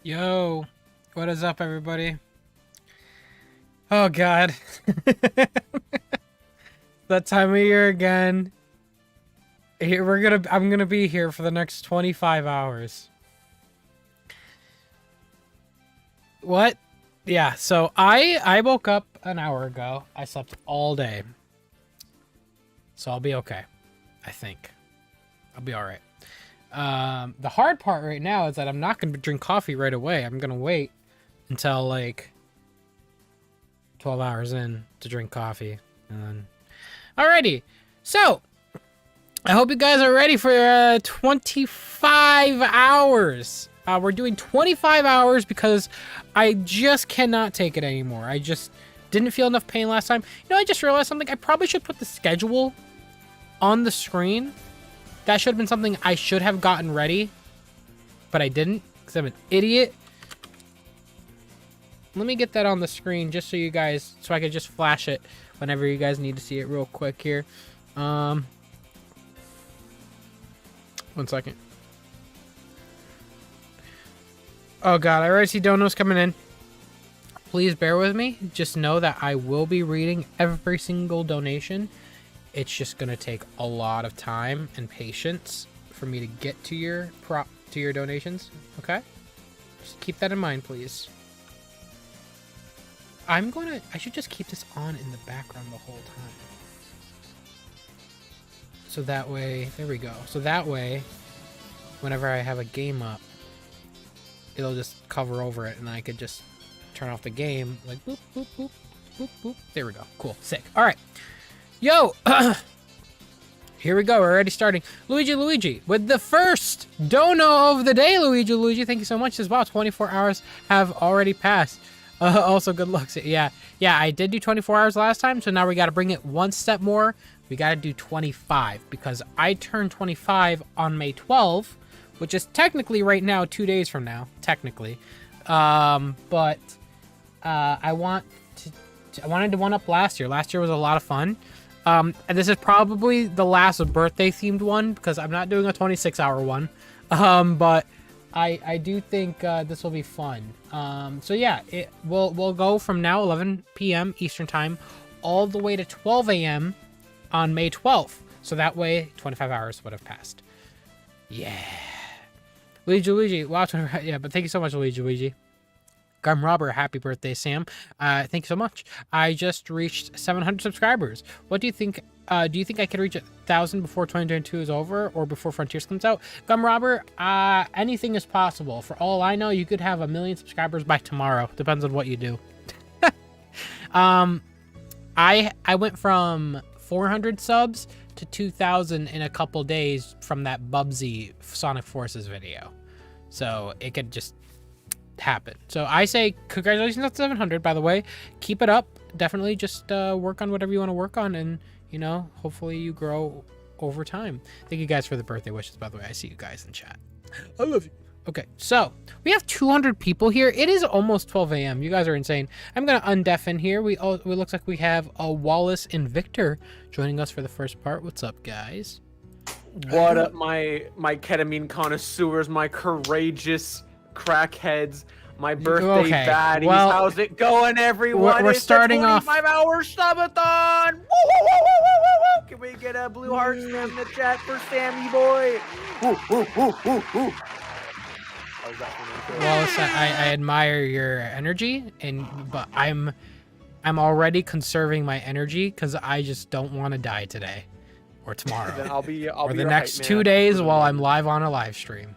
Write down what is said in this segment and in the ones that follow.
Yo, what is up, everybody? Oh God, that time of year again. Here I'm gonna be here for the next 25 hours. What? Yeah. So I woke up an hour ago. I slept all day, so I'll be okay. I think I'll be all right. The hard part right now is that I'm not gonna drink coffee right away. I'm gonna wait until like 12 hours in to drink coffee. And then... Alrighty. So, I hope you guys are ready for 25 hours. We're doing 25 hours because I just cannot take it anymore. I just didn't feel enough pain last time. You know, I just realized something. I probably should put the schedule on the screen. That should have been something I should have gotten ready, but I didn't because I'm an idiot. Let me get that on the screen just so you guys, so I could just flash it whenever you guys need to see it real quick here. 1 second. Oh God, I already see donos coming in. Please bear with me. Just know that I will be reading every single donation. It's just gonna take a lot of time and patience for me to get to your donations. Okay? Just keep that in mind, please. I should just keep this on in the background the whole time. So that way, there we go. So that way, whenever I have a game up, it'll just cover over it and I could just turn off the game. Like, boop, boop, boop, boop, boop. There we go. Cool. Sick. All right. Yo! Here we go. We're already starting. Luigi, with the first dono of the day, Luigi, thank you so much. As well, 24 hours have already passed. Also, good luck. Yeah, I did do 24 hours last time, so now we got to bring it one step more. We got to do 25 because I turned 25 on May 12th, which is technically right now 2 days from now, technically. But I wanted to one up last year. Last year was a lot of fun. And this is probably the last birthday themed one because I'm not doing a 26-hour one. But I do think this will be fun. So yeah, we'll go from now 11 p.m. Eastern time all the way to 12 a.m. on May 12th. So that way 25 hours would have passed. Yeah. Luigi. Wow, yeah, but thank you so much, Luigi. Gum Robber, happy birthday, Sam. Thank you so much. I just reached 700 subscribers. What do you think? Do you think I could reach 1,000 before 2022 is over or before Frontiers comes out? Gum Robber, anything is possible. For all I know, you could have 1 million subscribers by tomorrow. Depends on what you do. I went from 400 subs to 2,000 in a couple days from that Bubsy Sonic Forces video. So it could just happen. So I say congratulations on 700, by the way. Keep it up. Definitely just work on whatever you want to work on, and you know, hopefully you grow over time. Thank you guys for the birthday wishes, by the way. I see you guys in chat. I love you. Okay, so we have 200 people here. It is almost 12 a.m. You guys are insane. I'm gonna undeafen here. It looks like we have a Wallace and Victor joining us for the first part. What's up, guys? What up, my ketamine connoisseurs, my courageous crackheads, my birthday baddies? Well, how's it going, everyone? We're starting off 25-hour subathon. Woo, woo, woo, woo, woo, woo. Can we get a blue heart slam in the chat for Sammy boy? Woo, woo, woo, woo, woo. Wallace, I admire your energy, but I'm already conserving my energy because I just don't want to die today or tomorrow. Then I'll be or your the next hype 2 man. days while I'm live on a live stream.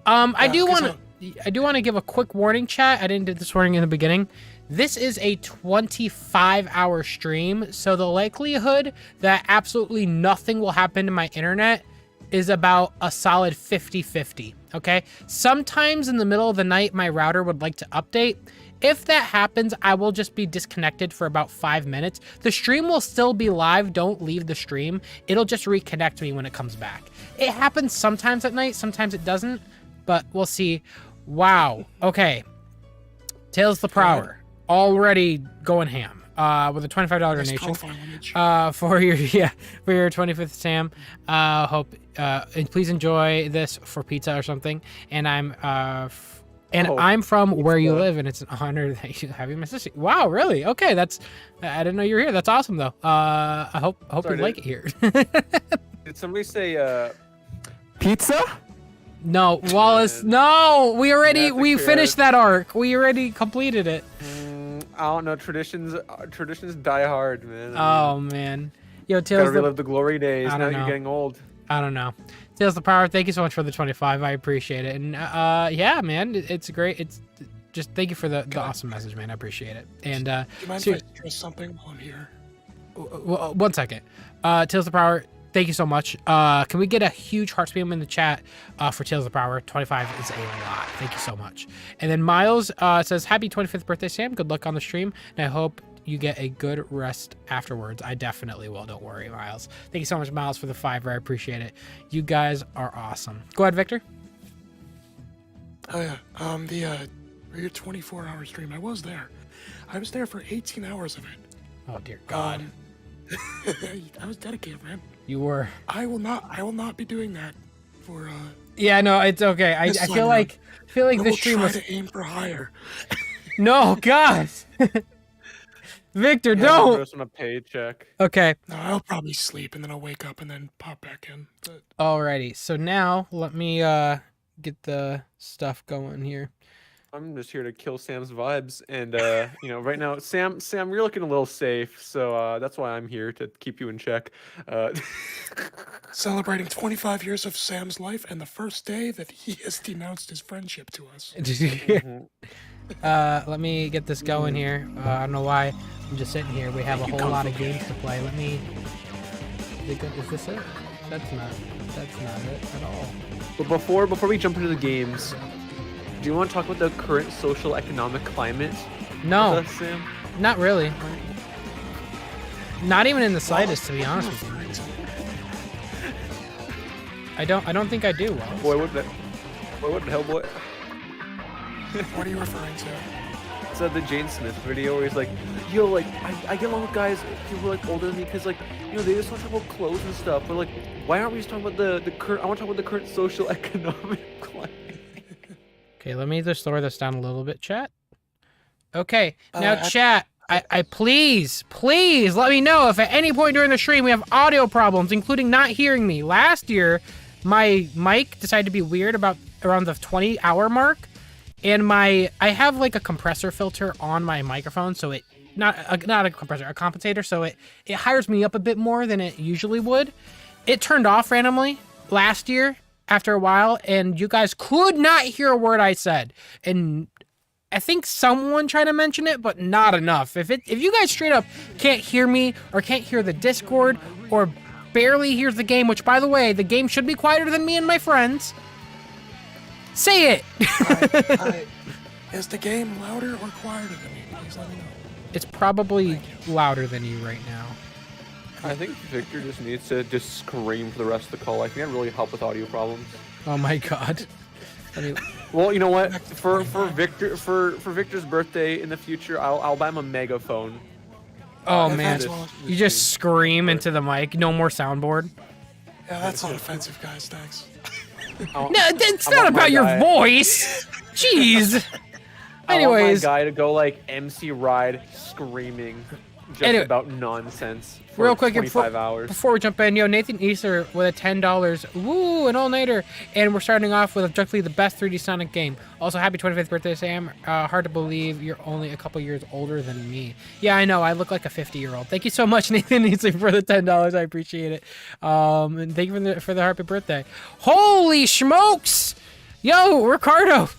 I do want to give a quick warning, chat. I didn't do this warning in the beginning. This is a 25-hour stream, so the likelihood that absolutely nothing will happen to my internet is about a solid 50-50, okay? Sometimes in the middle of the night, my router would like to update. If that happens, I will just be disconnected for about 5 minutes. The stream will still be live. Don't leave the stream. It'll just reconnect me when it comes back. It happens sometimes at night, sometimes it doesn't, but we'll see. Wow, okay. Tails the Prower, already going ham. With a $25 donation for your 25th Sam. Hope and please enjoy this for pizza or something. And I'm And I'm from where you live, and it's an honor that you have my sister. Wow, really? Okay, I didn't know you were here. That's awesome, though. I hope you like it here. Did somebody say pizza? No, Wallace. No, we finished that arc. We already completed it. I don't know. Traditions die hard, man. Oh man, yo, Tails. Gotta relive the glory days. Now you're getting old. I don't know. Tails the Power, thank you so much for the 25. I appreciate it. And yeah, man, it's great. It's just thank you for the awesome message, man. I appreciate it. And do you mind if I address something while I'm here? One second. Tails the Power, thank you so much. Can we get a huge heart spam in the chat for Tails the Power? 25 is a lot. Thank you so much. And then Miles says, happy 25th birthday, Sam. Good luck on the stream. And I hope you get a good rest afterwards. I definitely will. Don't worry, Miles. Thank you so much, Miles, for the 5. I appreciate it. You guys are awesome. Go ahead, Victor. Oh yeah. For your 24-hour stream, I was there. I was there for 18 hours of it. Oh dear God. I was dedicated, man. You were. I will not be doing that for. Yeah, no, it's okay. I feel like this stream was. Try to aim for higher. No, God. Victor, don't. Just on a paycheck. Okay. No, I'll probably sleep and then I'll wake up and then pop back in. But... Alrighty. So now let me get the stuff going here. I'm just here to kill Sam's vibes, and right now, Sam, you're looking a little safe, so that's why I'm here to keep you in check. Celebrating 25 years of Sam's life and the first day that he has denounced his friendship to us. Let me get this going here. I don't know why I'm just sitting here. We have a whole lot of games to play. Let me. Is this it? That's not it at all. But before we jump into the games. Do you want to talk about the current social economic climate? No, with us, Sam? Not really. Not even in the slightest, to be honest with you. I don't think I do. Wallace. Boy, what the hell, boy? What are you referring to? It's the Jane Smith video where he's like, yo, like, I get along with guys who are like older than me because like, they just want to talk about clothes and stuff. But like, why aren't we just talking about the current? I want to talk about the current social economic climate. Okay, let me just lower this down a little bit, chat. Okay, now chat, I please let me know if at any point during the stream we have audio problems, including not hearing me. Last year, my mic decided to be weird about around the 20-hour mark, and I have like a compressor filter on my microphone, so it not a compressor, a compensator, so it hires me up a bit more than it usually would. It turned off randomly last year. After a while, and you guys could not hear a word I said, and I think someone tried to mention it, but not enough. If you guys straight up can't hear me or can't hear the Discord or barely hears the game, which by the way, the game should be quieter than me and my friends, say it. Is the game louder or quieter than me? Please let me know. It's probably louder than you right now. I think Victor just needs to just scream for the rest of the call. I think that'd really help with audio problems. Oh my God. Well, you know what? For Victor's birthday in the future, I'll buy him a megaphone. Oh man, you just scream into the mic. No more soundboard. Yeah, that's not offensive, guys. Thanks. No, it's not about your voice. Jeez. Anyways, I want my guy to go like MC Ride screaming just about nonsense for real quick 25 hours. Before we jump in, Nathan Easter with a $10. Woo, an all-nighter. And we're starting off with objectively the best 3D Sonic game. Also, happy 25th birthday, Sam. Hard to believe you're only a couple years older than me. Yeah, I know. I look like a 50-year-old. Thank you so much, Nathan Easter, for the $10. I appreciate it. And thank you for the happy birthday. Holy smokes! Yo, Ricardo.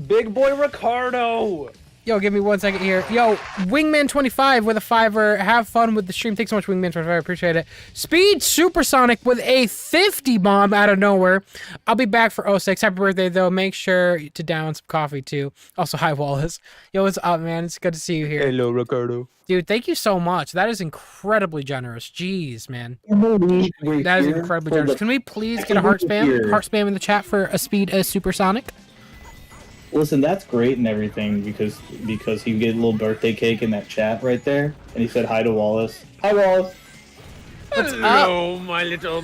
Big boy Ricardo. Yo, give me 1 second here. Yo, Wingman25 with a $5. Have fun with the stream. Thanks so much, Wingman25. I appreciate it. Speed Supersonic with a 50 bomb out of nowhere. I'll be back for 06. Happy birthday, though. Make sure to down some coffee, too. Also, hi, Wallace. Yo, what's up, man? It's good to see you here. Hello, Ricardo. Dude, thank you so much. That is incredibly generous. Jeez, man. That is incredibly generous. Can we please get a heart spam? Heart spam in the chat for a Speed Supersonic? Listen, that's great and everything because he get a little birthday cake in that chat right there, and he said hi to Wallace. Hi, Wallace. What's up? Hello, my little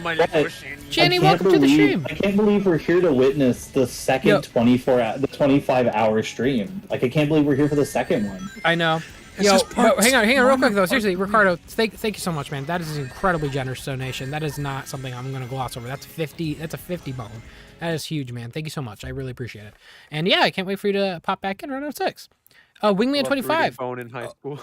Jenny, welcome to the stream. I can't believe we're here to witness the second Yo. 25-hour stream. Like, I can't believe we're here for the second one. I know. It's Yo, just but parts. hang on real quick though. Seriously, Ricardo, thank you so much, man. That is an incredibly generous donation. That is not something I'm gonna gloss over. That's 50. That's a 50 bone. That is huge, man. Thank you so much. I really appreciate it. And yeah, I can't wait for you to pop back in around 06. Wingman 25. Phone in high school.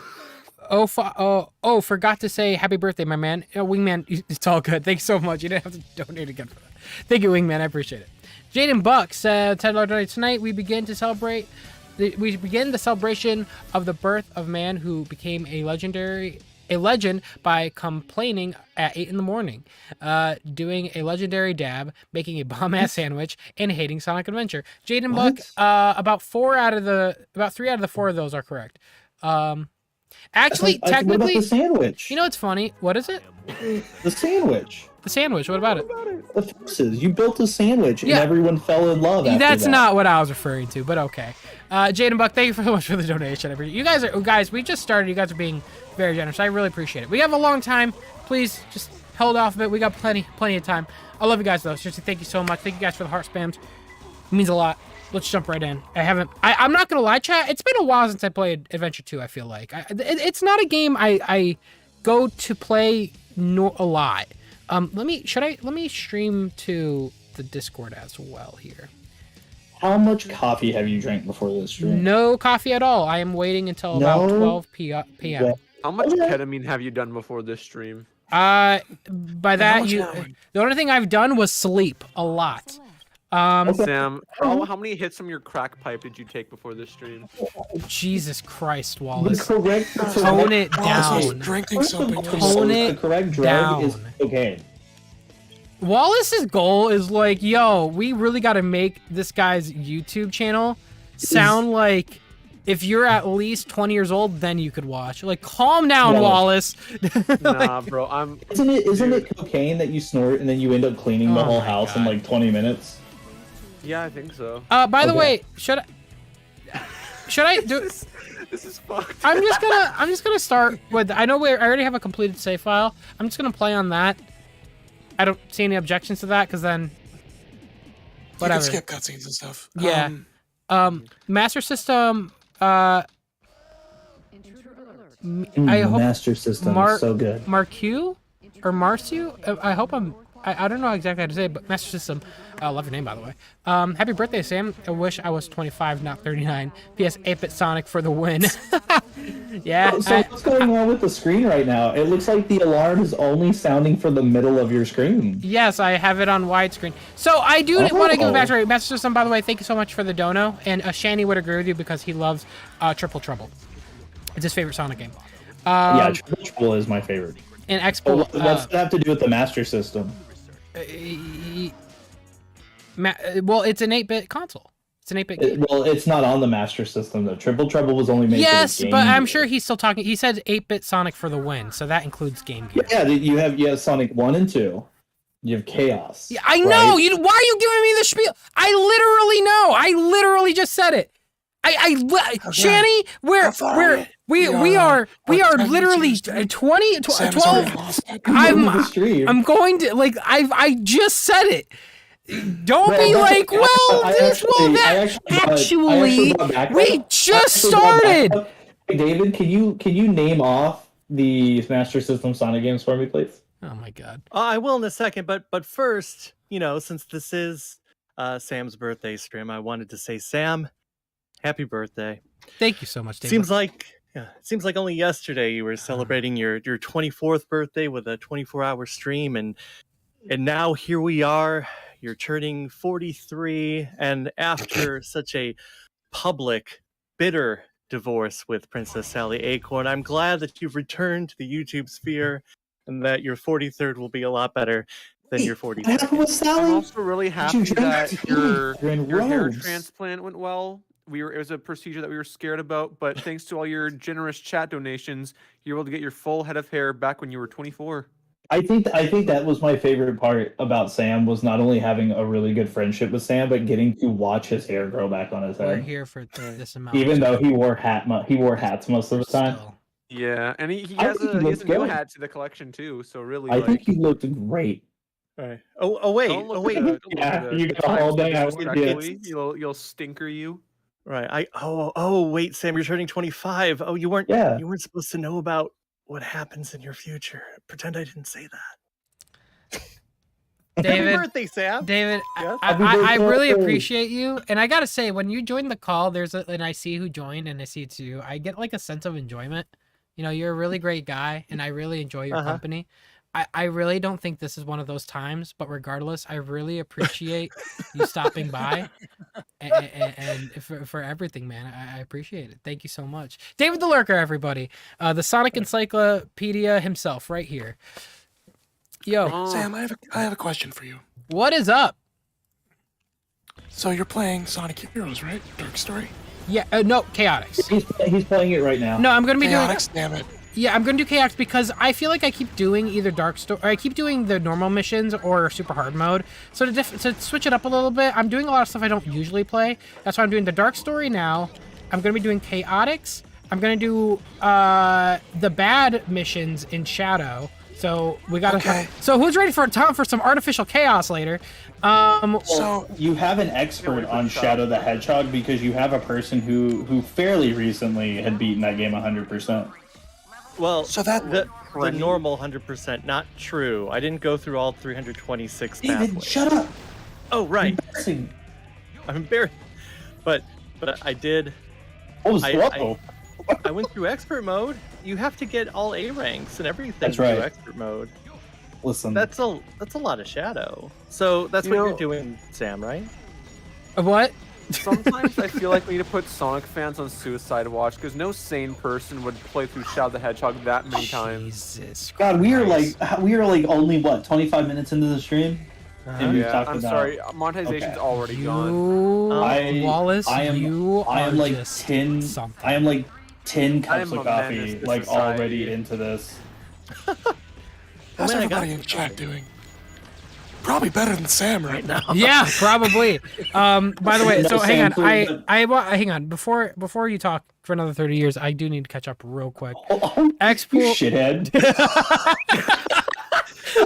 Forgot to say happy birthday, my man. Wingman, it's all good. Thanks so much. You didn't have to donate again for that. Thank you, Wingman. I appreciate it. Jaden Buck said, $10 donate tonight. We begin the celebration of the birth of man who became a legend by complaining at 8 in the morning, doing a legendary dab, making a bomb-ass sandwich, and hating Sonic Adventure. Jaden Buck, about 3 out of the 4 of those are correct. Actually, technically, what about the sandwich? you know what's funny? What is it? The sandwich. The sandwich. What about it? The forces. You built a sandwich, Yeah. and everyone fell in love. After That's that. not what I was referring to, but okay. Jaden Buck, thank you so much for the donation. I appreciate it. Guys, we just started. You guys are being very generous. I really appreciate it. We have a long time. Please just hold off a bit. We got plenty of time. I love you guys though. Seriously, thank you so much. Thank you guys for the heart spams. It means a lot. Let's jump right in. I'm not gonna lie, chat. It's been a while since I played Adventure 2. I feel like it's not a game I go to play a lot. Let me stream to the Discord as well here. How much coffee have you drank before this stream? No coffee at all. I am waiting until about 12 p.m. Yeah. How much ketamine have you done before this stream? By that the only thing I've done was sleep a lot. Sam, how many hits from your crack pipe did you take before this stream? Jesus Christ, The Wallace. correct Tone it Wallace was down. drinking something. Tone the it correct drug down. is cocaine. Wallace's goal is like, yo, we really got to make this guy's YouTube channel sound like if you're at least 20 years old, then you could watch. Like, calm down, Yeah. Wallace. Nah, bro, Isn't it cocaine that you snort and then you end up cleaning the Oh whole my house in God. like 20 minutes? Yeah, I think so. By the Okay. way, should I do? This is fucked. I'm just gonna start with. I know I already have a completed save file. I'm just gonna play on that. I don't see any objections to that because then. Whatever. You can skip cutscenes and stuff. Yeah. Master System. I The hope Master System is so good. Marcu or Marcu. I hope I don't know exactly how to say it, but Master System. I love your name, by the way. Happy birthday, Sam. I wish I was 25, not 39. PS 8-bit Sonic for the win. Yeah. So what's going on with the screen right now? It looks like the alarm is only sounding for the middle of your screen. Yes, I have it on widescreen. So I do want to give it back to you. Master System, by the way, thank you so much for the dono. And Shani would agree with you because he loves Triple Trouble. It's his favorite Sonic game. Yeah, Triple Trouble is my favorite. And Oh, Expo. what's that have to do with the Master System? Well, it's an 8-bit console. It's an 8-bit game. Well, it's not on the Master System though. Triple Trouble was only made Yes, for the but Game I'm Gear. sure he's still talking. He said 8-bit Sonic for the win, so that includes Game Gear. Yeah, you have Sonic 1 and 2. You have Chaos. Yeah, I know. right? Why are you giving me the spiel? I literally know. I literally just said it. Shani, we are literally 20, 12. I'm going to I just said it. Don't be like, well, we just started. Hey, David, can you name off the Master System Sonic games for me, please? Oh my God. I will in a second, but first, since this is Sam's birthday stream, I wanted to say, Sam, happy birthday. Thank you so much, David. Seems like only yesterday you were celebrating your 24th birthday with a 24-hour stream, and now here we are. You're turning 43, and after such a public, bitter divorce with Princess Sally Acorn, I'm glad that you've returned to the YouTube sphere, and that your 43rd will be a lot better than your 42nd. I'm also really happy that your hair robes. transplant went well. It was a procedure that we were scared about, but thanks to all your generous chat donations, you were able to get your full head of hair back when you were 24. I think that was my favorite part about Sam was not only having a really good friendship with Sam, but getting to watch his hair grow back on his We're head. here for this amount. Even though he wore hats most of the time. Still. Yeah, and he I has think he a he has looks a new good. hat to the collection too. So really, I like, think he looked great. Right. Oh wait. don't Oh look wait. good. Don't Yeah, look good. you The got a times whole are day out with disrespectfully. kids. You'll stinker you. Right. Oh wait, Sam, you're turning 25. Oh, Yeah. you weren't supposed to know about what happens in your future. Pretend I didn't say that. Happy David, birthday, Sam. David, Yes? I really birthday. appreciate you, and I gotta say, when you join the call, and I see who joined, and I see it too. I get like a sense of enjoyment. You know, you're a really great guy, and I really enjoy your company. I really don't think this is one of those times, but regardless, I really appreciate you stopping by, and for everything, man. I appreciate it. Thank you so much, David the Lurker, everybody, the Sonic Encyclopedia himself, right here. Yo, Oh, Sam, I have a question for you. what is up? So you're playing Sonic Heroes, right? Dark Story. Yeah, no, Chaotix. He's playing it right now. No, I'm gonna be doing. Chaotix, damn it. Yeah, I'm gonna do Chaotix because I feel like I keep doing either Dark Story, or I keep doing the normal missions or super hard mode. So to switch it up a little bit, I'm doing a lot of stuff I don't usually play. That's why I'm doing the Dark Story now. I'm gonna be doing Chaotix. I'm gonna do the bad missions in Shadow. So we got. Okay. So who's ready for some artificial chaos later? So You have an expert on Shadow the Hedgehog because you have a person who fairly recently had beaten that game 100%. Well, So that- the normal 100%, not true. I didn't go through all 326 David, pathways. shut up! Oh, right. Embarrassing. I'm embarrassed. But I did. What was I- slow? I went through expert mode. You have to get all A ranks and everything That's through right. expert mode. Listen, That's a lot of shadow. So that's You what know- you're doing, Sam, right? What? sometimes I feel like we need to put Sonic fans on suicide watch because no sane person would play through Shadow the Hedgehog that many times. Jesus God, we are Christ. only what 25 minutes into the stream, and we've Yeah, talked I'm about. sorry, monetization's Okay. already gone. You, Wallace, I am are like just 10. something. I am like 10 I cups am of a coffee, menace to like society. already into this. how's Man, I got everybody in chat doing? Probably better than Sam right now. Yeah, probably. By the way, No so hang on. sampling, Hang on. Before you talk for another 30 years, I do need to catch up real quick. Oh, you Expo. shithead!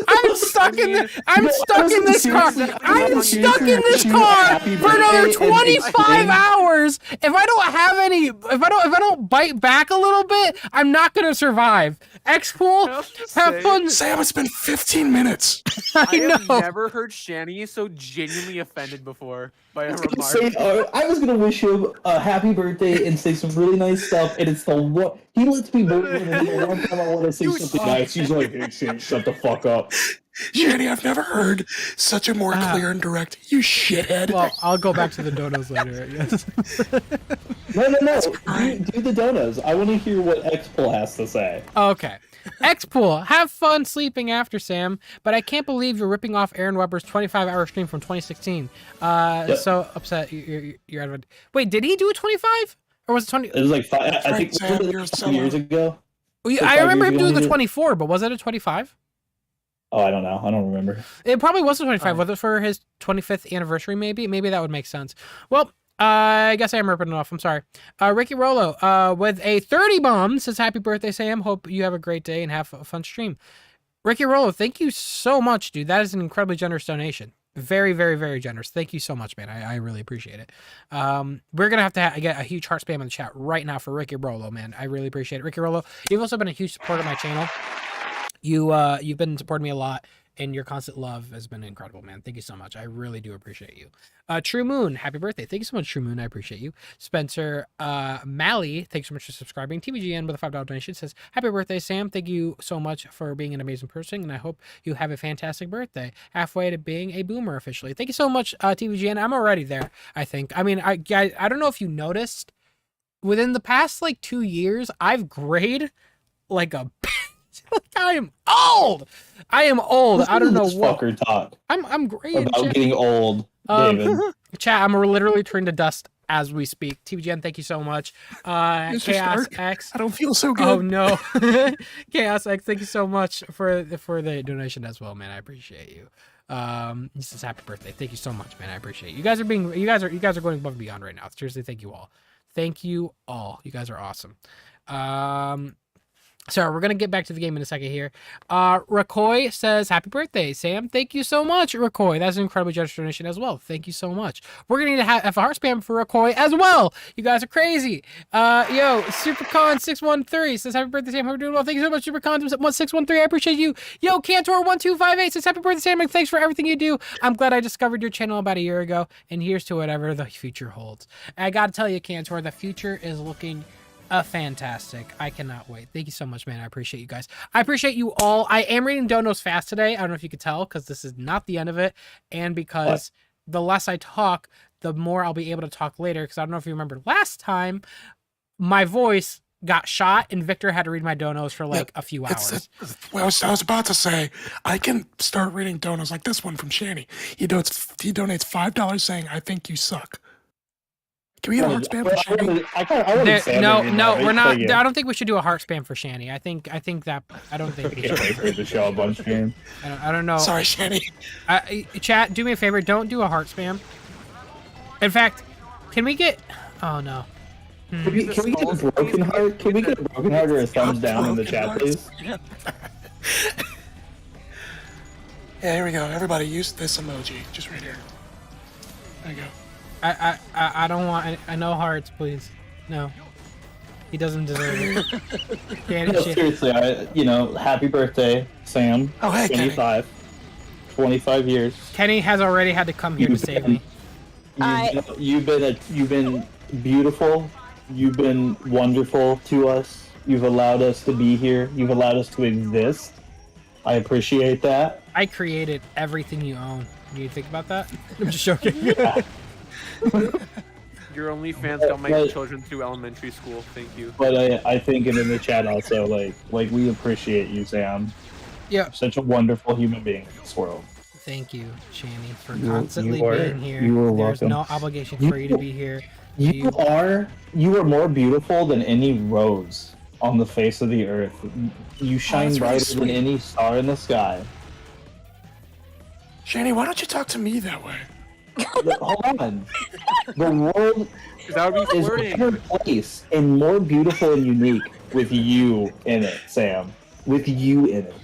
I'm stuck in mean, I'm stuck in this car. seriously, I'm stuck in this you car happy for another birthday and 25 explain- hours. If I don't bite back a little bit, I'm not gonna survive. X-Pool, I'll just have say- fun. Sam, it's been 15 minutes. I have know. never heard Shani so genuinely offended before by a remark. I was gonna wish him a happy birthday and say some really nice stuff, and it's the one he lets me vote in, and the one time I want to say something nice, he's like, "Hey, shut the fuck up." Shanny, I've never heard such a more clear and direct, you shithead. Well, I'll go back to the donuts later, I guess. No. Do the donuts. I want to hear what X-Pull has to say. Okay. X-Pool, have fun sleeping after, Sam, but I can't believe you're ripping off Aaron Weber's 25-hour stream from 2016. So upset you're out of it. Wait, did he do a 25? Or was it 20? It was like five. I right, think Sam, was it you're like 2 so- years ago. I 5 remember years him ago doing the he did? 24, but was it a 25? Oh, I don't know. I don't remember. It probably was a 25. Was it for his 25th anniversary, maybe? Maybe that would make sense. Well, I guess I am ripping it off. I'm sorry. Ricky Rollo, with a 30 bomb, says, happy birthday, Sam. Hope you have a great day and have a fun stream. Ricky Rollo, thank you so much, dude. That is an incredibly generous donation. Very, very, very generous. Thank you so much, man. I really appreciate it. We're going to have to get a huge heart spam in the chat right now for Ricky Rollo, man. I really appreciate it. Ricky Rollo, you've also been a huge supporter of my channel. You've been supporting me a lot, and your constant love has been incredible, man. Thank you so much. I really do appreciate you. True Moon, happy birthday. Thank you so much, True Moon. I appreciate you. Spencer Malley, thanks so much for subscribing. TVGN with a $5 donation says, happy birthday, Sam. Thank you so much for being an amazing person, and I hope you have a fantastic birthday. Halfway to being a boomer officially. Thank you so much, TVGN. I'm already there, I think. I mean, I don't know if you noticed, within the past, 2 years, I've grayed like a I am old. I am old. I don't know This what. fucker talk I'm graying. about Chat. getting old, David. Chat, I'm literally turning to dust as we speak. TVGN, thank you so much. Mr. Chaos Stark, X. I don't feel so good. Oh no. Chaos X, thank you so much for the donation as well, man. I appreciate you. This is happy birthday. Thank you so much, man. I appreciate you. You guys are going above and beyond right now. Seriously, thank you all. Thank you all. You guys are awesome. So we're gonna get back to the game in a second here. Rakoy says, "Happy birthday, Sam! Thank you so much, Rakoy. That's an incredibly generous donation as well. Thank you so much. We're gonna need to have a heart spam for Rakoy as well. You guys are crazy. Yo, Supercon613 says, "Happy birthday, Sam! Hope you're doing well. Thank you so much, Supercon613. I appreciate you. Yo, Cantor1258 says, "Happy birthday, Sam! And thanks for everything you do. I'm glad I discovered your channel about a year ago, and here's to whatever the future holds." I gotta tell you, Cantor, the future is looking fantastic. I cannot wait. Thank you so much, man. I appreciate you guys. I appreciate you all. I am reading donos fast today. I don't know if you could tell because this is not the end of it, and because the less I talk, the more I'll be able to talk later. Because I don't know if you remember last time, my voice got shot and Victor had to read my donos for like a few hours. Well, I was about to say, I can start reading donos like this one from Shanny. He donates $5 saying, "I think you suck." Can we get a heart spam for Shanny? No, we're not. I don't think we should do a heart spam for Shanny. I think that. I don't think we should. Wait for it to show a bunch of game. I don't know. Sorry, Shanny. Chat, do me a favor. Don't do a heart spam. In fact, can we get? Oh no. Can we get a broken heart? Can we get a broken heart or a thumbs down in the chat, please? Yeah, here we go. Everybody use this emoji. Just right here. There you go. I don't want. I no hearts, please. No. He doesn't deserve it. No, seriously, happy birthday, Sam. Oh, hey, 25. 25 years. Kenny has already had to come here to save me. You've been beautiful. You've been wonderful to us. You've allowed us to be here. You've allowed us to exist. I appreciate that. I created everything you own. You think about that? I'm just joking. Yeah. Your OnlyFans got my children through elementary school. Thank you. But I think in the chat also, like we appreciate you, Sam. Yeah. Such a wonderful human being in this world. Thank you, Shanny, for constantly being here. There's no obligation for you to be here. You are more beautiful than any rose on the face of the earth. You shine brighter than any star in the sky. Shanny, why don't you talk to me that way? Hold on. The world is a better place and more beautiful and unique with you in it, Sam. With you in it.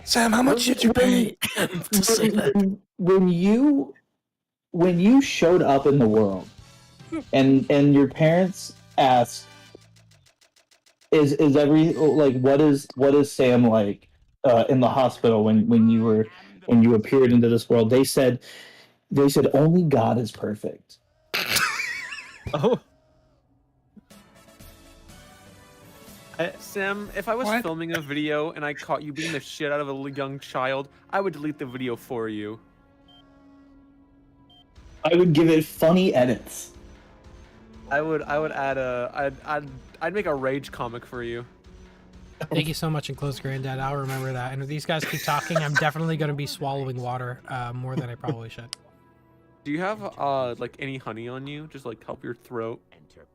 Sam, how much did you pay to say that? When you showed up in the world and your parents asked, is what is Sam like in the hospital when you appeared into this world? They said only God is perfect. Oh. Sam, if I was filming a video and I caught you beating the shit out of a young child, I would delete the video for you. I would give it funny edits. I would add I'd make a rage comic for you. Thank you so much, Enclosed Granddad. I'll remember that. And if these guys keep talking, I'm definitely going to be swallowing water more than I probably should. Do you have like any honey on you? Just like help your throat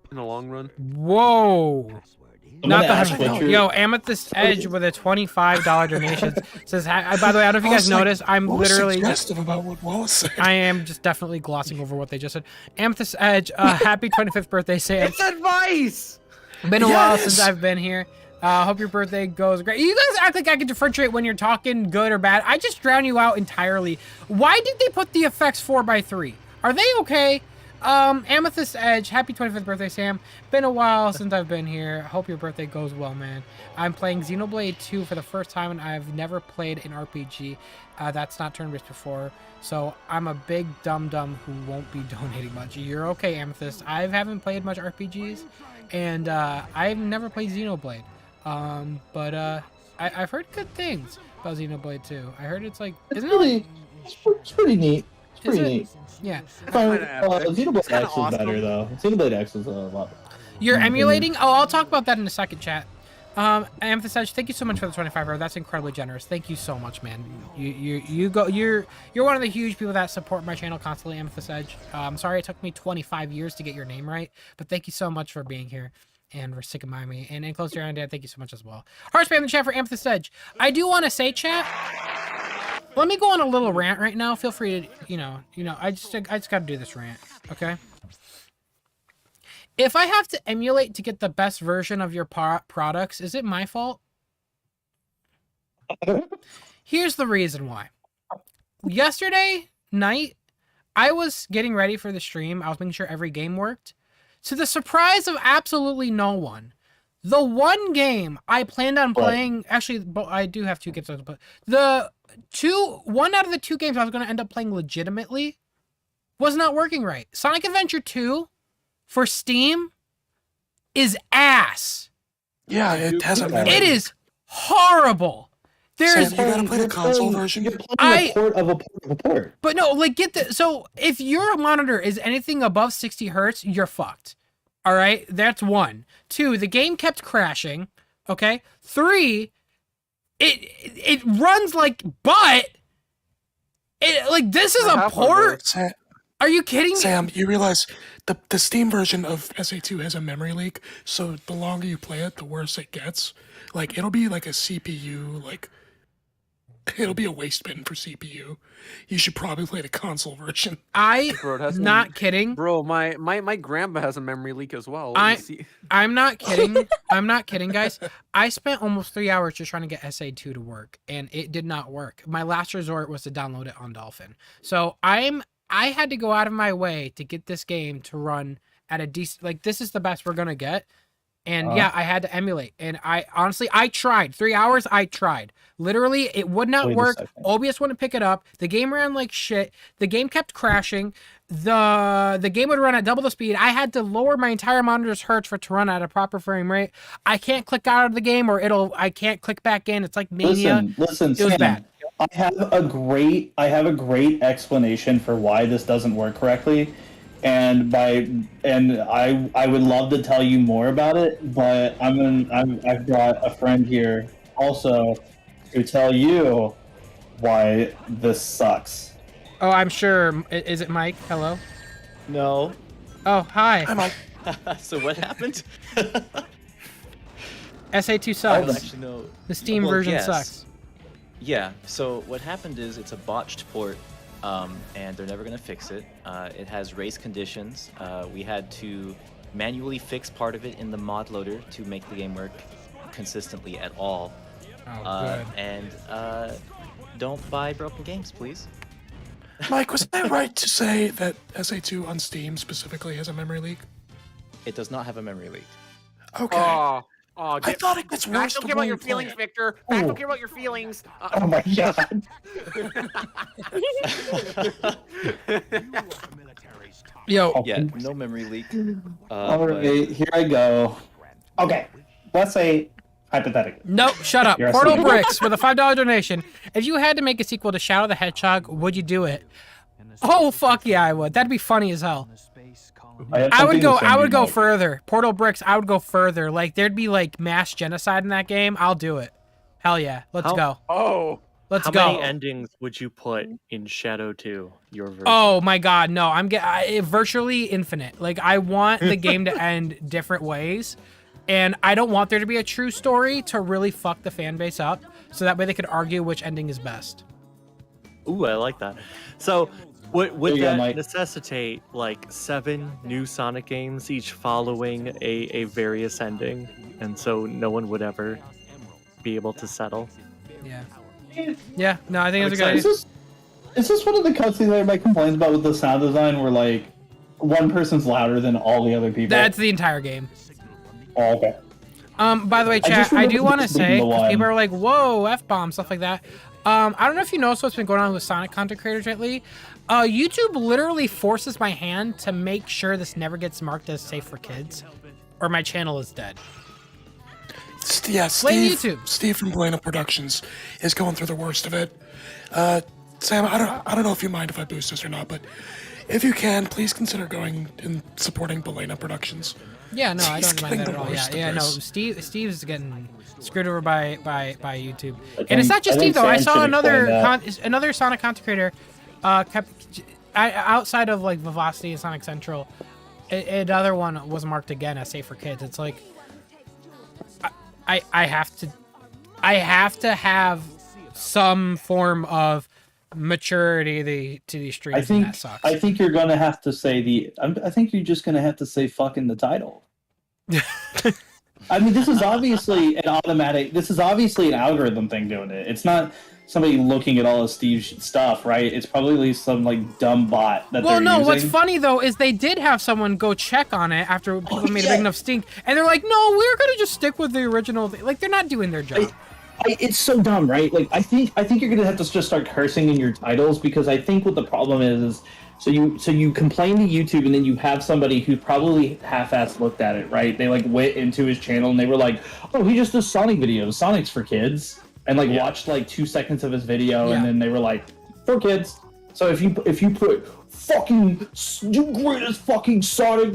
in the long run. Whoa. Not the honey. Yo, Amethyst Edge with a $25 donation says, by the way, I don't know if you guys noticed, I'm literally suggestive about what Wallace said. I am just definitely glossing over what they just said. Amethyst Edge, happy 25th birthday, Sam. It's advice! Been a while since I've been here. Hope your birthday goes great. You guys act like I can differentiate when you're talking good or bad. I just drown you out entirely. Why did they put the effects 4x3? Are they okay? Amethyst Edge, happy 25th birthday, Sam. Been a while since I've been here. Hope your birthday goes well, man. I'm playing Xenoblade 2 for the first time, and I've never played an RPG that's not turn-based before. So I'm a big dum-dum who won't be donating much. You're okay, Amethyst. I haven't played much RPGs, and I've never played Xenoblade. But I've heard good things about Xenoblade 2. I heard it's like, isn't it like, it's pretty neat. It's pretty neat. Yeah. Xenoblade X is better though. Xenoblade X is a lot. You're emulating? Oh, I'll talk about that in a second, chat. Amethyst, thank you so much for the 25 hour. That's incredibly generous. Thank you so much, man. You're one of the huge people that support my channel constantly, Amethyst Edge. I'm sorry it took me 25 years to get your name right, but thank you so much for being here and for sticking by me. And Enclosed Your Dad, thank you so much as well. Heart spam in the chat for Amethyst Edge. I do want to say, chat, let me go on a little rant right now. Feel free to, I just got to do this rant, okay? If I have to emulate to get the best version of your products, is it my fault? Here's the reason why. Yesterday night, I was getting ready for the stream. I was making sure every game worked. To the surprise of absolutely no one, the one game I planned on playing, actually, I do have 2 games, but one out of the 2 games I was going to end up playing legitimately was not working right. Sonic Adventure 2 for Steam is ass. Yeah, it has a memory. It is horrible. Sam, you gotta play the console version. You're playing a port of a port of a port. But no, like so if your monitor is anything above 60 hertz, you're fucked. All right, that's 1. 2, the game kept crashing. Okay. 3, it runs like butt. This is a port. Are you kidding me? Sam, you realize the Steam version of SA2 has a memory leak, so the longer you play it, the worse it gets. Like, it'll be like a CPU, like, it'll be a waste bin for CPU. You should probably play the console version. Not kidding. Bro, my grandma has a memory leak as well. I'm not kidding. I'm not kidding, guys. I spent almost 3 hours just trying to get SA2 to work, and it did not work. My last resort was to download it on Dolphin. So I had to go out of my way to get this game to run at a decent, like, this is the best we're gonna get. And yeah, I had to emulate. And I tried. 3 hours, I tried. Literally, it would not work. OBS wouldn't pick it up. The game ran like shit. The game kept crashing. The game would run at double the speed. I had to lower my entire monitor's hertz for it to run at a proper frame rate. I can't click out of the game, or I can't click back in. It's like mania. Listen, it was Sam, bad. I have a great explanation for why this doesn't work correctly. And I would love to tell you more about it, but I've brought a friend here also to tell you why this sucks. Oh, I'm sure. Is it Mike? Hello? No. Oh, hi. Hi, Mike. So what happened? SA2 sucks. Actually, no. The Steam Well, version yes. sucks. Yeah, so what happened is it's a botched port, and they're never going to fix it. It has race conditions. We had to manually fix part of it in the mod loader to make the game work consistently at all. Oh, good. And don't buy broken games, please. Mike, was I right to say that SA2 on Steam specifically has a memory leak? It does not have a memory leak. Okay. I thought it gets worse. Don't care about your feelings, Victor. Don't care about your feelings. Oh my god. Yo. Yeah, no memory leak. All right, here I go. Okay, let's say hypothetically. Nope, shut up. You're Portal assuming. Bricks with a $5 donation. If you had to make a sequel to Shadow the Hedgehog, would you do it? Oh fuck yeah, I would. That'd be funny as hell. I would go further. Portal Bricks, I would go further. Like, there'd be like mass genocide in that game. I'll do it. Hell yeah. Let's go. Oh. Let's How go. many endings would you put in Shadow 2, your version? Oh my god, no. Virtually infinite. Like, I want the game to end different ways. And I don't want there to be a true story to really fuck the fan base up. So that way they could argue which ending is best. Ooh, I like that. So, would There you go, that Mike. necessitate like 7 new Sonic games, each following a various ending, and so no one would ever be able to settle? Yeah. Yeah, no, I think it's a good idea. Is this one of the cutscenes that everybody complains about with the sound design where, like, one person's louder than all the other people? That's the entire game. Oh, okay. By the way, chat, just I do remember want to this being say, the 'cause one. people are like, whoa, F-bomb, stuff like that. I don't know if you noticed what's been going on with Sonic content creators lately. YouTube literally forces my hand to make sure this never gets marked as safe for kids, or my channel is dead. Yeah, Blame Steve. YouTube. Steve from Belena Productions is going through the worst of it. Sam, I don't know if you mind if I boost this or not, but if you can, please consider going and supporting Belena Productions. Yeah, no, I He's don't mind that getting at all. the worst Yeah, of no, this. Steve's getting screwed over by YouTube, think- and it's not just I Steve think though. I Sam saw should another explain that. another Sonic content creator, outside of like Vivacity and Sonic Central, another one was marked again as safe for kids. It's like, I have to have some form of maturity to these streams, and that sucks. I think you're gonna have to say I think you're just gonna have to say fucking the title. I mean, this is obviously an automatic. This is obviously an algorithm thing doing it. It's not somebody looking at all of Steve's stuff, right? It's probably some like dumb bot that they're using. What's funny though is they did have someone go check on it after people made a big enough stink, and they're like, "No, we're gonna just stick with the original thing." Like they're not doing their job. It's so dumb, right? Like I think you're gonna have to just start cursing in your titles, because I think what the problem is so you complain to YouTube, and then you have somebody who probably half-assed looked at it, right? They like went into his channel and they were like, "Oh, he just does Sonic videos. Sonic's for kids." And like watched like 2 seconds of his video, and then they were like, "For kids." So if you put fucking the greatest fucking Sonic,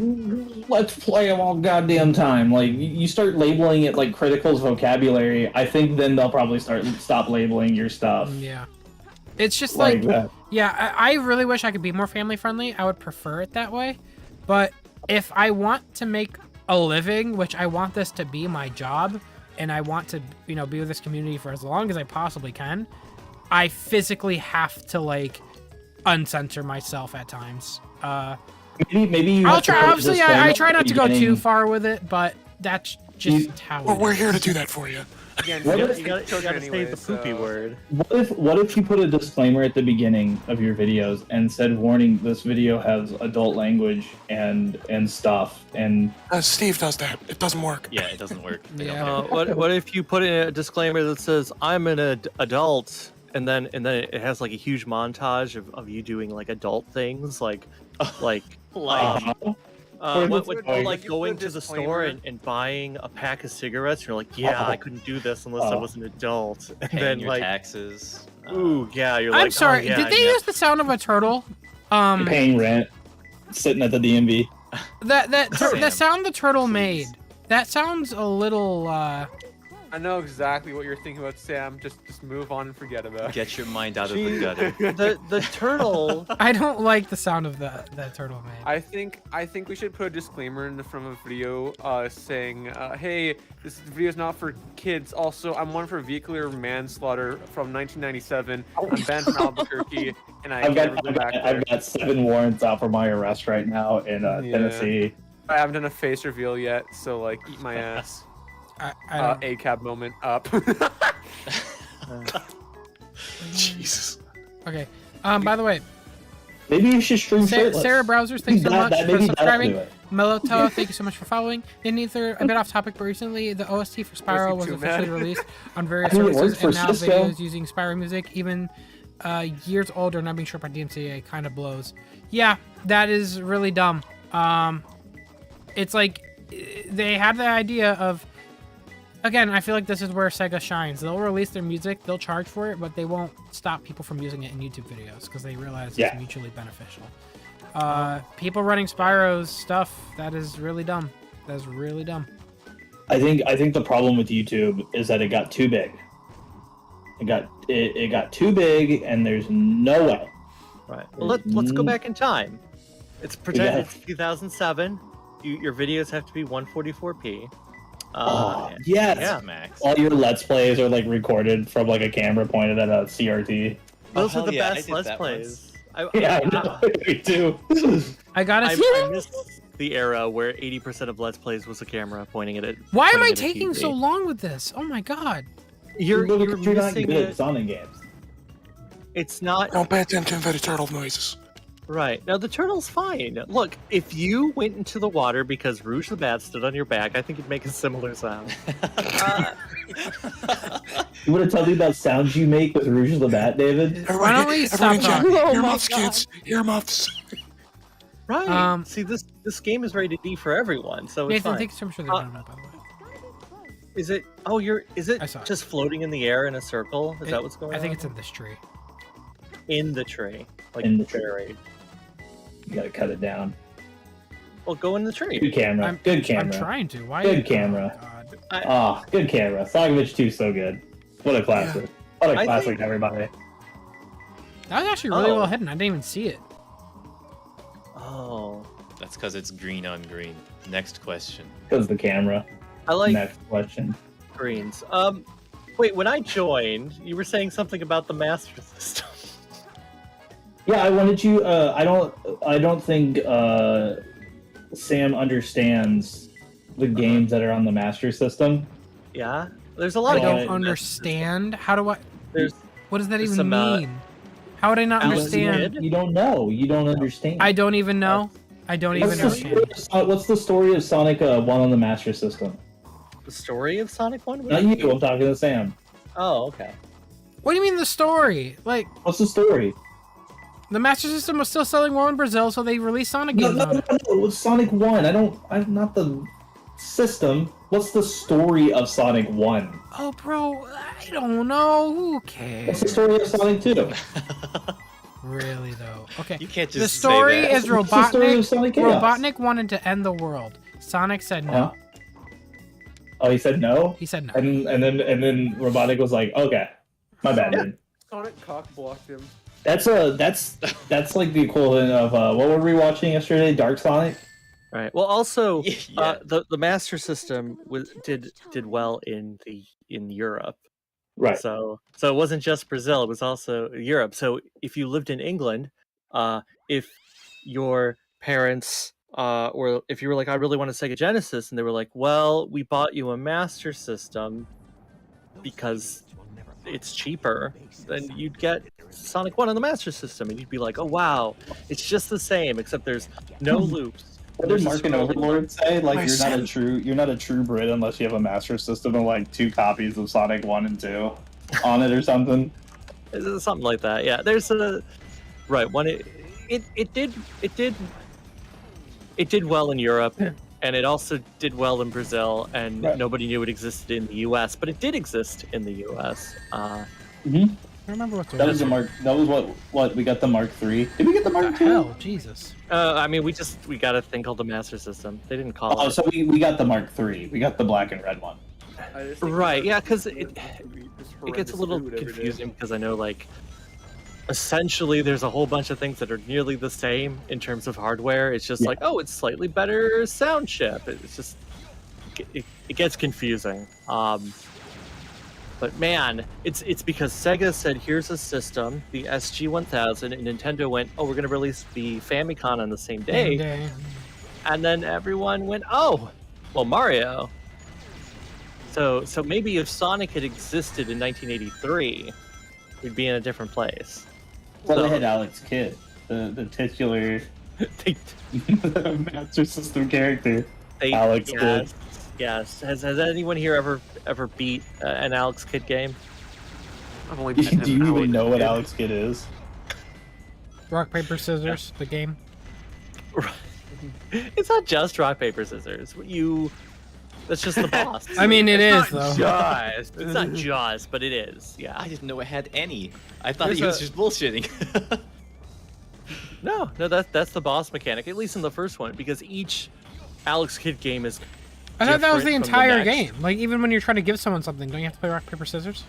let's play him all goddamn time, like you start labeling it like Critical's vocabulary, I think then they'll probably stop labeling your stuff. Yeah. It's just like that. Yeah, I really wish I could be more family friendly. I would prefer it that way. But if I want to make a living, which I want this to be my job, and I want to, be with this community for as long as I possibly can, I physically have to like uncensor myself at times. Maybe you I'll try. Obviously, I try not to go too far with it, but that's just how. We're here to do that for you. Again, you gotta say the poopy word. What if you put a disclaimer at the beginning of your videos and said, "Warning: this video has adult language and stuff." And Steve does that. It doesn't work. Yeah, it doesn't work. Yeah. What if you put in a disclaimer that says, "I'm an adult," and then it has like a huge montage of you doing like adult things, like going to the store and buying a pack of cigarettes. You're like, yeah, I couldn't do this unless I was an adult. And Paying then your like taxes. Ooh, yeah, you're I'm like, sorry. oh, yeah, Did they use the sound of a turtle? paying rent, sitting at the DMV. The sound the turtle made. That sounds a little. I know exactly what you're thinking about, Sam. Just move on and forget about it. Get your mind out of the gutter. the turtle. I don't like the sound of that turtle made. I think we should put a disclaimer in the front of a video saying, hey, this video is not for kids. Also, I'm one for vehicular manslaughter from 1997. I'm banned from Albuquerque, and I've got 7 warrants out for my arrest right now in Tennessee. I haven't done a face reveal yet, so like, eat my ass. A cab moment up. Jesus. Okay. By the way, maybe you should stream shirtless. Sarah Browsers, thanks so much for subscribing. Meloto, thank you so much for following. And neither a bit off topic, but recently the OST for Spyro was officially released on various services, and now videos using Spyro music, even years older, not being sure by DMCA, kind of blows. Yeah, that is really dumb. It's like they had the idea of. Again, I feel like this is where Sega shines. They'll release their music, they'll charge for it, but they won't stop people from using it in YouTube videos because they realize it's mutually beneficial. People running Spyro's stuff, that is really dumb. That is really dumb. I think the problem with YouTube is that it got too big. It got too big, and there's no way. Right. Well, let's go back in time. It's pretend it's 2007. Your videos have to be 144p. Yes. Yeah, Max. All your Let's Plays are like recorded from like a camera pointed at a CRT. Those are the best Let's Plays. I know. Me too. I miss the era where 80% of Let's Plays was a camera pointing at it. Why am I taking so long with this? Oh my god. You're not missing good at Sonic games. It's not. Don't pay attention to the turtle noises. Right. Now, the turtle's fine. Look, if you went into the water because Rouge the Bat stood on your back, I think it'd make a similar sound. You want to tell me about sounds you make with Rouge the Bat, David? Why don't we stop talking? Earmuffs, kids. Earmuffs. Right. See, this game is rated D for everyone, so it's Nathan, fine. thanks so much for the donut, by the way. Is it? Oh, is it just floating in the air in a circle? Is that what's going on? I think it's in this tree. In the tree. Like in the tree. You gotta cut it down. Well, go in the tree. Good camera. Good camera. I'm trying to. Why? Good camera. Good camera. Sogovich 2 so good. What a classic. What a classic, everybody. That was actually really well hidden. I didn't even see it. Oh. That's because it's green on green. Next question. Because the camera. I like next question. Greens. Wait, when I joined, you were saying something about the Master System. Yeah, I wanted you. I don't think Sam understands the games that are on the Master System. Yeah, there's a lot I of don't games in the Master understand. How do I? There's What does that there's even some, mean? How would I not Alex understand? Kidd? You don't know. You don't understand. I don't even know. I don't even understand. What's the story of Sonic 1 on the Master System? The story of Sonic 1? What Not do you you. mean? I'm talking to Sam. Oh, okay. What do you mean the story? Like, What's the story? the Master System was still selling well in Brazil, so they released Sonic No, games no, on no, it. no. It's Sonic 1. I'm not the system. What's the story of Sonic 1? Oh, bro, I don't know. Who What's cares? the story of Sonic 2? Really, though. Okay. You can't just The story say that. is What's the story of Robotnik. Sonic Chaos? Robotnik wanted to end the world. Sonic said no. Huh? Oh, he said no? He said no. And then Robotnik was like, okay, my bad, dude. Sonic cock blocked him. That's like the equivalent of what were we watching yesterday? Dark Sonic. Right. Well, also, Yeah. the Master System did well in Europe. Right. So it wasn't just Brazil; it was also Europe. So if you lived in England, if your parents or if you were like, I really want a Sega Genesis, and they were like, well, we bought you a Master System because it's cheaper, then you'd get Sonic 1 on the Master System, and you'd be like, oh wow, it's just the same, except there's no loops. What did There's Mark and scrolling. Overlord say? Like My you're not a true Brit unless you have a Master System and like 2 copies of Sonic 1 and 2 on it or something. Something like that. Yeah, there's a right one. It did well in Europe, and it also did well in Brazil, and Right. nobody knew it existed in the U.S. But it did exist in the U.S. I remember what the That was the Mark. That was what we got the Mark III. Did we get the What Mark the II? hell? Jesus. I mean, we got a thing called the Master System. They didn't call Oh, it. so we got the Mark III. We got the black and red one. I just think Right, that yeah, 'cause this it gets horrendous a little food every day. confusing because I know, like, essentially there's a whole bunch of things that are nearly the same in terms of hardware. It's just Yeah. like, oh, it's slightly better sound chip. It's just it gets confusing. But man, it's because Sega said, here's a system, the SG-1000, and Nintendo went, oh, we're going to release the Famicom on the same day. And then everyone went, oh, well, Mario. So maybe if Sonic had existed in 1983, we'd be in a different place. Well, So- they had Alex Kidd, the titular They, Master System character. they, Alex yes, yes. Has anyone here ever beat an Alex Kidd game? I've only Do met him you Alex even know what Kidd. Alex Kidd is? Rock, paper, scissors, the game. It's not just rock paper scissors. That's just the boss. I mean, it is, It's though. not just. It's not just, but it is. Yeah. I didn't know it had any. I thought There's he was a- just bullshitting. No, that's the boss mechanic, at least in the first one, because each Alex Kidd game is. I thought that was the different from entire next. game. Like, even when you're trying to give someone something, don't you have to play rock, paper, scissors?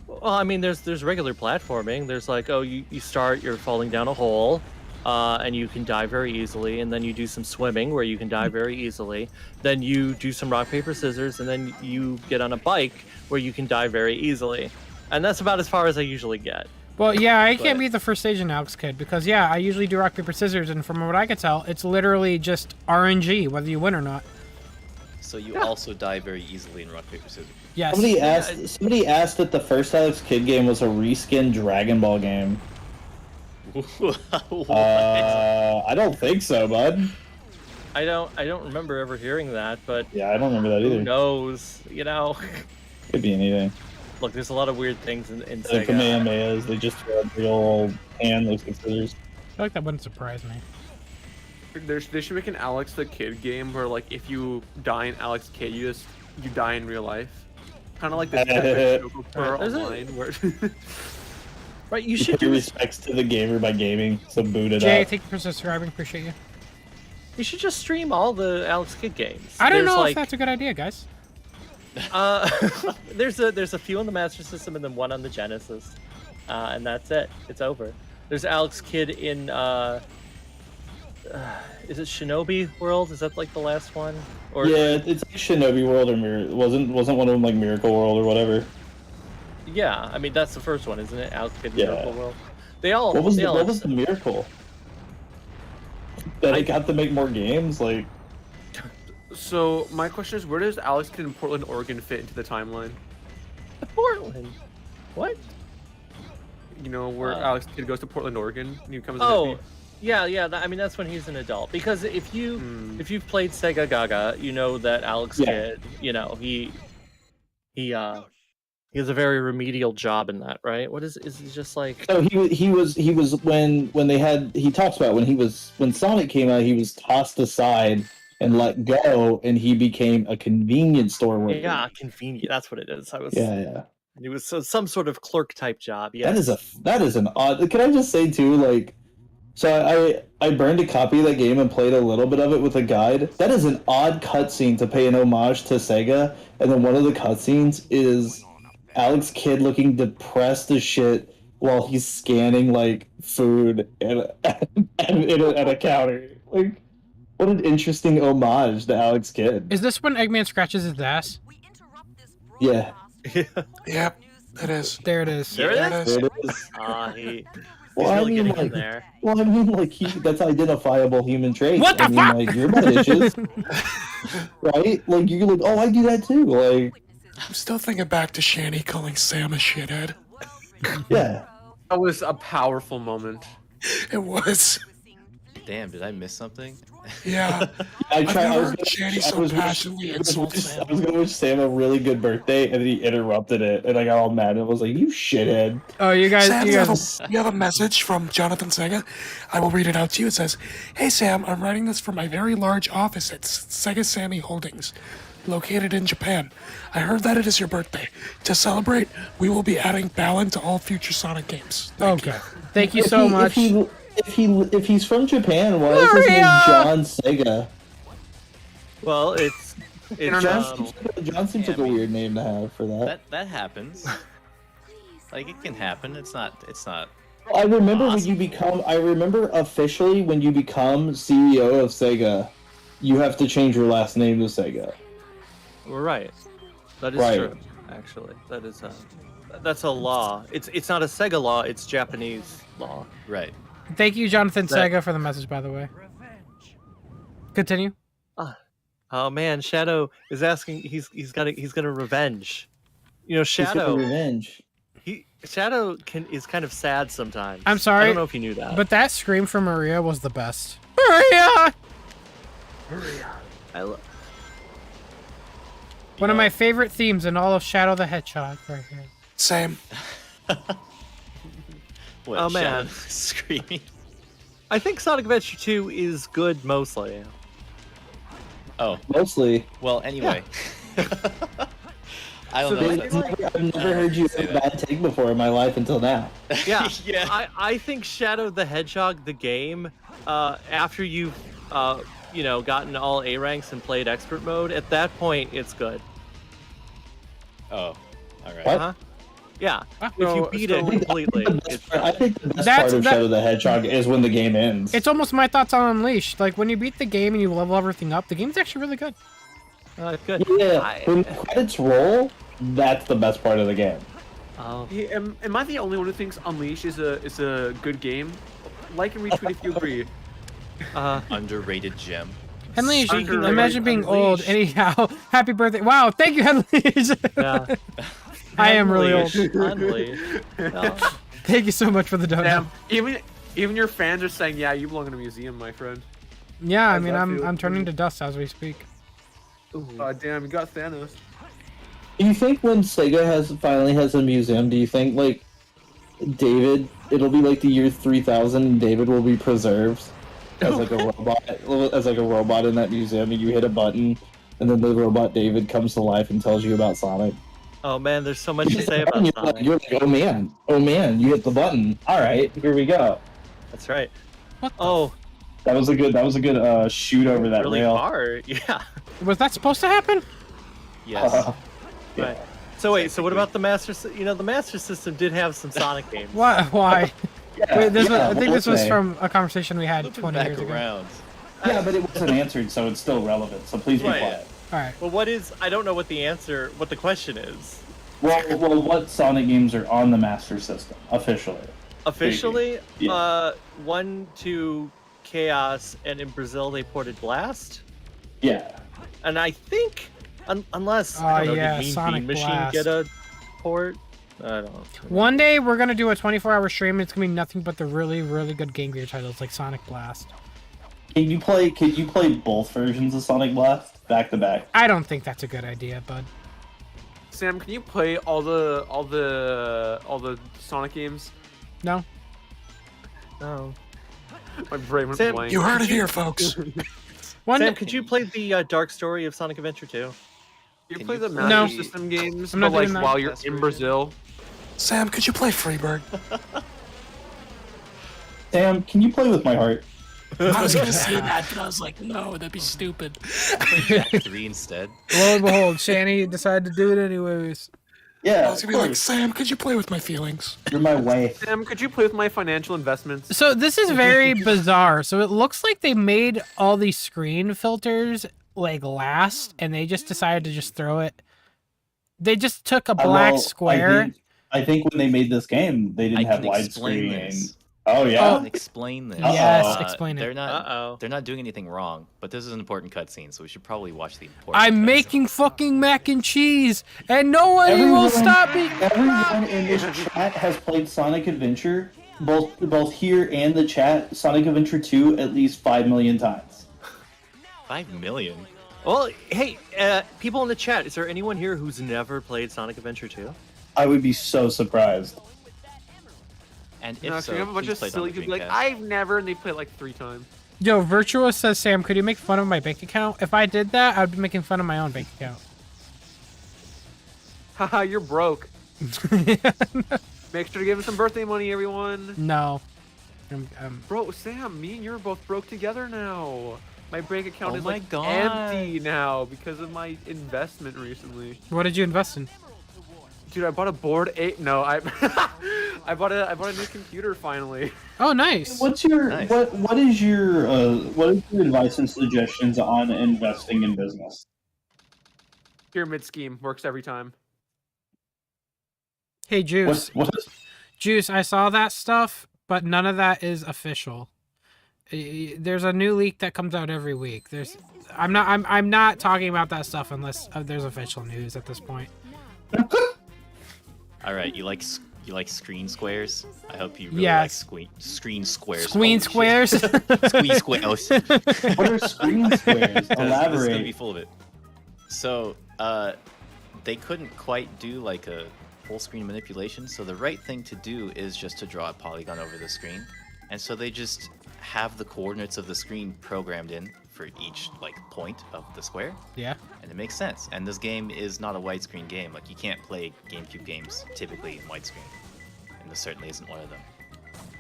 Well, I mean, there's regular platforming. There's like, oh, you start, you're falling down a hole, and you can die very easily, and then you do some swimming where you can die very easily. Then you do some rock paper scissors, and then you get on a bike where you can die very easily. And that's about as far as I usually get. Well, yeah, I can't But- beat the first stage in Alex Kidd because, yeah, I usually do rock, paper, scissors, and from what I can tell, it's literally just RNG, whether you win or not. So you also die very easily in rock paper scissors. Yes. Somebody asked that the first Alex Kidd game was a reskin Dragon Ball game. What? I don't think so, bud. I don't remember ever hearing that, but Yeah, I don't remember that who either. knows? You know, Could be anything. look, there's a lot of weird things in The Sega. Kamehamehas, they just throw a big old hand, those scissors. I feel like that wouldn't surprise me. They should make an Alex the Kid game where, like, if you die in Alex Kidd, you die in real life. Kind of like this epic Choco Pro There's a- online where. Right, you You should pay do respects to the gamer by gaming, so boot it Jay, up. thank you for subscribing. Appreciate you. You should just stream all the Alex Kidd games. I don't There's, know like, if that's a good idea, guys. there's a few on the Master System and then one on the Genesis, and that's it. It's over. There's Alex Kidd in is it Shinobi World? Is that like the last one? Or Yeah, it's like Shinobi World or wasn't one of them like Miracle World or whatever? yeah, I mean that's the first one, isn't it? Alex Kidd in Yeah. Miracle World. They all. What was they the, all what was the miracle? That it got to make more games? Like, So my question is, where does Alex Kidd in Portland, Oregon fit into the timeline? Portland. What? You know, where Alex Kidd goes to Portland, Oregon, and he becomes a Oh, hippie? yeah. I mean, that's when he's an adult. Because if you've played Sega Gaga, you know that Alex Kidd, you know, he has a very remedial job in that, right? What is it just like? so he was when they had he talks about when Sonic came out, he was tossed aside and let go, and he became a convenience store worker. Yeah, convenient. That's what it is. Yeah. It was some sort of clerk type job. Yes. That is an odd. Can I just say too, like, so I burned a copy of that game and played a little bit of it with a guide. That is an odd cutscene to pay an homage to Sega, and then one of the cutscenes is Alex Kidd looking depressed as shit while he's scanning like food at a counter. Like, what an interesting homage to Alex Kidd. Is this when Eggman scratches his ass? Yeah. Yep, it is. There it is. There Yeah, it is. There it is. He's Well, really getting in like, there. that's identifiable human trait. What the fuck? Like, you're about issues, right? Like, you're like, oh, I do that too. Like, I'm still thinking back to Shanny calling Sam a shithead. yeah. That was a powerful moment. It was. Damn, did I miss something? Yeah. I I've tried. never I was heard gonna- Shanny I so was gonna- passionately insult Sam. I was gonna wish Sam a really good birthday, and then he interrupted it, and I got all mad and was like, "You shithead!" Oh, you guys, Sam, you you have, guys. you have a message from Jonathan Sega. I will read it out to you. It says, "Hey Sam, I'm writing this from my very large office at Sega Sammy Holdings, located in Japan. I heard that it is your birthday. To celebrate, we will be adding Balan to all future Sonic games." Thank you. Okay. Thank you so much. If he's from Japan, why is his name Mario! John Sega? Well, it's John seems like a weird name to have for that. That happens. Like it can happen. It's not. I remember when awesome. you become. I remember officially when you become CEO of Sega, you have to change your last name to Sega. we're right. That is Right. true. Actually, that's a law. It's not a Sega law. It's Japanese law. right. Thank you, Jonathan That- Sega, for the message, by the way. Continue. Oh man, Shadow is asking. He's gonna revenge. You know, He's got Shadow. revenge. Shadow is kind of sad sometimes. I'm sorry, I don't know if you knew that. But that scream from Maria was the best. Maria! One of my favorite themes in all of Shadow the Hedgehog, right here. Same. What, Oh, man. Shadow screaming. I think Sonic Adventure 2 is good mostly. Oh, Mostly. well. Anyway. I don't know. if that's- I've never heard you say have a bad take before in my life until now. Yeah, Yeah. I think Shadow the Hedgehog, the game, after you've gotten all A ranks and played expert mode, at that point it's good. Oh, all right. What? Huh? Yeah, if So- you beat it I think- completely, it's I think the best That's- part of that- Shadow the Hedgehog is when the game ends. It's almost my thoughts on Unleashed. Like, when you beat the game and you level everything up, the game's actually really good. good. Yeah, when the credits roll, that's the best part of the game. Oh, Yeah, am I the only one who thinks Unleashed is a good game? Like and retweet if you agree. Underrated gem. Unleashed, Speaking of imagine being old. Unleashed. Anyhow, happy birthday. Wow, thank you, Unleashed. yeah. I am really old. Unleashed. No. Thank you so much for the donut. Damn, even your fans are saying, yeah, you belong in a museum, my friend. Yeah, I How's mean, that I'm feel? turning to dust as we speak. Damn, you got Thanos. Do you think when Sega finally has a museum, do you think like David, it'll be like the year 3000 and David will be preserved as like a robot in that museum, and you hit a button and then the robot David comes to life and tells you about Sonic? Oh man, there's so much to say And about you're Sonic. you're like, oh man, you hit the button. All right, here we go. That's right. What the Oh, That was a good shoot over that really rail. far. Yeah. Was that supposed to happen? Yes. Yeah. Right. So wait, so what about the Master? The Master System did have some Sonic games. Why? Why? Wait, I think what this was they? from a conversation we had Looping 20 back years ago. around. Yeah, but it wasn't answered, so it's still relevant. So please be Right. quiet. All right. Well, I don't know what the question is. Well, what Sonic games are on the Master System officially? Officially, Yeah. 1 to Chaos, and in Brazil they ported Blast. Yeah. And I think, unless I don't know, yeah, did Mean Sonic Bean Machine Blast. get a port? I don't know. One day we're gonna do a 24-hour stream. And it's gonna be nothing but the really, really good Game Gear titles like Sonic Blast. Can you play both versions of Sonic Blast back to back? I don't think that's a good idea, bud. Sam, can you play all the Sonic games? No. No. My brain went Sam, blank. You heard it here, folks. One Sam, day- could you play the Dark Story of Sonic Adventure 2? You Can play you the play- Master No. System games, I'm but not like doing that. while you're That's in weird. Brazil. Sam, could you play Freebird? Sam, can you play with my heart? I was gonna say that, but I was like, no, that'd be stupid. Play Jack 3 instead. Lo and behold, Shani decided to do it anyways. Yeah. I was gonna be like, Sam, could you play with my feelings? You're my wife. Sam, could you play with my financial investments? So this is very bizarre. So it looks like they made all these screen filters like last, and they just decided to just throw it. They just took a black square. I think when they made this game, they I didn't have can explain widescreen. this. Oh I yeah. can explain this. Yes, explain it. They're not. Uh-oh. They're not doing anything wrong, but this is an important cutscene, so we should probably watch the important. I'm cutscene. making fucking mac and cheese, and no one will Everyone- stop me. Everyone in this chat has played Sonic Adventure, both here and the chat. Sonic Adventure 2 at least 5 million times. 5 million. Well, hey, people in the chat, is there anyone here who's never played Sonic Adventure 2? I would be so surprised. And if No, so, you have a bunch please of play it on silly the people like, Dreamcast. I've never, and they play it like 3 times. Yo, Virtuous says, Sam, could you make fun of my bank account? If I did that, I'd be making fun of my own bank account. Haha, you're broke. Make sure to give him some birthday money, everyone. No. Bro, Sam, me and you are both broke together now. My bank account Oh is my like God. empty now because of my investment recently. What did you invest in? Dude, I bought a board 8. No, I I bought a new computer finally. Oh, nice. What's your Nice. what is your advice and suggestions on investing in business? Pyramid scheme works every time. Hey, Juice. What Juice, I saw that stuff, but none of that is official. There's a new leak that comes out every week. I'm not talking about that stuff unless there's official news at this point. All right, you like screen squares? I hope you really Yes. like screen squares. Screen Holy shit. squares. Squeeze squares. what are screen squares? This is gonna be Elaborate. full of it. So, they couldn't quite do like a full screen manipulation, so the right thing to do is just to draw a polygon over the screen. And so they just have the coordinates of the screen programmed in for each like point of the square, Yeah. and it makes sense. And this game is not a widescreen game. Like you can't play GameCube games typically in widescreen, and this certainly isn't one of them.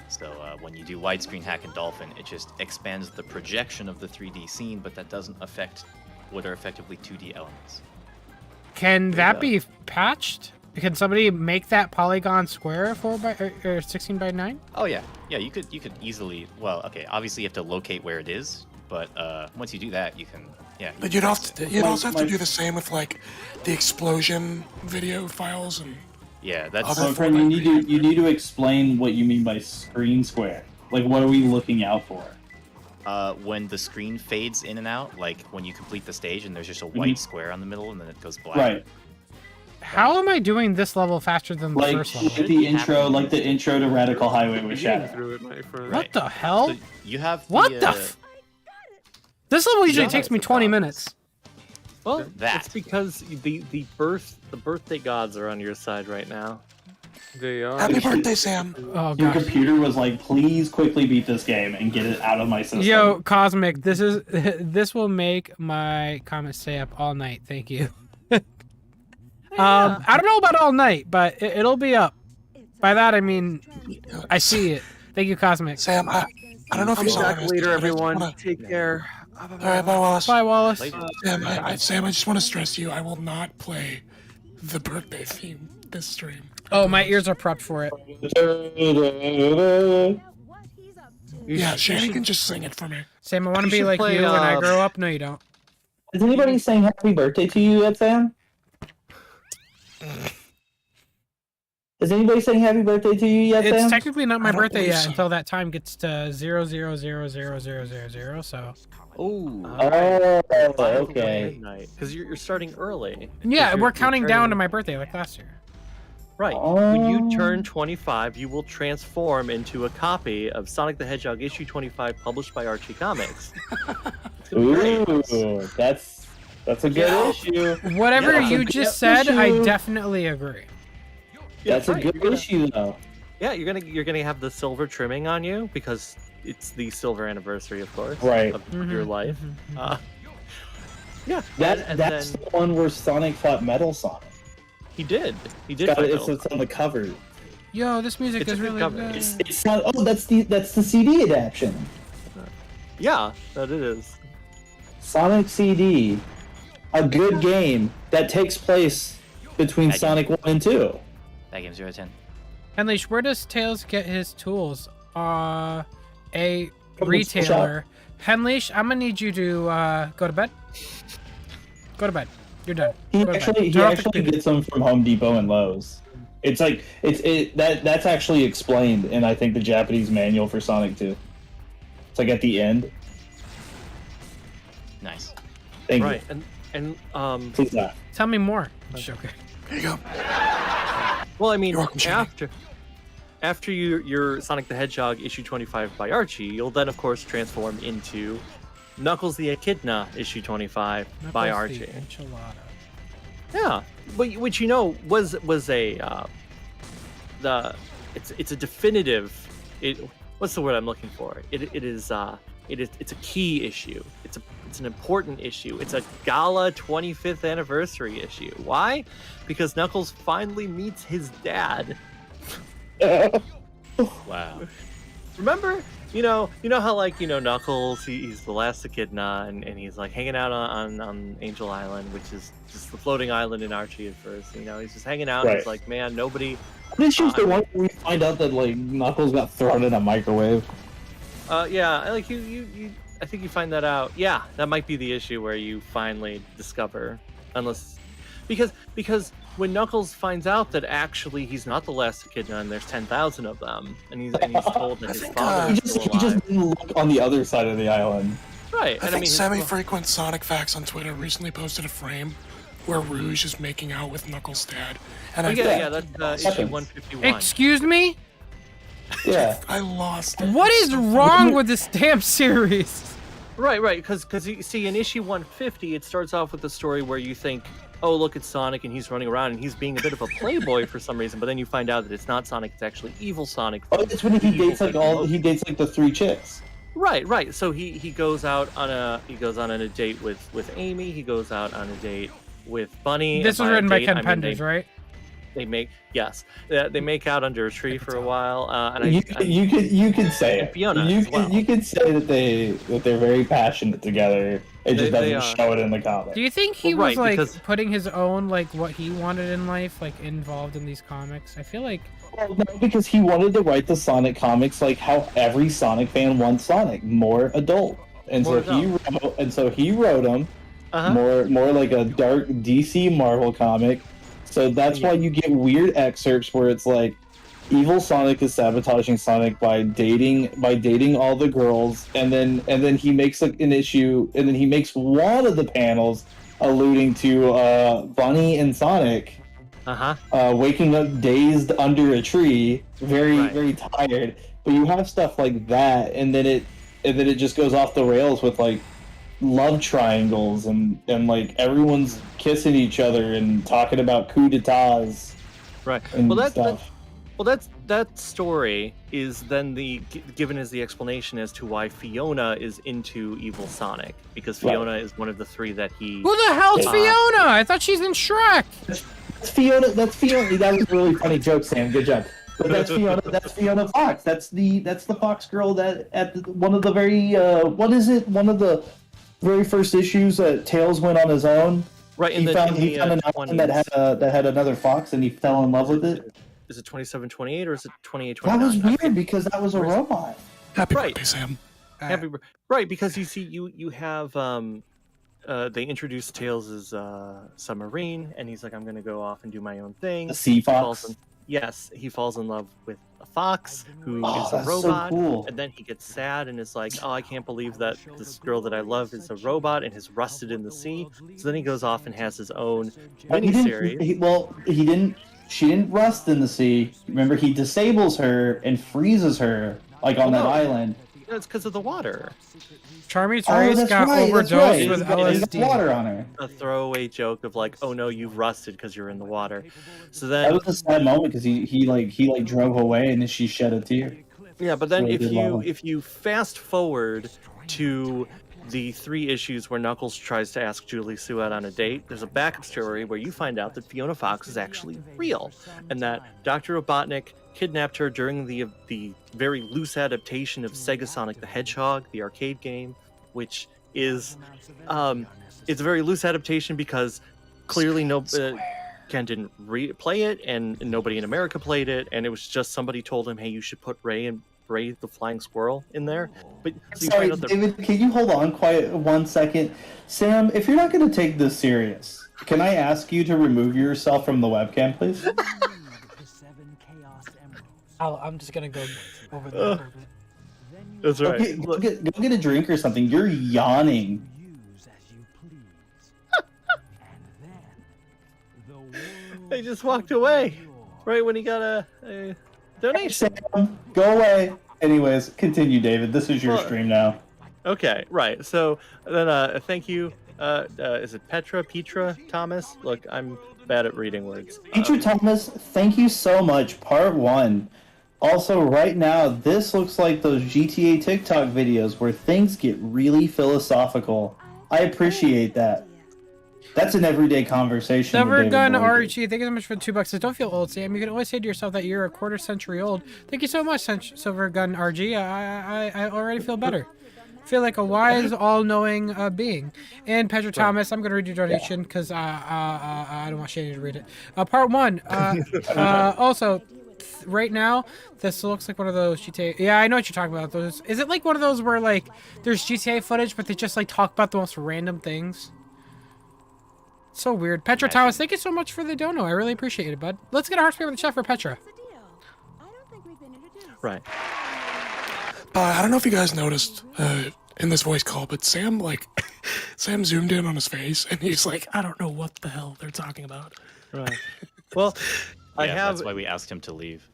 So when you do widescreen Hack and Dolphin, it just expands the projection of the 3D scene, but that doesn't affect what are effectively 2D elements. Can There you that be patched? Can somebody make that polygon square 16 by 9? Oh yeah, yeah. You could easily. Well, okay. Obviously, you have to locate where it is, but once you do that, you can. Yeah. But you'd also have to my- do the same with like the explosion video files and Yeah, that's. Other- So, friend, you need to explain what you mean by screen square. Like, what are we looking out for? When the screen fades in and out, like when you complete the stage and there's just a white square on the middle and then it goes black. Right. How am I doing this level faster than the Like first level? the intro to Radical Highway with You're getting Shadow. through it, my friend. What Right. the hell? So you have the, What the This level usually Yeah. takes me 20 minutes. Well, That. it's because the birthday gods are on your side right now. They are. happy birthday, Sam. Oh Your gosh. computer was like, please quickly beat this game and get it out of my system. Yo, Cosmic, this will make my comments stay up all night. Thank you. I don't know about all night, but it'll be up. By that I mean I see it. Thank you, Cosmic. Sam, I don't know if I'll you be saw back this, later, but I just everyone. wanna- Take care. All right, bye, Wallace. Bye, Wallace. Later. Sam, I just want to stress to you, I will not play the birthday theme this stream. Oh, my ears are prepped for it. Yeah, Shannon can just sing it for me. Sam, I want to You be should like play, you when I grow up. No, you don't. Is anybody saying happy birthday to you yet, Sam? Is anybody saying happy birthday to you yet, It's Sam? technically not my I don't birthday believe yet so. until that time gets to 000000. So Oh. Oh, okay. Midnight, because you're starting early. 'Cause yeah, you're we're counting down turning- to my birthday like last year. Right. When you Oh. turn 25, you will transform into a copy of Sonic the Hedgehog issue 25, published by Archie Comics. It's gonna be great. Ooh, that's a good Yeah. issue. Whatever Yeah. you That's a just good said, I issue. definitely agree. That's a right, good you're gonna- issue, though. Yeah, you're gonna have the silver trimming on you because it's the silver anniversary, of course, Right. of your life. Yeah, That's then the one where Sonic fought Metal Sonic. he did. He did. Got fight it, it's Metal. on the cover. Yo, this music It's a is good really cover. good. It's not. Oh, that's the CD adaptation. Yeah, that it is. Sonic CD, a good game that takes place between That Sonic 1 and 2. That game's 0 out of 10. Henleash, where does Tails get his tools? A the retailer. Henleash, I'm gonna need you to go to bed. Go to bed. You're done. He Go to bed. actually Turn off the computer. gets them from Home Depot and Lowe's. It's like that's actually explained in I think the Japanese manual for Sonic 2. It's like at the end. Nice. Thank Right, you. and Please laugh. Tell me more. Just joking. There you go. well, I mean, You're welcome, Jamie. after your Sonic the Hedgehog issue 25 by Archie, you'll then of course transform into Knuckles the Echidna issue 25 by Knuckles the Archie. enchilada. Yeah, but which you know was a it's a definitive. What's the word I'm looking for? It's a key issue. It's an important issue. It's a gala 25th anniversary issue. Why? Because Knuckles finally meets his dad. Wow. Remember? You know how Knuckles, he's the last Echidna, and he's like hanging out on Angel Island, which is just the floating island in Archie at first. He's just hanging out. And Right. he's like, man, nobody. What issue's the one where we find out that like Knuckles got thrown in a microwave? Yeah, I think you find that out. Yeah, that might be the issue where you finally discover, because when Knuckles finds out that actually he's not the last Echidna and there's 10,000 of them, and he's told that his think, father He is still alive. just didn't look on the other side of the island. Right, I and think his- semi-frequent Sonic Facts on Twitter recently posted a frame where Rouge is making out with Knuckles' dad, and I yeah, that's issue Seconds. 151. Excuse me? Yeah. I lost it. What It's is so wrong with this damn series? Right, because you see in issue 150, it starts off with a story where you think, oh, look, it's Sonic and he's running around and he's being a bit of a playboy for some reason, but then you find out that it's not Sonic, it's actually evil Sonic. Oh, it's when he dates like the 3 chicks. Right. So he goes out on a date with Amy. He goes out on a date with Bunny. This and was a written by date, Ken I mean, Penders, right? They make out under a tree for a while, and You can say it. Fiona you as can well. you can say that they're very passionate together. It just They doesn't are. show it in the comic. Do you think he Well, was right, like because- putting his own like what he wanted in life like involved in these comics? I feel like Well, no, because he wanted to write the Sonic comics like how every Sonic fan wants Sonic, more adult. And More so he wrote them Uh-huh. more like a dark DC Marvel comic. So that's why you get weird excerpts where it's like evil Sonic is sabotaging Sonic by dating all the girls, and then he makes like an issue, and then he makes one of the panels alluding to Bunny and Sonic waking up dazed under a tree, very tired. But you have stuff like that, and then it just goes off the rails with like love triangles and like everyone's kissing each other and talking about coup d'etats. Right. And Well, stuff. that story is then given as the explanation as to why Fiona is into evil Sonic, because Fiona is one of the 3 that he. who the hell's Uh, Fiona? I thought she's in Shrek. That's Fiona. That was a really funny joke, Sam. Good job. But that's Fiona. That's Fiona Fox. That's the Fox girl that one of the very one of the very first issues that Tails went on his own. Right. He found an island that had another fox, and he fell in love with it. Is it 2728 or is it 2829? That was weird because that was a robot. Happy Right. birthday, Sam. Right, because you see, you have they introduced Tails as submarine, and he's like, I'm gonna go off and do my own thing. The sea He falls fox. yes, he falls in love with a fox who Oh, is a that's so robot, cool. and then he gets sad and is like, "Oh, I can't believe that this girl that I love is a robot and has rusted in the sea." So then he goes off and has his own But he miniseries. didn't. He didn't. She didn't rust in the sea. Remember, he disables her and freezes her like on that no. island. It's because of the water. Charmy's Oh, race that's got right. That's overdosed right. with He got LSD. water on her. A throwaway joke of like, "Oh no, you've rusted because you're in the water." So That then, was a sad moment because he drove away and then she shed a tear. yeah, but then really did love him. if you fast forward to the 3 issues where Knuckles tries to ask Julie Sue out on a date, there's a backup story where you find out that Fiona Fox is actually real, and that Dr. Robotnik kidnapped her during the very loose adaptation of Sega Sonic the Hedgehog, the arcade game, which is it's a very loose adaptation because clearly Ken didn't play it, and nobody in America played it, and it was just somebody told him, "Hey, you should put Ray the Flying Squirrel in there." But so you Sorry, find out that David, can you hold on quiet 1 second? Sam, if you're not going to take this serious, can I ask you to remove yourself from the webcam, please? I'm just gonna go over there for a bit. that's right. Go get a drink or something. You're yawning. They just walked away right when he got a donation. Sam, go away. Anyways, continue, David. This is your stream now. Okay, right. So then, thank you. Is it Petra Thomas? Look, I'm bad at reading words. Teacher Thomas, thank you so much. Part 1. Also, right now, this looks like those GTA TikTok videos where things get really philosophical. I appreciate that. That's an everyday conversation. with Silver David Gun Morgan. RG, thank you so much for the $2. Says, don't feel old, Sam. You can always say to yourself that you're a quarter century old. Thank you so much, Silver Gun RG. I already feel better. Feel like a wise, all-knowing being. And Pedro Thomas, I'm gonna read your donation because I don't want Shady to read it. Part 1. Also, right now, this looks like one of those GTA. Yeah, I know what you're talking about. Those. Is it like one of those where like there's GTA footage, but they just like talk about the most random things? So weird. Petra Thomas, thank you so much for the dono. I really appreciate it, bud. Let's get a heart spray with the chat for Petra. Right. I don't know if you guys noticed in this voice call, but Sam Sam zoomed in on his face and he's like, I don't know what the hell they're talking about. Right. Well, Yeah, that's why we asked him to leave.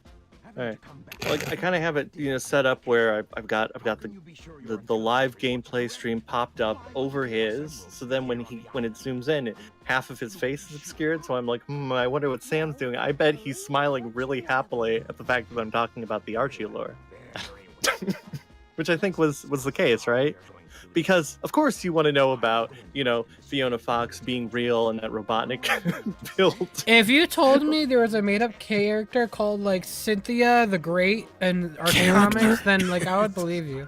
All right. Like I kind of have it, set up where I've got the live gameplay stream popped up over his. So then when it zooms in, half of his face is obscured. So I'm like, I wonder what Sam's doing. I bet he's smiling really happily at the fact that I'm talking about the Archie lore, which I think was the case, right? Because of course you want to know about Fiona Fox being real and that Robotnik built. If you told me there was a made-up character called like Cynthia the Great and Archie comics, then like I would believe you.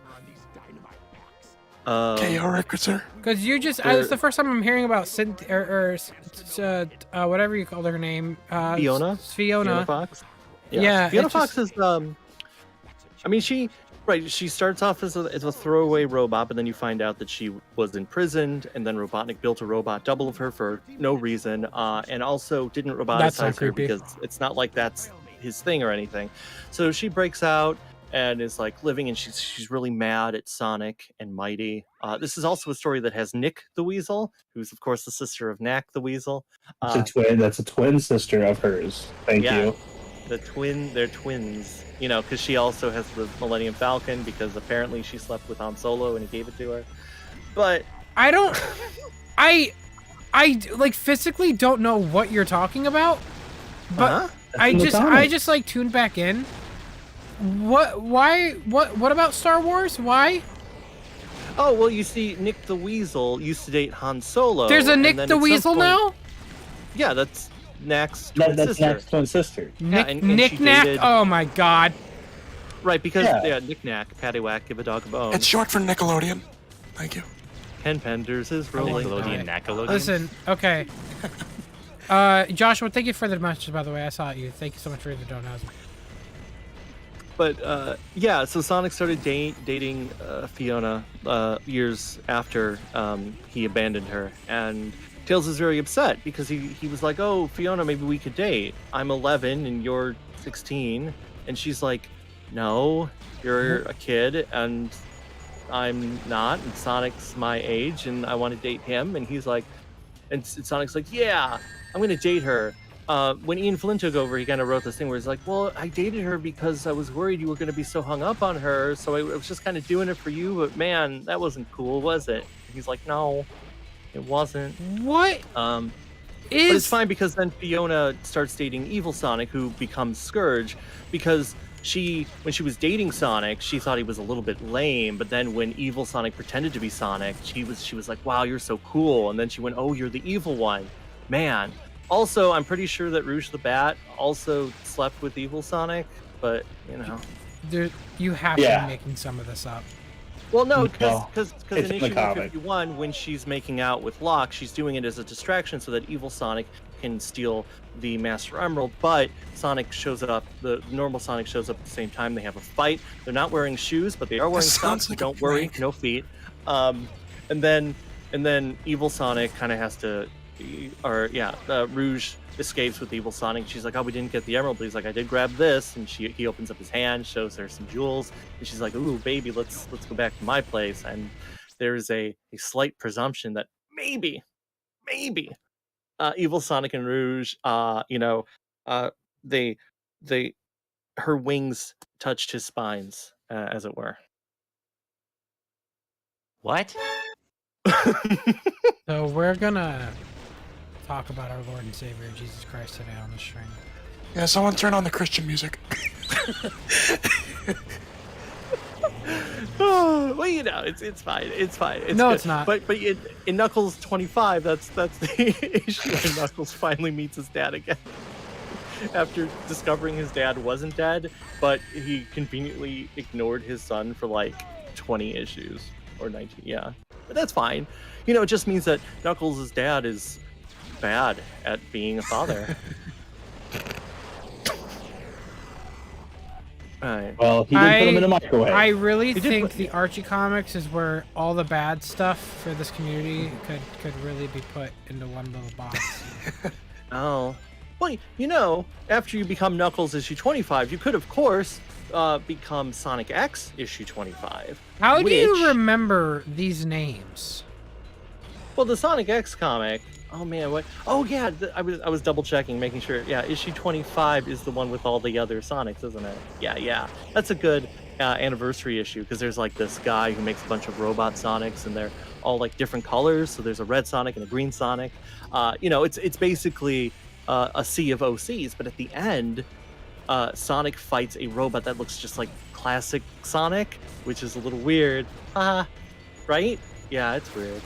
Character. Because you just, it's the first time I'm hearing about Cynthia or whatever you called her name. Fiona Fox. Yeah, Fiona Fox is she starts off as a throwaway robot, but then you find out that she was imprisoned, and then Robotnik built a robot double of her for no reason, and also didn't roboticize her because it's not like that's his thing or anything. So she breaks out and is like living, and she's really mad at Sonic and Mighty. This is also a story that has Nick the Weasel, who's of course the sister of Knack the Weasel. That's a twin sister of hers. Thank you. They're twins. Because she also has the Millennium Falcon, because apparently she slept with Han Solo and he gave it to her. But I don't, I like physically don't know what you're talking about, but I just like tuned back in. What about Star Wars? Why? Oh, well, you see, Nick the Weasel used to date Han Solo. There's a Nick the Weasel now? Yeah, that's Knack's twin sister. Knack's twin sister. Nick Knack? Oh my god. Right, because, Nick Knack, Paddywhack, give a dog a bone. It's short for Nickelodeon. Thank you. Ken Penders is rolling. Nickelodeon. Listen, okay. Joshua, thank you for the message, by the way. I saw you. Thank you so much for the donuts. But, so Sonic started dating Fiona years after he abandoned her, and Tails is very upset because he was like, "Oh, Fiona, maybe we could date. I'm 11 and you're 16," and she's like, "No, you're a kid and I'm not, and Sonic's my age and I want to date him." And he's like, and Sonic's like, "Yeah, I'm gonna date her." When Ian Flynn took over, he kind of wrote this thing where he's like, "Well, I dated her because I was worried you were gonna be so hung up on her, so I was just kind of doing it for you. But man, that wasn't cool, was it?" And he's like, "No, it wasn't." What But is it's fine because then Fiona starts dating Evil Sonic, who becomes Scourge, because when she was dating Sonic, she thought he was a little bit lame, but then when Evil Sonic pretended to be Sonic, she was like, "Wow, you're so cool." And then she went, "Oh, you're the evil one." Man. Also, I'm pretty sure that Rouge the Bat also slept with Evil Sonic, but you have to Yeah. be making some of this up. well, no, No, because it's in in the issue comic. 151, when she's making out with Locke, she's doing it as a distraction so that Evil Sonic can steal the Master Emerald. But Sonic shows up, the normal Sonic shows up at the same time. They have a fight. They're not wearing shoes, but they are wearing sounds socks. like a Don't worry, prank. no feet. And then Evil Sonic kind of has to, Rouge escapes with Evil Sonic. She's like, "Oh, we didn't get the emerald." But he's like, "I did grab this," and he opens up his hand, shows her some jewels, and she's like, "Ooh, baby, let's go back to my place." And there's a slight presumption that maybe Evil Sonic and Rouge, they her wings touched his spines, as it were. What? So we're gonna talk about our Lord and Savior Jesus Christ today on the stream. Yeah, someone turn on the Christian music. Well, it's fine. It's fine. No, good. it's not. But in Knuckles 25, that's the issue when Knuckles finally meets his dad again. After discovering his dad wasn't dead, but he conveniently ignored his son for like 20 issues or 19. Yeah, but that's fine. It just means that Knuckles' dad is bad at being a father. Alright. Well, he did put him in a microwave. I really did think put- the Archie comics is where all the bad stuff for this community could really be put into one little box. Oh. Well, after you become Knuckles issue 25, you could, of course, become Sonic X issue 25. How do you which- remember these names? Well, the Sonic X comic. Oh man, what? Oh yeah, I was double checking, making sure. Yeah, issue 25 is the one with all the other Sonics, isn't it? Yeah. That's a good anniversary issue because there's like this guy who makes a bunch of robot Sonics and they're all like different colors. So there's a red Sonic and a green Sonic. It's basically a sea of OCs, but at the end, Sonic fights a robot that looks just like classic Sonic, which is a little weird. Right? Yeah, it's weird.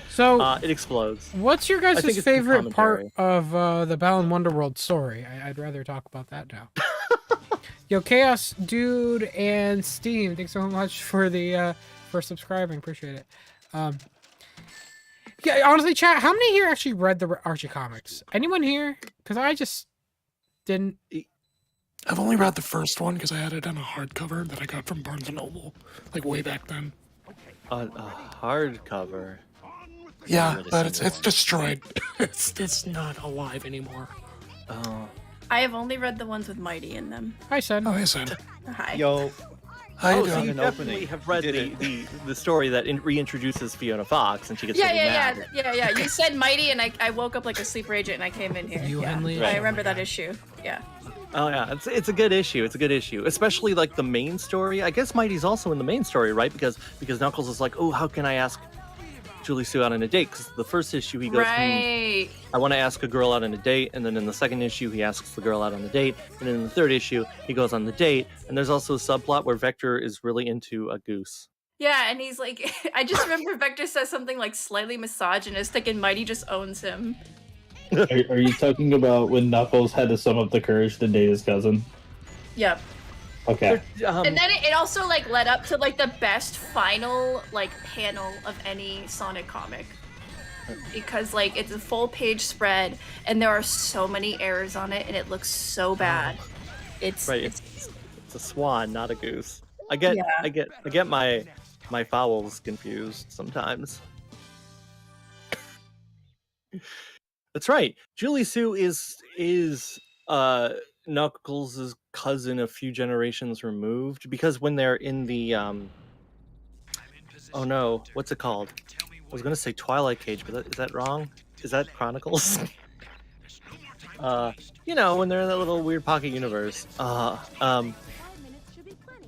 So, It explodes. what's your think guys' it's the favorite part commentary. of the Balan Wonderworld story? I'd rather talk about that now. Yo, Chaos Dude and Steam, thanks so much for the for subscribing. Appreciate it. Yeah, honestly, chat, how many here actually read the Archie comics? Anyone here? Because I just didn't. I've only read the first one because I had it on a hardcover that I got from Barnes & Noble, like way back then. A hardcover. Yeah, read a but single it's one. destroyed. it's not alive anymore. Oh. I have only read the ones with Mighty in them. Hi, son. Oh, hey, son. Hi. Yo, How you Oh, so doing? you An definitely opening. have read Did the story that reintroduces Fiona Fox and she gets really mad. Yeah. You said Mighty, and I woke up like a sleeper agent, and I came in here. You yeah. Henley? I remember that issue. Yeah. Oh yeah, it's a good issue. It's a good issue, especially like the main story. I guess Mighty's also in the main story, right? Because Knuckles is like, oh, how can I ask Julie Sue out on a date? Because the first issue he goes, Right. I want to ask a girl out on a date, and then in the second issue he asks the girl out on the date, and then in the third issue he goes on the date, and there's also a subplot where Vector is really into a goose. Yeah, and he's like, I just remember Vector says something like slightly misogynistic, and Mighty just owns him. Are you talking about when Knuckles had to sum up the courage to date his cousin? Yep. Okay. And then it also like led up to like the best final like panel of any Sonic comic. Because like it's a full page spread and there are so many errors on it and it looks so bad. It's Right, it's a swan, not a goose. I get my vowels confused sometimes. That's right. Julie Sue is Knuckles' cousin a few generations removed, because when they're in the oh no, what's it called? I was gonna say Twilight Cage, but is that wrong? Is that Chronicles? When they're in that little weird pocket universe.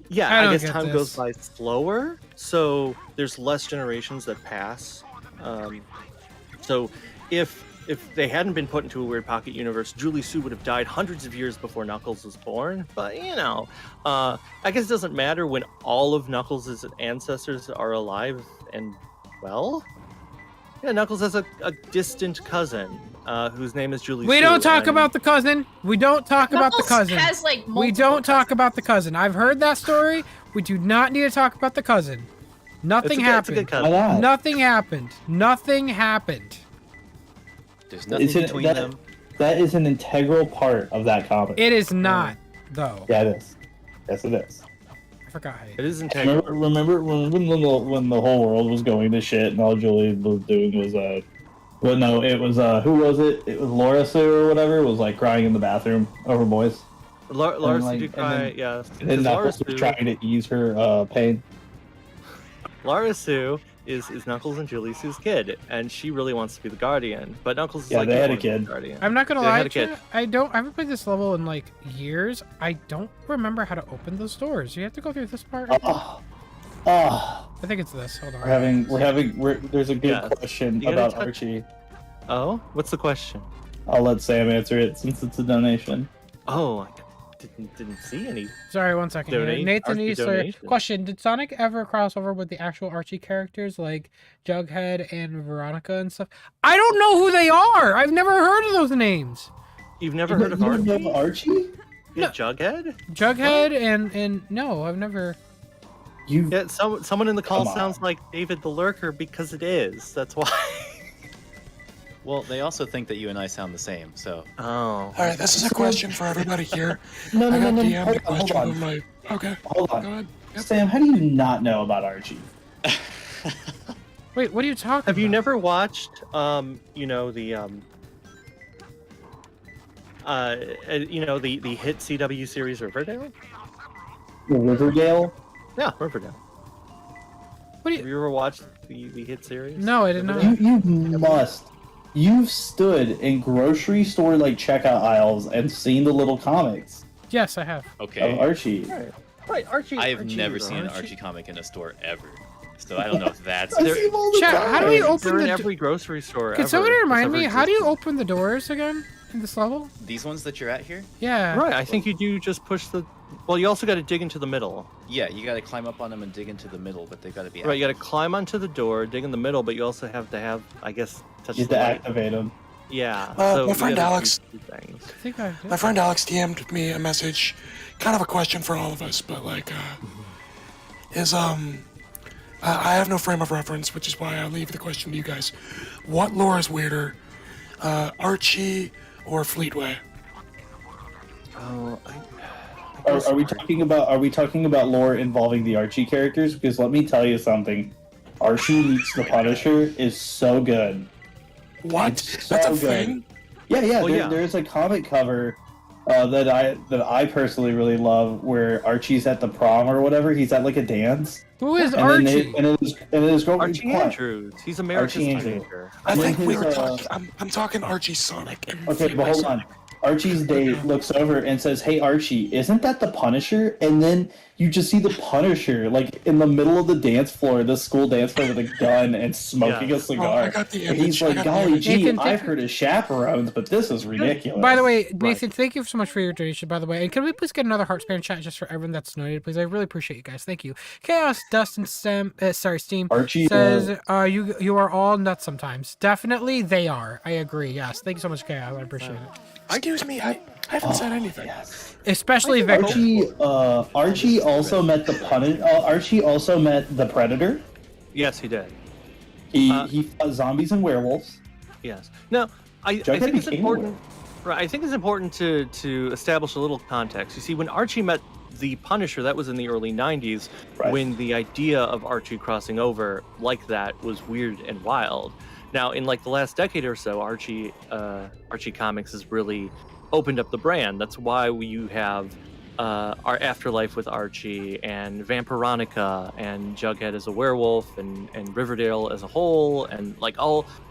Yeah, I guess time goes by slower, so there's less generations that pass. So if they hadn't been put into a weird pocket universe, Julie Sue would have died hundreds of years before Knuckles was born. But I guess it doesn't matter when all of Knuckles' ancestors are alive and well. Yeah, Knuckles has a distant cousin whose name is Julie Sue. We don't talk about the cousin. We don't talk about the cousin. Has, like, We don't talk cousins. about the cousin. I've heard that story. We do not need to talk about the cousin. Nothing happened. It's a good cousin. Why not? Nothing happened. Nothing happened. There's nothing between them. That is an integral part of that comic. It is not, though. Yeah, it is. Yes, it is. I forgot how you. It is integral. Remember when the whole world was going to shit and all Julie was doing was well, no, it was who was it? It was Lourdes or whatever. Was like crying in the bathroom over boys. Lars like- did cry, and then- yeah. And Knuckles was trying to ease her pain. Lara Sue is Knuckles and Julie Sue's kid, and she really wants to be the guardian. But Knuckles is Yeah, like, they "I had don't a wanna be kid. the guardian." I'm not gonna They lie had a to you. kid. I haven't played this level in like years. I don't remember how to open those doors. You have to go through this part. Oh, I think it's this. Hold on. there's a good Yeah. question You gotta about touch- Archie. Oh, what's the question? I'll let Sam answer it since it's a donation. Oh, I didn't see any. Sorry, one second. Here. Donate- Nathan Archie Easter. donation. Question: Did Sonic ever cross over with the actual Archie characters like Jughead and Veronica and stuff? I don't know who they are. I've never heard of those names. You've never heard of You Archie? know Archie? Yeah, Jughead? Jughead and no, I've never. You Yeah, someone in the call Come on. sounds like David the Lurker because it is. That's why. Well, they also think that you and I sound the same, so. Oh. All right, this is a question for everybody here. no, I no, got no, no. DM'd a Hold question on. on my. Okay, Hold go on. ahead. Yep. Sam, how do you not know about Archie? Wait, what are you talking Have you about? never watched, the hit CW series Riverdale? Riverdale? Yeah, Riverdale. What do Have you? you ever watched the hit series? No, I did not. You must. You've stood in grocery store like checkout aisles and seen the little comics Yes, I have. of Okay. Archie. Right, Archie. I have Archie never is seen an Archie. Archie comic in a store ever. So I don't know if that's. I see them all the Chat, how do we time. open They're in the? every grocery store Can ever. somebody that's remind ever me? How do you existed. open the doors again in this level? These ones that you're at here? Yeah. Right, I think you do just push the. Well, you also got to dig into the middle. Yeah, you gotta climb up on them and dig into the middle, but they've gotta be Right, you got to active. climb onto the door, dig in the middle, but you also have to have, I guess, touch You have the to light. activate them. Yeah. My so friend you gotta do Alex- two things. I think I did. My friend Alex DM'd me a message, kind of a question for all of us, but like, I have no frame of reference, which is why I leave the question to you guys. What lore is weirder, Archie or Fleetway? Oh, Are we talking about lore involving the Archie characters? Because let me tell you something. Archie meets the Punisher is so good. What? It's That's so a good. thing? Yeah, Well, there, yeah. there's a comic cover that I personally really love where Archie's at the prom or whatever. He's at like a dance. Who is And Archie? then his girlfriend. Archie Andrews. He's America's Archie Andrews. teenager. I And think then we were his, talking. I'm talking Archie Sonic. And Okay, Fleetway but hold Sonic. on. Archie's date looks over and says, "Hey Archie, isn't that the Punisher?" And then you just see the Punisher like in the middle of the dance floor, the school dance floor, with a gun and smoking Yeah. a cigar. I got the And he's image. I like, got the "Golly image. gee, Nathan, I've heard of chaperones, but this is ridiculous." By the way, Nathan, thank you so much for your donation, by the way. And can we please get another heart spam chat just for everyone that's donated, please? I really appreciate you guys. Thank you. Chaos Dustin Steam Archie says, you are all nuts sometimes. Definitely they are. I agree. Yes. Thank you so much, Chaos. I appreciate it. Excuse me, I haven't said anything. yes. Especially Victor. Archie also met the Archie also met the Predator. Yes, he did. He fought zombies and werewolves. Yes. Now, I Jughead think it's became important. Right, I think it's important to establish a little context. You see, when Archie met the Punisher, that was in the early '90s, Right. when the idea of Archie crossing over like that was weird and wild. Now, in like the last decade or so, Archie Comics has really opened up the brand. That's why you have our Afterlife with Archie, and Vampironica, and Jughead as a werewolf, and Riverdale as a whole, and like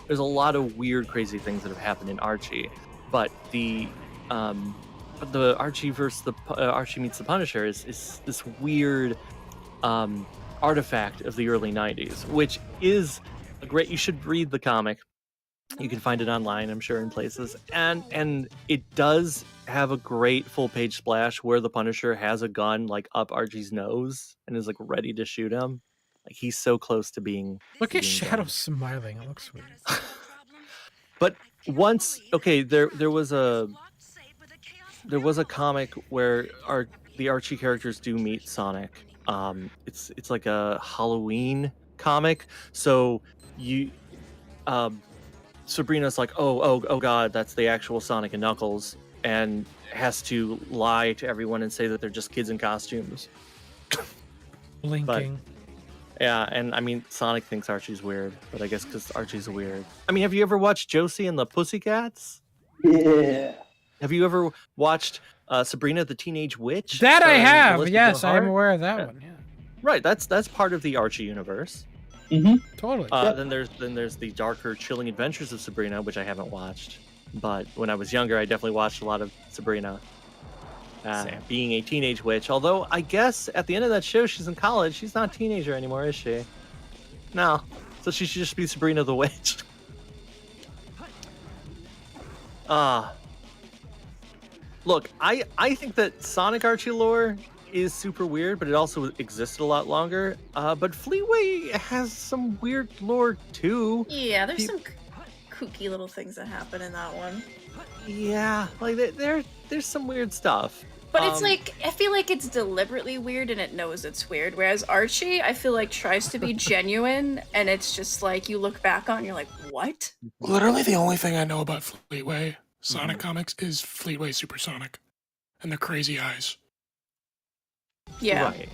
there's a lot of weird, crazy things that have happened in Archie. But the Archie versus the Archie meets the Punisher is this weird artifact of the early 90s, which is a great. You should read the comic. You can find it online, I'm sure, in places, and it does have a great full page splash where the Punisher has a gun like up Archie's nose and is like ready to shoot him. Like he's so close to being. Look at being Shadow done. smiling. It looks weird. But once, okay, there was a comic where the Archie characters do meet Sonic. It's like a Halloween comic. So Sabrina's like, oh god, that's the actual Sonic and Knuckles, and has to lie to everyone and say that they're just kids in costumes. Blinking. Yeah, and I mean, Sonic thinks Archie's weird, but I guess because Archie's weird. I mean, have you ever watched Josie and the Pussycats? Yeah. Have you ever watched Sabrina the Teenage Witch? That I starring have. Elizabeth Yes, I am Hart? aware of that Yeah. one. Yeah. Right, that's part of the Archie universe. Totally. Then there's the darker, chilling adventures of Sabrina, which I haven't watched. But when I was younger, I definitely watched a lot of Sabrina. Being a teenage witch, although I guess at the end of that show, she's in college. She's not a teenager anymore, is she? No. So she should just be Sabrina the Witch. Look, I think that Sonic Archie lore is super weird, but it also existed a lot longer. But Fleetway has some weird lore too. Yeah, there's some kooky little things that happen in that one. Yeah, like there's some weird stuff. But it's like, I feel like it's deliberately weird and it knows it's weird. Whereas Archie, I feel like tries to be genuine and it's just like, you look back on and you're like, what? Literally the only thing I know about Fleetway Sonic comics is Fleetway Supersonic and the crazy eyes. Yeah. Right.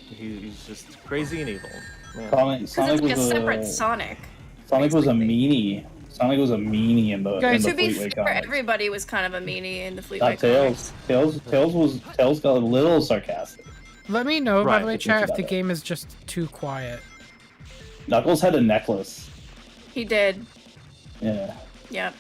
He's just crazy and evil. Man. Sonic Because it's like a was separate Sonic. Sonic was a basically. meanie. Sonic was a meanie in the Guys, To be Fleetway fair, comics. everybody was kind of a meanie in the Fleetway Not Tails. comics. Tails got a little sarcastic. Let me know, by Right, the way, think chat, if about the it. game is just too quiet. Knuckles had a necklace. He did. Yeah. Yep.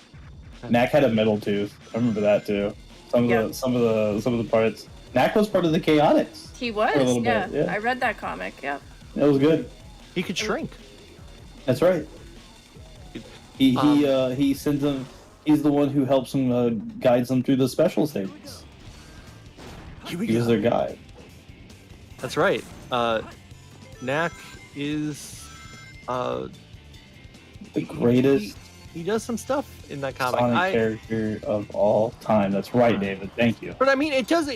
Knack had a middle tooth. I remember that too. Some of the parts. Knack was part of the Chaotix. He was. For a little Yeah. bit, yeah. I read that comic. Yep. That was good. He could shrink. That's right. He sends them. He's the one who helps them, guides them through the special stages. He was their guide. That's right. Knack is The greatest he does some stuff in that comic. Sonic character of all time. That's right, David. Thank you. But I mean, it does.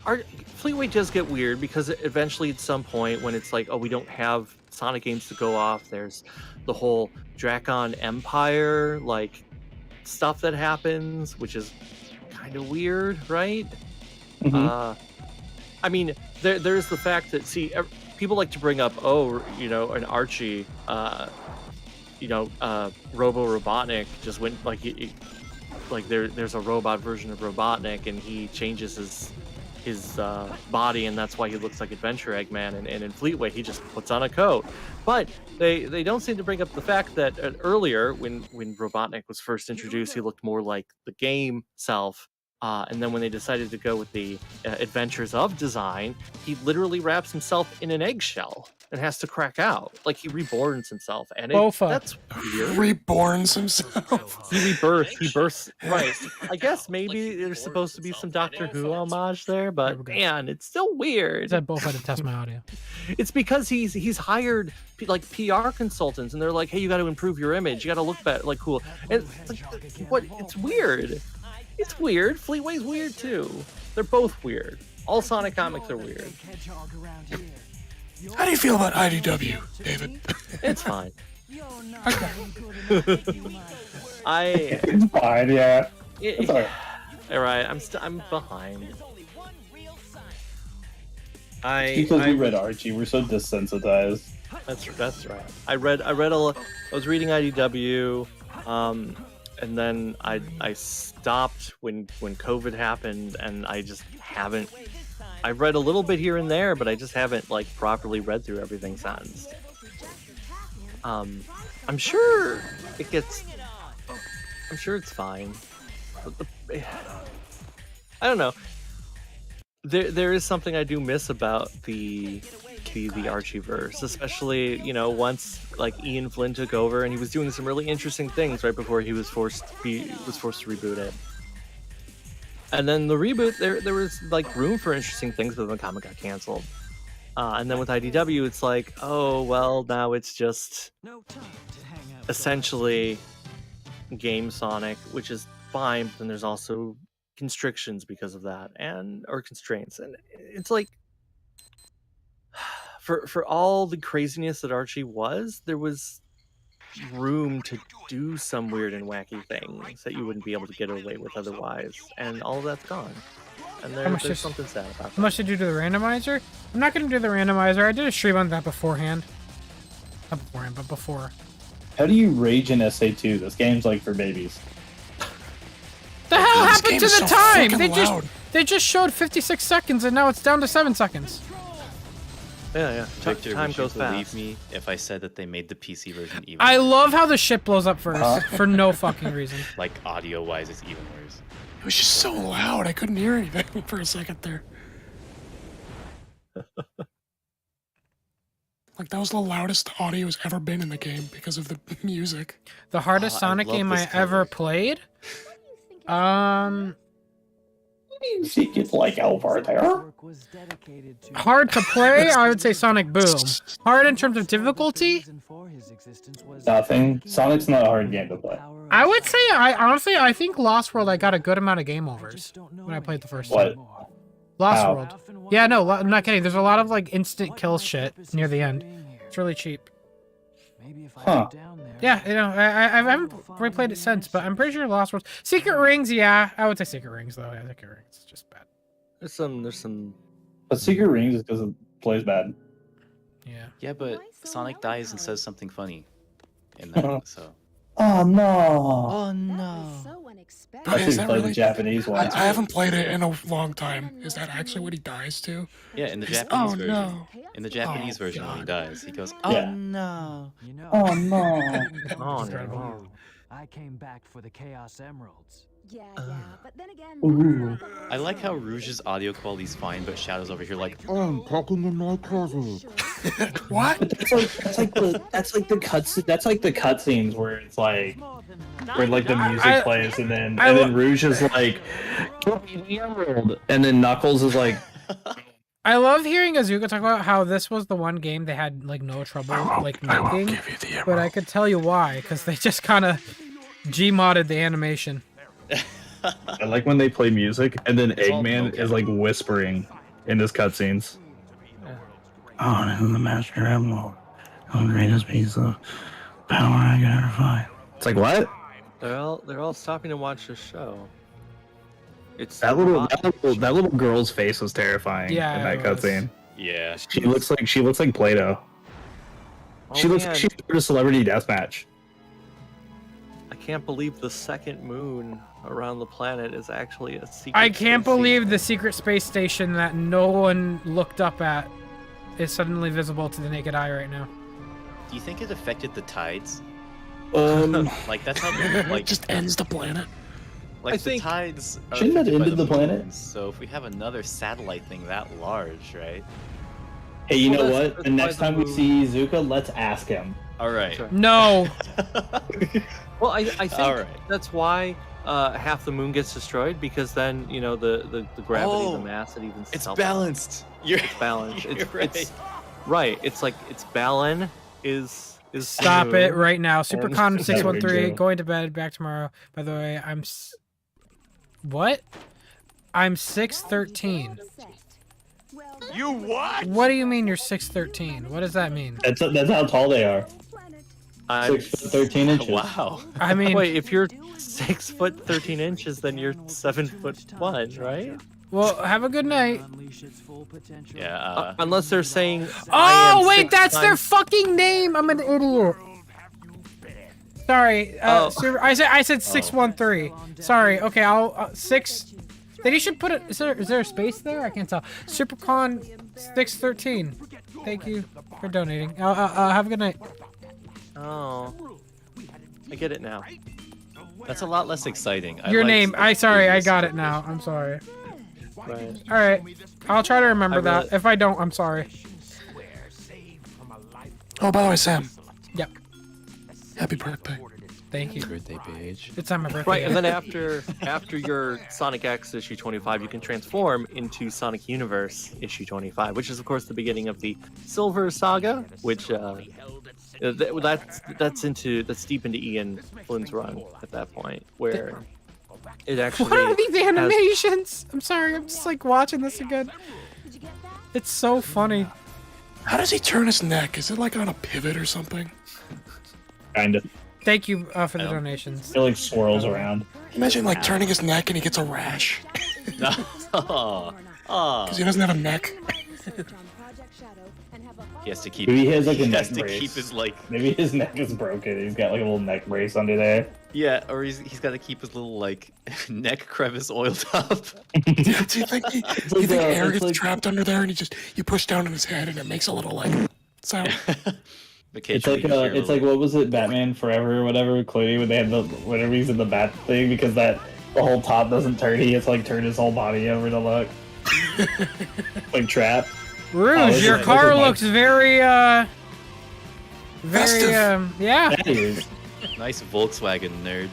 Fleetway does get weird because eventually, at some point, when it's like, oh, we don't have Sonic games to go off. There's the whole Dracon Empire like stuff that happens, which is kind of weird, right? Mhm. I mean, there's the fact that people like to bring up, an Archie, Robo Robotnik just went like there's a robot version of Robotnik and he changes his body and that's why he looks like Adventure Eggman, and in Fleetway he just puts on a coat. But they don't seem to bring up the fact that earlier when Robotnik was first introduced, he looked more like the game self. And then when they decided to go with the adventures of design, he literally wraps himself in an eggshell and has to crack out. Like he reborns himself. And Bofa. that's weird. Reborns himself. He bursts. Right. I guess maybe there's supposed to be some Doctor Who homage there, There but we go. man, it's still weird. I both had to test my audio. It's because he's hired like PR consultants, and they're like, "Hey, you got to improve your image. You got to look better, like cool." And it's like, what? It's weird. It's weird. Fleetway's weird too. They're both weird. All Sonic comics are weird. How do you feel about IDW, David? It's fine. It's fine, yeah. It's alright. All right. I'm behind. Because we read Archie, we're so desensitized. That's right. I was reading IDW. And then I stopped when COVID happened, and I just haven't. I read a little bit here and there, but I just haven't like properly read through everything since. I'm sure it gets. I'm sure it's fine. But I don't know. There is something I do miss about the Archieverse, especially once like Ian Flynn took over and he was doing some really interesting things right before he was forced to reboot it. And then the reboot, there was like room for interesting things, but then the comic got canceled. And then with IDW, it's like, oh well, now it's just essentially Game Sonic, which is fine. But then there's also constrictions because of that, or constraints, and it's like for all the craziness that Archie was, there was room to do some weird and wacky things that you wouldn't be able to get away with otherwise, and all of that's gone. And there's something sad about that. How much did you do the randomizer? I'm not going to do the randomizer. I did a stream on that beforehand. Not beforehand, but before. How do you rage in SA2? This game's like for babies. The hell This happened game to is the so time? fucking They loud. just showed 56 seconds and now it's down to 7 seconds. Yeah. Victor, Time would you goes believe fast. me if I said that they made the PC version even I worse? love how the ship blows up first for no fucking reason. Like audio-wise, it's even worse. It was just so loud. I couldn't hear anything for a second there. Like, that was the loudest audio has ever been in the game because of the music. The hardest I Sonic love game this I ever cover. played? She gets like over there. Hard to play, I would say Sonic Boom. Hard in terms of difficulty? Nothing. Sonic's not a hard game to play. I would say, I think Lost World I got a good amount of game overs when I played the first What? time. Lost How? World. Yeah, no, I'm not kidding. There's a lot of like instant kill shit near the end. It's really cheap. Huh. Yeah, I haven't replayed it since, but I'm pretty sure Lost World. Secret Rings, yeah, I would say Secret Rings though. Yeah, Secret Rings is just bad. There's some. But Secret Rings is because it plays bad. Yeah. Yeah, but Sonic dies and says something funny in that, so. Oh no. Oh no. I Okay, is should that play really? the Japanese one. I haven't played it in a long time. Is that actually what he dies to? Yeah, in the Is- Japanese oh, version. no. In the Japanese Oh, version, when he God. dies, he goes, Yeah. "Oh no." Oh no. Oh no. I came back for the Chaos Emeralds. Yeah, but then again, Ooh. I like how Rouge's audio quality's fine, but Shadow's over here like, I'm talking in my closet. What? But that's like the cutscene. That's like the cutscenes where it's like where like the music plays and then Rouge is like, "Give me the emerald," and then Knuckles is like, I love hearing Azuka talk about how this was the one game they had like no trouble like I won't making, give you the but I emerald. could tell you why, because they just kind of G-modded the animation. I like when they play music and then It's all Eggman mocap. is like whispering in his cutscenes. Oh, this is the Master Emerald. The greatest piece of power I could ever find. It's like, what? They're all stopping to watch the show. It's That little girl's face was terrifying Yeah, in that it was. cutscene. Yeah. She looks like Play-Doh. Oh, She looks man, like she's a celebrity deathmatch. I can't believe the second moon around the planet is actually a secret. I can't space believe station. the secret space station that no one looked up at is suddenly visible to the naked eye right now. "Do you think it affected the tides? Like Like that's how It like just ends the planet. like I the think- tides are Shouldn't that affected by ended the planet? moons, so if we have another satellite thing that large, right? "Hey, you Well, know that's- what? that's The why next the time we moon- see Zuka, let's ask him." All right. Sure. No, Well, I think All right. that's why half the moon gets destroyed, because then the gravity, Oh, the mass, it even It's self- balanced. You're It's balanced. You're It's right. right. It's like Balin is stop the it moon. right now. And- Supercon 613 Joe. going to bed. Back tomorrow. By the way, what? I'm 613. You what? What do you mean you're 613? What does that mean? That's how tall they are. I'm 6'13" Wow. I mean, Wait, if you're 6 foot 13 inches, then you're 7'1", right? well, have a good night. Unleash its full potential. Yeah. Unless they're saying. I am Oh, wait, 6 that's their times- fucking name. I'm an idiot. Sorry. Oh. I said 613. Sorry. Okay, I'll 6. Then you should put it. Is there a space there? I can't tell. Supercon 613. Thank you for donating. Have a good night. Oh, I get it now. That's a lot less exciting. Your name. Sorry, I previous got it version. now. I'm sorry. Right. All right. I'll try to remember I really- that. If I don't, I'm sorry. Oh, by the way, Sam, Yep. happy birthday. Thank you. Birthday page. It's on my birthday. Right, and then after your Sonic X issue 25, you can transform into Sonic Universe issue 25, which is of course the beginning of the Silver Saga, which that's deep into Ian Flynn's run at that point, where it actually. What are these has- animations? I'm sorry. I'm just like watching this again. It's so funny. How does he turn his neck? Is it like on a pivot or something? Kind of. Thank you for the donations. It like swirls around. Imagine like turning his neck and he gets a rash Oh, because he doesn't have a neck. he has to keep. Maybe he has like a he neck has to brace. keep his like. Maybe his neck is broken. He's got like a little neck brace under there. Yeah, or he's got to keep his little like neck crevice oiled up. Do you think air it's gets like- trapped under there and you push down on his head and it makes a little like sound? It's like what was it, Batman Forever or whatever, Clooney, when they had whenever he's in the bat thing, because the whole top doesn't turn, he has to like turn his whole body over to look. Like trap. Rouge, your car looks very Festive. yeah. That is. Nice Volkswagen nerd.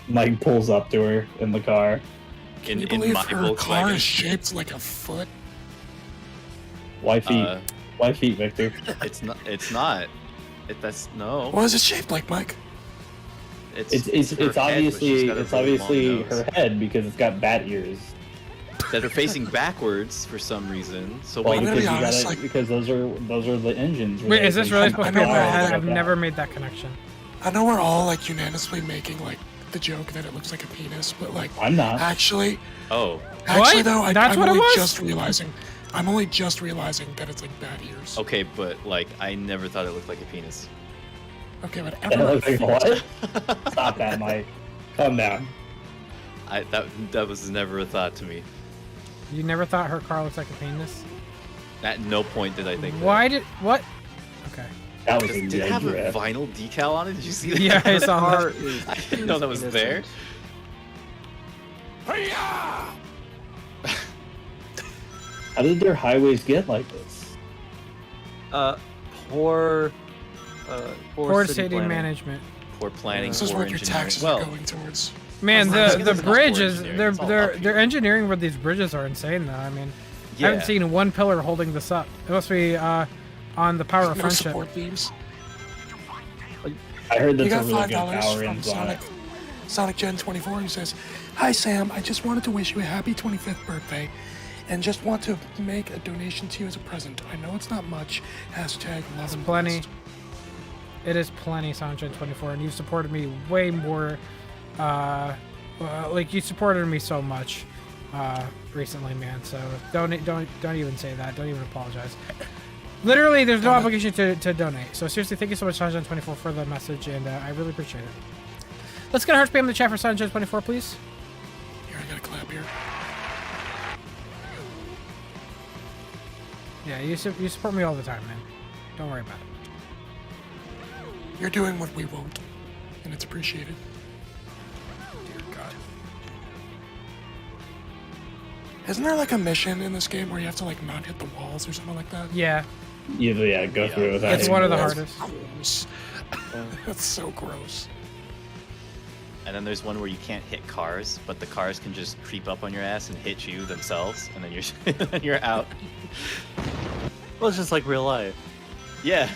Mike pulls up to her in the car. Can you In believe my her car Volkswagen. is shaped like a foot? Why feet? Uh, Why feet, Victor? It's not. It's not. That's no. What is it shaped like, Mike? It's It's her head, but she's got a very long obviously nose. her head because it's got bat ears. that are facing backwards for some reason. So Well, wait, I'm gonna because be you honest, gotta, like- because those are the engines. Wait, is this really supposed to be I my know head? all I've that. never made that connection. I know we're all like unanimously making like the joke that it looks like a penis, but like I'm not. actually oh, though, That's I'm what it only was? just realizing. I'm only just realizing that it's like bat ears. okay, but like I never thought it looked like a penis. Okay, but That looks like what? Stop that, Mike. Calm down. That was never a thought to me. You never thought her car looks like a penis? At no point did I think. Why did what? Okay. That was That. a Did it have a drift. vinyl decal on it? Did you see that? Yeah, I saw Car that. is- I didn't know that was there. How did their highways get like this? Poor Poor city planning. management. Poor planning. This is poor what your engineering. taxes Well, are going towards. Man, That's the not- it's not bridge poor is engineering, their it's all their up their here. engineering with these bridges are insane though. I mean, I yeah. haven't seen one pillar holding this up. It must be on the power of No friendship. support beams. I heard You that's a got really good $5 power from ends on it. Sonic Gen 24 who says, "Hi Sam, I just wanted to wish you a happy 25th birthday, and just want to make a donation to you as a present. I know it's not much. Hashtag love and Plenty. blessed." It is plenty, Sanjay 24, and you've supported me way more. Like you supported me so much recently, man. So don't even say that. Don't even apologize. Literally, there's no obligation to donate. So seriously, thank you so much, Sanjay 24, for the message, and I really appreciate it. Let's get a heart spam in the chat for Sanjay 24, please. Here, I gotta clap here. Yeah, you support me all the time, man. Don't worry about it. You're doing what we won't, and it's appreciated. Dear God. Isn't there like a mission in this game where you have to like not hit the walls or something like that? Yeah, Yeah, go through it without it's hitting one of the walls. hardest. Gross. That's so gross. And then there's one where you can't hit cars, but the cars can just creep up on your ass and hit you themselves, and then you're you're out. Well, it's just like real life. Yeah.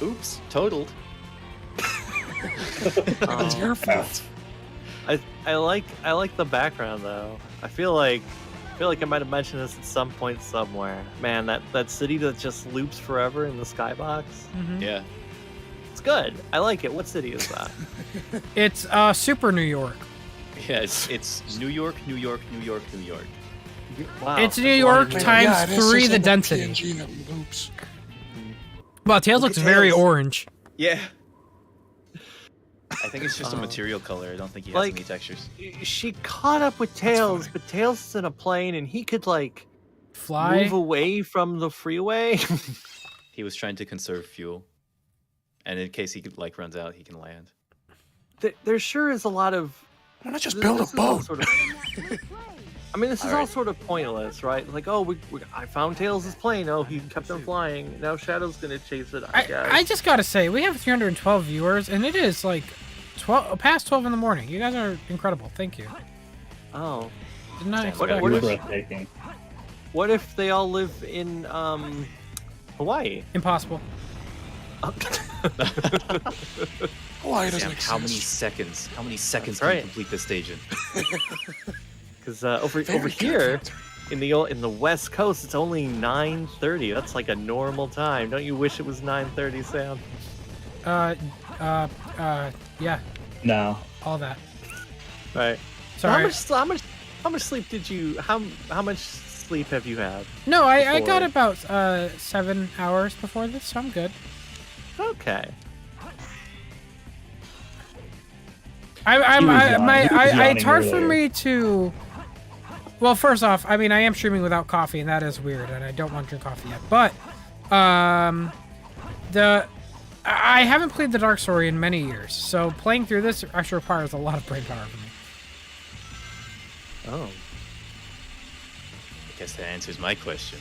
Oops, totaled. It's your fault. I like the background though. I feel like I might have mentioned this at some point somewhere. Man, that city that just loops forever in the skybox. Mhm. Yeah. It's good. I like it. What city is that? It's Super New York. Yeah, it's New York, New York, New York, New York. Wow. It's New that's a lot York of New times Yeah, it is 3 just the like a density. PNG that loops. Well, Tails Look looks at very Tails. orange. Yeah. I think it's just a material color. I don't think he has like- any textures. She caught up with Tails, but Tails is in a plane, and he could like Fly. move away from the freeway. He was trying to conserve fuel, and in case he like runs out, he can land. There sure is a lot of. Why not just build a this is all boat? sort of- I mean, this is all sort of pointless, right? Like, oh, I found Tails' plane. Oh, he kept on flying. Now Shadow's gonna chase it. I guess. I just gotta say, we have 312 viewers, and it is like past 12 in the morning. You guys are incredible. Thank you. Oh. Did not Damn, expect what You're if- breathtaking. What if they all live in Hawaii? Impossible. Why doesn't Sam, exist? how many seconds? How many seconds That's can you right. complete this stage in? Because over Very here good. in the West Coast, it's only 9:30. That's like a normal time. Don't you wish it was 9:30, Sam? Yeah, No. all that. Right. Sorry. How much sleep did you? How much sleep have you had? No, I got before? about 7 hours before this, so I'm good. Okay. It's hard for me to. Well, first off, I mean, I am streaming without coffee, and that is weird, and I don't want to drink coffee yet. But, I haven't played the Dark Story in many years, so playing through this actually requires a lot of brain power for me. Oh. I guess that answers my question.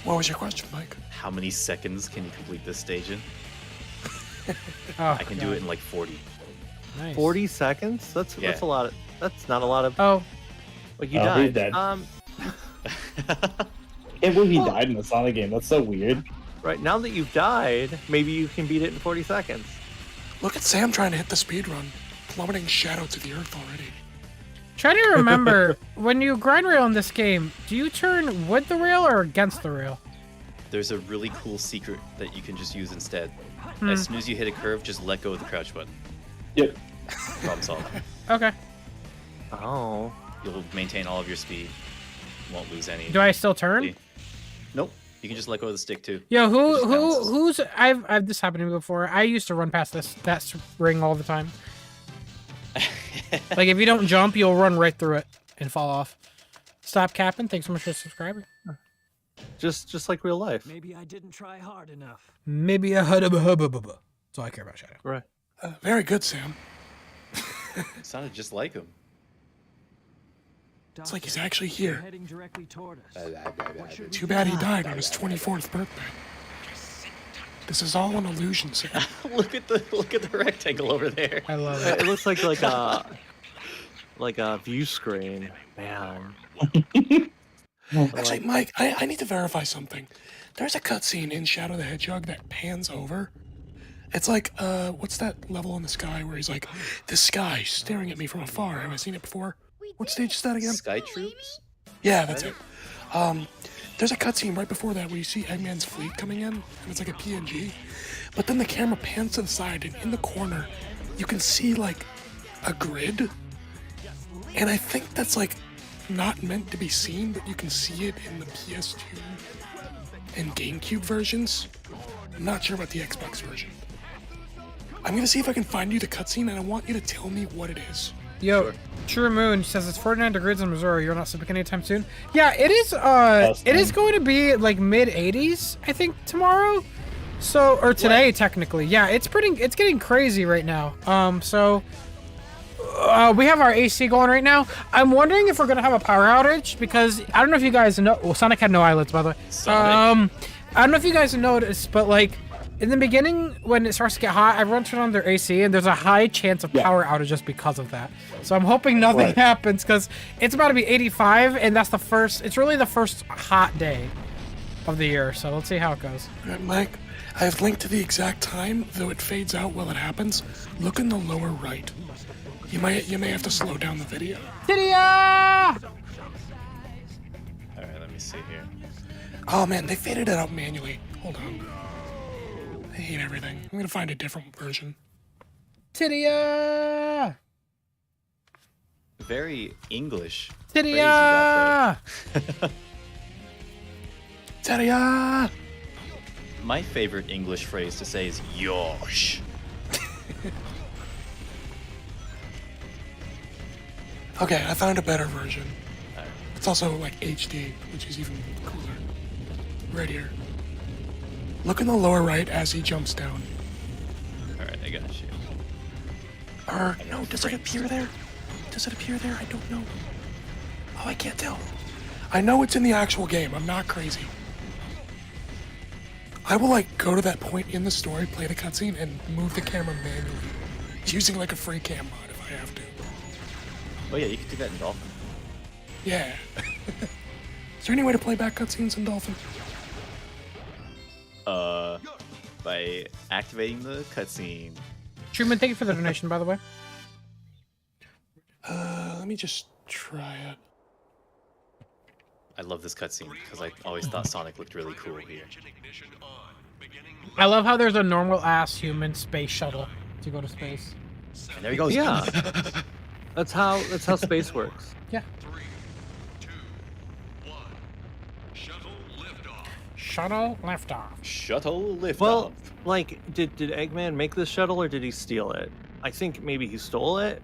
What was your question, Mike? How many seconds can you complete this stage in? Oh, I can do it in like 40. Nice. 40 seconds? That's Yeah. a lot. That's not a lot of. Oh, Like you Oh, died. he's dead. Well- Can't believe he died in the Sonic game. That's so weird. Right now that you've died, maybe you can beat it in 40 seconds. Look at Sam trying to hit the speed run, plummeting Shadow to the earth already. try to remember, when you grind rail in this game, do you turn with the rail or against the rail? There's a really cool secret that you can just use instead. Hmm. As soon as you hit a curve, just let go of the crouch button. Yep. Problem solved. Okay. Oh. You'll maintain all of your speed. Won't lose any. Do I still turn? Nope. You can just let go of the stick too. Yo, It just bounces. who's I've this happened to me before. I used to run past that ring all the time. Like if you don't jump, you'll run right through it and fall off. Stop capping. Thanks so much for subscribing. Just like real life. Maybe I didn't try hard enough. Maybe a hubba. That's all I care about, Shadow. Right. Very good, Sam. It sounded just like him. It's like he's actually here. Heading directly toward us. What should we Too do bad he now? died on his 24th birthday. This is all an illusion, Sam. look at the rectangle over there. I love it. It looks like a view screen. Man. Actually, Mike, I need to verify something. There's a cutscene in Shadow the Hedgehog that pans over. It's like, what's that level in the sky where he's like, the sky staring at me from afar. Have I seen it before? What stage is that again? Sky Troops? Yeah, that's it. There's a cutscene right before that where you see Eggman's fleet coming in, and it's like a PNG. But then the camera pans to the side, and in the corner, you can see like a grid. And I think that's like not meant to be seen, but you can see it in the PS2 and GameCube versions. I'm not sure about the Xbox version. I'm gonna see if I can find you the cutscene, and I want you to tell me what it is. Yo, True Moon says it's 49 degrees in Missouri. You're not sleeping anytime soon. Yeah, it is. It is going to be like mid 80s, I think, tomorrow. So, or today, technically. Yeah, it's getting crazy right now. We have our AC going right now. I'm wondering if we're gonna have a power outage because I don't know if you guys know. Well, Sonic had no eyelids, by the way. Sonic. I don't know if you guys noticed, but like in the beginning, when it starts to get hot, everyone turns on their AC, and there's a high chance of power outage just because of that. So I'm hoping nothing happens because it's about to be 85, and that's the first. It's really the first hot day of the year. So let's see how it goes. Right, Mike, I have linked to the exact time, though it fades out while it happens. Look in the lower right. You may have to slow down the video. Tidia! Alright, let me see here. Oh man, they faded it out manually. Hold on. I hate everything. I'm gonna find a different version. Tidia! Very English. phrase you got Tidia! Tadia! My favorite English phrase to say is "yosh." Okay, I found a better version. It's also like HD, which is even cooler. Right here. Look in the lower right as he jumps down. Alright, I got you. Or, no, does it appear there? Does it appear there? I don't know. Oh, I can't tell. I know it's in the actual game. I'm not crazy. I will, like, go to that point in the story, play the cutscene, and move the camera manually. Using, like, a free cam mod if I have to. Oh yeah, you can do that in Dolphin. Yeah. Is there any way to play back cutscenes in Dolphin? By activating the cutscene. Truman, thank you for the donation, by the way. Let me just try it. I love this cutscene because I always thought Sonic looked really cool here. I love how there's a normal ass human space shuttle to go to space. And there he goes. Yeah. That's how space works. Yeah. Shuttle liftoff. Shuttle liftoff. Well, like, did Eggman make this shuttle or did he steal it? I think maybe he stole it.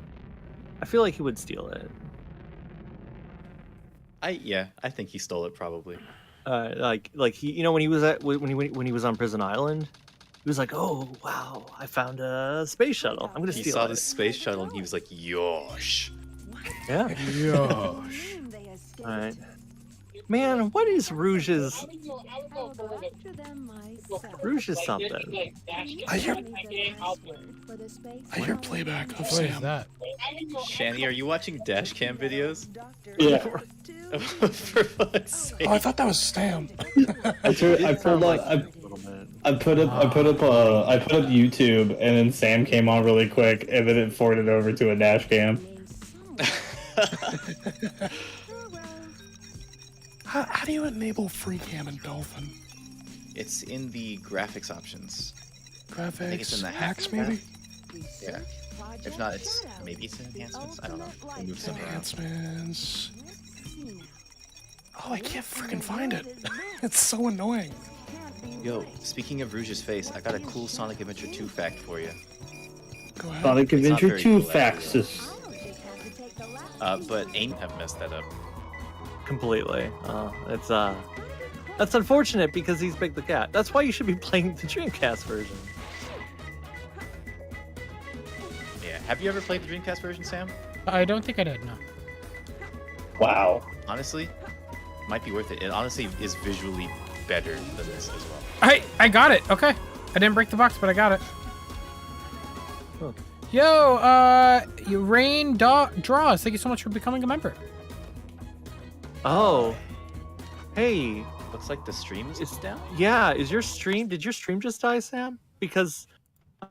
I feel like he would steal it. I think he stole it probably. Like he, you know, when he was on Prison Island, he was like, "Oh wow, I found a space shuttle. I'm gonna steal it." He saw this space shuttle and he was like, "Yosh." Yeah. Yosh. All right. Man, what is Rouge's? Rouge is something. I hear playback of What Sam. is that? Shanny, are you watching dashcam videos? Yeah. For fuck's sake. Oh, I thought that was Sam. I put up YouTube, and then Sam came on really quick, and then it forwarded over to a dash cam. How do you enable free cam in Dolphin? It's in the graphics options. Graphics, I think it's in the hacks maybe? Yeah. If not, it's maybe it's in enhancements. I don't know. We'll move some around. Enhancements. Oh, I can't freaking find it. It's so annoying. Yo, speaking of Rouge's face, I got a cool Sonic Adventure 2 fact for you. Go ahead. Sonic It's not Adventure very 2 cool, Faxes. But AIM have messed that up. Completely. That's unfortunate because he's Big the Cat. That's why you should be playing the Dreamcast version. Yeah. Have you ever played the Dreamcast version, Sam? I don't think I did, no. Wow. Honestly, might be worth it. It honestly is visually better than this as well. I got it. Okay. I didn't break the box, but I got it. Huh. Yo, you Rain Draws. Thank you so much for becoming a member. Oh. Hey. Looks like the stream is down. Yeah, did your stream just die, Sam? Because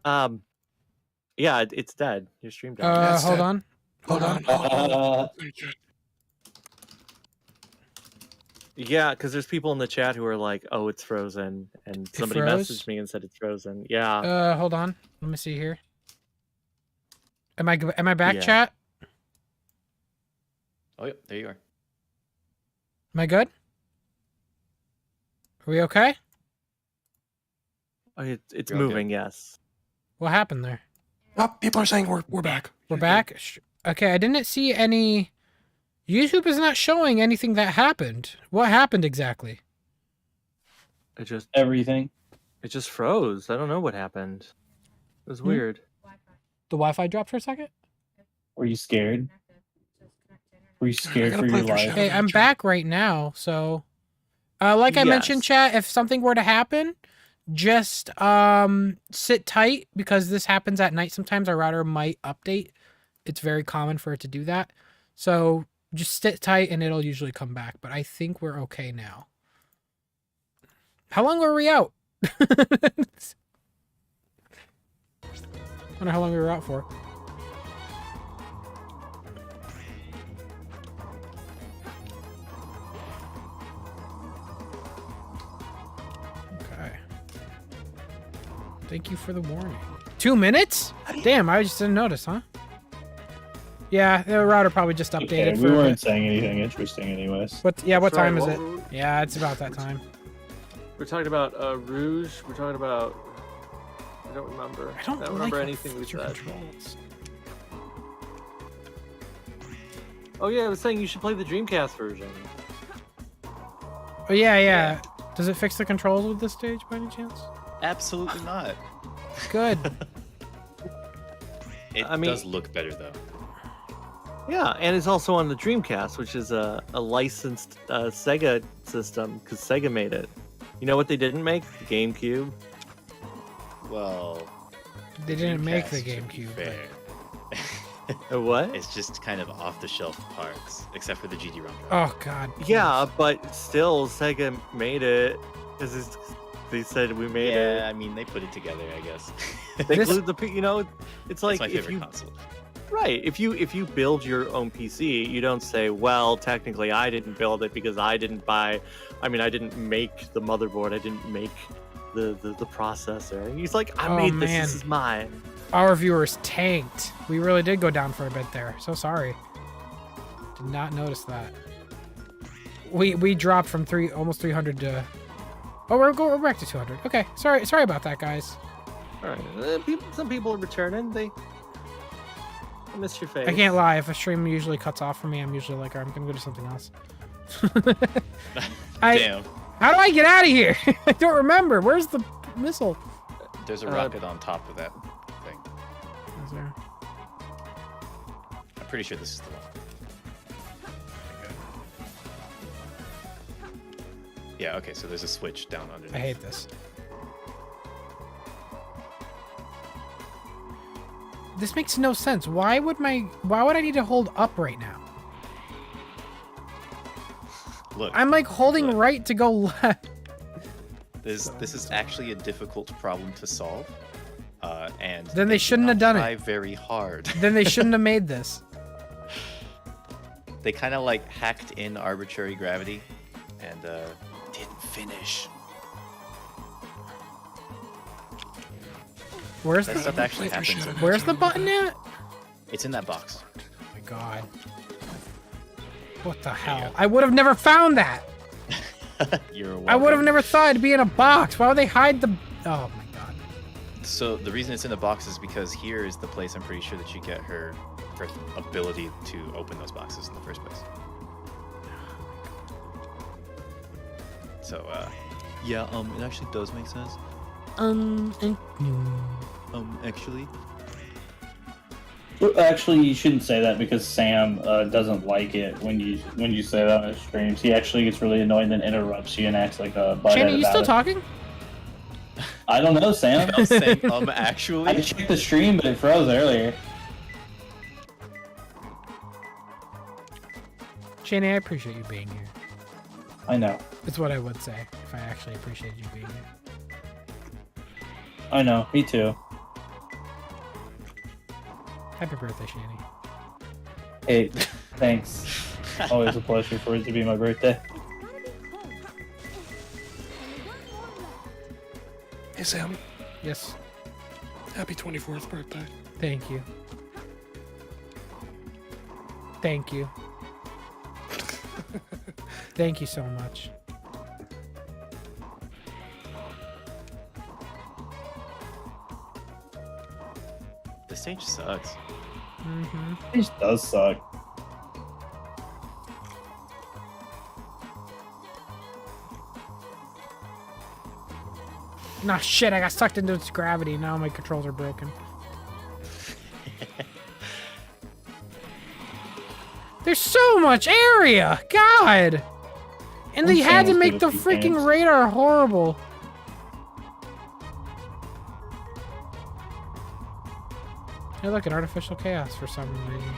yeah, it's dead. Your stream died. Hold on. Hold on. Yeah, because there's people in the chat who are like, "Oh, it's frozen," and somebody froze? messaged me and said it's frozen. Yeah. Hold on. Let me see here. Am I back, Yeah. chat? Oh, yep, there you are. Am I good? Are we okay? It's You're all moving. Yes. What happened there? Oh, people are saying we're back. We're back? Okay, I didn't see any... YouTube is not showing anything that happened. What happened exactly? Everything. It just froze. I don't know what happened. It was weird. The Wi-Fi dropped for a second? Were you scared? Were you scared for your life? Hey, I'm back right now, so... like I mentioned, chat, if something were to happen, just sit tight, because this happens at night sometimes. Our router might update. It's very common for it to do that. So just sit tight and it'll usually come back. But I think we're okay now. How long were we out? I wonder how long we were out for. Okay. Thank you for the warning. 2 minutes? Damn, I just didn't notice, huh? Yeah, the router probably just updated. Okay, we weren't saying anything interesting anyways. What time is it? Yeah, it's about that time. We're talking about Rouge. We're talking about. I don't remember. I don't remember like anything we said. controls. Oh yeah, I was saying you should play the Dreamcast version. Oh yeah. Does it fix the controls with this stage by any chance? Absolutely not. Good. It does look better though. Yeah, and it's also on the Dreamcast, which is a licensed Sega system because Sega made it. You know what they didn't make? The GameCube. Well, They didn't make the Dreamcast, to be GameCube. fair. What? It's just kind of off-the-shelf parts, except for the GD-ROM. Oh god. Yeah, but still, Sega made it because they said we made it. Yeah, I mean they put it together, I guess. They glued the, it's like my if favorite you console. right, if you build your own PC, you don't say, well, technically I didn't build it because I didn't make the motherboard, I didn't make the processor. He's like, I made this. Man. This is mine. Our viewers tanked. We really did go down for a bit there. So sorry. Did not notice that. We dropped from almost 300 to. Oh, we're back to 200. Okay, sorry about that, guys. All right, some people are returning. They missed your face. I can't lie. If a stream usually cuts off for me, I'm usually like, I'm gonna go to something else. Damn. How do I get out of here? I don't remember. Where's the missile? There's a rocket on top of that thing. Is there? I'm pretty sure this is the one. Yeah, okay, so there's a switch down underneath. I hate this. This makes no sense. Why would I need to hold up right now? Look, I'm like holding right to go left. this is actually a difficult problem to solve, and Then they shouldn't have done it. Very hard. Then they shouldn't have made this. They kind of like hacked in arbitrary gravity, and didn't finish. Where's That the stuff actually happens. Where's the button at? It's in that box. Oh my god. What the hell? I would have never found that. You're welcome. I would have never thought it'd be in a box. Why would they hide the? Oh my god. So the reason it's in the box is because here is the place I'm pretty sure that you get her first ability to open those boxes in the first place. So yeah, it actually does make sense. Actually. Actually, you shouldn't say that because Sam doesn't like it when you say that on his streams. He actually gets really annoyed and interrupts you and acts like a butthead. Shane, are you still talking? I don't know, Sam. I was saying, actually. I checked the stream, but it froze earlier. Shane, I appreciate you being here. I know. It's what I would say if I actually appreciated you being here. I know. Me too. Happy birthday, Shani. Hey, thanks. Always a pleasure for it to be my birthday. Hey, Sam. Yes. Happy 24th birthday. Thank you. Thank you. Thank you so much. The stage sucks. Mm-hmm. It does suck. Nah, shit, I got sucked into its gravity. Now my controls are broken. There's so much area! God! And they had to make the freaking radar horrible. Hey, look, an artificial chaos for some reason.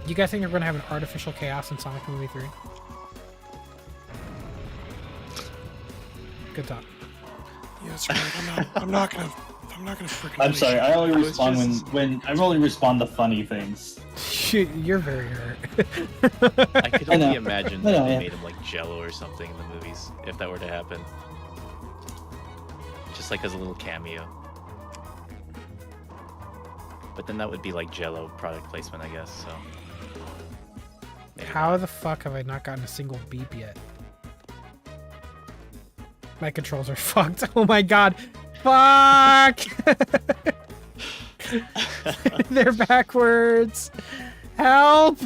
You guys think they're gonna have an artificial chaos in Sonic Movie 3? Good talk. Yeah, that's right. I'm not gonna freaking. I'm sorry. I only respond when I only respond to funny things. Shoot, you're very hurt. I could only imagine that they made him like Jello or something in the movies, if that were to happen. Just like as a little cameo. But then that would be like Jello product placement, I guess, so. How the fuck have I not gotten a single beep yet? My controls are fucked. Oh my god. Fuck! They're backwards. Help!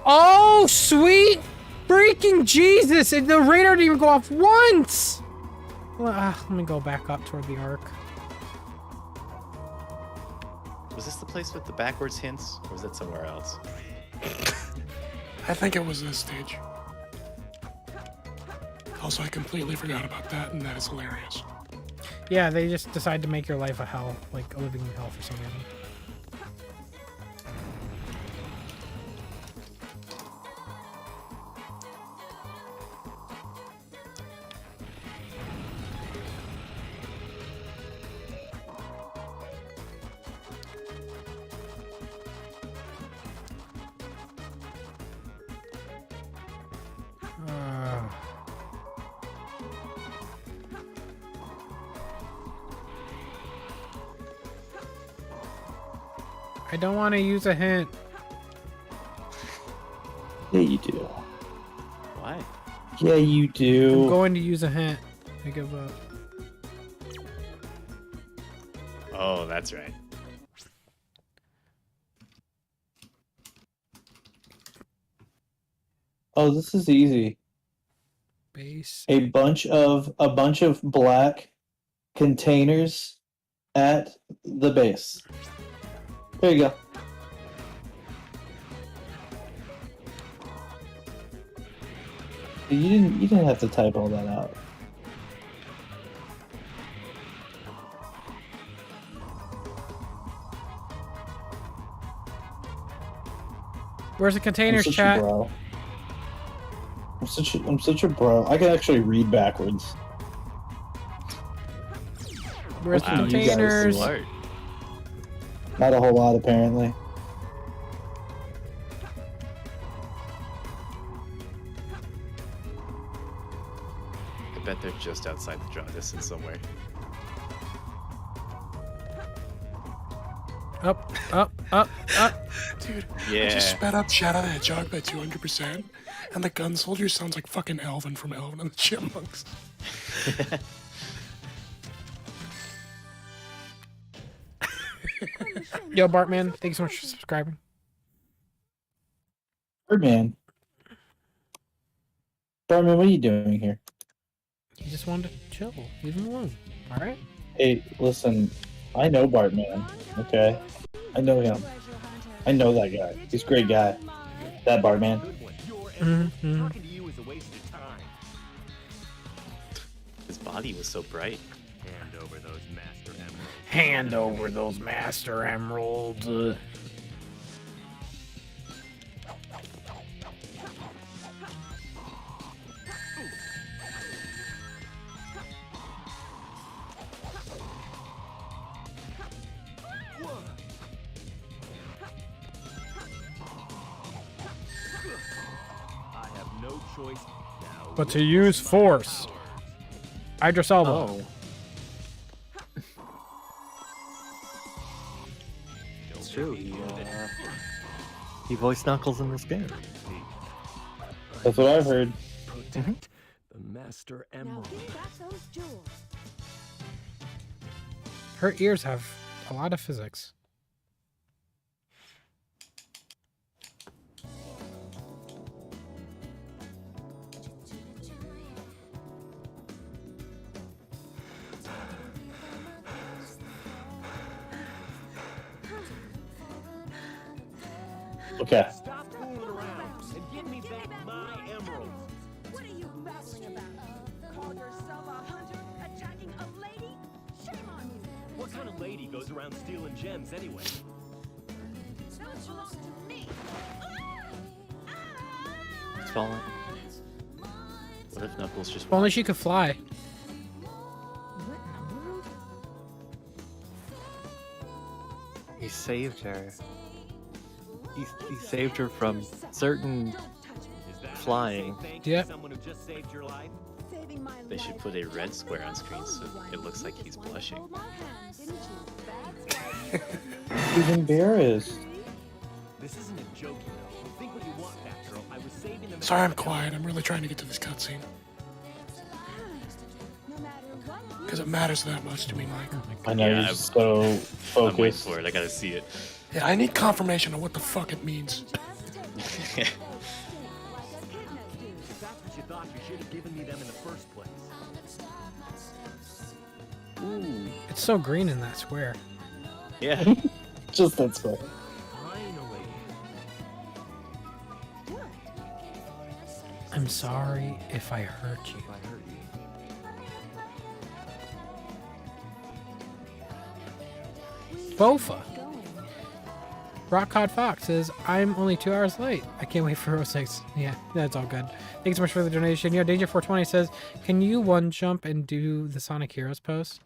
Oh, sweet freaking Jesus! And the radar didn't even go off once! Well, let me go back up toward the arc. Was this the place with the backwards hints, or was that somewhere else? I think it was this stage. Also, I completely forgot about that, and that is hilarious. Yeah, they just decide to make your life a hell, like a living hell for some reason. I don't want to use a hint. Yeah, you do. Why? Yeah, you do. I'm going to use a hint. I give up. Oh, that's right. Oh, this is easy. Base. A bunch of black containers at the base. There you go. You didn't have to type all that out. Where's the containers, chat? I'm such a bro. I can actually read backwards. Where's the Wow, you guys are containers? smart. Not a whole lot, apparently. I bet they're just outside the draw distance somewhere. Up, up, up, up. Dude, Yeah. I just sped up Shadow the Hedgehog by 200%, and the gun soldier sounds like fucking Elvin from Elvin and the Chipmunks. Yo, Bartman, thank you so much for subscribing. Birdman, what are you doing here? He just wanted to chill. Leave him alone. All right. Hey, listen, I know Bartman, okay? I know him. I know that guy. He's a great guy. That Bartman. Mm-hmm. His body was so bright. Hand over those master emeralds. But to use force. Idris Elba. Oh. It's true. He voiced Knuckles in this game. That's what I've heard. Protect the Master Emerald. Her ears have a lot of physics. Okay. Stop fooling around and give me back my emeralds. What are you babbling about? Call yourself a hunter attacking a lady? Shame on you. What kind of lady goes around stealing gems anyway? Those belong to me. It's falling. What if Knuckles just If only she could fly. He saved her. He saved her from certain flying. Yep. Someone who just saved your life? They should put a red square on screen so it looks like he's blushing. He's embarrassed. This isn't a joke, you know. Think what you want, Batgirl. I was saving them. Sorry, I'm quiet. I'm really trying to get to this cutscene. Because it matters that much to me, Mike. I know Yeah, you're so I'm waiting focused. for it. I gotta see it. Yeah, I need confirmation of what the fuck it means. If that's what you thought, you should have given me them in the first place. It's so green in that square. Yeah. Just that way. Finally. I'm sorry if I hurt you. I hurt you. Bofa. Rock Cod Fox says, I'm only 2 hours late. I can't wait for 06. Yeah, that's all good. Thanks so much for the donation. Yeah, Danger420 says, can you one jump and do the Sonic Heroes pose?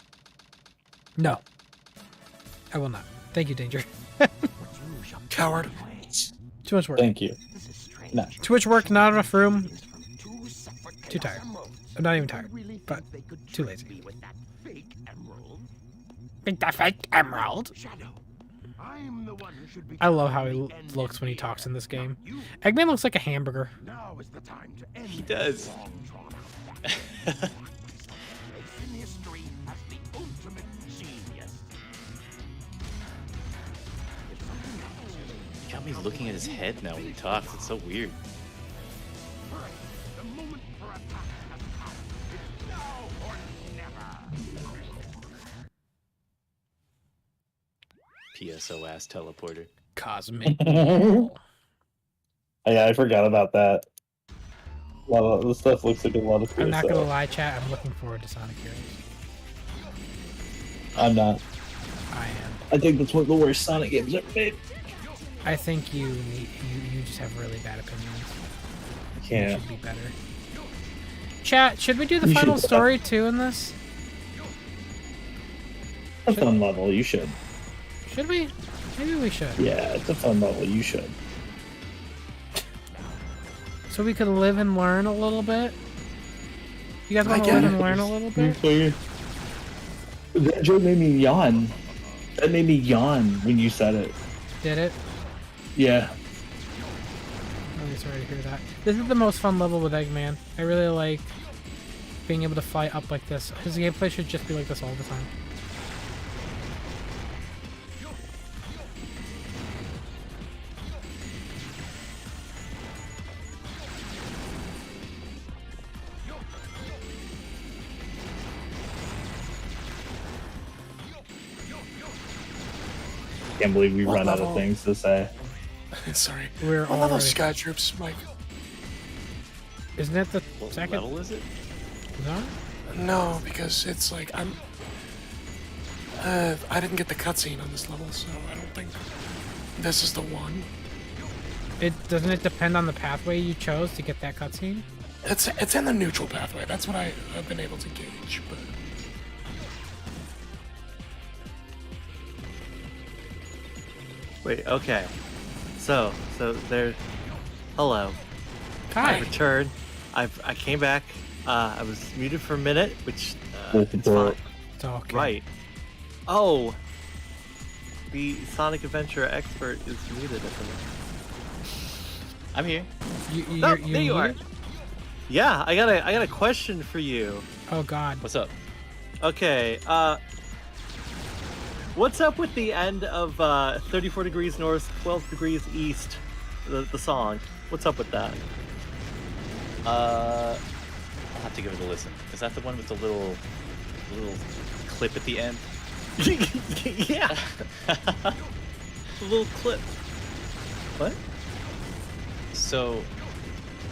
No. I will not. Thank you, Danger. Coward. Too much work. Thank you. No. Too much work, not enough room. Too tired. I'm not even tired, but too lazy. Think that fake emerald? I love how he looks when he talks in this game. Eggman looks like a hamburger. He does. He got me looking at his head now when he talks. It's so weird. PSOS teleporter. Cosmic. Yeah, I forgot about that. A lot of the stuff looks like a lot of. I'm not gonna PSO. lie, chat. I'm looking forward to Sonic Heroes. I'm not. I am. I think that's one of the worst Sonic games ever made. I think you just have really bad opinions. Yeah. You should be better. Chat, should we do the You final should- story too in this? It's a fun level. You should. Should we? Maybe we should. Yeah, it's a fun level. You should. So we could live and learn a little bit. You guys want to get live it. and learn a little bit? That joke made me yawn. That made me yawn when you said it. Did it? Yeah. I'm really sorry to hear that. This is the most fun level with Eggman. I really like being able to fly up like this. His gameplay should just be like this all the time. Can't believe we What run out of level? things to say. Sorry. We're What level already... Sky Troops, Mike? Isn't it the What second? level is it? No? No, because it's like I didn't get the cutscene on this level, so I don't think this is the one. Doesn't it depend on the pathway you chose to get that cutscene? It's in the neutral pathway. That's what I've been able to gauge. But Wait, okay. So there. Hello. I Hi. returned. I came back. I was muted for a minute, which With it's the- fine. It's okay. Right. Oh. The Sonic Adventure expert is muted at the moment. I'm here. No, there you are. muted? Yeah, I got a question for you. Oh God. What's up? Okay, what's up with the end of 34 degrees north, 12 degrees east, the song? What's up with that? I'll have to give it a listen. Is that the one with the little clip at the end? Yeah. A little clip. What? So,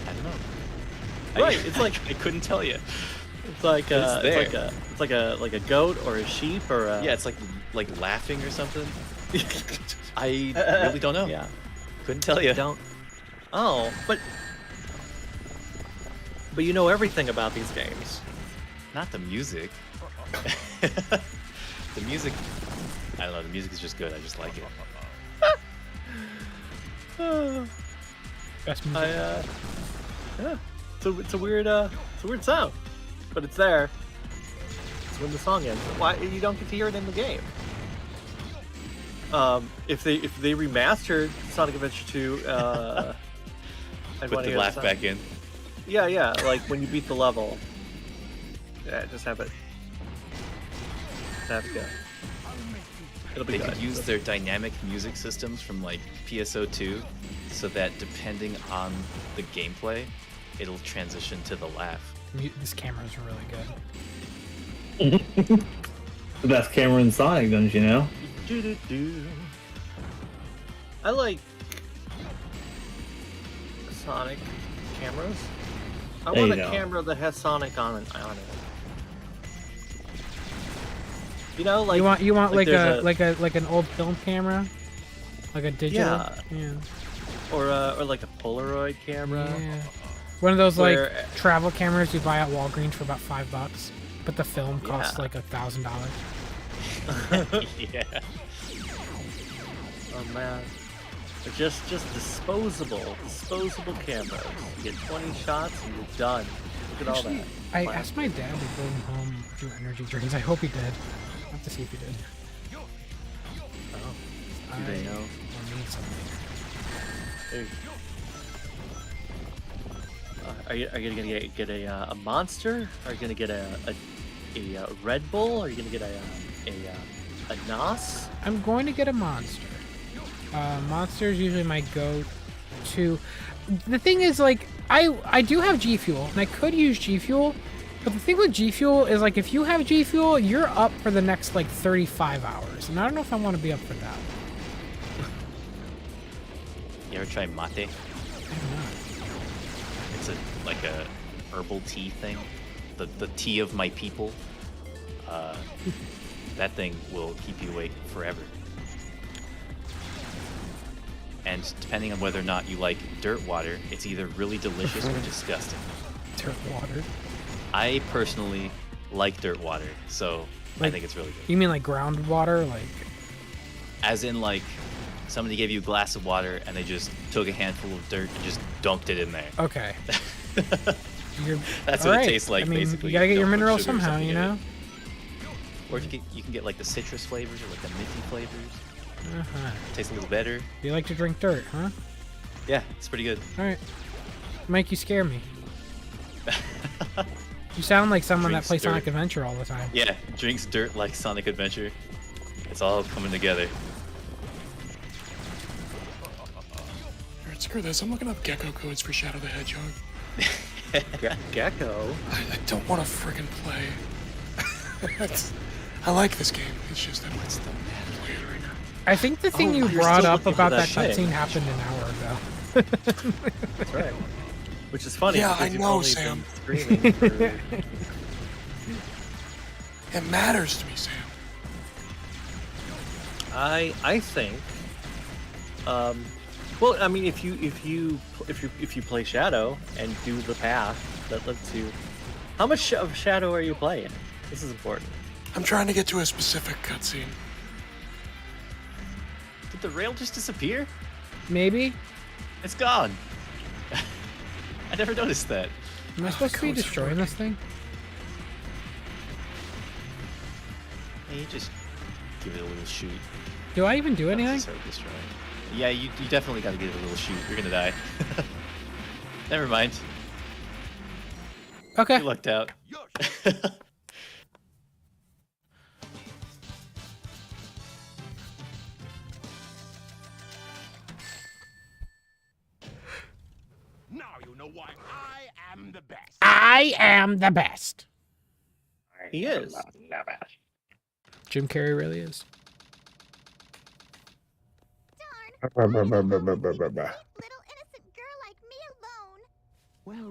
I don't know. Right, it's like I couldn't tell you. it's like It's there. it's like a goat or a sheep or a Yeah, it's like laughing or something. I really don't know. Yeah. Couldn't tell you. Don't. Oh, but you know everything about these games. Not the music. The music. I don't know. The music is just good. I just like it. Best music. Yeah. It's a weird sound, but it's there. It's when the song ends. Why you don't get to hear it in the game? If they remastered Sonic Adventure 2, I'd Put want to the hear laugh song. back in. Yeah, like when you beat the level. Yeah, just have it. Have it go. It'll be They good. could use their dynamic music systems from like PSO2, so that depending on the gameplay, it'll transition to the laugh. This camera's really good. The best camera in Sonic, don't you know? I like Sonic cameras. I There want you a go. camera that has Sonic on it. You know, like You want like there's like an old film camera, like a digital. Yeah. Yeah. or like a Polaroid camera. Yeah. One of those Where- like travel cameras you buy at Walgreens for about $5, but the film costs Yeah. like $1,000. Yeah. Oh man. They're just disposable cameras. You get 20 shots and you're done. Look at all Actually, that. I Wow. asked my dad to bring home a few energy drinks. I hope he did. I'll have to see if he did. Oh, I do they know? will need something. Hey. Are you gonna get a monster? Are you gonna get a Red Bull? Are you gonna get a NOS? I'm going to get a monster. Monster is usually my go-to. The thing is, like, I do have G Fuel, and I could use G Fuel, but the thing with G Fuel is, like, if you have G Fuel, you're up for the next, like, 35 hours, and I don't know if I want to be up for that. You ever try mate? I don't know. It's like a herbal tea thing. The tea of my people. That thing will keep you awake forever. And depending on whether or not you like dirt water, it's either really delicious or disgusting. Dirt water. I personally like dirt water, so I Like- think it's really good. You mean like groundwater? Like, As in, like, somebody gave you a glass of water and they just took a handful of dirt and just dumped it in there. okay. You're, That's all what right. it tastes like, I mean, basically. you gotta get Don't your put minerals sugar or somehow, something you in it. know? Or if you can get like the citrus flavors or like the minty flavors. Uh-huh. Tastes a little better. You like to drink dirt, huh? Yeah, it's pretty good. Alright. Mike, you scare me. You sound like someone that Drinks plays Sonic dirt. Adventure all the time. Yeah, drinks dirt like Sonic Adventure. It's all coming together. Alright, screw this. I'm looking up gecko codes for Shadow the Hedgehog. Gecko. I don't want to friggin' play. I like this game. It's just that what's the play it right now. I think the thing Oh, you you're brought still up looking for about that that thing. cutscene happened an hour ago. That's right. Which is funny. Yeah, because I you've know, only Sam. been screaming for- It matters to me, Sam. I think. Well, I mean, if you play Shadow and do the path that lets you, how much of Shadow are you playing? This is important. I'm trying to get to a specific cutscene. Did the rail just disappear? Maybe? It's gone. I never noticed that. Am I supposed to be codes are destroying this thing? Hey, you just give it a little shoot. Do I even do anything? Start destroying. Yeah, you definitely got to give it a little shoot. You're gonna die. Never mind. Okay. You lucked out. Now you know why I am the best. I am the best. He is. Jim Carrey really is. Little innocent girl like me alone.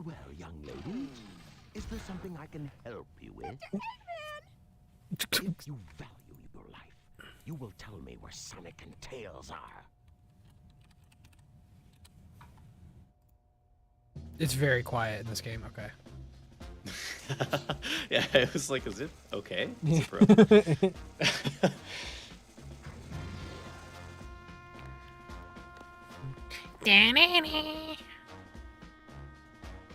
Well, young lady. Is there something I can help you with? If you value your life, you will tell me where Sonic and Tails are. It's very quiet in this game. Okay. Yeah, it was like, is it okay? Is it broken?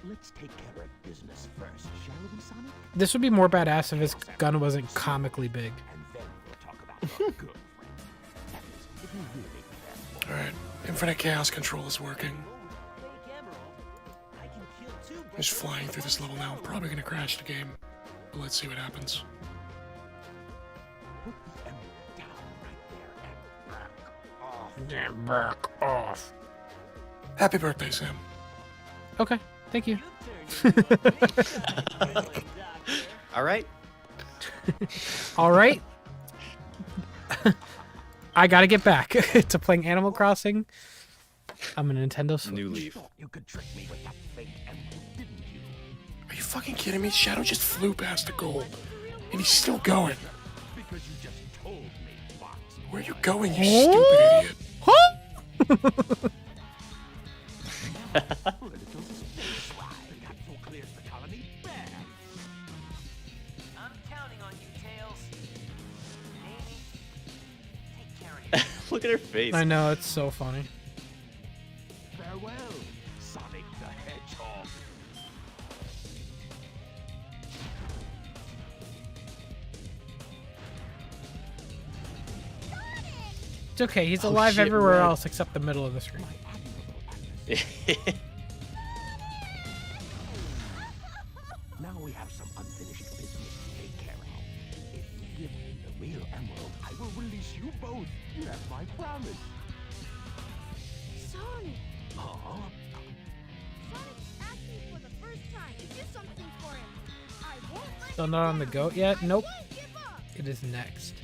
Let's take care of business first, shall we, Sonic? This would be more badass if his gun wasn't comically big. And then we'll talk about your girlfriend. That is Alright, Infinite Chaos Control is working. I'm just flying through this level now. I'm probably gonna crash the game, but let's see what happens. Back off. Happy birthday, Sam. Okay, thank you. All right. All right. I gotta get back to playing Animal Crossing. I'm a Nintendo Switch. New Leaf. You could trick me with that fake emerald, didn't you? Are you fucking kidding me? Shadow just flew past the goal, and he's still going. Because you just told me, Fox. Where are you going, you stupid idiot? I'm counting on you, Tails. Maybe. Take care of yourself. Look at her face. I know, it's so funny. Farewell, Sonic the Hedgehog. It's okay, he's Oh, alive shit, everywhere Red. else except the middle of the screen. Now we have some unfinished business to take care of. If you give me the real emerald, I will release you both. You have my promise. Sonic! Huh? Sonic asked me for the first time to do something for him. I won't let Still him not on the down. goat yet? I Nope. won't give up. It is next.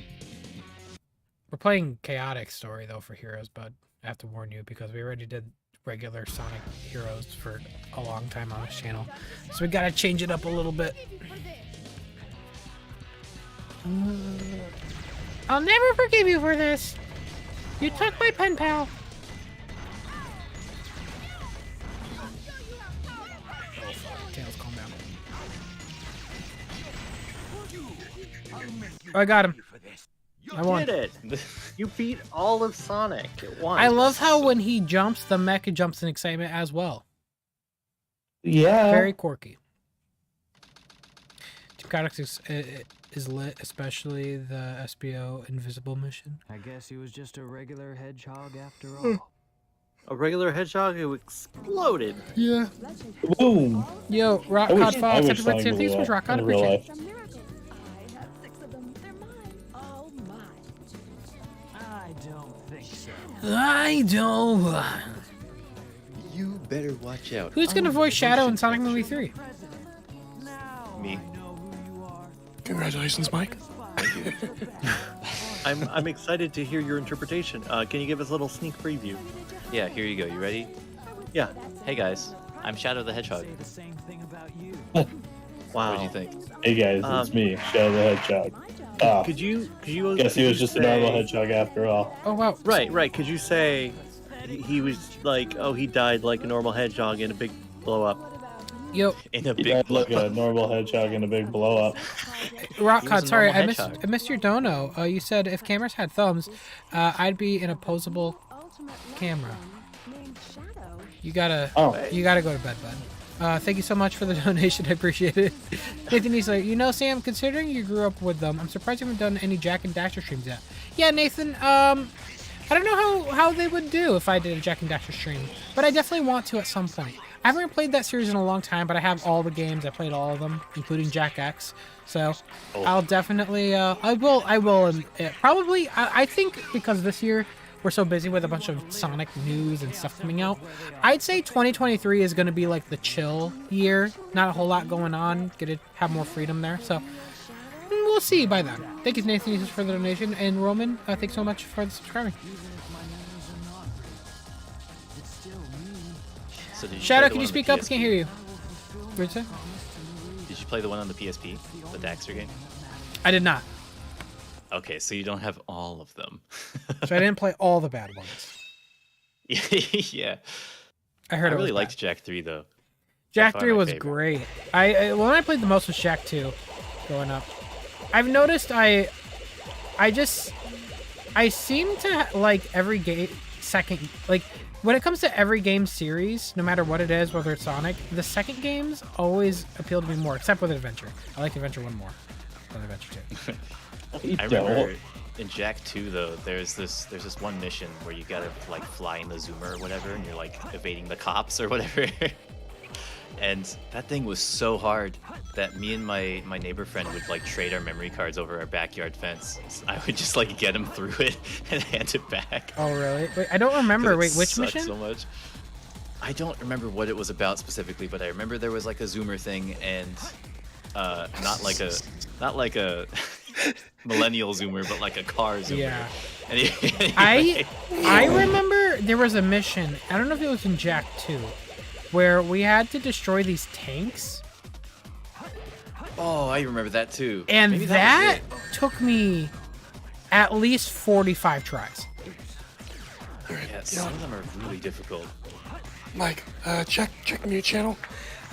We're playing Chaotic Story, though, for Heroes, but I have to warn you, because we already did regular Sonic Heroes for a long time on this channel. So we gotta change it up a little bit. I'll never forgive you for this. You took my pen pal. Oh, fuck. Tails, calm down. Oh, I got him. I won. Did it! You beat all of Sonic at once. I love how when he jumps, the mecha jumps in excitement as well. Yeah. Very quirky. Team Chaotix is lit, especially the SBO Invisible mission. I guess he was just a regular hedgehog after all. A regular hedgehog who exploded. Yeah. Boom. Yo, Rock I wish- Cod I Fox, wish happy birthday. Sonic Thanks so blew much, up Rock Cod. in real Appreciate it. A miracle. I have 6 of them. They're mine. All mine. I don't think so. I don't. You better watch out. Who's gonna voice Shadow in Sonic Movie 3? Me. Congratulations, Mike. I'm excited to hear your interpretation. Can you give us a little sneak preview? Yeah, here you go. You ready? Yeah. Hey guys, I'm Shadow the Hedgehog. Say the same thing about you. Wow. What do you think? Hey guys, it's me, Shadow the Hedgehog. Ah, Could you guess he was just a normal hedgehog after all. Oh wow. Right. Could you say he was like, oh, he died like a normal hedgehog in a big blow up? Yo, In a He big died blow like a normal hedgehog in a big blow up. Rock He was Cod, a sorry, normal I hedgehog. missed your dono. You said if cameras had thumbs, I'd be an opposable camera. Named Shadow. You gotta Oh. go to bed, bud. Thank you so much for the donation. I appreciate it. Nathan, he's like, you know, Sam, considering you grew up with them, I'm surprised you haven't done any Jack and Daxter streams yet. Yeah, Nathan, I don't know how they would do if I did a Jack and Daxter stream, but I definitely want to at some point. I haven't played that series in a long time, but I have all the games. I played all of them, including Jack X. So I'll definitely, I will, probably, I think because this year we're so busy with a bunch of Sonic news and stuff coming out, I'd say 2023 is going to be like the chill year. Not a whole lot going on. Get to have more freedom there. So we'll see by then. Thank you, Nathan, for the donation. And Roman, thanks so much for the subscribing. So did you Shadow, play the can one you on speak the up? I PSP? can't hear you. What'd you say? Did you play the one on the PSP, the Daxter game? I did not. Okay, so you don't have all of them. So I didn't play all the bad ones. Yeah. I heard I it really was liked bad. Jack 3 though. Jack By far 3 my was favorite. great. I when I played the most was Shack 2 growing up. I've noticed I seem to like every game second, like when it comes to every game series, no matter what it is, whether it's Sonic, the second games always appeal to me more, except with Adventure. I like Adventure 1 more than Adventure 2. I remember in Jack 2 though, there's this one mission where you gotta like fly in the zoomer or whatever, and you're like evading the cops or whatever. And that thing was so hard that me and my neighbor friend would like trade our memory cards over our backyard fence. So I would just like get him through it and hand it back. Oh really? Wait, I don't remember. Wait, which Sucked mission? so much. I don't remember what it was about specifically, but I remember there was like a zoomer thing, and not like a millennial zoomer, but like a car zoomer. Yeah. Anyway. I remember there was a mission. I don't know if it was in Jack 2, where we had to destroy these tanks. Oh, I remember that too. And Maybe that was it. took me at least 45 tries. Yeah, some of them are really difficult. Mike, check mute channel.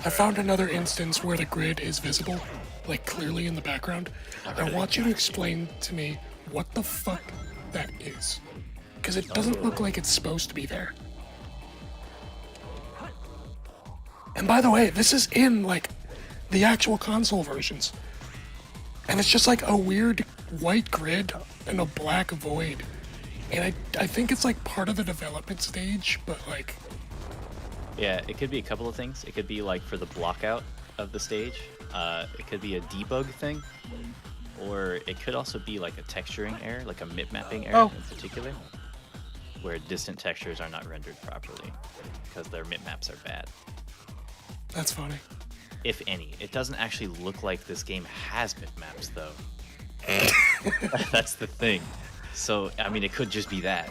I found another instance where the grid is visible, like clearly in the background. I want you to explain to me what the fuck that is. Because it doesn't look like it's supposed to be there. And by the way, this is in, like, the actual console versions. And it's just like a weird white grid and a black void. And I think it's like part of the development stage, but like... Yeah, it could be a couple of things. It could be like for the block out of the stage. It could be a debug thing. Or it could also be like a texturing error, like a mip mapping error in particular. Where distant textures are not rendered properly. Because their mip maps are bad. That's funny. If any. It doesn't actually look like this game has mip maps though. That's the thing. So, I mean, it could just be that.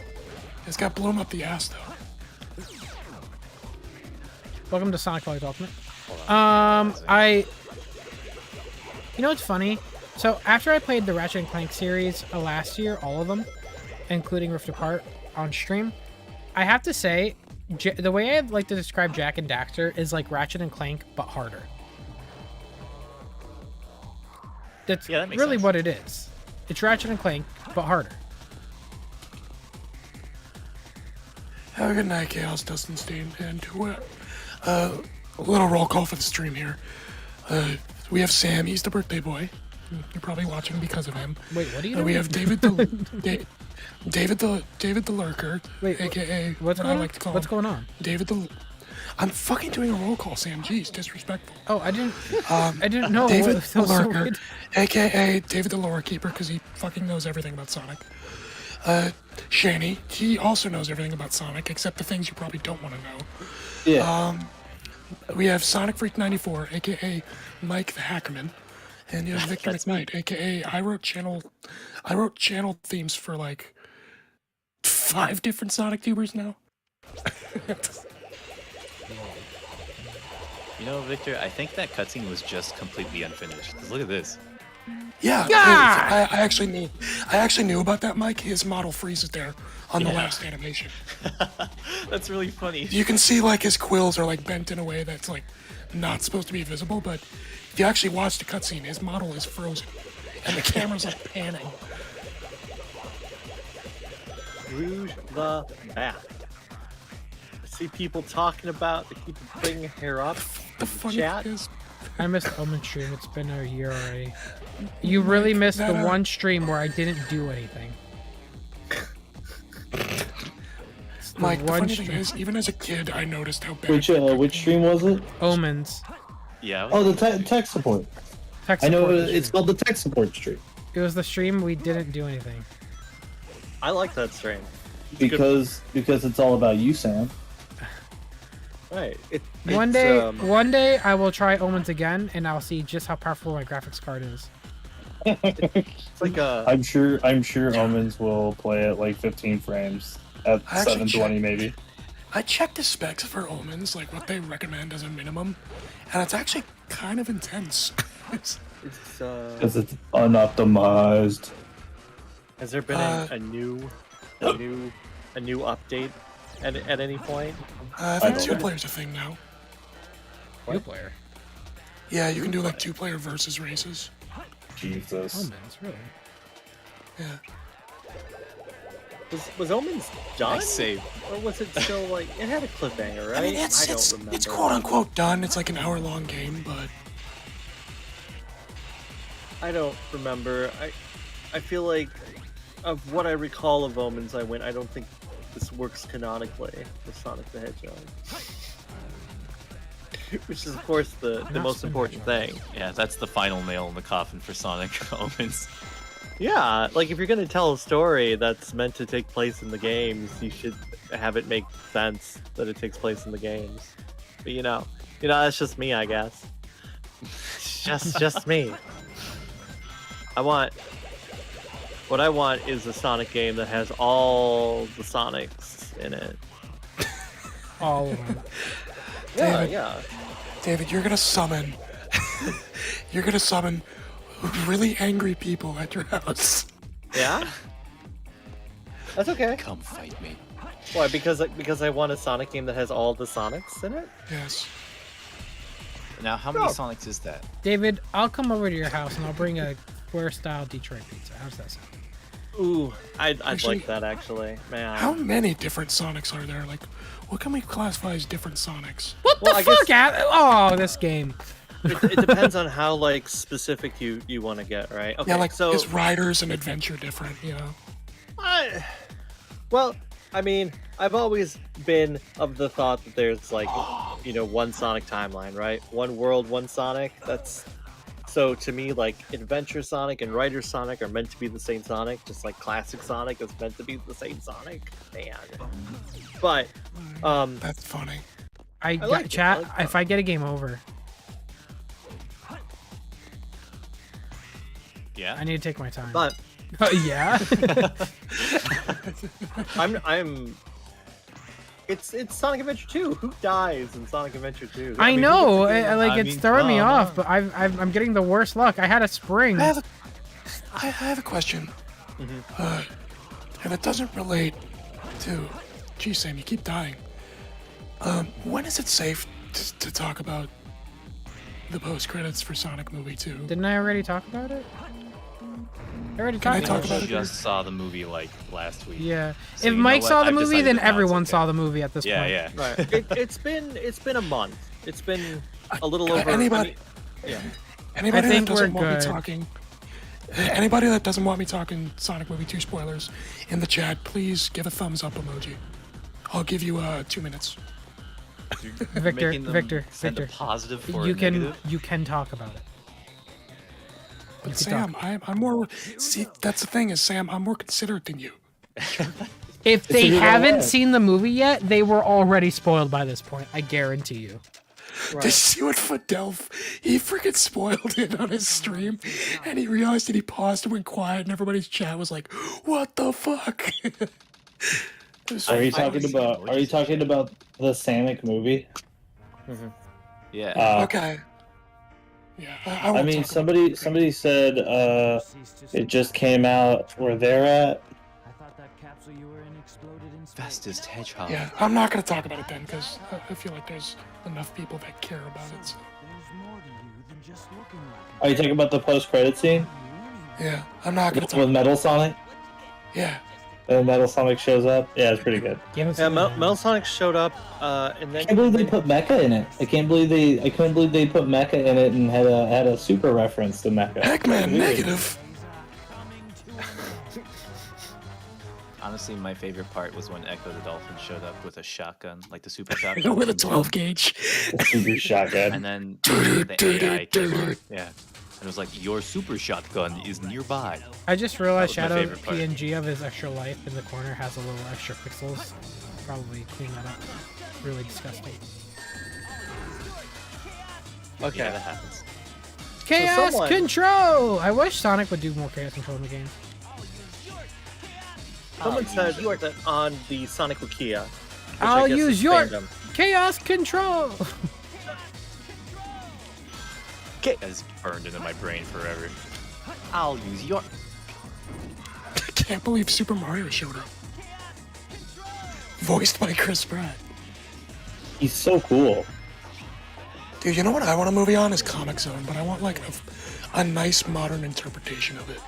It's got blown up the ass though. Welcome to Sonic Colors Ultimate. You know what's funny? So after I played the Ratchet and Clank series last year, all of them, including Rift Apart on stream, I have to say, the way I'd like to describe Jak and Daxter is like Ratchet and Clank, but harder. That's that makes really sense. what it is. It's Ratchet and Clank, but harder. Have a good night, Chaos, Dustin Steen, and a little roll call for the stream here. We have Sam, he's the birthday boy. You're probably watching because of him. Wait, what are you doing? We have David the Lurker, aka what's what I like to call what's him. going on? David the... I'm fucking doing a roll call, Sam. Jeez, disrespectful. Oh, I didn't know. David That was so the weird. Lurker, aka David the Lore Keeper, because he fucking knows everything about Sonic. Shani, he also knows everything about Sonic, except the things you probably don't want to know. Yeah. We have Sonic Freak 94, aka Mike the Hackerman, and you have Victor McKnight, aka I wrote channel themes for like 5 different Sonic tubers now. You know, Victor, I think that cutscene was just completely unfinished. 'Cause look at this. Yeah, I actually knew about that, Mike. His model freezes there on the last animation. That's really funny. You can see like his quills are like bent in a way that's like not supposed to be visible, but if you actually watch the cutscene, his model is frozen, and the camera's like panning. Rouge the map. I see people talking about, they keep bringing hair up. The funny chat. thing is, I missed Omen stream. It's been a year already. You really missed the one stream where I didn't do anything. Mike, the one funny thing stream. is, even as a kid, I noticed how bad. Which stream was it? Omens. Yeah. Oh, the tech support. Tech I know support it's stream. called the tech support stream It was the stream we didn't do anything. I like that stream. because it's all about you, Sam. Right. One day I will try Omens again, and I'll see just how powerful my graphics card is. It's like a... I'm sure Omens will play at like 15 frames at I actually 720 maybe. I checked the specs for Omens, like what they recommend as a minimum, and it's actually kind of intense. Because it's unoptimized. Has there been a new update at any point? I think 2-player's a thing now. 2-player? Yeah, you can do like 2-player versus races. Jesus. Omens, really? Yeah. Was Omens done? Nice save. Or was it still like, it had a cliffhanger, right? I mean, it's remember. it's quote unquote done. It's like an hour-long game, but I don't remember. I feel like of what I recall of Omens, I don't think this works canonically with Sonic the Hedgehog. Which is, of course, the most important thing. Yeah, that's the final nail in the coffin for Sonic Omens. Yeah, like if you're gonna tell a story that's meant to take place in the games, you should have it make sense that it takes place in the games. But you know, that's just me, I guess. just me. What I want is a Sonic game that has all the Sonics in it. All of them. Yeah. David, you're gonna summon really angry people at your house. Yeah? That's okay. Come fight me. Why? Because I want a Sonic game that has all the Sonics in it? Yes. Now, how many Sonics is that? David, I'll come over to your house and I'll bring a Square-style Detroit pizza. How's that sound? Ooh, I'd Actually, like that, actually. Man. How many different Sonics are there? Like, what can we classify as different Sonics? What the fuck? Oh, this game. It depends on how, like, specific you want to get, right? Okay, Yeah, like, so... is Riders and Adventure different, you know? Well, I mean, I've always been of the thought that there's, like, one Sonic timeline, right? One world, one Sonic. So to me, like, Adventure Sonic and Rider Sonic are meant to be the same Sonic, just like Classic Sonic is meant to be the same Sonic. Man. But, That's funny. I got like chat. it. If I get a game over, Yeah. I need to take my time. But yeah. It's Sonic Adventure 2. Who dies in Sonic Adventure 2? I know. I It's mean, throwing me come off, on. but I'm getting the worst luck. I had a spring. I have a question. And it doesn't relate to... Geez, Sam, you keep dying. When is it safe to talk about the post-credits for Sonic Movie 2? Didn't I already talk about it? I already Can I talked talk about about it. it? Just saw the movie like last week. Yeah. So If you know Mike what? saw the I've movie, decided then now it's everyone okay. saw the movie at this Yeah, point. yeah. Right. It's been a month. It's been a little over. Anybody I that think doesn't we're want me good. talking... Anybody that doesn't want me talking Sonic Movie 2 spoilers in the chat, please give a thumbs up emoji. I'll give you 2 minutes. Victor, Making them Victor, send Victor. a positive for You a can negative? you can talk about it. But can Sam, I'm more... See, that's the thing is, Sam, I'm more considerate than you. If they you know haven't what? seen the movie yet, they were already spoiled by this point. I guarantee you. Did you see what Fidelf, he freaking spoiled it on his stream, and he realized that he paused and went quiet, and everybody's chat was like, "What the fuck?" It was Are you funny. talking about the Sonic movie? Yeah. Okay. Yeah, I I won't mean, talk about it. somebody said it just came out where they're at. I thought that capsule you were in exploded in space. Fastest hedgehog. Yeah, I'm not gonna talk about it then, because I feel like there's enough people that care about it. So. There's more to you than just looking like Are you talking about the post-credit scene Yeah, I'm not gonna talk. with Metal Sonic? Yeah, And Metal Sonic shows up. Yeah, it's pretty good. You haven't Yeah, seen it. Metal Sonic showed up, and I then can't believe they put Mecha in it. I couldn't believe they put Mecha in it and had a super reference to Mecha. Heckman, negative. Honestly, my favorite part was when Echo the Dolphin showed up with a shotgun, like the super shotgun. With a 12 gauge. Super shotgun. And then the AI came in. Yeah. And it was like, your super shotgun is nearby. I just realized That was my Shadow favorite part. PNG of his extra life in the corner has a little extra pixels. Probably clean that up. Really disgusting. okay. Yeah, that happens. Chaos someone- Control! I wish Sonic would do more Chaos Control in the game. Someone said that on the Sonic Wikia. which I I'll guess use is your fandom. Chaos Control! That's burned into my brain forever. I'll use your... I can't believe Super Mario showed up. Voiced by Chris Pratt. He's so cool. Dude, you know what I want a movie on is Comic Zone, but I want like a nice modern interpretation of it.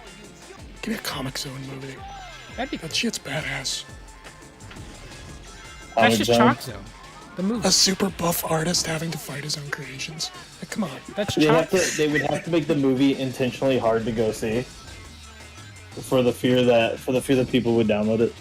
Give me a Comic Zone movie. That'd be That shit's badass. That's Comic just Zone. Chalk Zone. The movie. A super buff artist having to fight his own creations. Like, come on. That's They Chalk. would have to make the movie intentionally hard to go see. for the fear that people would download it.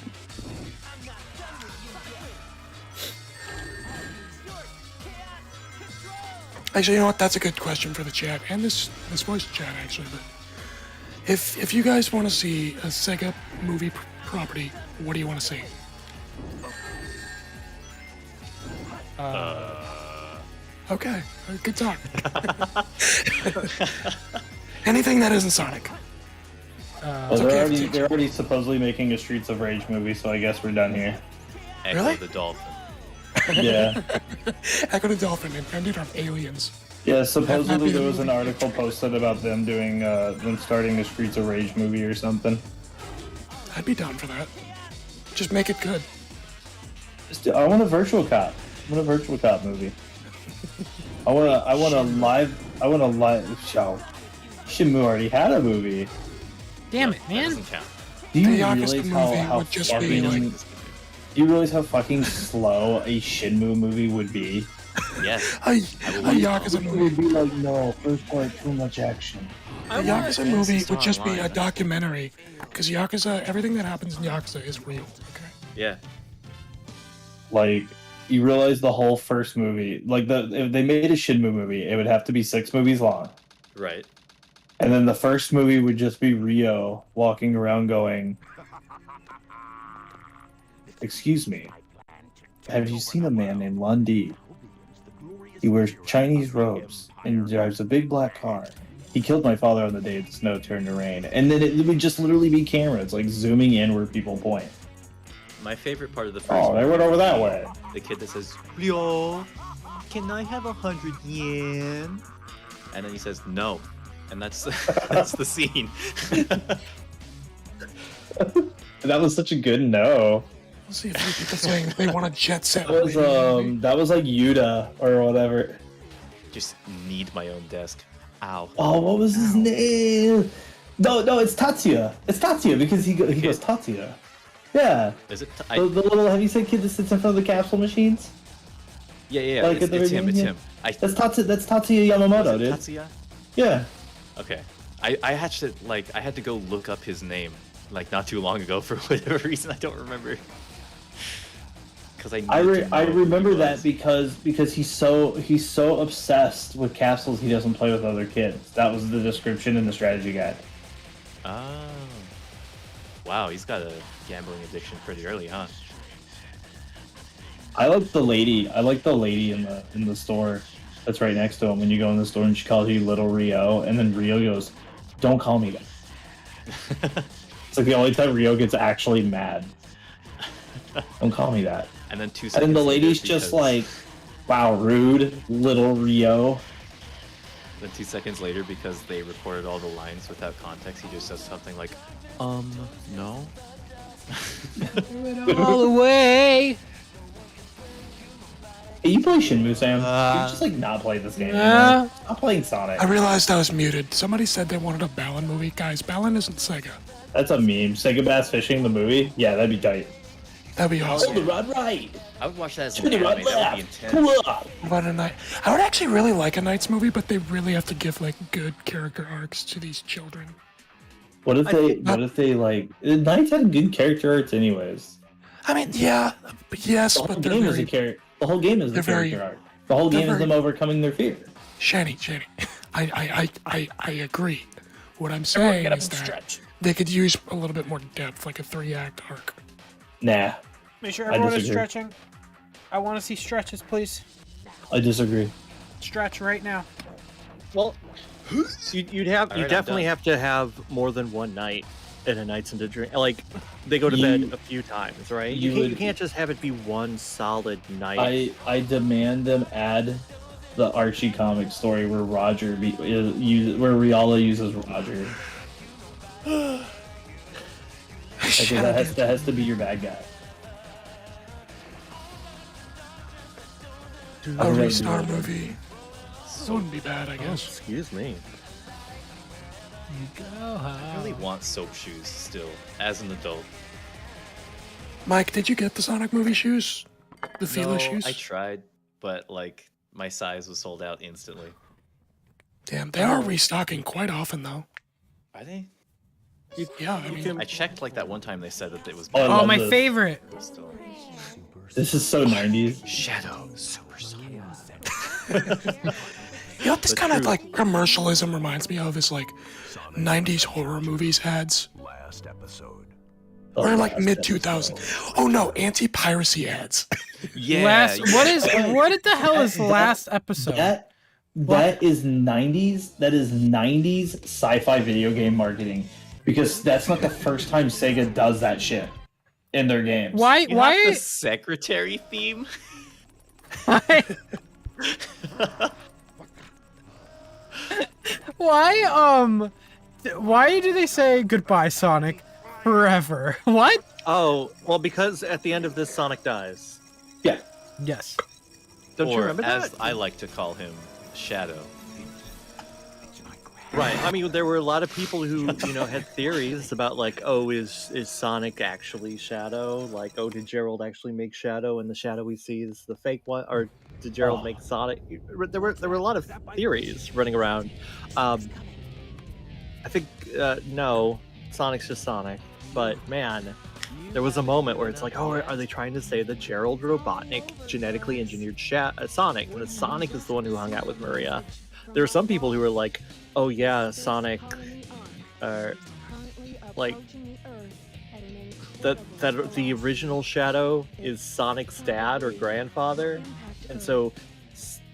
Actually, you know what? That's a good question for the chat and this voice chat actually. But if you guys want to see a Sega movie property, what do you want to see? Okay, good talk. Anything that isn't Sonic. Well, they're already supposedly making a Streets of Rage movie, so I guess we're done here. Echo Really? the Dolphin. Yeah. Echo the Dolphin intended on aliens. Yeah, supposedly there was an article posted about them doing them starting a Streets of Rage movie or something. I'd be down for that. Just make it good. I want a virtual cop. I want a virtual cop movie. I want a live show. Shenmue already had a movie. Damn it, That man! doesn't count. Do you The Yakuza realize movie how would just fucking, be like- do you realize how fucking slow a Shenmue movie would be? Yes. A Yakuza It movie. would be like, no, first part, too much action. A Yakuza movie would just be a Online. documentary, because Yakuza, everything that happens in Yakuza is real. Okay. Yeah. Like, you realize the whole first movie, like if they made a Shenmue movie, it would have to be 6 movies long. Right. And then the first movie would just be Ryo walking around going, "Excuse me, have you seen a man named Lundy? He wears Chinese robes and drives a big black car. He killed my father on the day the snow turned to rain." And then it would just literally be cameras, like zooming in where people point. My favorite part of the first Oh, they movie went over is that way. The kid that says, "Ryo, can I have 100 yen?" And then he says, "No." And that's that's the scene. That was such a good no. I'll see a few people saying they want a jet set. That was that was like Yuta or whatever. Just need my own desk. Ow. Oh, what was his name? No, it's Tatsuya. It's Tatsuya because he goes Tatsuya. Yeah. Is it? The little heavyset kid that sits in front of the capsule machines. Yeah. Like at the It's him. It's beginning, him. That's Tatsuya Yamamoto, dude. Tatsuya? Yeah. Okay. I had to go look up his name like not too long ago for whatever reason I don't remember. Because I remember that because he's so obsessed with capsules he doesn't play with other kids. That was the description in the strategy guide. Oh. Wow, he's got a gambling addiction pretty early, huh? I like the lady in the store that's right next to him when you go in the store and she calls you Little Rio, and then Rio goes, "Don't call me that." It's like the only time Rio gets actually mad. Don't call me that. And then 2 And seconds then the later, lady's just because- like, "Wow, rude, Little Rio." Then 2 seconds later, because they recorded all the lines without context, he just says something like, no. All the way. Hey, you play Shenmue, Sam? You just like not play this game. Nah. Stop playing Sonic. I realized I was muted. Somebody said they wanted a Balan movie. Guys, Balan isn't Sega. That's a meme. Sega Bass Fishing the movie? Yeah, that'd be tight. That'd be awesome. Hold the rod right. I would watch that as Turn an the rod anime. That would be left. intense. Pull up. What a night. I would actually really like a Knights movie, but they really have to give like good character arcs to these children. What if they like Knights had good character arts anyways? I mean, yeah, yes, The whole but they're game is very a character. The whole game is the they're very- character arc. The whole they're game is very- them overcoming their fear. Shanny. I agree. What I'm saying is that they could use a little bit more depth, like a 3-act arc. Nah, Make sure I everyone is disagree. stretching. I want to see stretches, please. I disagree. Stretch right now. Well, you'd have All you right, I'm definitely done. have to have more than one night in a Nights into Dream. Like they go to You- bed a few times, right? you You would- can't just have it be one solid night. I demand them add the Archie comic story where where Riala uses Roger. Like, that has to be your bad guy. A Restart movie. That wouldn't be bad, I Oh, guess. excuse me. I really want soap shoes still, as an adult. Mike, did you get the Sonic movie shoes? The Fila No, shoes? I tried, but like my size was sold out instantly. Damn, they are restocking quite often, though. Are they? Yeah, I mean, I checked like that one time. They said that it was. Oh, I Oh, love my this. favorite. It was still This is so 90s. Shadow Supersonic. you know what this kind of like commercialism reminds me of is like 90s horror movies ads. Last episode. Or like mid 2000s. Oh no, anti-piracy ads. Yeah. What the hell is last episode? That is 90s. That is 90s sci-fi video game marketing, because that's not the first time Sega does that shit in their games. Why? You have the secretary theme? Why do they say goodbye, Sonic, forever? What? Oh, well, because at the end of this, Sonic dies. Yeah. Yes. Don't you Or, remember as that? I like to call him, Shadow. Right. I mean, there were a lot of people who, had theories about like, oh, is Sonic actually Shadow? Like, oh, did Gerald actually make Shadow, and the Shadow we see is the fake one, or did Gerald make Sonic? There were a lot of theories running around. I think no, Sonic's just Sonic. But man, there was a moment where it's like, oh, are they trying to say that Gerald Robotnik genetically engineered Sonic, and that Sonic is the one who hung out with Maria? There are some people who were like, oh yeah, Sonic, like that the original Shadow is Sonic's dad or grandfather, and so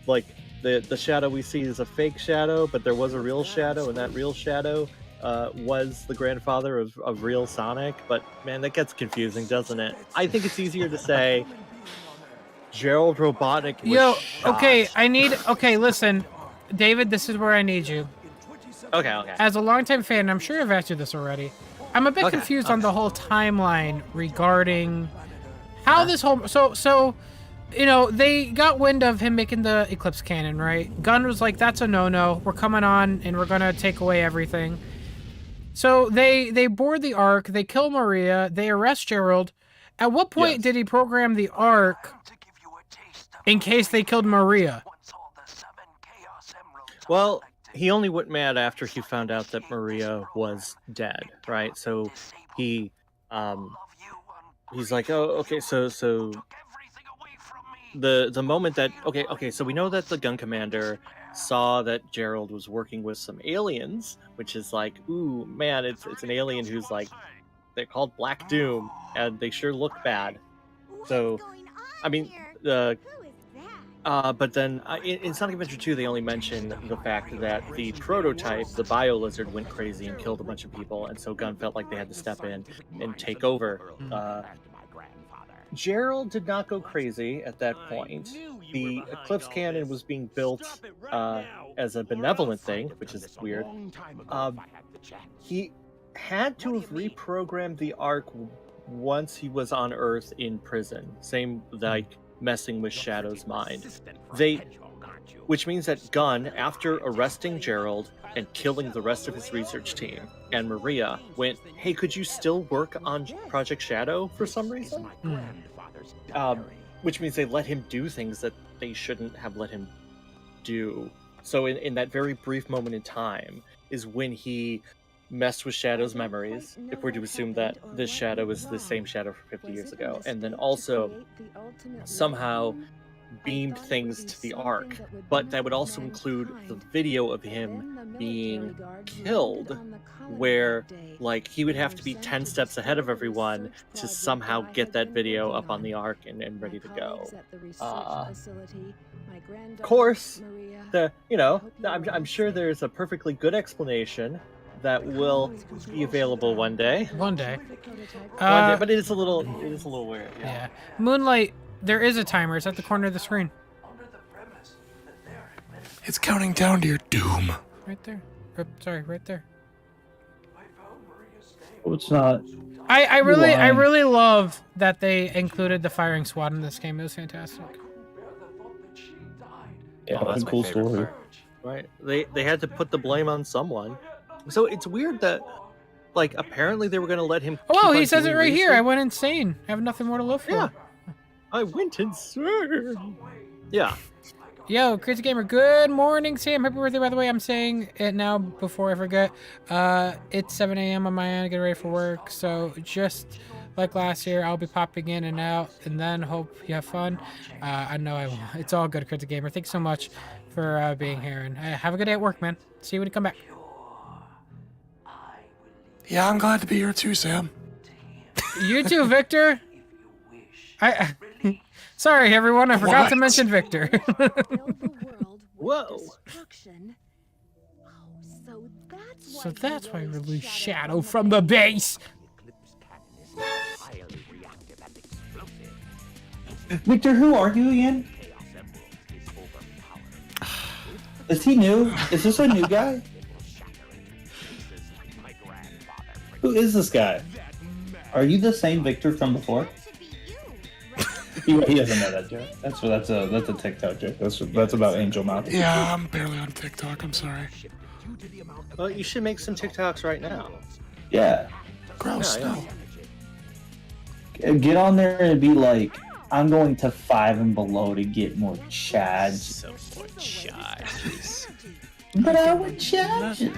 like the Shadow we see is a fake Shadow, but there was a real Shadow, and that real Shadow was the grandfather of real Sonic. But man, that gets confusing, doesn't it? I think it's easier to say Gerald Robotnik was shot. Okay, listen, David, this is where I need you. Okay. As a longtime fan, I'm sure I've asked you this already. I'm a bit confused on the whole timeline regarding how this whole so they got wind of him making the Eclipse cannon, right? Gunn was like, that's a no-no. We're coming on and we're gonna take away everything. So they board the Ark, they kill Maria, they arrest Gerald. At what point did he program the Ark in case they killed Maria? Well, he only went mad after he found out that Maria was dead, right? So he's like, oh, okay, so the moment that so we know that the gun commander saw that Gerald was working with some aliens, which is like, ooh man, it's an alien who's like, they're called Black Doom, and they sure look bad. So I mean but then in Sonic Adventure 2, they only mention the fact that the prototype, the Bio Lizard, went crazy and killed a bunch of people, and so Gunn felt like they had to step in and take over. Gerald did not go crazy at that point. The Eclipse Cannon was being built as a benevolent thing, which is weird. He had to have reprogrammed the Ark once he was on Earth in prison. Same like messing with Shadow's mind. Which means that Gunn, after arresting Gerald and killing the rest of his research team, and Maria went, hey, could you still work on Project Shadow for some reason? Which means they let him do things that they shouldn't have let him do. So in that very brief moment in time is when he messed with Shadow's memories, if we're to assume that this Shadow is the same Shadow from 50 years ago, and then also somehow beamed things to the Ark. But that would also include the video of him being killed, where like he would have to be 10 steps ahead of everyone to somehow get that video up on the Ark and ready to go. Of course, I'm sure there's a perfectly good explanation that will be available one day. One day. But it is a little weird. Yeah. Moonlight, there is a timer. It's at the corner of the screen. It's counting down to your doom. Right there. Sorry, right there. Oh, it's not. I really love that they included the firing squad in this game. It was fantastic. Yeah, that's a cool story. Right. They had to put the blame on someone. So it's weird that, like, apparently they were going to let him. Oh, he says it right here. I went insane. I have nothing more to live for. Yeah. I went insane. Yeah. Yo, Crazy Gamer, good morning, Sam. Happy birthday, by the way. I'm saying it now before I forget. It's 7 a.m. on my end, getting ready for work. So just like last year, I'll be popping in and out, and then hope you have fun. I know I will. It's all good, Crazy Gamer. Thanks so much for being here, and have a good day at work, man. See you when you come back. Yeah, I'm glad to be here too, Sam. You too, Victor. Sorry, everyone. I forgot to mention Victor. Whoa. So that's why we released Shadow from the base. Victor, who are you again? Is he new? Is this a new guy? Who is this guy? Are you the same Victor from before? He doesn't know that joke. That's a TikTok joke. That's about Angel Mouth. Yeah, I'm barely on TikTok. I'm sorry. Well, you should make some TikToks right now. Yeah. Gross. Yeah, No. Get on there and be like, I'm going to 5 and below to get more chads. So more charges. But I want charges.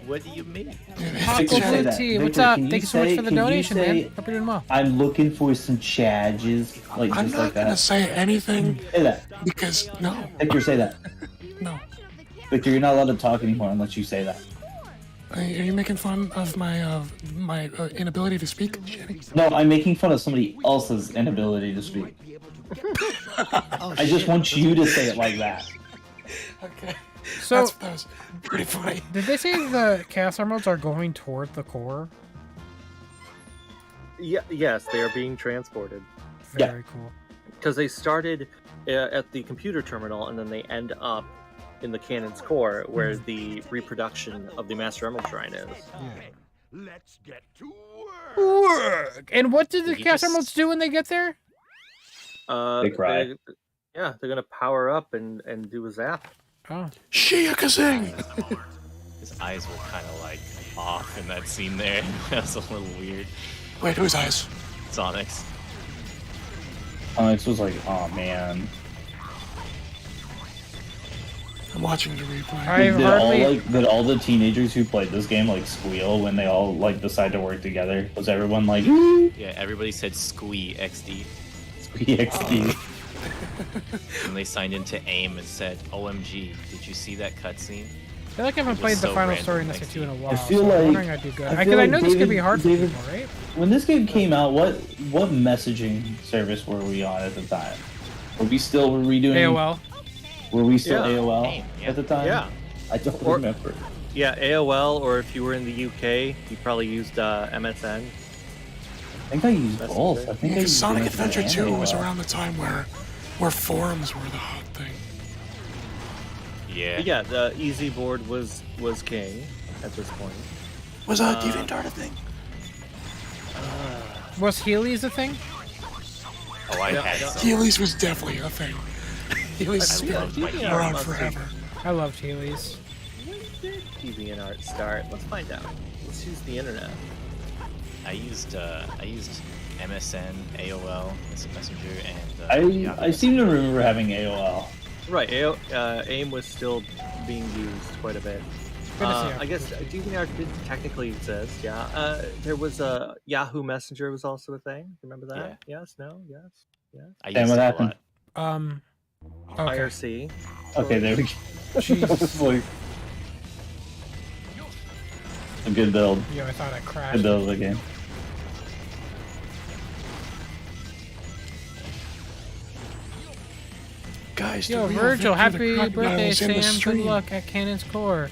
What do you mean? Victor, say that. Tea, what's Victor, up? can Thank you so say- much for the can you donation, say, man. Hope you're doing well. I'm looking for some charges, like I'm just not like gonna that. say anything Say that. because no, Victor, say that. no. Victor, you're not allowed to talk anymore unless you say that. Are you making fun of my inability to speak? Jenny? No, I'm making fun of somebody else's inability to speak. I just want you to say it like that. Okay. So, that was pretty funny. did they say the Chaos Emeralds are going toward the core? Yeah, yes, they are being transported. Very cool. Because they started at the computer terminal and then they end up in the cannon's core where the reproduction of the Master Emerald Shrine is. Let's get to Work! And what did the He Chaos just- Emeralds do when they get there? They cry. They're gonna power up and do a zap. Oh. Shia Kazing! His eyes were kind of like off in that scene there. That was a little weird. Wait, whose eyes? Sonic's. Alex was like, oh man. I'm watching the replay. I've hardly... Did all the teenagers who played this game like squeal when they all like decide to work together? Was everyone like, Yeah, everybody said Squee XD. EXD? And they signed into AIM and said, OMG, did you see that cutscene? I feel like I haven't was played the so final random, story in this thanks, 2 in a Steve. while. I feel so I'm like- wondering I do good. I Because feel I like know this could be David- hard for David- people, right? When this game came out, what messaging service were we on at the time? Were we doing AOL. Were we still Yeah. AOL AIM, yeah. at the time? Yeah. I don't Or- remember. Yeah, AOL, or if you were in the UK, you probably used MSN. I think I used That's both. okay. I think I Because used Sonic MSN Adventure and 2 was AOL. around the time where forums were the hot thing. Yeah. But yeah, the Easy Board was king at this point. Was DeviantArt a thing? Was Healy's a thing? Oh, I had some. Healy's was definitely a thing. Healy's I loved my been Healy. around forever. I loved Healy's. When did DeviantArt start? Let's find out. Let's use the internet. I used MSN, AOL, Instant Messenger, and I Yahoo seem to remember having AOL. Right, AIM was still being used quite a bit. Good to see you. I guess DeviantArt did technically exist, yeah. There was a Yahoo Messenger was also a thing. Remember that? Yes, no, yes, yes. I And used what it a happened? lot. Okay. IRC. Okay, there we go. Jesus. Like, a good build. Yo, I thought I Good crashed. build of the game. Guys, Yo, the real Virgil, victor, the happy birthday, crocodile's in the Sam. Good stream. luck at Cannon's Core.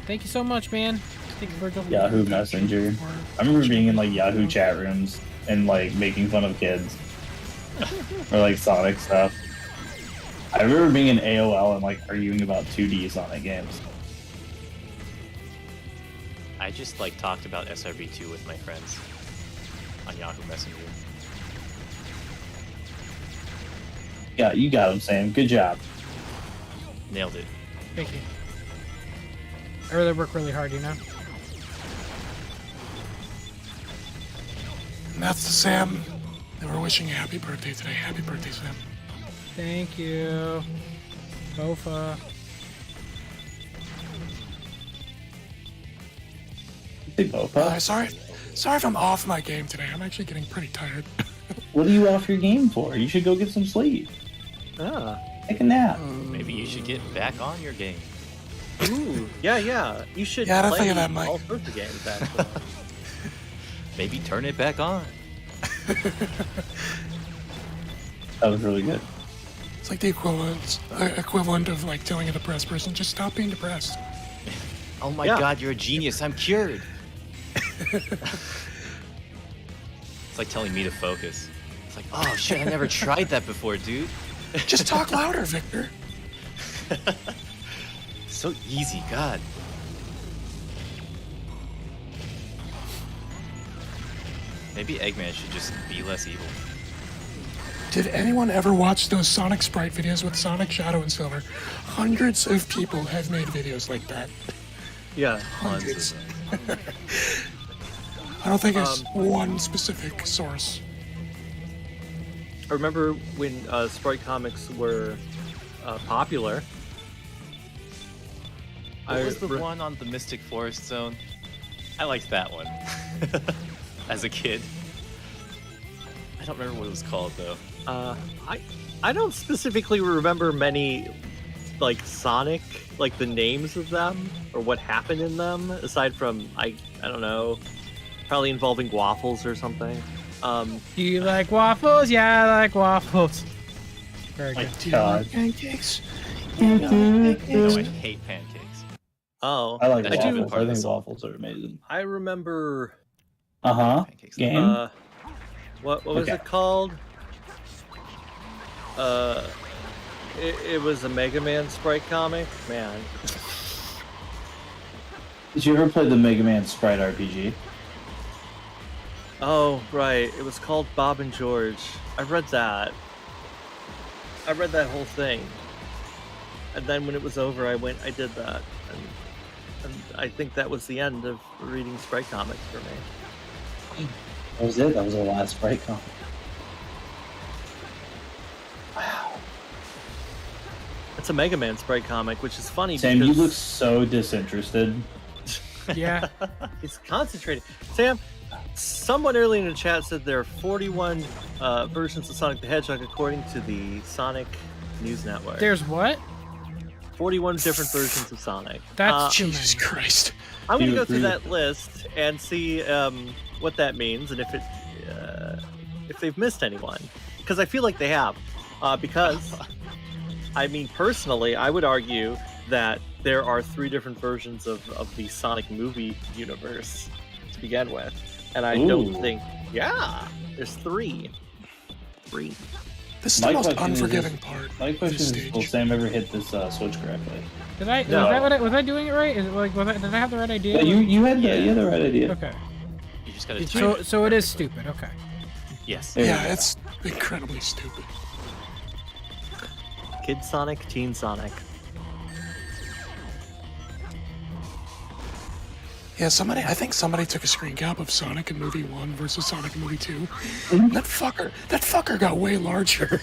Thank you so much, man. Thank you, Virgil. Yahoo Messenger. I remember being in like Yahoo chat rooms and like making fun of kids or like Sonic stuff. I remember being in AOL and like arguing about 2D Sonic games. I just like talked about SRB2 with my friends on Yahoo Messenger. Yeah, you got him, Sam. Good job. Nailed it. Thank you. I really work really hard, you know? And that's the Sam that we're wishing you happy birthday today. Happy birthday, Sam. Thank you. Bofa. Sorry if I'm off my game today. I'm actually getting pretty tired. What are you off your game for? You should go get some sleep. Take a nap. Maybe you should get back on your game. Ooh, yeah. You should Yeah, I don't play think of that, Mike. all sorts of games, actually. Maybe turn it back on. That was really good. It's like the equivalent of like telling a depressed person, just stop being depressed. Oh my god, you're a genius. I'm cured. It's like telling me to focus. It's like, oh shit, I never tried that before, dude. Just talk louder, Victor. So easy, God. Maybe Eggman should just be less evil. Did anyone ever watch those Sonic Sprite videos with Sonic, Shadow, and Silver? Hundreds of people have made videos like that. Yeah. Hundreds. I don't think it's one specific source. I remember when Sprite comics were popular. What was the one on the Mystic Forest Zone? I liked that one. As a kid. I don't remember what it was called though. I don't specifically remember many like Sonic, like the names of them or what happened in them, aside from I don't know, probably involving waffles or something. Do you like waffles? Yeah, I like waffles. Very good. God. Pancakes. No, I hate pancakes. Oh, I like That's waffles. even part I of the think song. waffles are amazing. I remember. Pancakes. Game? What was Okay. it called? It was a Mega Man Sprite comic. Man, Did you ever play the Mega Man Sprite RPG? oh right, it was called Bob and George. I read that. I read that whole thing, and then when it was over, I did that, and I think that was the end of reading Sprite comics for me. That was it. That was the last Sprite comic. Wow. It's a Mega Man Sprite comic, which is funny Sam, because you look so disinterested. Yeah. he's concentrating. Sam, someone earlier in the chat said there are 41 versions of Sonic the Hedgehog according to the Sonic News Network. There's what? 41 different versions of Sonic. That's too Jesus many. Christ. I'm going Do to you go through agree that list and see what that means and if they've missed anyone. Because I feel like they have. Because, I mean, personally, I would argue that there are 3 different versions of the Sonic movie universe to begin with. And I don't Ooh. think, there's 3. 3. This is My the most question is unforgiving this- part. My of question this is, will stage. Sam ever hit this switch correctly? Did I? No. Was that what was I doing it right? Is it like did I have the right idea? Yeah, you had the right idea. Okay. You just gotta So it is stupid. Okay. Yes. There you Yeah, go. it's incredibly stupid. Kid Sonic, Teen Sonic. Yeah, I think somebody took a screen cap of Sonic in movie 1 versus Sonic in movie 2. Mm-hmm. That fucker got way larger.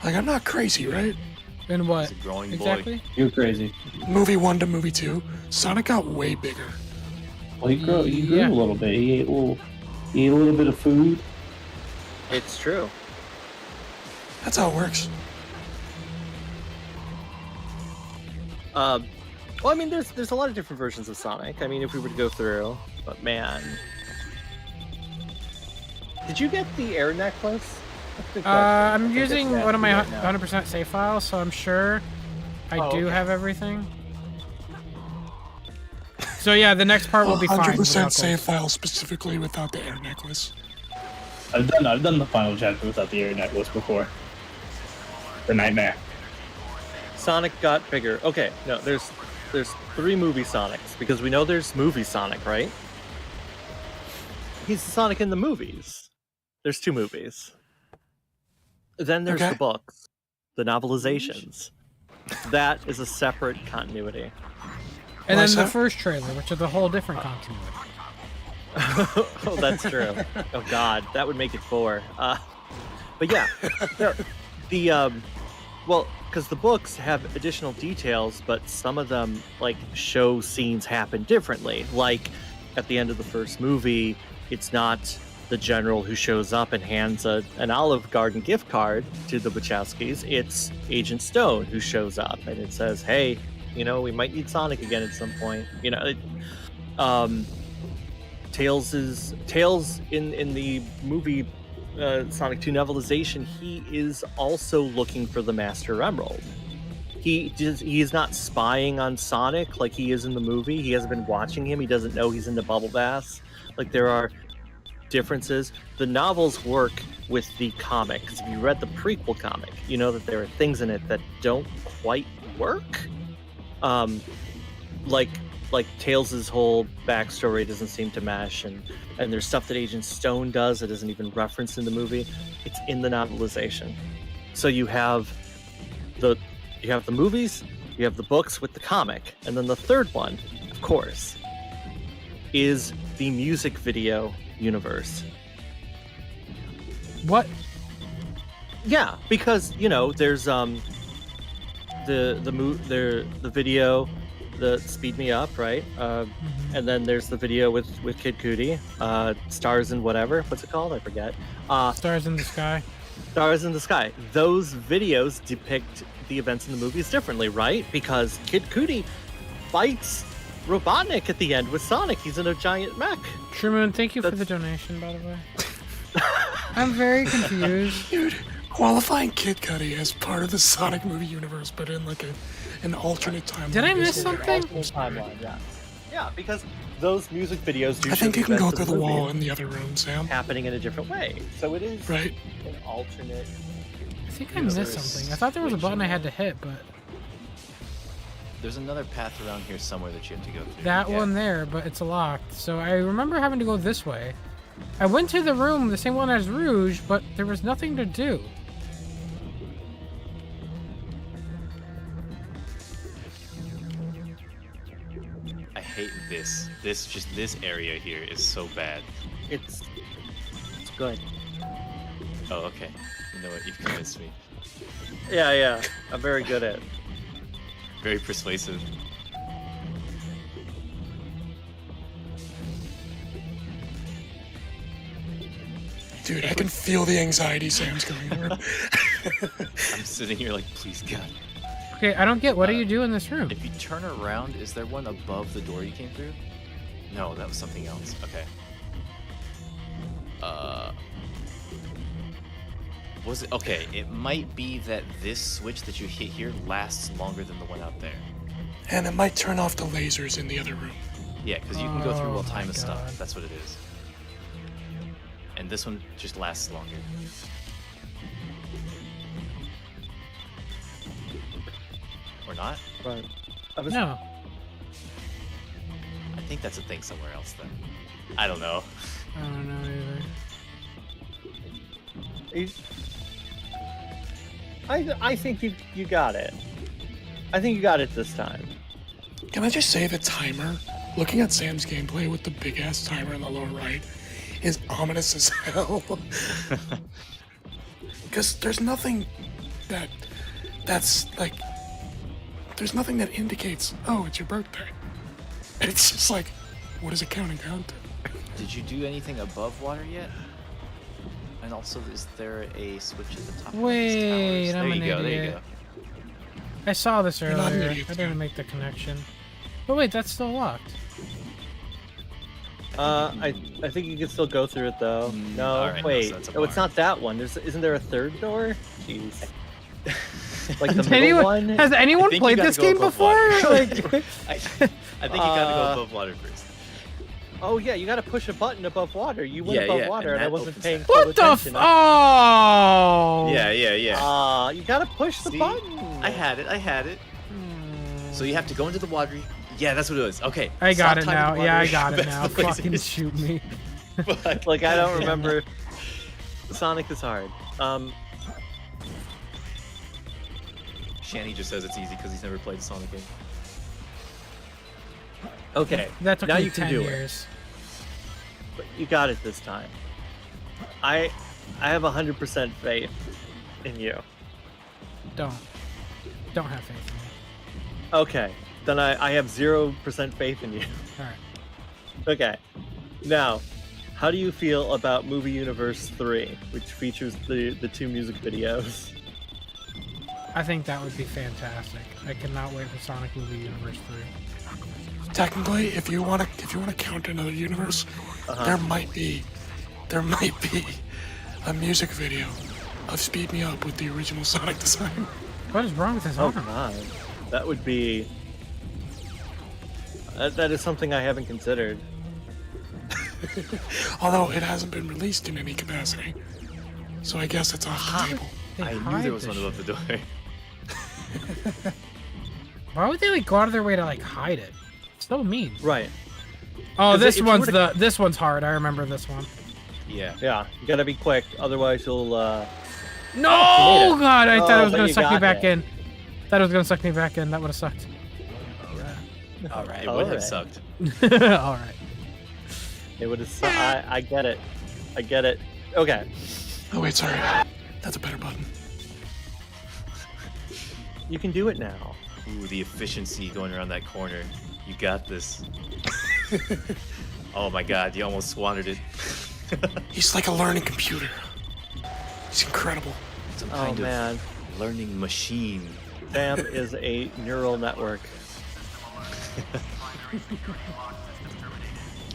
Like, I'm not crazy, right? And what? He's a growing boy. Exactly. You're crazy. Movie 1 to movie 2, Sonic got way bigger. Well, he grew Yeah. a little bit. He ate a little bit of food. It's true. That's how it works. Well, I mean, there's a lot of different versions of Sonic. I mean, if we were to go through, but man, did you get the air necklace? That's a good question. I I'm think I using should ask one of you my right now. 100% save files, so I'm sure I do have everything. So yeah, the next part will be fine. 100% without save gold. file specifically without the air necklace. I've done the final chapter without the air necklace before. The nightmare. Sonic got bigger. Okay, no, there's 3 movie Sonics because we know there's movie Sonic, right? He's the Sonic in the movies. There's 2 movies. Then there's Okay. the books, the novelizations. That is a separate continuity. And Why then the so? first trailer, which is a whole different continuity. Oh, that's true. Oh God, that would make it 4. But yeah, well, because the books have additional details, but some of them like show scenes happen differently. Like at the end of the first movie, it's not the general who shows up and hands an Olive Garden gift card to the Wachowskis. It's Agent Stone who shows up, and it says, "Hey, we might need Sonic again at some point." Tails in the movie Sonic 2 novelization. He is also looking for the Master Emerald. He is not spying on Sonic like he is in the movie. He hasn't been watching him. He doesn't know he's into bubble baths. Like, there are differences. The novels work with the comic, because if you read the prequel comic, you know that there are things in it that don't quite work. Like Tails' whole backstory doesn't seem to mesh, and there's stuff that Agent Stone does that isn't even referenced in the movie. It's in the novelization. So you have the movies, you have the books with the comic, and then the third one, of course, is the music video universe. What? Yeah, because there's the video, the Speed Me Up, right? And then there's the video with Kid Cudi, Stars in whatever. What's it called? I forget. Stars in the Sky. Stars in the Sky. Those videos depict the events in the movies differently, right? Because Kid Cudi fights Robotnik at the end with Sonic. He's in a giant mech. Truman, thank you for the donation, by the way. I'm very confused. Dude, qualifying Kid Cudi as part of the Sonic movie universe, but in like an alternate timeline. Did I miss something? Timeline, yeah. Yeah, because those music videos do. I think you can go through the wall in the other room, Sam. Happening in a different way, so it is right. An alternate. I think I missed something. I thought there was a button I had to hit, but there's another path around here somewhere that you have to go through. That one there, but it's locked. So I remember having to go this way. I went to the room, the same one as Rouge, but there was nothing to do. I hate this. This area here is so bad. It's good. Oh, okay. You know what? You've convinced me. Yeah. I'm very good at it. Very persuasive. Dude, I can feel the anxiety Sam's going through. I'm sitting here like, please God. Okay, I don't get. What do you do in this room? If you turn around, is there one above the door you came through? No, that was something else. Okay. Was it? Okay, it might be that this switch that you hit here lasts longer than the one out there. And it might turn off the lasers in the other room. Yeah, because you can go through while time is stopped. That's what it is. And this one just lasts longer. Or not? Right. No. I think that's a thing somewhere else then. I don't know. I don't know either. I think you got it. I think you got it this time. Can I just say the timer? Looking at Sam's gameplay with the big ass timer in the lower right is ominous as hell. Because there's nothing that's like, there's nothing that indicates, oh, it's your birthday. It's just like, what is it counting down to? Did you do anything above water yet? And also, is there a switch at the top Wait, of these towers? I'm an There you idiot. go. I saw this You're not an earlier. idiot, I didn't make the connection. But wait, that's still locked. I think you can still go through it though. No, alright, no, wait. so that's a Oh, it's bar. not that one. Isn't there a third door? Jeez. Like the Has middle anyone, one. has anyone think you played gotta this go game above before? water. Like, I think you gotta go above water first. Oh yeah, you gotta push a button above water. You went Yeah, above yeah, water, and and I that wasn't opens paying that. full what the attention. Oh! Yeah. You gotta push the See? button. I had it. So you have to go into the water. Yeah, that's what it was. Okay. I got stop it timing now. the Yeah, I water. got it That's now. the place Fucking it is. shoot me. Fuck. Like, I don't remember. Sonic is hard. Shanny just says it's easy because he's never played a Sonic game. Okay. That took now me you can 10 do years. But you got it this time. I have 100% faith in you. Don't have faith in me. Okay, then I have 0% faith in you. All right. Okay, now, how do you feel about Movie Universe 3, which features the 2 music videos? I think that would be fantastic. I cannot wait for Sonic Movie Universe 3. Technically, if you want to count another universe, there might be a music video of Speed Me Up with the original Sonic design. What is wrong with this Oh arm? god, that would be. That is something I haven't considered. Although it hasn't been released in any capacity, so I guess it's off the table. I knew there was one above the door. Why would they like go out of their way to like hide it? So mean. Right. Oh, 'Cause this one's hard. I remember this one. Yeah. Yeah, you gotta be quick, otherwise you'll. No, God! I thought it was but gonna you suck me got back it. in. Thought it was gonna suck me back in. That would have sucked. All right. It would have sucked. All right. It would have. I get it. I get it. Okay. Oh wait, sorry. That's a better button. You can do it now. Ooh, the efficiency going around that corner. You got this. Oh my god, you almost squandered it. He's like a learning computer. He's incredible. Some Oh kind man, of learning machine. Sam is a neural network.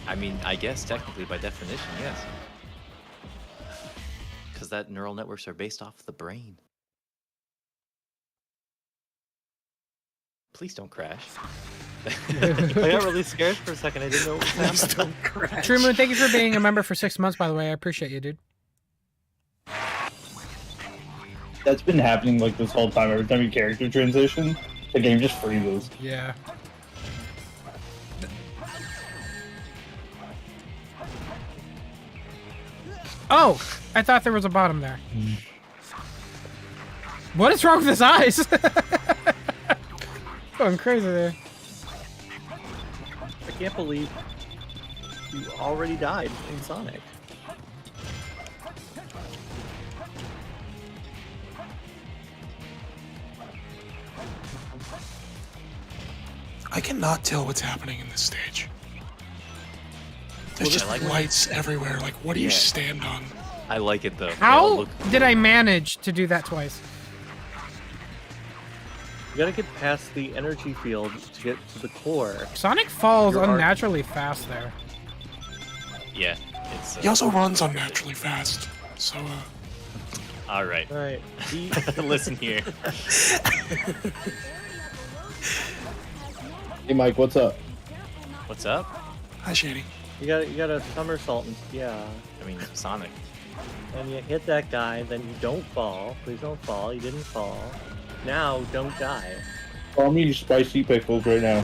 I mean, I guess technically by definition, yes. Because that neural networks are based off the brain. Please don't crash. I got really scared for a second. I didn't know what was happening. True Moon, thank you for being a member for 6 months. By the way, I appreciate you, dude. That's been happening like this whole time. Every time you character transition, the game just freezes. Yeah. Oh, I thought there was a bottom there. What is wrong with his eyes? Going crazy there. I can't believe you already died in Sonic. I cannot tell what's happening in this stage. There's Well, just I like lights everywhere. Like, what do you stand on? I like it though. They all How look did I manage to do that twice? You gotta get past the energy field to get to the core. Sonic falls Your arc- unnaturally fast there. Yeah. It's He also runs unnaturally fast. So, all right. All right. Listen here. Hey Mike, what's up? What's up? hi, Shady. You gotta somersault and yeah. I mean, Sonic. And you hit that guy, then you don't fall. Please don't fall. You didn't fall. Now, don't die. Well, I'm eating spicy pickles right now.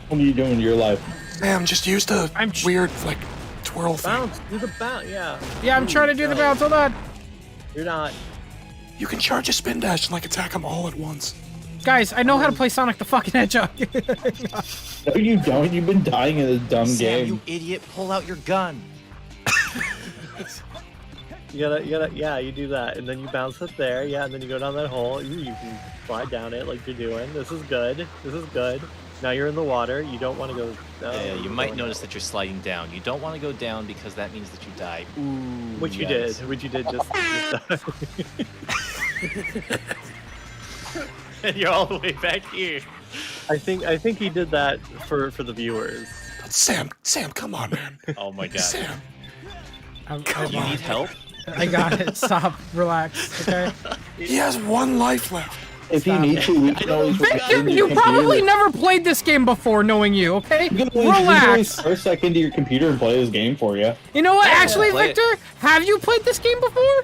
What are you doing in your life? Damn, just used a weird, like, twirl thing. Bounce. Do the bounce. Yeah. Yeah, I'm trying to do the bounce. Hold on. You're not. You can charge a spin dash and, like, attack them all at once. Guys, I know how to play Sonic the fucking Hedgehog. No, you don't. You've been dying in this dumb Sam, game. you idiot! Pull out your gun. You gotta, yeah, you do that, and then you bounce it there, yeah, and then you go down that hole. You can slide down it like you're doing. This is good. This is good. Now you're in the water. You don't want to go. You might notice that you're sliding down. You don't want to go down because that means that you die. Ooh, Which you yes. did. Which you did just. And you're all the way back here. I think he did that for the viewers. But Sam, come on, man. Oh my god. Sam, You need help? I got it. Stop. Relax. Okay. he has one life left. If you need to, we can always. Victor, you probably never played this game before, knowing you. Okay. We can Relax. for a second to your computer and play this game for you. You know what? Actually, play Victor, have you played this game before?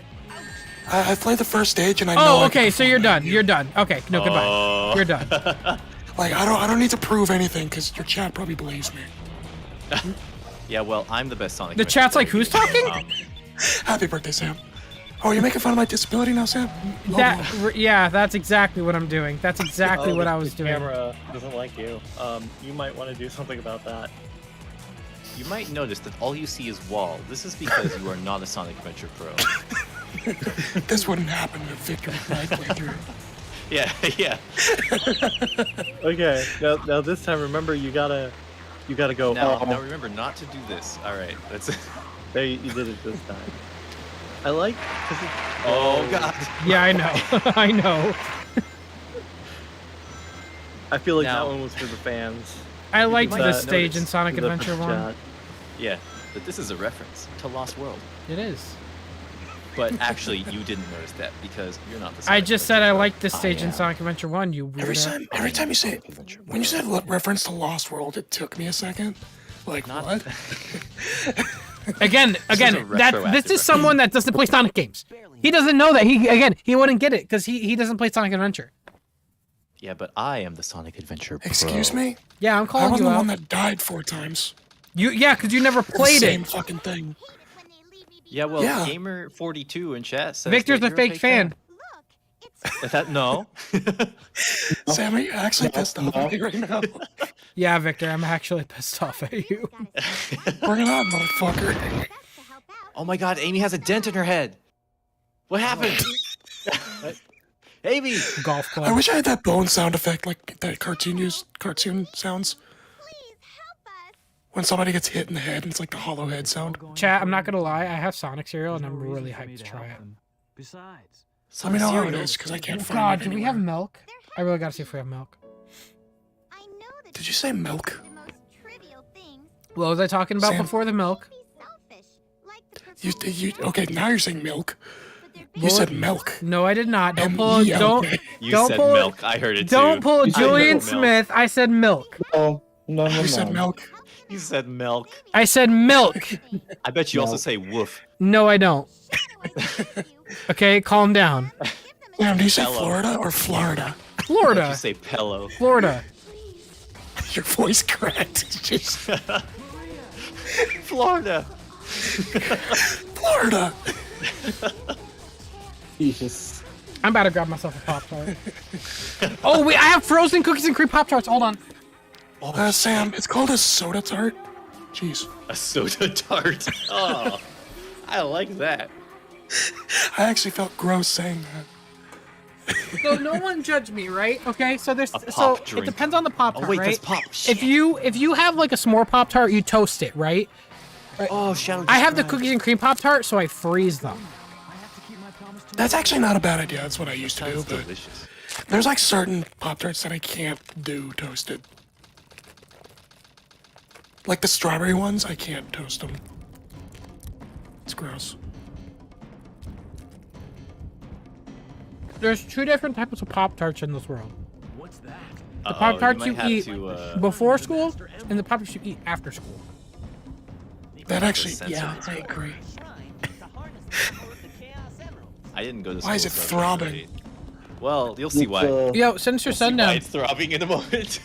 I played the first stage and I know. Oh, I okay. can So you're perform done. it. You're done. Okay. No, goodbye. Oh. You're done. Like, I don't need to prove anything because your chat probably believes me. Yeah, well, I'm the best Sonic. The person chat's like, player. who's talking? Happy birthday, Sam. Oh, you're making fun of my disability now, Sam? Yeah, that's exactly what I'm doing. That's exactly what I was the doing. camera doesn't like you. You might want to do something about that. You might notice that all you see is wall. This is because you are not a Sonic Adventure pro. This wouldn't happen if Victor and I played through. Yeah, yeah. Okay, now this time, remember you gotta go. Now remember not to do this. All right, that's. There you did it this time. I like. Oh God. Yeah, I know. I know. I feel like Now- that one was for the fans. I liked might this stage notice in Sonic The Adventure 1. chat. Yeah, but this is a reference to Lost World. It is. But actually, you didn't notice that because you're not the. I Sonic just said I Adventure pro. liked this stage in am. Sonic Adventure 1, you weirdo. Every time you say when you said reference to Lost World, it took me a second. Like what? Again, a this retroactive is someone that doesn't play Sonic games. He doesn't know that. He wouldn't get it because he doesn't play Sonic Adventure. Yeah, but I am the Sonic Adventure pro. Excuse me? Yeah, I'm I calling was you the out. one that died 4 times. Yeah, because you never The played same it. fucking thing. Yeah, well, Yeah. Gamer42 in chat says Victor's that a you're fake fan. No. Sam, are you actually pissed off at me right now? Yeah, Victor, I'm actually pissed off at you. Bring it on, motherfucker. Oh my God, Amy has a dent in her head. What happened? Amy. Golf I club. wish I had that bone sound effect like that cartoon sounds. When somebody gets hit in the head and it's like the hollow head sound. Chat, I'm not gonna lie, I have Sonic cereal and I'm really hyped to try it. Besides, Let me know how it is, because I can't find God, it do we anywhere. have milk? I really gotta see if we have milk. Did you say milk? What was I talking about Sam. before the milk? You okay, now you're saying milk. You said milk. No, I did not. Don't pull. M-E-L-K. Don't. You Don't said pull. milk. I heard it Don't too. pull I Julian heard milk. Smith. I said milk. Oh, no, You said milk. You said milk. I said milk. I bet you also Milk. say woof. No, I don't. Okay, calm down. Sam, do you say Hello. Florida or Florida? You Florida. say pillow. Florida. Your voice cracked. Just Florida. Florida. Jesus. I'm about to grab myself a Pop Tart. Oh wait, I have frozen cookies and cream Pop Tarts. Hold on. Sam, it's called a soda tart. Jeez. A soda tart. Oh, I like that. I actually felt gross saying that. So no one judge me, right? Okay, so there's A pop so drink. it depends on the Pop Oh Tart, wait, right? that's pop. If you have like a s'more Pop Tart, you toast it, right? Oh, Shadow. I have the cookies and cream Pop Tart, so I freeze them. That's actually not a bad idea. That's what I used to do. Sounds But delicious. there's like certain Pop Tarts that I can't do toasted. Like the strawberry ones, I can't toast them. It's gross. There's 2 different types of Pop Tarts in this world. what's that? The Pop Tarts you might eat have to, before school, and the Pop Tarts you eat after school. That actually, censor yeah, this I one. agree. I didn't go to school. Why is it so I can't throbbing? relate. Well, you'll see why. Yo, Sinister You'll see why Sundown. it's throbbing in a moment.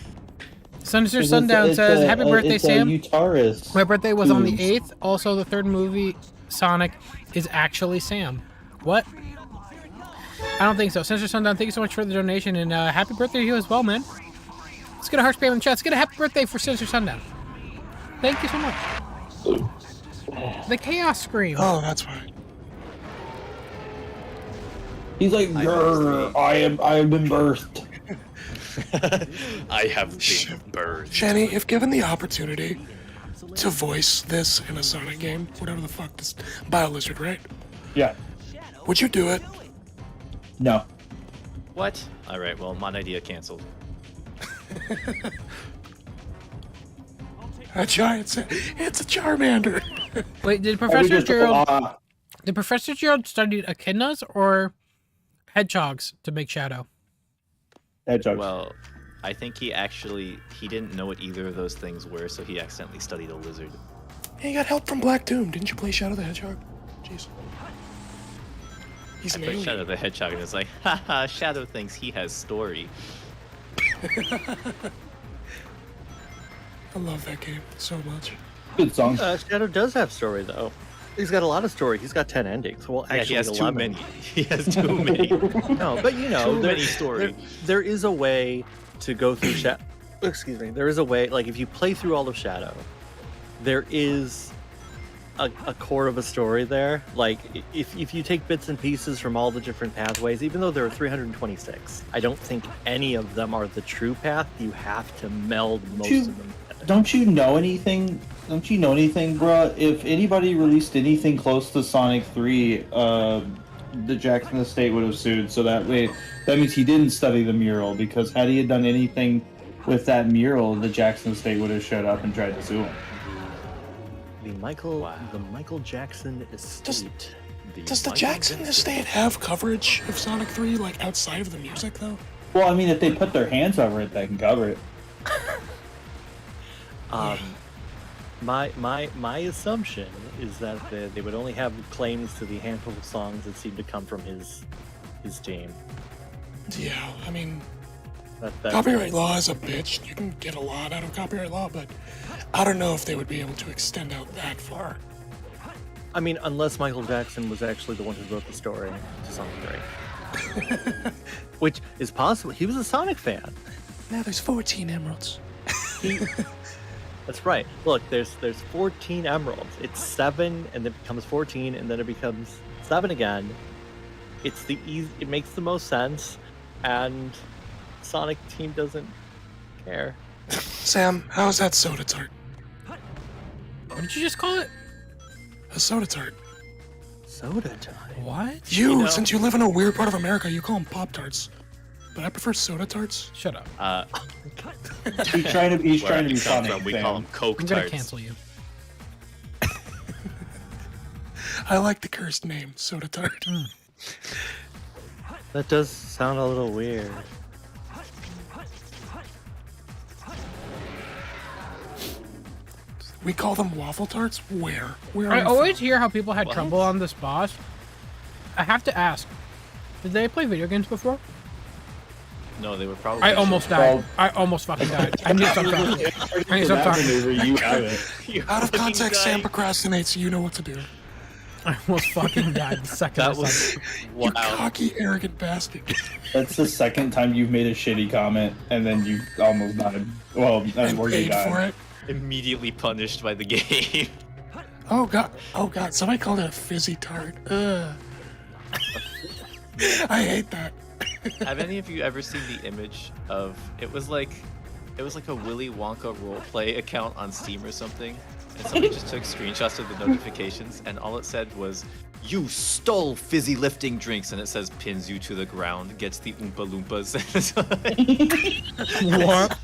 Sinister Sundown says, "Happy birthday, Sam. Utaris. My birthday was on the Foods. 8th. Also, the third movie, Sonic, is actually Sam." What? I don't think so. Sinister Sundown, thank you so much for the donation, and happy birthday to you as well, man. Let's get a heart spam in the chat. Let's get a happy birthday for Sinister Sundown. Thank you so much. The Chaos Scream. Oh, that's right. He's like, "Grr, I have been birthed." I have been burned. Shanny, if given the opportunity to voice this in a Sonic game, whatever the fuck this BioLizard, right? Yeah. Would you do it? No. What? All right. Well, my idea canceled. A giant. It's a Charmander. Wait, did I would Professor just go, Gerald? Did Professor Gerald study echidnas or hedgehogs to make Shadow? Hedgehog. Well, I think he didn't know what either of those things were, so he accidentally studied a lizard. Yeah, you got help from Black Doom. Didn't you play Shadow the Hedgehog? Jeez. He's I an played alien. Shadow the Hedgehog and it's like, haha, Shadow thinks he has story. I love that game so much. Good song. Shadow does have story though. He's got a lot of story. He's got 10 endings. Well, Yeah, actually, he has 11. too many. He has too many. No, but you know, Too many story. There is a way to go through Shadow. Excuse me. There is a way, like if you play through all of Shadow, there is a core of a story there. Like, if you take bits and pieces from all the different pathways, even though there are 326, I don't think any of them are the true path. You have to meld most of them. Don't you know anything? Don't you know anything, bruh? If anybody released anything close to Sonic 3, the Jackson Estate would have sued. So that means he didn't study the mural, because had he had done anything with that mural, the Jackson Estate would have showed up and tried to sue him. The Michael Jackson Estate. Does the Jackson Estate have coverage of Sonic 3, like, outside of the music, though? Well, I mean, if they put their hands over it, they can cover it. My assumption is that they would only have claims to the handful of songs that seem to come from his team. Yeah, I mean, That- copyright law is a bitch. You can get a lot out of copyright law, but I don't know if they would be able to extend out that far. I mean, unless Michael Jackson was actually the one who wrote the story to Sonic 3. Which is possible. He was a Sonic fan. Now there's 14 emeralds. That's right. Look, there's 14 emeralds. It's 7, and then it becomes 14, and then it becomes 7 again. It makes the most sense, and Sonic team doesn't care. Sam, how's that soda tart? What did you just call it? A soda tart. Soda tart? What? Since you live in a weird part of America, you call them Pop-Tarts. But I prefer soda tarts. Shut up. He's trying to be Sonic. We call them Coke I'm gonna tarts. cancel you. I like the cursed name, soda tart. That does sound a little weird. We call them waffle tarts? Where? Where I are you always from? hear how people had trouble on this boss. I have to ask, did they play video games before? No, they were probably. I almost died. I almost fucking died. I need to stop talking. I need to stop talking. You have it. Out of context, Sam procrastinates. You know what to do. I almost fucking died the second That I saw was it. You cocky, arrogant bastard. That's the second time you've made a shitty comment, and then you almost died. Well, And or you paid for died. it. immediately punished by the game. Oh god. Oh god. Somebody called it a fizzy tart. Ugh. I hate that. Have any of you ever seen the image of it was like a Willy Wonka roleplay account on Steam or something, and somebody just took screenshots of the notifications, and all it said was, "You stole fizzy lifting drinks," and it says pins you to the ground, gets the Oompa Loompas. What?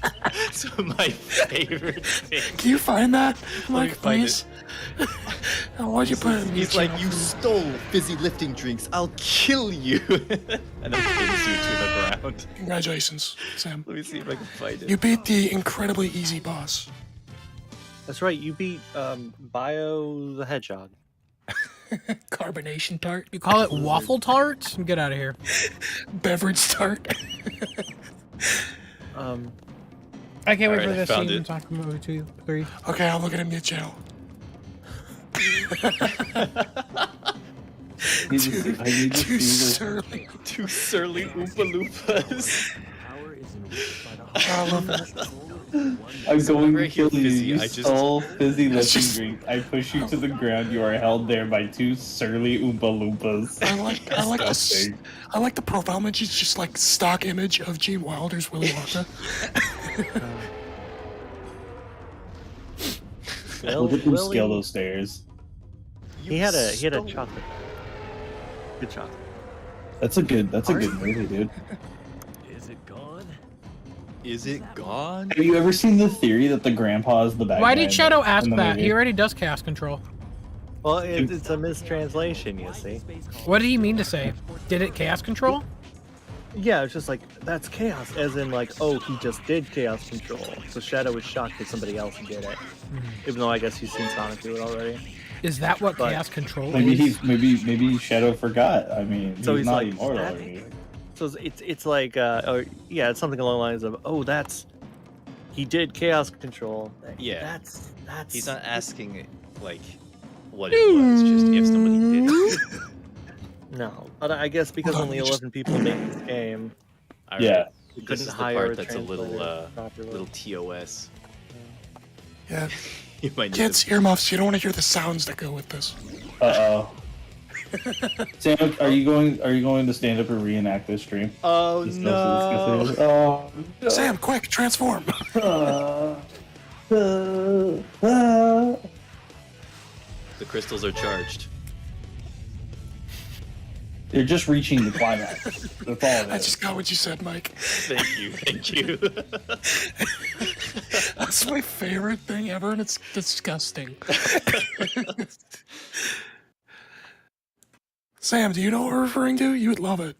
So my favorite thing. Can you find that? me Like, find please? Why'd you put it in the He's like, channel? "You stole fizzy lifting drinks. I'll kill you," and then pins you to the ground. Congratulations, Sam. Let me see if I can find it. You beat the incredibly easy boss. That's right, you beat Bio the Hedgehog. Carbonation tart. You call it waffle tarts? Get out of here. Beverage tart. I can't wait Alright, for I this found scene it. to talk movie 2, 3. Okay, I'll look at him in the channel. I need to see Too this. surly. Two surly Oompa Loompas. Power is in reach by the I love it. I'm going whenever I to kill hear you. fizzy, You I just- stole fizzy That's lifting just- drink. I push you to the ground. You are held there by two surly Oompa Loompas. I like the profile image. It's just like stock image of Gene Wilder's Willy Wonka. Look at them scale those stairs. He had a chocolate. Good chocolate. That's a good movie, dude. Is it gone? Is it gone? Have you ever seen the theory that the grandpa is the bad guy? Why did Shadow in ask the that? movie? He already does chaos control. Well, it's a mistranslation, you see. What did he mean to say? Did it chaos control? Yeah, it's just like, that's chaos, as in like, oh, he just did chaos control. So Shadow was shocked that somebody else did it. Even though I guess he's seen Sonic do it already. Is that what But- chaos control Maybe is? maybe Shadow forgot. I mean, So he's he's not like, immortal. "That- I mean. So it's like, it's something along the lines of, oh, he did chaos control. Yeah. That's. He's not asking like what it was, just if somebody did it. No, but I guess because Hold on, only let me just- 11 people make this game, Alright. Yeah. we This couldn't is the hire part a that's a little translator properly. little TOS. Yeah, You might need Kids, to... earmuffs. You don't want to hear the sounds that go with this. Uh-oh. Sam, are you going to stand up and reenact this stream? Oh no! Oh, no. Sam, quick, transform. The crystals are charged. They're just reaching the climax. That's all it is. I just got what you said, Mike. Thank you, thank you. That's my favorite thing ever, and it's disgusting. Sam, do you know what we're referring to? You would love it.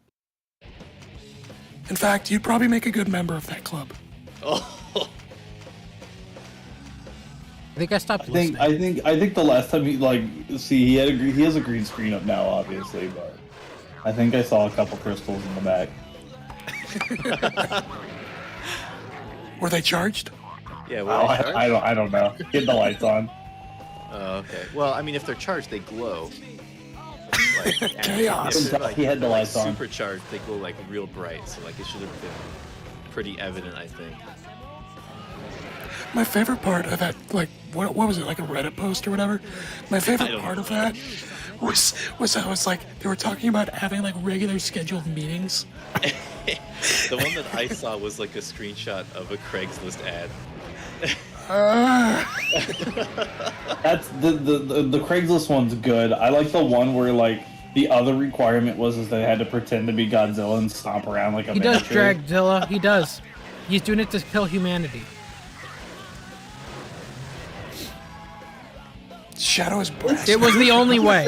In fact, you'd probably make a good member of that club. Oh. I think I stopped listening. I think the last time he he has a green screen up now, obviously, but I think I saw a couple crystals in the back. Were they charged? Yeah, well, I don't know. Get the lights on. Oh, okay. Well, I mean, if they're charged, they glow. Like, Chaos. If they're, He had the lights on. Supercharged, they glow like real bright. So like it should have been pretty evident, I think. My favorite part of that, like, what was it, like a Reddit post or whatever? My favorite part of that was I was like, they were talking about having like regular scheduled meetings. The one that I saw was like a screenshot of a Craigslist ad. That's the Craigslist one's good. I like the one where like the other requirement was they had to pretend to be Godzilla and stomp around like a He does miniature. Dragzilla. He does. He's doing it to kill humanity. Shadow is blessed. It was the only way.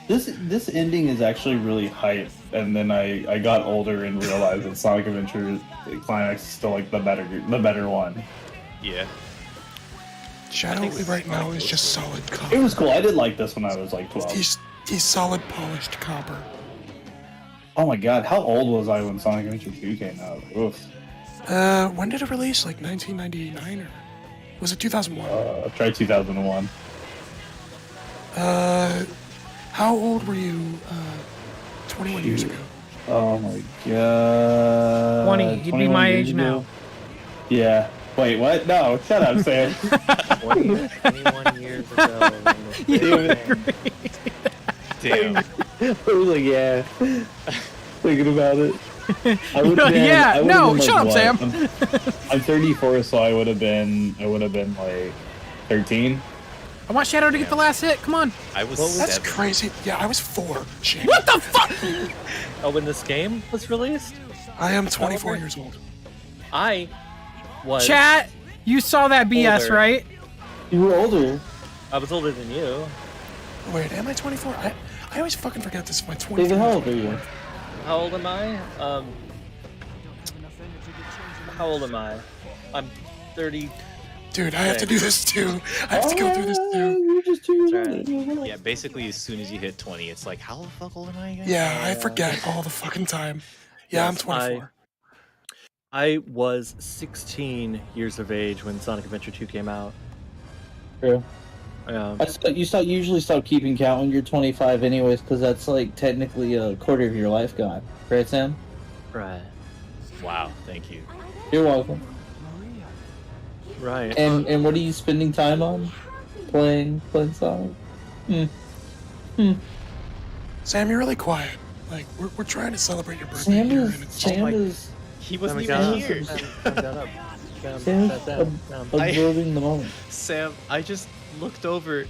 This ending is actually really hype, and then I got older and realized that Sonic Adventure Climax is still like the better one. Yeah. Shadow right now is just solid copper. It was cool. I did like this when I was like 12. He's solid polished copper. Oh my god, how old was I when Sonic Adventure 2 came out? Oof. When did it release? Like 1999 or was it 2001? Try 2001. How old were you 21 years ago? Oh my god. 20. You'd be my age now. Yeah. Wait, what? No, shut up, Sam. 21 years ago. Damn. I was like, yeah. Thinking about it. Shut up, Sam. I'm 34, so I would have been like 13. I want Shadow to get the last hit. Come on. I was That's 7. crazy. Yeah, I was 4. Shit. What the fuck? Oh, when this game was released? I am 24 years old. I was... Chat, you saw that BS, older. right? You were older. I was older than you. Wait, am I 24? I always fucking forget this is my 24. David, how old are you? How old am I? How old am I? I'm 30. Dude, I have to do this too. I have to go through this too. You're just too That's young. Yeah, basically as soon as you hit 20, it's like, how the fuck old am I again? Yeah, I forget all the fucking time. Yeah, I'm 24. I was 16 years of age when Sonic Adventure 2 came out. True. Yeah. You usually stop keeping count when you're 25 anyways, because that's like technically a quarter of your life gone. Right, Sam? Right. Wow, thank you. You're welcome. Right. And what are you spending time on? Playing Sonic? Sam, you're really quiet. Like, we're trying to celebrate your birthday here, and it's He wasn't Sam, even here. Sam's observing the moment. Sam, I just looked over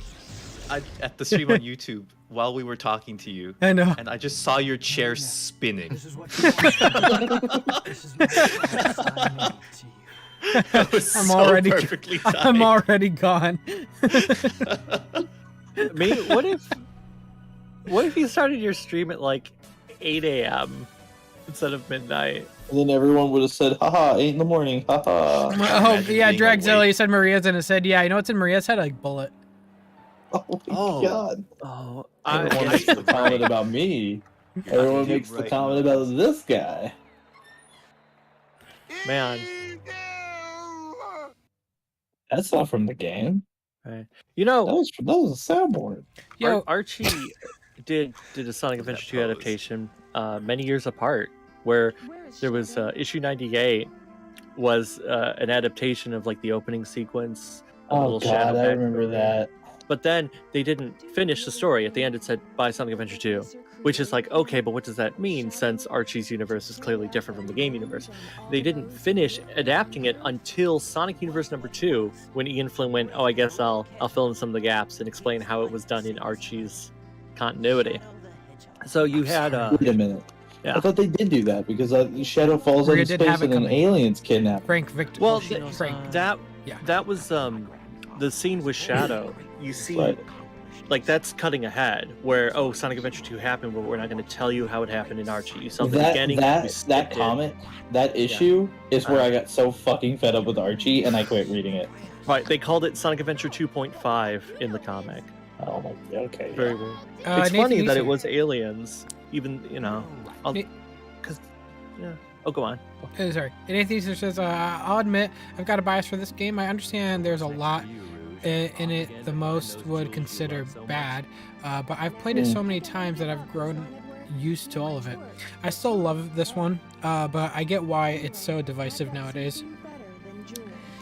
at the stream on YouTube while we were talking to you. I know. And I just saw your chair spinning. I'm already perfectly timed. I'm already gone. Me? What if you started your stream at like 8 a.m. instead of midnight? And then everyone would have said, haha, 8 in the morning, haha. Oh, Imagine yeah, being Dragzilla, awake. you said Maria's and it said, yeah, you know what's in Maria's head? Like, bullet. Oh my Oh. god. Oh, Everyone Yeah, makes the you're comment right. about me. You're Everyone right. makes the comment about this guy. man. That's not from the game. Right. You know, That was a soundboard. Yo, Archie did a Sonic Adventure 2 adaptation many years apart, where there was issue 98 was an adaptation of like the opening sequence Oh little god, Shadow I remember backstory. that. But then they didn't finish the story. At the end, it said "Buy Sonic Adventure 2," which is like, okay, but what does that mean? Since Archie's universe is clearly different from the game universe, they didn't finish adapting it until Sonic Universe number 2, when Ian Flynn went, "Oh, I guess I'll fill in some of the gaps and explain how it was done in Archie's continuity." So you had Wait a minute. yeah. I thought they did do that because Shadow falls Maria into did space have it and then coming. aliens kidnap him. Frank Victor. Well, Frank. that Yeah. that was the scene with Shadow. You see, Right. like that's cutting ahead. Where Sonic Adventure 2 happened, but we're not going to tell you how it happened in Archie. You saw the beginning. you That skipped it. comic, that issue is where I got so fucking fed up with Archie and I quit reading it. Right, they called it Sonic Adventure 2.5 in the comic. Oh my, okay. Very weird. It's Nathan, funny you that said- it was aliens, even Na- because yeah. Oh, go on. Sorry. Nathan Easter says, I'll admit I've got a bias for this game. I understand there's a lot in it the most would consider bad, but I've played it so many times that I've grown used to all of it. I still love this one, but I get why it's so divisive nowadays.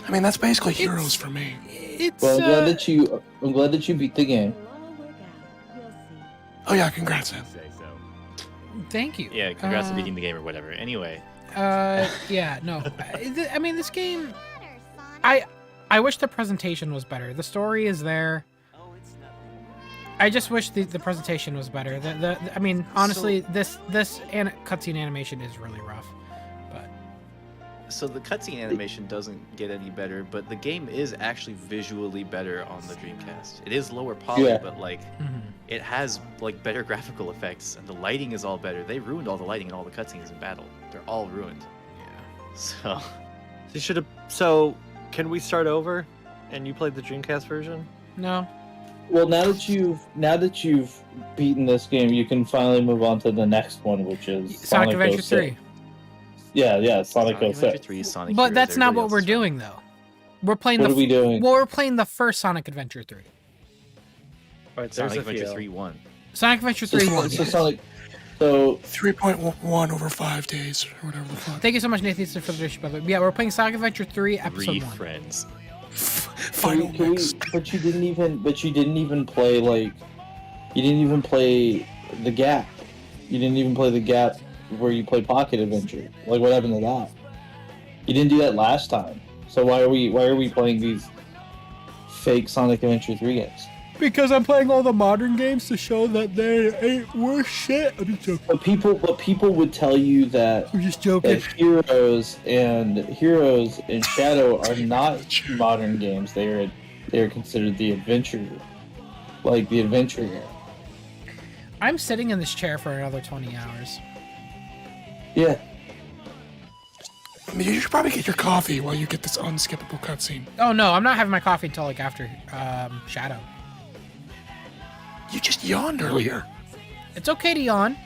I mean, that's basically Heroes for me. It's Well, I'm glad that you beat the game. Oh yeah, congrats, Sam. thank you. Yeah, congrats on beating the game or whatever. Anyway. Yeah, no. I mean, this game, I wish the presentation was better. The story is there. I just wish the presentation was better. I mean, honestly, this cutscene animation is really rough. But So the cutscene animation doesn't get any better, but the game is actually visually better on the Dreamcast. It is lower poly, Yeah. but like it has like better graphical effects, and the lighting is all better. They ruined all the lighting in all the cutscenes in battle. They're all ruined. yeah. So They should have. So, can we start over? And you played the Dreamcast version? No. Well, now that you've beaten this game, you can finally move on to the next one, which is Sonic Adventure 06. 3. Yeah, Sonic Sonic Adventure 06. 3, Sonic But Heroes, that's not everybody what we're else is fine. doing, though. We're playing What are we doing? Well, we're playing the first Sonic Adventure 3. All right, Sonic Adventure 3 1. Sonic Adventure 3 So, 1. so Sonic. So 3.1 over 5 days or whatever the fuck. Thank you so much, Nathan, for the donation, by the way. Yeah, we're playing Sonic Adventure 3 Episode 1. friends. Final mix. but you didn't even play the gap. You didn't even play the gap where you play Pocket Adventure. Like, what happened to that? You didn't do that last time. So why are we playing these fake Sonic Adventure 3 games? Because I'm playing all the modern games to show that they ain't worth shit. I'm just joking. But people would tell you that I'm just joking. Heroes and Shadow are not modern games. They're considered the adventure game. I'm sitting in this chair for another 20 hours. Yeah. I mean, you should probably get your coffee while you get this unskippable cutscene. Oh no, I'm not having my coffee until like after Shadow. You just yawned earlier. It's okay to yawn.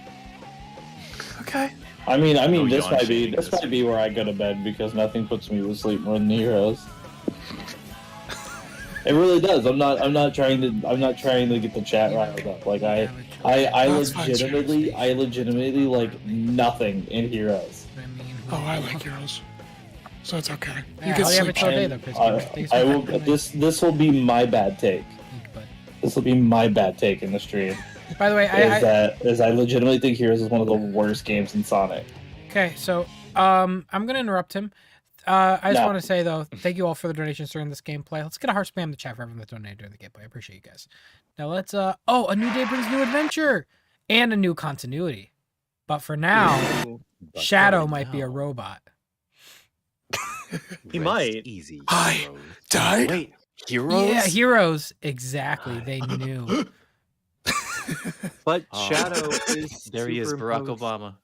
Okay. I mean, No this yawn might shaming be where I go to bed because nothing puts me to sleep more than Heroes. It really does. I'm not trying to get the chat riled up. Like I legitimately like nothing in Heroes. I mean, Oh, I like Heroes. So it's okay. Yeah, You can all you have sleep. a chill day though, Chris. Thanks for I will. having me. This will be my bad take. But- This will be my bad take in the stream. By the way, Is I legitimately think Heroes is one of the worst games in Sonic. okay, so I'm gonna interrupt him. I just No. want to say though, thank you all for the donations during this gameplay. Let's get a heart spam in the chat for everyone that donated during the gameplay. I appreciate you guys. Now let's a new day brings new adventure and a new continuity. But for now, Shadow might be a robot. He might. Easy. Hi. Died? Wait, Heroes? Yeah, Heroes. Exactly. They knew. But Oh. Shadow is. There he is, Barack superimposed. Obama.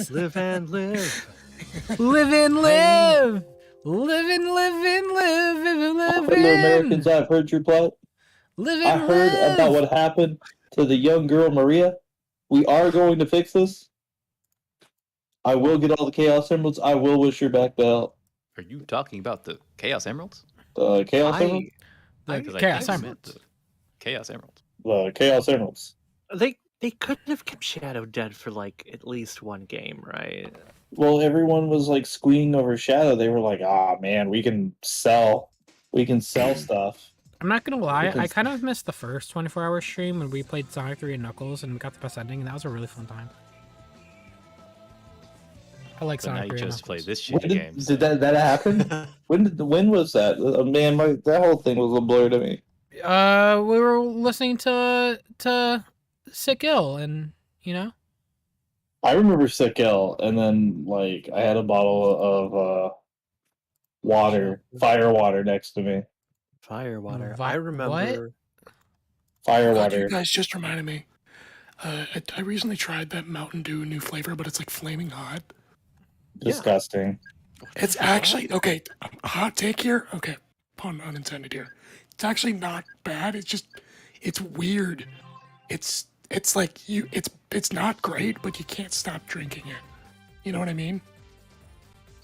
Live and live. Live and live. Live and live and live and live Hello, and Americans. I've heard your plight. live I and heard live. about what happened to the young girl Maria. We are going to fix this. I will get all the Chaos Emeralds. I will wish her back the hell. Are you talking about the Chaos Emeralds? The Chaos Emeralds? The Because I Chaos think you meant Emeralds. the Chaos Emeralds. The Chaos Emeralds. They They couldn't have kept Shadow dead for like at least one game, right? Well, everyone was like squeaking over Shadow. They were like, "Ah, man, we can sell stuff." I'm not gonna lie, I Because- kind of missed the first 24-hour stream when we played Sonic 3 and Knuckles and we got the best ending, and that was a really fun time. I like But now Sonic you 3 and chose to play Knuckles. this When shitty did, game. did that happen? when was that? Man, that whole thing was a blur to me. We were listening to Sick Ill, and you know. I remember Sick Ill, and then like I had a bottle of fire water next to me. Firewater. Vi- I remember. Fire God, water. you guys just reminded me. I recently tried that Mountain Dew new flavor, but it's like flaming hot. Disgusting. It's actually okay. Hot take here. Okay, pun unintended here. It's actually not bad. It's weird. It's like it's not great, but you can't stop drinking it. You know what I mean?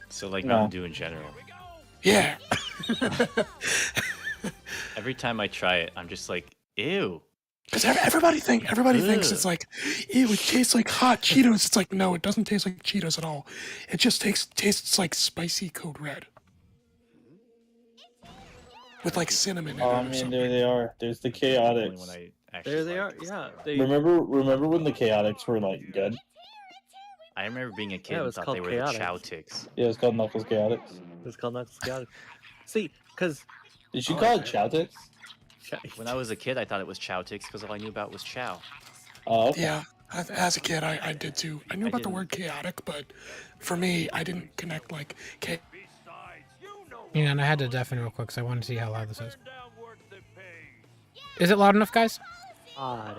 So like No. Mountain Dew in general. Yeah. Every time I try it, I'm just like, ew. Because everybody thinks it's like, ew, it tastes like hot Cheetos. It's like, no, it doesn't taste like Cheetos at all. It just tastes like spicy Code Red. With like cinnamon in it Oh or man, something. there they are. There's the Only chaotics. when I actually There they are. liked it. Yeah. They. Remember when the chaotics were like good? I remember being a kid Yeah, it and was thought called they were Chaotix. the Chow Ticks. Yeah, it's called Knuckles Chaotix. It's called Knuckles Chaotic. See, because Did she call it Chowtix? When I was a kid, I thought it was Chow Ticks because all I knew about was Chow. Oh, okay. Yeah, as a kid, I did too. I knew I about the didn't. word chaotic, but for me, I didn't connect like, Yeah, and I had to deafen real quick because I wanted to see how loud this is. Is it loud enough, guys? I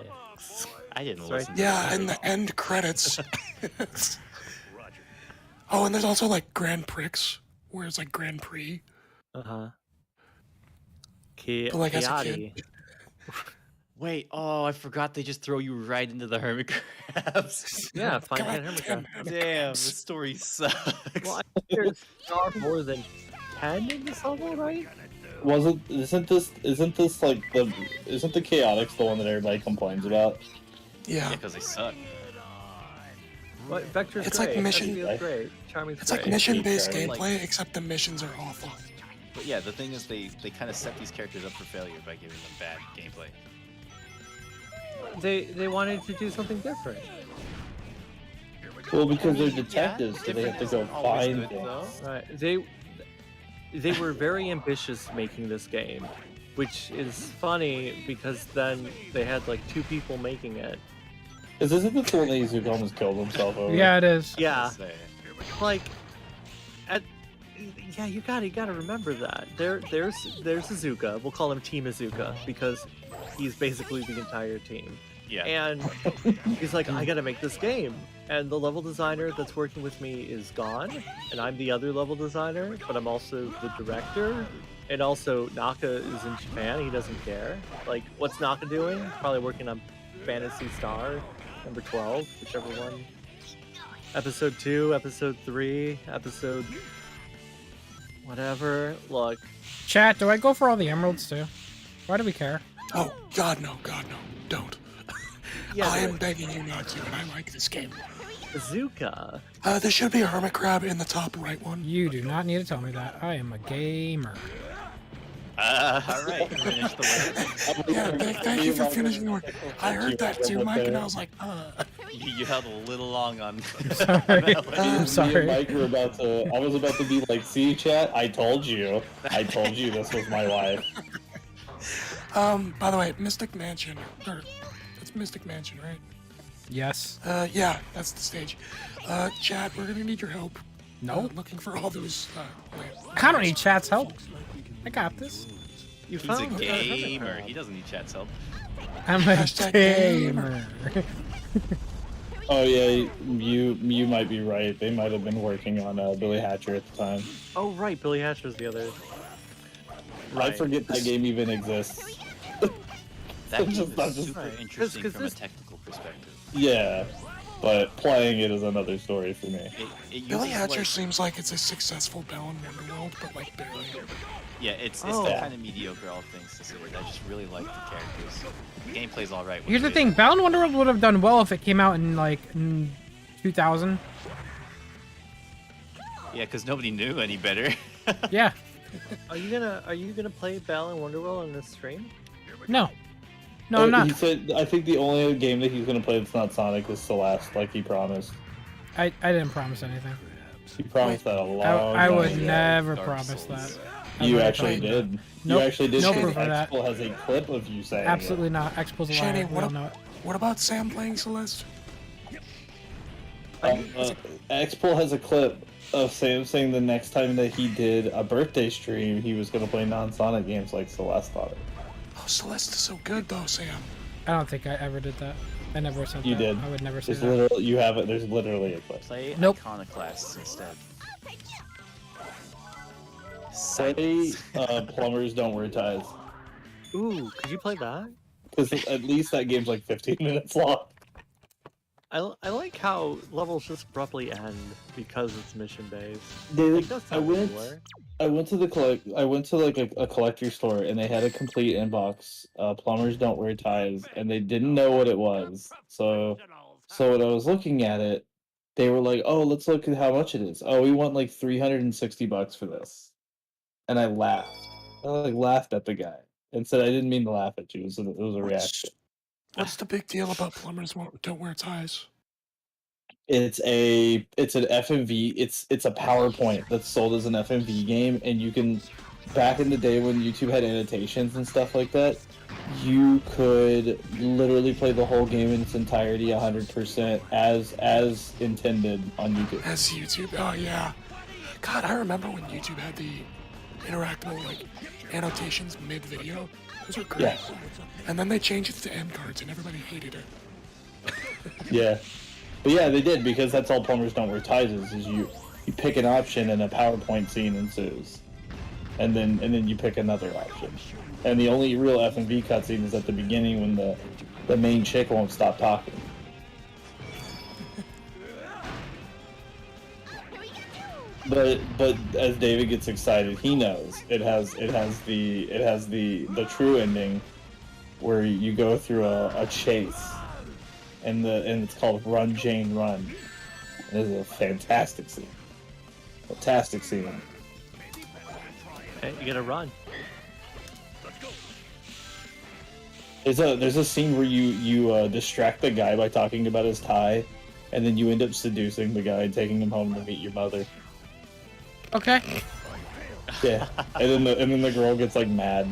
didn't Sorry. listen. To yeah, the and the end credits. Oh, and there's also like Grand Prix, where it's like Grand Prix. uh-huh. But like as a kid, Wait, oh, I forgot they just throw you right into the hermit crabs. Yeah, Fine God Cat Hermit damn Crab. it. Damn, the story sucks. Well, I think there's far more than 10 in this level, right? Isn't the chaotics the one that everybody complains about? yeah, because they suck. What Vector's It's great. like mission- Feels great. Charming's it's great. like mission-based Like- gameplay, except the missions are awful. But yeah, the thing is they kind of set these characters up for failure by giving them bad gameplay. They wanted to do something different. Well, because they're Yeah, detectives, so they have to go different isn't always find good, things. though. Right. They were very ambitious making this game, which is funny because then they had like 2 people making it. Is this the one that Izuku almost killed himself over? Yeah, it is. Yeah, Say. like you gotta remember that. There's Izuka. We'll call him Team Izuka because he's basically the entire team. Yeah. And he's like, I gotta make this game. And the level designer that's working with me is gone, and I'm the other level designer, but I'm also the director. And also, Naka is in Japan. He doesn't care. Like, what's Naka doing? Probably working on Phantasy Star, number 12, whichever one. Episode 2, Episode 3, Episode... whatever. Look. Chat, do I go for all the emeralds too? Why do we care? Oh, God no, don't. Yeah, I but am begging you not to, and I like this game. Bazooka. There should be a hermit crab in the top right one. You do not need to tell me that. I am a gamer. Alright, finish the way. Yeah, thank you for finishing the work. I heard that too, Mike, and I was like, You held a little long on. Sorry. I'm Me sorry. and Mike were I was about to be like, see, chat, I told you this was my wife. By the way, Mystic Mansion, or it's Mystic Mansion, right? Yes. Yeah, that's the stage. Chad, we're gonna need your help. No. Looking for all those. I don't need chat's help. I got this. You He's a found gamer. He doesn't need chat's help. I'm a Hashtag gamer. Oh yeah, you might be right. They might have been working on Billy Hatcher at the time. Oh, right. Billy Hatcher's the other. I forget that game even exists. That game Just- is that's just- super Right. interesting 'Cause from this- a technical perspective. Yeah. but playing it is another story for me. It Billy uses, Hatcher like, seems like it's a successful Balan Wonderworld, but like barely. yeah, it's the kind of mediocre all things considered. I just really like the characters. The gameplay's all right. Here's the thing: Bound Wonderworld would have done well if it came out in like 2000. Yeah, because nobody knew any better. Yeah. Are you gonna play Balan Wonderworld on this stream? No. No, I'm not. He said, I think the only game that he's going to play that's not Sonic is Celeste, like he promised. I didn't promise anything. He promised that a long I would time ago. never Dark promise Souls. that. You actually did. Nope. You actually did. No because proof of that. Expo has a clip of you saying Absolutely not. Expo's a liar. Shani, We all know it. what about Sam playing Celeste? Expo has a clip of Sam saying the next time that he did a birthday stream, he was going to play non-Sonic games like Celeste on it. Oh, Celeste is so good though, Sam. I don't think I ever did that. I never said You that. did. I would never say There's that. literally, you have it. There's literally a clip. Play Nope. Iconoclasts instead. Say plumbers don't wear ties. Ooh, could you play that? Because at least that game's like 15 minutes long. I like how levels just abruptly end because it's mission based. Dude, Like, that's not anywhere. I went to like a collector store and they had a complete inbox. Plumbers don't wear ties, and they didn't know what it was. So when I was looking at it, they were like, "Oh, let's look at how much it is. Oh, we want like $360 for this." And I laughed. I like laughed at the guy and said, "I didn't mean to laugh at you. It was a reaction." What's the big deal about plumbers don't wear ties? It's an FMV. It's a PowerPoint that's sold as an FMV game, and you can. Back in the day when YouTube had annotations and stuff like that, you could literally play the whole game in its entirety, 100% as intended on YouTube. As YouTube, oh yeah. God, I remember when YouTube had the interactable like annotations mid-video. Those were great. Yeah. And then they changed it to end cards, and everybody hated it. Yeah, but yeah, they did, because that's all plumbers don't wear ties is you pick an option and a PowerPoint scene ensues, and then you pick another option, and the only real FMV cutscene is at the beginning when the main chick won't stop talking. But as David gets excited, he knows it has the true ending where you go through a chase, and it's called Run Jane Run. It is a fantastic scene. Fantastic scene. Hey, you gotta run. There's a scene where you distract the guy by talking about his tie, and then you end up seducing the guy and taking him home to meet your mother. Okay. Yeah, and then the girl gets like mad.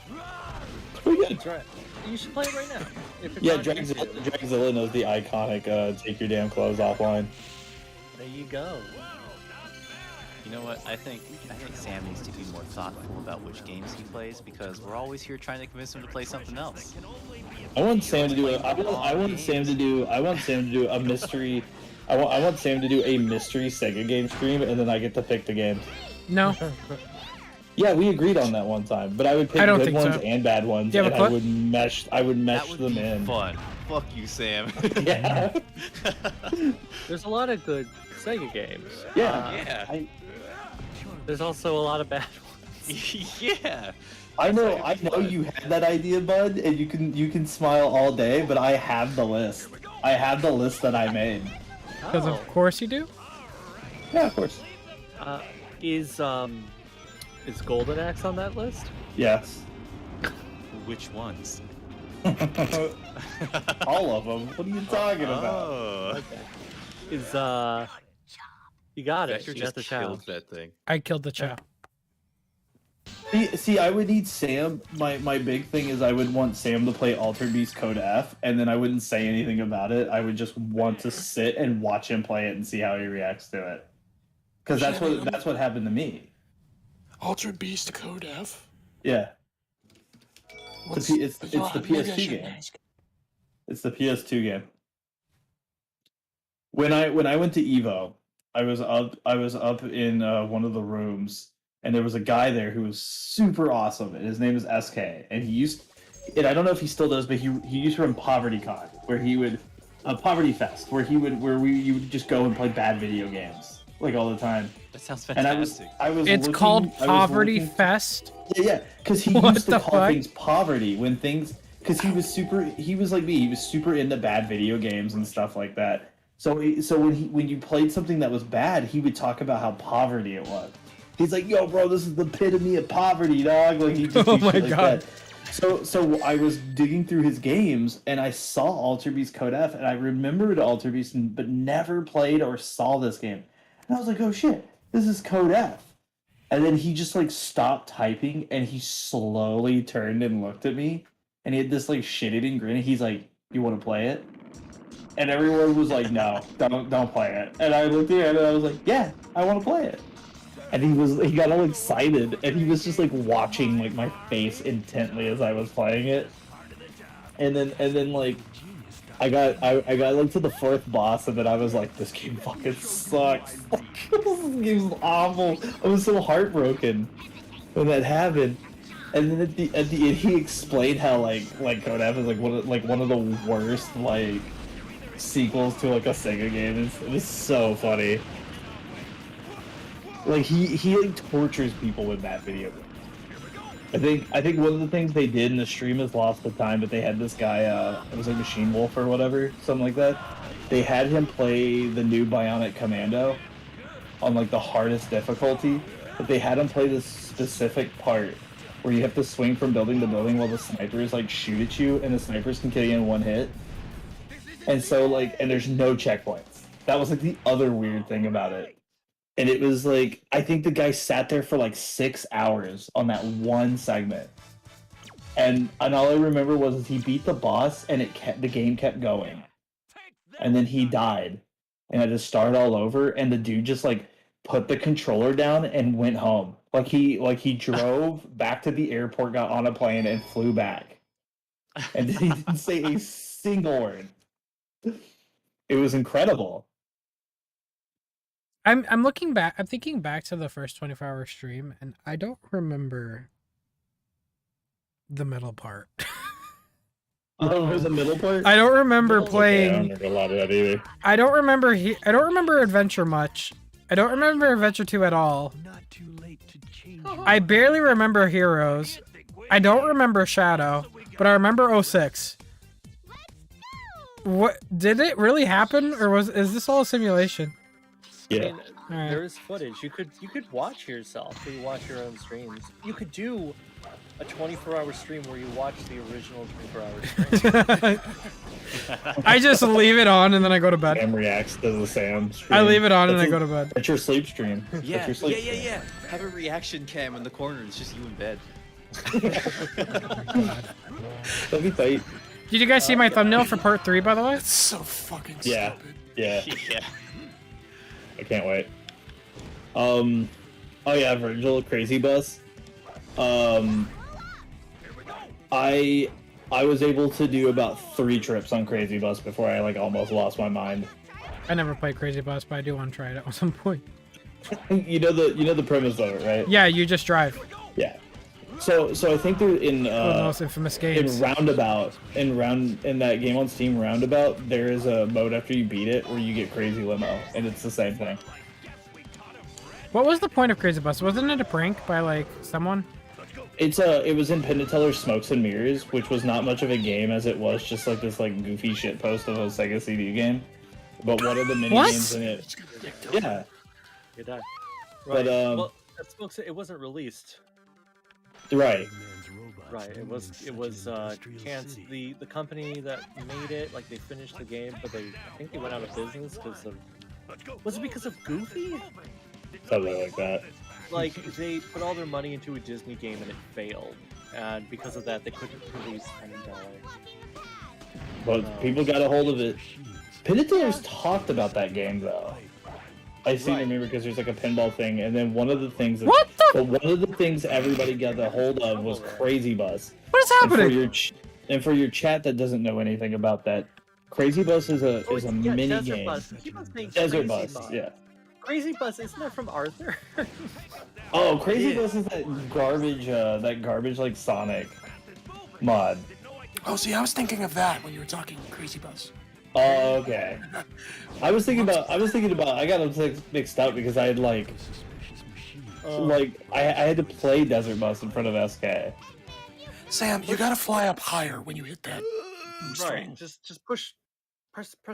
It's pretty good. That's right. You should play it right now. If it's Yeah, on YouTube. Dragzilla knows the iconic "take your damn clothes off" line. There you go. You know what? I think Sam needs to be more thoughtful about which games he plays, because we're always here trying to convince him to play something else. I want Sam to do a mystery. I want Sam to do a mystery Sega game stream, and then I get to pick the games. No. Yeah, we agreed on that one time, but I would pick I don't good think ones so. and bad ones, Do you have and a I clip? would mesh That would them be in. fun. Fuck you, Sam. Yeah. There's a lot of good Sega games. Yeah. Yeah. There's also a lot of bad ones. Yeah. I know you had that idea, bud, and you can smile all day, but I have the list. I have the list that I made. Because of course you do. Yeah, of course. Is Golden Axe on that list? Yes. Which ones? All of them. What are you talking about? Oh. Is you got it. Vector You got just the chow. killed that thing. I killed the chow. See, I would need Sam. My big thing is I would want Sam to play Altered Beast Code F, and then I wouldn't say anything about it. I would just want to sit and watch him play it and see how he reacts to it. Because that's what happened to me. Altered Beast Code F. Yeah. What's- It's the maybe I PS2 shouldn't game. ask. It's the PS2 game. When I went to Evo, I was up in one of the rooms, and there was a guy there who was super awesome, and his name is SK, and I don't know if he still does, but he used to run PovertyCon, where he would Poverty Fest, where you would just go and play bad video games like all the time. That sounds And fantastic. I was It's looking, called I was Poverty looking- Fest. Yeah, because he What used to the call fuck? things poverty when things. Because he was like me. He was super into bad video games and stuff like that. So when you played something that was bad, he would talk about how poverty it was. He's like, "Yo, bro, this is the epitome of poverty, dog." Like he just Oh do my shit like God. that. So I was digging through his games and I saw Alter Beast Code F and I remembered Alter Beast but never played or saw this game. And I was like, "Oh shit, this is Code F." And then he just like stopped typing and he slowly turned and looked at me and he had this like shit-eating grin and he's like, "You want to play it?" And everyone was like, "No, don't play it." And I looked at him and I was like, "Yeah, I want to play it." And he got all excited and he was just like watching like my face intently as I was playing it. And then like I got like to the fourth boss and then I was like, "This game fucking sucks." This game's awful. I was so heartbroken when that happened. And then at the end he explained how like Code F is like one of the worst like sequels to like a Sega game. It was so funny. Like he like tortures people with that video game. I think one of the things they did in the stream is lost the time, but they had this guy, it was like Machine Wolf or whatever, something like that. They had him play the new Bionic Commando on like the hardest difficulty, but they had him play this specific part where you have to swing from building to building while the snipers like shoot at you, and the snipers can kill you in one hit. And so like, and there's no checkpoints. That was like the other weird thing about it. And it was like, I think the guy sat there for like 6 hours on that one segment. And all I remember was he beat the boss and the game kept going. And then he died. And had to start all over, and the dude just like put the controller down and went home. Like he drove back to the airport, got on a plane, and flew back. And he didn't say a single word. It was incredible. I'm looking back. I'm thinking back to the first 24-hour stream, and I don't remember the middle part. Oh, the middle part? I don't remember playing. Okay, I don't remember a lot of that either. I don't remember. I don't remember Adventure much. I don't remember Adventure 2 at all. I barely remember Heroes. I don't remember Shadow, but I remember 06. What did it really happen, or is this all a simulation? I Yeah. mean, Alright. there is footage. You could watch yourself. You watch your own streams. You could do a 24-hour stream where you watch the original 24-hour stream. I just leave it on and then I go to bed. Sam reacts to the Sam stream. I leave it on and That's I go to bed. That's your sleep stream. Yeah, That's your sleep stream. yeah. Have a reaction cam in the corner. It's just you in bed. That'd be tight. Did you guys see my thumbnail for part 3, by the way? It's so fucking Yeah. stupid. Yeah. Yeah. I can't wait. Oh yeah, Virgil, Crazy Bus. I was able to do about 3 trips on Crazy Bus before I like almost lost my mind. I never played Crazy Bus, but I do want to try it at some point. You know the premise of it, right? Yeah, you just drive. Yeah. So I think they're in One of the most infamous games. in Roundabout, in that game on Steam Roundabout, there is a mode after you beat it where you get Crazy Limo, and it's the same thing. What was the point of Crazy Bus? Wasn't it a prank by like someone? It was in Penn and Teller's Smokes and Mirrors, which was not much of a game as it was just like this like goofy shit post of a Sega CD game. But one of the mini games in it, yeah. You die. But, well, it wasn't released. Right. Right. It was the company that made it, like they finished the game, but I think they went out of business because of. Was it because of Goofy? Something like that. Like they put all their money into a Disney game and it failed, and because of that they couldn't release any more. But people got a hold of it. Penn and Teller's talked about that game though. I seem to remember because there's like a pinball thing, and then one of the things everybody got a hold of was Crazy Bus. What is happening? And for your chat that doesn't know anything about that, Crazy Bus is a mini Desert game. Bus. Keep on saying Desert Crazy Bus, yeah. Crazy Bus, isn't that from Arthur? Oh, Crazy Bus is that garbage like Sonic mod. Oh, see, I was thinking of that when you were talking Crazy Bus. Oh, okay. I was thinking about. I got them mixed up because I had I had to play Desert Bus in front of SK. Sam, you gotta fly up higher when you hit that. Right. Just press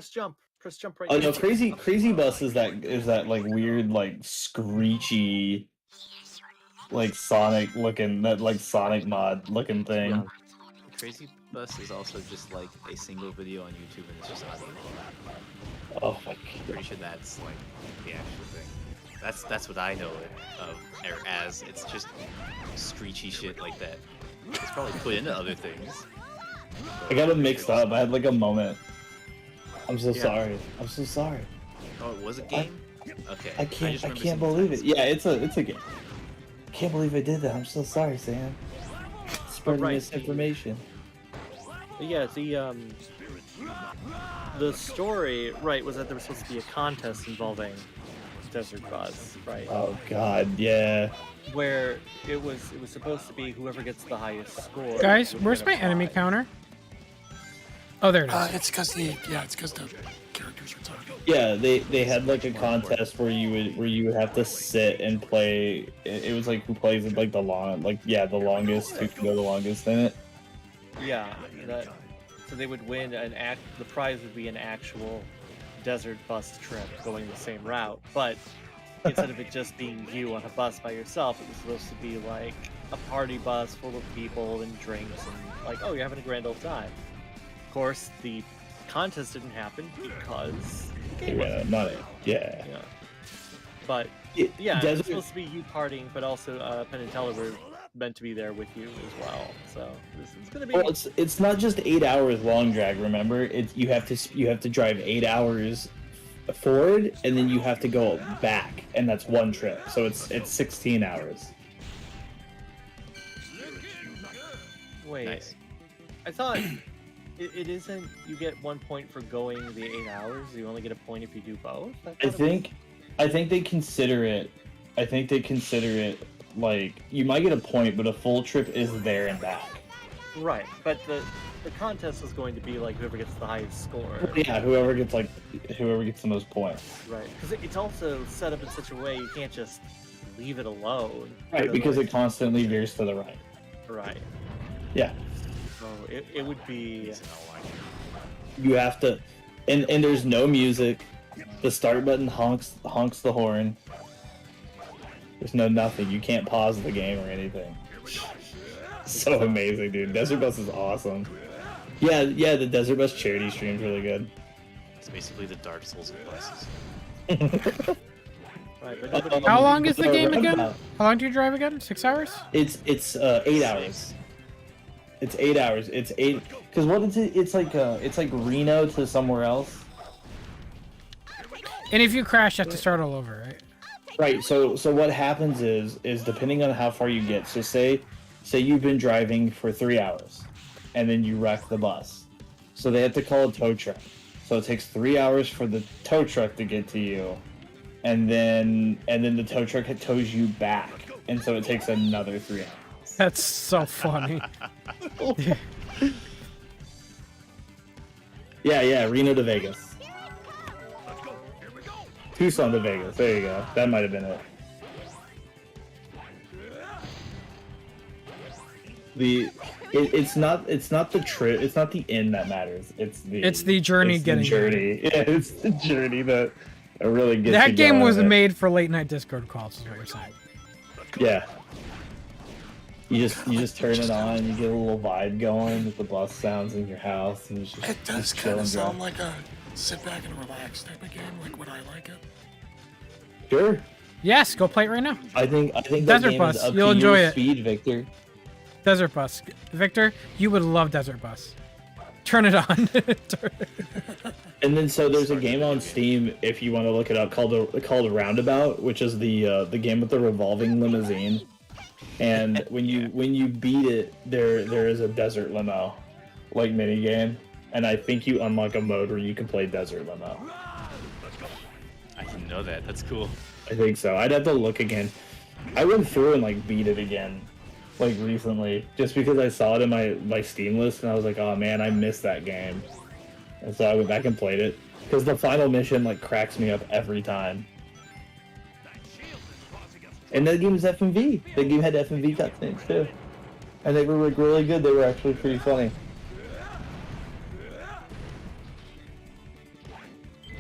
jump. Press jump right. Oh now. no, crazy bus is that like weird like screechy like Sonic looking Sonic mod looking thing. Yeah. Crazy Bus is also just like a single video on YouTube and it's just audio. Oh my god. Pretty sure that's like the actual thing. That's what I know it as. It's just screechy shit like that. It's probably put into other things. I got them mixed up. I had like a moment. I'm so sorry. I'm so sorry. Oh, it was a game? Okay. I can't believe it. Yeah, it's a game. I can't believe I did that. I'm so sorry, Sam. Spreading misinformation. Yeah, the story, right, was that there was supposed to be a contest involving Desert Bus, right? Oh god, yeah. Where it was supposed to be whoever gets the highest score. Guys, where's my enemy counter? Oh, there it is. It's because the characters are talking. Yeah, they had like a contest where you would have to sit and play. It was like who plays it like the longest, who can go the longest in it. Yeah, so they would win the prize would be an actual Desert Bus trip going the same route, but instead of it just being you on a bus by yourself, it was supposed to be like a party bus full of people and drinks and like, oh, you're having a grand old time. Of course, the contest didn't happen because the game wasn't. Yeah. But Desert... it's supposed to be you partying, but also Penn and Teller were meant to be there with you as well. So this is gonna be. Well, it's not just 8 hours long drag. Remember, you have to drive 8 hours forward, and then you have to go back, and that's one trip. So it's 16 hours. Wait, nice. I thought it isn't. You get 1 point for going the 8 hours. You only get a point if you do both. I think they consider it. Like you might get a point, but a full trip is there and back. Right, but the contest is going to be like whoever gets the highest score. Yeah, whoever gets the most points. Right, because it's also set up in such a way you can't just leave it alone. Right, because it constantly veers to the right. Right. Yeah. So it would be. You have to, and there's no music. The start button honks the horn. There's no nothing. You can't pause the game or anything. So amazing, dude. Desert Bus is awesome. Yeah, the Desert Bus charity stream's really good. It's basically the Dark Souls of buses. How long is the game again? How long do you drive again? 6 hours? It's 8 hours. It's 8 hours. It's 8 because what is it? It's like Reno to somewhere else. And if you crash, you have to start all over, right? Right. So what happens is depending on how far you get. So say you've been driving for 3 hours, and then you wreck the bus. So they have to call a tow truck. So it takes 3 hours for the tow truck to get to you, and then the tow truck tows you back, and so it takes another 3 hours. That's so funny. Yeah, Reno to Vegas. Tucson to Vegas. There you go. That might have been it. It's not the trip. It's not the end that matters. It's the journey getting there. Yeah, it's the journey that really gets. That you game going was there. made for late night Discord calls, is what you're saying. Yeah. You just turn it on. You get a little vibe going with the bus sounds in your house, and It does kind of sound like a sit back and relax type of game, like when I like it. Sure. Yes, go play it right now. I think that Desert game Bus. is up You'll to enjoy your it. speed, Victor. Desert Bus. Victor, you would love Desert Bus. Turn it on. And then so there's a game on Steam if you want to look it up called Roundabout, which is the game with the revolving limousine. And when you beat it, there is a desert limo like mini game, and I think you unlock a mode where you can play desert limo. I didn't know that. That's cool. I think so. I'd have to look again. I went through and like beat it again, like recently, just because I saw it in my Steam list, and I was like, oh man, I missed that game. And so I went back and played it. Because the final mission, like, cracks me up every time. And that game was FMV. The game had FMV cutscenes, too. And they were, like, really good. They were actually pretty funny.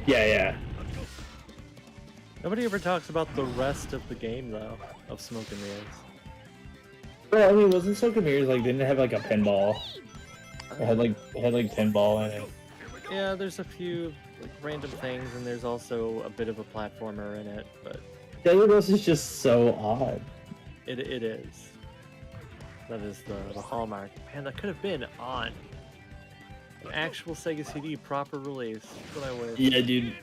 Yeah. Nobody ever talks about the rest of the game, though, of Smoke and Mirrors. Well, I mean, wasn't Smoke and Mirrors, like, didn't it have, like, a pinball? It had, like, pinball in it. Yeah, there's a few, like, random things, and there's also a bit of a platformer in it, but... Desert Rose is just so odd. It is. That is the hallmark. Man, that could have been on an actual Sega CD proper release. That's what I wish. Yeah, dude,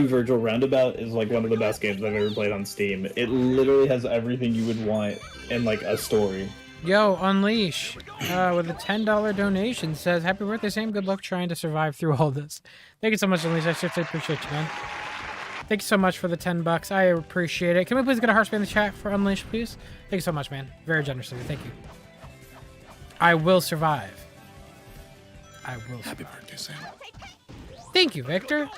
Virtual Roundabout is like one of the best games I've ever played on Steam. It literally has everything you would want in like a story. Yo, Unleash, with a $10 donation, says, "Happy birthday, Sam. Good luck trying to survive through all this." Thank you so much, Unleash. I seriously appreciate you, man. Thank you so much for the $10. I appreciate it. Can we please get a heart spam in the chat for Unleash, please? Thank you so much, man. Very generous of you. Thank you. I will survive. I will survive. Happy birthday, Sam. Thank you, Victor.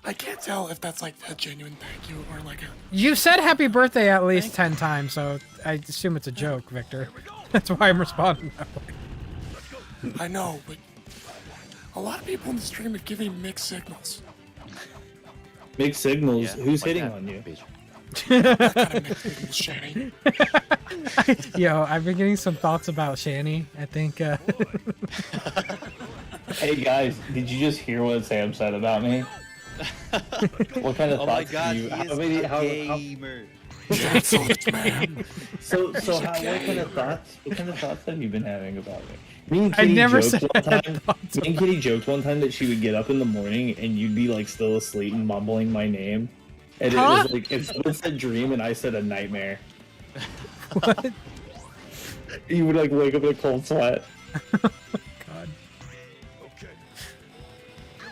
I can't tell if that's like a genuine thank you or like a... You've said happy birthday at least 10 times, so I assume it's a joke, Victor. That's why I'm responding that way. I know, but a lot of people in the stream have given me mixed signals. Mixed signals? Yeah, Who's like hitting that, on you? That kind of mixed signals, Shanny. Yo, I've been getting some thoughts about Shani. I think, Hey guys, did you just hear what Sam said about me? What kind of Oh my thoughts god, do you... he is how, a gamer. Man. So what kind of thoughts have you been having about me? Me and I Kitty never joked said one I had time. thoughts Me and Kitty joked one time that she would get up in the morning and you'd be like still asleep and mumbling my name, and it was like it's a dream and I said a nightmare. what? You would like wake up in a cold sweat. God.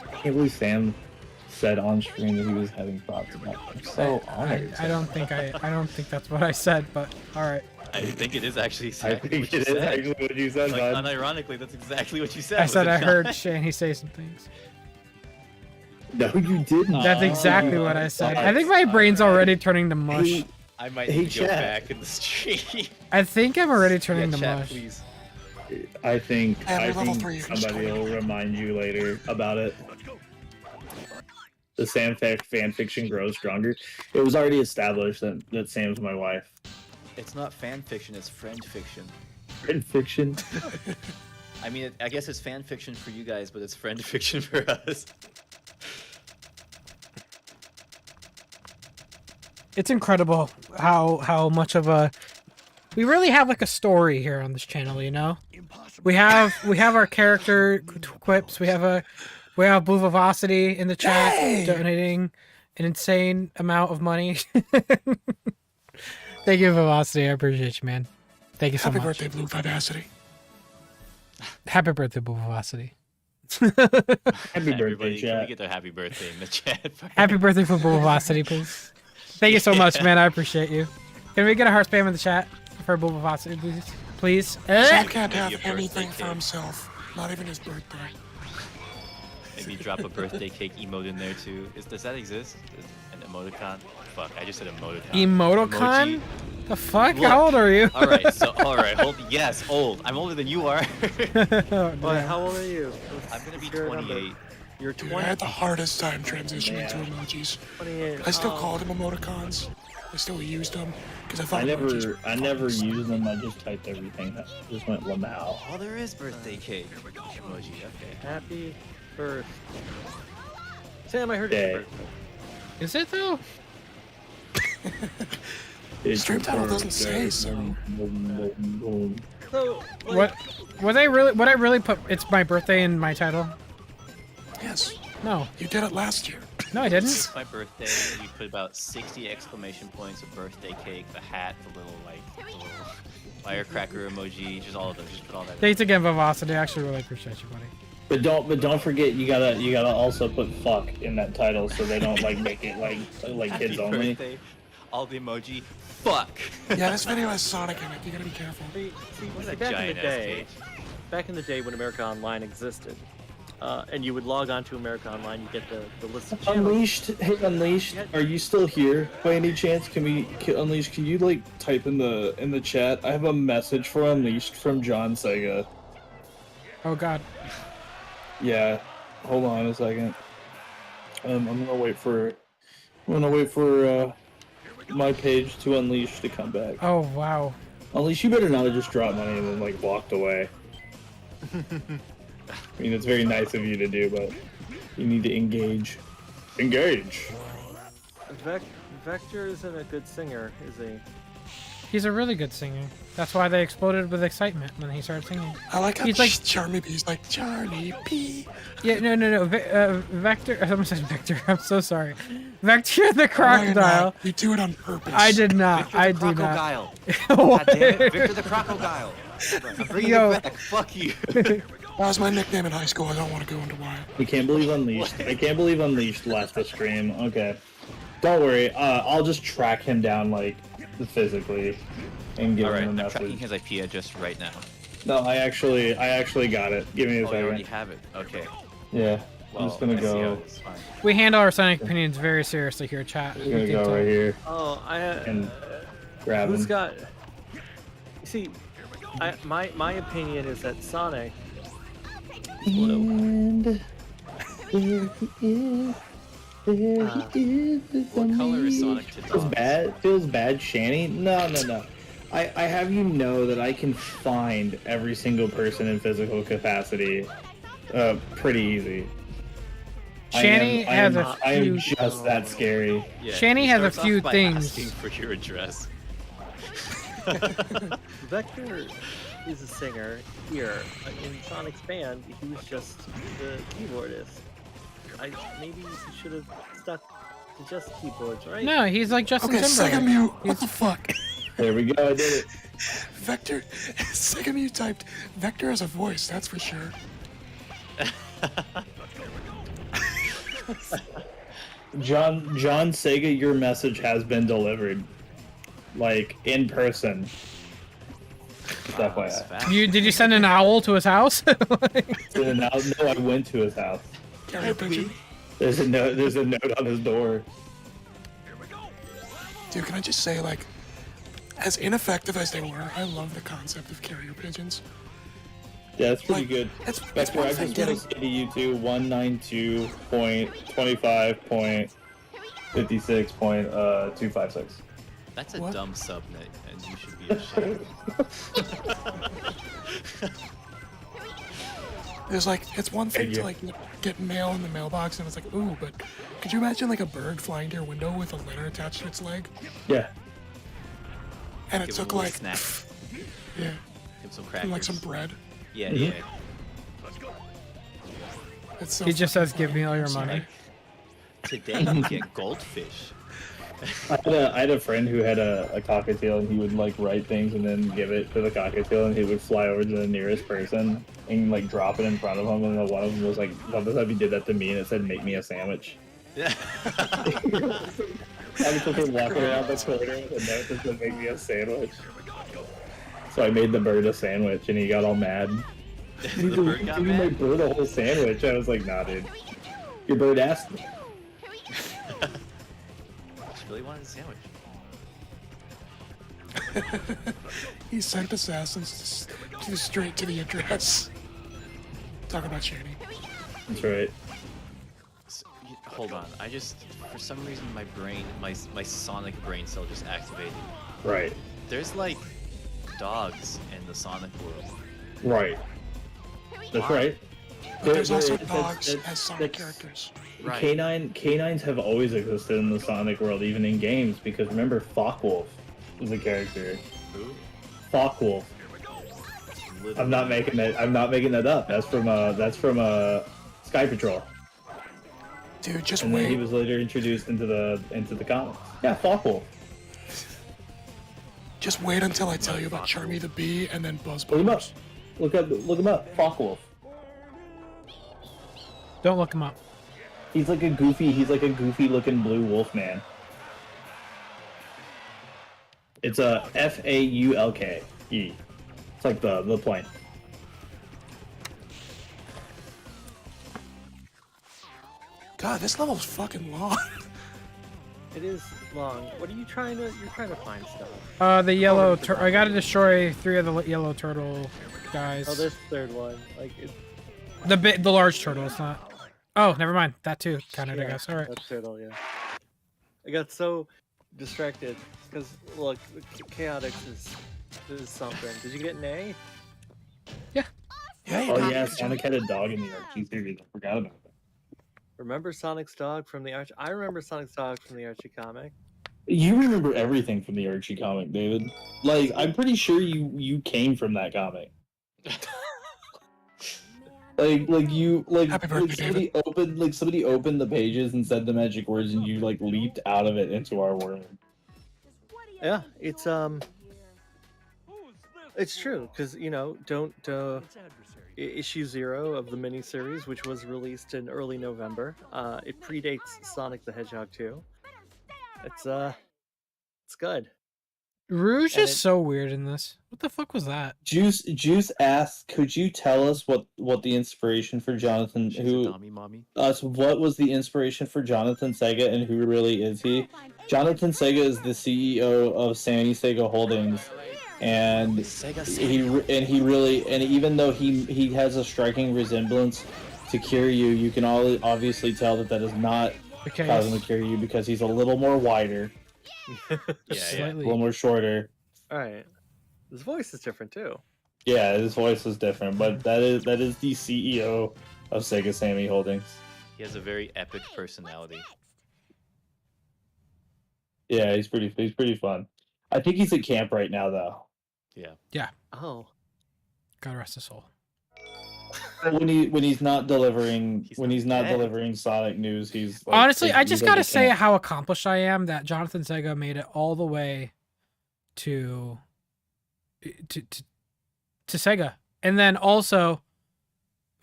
I can't believe Sam said on stream that he was having thoughts about me. I'm so honored. I don't think that's what I said, but all right. I think it is actually I exactly think what you it is said. actually what you said, Like, bud. unironically, that's exactly what you said. I was said it I not? heard Shani say some things. No, you didn't. That's exactly what I said. I think my brain's already turning to mush. Hey, I might Hey, need to go chat. back in the stream. I think I'm already turning to chat, mush. please. I think level 3, you can just somebody call will me. remind you later about it. The Sam fan fiction grows stronger. It was already established that Sam's my wife. It's not fan fiction, it's friend fiction. Fan fiction. I mean, I guess it's fan fiction for you guys, but it's friend fiction for us. It's incredible how much of a we really have like a story here on this channel, you know? We have our character quips, we have Blue Vivacity in the chat donating an insane amount of money. Thank you, Vivacity. I appreciate you, man. Thank you so Happy much. birthday, Blue Vivacity. Happy birthday, Blue Vivacity. Happy Everybody, birthday, can we chat. get their happy birthday in the chat? Happy birthday for Blue Vivacity, please. Thank you so much, man. I appreciate you. Can we get a heart spam in the chat for Blue Vivacity, please? Please. Sam can't Maybe a have birthday anything for cake. himself. Not even his birthday. Maybe drop a birthday cake emote in there too. Does that exist? An emoticon? Fuck, I just said emoticon. Emoticon? Emoji. The fuck? Look. How old are you? Alright, hold. Yes, old. I'm older than you are. Oh, What? damn. How old are you? I'm gonna be Your number. 28. You're Dude, 20. I had the hardest time transitioning to emojis. 28. I still Oh. called them emoticons. I still used them because I thought I never emojis- used them. I just typed everything. I just went Lamau. Oh, there is birthday cake. Emoji, okay. Happy birthday. Sam, I heard it's Day. your birthday. Is it though? Stream title doesn't say, so- So, like, Would I really put it's my birthday in my title? Yes, No. you did it last year. No, I didn't. It's my birthday. We put about 60 exclamation points, a birthday cake, the hat, the little firecracker emoji, just all of them. Just put all that. Thanks again, Vivacity. I actually really appreciate you, buddy. But don't forget you gotta also put fuck in that title so they don't like make it like Happy kids only. birthday. All the emoji. Fuck. Yeah, this video has Sonic in it. You gotta be careful. see, What see, a back in the giant ass day, cage. back in the day when America Online existed, and you would log on to America Online, you get the list of channels. Unleashed, hey Unleashed, are you still here by any chance? Unleashed, can you like type in the chat? I have a message for Unleashed from John Sega. Oh God. Yeah, hold on a second. I'm gonna wait for my page to Unleash to come back. Oh wow. Unleash, you better not have just dropped money and then like walked away. I mean, it's very nice of you to do, but you need to engage. Engage. Vector isn't a good singer, is he? He's a really good singer. That's why they exploded with excitement when he started singing. I like how he's like Charmy B's like Charlie P. Yeah, no. Vector. I almost said Vector. I'm so sorry. Vector the crocodile. You do it on purpose. I did not. Victor I the do not. Crocodile. God damn it, Victor the Crocodile. I'm bringing it back. Fuck you. That was my nickname in high school. I don't want to go into why. I can't believe Unleashed. I can't believe Unleashed left the stream. Okay. Don't worry. I'll just track him down like physically and give him a I'm message. tracking his IP address right now. No, I actually got it. Give me a You second. already have it. Okay. Yeah. Well, I'm just gonna I see how go. it's fine. We handle our Sonic opinions very seriously here, chat. I'm gonna go right here. Oh, and grab who's him. got? You see, my opinion is that Sonic. And there he is. There he is. What color is Sonic to Feels dogs? bad. Feels bad, Shanny. No. I have you know that I can find every single person in physical capacity, pretty easy. Shanny has a I am few. just that scary. Yeah, Shanny he has a starts off few by things. asking for your address. Vector is a singer here. In Sonic's band, he was just the keyboardist. Maybe he should have stuck to just keyboards, right? No, he's like Justin Okay, Timberlake. Sega Mew. What the fuck? There we go. I did it. Vector. Sega Mew typed Vector has a voice. That's for sure. John Sega, your message has been delivered. Like, in person. That way. Did you send an owl to his house? No, I went to his house. Carrier pigeon. There's a note on his door. Dude, can I just say, like, as ineffective as they were, I love the concept of carrier pigeons. Yeah, that's pretty Like, good. it's Vector, one I thing just want to say to you two, 192.25.56.256. That's a What? dumb subnet, and you should be ashamed. There's like, it's one thing Thank to you. like get mail in the mailbox and it's like, ooh, but could you imagine like a bird flying to your window with a letter attached to its leg? Yeah. And it Give him took a little like, snack. yeah, Give him some and crackers. like some bread. Yeah, Mhm. yeah. It's so He just fucking says, "Give me all your funny. money." Today you get goldfish. I had a friend who had a cockatiel, and he would like write things and then give it to the cockatiel, and he would fly over to the nearest person and like drop it in front of him, and then one of them was like, "Love this how he did that to me," and it said, "Make me a sandwich." Yeah. I was just walking around the corner with a note that said, "Make me a sandwich." So I made the bird a sandwich, and he got all mad. The bird got Give my mad. bird a whole sandwich. I was like, "Nah, dude. Your bird asked me." She really wanted a sandwich. He sent assassins straight to the address. Talk about Shady. That's right. Hold on, I just, for some reason my brain, my Sonic brain cell just activated. Right. There's like dogs in the Sonic world. Right. That's right. But there's also That's- dogs that's- as Sonic that's- characters. Right. Canines have always existed in the Sonic world, even in games, because remember, Fockwolf was a character. Who? Fockwolf. I'm not making that. I'm not making that up. That's from Sky Patrol. Dude, just And then he wait. was later introduced into the comics. Yeah, Fockwolf. Just wait until I tell you about Charmy the Bee and then Buzz Look him up. Bombers. Look him up. Fockwolf. Don't look him up. He's like a goofy looking blue wolf man. It's a Faulke. It's like the plane. God, this level's fucking long. It is long. What are you trying to? You're trying to find stuff. The yellow. I gotta destroy 3 of the yellow turtle guys. Oh, this third one. Like it's the large turtle. It's not. Oh, never mind. That too counted, I guess. All right. That's turtle. Yeah. I got so distracted because look, chaotic is something. Did you get an A? Yeah. Oh yeah, Sonic had a dog in the Archie series. I forgot about that. Remember Sonic's dog from the Archie? I remember Sonic's dog from the Archie comic. You remember everything from the Archie comic, David. Like, I'm pretty sure you came from that comic. Happy birthday, somebody opened the pages and said the magic words, and you like leaped out of it into our world. Yeah, it's true because issue 0 of the miniseries, which was released in early November. It predates Sonic the Hedgehog 2. It's good. Rouge is so weird in this. What the fuck was that? Juice asked, "Could you tell us what the inspiration for Jonathan what was the inspiration for Jonathan Sega and who really is he?" Jonathan Sega is the CEO of Sammy Sega Holdings, and even though he has a striking resemblance to Kiryu, you can obviously tell that is not Kazuma Kiryu because he's a little more wider. Yeah. A little more shorter. All right, his voice is different too. Yeah, his voice is different, but that is the CEO of Sega Sammy Holdings. He has a very epic personality. Yeah, he's pretty fun. I think he's at camp right now, though. Yeah. Oh. God rest his soul. When he's not delivering delivering Sonic news, he's like, honestly, I just gotta say camp. how accomplished I am that Jonathan Sega made it all the way to Sega, and then also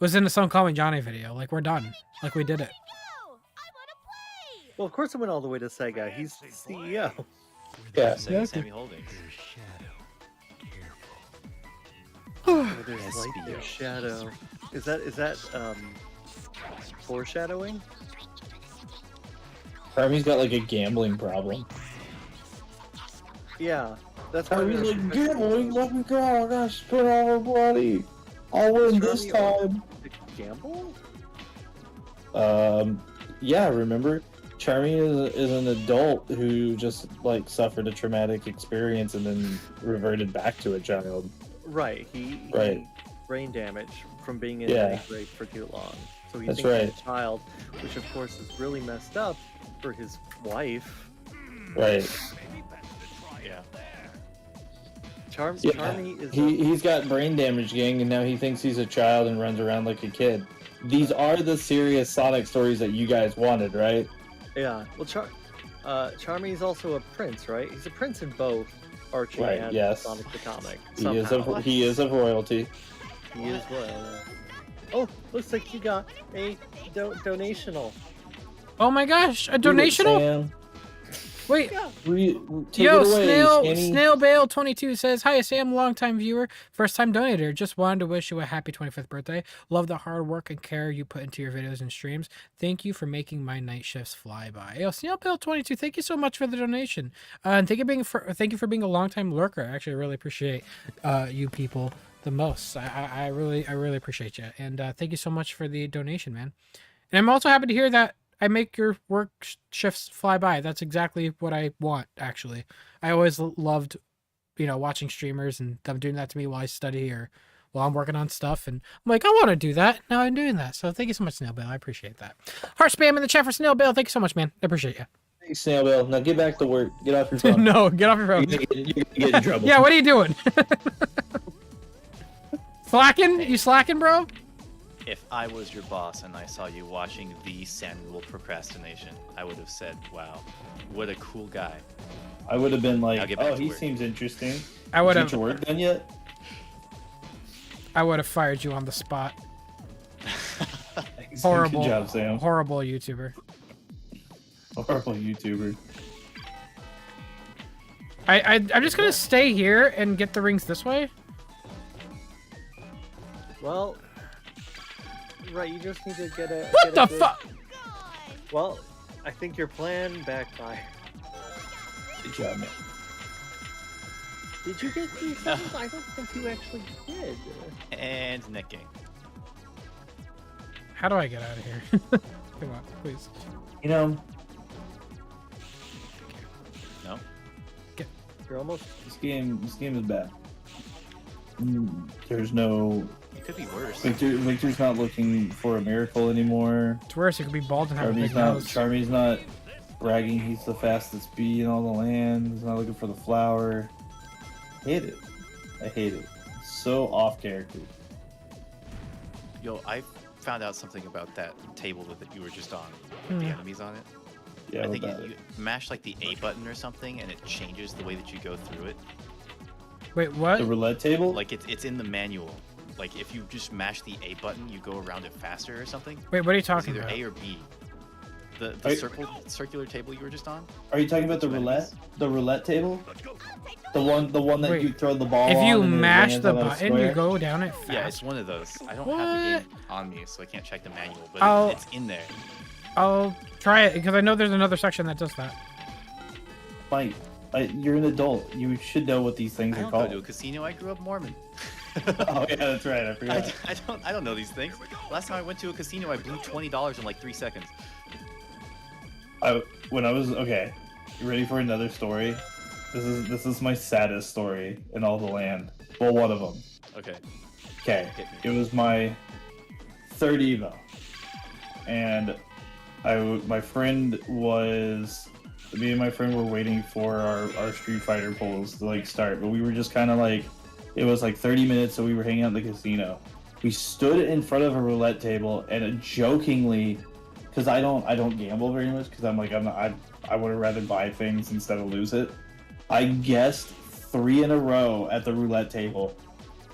was in the Some Call Me Johnny video. Like, we're done. Like, we did it. Well, of course it went all the way to Sega. He's the CEO. Yeah. Sega Sammy Holdings. There's light, there's shadow. Is that foreshadowing? Army's got like a gambling problem. Yeah, that's why Army's like, gambling, let me go, I gotta spend all my money. I'll win this time. Gamble? Yeah, remember? Charmy is an adult who just like suffered a traumatic experience and then reverted back to a child. Right, he brain damage from being in a grave for too long. So he thinks he's a child, which of course is really messed up for his wife. Right. Yeah. Charmy is he's got brain damage, gang, and now he thinks he's a child and runs around like a kid. These are the serious Sonic stories that you guys wanted, right? Yeah. Well, Charmy is also a prince, right? He's a prince in both Archie and Sonic the comic. He is of royalty. He is royal. Oh, looks like you got a donational. Oh my gosh, a donational? Wait. Yo, Snailbale22 says, "Hi, Sam, longtime viewer, first time donator. Just wanted to wish you a happy 25th birthday. Love the hard work and care you put into your videos and streams. Thank you for making my night shifts fly by." Yo, Snailbale22, thank you so much for the donation. And thank you for being a longtime lurker. I actually really appreciate you people the most. I really appreciate you. And thank you so much for the donation, man. And I'm also happy to hear that I make your work shifts fly by. That's exactly what I want, actually. I always loved, watching streamers and them doing that to me while I study or while I'm working on stuff. And I'm like, I want to do that. Now I'm doing that. So thank you so much, Snailbale. I appreciate that. Heart spam in the chat for Snailbale. Thank you so much, man. I appreciate you. Hey, Snailbale. Now get back to work. Get off your phone. No, get off your phone. You're gonna get in trouble. Yeah, what are you doing? Slacking? You slacking, bro? If I was your boss and I saw you watching the Samuel Procrastination, I would have said, wow, what a cool guy. I would have been like, oh, he work. seems interesting. I would have. Is your work done yet? I would have fired you on the spot. Horrible. Good job, Sam. Horrible YouTuber. Horrible YouTuber. I'm just gonna stay here and get the rings this way. Well, right, you just need to get a. What the fuck? Well, I think your plan backfired. Good job, man. Did you get these things? I don't think you actually did. And necking. How do I get out of here? Come on, please. You know, No? You're almost. this game is bad. There's no. It could be worse. Victor's not looking for a miracle anymore. It's worse. You could be bald and have a big nose. Charmy's not bragging he's the fastest bee in all the land. He's not looking for the flower. I hate it. I hate it. It's so off character. Yo, I found out something about that table that you were just on. Hmm. The enemies on it. Yeah, I think about you mash like the A button or something, and it changes the way that you go through it. Wait, what? the roulette table. Like it's in the manual. Like if you just mash the A button, you go around it faster or something. Wait, what are you It's talking either about? A or B. The circular table you were just on. Are you talking about the Two roulette? enemies. The roulette table? The one that Wait, you throw the ball on. If you and it mash lands the on a button, you square? go down it fast. Yeah, it's one of those. I don't have the game on me, so I can't check the manual, but I'll- it's in there. I'll try it because I know there's another section that does that. Mike, you're an adult. You should know what these things I are don't called. go to a casino. I grew up Mormon. Oh yeah, that's right. I forgot. I don't know these things. Last time I went to a casino, I blew $20 in like 3 seconds. When I was okay, you ready for another story? This is my saddest story in all the land. Well, one of them. Okay. Okay, Hit it was my third Evo, and my friend was. Me and my friend were waiting for our Street Fighter pulls to like start, but we were just kind of like, it was like 30 minutes, so we were hanging out in the casino. We stood in front of a roulette table and jokingly, because I don't gamble very much, because I would have rather buy things instead of lose it. I guessed 3 in a row at the roulette table,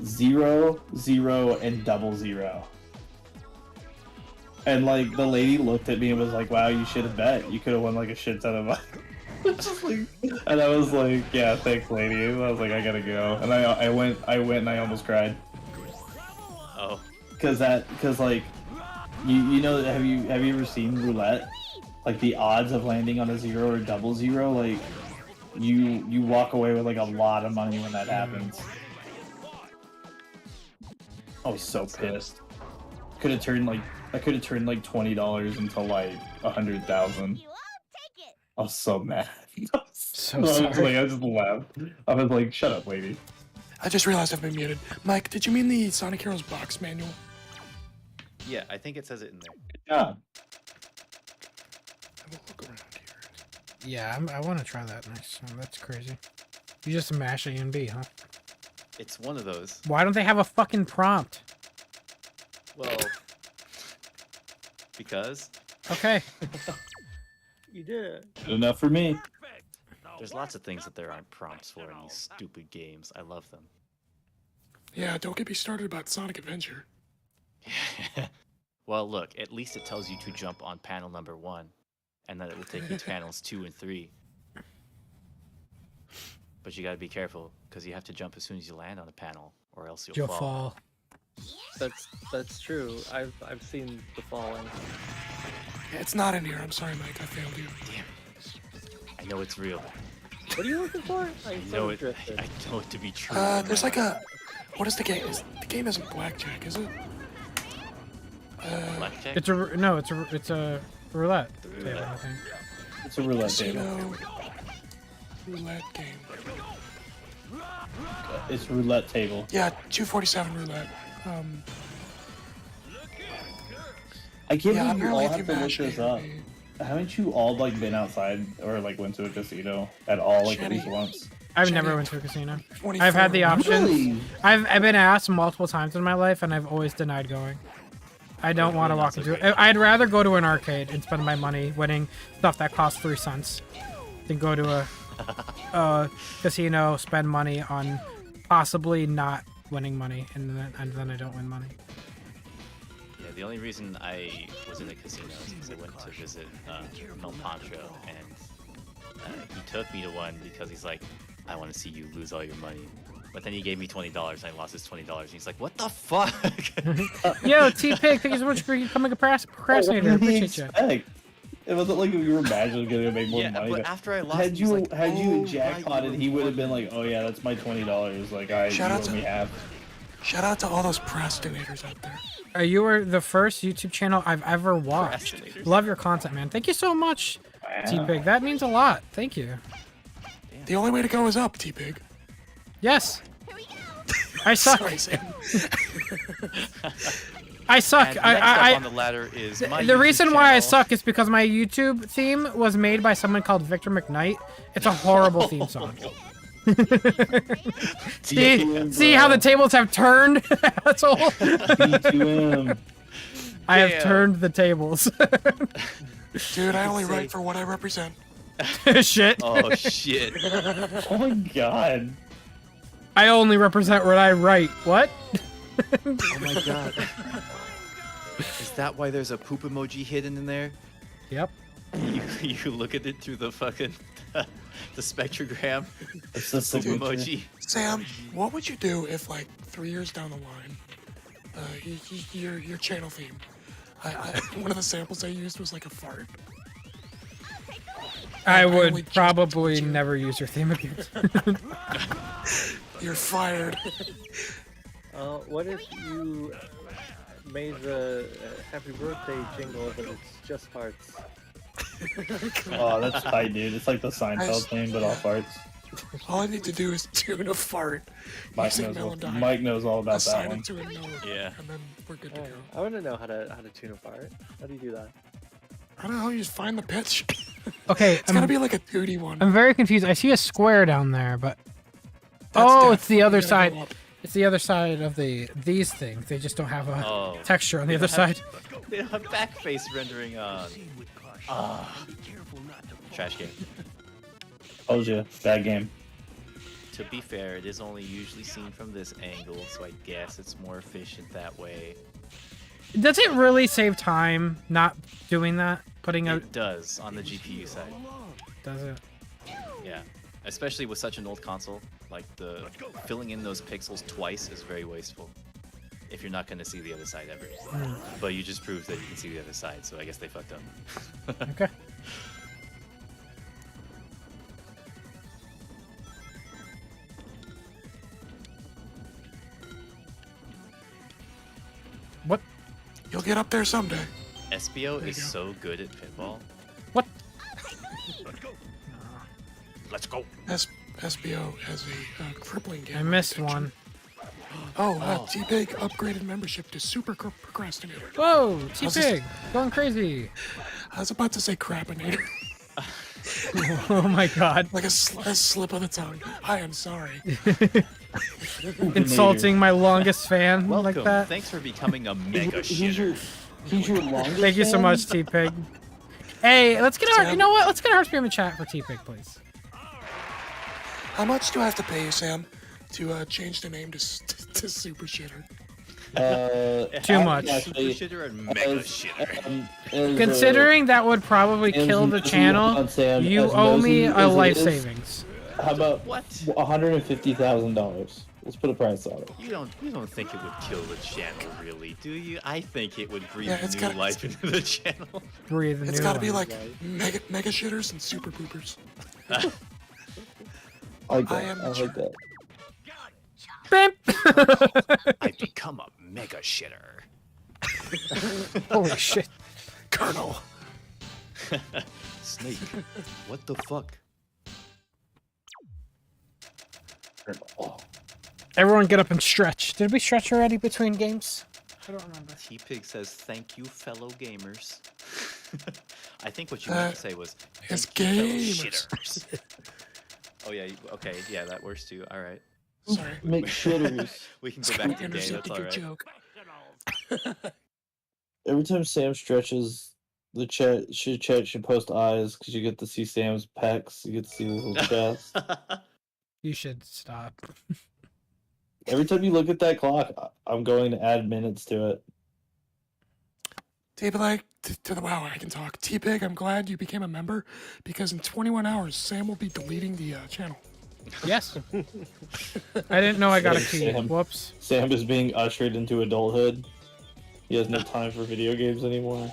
0, 0, and 00. And like the lady looked at me and was like, "Wow, you should have bet. You could have won like a shit ton of money." And I was like, "Yeah, thanks, lady." And I was like, "I gotta go." And I went and I almost cried. Oh. Cause like, you know, have you ever seen roulette? Like the odds of landing on a 0 or 00, like you walk away with like a lot of money when that happens. I was so pissed. I could have turned like $20 into like 100,000. I was so mad. So I was sorry. like, I just laughed. I was like, "Shut up, lady." I just realized I've been muted. Mike, did you mean the Sonic Heroes box manual? Yeah, I think it says it in there. Yeah. I will look around here. Yeah, I want to try that next time. That's crazy. You just mash A and B, huh? It's one of those. Why don't they have a fucking prompt? Well, because Okay. You did. Good enough for me. there's lots of things that there aren't prompts for in these stupid games. I love them. Yeah, don't get me started about Sonic Adventure. Well, look, at least it tells you to jump on panel number 1, and then it will take you to panels 2 and 3. But you gotta be careful, because you have to jump as soon as you land on a panel, or else you'll You'll fall. fall. That's true. I've seen the falling. Yeah, it's not in here. I'm sorry, Mike. I failed you. Damn it. I know it's real. What are you looking for? I know it. I know it to be true. There's like a. What is the game? The game isn't blackjack, is it? Blackjack? It's a roulette table, roulette. I think. It's a roulette table. Casino roulette game. It's roulette table. Yeah, 247 roulette. I can't Yeah, believe you all apparently if have you to look mash this A up. and B. Haven't you all like been outside or like went to a casino at all, like at Jenny. least once? I've Jenny, never went to a casino. 24 I've had the option. Really? I've been asked multiple times in my life, and I've always denied going. I don't want to Really not walk so into it. great. I'd rather go to an arcade and spend my money winning stuff that costs 3 cents than go to a casino, spend money on possibly not winning money, and then I don't win money. Yeah, the only reason I was in a casino is because I went to visit Mel Pancho, and he took me to one because he's like, "I want to see you lose all your money." But then he gave me $20, and I lost his $20, and he's like, "What the fuck?" Yo, T-Pig, thank you so much for becoming a procrastinator. I appreciate you. Hey, It wasn't like we were magically gonna make more Yeah, money. but after I lost, had it you was like, had "Oh, you right, jackpotted, you he would have won." been like, "Oh yeah, that's my $20." Like I Shout you out owe to- me half. Shout out to all those procrastinators out there. You were the first YouTube channel I've ever watched. Procrastinators. Love your content, man. Thank you so much, Wow. T-Pig. That means a lot. Thank you. The only way to go is up, T-Pig. Yes. I suck. Sorry, Sam. I suck. And next up on the ladder is my The YouTube reason why I channel. suck is because my YouTube theme was made by someone called Victor McKnight. It's a horrible theme song. See how the tables have turned? That's all. B2M. I have Damn. turned the tables. Dude, I only write for what I represent. Shit. Oh shit! Oh my god. I only represent what I write. What? Oh my god. Is that why there's a poop emoji hidden in there? Yep. You look at it through the fucking the spectrogram. It's the Poop signature. emoji. Sam, what would you do if, like, 3 years down the line, your channel theme, one of the samples I used was like a fart? I only would just probably told you. never use your theme again. You're fired. What if you made the happy birthday jingle, but it's just hearts? Oh, that's tight, dude. It's like the Seinfeld thing, but all farts. All I need to do is tune a fart. Mike using knows, Melody. Mike knows all about Assign that one. it to a note, Yeah. and then we're good to go. I want to know how to tune a fart. How do you do that? I don't know, you just find the pitch. Okay, It's gotta be like a 2D one. I'm very confused. I see a square down there, but That's oh, depth. it's the You other gotta side. go up. It's the other side of these things. They just don't have a Oh. texture on the other side. They don't have backface rendering on. Trash game. Told you, bad game. To be fair, it is only usually seen from this angle, so I guess it's more efficient that way. Does it really save time not doing that? Putting a It does on the GPU side. does it? Yeah, especially with such an old console, like the filling in those pixels twice is very wasteful. If you're not going to see the other side ever, but you just proved that you can see the other side, so I guess they fucked up. Okay. What? You'll get up there someday. SBO you is go. so good at pinball. What? Let's go. SBO has a crippling game. I missed addiction. one. Oh, T-Pig upgraded membership to Super Procrastinator. Whoa, How's T-Pig, going crazy. I was about to say Crapinator. Oh my god. Like a slip of the tongue. I am sorry. Insulting my longest fan Welcome. like that. Thanks for becoming a mega He's your, shitter. he's your longest Thank you so fan? much, T-Pig. Hey, let's get our, you know what? Let's get a heart spam in chat for T-Pig, please. How much do I have to pay you, Sam, to change the name to Super Shitter? Too much. Super shitter and mega shitter. Considering that would probably kill the channel, you owe me a life savings. How about What? $150,000? Let's put a price on it. You don't think it would kill the channel, really, do you? I think it would breathe Yeah, it's new gotta- life into the channel. Breathe It's new gotta be life. like mega shitters and super poopers. I like I that. am I like that. Bam! I become a mega shitter. Holy shit. Colonel. Snake, what the fuck? Oh, Everyone get up and stretch. Did we stretch already between games? I don't remember. T-Pig says, "Thank you, fellow gamers." I think what you meant to say was, it's "Thank you, fellow gamers." shitters." Oh yeah, okay, yeah, that works too. All right, Sorry. make shitters. we can go back to game. Intercepted That's all your right. joke. Every time Sam stretches, the chat should post eyes because you get to see Sam's pecs. You get to see his little chest. You should stop. Every time you look at that clock, I'm going to add minutes to it. T-Pig, to the wow, I can talk. T-Pig, I'm glad you became a member because in 21 hours, Sam will be deleting the channel. Yes. I didn't know I got a key. Sam. Whoops. Sam is being ushered into adulthood. He has no time for video games anymore.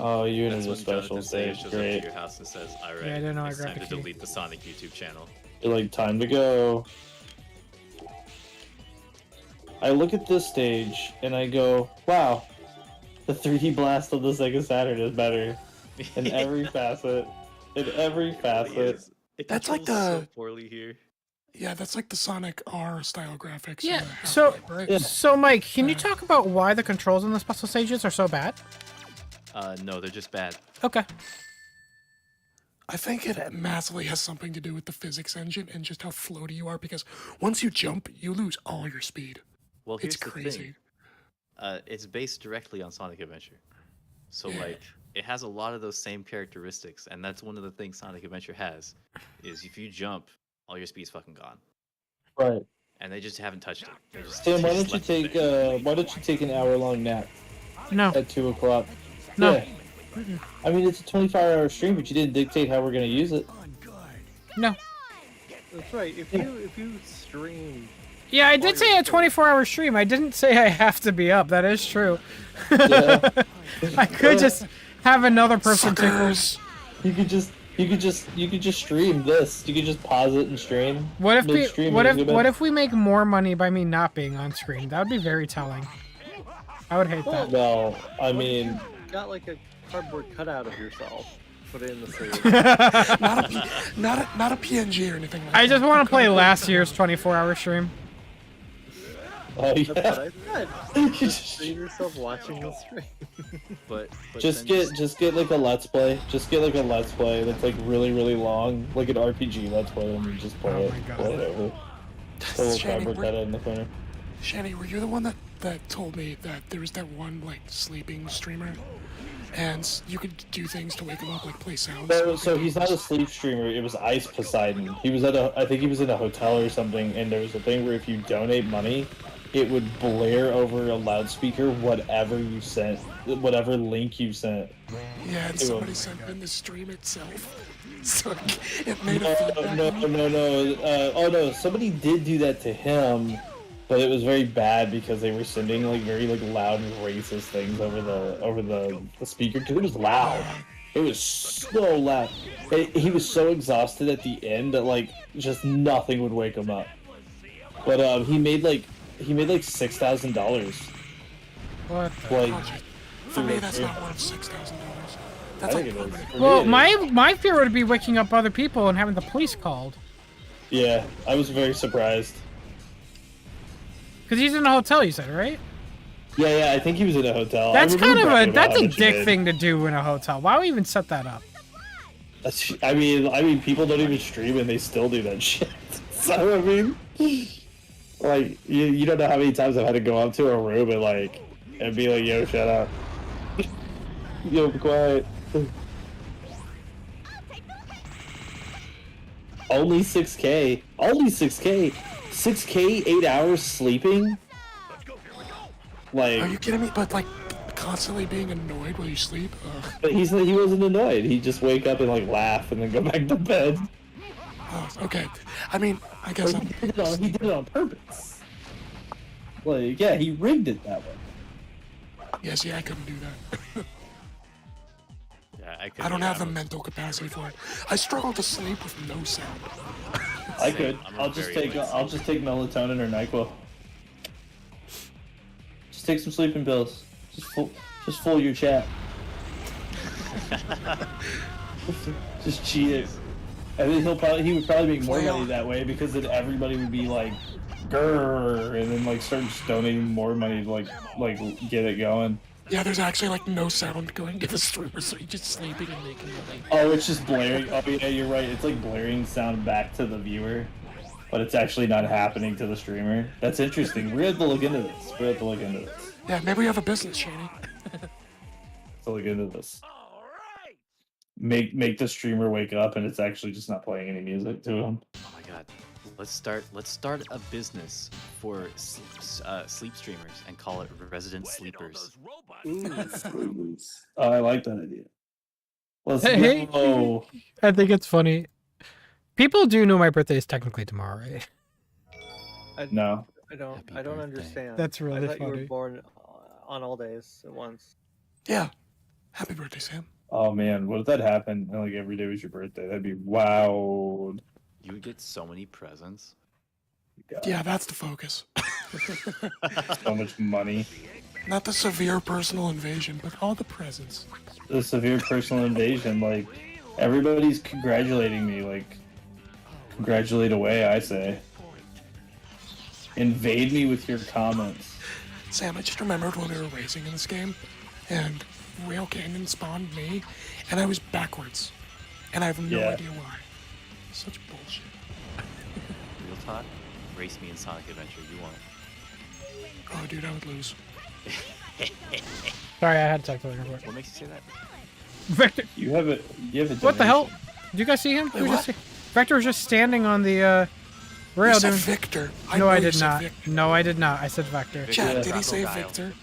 Oh, you in That's a when special Jonathan stage. shows up Great. to your house and says, "All right, Yeah, I didn't know I it's grabbed time the to key. delete the Sonic YouTube channel." You're like, time to go. I look at this stage and I go, wow, the 3D blast on the Sega Saturn is better in every facet. In every facet. It That's like controls so the poorly here. yeah, that's like the Sonic R style graphics. Yeah. in the So, Half-Life, right? Yeah. so Mike, can you talk about why the controls in the special stages are so bad? No, they're just bad. Okay. I think it massively has something to do with the physics engine and just how floaty you are. Because once you jump, you lose all your speed. Well, here's It's the crazy. thing. It's based directly on Sonic Adventure. So Yeah. like it has a lot of those same characteristics, and that's one of the things Sonic Adventure has, is if you jump, all your speed's fucking gone. Right. And they just haven't touched it. They just, Sam, they why just don't you left it there. take why don't you take an hour-long nap No. at 2 o'clock? No. Yeah. I mean, it's a 24-hour stream, but you didn't dictate how we're gonna use it. No. That's right. If you stream, Yeah, I did say a 24-hour stream. I didn't say I have to be up. That is true. Yeah. I could just have another person take. Suckers. You could just stream this. You could just pause it and stream. What if Mid-stream what and go back. if we make more money by me not being on screen? That would be very telling. I would hate that. Well, I mean, got like a cardboard cutout of yourself. Put it in the save. not a PNG or anything like I that. just want to play last year's 24-hour stream. oh That's what yeah. I said. Just stream yourself watching the stream. But Just then get like a let's play. Just get like a let's play that's like really long, like an RPG let's play, and you just play Oh it. my God. Play it over. So we'll Shanny, cardboard cut it in the corner. Shanny, were you the one that told me that there was that one like sleeping streamer, and you could do things to wake him up, like play sounds? So he's not a sleep streamer. It was Ice Poseidon. He was I think he was in a hotel or something, and there was a thing where if you donate money, it would blare over a loudspeaker whatever you sent, whatever link you sent. Yeah, and It somebody will- sent in the stream itself, so it made a No, feedback. no. Oh no, somebody did do that to him, but it was very bad because they were sending like very like loud and racist things over the speaker because it was loud. It was so loud. He was so exhausted at the end that like just nothing would wake him up. But he made like $6,000. What? Like For me, that's not worth $6,000. I That's think like it is. permanent. For me, Well, it is. my fear would be waking up other people and having the police called. Yeah, I was very surprised. Because he's in a hotel, you said, right? Yeah, I think he was in a hotel. That's I remember kind of bragging a about that's how a much he dick made. thing to do in a hotel. Why would we even set that up? I mean, people don't even stream and they still do that shit. So I mean, like, you don't know how many times I've had to go up to a room and be like, "Yo, shut up, yo, be quiet." Only 6K, 6K, 8 hours sleeping. Like, Are you kidding me? But like, constantly being annoyed while you sleep. Ugh. but he wasn't annoyed. He'd just wake up and like laugh and then go back to bed. Oh, okay. I mean, I guess Like, he did it on purpose. Like, yeah, he rigged it that way. yes, yeah, I couldn't do that. Yeah, I don't have the mental capacity for it. I struggle to sleep with no sound. I could. I'm a I'll just very take light melatonin or NyQuil. Just take some sleeping pills. Just fool your chat. Just cheat it. And then he would probably make more money that way because then everybody would be like, grrr, and then like start donating more money to like get it going. Yeah, there's actually like no sound going to the streamer, so you're just sleeping and making money. Oh, it's just blaring. Oh yeah, you're right. It's like blaring sound back to the viewer, but it's actually not happening to the streamer. That's interesting. We're gonna have to look into this. Yeah, maybe we have a business, Shani. To look into this. Make the streamer wake up and it's actually just not playing any music to him. Oh my god. Let's start a business for sleep streamers and call it Resident Sleepers. Oh, I like that idea. Let's Hey, go. I think it's funny. People do know my birthday is technically tomorrow, right? No. I don't Happy birthday. understand. That's really I thought you funny. were born on all days at once. Yeah. Happy birthday, Sam. Oh man, what if that happened and like every day was your birthday? That'd be wild. You would get so many presents. God. Yeah, that's the focus. So much money. Not the severe personal invasion, but all the presents. The severe personal invasion, like everybody's congratulating me, like congratulate away, I say. Invade me with your comments. Sam, I just remembered when we were racing in this game, and Rail Canyon spawned me, and I was backwards. And I have no idea why. Such bullshit. Real talk? Race me in Sonic Adventure. You won't. Oh, dude, I would lose. Sorry, I had technical report. What makes you say that? Vector. You have a What the hell? Did you guys see him? Wait, what? Vector was just standing on the rail You said doing. Victor. No, I know you did said not. Victor. No, I did not. I said Vector. Chat, did he say Victor?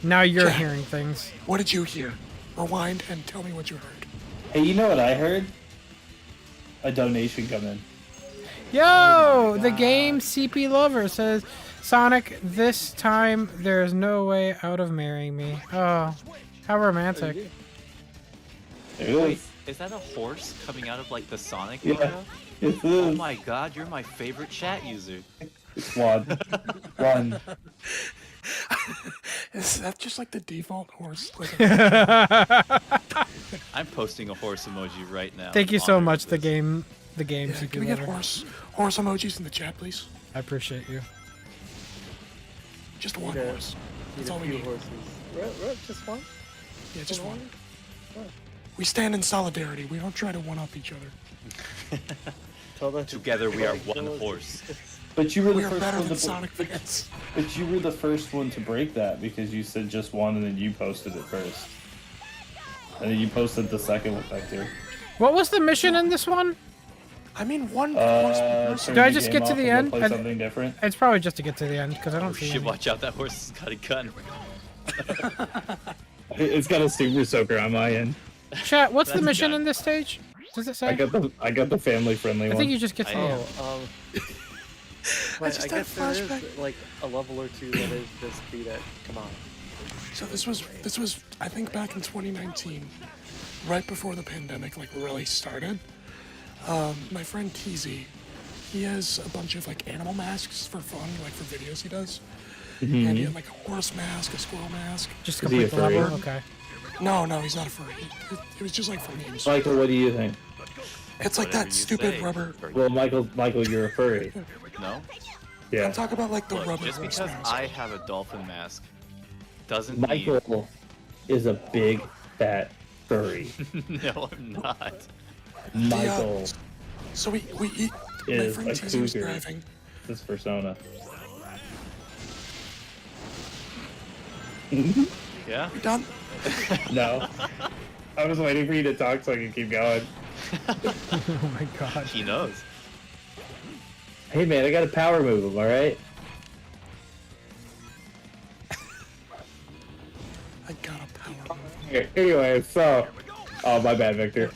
Now you're Chat. hearing things. What did you hear? Rewind and tell me what you heard. Hey, you know what I heard? A donation come in. Yo, the game CP Lover says, Sonic, this time there's no way out of marrying me. Oh, how romantic. There it Wait, is. is that a horse coming out of like the Sonic Yeah, logo? it Oh is. my god, you're my favorite chat user. Squad. Run. Is that just like the default horse? Like I'm posting a horse emoji right now. Thank you so Honored much, with the this. game yeah, CP can we get Lover. horse emojis in the chat, please? I appreciate you. Just one Yeah. horse. That's all we need. Horses. Just one? Yeah, just one. We stand in solidarity. We don't try to one-up each other. Together we are one horse. But you were We the are first better one than to Sonic fans. But you were the first one to break that because you said just one and then you posted it first. And then you posted the second with Vector. What was the mission in this one? I mean, one horse per person. Do I the just game get to off the and go end? Play something different. It's probably just to get to the end, because I don't Oh see shit, any. watch out, that horse has got a gun. It's got a super soaker on my end. Chat, what's the That's mission good. in this stage? Does it say? I got the family friendly I one. think you just get to the end. I just had guess there is flashback. like a level or two that is just beat it. Come on. So this was I think back in 2019, right before the pandemic like really started. My friend TZ, he has a bunch of like animal masks for fun, like for videos he does. And he had like a horse mask, a squirrel mask. Just Is he a complete the level? furry? Okay. No, he's not a furry. It was just like for memes. Michael, what do you think? It's like Whatever that you stupid say. rubber. Well, Michael, you're a furry. No? Yeah. I'm talking about like the Look, rubber just horse because mask. I have a dolphin mask doesn't mean... Michael is a big fat furry. No, I'm not. Michael So we eat. My is friend a TZ was cougar. driving. This persona. Yeah? We done? No. I was waiting for you to talk so I could keep going. Oh my god. He knows. Hey man, I got a power move him, alright? I got a power move. Here, anyway, so... Oh, my bad, Victor.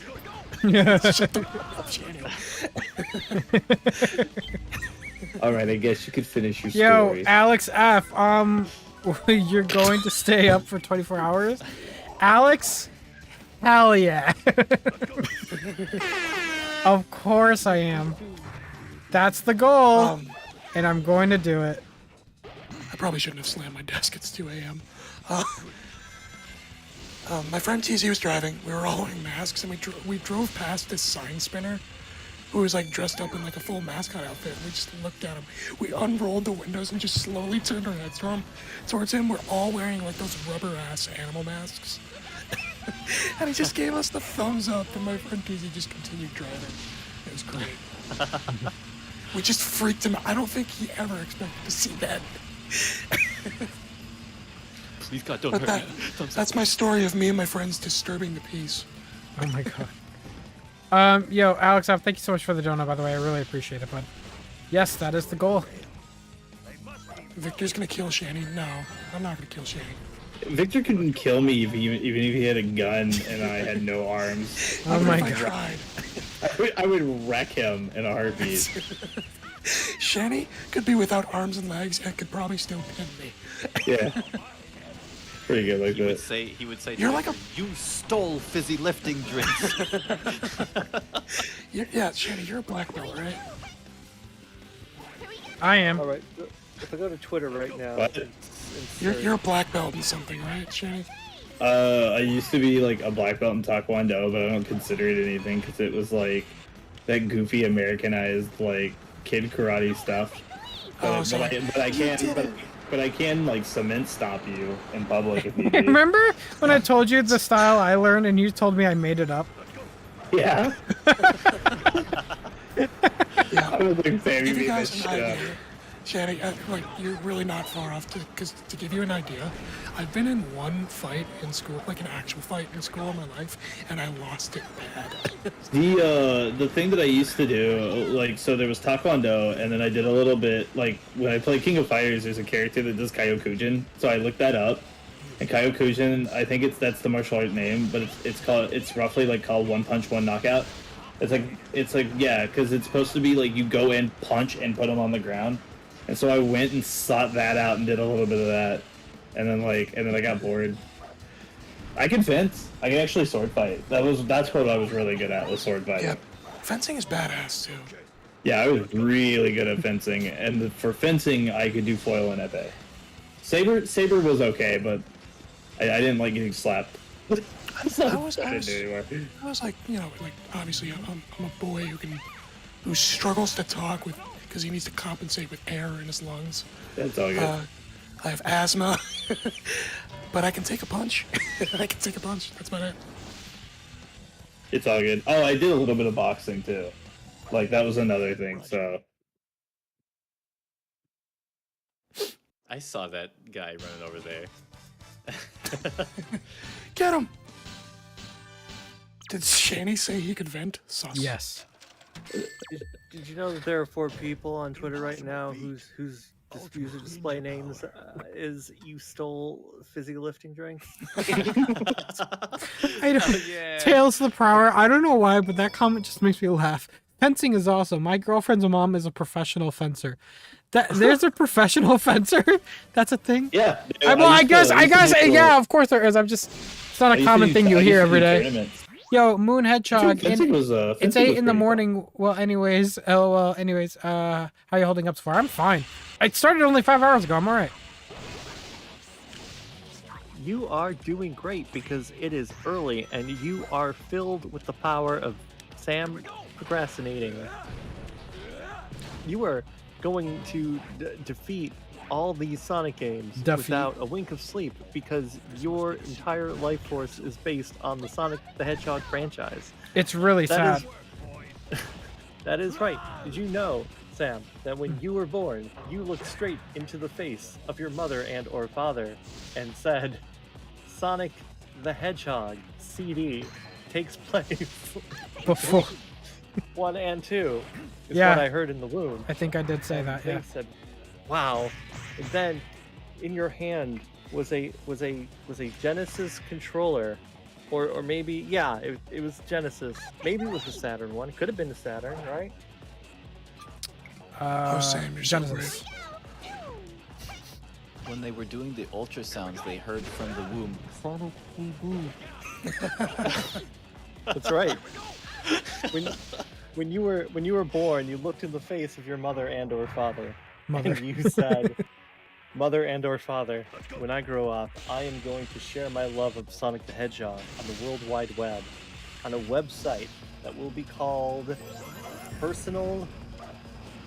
Alright, I guess you could finish your Yo, story. Alex F. You're going to stay up for 24 hours? Alex? Hell yeah. Of course I am. That's the goal. And I'm going to do it. I probably shouldn't have slammed my desk. It's 2 a.m. My friend TZ was driving. We were all wearing masks, and we drove past this sign spinner who was like dressed up in like a full mascot outfit. And we just looked at him. We unrolled the windows and just slowly turned our heads towards him. We're all wearing like those rubber ass animal masks. And he just gave us the thumbs up, and my friend TZ just continued driving. It was great. We just freaked him out. I don't think he ever expected to see that. Please God, don't But hurt me. that's my story of me and my friends disturbing the peace. Oh my god. Yo, Alex F, thank you so much for the donut, by the way. I really appreciate it, bud. Yes, that is the goal. Victor's gonna kill Shani. No, I'm not gonna kill Shani. Victor couldn't kill me even if he had a gun and I had no arms. Oh my I god. tried. I would wreck him in a heartbeat. Shani could be without arms and legs and could probably still pin me. Yeah. Pretty good like He would that. say, he would say, to You're like Victor, you stole fizzy lifting drinks. Yeah, Shanny, you're a black belt, right? I am. All right. If I go to Twitter right now, What? You're a black belt in something, right, Shanny? I used to be like a black belt in Taekwondo, but I don't consider it anything because it was like that goofy Americanized like kid karate stuff. Oh, so But I can like cement stop you in public if you do. Remember when I told you the style I learned and you told me I made it up? Yeah. Yeah. I was like, Sammy Give you made guys this an shit up. idea. Shanny, like, you're really not far off, because to give you an idea, I've been in one fight in school, like an actual fight in school in my life, and I lost it bad. The thing that I used to do, like, so there was Taekwondo, and then I did a little bit, like, when I play King of Fighters, there's a character that does Kyokushin, so I looked that up, and Kyokushin, I think that's the martial art name, but it's roughly, like, called One Punch, One Knockout. It's like, yeah, because it's supposed to be, like, you go in, punch, and put them on the ground. And so I went and sought that out and did a little bit of that, and then I got bored. I can fence. I can actually sword fight. That's what I was really good at, was sword fighting. Yeah, fencing is badass too. Yeah, I was really good at fencing, and for fencing, I could do foil and epee. Saber was okay, but I didn't like getting slapped. I was like, you know, like obviously I'm a boy who struggles to talk because he needs to compensate with air in his lungs. That's all good. I have asthma, but I can take a punch. That's about it. It's all good. Oh, I did a little bit of boxing too. Like that was another thing. So I saw that guy running over there. Get him! Did Shanny say he could vent? Sus. Yes. Did you know that there are 4 people on Twitter right now whose user display names is "You stole fizzy lifting drinks"? I know. Tails the Prower. I don't know why, but that comment just makes me laugh. Fencing is awesome. My girlfriend's mom is a professional fencer. There's a professional fencer. That's a thing. yeah. I guess, yeah, of course there is. It's not a common thing you hear every day. Yo, Moon Hedgehog. It's 8 in the morning. Well, anyways, how are you holding up so far? I'm fine. I started only 5 hours ago. I'm all right. You are doing great because it is early and you are filled with the power of Sam procrastinating. You are going to defeat all these Sonic games without a wink of sleep because your entire life force is based on the Sonic the Hedgehog franchise. It's really sad. That is right. Did you know, Sam, that when you were born, you looked straight into the face of your mother and or father and said, Sonic the Hedgehog CD takes place before 1 and 2 is yeah, what I heard in the womb. I think I did say that. They Yeah. said, "Wow!" And then in your hand was a Genesis controller, or maybe it was Genesis. Maybe it was a Saturn one. Could have been a Saturn, right? Sam, you're so Genesis. When they were doing the ultrasounds, they heard from the womb. That's right. When you were born, you looked in the face of your mother and or father. Mother. And you said, Mother and or father, when I grow up, I am going to share my love of Sonic the Hedgehog on the World Wide Web, on a website that will be called Personal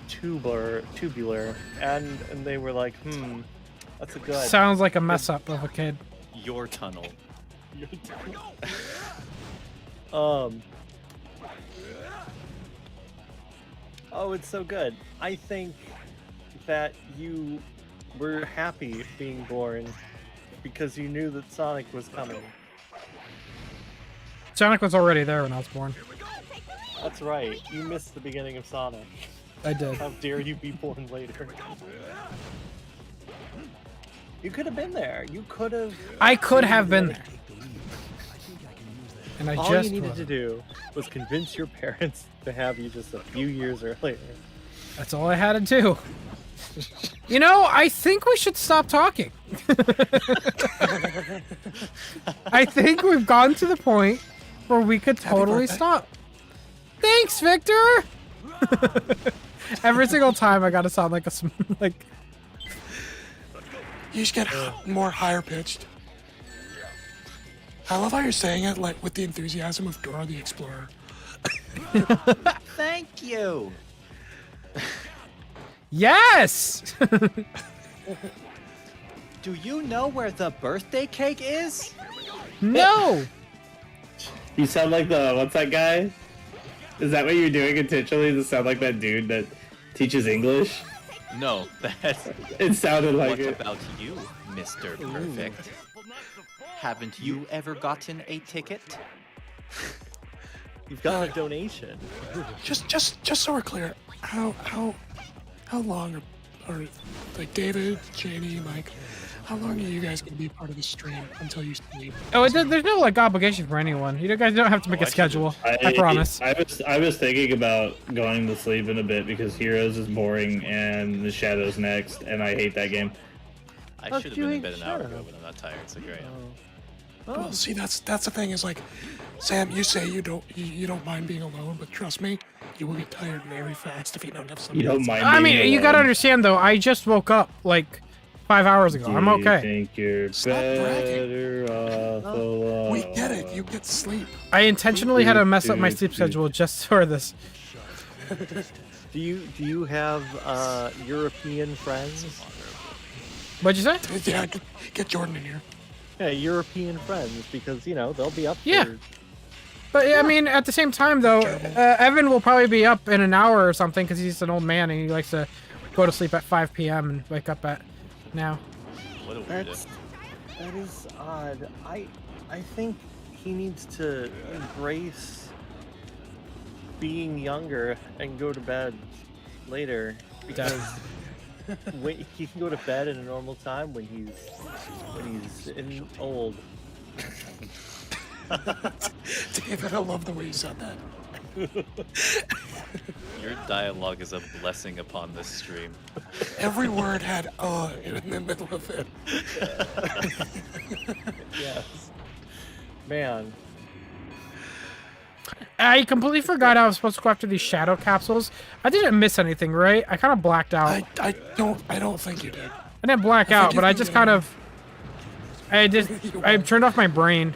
Tubular. And they were like, that's a good. Sounds like a mess up of a kid. Your tunnel. Oh, it's so good. I think that you were happy being born because you knew that Sonic was coming. Sonic was already there when I was born. That's right. You missed the beginning of Sonic. I did. How dare you be born later? You could have been there. You could have. I could have been there. And I All just you needed wasn't. to do was convince your parents to have you just a few years earlier. That's all I had to do. You know, I think we should stop talking. I think we've gotten to the point where we could totally stop. Thanks, Victor! Every single time I gotta sound like like... You should get more higher pitched. I love how you're saying it like with the enthusiasm of Dora the Explorer. Thank you. Yes! Do you know where the birthday cake is? No! You sound like what's that guy? Is that what you're doing intentionally to sound like that dude that teaches English? No, that's... It sounded like it. What about you, Mr. Perfect? Haven't you ever gotten a ticket? You've got a donation. Just so we're clear, how long are like David, Janie, Mike? How long are you guys gonna be part of the stream until you sleep? Oh, there's no like obligation for anyone. You guys don't have to make a schedule. I promise. I was thinking about going to sleep in a bit because Heroes is boring and the Shadow's next, and I hate that game. I should have been in bed an hour ago, but I'm not tired, so here I am. Well, see, that's the thing is like, Sam, you say you don't mind being alone, but trust me, you will get tired very fast if you don't have somebody. You don't mind. I mean, you gotta understand though. I just woke up like 5 hours ago. I'm okay. You think you're better off alone? We get it. You get sleep. I intentionally had to mess up my sleep schedule just for this. Do you have European friends? What'd you say? Yeah, get Jordan in here. Yeah, European friends, because you know they'll be up. Yeah. But I mean, at the same time though, Evan will probably be up in an hour or something because he's an old man and he likes to go to sleep at 5 p.m. and wake up at now. What a weirdo. That is odd. I think he needs to embrace being younger and go to bed later because he can go to bed at a normal time when he's old. David, I love the way you said that. Your dialogue is a blessing upon this stream. Every word had in the middle of it. Yes. Man. I completely forgot I was supposed to go after these shadow capsules. I didn't miss anything, right? I kind of blacked out. I don't think you did. I didn't black out, but I just kind of... I turned off my brain.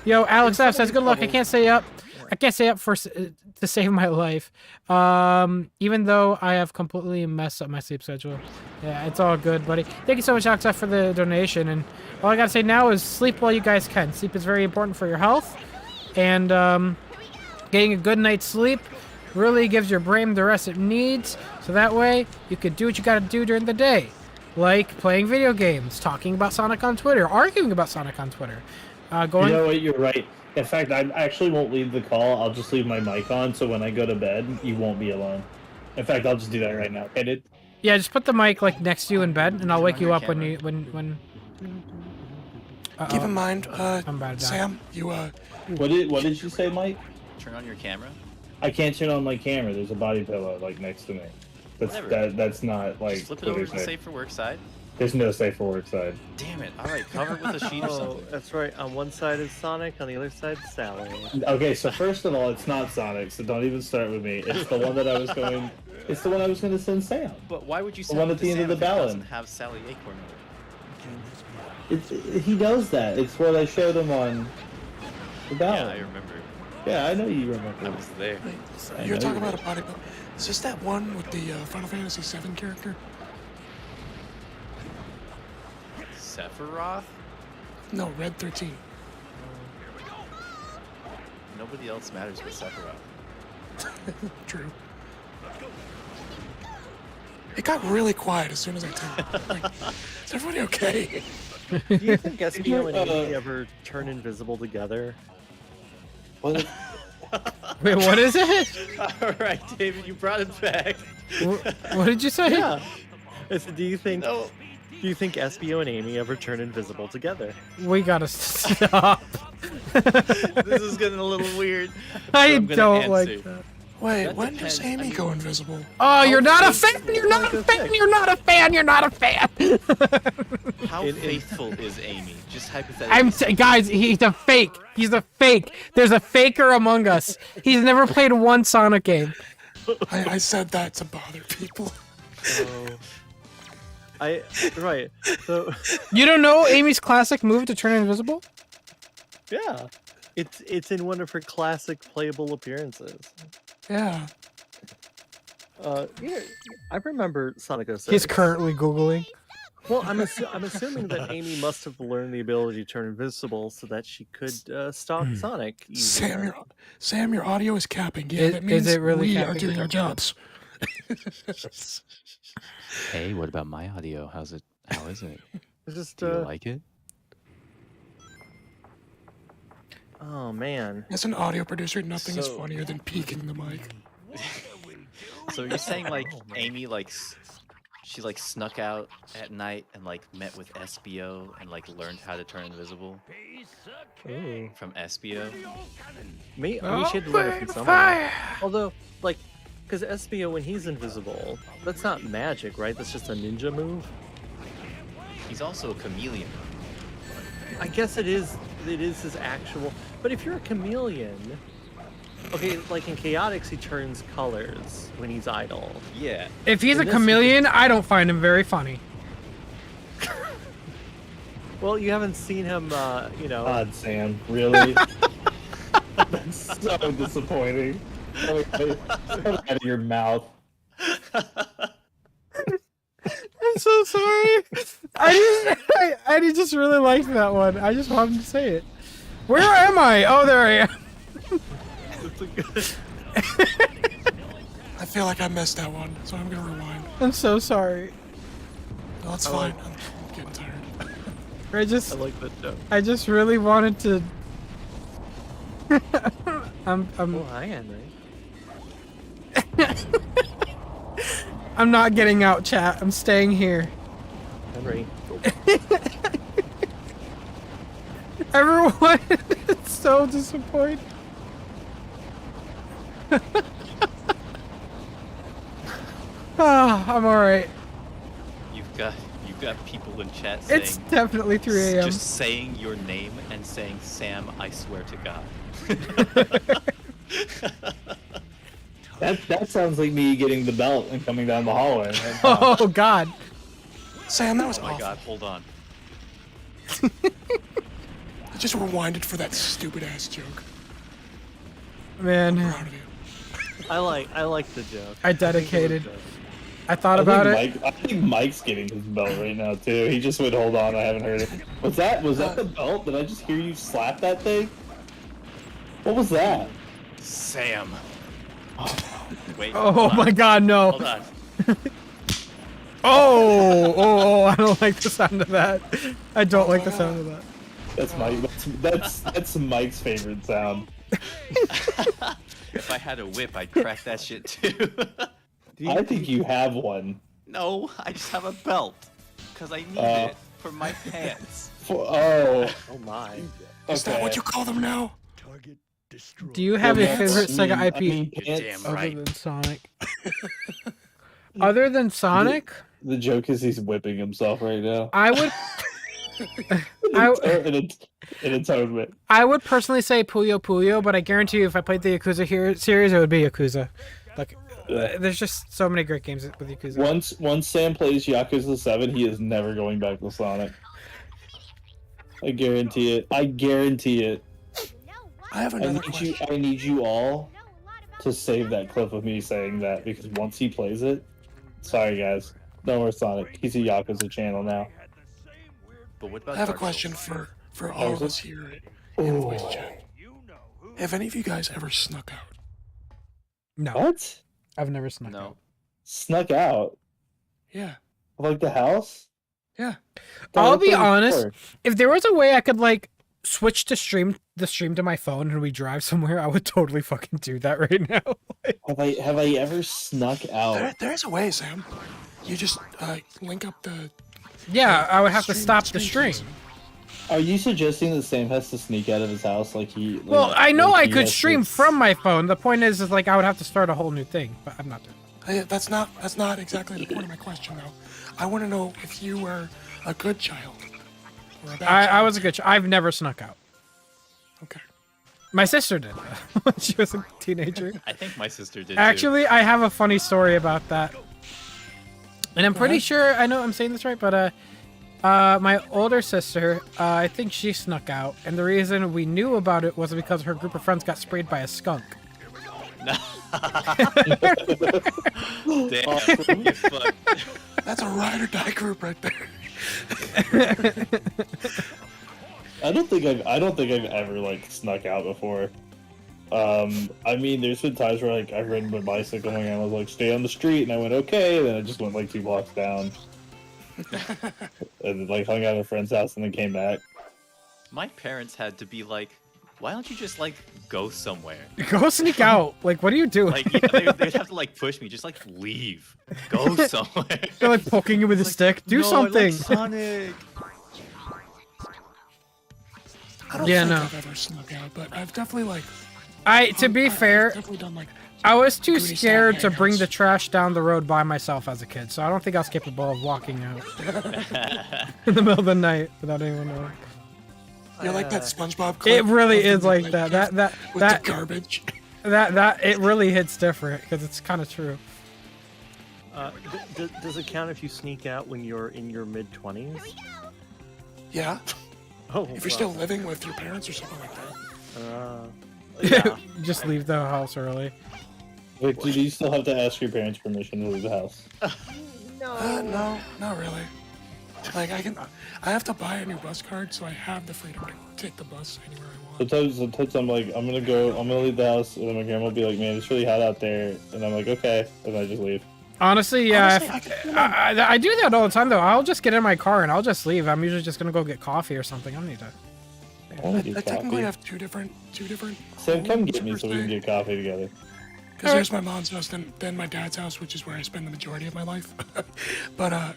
Yo, Alex F says, good luck. I can't stay up. I can't stay up to save my life. Even though I have completely messed up my sleep schedule. Yeah, it's all good, buddy. Thank you so much, Alex F, for the donation. And all I gotta say now is sleep while you guys can. Sleep is very important for your health. And getting a good night's sleep really gives your brain the rest it needs. So that way, you can do what you gotta do during the day. Like playing video games, talking about Sonic on Twitter, arguing about Sonic on Twitter. You know what? You're right. In fact, I actually won't leave the call. I'll just leave my mic on, so when I go to bed, you won't be alone. In fact, I'll just do that right now. Okay, dude? Yeah, just put the mic like next to you in bed, and I'll wake you up when you when. Keep in mind, I'm about to die. Sam, you What did you say, Mike? Turn on your camera. I can't turn on my camera. There's a body pillow like next to me. That's not like. Just flip it over to the safe for work side. There's no safe for work side. Damn it! All right, cover it with a sheet or something. That's right. On one side is Sonic, on the other side is Sally. Okay, so first of all, it's not Sonic, so don't even start with me. It's the one that I was going. It's the one I was going to send Sam. But why would you The send one it at to the end Sam of the if it ballon? doesn't have Sally Acorn in it? He knows that. It's what I showed him on the ballon. Yeah, I remember. Yeah, I know you remember. I was there. you're talking about a body pillow. Is this that one with the Final Fantasy VII character? Sephiroth? No, Red 13. Nobody else matters but Sephiroth. True. It got really quiet as soon as I turned. Like, is everybody okay? Do you think Espio and Amy ever turn invisible together? What? Wait, what is it? All right, David, you brought it back. What did you say? Yeah. I said, do you think Espio and Amy ever turn invisible together? We gotta stop. This is getting a little weird. I I'm gonna don't answer. like that. Wait, That when does depends. Amy go invisible? Oh, you're not a fan. You're not a fan. You're not a fan. You're not a fan. How faithful is Amy? Just hypothetically. Guys, he's a fake. He's a fake. There's a faker among us. He's never played one Sonic game. I said that to bother people. Right. So You don't know Amy's classic move to turn invisible? yeah, it's in one of her classic playable appearances. Yeah. Yeah, I remember Sonic 06. He's currently Googling. Well, I'm assuming that Amy must have learned the ability to turn invisible so that she could stalk Sonic easier. Sam, your audio is capping. Yeah, that means it really we are capping? doing our jobs. Hey, what about my audio? How is it? Just Do you like it? oh man. As an audio producer, nothing is funnier than peeking the mic. So you're saying like Amy she snuck out at night and met with SBO and learned how to turn invisible Ooh. from SBO? I mean, she had to learn it from somewhere. Although, because SBO, when he's invisible, that's not magic, right? That's just a ninja move. He's also a chameleon. I guess it is his actual. But if you're a chameleon, okay, like in Chaotix, he turns colors when he's idle. Yeah. If he's a In this- chameleon, I don't find him very funny. Well, you haven't seen him, God, Sam, really? That's so disappointing. Get out of your mouth. I'm so sorry. I just really liked that one. I just wanted to say it. Where am I? Oh, there I am. I feel like I missed that one, so I'm gonna rewind. I'm so sorry. No, that's fine. I'm getting tired. I like that joke. I just really wanted to. I'm Hi, Henry. I'm not getting out, chat. I'm staying here. Henry. Everyone is so disappointed. I'm alright. You've got people in chat saying It's definitely 3 a.m. just saying your name and saying Sam, I swear to God. That sounds like me getting the belt and coming down the hallway. Oh God. Sam, that was Oh my awful. God, hold on. I just rewinded for that stupid ass joke. Man, Proud of you. I like the joke. I dedicated. I thought I about it. I think Mike's getting his belt right now too. He just went, hold on, I haven't heard it. Was that the belt? Did I just hear you slap that thing? What was that? Sam. Wait. Oh hold on. my God, no. Hold on. Oh, I don't like the sound of that. I don't like the sound of that. That's Mike. That's Mike's favorite sound. If I had a whip, I'd crack that shit too. I think you have one. No, I just have a belt. Because I need it for my pants. Oh my. Is that what you call them now? Target destroyed. Do you have a Well, favorite Sega IP You're damn other right. than Sonic? Other than Sonic, The joke is he's whipping himself right now. I would. In atonement. I would personally say Puyo Puyo, but I guarantee you, if I played the Yakuza series, it would be Yakuza. There's just so many great games with Yakuza. Once Sam plays Yakuza 7, he is never going back to Sonic. I guarantee it. I I have another question. I need you all to save that clip of me saying that, because once he plays it, sorry guys, no more Sonic. He's a Yakuza channel now. But what about I have a Dark question Souls? for all of us here in voice chat. Have any of you guys ever snuck out? No, What? I've never snuck No. out. Snuck out? Yeah. Like the house? Yeah. I'll be honest. If there was a way I could switch the stream to my phone and we drive somewhere, I would totally fucking do that right now. Have I ever snuck out? There's a way, Sam. You just link up the. Yeah, I would have to Stream- stop the stream stream. keys. Are you suggesting that Sam has to sneak out of his house like he? Like, Well, I know like I he could has stream to- from my phone. The point is like I would have to start a whole new thing, but I'm not doing it. That's not exactly the point of my question, though. I want to know if you were a good child or a bad I child. was a good I've never snuck out. Okay. My sister did when she was a teenager. I think my sister did. Actually, I have a funny story about that. And I'm pretty sure I know I'm saying this right, but my older sister, I think she snuck out, and the reason we knew about it was because her group of friends got sprayed by a skunk. Damn, you fuck. That's a ride or die group right there. I don't think I've ever like snuck out before. I mean, there's been times where like I've ridden my bicycle and I was like, stay on the street, and I went okay, and then I just went like 2 blocks down, and like hung out at a friend's house and then came back. My parents had to be like, why don't you just like go somewhere? Go sneak out. Like, what are you doing? Like, yeah, they'd have to like push me, just like leave, go somewhere. They're like poking you with a stick. Do No, I something. like Sonic. I don't think I've ever snuck out, but I've definitely like. To be fair, I've definitely done like. I was too Goonies scared style to bring hangouts. the trash down the road by myself as a kid, so I don't think I was capable of walking out in the middle of the night without anyone knowing. You're like that SpongeBob clip. It really of is the like midnight that. gift That with that the garbage. that it really hits different because it's kind of true. Does it count if you sneak out when you're in your mid-20s? Yeah. Oh, If you're still living with your parents or something like that. Yeah. Just leave the house early. Wait, do you still have to ask your parents' permission to leave the house? No, not really. Like I have to buy a new bus card, so I have the freedom to take the bus anywhere I want. Sometimes I'm like, I'm gonna leave the house, and then my grandma will be like, man, it's really hot out there, and I'm like, okay, and I just leave. Honestly, yeah, Honestly, I do that all the time though. I'll just get in my car and I'll just leave. I'm usually just gonna go get coffee or something. I don't need to. I technically have two different. Sam, come homes get me per so we can se. get coffee together. Because there's my mom's house, then my dad's house, which is where I spend the majority of my life. But I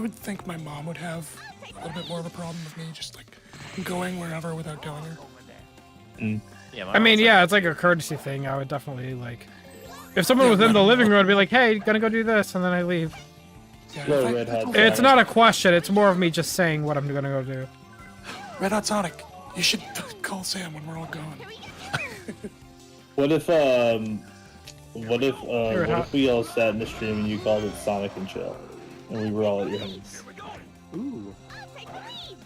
would think my mom would have a little bit more of a problem with me just like going wherever without telling her. Yeah, I mean, yeah, it's like a courtesy thing. I would definitely like, if someone was in the living room, I'd be like, hey, gonna go do this, and then I leave. Yeah, No, if I- Red Hot It's Sonic. not a question. It's more of me just saying what I'm gonna go do. Red Hot Sonic, you should call Sam when we're all gone. What if what Red Hot. if we all sat in the stream and you called it Sonic and Chill, and we were all at your house? Ooh.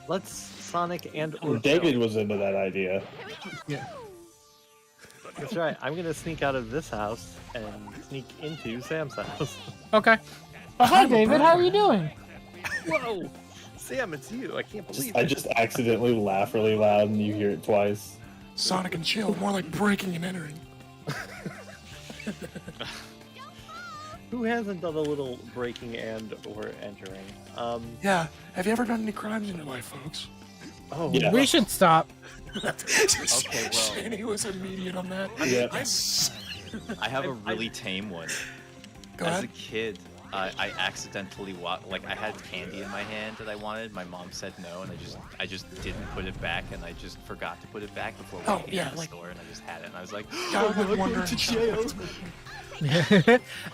Let's Sonic and or David was into that idea. That's right. I'm gonna sneak out of this house and sneak into Sam's house. Okay. Oh, hi, David. How are you doing? Whoa, Sam, it's you! I can't believe I it. just accidentally laugh really loud and you hear it twice. Sonic and Chill, more like breaking and entering. Who hasn't done a little breaking and or entering? Yeah, have you ever done any crimes in your life, folks? Oh, Yeah. We should stop. Okay, well. Shani was immediate on that. Yeah. I have a really tame one. Go As ahead. a kid, I accidentally like I had candy in my hand that I wanted. My mom said no, and I just didn't put it back, and I just forgot to put it back before Oh, walking yeah, out the like- store, and I just had it, and I was like, Childhood wonder and stuff.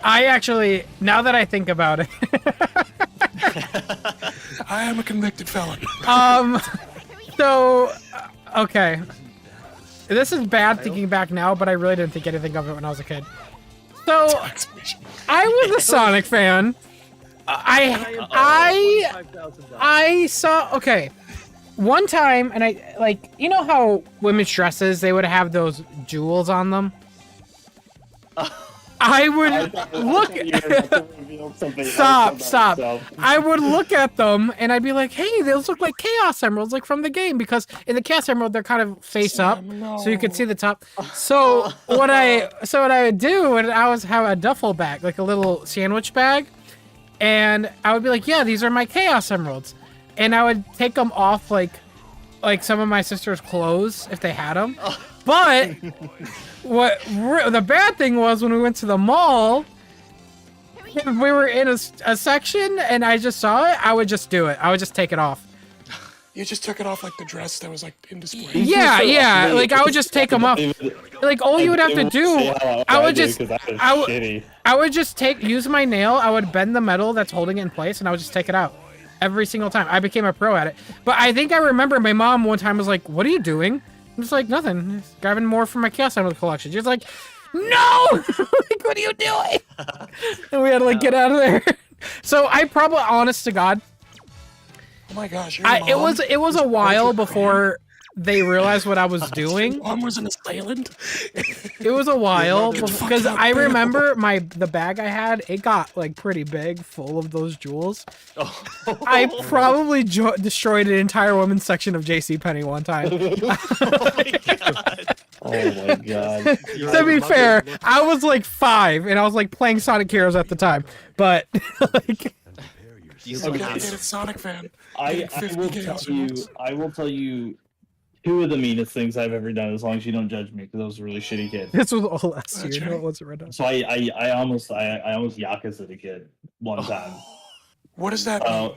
I actually, now that I think about it, I am a convicted felon. so, okay. This is bad thinking back now, but I really didn't think anything of it when I was a kid. So, I was a Sonic fan. I saw, okay. One time, and I, like, you know how women's dresses, they would have those jewels on them? I would look. Stop. I would look at them and I'd be like, "Hey, those look like Chaos Emeralds, like from the game." Because in the Chaos Emerald, they're kind of face up, so you can see the top. So what I would do, and I was have a duffel bag, like a little sandwich bag, and I would be like, "Yeah, these are my Chaos Emeralds," and I would take them off like some of my sister's clothes if they had them, but. The bad thing was when we went to the mall, we were in a section and I just saw it, I would just do it. I would just take it off. You just took it off like the dress that was like in display. Yeah, yeah. Like I would just take them off. Like all you would have to do, I would just use my nail. I would bend the metal that's holding it in place, and I would just take it out every single time. I became a pro at it. But I think I remember my mom one time was like, "What are you doing?" I'm just like, "Nothing. Just grabbing more from my Chaos Emerald collection." She's like, "No! Like, what are you doing?" And we had to like get out of there. So I probably, honest to God. Oh my gosh, your mom it was a while before they realized what I was doing. Your mom was an assailant. It was a while because I remember the bag I had. It got like pretty big, full of those jewels. Oh. I probably destroyed an entire women's section of JCPenney one time. Oh my god. To be fair, I was like 5 and I was like playing Sonic Heroes at the time, but like. Dedicated Sonic fan. I will tell you 2 of the meanest things I've ever done, as long as you don't judge me, because I was a really shitty kid. This was all last year. No, it wasn't right now. So I almost Yakuza as a kid one time. What does that mean?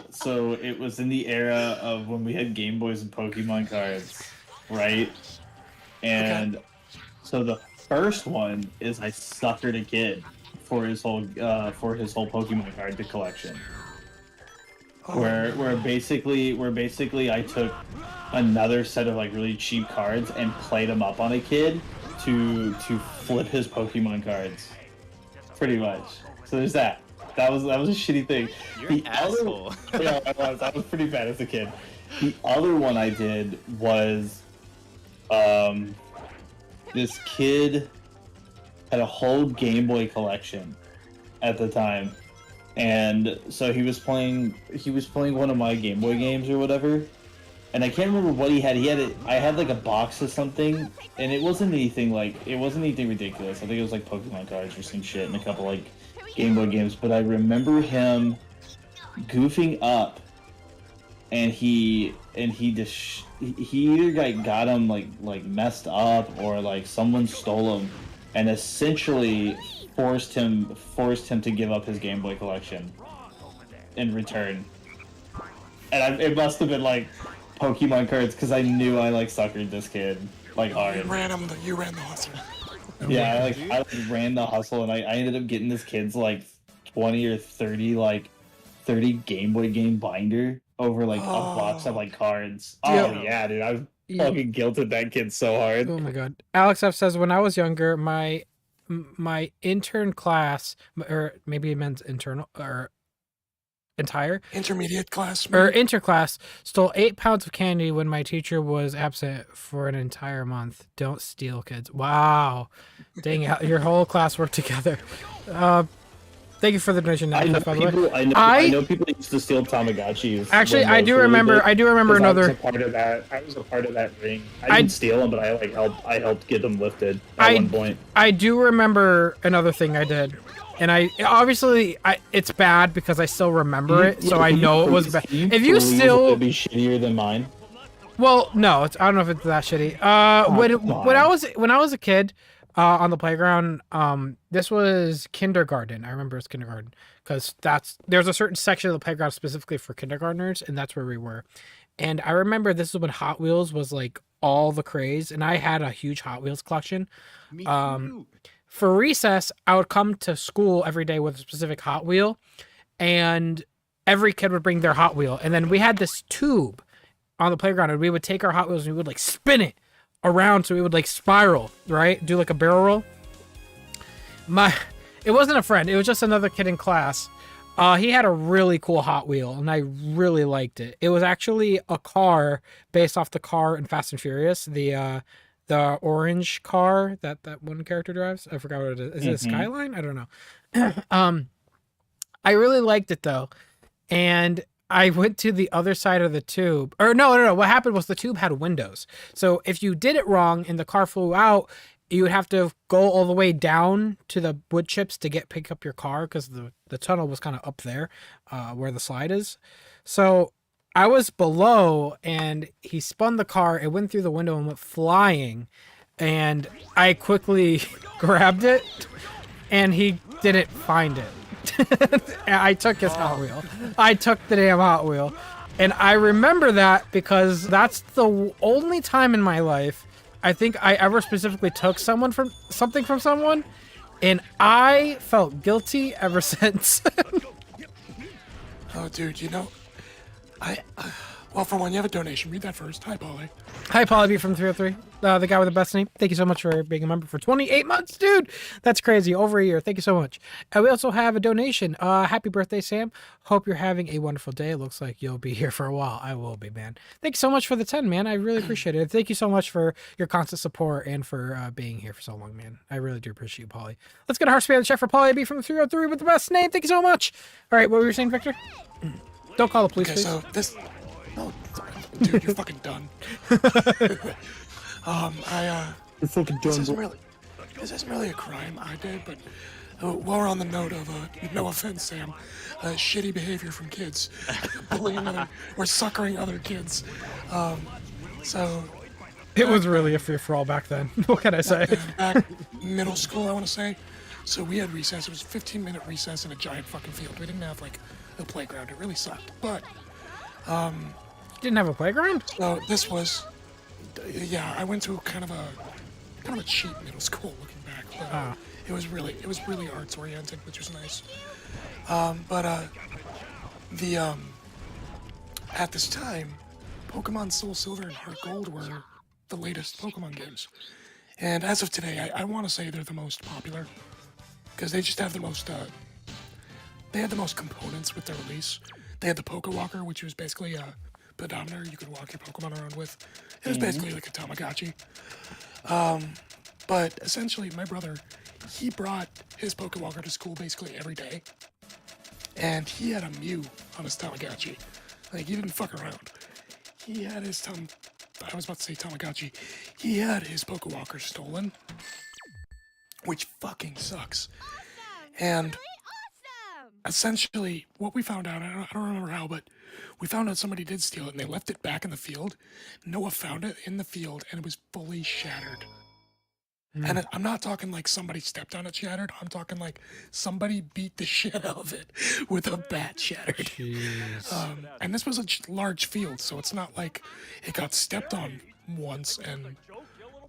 So it was in the era of when we had Game Boys and Pokemon cards, right? And so the first one is I suckered a kid for his whole Pokemon card collection. Where basically I took another set of like really cheap cards and played them up on a kid to flip his Pokemon cards. Pretty much. So there's that. That was a shitty thing. You're an asshole. Yeah, I was pretty bad as a kid. The other one I did was this kid had a whole Game Boy collection at the time. And so he was playing one of my Game Boy games or whatever. And I can't remember what he had. I had like a box of something, and it wasn't anything ridiculous. I think it was like Pokemon cards or some shit and a couple like Game Boy games. But I remember him goofing up, and he either like got him like messed up or like someone stole him, and essentially forced him to give up his Game Boy collection in return. And it must have been like Pokemon cards, because I knew I like suckered this kid like hard. You ran the hustle. Yeah, I ran the hustle, and I ended up getting this kid's like 20 or 30 Game Boy game binder over like a box of like cards. Oh yeah, dude, I was fucking guilted that kid so hard. Oh my god. Alex F says, when I was younger, my intern class, or maybe it meant internal or entire intermediate class or interclass, stole 8 pounds of candy when my teacher was absent for an entire month. Don't steal, kids. Wow. Dang it, your whole class worked together. Thank you for the donation. I know people used to steal Tamagotchis. Actually, I do remember another. I was a part of that ring. I didn't steal them, but I helped get them lifted at one point. I do remember another thing I did, and it's bad because I still remember it, so I know it was bad. If you still, it'd be shittier than mine. Well, no, I don't know if it's that shitty. When I was a kid. On the playground, this was kindergarten. I remember it's kindergarten because there's a certain section of the playground specifically for kindergartners, and that's where we were. And I remember this is when Hot Wheels was like all the craze, and I had a huge Hot Wheels collection. Me too. For recess, I would come to school every day with a specific Hot Wheel, and every kid would bring their Hot Wheel, and then we had this tube on the playground, and we would take our Hot Wheels and we would like spin it around so it would like spiral, right? Do like a barrel roll. It wasn't a friend, it was just another kid in class. He had a really cool Hot Wheel, and I really liked it. It was actually a car based off the car in Fast and Furious, the orange car that one character drives. I forgot what it is. Is it a Skyline? I don't know. I really liked it though, and I went to the other side of the tube. Or no. What happened was the tube had windows. So if you did it wrong and the car flew out, you would have to go all the way down to the wood chips to pick up your car, because the tunnel was kind of up there where the slide is. So I was below, and he spun the car. It went through the window and went flying. And I quickly grabbed it, and he didn't find it. I took his Hot Wheel. I took the damn Hot Wheel. And I remember that because that's the only time in my life I think I ever specifically took something from someone, and I felt guilty ever since. Oh, dude, you know, well, for one, you have a donation. Read that first. Hi, Polly. Hi, Polly B from 303, the guy with the best name. Thank you so much for being a member for 28 months, dude. That's crazy. Over a year. Thank you so much. And we also have a donation. Happy birthday, Sam. Hope you're having a wonderful day. It looks like you'll be here for a while. I will be, man. Thank you so much for the 10, man. I really appreciate it. Thank you so much for your constant support and for being here for so long, man. I really do appreciate you, Polly. Let's get a heart spam check for Polly B from 303 with the best name. Thank you so much. All right, what were you saying, Victor? Don't call the police, Okay, please. so this. No, dude, you're fucking done. You're fucking done, This isn't really a crime I did, but while we're on the note of, no offense, Sam, shitty behavior from kids, bullying or suckering other kids. So. It was really a free-for-all back then. What can I say? Back middle school, I want to say. So we had recess. It was a 15-minute recess in a giant fucking field. We didn't have, like, a playground. It really sucked. But, Didn't have a playground? so this was, yeah, I went to kind of a cheap middle school looking back. But it was really arts oriented, which was nice. At this time, Pokemon Soul Silver and Heart Gold were the latest Pokemon games. And as of today, I want to say they're the most popular because they just have the most, they had the most components with their release. They had the Pokewalker, which was basically a pedometer you could walk your Pokemon around with. It was basically like a Tamagotchi. But essentially, my brother, he brought his Pokewalker to school basically every day. And he had a Mew on his Tamagotchi. Like, he didn't fuck around. He had his I was about to say Tamagotchi. He had his Pokewalker stolen, which fucking sucks. And essentially, what we found out, I don't remember how, but we found out somebody did steal it, and they left it back in the field. Noah found it in the field, and it was fully shattered. And I'm not talking like somebody stepped on it shattered. I'm talking like somebody beat the shit out of it with a bat shattered. And this was a large field, so it's not like it got stepped on once and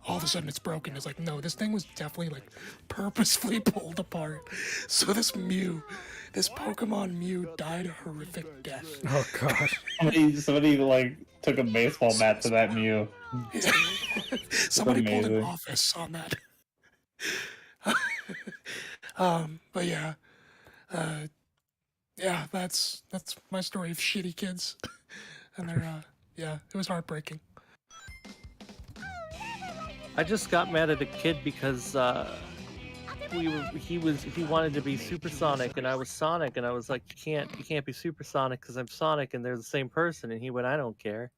all of a sudden it's broken. It's like, no, this thing was definitely like purposefully pulled apart. So this Pokemon Mew died a horrific death. Oh gosh. Somebody like took a baseball bat to that Mew. Somebody pulled an office on that. But yeah, yeah, that's my story of shitty kids, and they're yeah, it was heartbreaking. I just got mad at a kid because he wanted to be Supersonic and I was Sonic, and I was like, you can't be Supersonic because I'm Sonic and they're the same person, and he went, I don't care.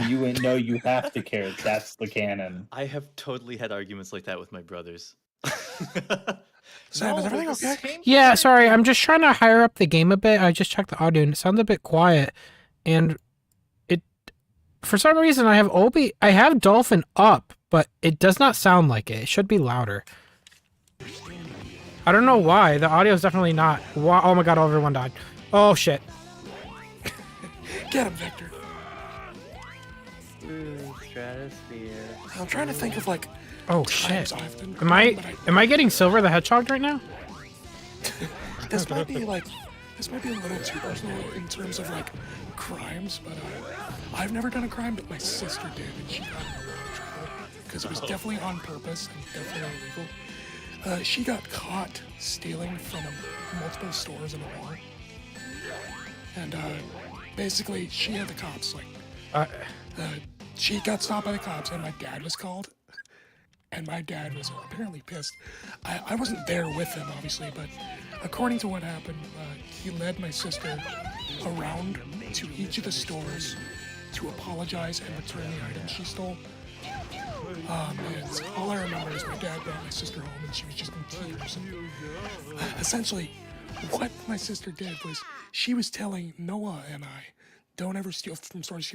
You wouldn't know you have to care. That's the canon. I have totally had arguments like that with my brothers. Sam, is everything okay? Yeah, sorry, I'm just trying to higher up the game a bit. I just checked the audio and it sounds a bit quiet. And it, for some reason, I have Dolphin up, but it does not sound like it. It should be louder. I don't know why. The audio is definitely not. Oh my god, everyone died. Oh shit. Get him, Victor. Stratosphere. I'm trying to think of like. Oh shit. Am I getting Silver the Hedgehog right now? This might be a little too personal in terms of like crimes, but I've never done a crime, but my sister did, and she got in a lot of trouble because it was definitely on purpose and definitely illegal. She got caught stealing from multiple stores in a war, and basically she had the cops she got stopped by the cops, and my dad was called. And my dad was apparently pissed. I wasn't there with him, obviously, but according to what happened, he led my sister around to each of the stores to apologize and return the items she stole. And all I remember is my dad brought my sister home and she was just in tears. And, essentially, what my sister did was she was telling Noah and I, don't ever steal from stores.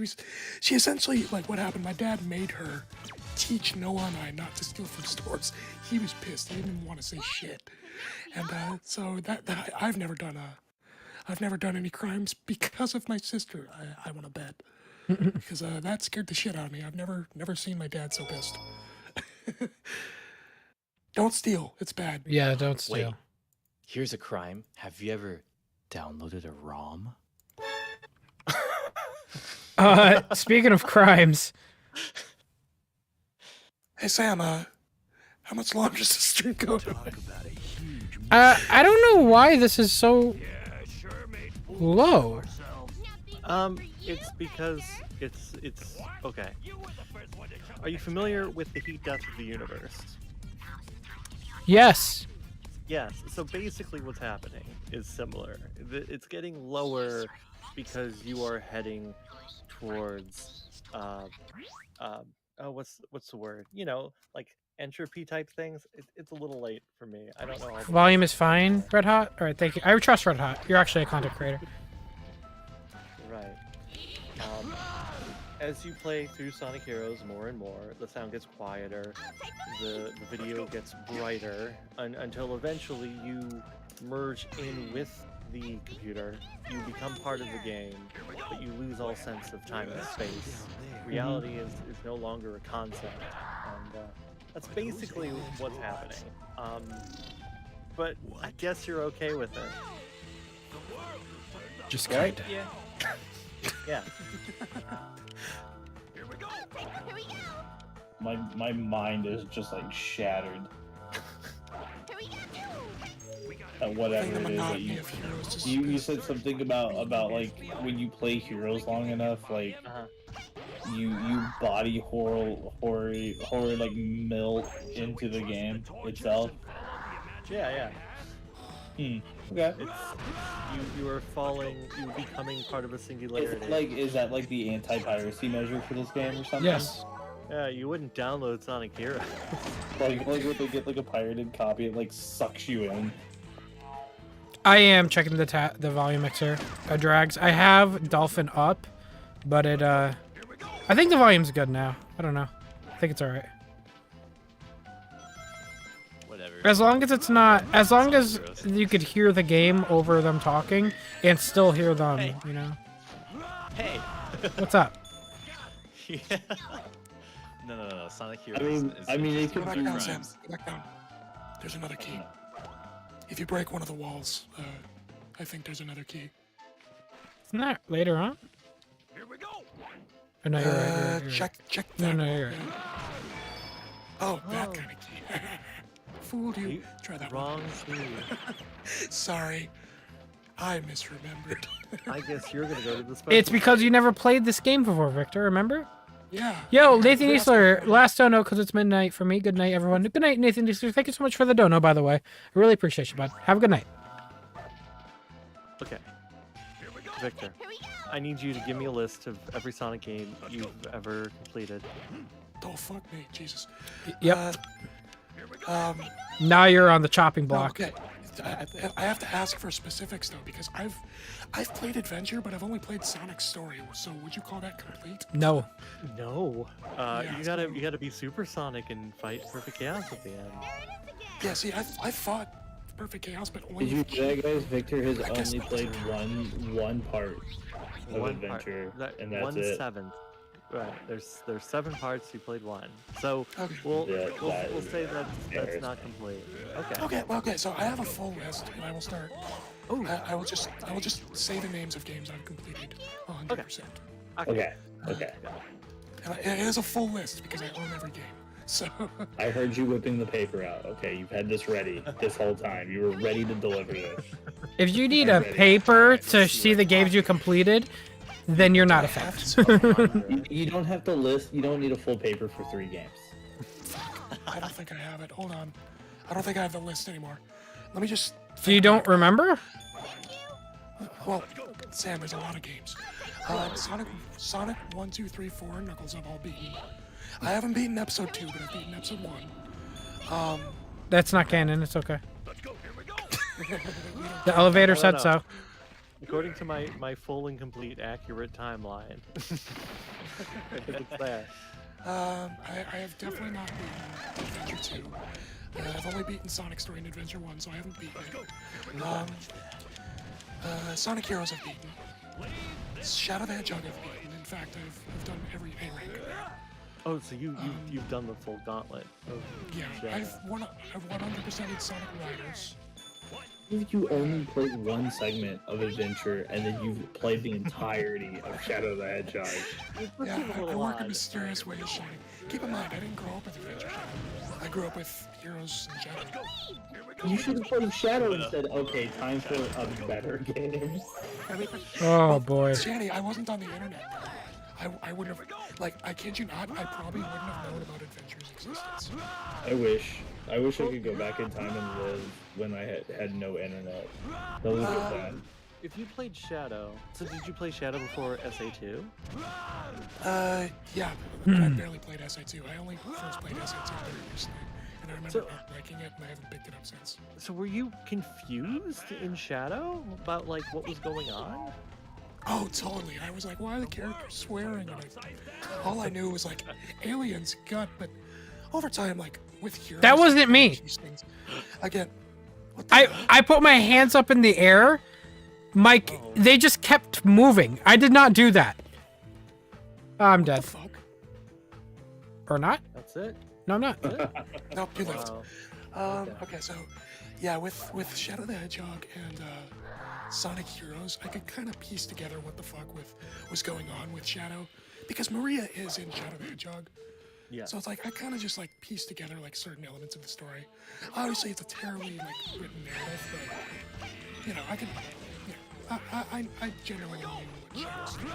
She essentially, like, what happened, my dad made her teach Noah and I not to steal from stores. He was pissed. He didn't even want to say shit. And so that I've never done I've never done any crimes because of my sister. I want to bet because that scared the shit out of me. I've never seen my dad so pissed. Don't steal. It's bad. Yeah, don't steal. Wait, here's a crime. Have you ever downloaded a ROM? Speaking of crimes. Hey Sam, how much longer does the stream go? I don't know why this is so low. It's because it's okay. Are you familiar with the heat death of the universe? Yes. Yes. So basically, what's happening is similar. It's getting lower because you are heading towards what's the word? You know, like entropy type things. It's a little late for me. I don't know. All the Volume is fine, Red Hot. All right, thank you. I trust Red Hot. You're actually a content creator. Right. As you play through Sonic Heroes more and more, the sound gets quieter, the video gets brighter, until eventually you merge in with the computer, you become part of the game, but you lose all sense of time and space. Reality is no longer a concept, and that's basically what's happening. But I guess you're okay with it. Just kind. Yeah. Yeah. My mind is just like shattered. At whatever it is that you said something about like when you play Heroes long enough, like you body horror like melt into the game itself. Yeah. Okay. You are falling, you becoming part of a singularity. Is that like the anti-piracy measure for this game or something? Yes. Yeah, you wouldn't download Sonic Heroes. like if they get like a pirated copy, it like sucks you in. I am checking the volume mixer drags. I have Dolphin up, but it I think the volume's good now. I don't know. I think it's all right. Whatever. As long as it's not, as long as you could hear the game over them talking and still hear them, you know. Hey. What's up? Yeah. No. Sonic Heroes. I mean, it Go could back be down, Sam. Go back down. There's another key. If you break one of the walls, I think there's another key. Isn't that later on? Here we go. Oh, no, you're right. You're Check right. that. No, you're right. Oh, that kind of key. Fooled you. Try that Wrong one. key. Sorry. I misremembered. I guess you're gonna go to the special. It's because you never played this game before, Victor, remember? Yeah. Yo, Nathan Eastler, last dono because it's midnight for me. Good night, everyone. Good night, Nathan Eastler. Thank you so much for the dono, by the way. I really appreciate you, bud. Have a good night. Okay. Victor, I need you to give me a list of every Sonic game you've ever completed. Oh, fuck me. Jesus. Yep. Now you're on the chopping block. Okay. I have to ask for specifics though, because I've played Adventure, but I've only played Sonic's story. So would you call that complete? No. No. You gotta be Super Sonic and fight Perfect Chaos at the end. Yeah. See, I fought Perfect Chaos, but only. Did you with know that, guys? Victor has I guess only played one part of Adventure, and that's it. 1/7. Right. There's 7 parts. You played 1. So Okay. we'll that say is that's not complete. Okay. Okay. So I have a full list, and I will start. I will just say the names of games I've completed 100%. Okay. And it is a full list because I own every game. So. I heard you whipping the paper out. Okay, you've had this ready this whole time. You were ready to deliver this. If you need a paper to see the games you completed, then you're not a fan. You don't have to list. You don't need a full paper for 3 games. I don't think I have it. Hold on. I don't think I have the list anymore. Let me just. So you don't remember? Well, Sam, there's a lot of games. Sonic 1, 2, 3, 4, Knuckles I've all beaten. I haven't beaten episode 2, but I've beaten episode 1. That's not canon. It's okay. The elevator said so. According to my full and complete accurate timeline, I think it's there. I have definitely not beaten Adventure 2. I've only beaten Sonic Story and Adventure 1, so I haven't beaten it. Sonic Heroes I've beaten. Shadow the Hedgehog I've beaten. In fact, I've done every A rank. Oh, so you've done the full gauntlet. Yeah, I've 100%ed Sonic Riders. If you only played one segment of Adventure and then you've played the entirety of Shadow the Hedgehog. Yeah, I work in mysterious ways, Shiny. Keep in mind, I didn't grow up with Adventure Shadow. I grew up with Heroes and Shadow. You should have played Shadow and said, okay, time for a better game. Oh boy. Shani, I wasn't on the internet. I wouldn't have, like, I kid you not, I probably wouldn't have known about Adventure's existence. I wish I could go back in time and live when I had no internet. That was good. If you played Shadow, so did you play Shadow before SA2? Yeah, I barely played SA2. I only first played SA2 very recently, and I remember not liking it, and I haven't picked it up since. So were you confused in Shadow about like what was going on? Oh, totally. I was like, why are the characters swearing? And all I knew was like aliens, gut, but over time, like with heroes. That wasn't me. Things, again, I put my hands up in the air. Mike, they just kept moving. I did not do that. I'm dead. What the fuck? Or not? That's it? No, I'm not. Nope, you lived. Okay, so yeah, with Shadow the Hedgehog and Sonic Heroes, I could kind of piece together what the fuck was going on with Shadow, because Maria is in Shadow the Hedgehog. Yeah. So it's like I kind of just like piece together like certain elements of the story. Obviously, it's a terribly like written narrative, but you know I can. I generally know what Shadow's story is.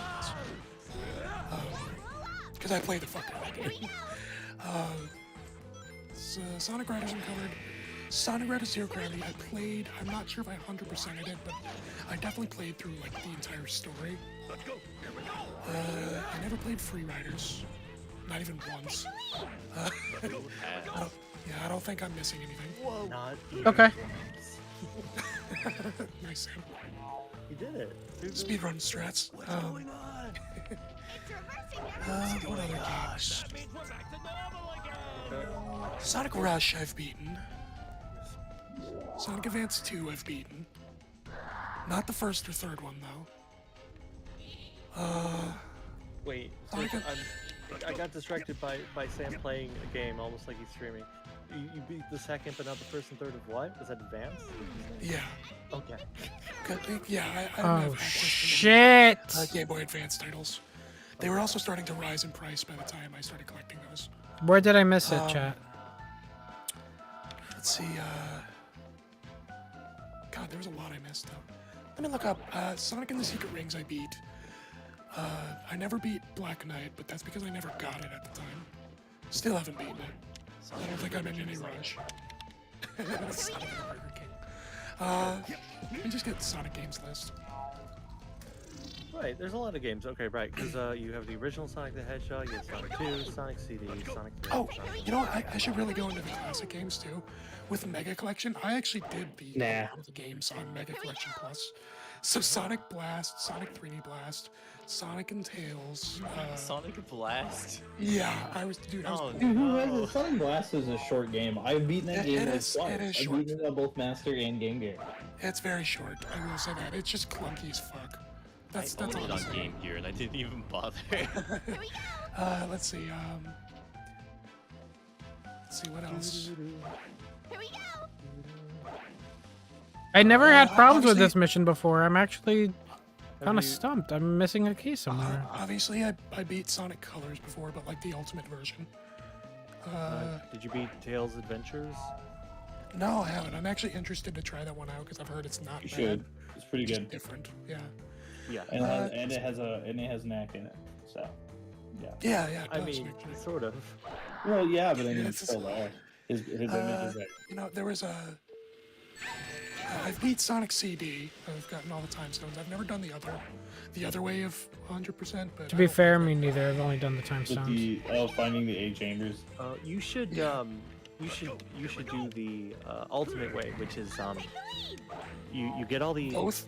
Because I played the fuck out of it. So Sonic Riders uncovered. Sonic Riders Zero Gravity, I played, I'm not sure if I 100%ed it, but I definitely played through like the entire story. I never played Free Riders, not even once. Yeah, I don't think I'm missing anything. Whoa. Not Okay. Nice, Sam. You did it. Speedrun strats. What other games? Sonic Rush I've beaten. Sonic Advance 2 I've beaten. Not the first or third one though. Wait, so I got distracted by Sam playing a game almost like he's streaming. You beat the second but not the first and third of what? Was that Advance? Yeah. Okay. Yeah, I Oh have access shit! to Game Boy Advance titles. They were also starting to rise in price by the time I started collecting those. Where did I miss it, chat? Let's see, God, there was a lot I missed though. Let me look up, Sonic and the Secret Rings I beat. I never beat Black Knight, but that's because I never got it at the time. Still haven't beaten it. I don't think I'm in any rush. Son of a Burger King. Let me just get the Sonic games list. Right, there's a lot of games. Okay, right, because you have the original Sonic the Hedgehog, you have Sonic 2, Sonic CD, Sonic 3. Oh, you know what? I should really go into the classic games too. With Mega Collection, I actually did the games on Mega Collection Plus. So Sonic Blast, Sonic 3D Blast, Sonic and Tails. Sonic Blast? Yeah, I was, dude. Dude, who has it? Sonic Blast is a short game. I've beaten that game twice. It is I've short. beaten it on both Master and Game Gear. It's very short. I will say that. It's just clunky as fuck. That's I all. owned it on Game Gear and I didn't even bother. Let's see. Let's see what else. I never had problems with this mission before. I'm actually kind of stumped. I'm missing a key somewhere. Obviously, I beat Sonic Colors before, but like the ultimate version. Did you beat Tails Adventures? No, I haven't. I'm actually interested to try that one out because I've heard it's not You bad. should. It's pretty Just good. different. Yeah. Yeah. And it has knack in it. So, yeah. Yeah, yeah. I mean, sort of. Well, yeah, but I mean, Yeah, it's still there. His image is there. You know, there was a. I've beat Sonic CD. I've gotten all the time stones. I've never done the other way of 100%. But To be fair, me neither. I've only done the time With stones. finding the 8 chambers. You should do the ultimate way, which is you get all the both.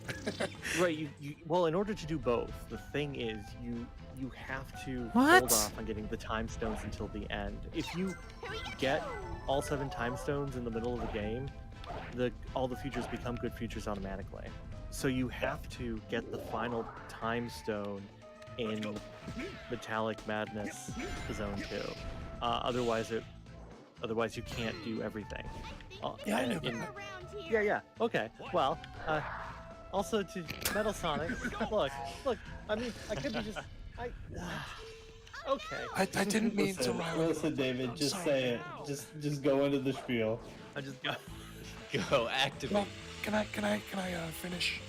Right. You well, in order to do both, the thing is you have to What? hold off on getting the time stones until the end. If you get all 7 time stones in the middle of the game, all the futures become good futures automatically. So you have to get the final time stone in Metallic Madness Zone 2. Otherwise you can't do everything. Yeah, I know in- that. Yeah. Okay. Well, also to Metal Sonic. Look. I mean, I could be just. Okay. I didn't mean to rile you. Listen, David, just sorry. say it. Just go into the spiel. I just got. Go activate. Well, can I finish?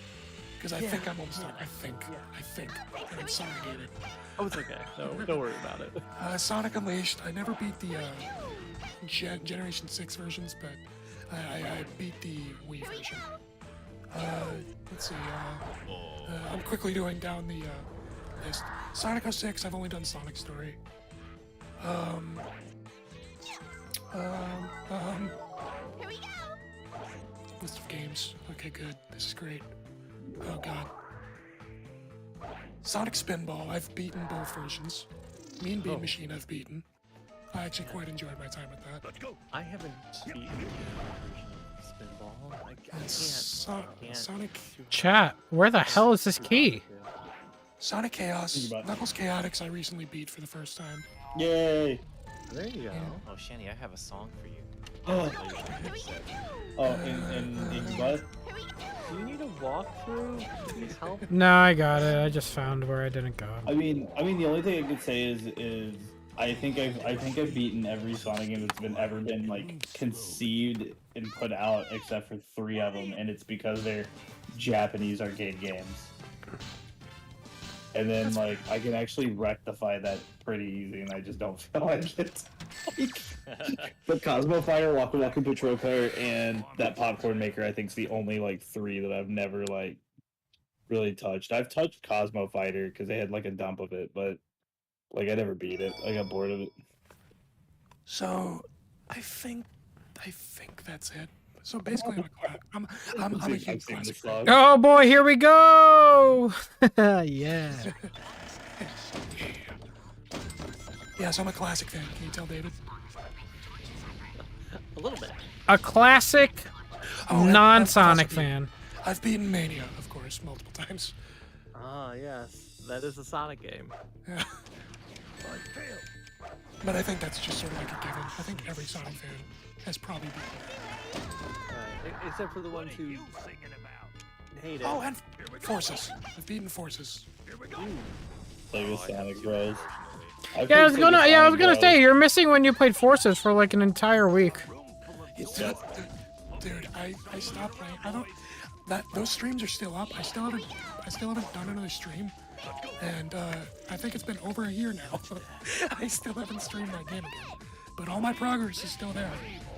Because I think I'm almost done. I think. And I'm sorry, David. Oh, it's okay. No, don't worry about it. Sonic Unleashed. I never beat the Generation 6 versions, but I beat the Wii version. Let's see. I'm quickly going down the list. Sonic 06. I've only done Sonic Story. Here we go. List of games. Okay, good. This is great. Oh god. Sonic Spinball. I've beaten both versions. Mean Bean Machine I've beaten. I actually quite enjoyed my time with that. Let's go. I haven't beaten Spinball. I can't. Sonic Chat, where the hell is this key? Sonic Chaos. Knuckles Chaotix I recently beat for the first time. Yay! There you go. Oh, Shanny, I have a song for you. Oh, in what? Do you need a walkthrough? Please help. No, I got it. I just found where I didn't go. I mean, the only thing I could say is I think I've beaten every Sonic game that's ever been like conceived and put out except for 3 of them, and it's because they're Japanese arcade games. And then like I can actually rectify that pretty easy, and I just don't feel like it. But Cosmo Fighter, Waka Waka Patrol Car, and that Popcorn Maker, I think, is the only like 3 that I've never like really touched. I've touched Cosmo Fighter because they had like a dump of it, but like I never beat it. I got bored of it. So, I think that's it. So basically, I'm a huge classic fan. Oh boy, here we go! Yeah. Yeah, so I'm a classic fan. Can you tell, David? A little bit. A classic Oh, non-Sonic I've fan. I've beaten Mania, of course, multiple times. Ah, yes. That is a Sonic game. Yeah. But I think that's just sort of like a given. I think every Sonic fan has probably beaten it. Except for the ones who hate it. Oh, and Forces. I've beaten Forces. Sega Sonic Bros. Yeah, I was gonna say you're missing when you played Forces for like an entire week. Dude, I stopped playing. Those streams are still up. I still haven't done another stream, and I think it's been over a year now. I still haven't streamed that game again, but all my progress is still there.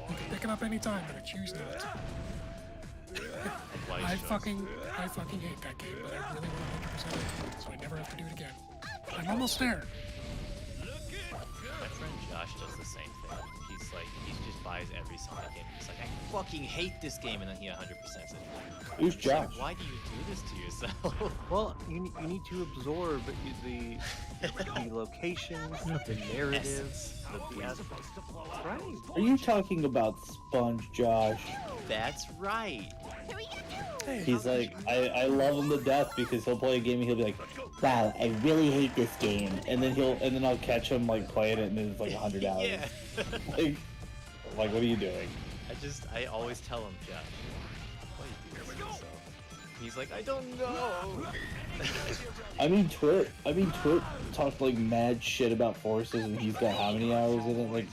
You can pick it up anytime, but I choose not to. I fucking hate that game, but I really want 100% it, so I never have to do it again. I'm almost there. My friend Josh does the same thing. He just buys every Sonic game. He's like, I fucking hate this game, and then he 100%'s it. Who's Josh? Why do you do this to yourself? Well, you need to absorb the locations, the narratives, the right. Are you talking about Sponge Josh? That's right. He's like, I love him to death because he'll play a game and he'll be like, wow, I really hate this game, and then I'll catch him like playing it and it's like 100 hours. Yeah. like, what are you doing? I always tell him, Josh, why do you do this to yourself? He's like, I don't know. I mean, Twit talked like mad shit about Forces, and he's got how many hours in it? Like,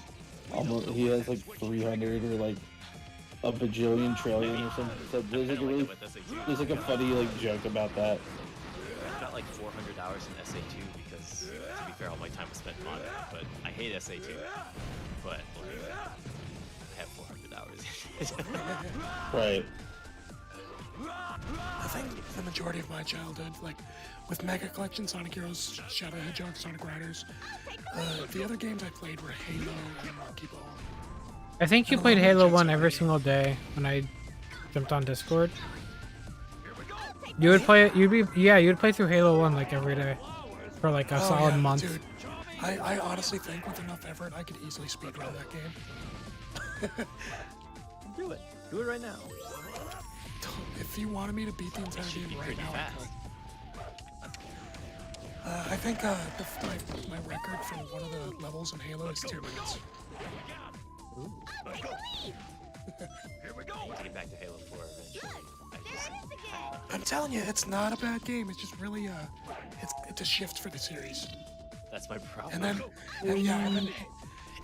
almost, he has like 300 or like a bajillion trillion or something. So there's like a funny like joke about that. I've got like 400 hours in SA2 because, to be fair, all my time was spent on it. But I hate SA2. But I have 400 hours. Right. I think the majority of my childhood, like with Mega Collection, Sonic Heroes, Shadow Hedgehog, Sonic Riders, the other games I played were Halo and Monkey Ball. I think you played Halo 1 every single day when I jumped on Discord. You would play it. You'd play through Halo 1 like every day for like a solid month. Dude, I honestly think with enough effort, I could easily speedrun that game. Do it. Do it right now. if you wanted me to beat the entire game right now, I could. I think my record for one of the levels in Halo is 2 minutes. Here we go. To get back to Halo 4 eventually. I'm telling you, it's not a bad game. It's just really it's a shift for the series. That's my problem. And then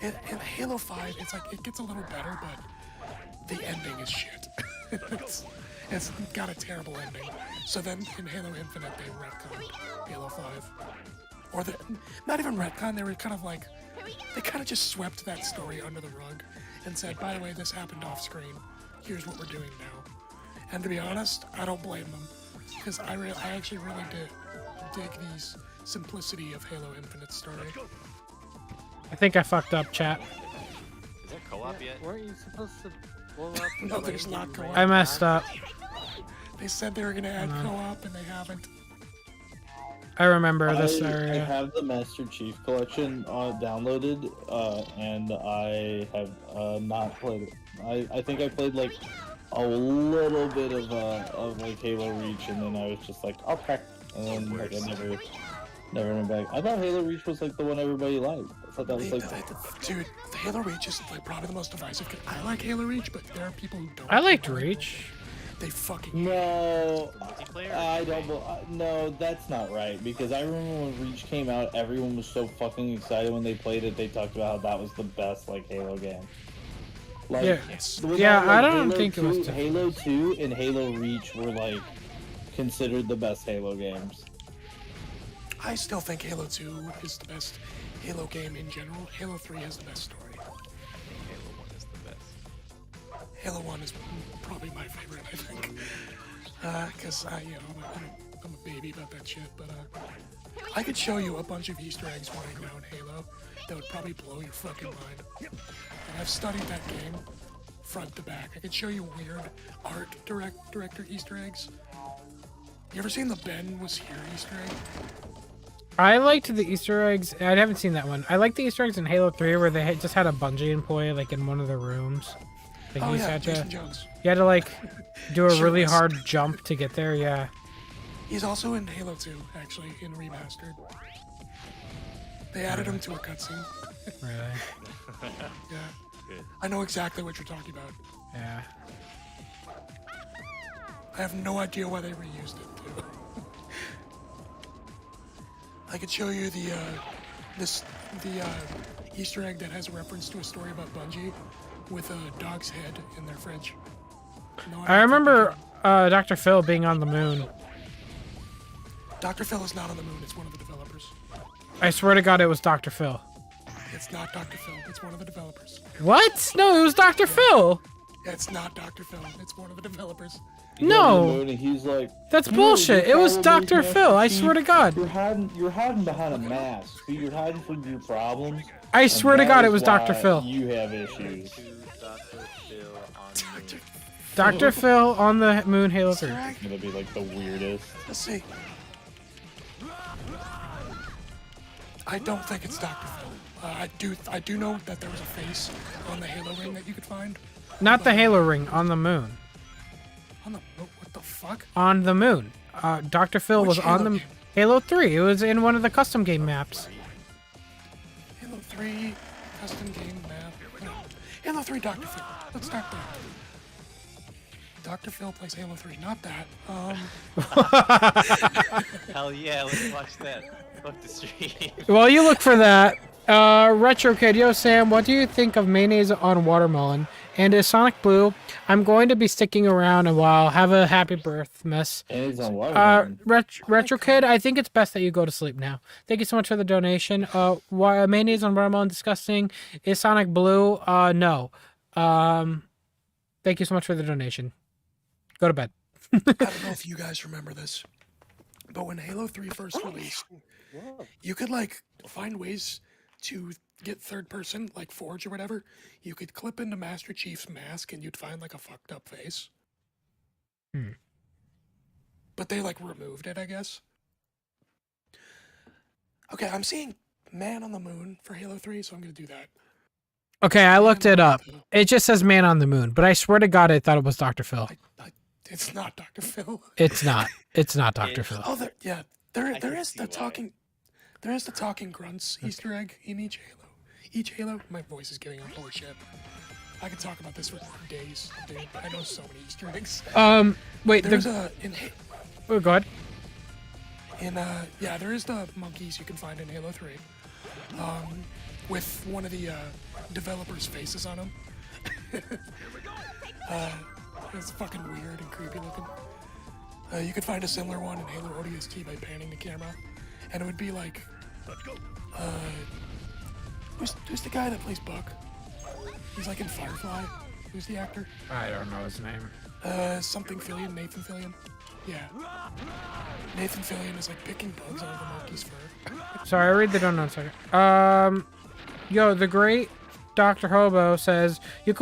in Halo 5, it's like it gets a little better, but the ending is shit. it's got a terrible ending. So then in Halo Infinite, they retconned Halo 5. Or not even retcon, they were kind of like, they kind of just swept that story under the rug and said, by the way, this happened off screen. Here's what we're doing now. And to be honest, I don't blame them, because I actually really dig the simplicity of Halo Infinite story. I think I fucked up, chat. Is there co-op yet? Weren't you supposed to blow up? No, there's not co-op. I messed up. They said they were going to add co-op, and they haven't. I remember this I area. have the Master Chief Collection downloaded, and I have not played it. I think I played like a little bit of like Halo Reach, and then I was just like, okay, and then like I never went back. I thought Halo Reach was like the one everybody liked. I thought that was like, dude, the Halo Reach is like probably the most divisive. I like Halo Reach, but there are people who don't. I liked Reach. They fucking no. I don't. No, that's not right. Because I remember when Reach came out, everyone was so fucking excited when they played it. They talked about how that was the best like Halo game. Like, Yeah, like, I don't Halo think 2, it was. Halo 2 and Halo Reach were like considered the best Halo games. I still think Halo 2 is the best Halo game in general. Halo 3 has the best story. Halo 1 is the best. Halo 1 is probably my favorite, I think. Because I'm a baby about that shit, but I could show you a bunch of Easter eggs running around Halo that would probably blow your fucking mind. And I've studied that game front to back. I could show you weird art director Easter eggs. You ever seen the Ben was here Easter egg? I liked the Easter eggs. I haven't seen that one. I liked the Easter eggs in Halo 3 where they just had a Bungie employee like in one of the rooms. Like Oh you yeah, had to, Jason Jones. you had to like do a really Shirtless. hard jump to get there. Yeah. He's also in Halo 2, actually, in Remastered. They added him to a cutscene. Really? Yeah. Good. I know exactly what you're talking about. Yeah. I have no idea why they reused it, too. I could show you the Easter egg that has a reference to a story about Bungie with a dog's head in their fridge. No, I remember Dr. Phil being on the moon. Dr. Phil is not on the moon, it's one of the developers. I swear to God, it was Dr. Phil. It's not Dr. Phil, it's one of the developers. What? No, it was Dr. Phil. It's not Dr. Phil, it's one of the developers. No. And he's like, That's "Dude, bullshit. you're It was probably Dr. Master Phil. I Chief. swear to God. You're hiding behind a mask. See, you're hiding from your problems. I and swear to that God, it is was Dr. why Phil. You have issues. Dr. Phil on the moon, Halo 3. It's gonna be like the weirdest. Let's see. I don't think it's Dr. Phil. I do know that there was a face on the Halo ring that you could find. Not the Halo ring, on the moon. On the what the fuck? On the moon. Dr. Phil Which was on Halo the game? Halo 3. It was in one of the custom game maps. Halo 3 custom game map. No. Halo 3 Dr. Phil. Let's start there. Dr. Phil plays Halo 3, not that. Hell yeah, let's watch that. Fuck the stream. While you look for that, Retro Kid, yo Sam, what do you think of mayonnaise on watermelon? And is Sonic Blue? I'm going to be sticking around a while. Have a happy birth, miss. Mayonnaise on watermelon. Retro Kid, I think it's best that you go to sleep now. Thank you so much for the donation. Mayonnaise on watermelon, disgusting. Is Sonic Blue? No. Thank you so much for the donation. Go to bed. I don't know if you guys remember this, but when Halo 3 first released, you could like find ways to get third person, like Forge or whatever. You could clip into Master Chief's mask and you'd find like a fucked up face. But they like removed it, I guess. Okay, I'm seeing Man on the Moon for Halo 3, so I'm gonna do that. Okay, I looked it up. It just says Man on the Moon, but I swear to God, I thought it was Dr. Phil. It's not Dr. Phil. It's not. It's not Dr. Phil. Oh, there can is see the why. talking. There is the talking grunts Easter egg in each Halo. Each Halo, my voice is getting up. Holy shit! I could talk about this for days, dude. I know so many Easter eggs. Wait. There's Oh, go ahead. There is the monkeys you can find in Halo 3, with one of the developers' faces on them. It's fucking weird and creepy looking. You could find a similar one in Halo ODST by panning the camera, and it would be like, who's the guy that plays Buck? He's like in Firefly. Who's the actor? I don't know his name. Something Fillion, Nathan Fillion. Yeah. Nathan Fillion is like picking bugs out of the monkey's fur. Sorry, I read the donut a second. Yo, the great Dr. Hobo says you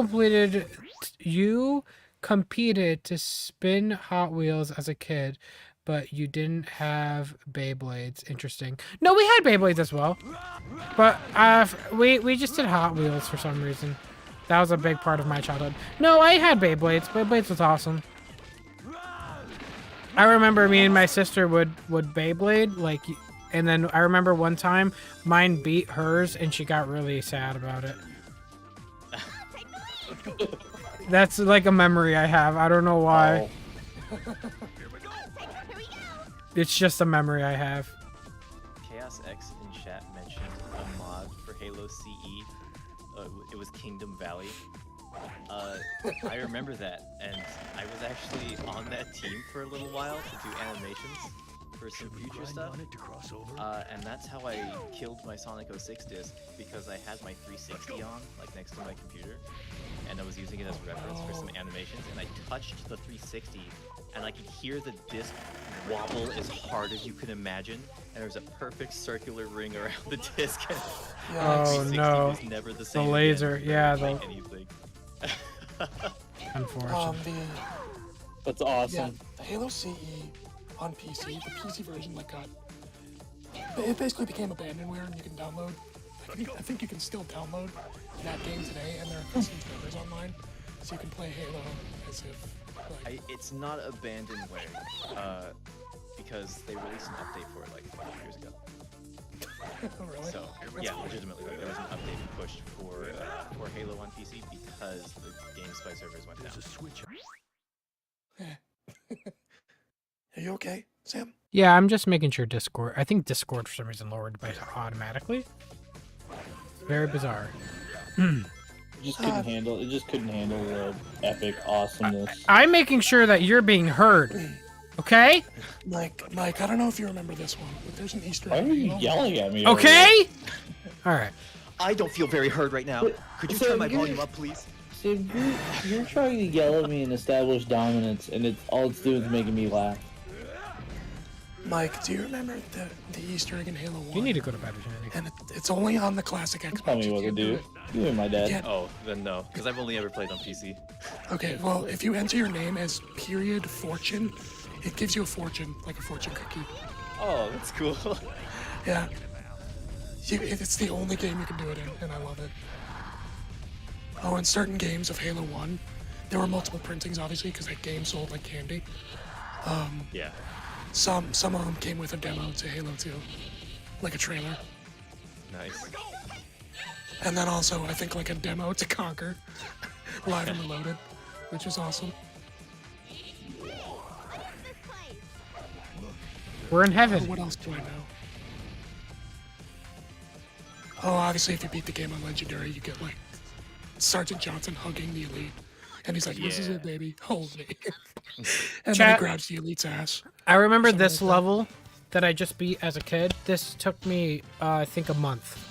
competed to spin Hot Wheels as a kid, but you didn't have Beyblades. Interesting. No, we had Beyblades as well, but we just did Hot Wheels for some reason. That was a big part of my childhood. No, I had Beyblades. Beyblades was awesome. I remember me and my sister would Beyblade, like, and then I remember one time mine beat hers and she got really sad about it. That's like a memory I have. I don't know why. Oh. It's just a memory I have. Chaos X in chat mentioned a mod for Halo CE. It was Kingdom Valley. I remember that, and I was actually on that team for a little while to do animations for some future stuff. And that's how I killed my Sonic 06 disc, because I had my 360 on, like next to my computer, and I was using it as reference for some animations, and I touched the 360, and I could hear the disc wobble as hard as you can imagine, and there was a perfect circular ring around the disc. Oh no! Was never the same the laser, again. yeah. Like anything. Unfortunately. That's awesome. Yeah, the Halo CE on PC, the PC version, like it basically became abandonware, and you can download. I think you can still download that game today, and there are custom servers online, so you can play Halo as if. Like, it's not abandonware, because they released an update for it like 5 years ago. Oh, really? So yeah, legitimately, like, there was an update pushed for Halo on PC because the GameSpy servers went down. Are you okay, Sam? Yeah, I'm just making sure Discord. I think Discord for some reason lowered by automatically. Very bizarre. Just couldn't handle. It just couldn't handle the epic awesomeness. I'm making sure that you're being heard. Okay? Mike, I don't know if you remember this one, but there's an Easter Why egg. are you yelling at me? Okay? Alright. I don't feel very heard right now. Could you turn my volume up, please? See, you're trying to yell at me and establish dominance, and all it's doing is making me laugh. Mike, do you remember the Easter egg in Halo 1? You need to go to bed, And it's only on the classic Xbox. Tell me what to do. You and my dad. Yeah. Oh, then no, because I've only ever played on PC. Okay, well, if you enter your name as ;fortune, it gives you a fortune, like a fortune cookie. Oh, that's cool. Yeah. It's the only game you can do it in, and I love it. Oh, in certain games of Halo 1, there were multiple printings, obviously, because that game sold like candy. Yeah. Some of them came with a demo to Halo 2, like a trailer. Nice. And then also, I think, like a demo to Conquer, live and reloaded, which was awesome. We're in heaven. What else do I know? Oh, obviously, if you beat the game on Legendary, you get, like, Sergeant Johnson hugging the Elite. And he's like, this is it, baby. Hold me. And then he grabs the Elite's ass. I remember this level that I just beat as a kid. This took me, I think, a month.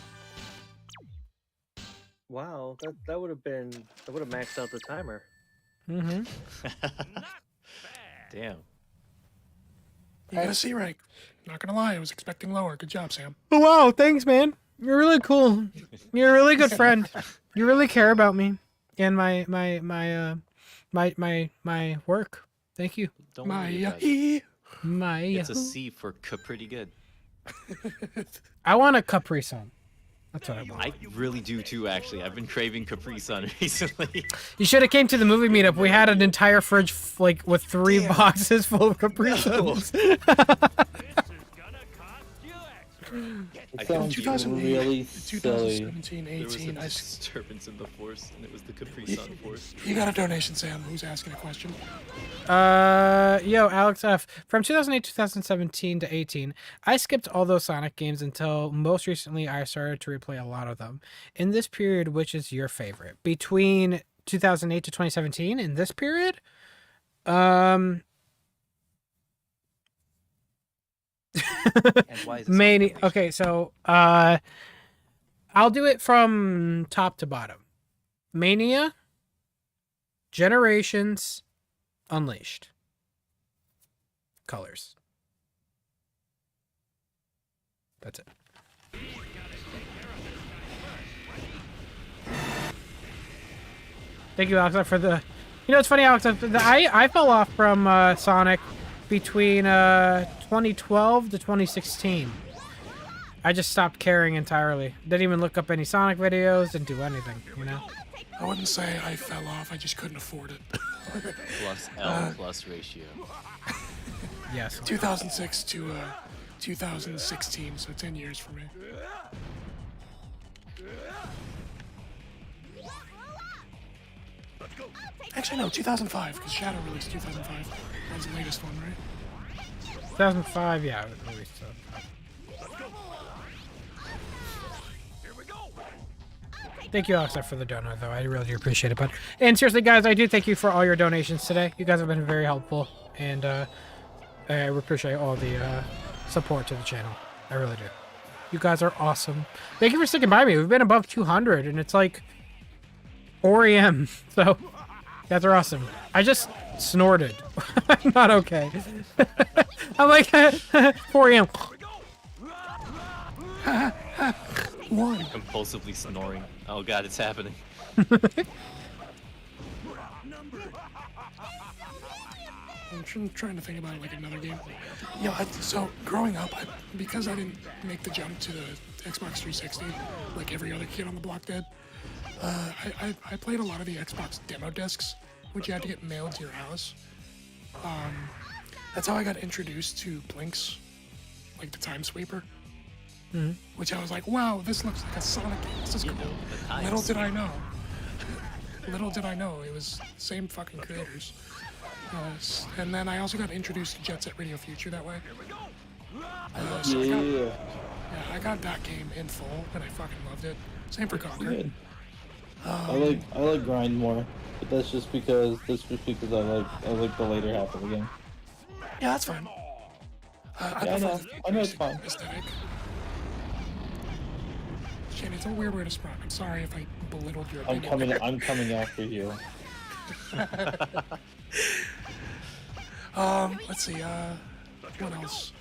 Wow, that would have maxed out the timer. Mm-hmm. Damn. You got a C rank. Not gonna lie, I was expecting lower. Good job, Sam. Oh, wow, thanks, man. You're really cool. You're a really good friend. You really care about me and my work. Thank you. Don't worry about it. It's a Yahoo. C for pretty good. I want a Capri Sun. That's what I want. I really do too, actually. I've been craving Capri Sun recently. You should have came to the movie meetup. We had an entire fridge like with 3 boxes full of Capri Suns. It sounds really silly. 2017, There was a 18. disturbance in the force, and it was the Capri Sun force. You got a donation, Sam. Who's asking a question? Yo, Alex F. From 2008 2017 to 18, I skipped all those Sonic games until most recently I started to replay a lot of them. In this period, which is your favorite? Between 2008 to 2017, in this period? And why is it Mania. Okay, so I'll do it from top to bottom. Mania, Generations, Unleashed, Colors. That's it. Thank you, Alex, for the. You know, it's funny, Alex. I fell off from Sonic between 2012 to 2016. I just stopped caring entirely. Didn't even look up any Sonic videos. Didn't do anything. You know. I wouldn't say I fell off. I just couldn't afford it. Plus L plus ratio. Yes. 2006 to 2016, so 10 years for me. Actually, no, 2005, because Shadow released 2005. That was the latest one, right? 2005, yeah, it was released. So. Thank you, Alex, for the donut, though. I really do appreciate it. And seriously, guys, I do thank you for all your donations today. You guys have been very helpful, and I appreciate all the support to the channel. I really do. You guys are awesome. Thank you for sticking by me. We've been above 200, and it's like 4 a.m. So, you guys are awesome. I just snorted. I'm not okay. I'm like 4 a.m. One. Compulsively snoring. Oh god, it's happening. I'm trying to think about like another game. Yeah, so growing up, because I didn't make the jump to the Xbox 360 like every other kid on the block did, I played a lot of the Xbox demo discs, which you had to get mailed to your house. That's how I got introduced to Blinks, like the Time Sweeper. Mm-hmm. Which I was like, wow, this looks like a Sonic game. This is cool. Little did I know. Little did I know it was the same fucking creators. And then I also got introduced to Jet Set Radio Future that way. So I got that game in full, and I fucking loved it. Same for Conquer. I like Grind more, but that's just because I like the later half of the game. Yeah, that's fine. I know it's fine. Aesthetic. Shane, it's a weird way to sprout. I'm sorry if I belittled your opinion. I'm coming after you. Let's see, what else?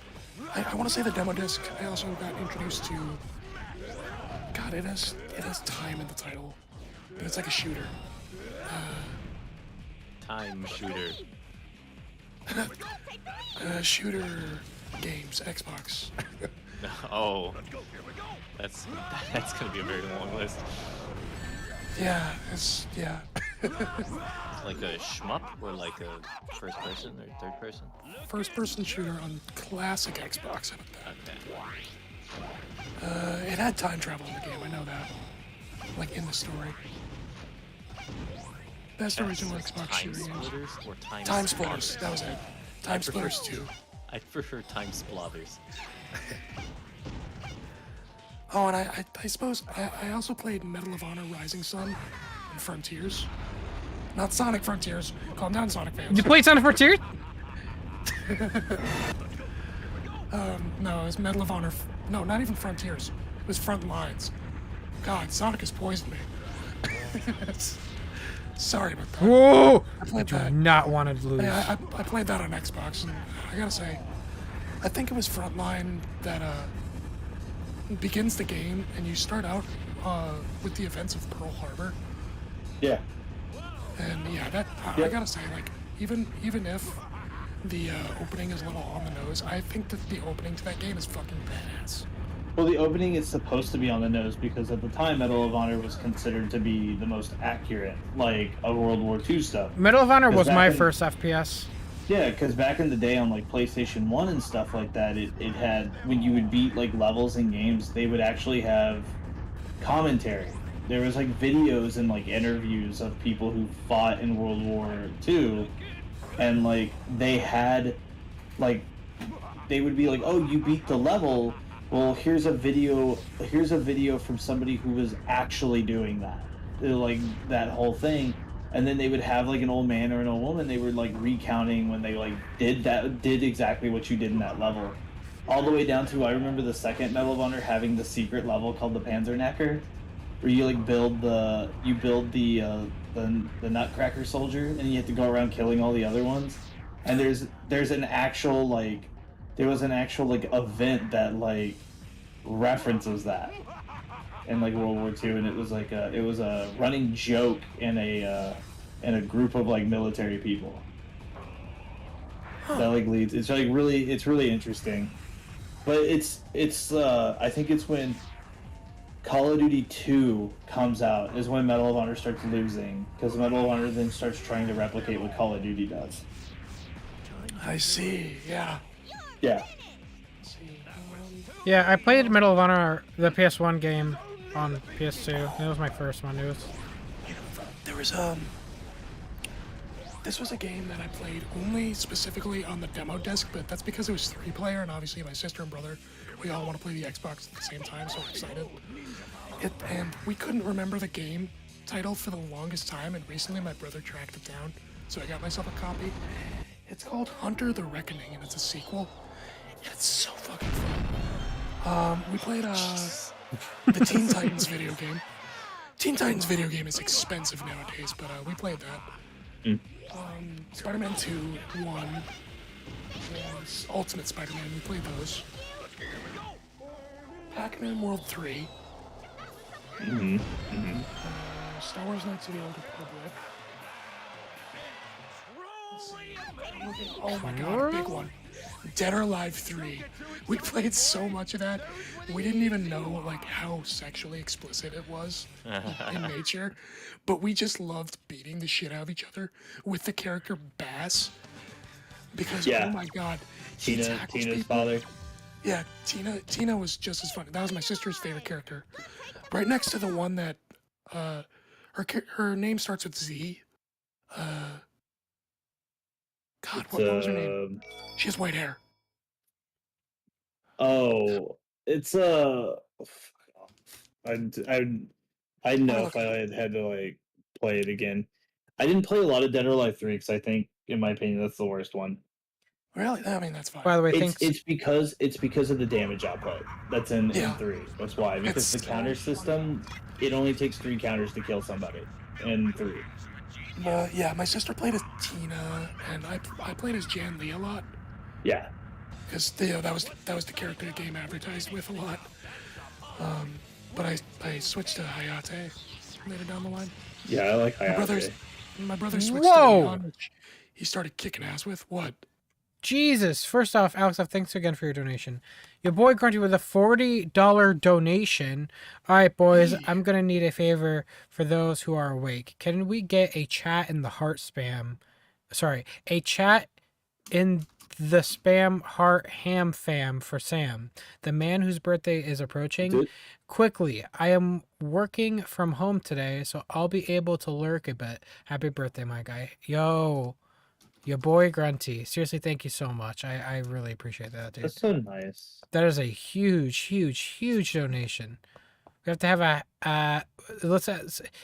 I want to say the demo disc. I also got introduced to. God, it has time in the title, but it's like a shooter. Time shooter. Shooter games, Xbox. Oh. That's gonna be a very long list. Yeah, yeah. Like a shmup or like a first person or third person? First person shooter on classic Xbox. Okay. It had time travel in the game, I know that. Like in the story. Best original Xbox shooter game. Time Splitters or Time Splitters, that was it. Time Splitters 2. I prefer Time Splotters. Oh, and I suppose I also played Medal of Honor Rising Sun and Frontiers. Not Sonic Frontiers. Calm down, Sonic fans. You played Sonic Frontiers? No, it was Medal of Honor. No, not even Frontiers. It was Front Lines. God, Sonic has poisoned me. Sorry about that. Whoa! I played do that. Not want to lose. I played that on Xbox, and I gotta say, I think it was Frontline that begins the game, and you start out with the events of Pearl Harbor. Yeah. And yeah, I gotta say, like, even if the opening is a little on the nose, I think that the opening to that game is fucking badass. Well, the opening is supposed to be on the nose because at the time, Medal of Honor was considered to be the most accurate, like, of World War II stuff. Medal of Honor 'Cause was my back in- first FPS. Yeah, because back in the day on like PlayStation 1 and stuff like that, it had when you would beat like levels in games, they would actually have commentary. There was like videos and like interviews of people who fought in World War II, and like they had like they would be like, "Oh, you beat the level. Well, here's a video. Here's a video from somebody who was actually doing that, like that whole thing." And then they would have like an old man or an old woman. They were like recounting when they like did exactly what you did in that level, all the way down to I remember the second Medal of Honor having the secret level called the Panzerknacker, where you like build the Nutcracker soldier, and you have to go around killing all the other ones. And there's an actual like there was an actual like event that like references that in like World War II, and it was a running joke in a group of like military people that like leads. It's like really interesting, but it's I think it's when Call of Duty 2 comes out is when Medal of Honor starts losing, because Medal of Honor then starts trying to replicate what Call of Duty does. I see. Yeah. Yeah. Yeah, I played Medal of Honor, the PS1 game, on PS2. That was my first one. It was. There was this was a game that I played only specifically on the demo disc, but that's because it was 3-player, and obviously my sister and brother, we all want to play the Xbox at the same time, so we're excited. And we couldn't remember the game title for the longest time, and recently my brother tracked it down, so I got myself a copy. It's called Hunter the Reckoning, and it's a sequel. And it's so fucking fun. We played the Teen Titans video game. Teen Titans video game is expensive nowadays, but we played that. Spider-Man 2, 1, and Ultimate Spider-Man, we played those. Pac-Man World 3. Star Wars Knights of the Old Republic. Oh my god, a big one. Dead or Alive 3. We played so much of that. We didn't even know like how sexually explicit it was in nature, but we just loved beating the shit out of each other with the character Bass. Because oh my god, Tina's people. father. Yeah, Tina was just as fun. That was my sister's favorite character. Right next to the one that her name starts with Z. God, what was her name? She has white hair. Oh, it's I know if I had to like play it again. I didn't play a lot of Dead or Alive 3 because I think, in my opinion, that's the worst one. Really? I mean, that's fine. By the way, it's because of the damage output that's in 3. That's why, because the counter system, it only takes 3 counters to kill somebody in 3. Yeah, my sister played as Tina, and I played as Jan Lee a lot. Yeah. Because that was the character the game advertised with a lot. But I switched to Hayate later down the line. Yeah, I like Hayate. My brother switched to Leon, which he started kicking ass with. What? Jesus. First off, Alex, thanks again for your donation. Your boy Grunty with a $40 donation. All right, boys, I'm going to need a favor for those who are awake. Can we get a chat in the heart spam? Sorry, a chat in the spam heart ham fam for Sam, the man whose birthday is approaching. Quickly, I am working from home today, so I'll be able to lurk a bit. Happy birthday, my guy. Yo, your boy Grunty. Seriously, thank you so much. I really appreciate that, dude. That's so nice. That is a huge donation. We have to have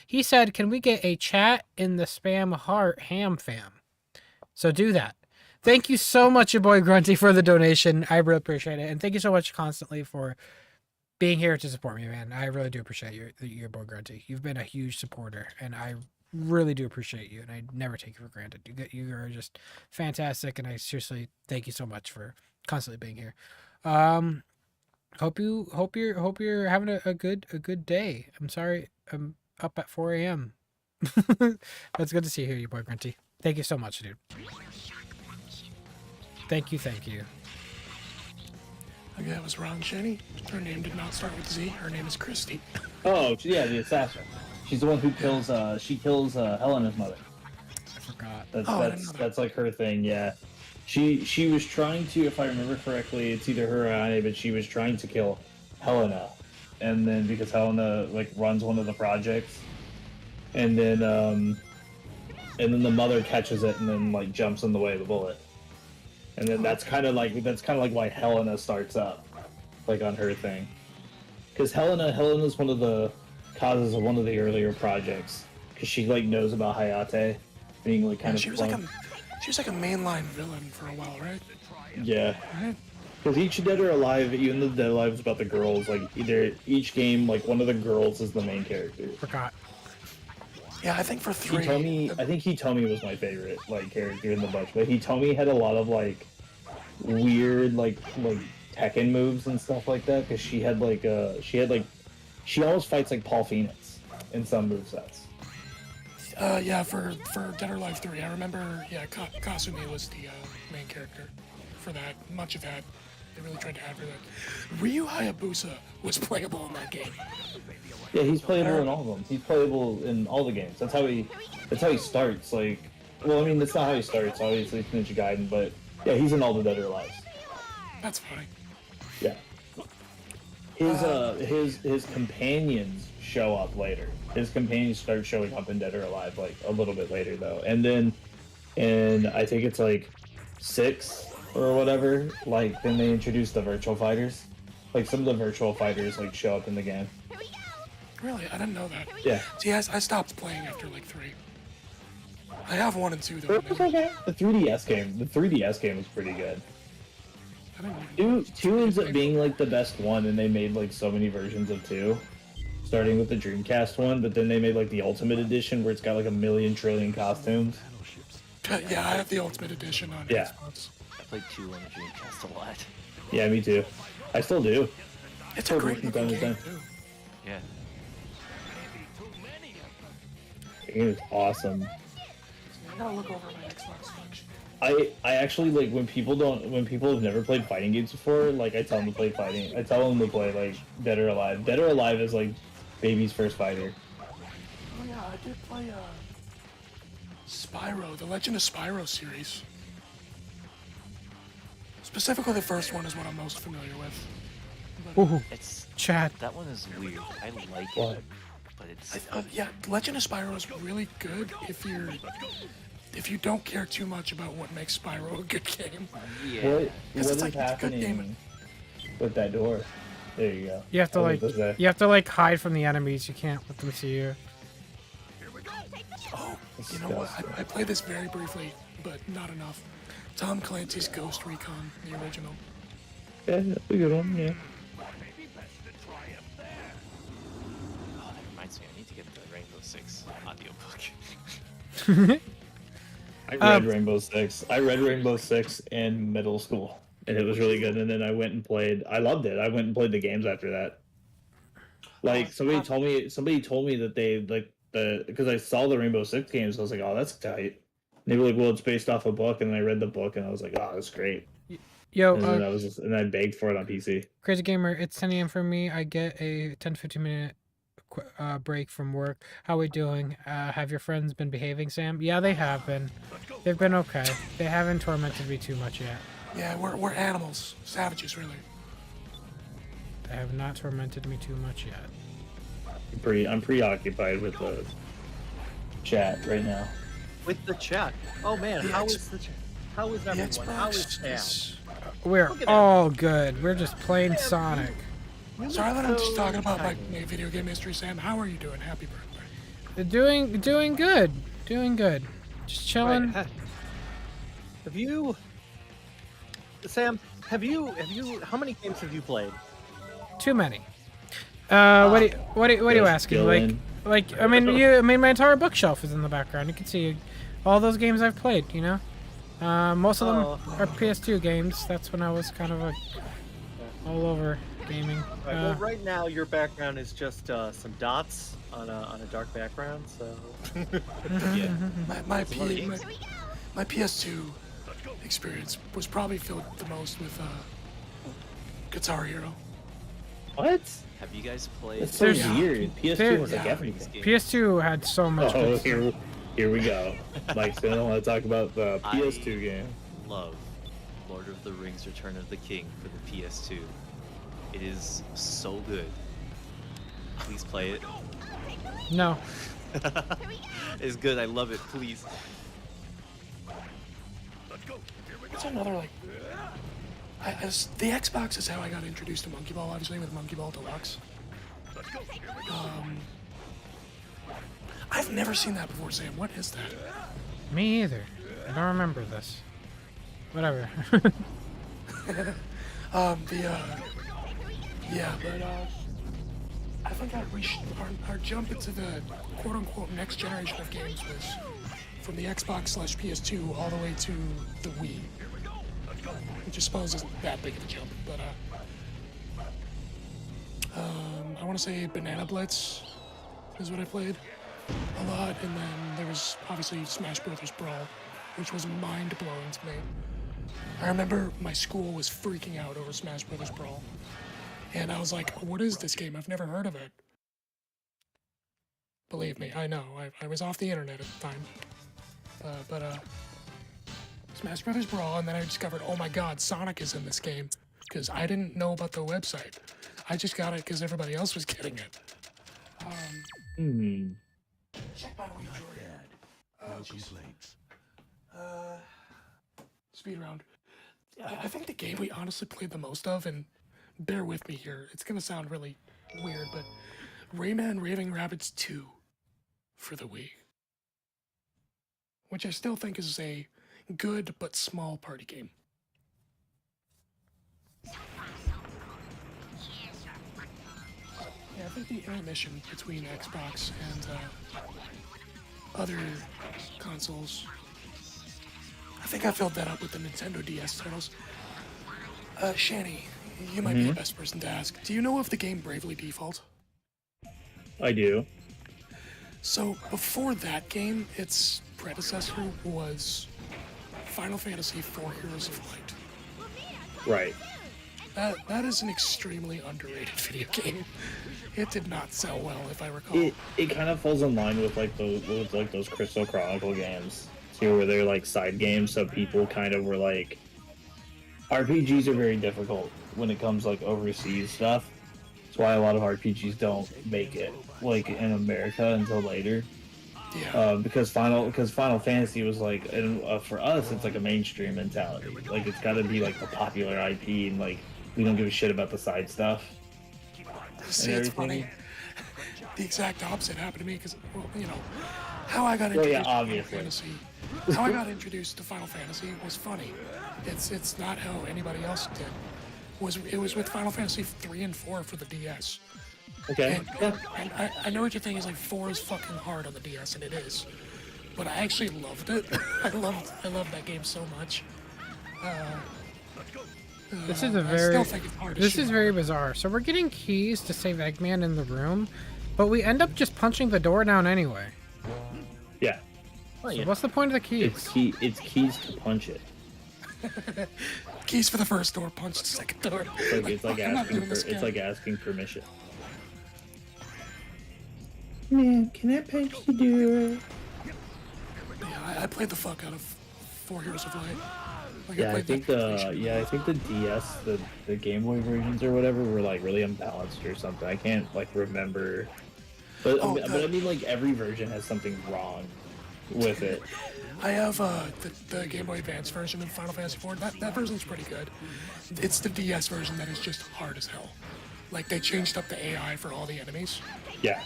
he said, can we get a chat in the spam heart ham fam? So do that. Thank you so much, your boy Grunty, for the donation. I really appreciate it. And thank you so much constantly for being here to support me, man. I really do appreciate your boy Grunty. You've been a huge supporter, and I really do appreciate you, and I never take you for granted. You are just fantastic, and I seriously thank you so much for constantly being here. Hope you're having a good day. I'm sorry I'm up at 4 a.m. But it's good to see you here, your boy Grunty. Thank you so much, dude. Thank you. Okay, that was wrong, Jenny. Her name did not start with Z. Her name is Christy. Oh, yeah, the assassin. She's the one who kills. She kills Helena's mother. I forgot. That's like her thing. Yeah, she was trying to, if I remember correctly, it's either her or I, but she was trying to kill Helena, and then because Helena like runs one of the projects, and then the mother catches it and then like jumps in the way of the bullet, and then that's kind of like why Helena starts up, like on her thing, because Helena's one of the causes of one of the earlier projects, because she like knows about Hayate being like kind of. She was like a mainline villain for a while, right? Yeah. Right. Because each Dead or Alive, even though Dead or Alive is about the girls, like either each game, like one of the girls is the main character. Forgot. Yeah, I think for 3. I think Hitomi was my favorite like character in the bunch, but Hitomi had a lot of like weird like Tekken moves and stuff like that, because she almost fights like Paul Phoenix in some movesets. Yeah, for Dead or Alive 3, I remember. Yeah, Kasumi was the main character for that. Much of that, they really tried to add for that. Ryu Hayabusa was playable in that game. Yeah, he's playable in all of them. He's playable in all the games. That's how he starts. Like, well, I mean, that's not how he starts. Obviously, it's Ninja Gaiden, but yeah, he's in all the Dead or Alive. That's funny. Yeah. His companions show up later. His companions start showing up in Dead or Alive like a little bit later though, and then, I think it's like 6 or whatever. Like then they introduce the virtual fighters. Like some of the virtual fighters like show up in the game. Really, I didn't know that. Yeah. See, I stopped playing after like 3. I have 1 and 2 though. The 3DS game was pretty good. 2 ends up being like the best one, and they made like so many versions of 2, starting with the Dreamcast one, but then they made like the Ultimate Edition where it's got like 1,000,000 trillion costumes. Yeah, I have the Ultimate Edition on Xbox. I played 2 on the Dreamcast a lot. Yeah, me too. I still do. It's a great looking game too. Yeah. The game is awesome. I gotta look over my Xbox collection. I actually like when people have never played fighting games before, like I tell them to play fighting. I tell them to play like Dead or Alive. Dead or Alive is like baby's first fighter. Oh yeah, I did play Spyro, the Legend of Spyro series. Specifically, the first one is what I'm most familiar with. Ooh, It's chat. that one is weird. I like it, but it's Yeah, Legend of Spyro is really good if you don't care too much about what makes Spyro a good game. yeah. What it's is like, it's a good game. happening with that door? There you go. You have to I was like gonna say. you have to like hide from the enemies. You can't let them see you. Oh, you know what? I played this very briefly, but not enough. Tom Clancy's Ghost Recon, the original. Yeah, that's a good one. Yeah. Oh, that reminds me, I need to get the Rainbow Six audiobook. I read Rainbow Six. I read Rainbow Six in middle school, and it was really good. And then I went and played. I loved it. I went and played the games after that. Like somebody told me that they like because I saw the Rainbow Six games. I was like, oh, that's tight. And they were like, well, it's based off a book, and I read the book, and I was like, oh, that's great. Yo, and then and I begged for it on PC. Crazy Gamer, it's 10 a.m. for me. I get a 10-15 minute break from work. How we doing? Have your friends been behaving, Sam? Yeah, they have been. They've been okay. They haven't tormented me too much yet. Yeah, we're animals, savages, really. They have not tormented me too much yet. I'm preoccupied with the chat right now. With the chat. Oh man, how is the chat? How is everyone? How is Sam? We're all good. We're just playing Sonic. Sorry that I'm just talking about my video game history, Sam. How are you doing? Happy birthday. Doing good. Doing good. Just chilling. Right. Have you, Sam? Have you? How many games have you played? Too many. What are you asking? Like I mean my entire bookshelf is in the background. You can see all those games I've played. You know. Most of them are PS2 games. That's when I was kind of like all over gaming. Right, well, right now your background is just some dots on a dark background. So yeah, my PS2 experience was probably filled the most with Guitar Hero. What? Have you guys played? That's so There's- weird. PS2 was like yeah. everything. PS2 had so much. Oh, good stuff. here we go. Mike's gonna want to talk about the PS2 game. Love Lord of the Rings: Return of the King for the PS2. It is so good. Please play it. No. It's good. I love it. Please. It's another like. The Xbox is how I got introduced to Monkey Ball, obviously with Monkey Ball Deluxe. I've never seen that before, Sam. What is that? Me either. I don't remember this. Whatever. I think our jump into the quote-unquote next generation of games was from the Xbox/PS2 all the way to the Wii, which I suppose isn't that big of a jump, but I want to say Banana Blitz is what I played a lot, and then there was obviously Smash Brothers Brawl, which was mind-blowing to me. I remember my school was freaking out over Smash Brothers Brawl, and I was like, what is this game? I've never heard of it. Believe me, I know. I was off the internet at the time. Smash Brothers Brawl, and then I discovered, oh my god, Sonic is in this game, because I didn't know about the website. I just got it because everybody else was getting it. Check my Wii, Jordan. Speed round. I think the game we honestly played the most of, and bear with me here, it's gonna sound really weird, but Rayman Raving Rabbids 2 for the Wii. Which I still think is a good but small party game. Yeah, I think the intermission between Xbox and other consoles, I think I filled that up with the Nintendo DS titles. Shani, you might be the best person to ask. Do you know of the game Bravely Default? I do. So before that game, its predecessor was Final Fantasy IV Heroes of Light. Right. That is an extremely underrated video game. It did not sell well, if I recall. It kind of falls in line with those Crystal Chronicle games too, where they're like side games. So people kind of were like, RPGs are very difficult when it comes like overseas stuff. That's why a lot of RPGs don't make it like in America until later. Yeah. Because Final Fantasy was like, and for us, it's like a mainstream mentality. Like it's got to be like the popular IP, and like we don't give a shit about the side stuff. See, it's funny. The exact opposite happened to me because, well, you know, how I got introduced to Final Fantasy. How I got introduced to Final Fantasy was funny. It's not how anybody else did. It was with Final Fantasy 3 and 4 for the DS. Okay. And I know what you're thinking is like 4 is fucking hard on the DS, and it is. But I actually loved it. I loved that game so much. This is very bizarre. So we're getting keys to save Eggman in the room, but we end up just punching the door down anyway. Yeah. So what's the point of the keys? It's keys to punch it. Keys for the first door, punch the second door. It's like asking permission. Man, can I punch the door? Yeah, I played the fuck out of 4 Heroes of Light. Like, I think the DS, the Game Boy versions or whatever were like really unbalanced or something. I can't like remember, but I mean like every version has something wrong with it. I have the Game Boy Advance version of Final Fantasy IV. That version's pretty good. It's the DS version that is just hard as hell. Like they changed up the AI for all the enemies. Yeah.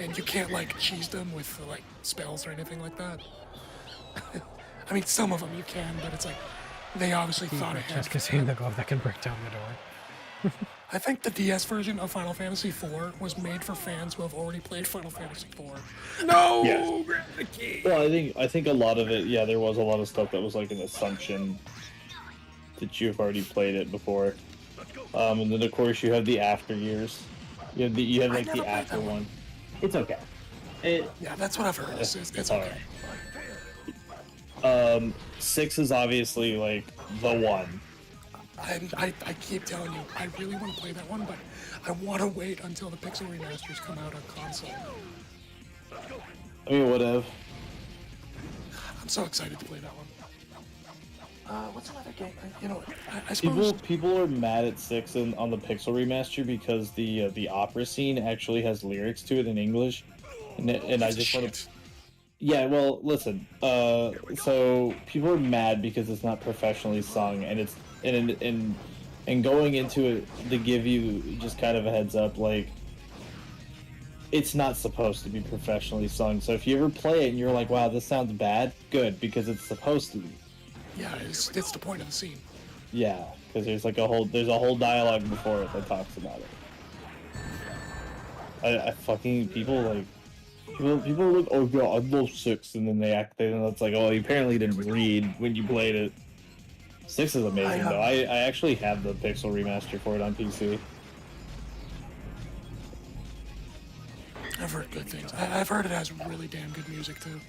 And you can't like cheese them with like spells or anything like that. I mean, some of them you can, but it's like they obviously thought ahead. Just contain the glove that can break down the door. I think the DS version of Final Fantasy IV was made for fans who have already played Final Fantasy IV. No, yes. Grab the key. Well, I think a lot of it, there was a lot of stuff that was like an assumption that you've already played it before, and then of course you have the after years. You have like the after one. It's okay. Yeah, that's what I've heard. It's okay. 6 is obviously like the one. I keep telling you, I really want to play that one, but I want to wait until the Pixel remasters come out on console. I mean, whatever. I'm so excited to play that one. What's another game? You know, I suppose People are mad at 6 on the Pixel remaster because the opera scene actually has lyrics to it in English, and I just want to. Yeah, well, listen. So people are mad because it's not professionally sung, and it's and going into it to give you just kind of a heads up, like it's not supposed to be professionally sung. So if you ever play it and you're like, "Wow, this sounds bad," good, because it's supposed to be. Yeah, it's the point of the scene. Yeah, because there's a whole dialogue before it that talks about it. I fucking people are like, oh yeah, I love 6, and then they act, and it's like, oh, you apparently didn't read when you played it. 6 is amazing though. I actually have the Pixel remaster for it on PC. I've heard good things. I've heard it has really damn good music too.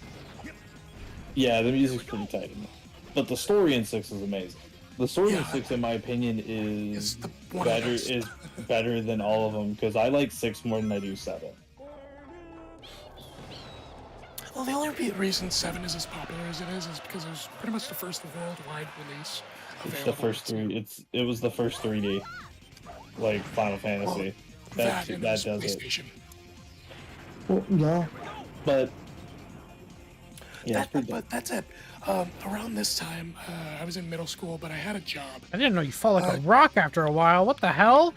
Yeah, the music's pretty tight in it. But the story in 6 is amazing. The story in 6, in my opinion, is better than all of them, because I like 6 more than I do 7. Well, the only reason 7 is as popular as it is because it was pretty much the first worldwide release available. It's the first 3. It was the first 3D, like Final Fantasy. Well, that does it. Well, yeah, but yeah, but that's it. Around this time, I was in middle school, but I had a job. I didn't know you felt like a rock after a while. What the hell?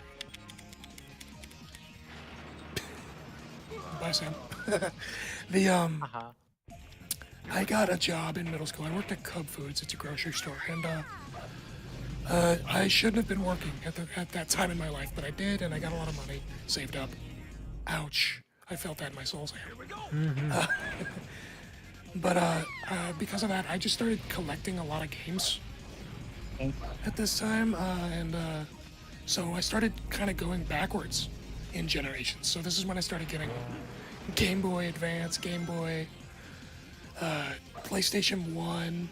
Bye, Sam. I got a job in middle school. I worked at Cub Foods. It's a grocery store, and I shouldn't have been working at that time in my life, but I did, and I got a lot of money saved up. Ouch! I felt that in my soul's hair. But because of that, I just started collecting a lot of games at this time, and so I started kind of going backwards in generations. So this is when I started getting Game Boy Advance, Game Boy, PlayStation 1,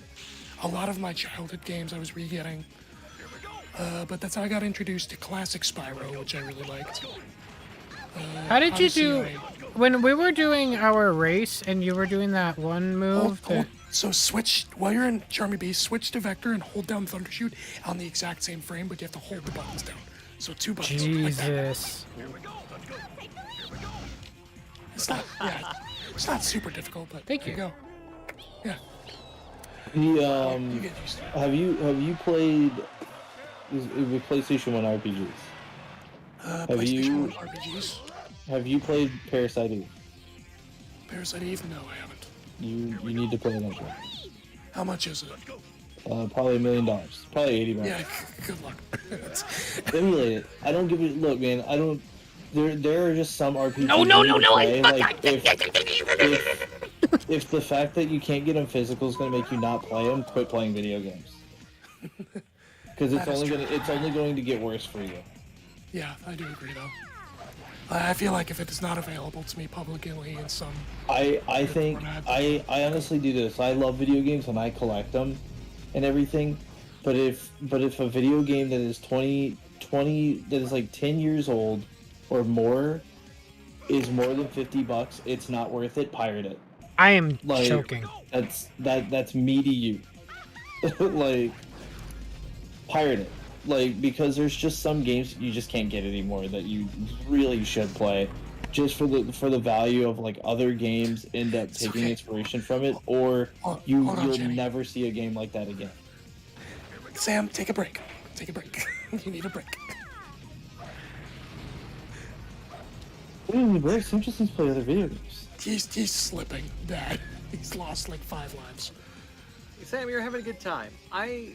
a lot of my childhood games I was re-getting. But that's how I got introduced to classic Spyro, which I really liked. How did you do when we were doing our race and you were doing that one move? So switch, while you're in Charmy Beast, switch to Vector and hold down Thundershoot on the exact same frame, but you have to hold the buttons down. So 2 buttons. Jesus. Like that. It's not super difficult, but thank you. Go. Yeah. Have you played with PlayStation 1 RPGs? PlayStation 1 RPGs? Have you played Parasite Eve? Parasite Eve? No, I haven't. You need to play that one. How much is it? Probably $1 million. Probably $80. Yeah, good luck. Emulate it. I don't give it. Look, man. I don't. There are just some RPGs. No! Play, like, if the fact that you can't get them physical is going to make you not play them, quit playing video games. Because it's only going to get worse for you. Yeah, I do agree though. I feel like if it is not available to me publicly in some... I honestly do this. I love video games and I collect them and everything. But if a video game that is 20 that is like 10 years old or more is more than $50, it's not worth it. Pirate it. I am choking. That's me to you. Like, pirate it. Like, because there's just some games you just can't get anymore that you really should play, just for the value of like other games end up taking inspiration from it, or you'll never see a game like that again. Sam, take a break. Take a break. You need a break. What do you mean break? Sam just needs to play other video games. He's slipping, Dad. He's lost like 5 lives. Sam, you're having a good time. I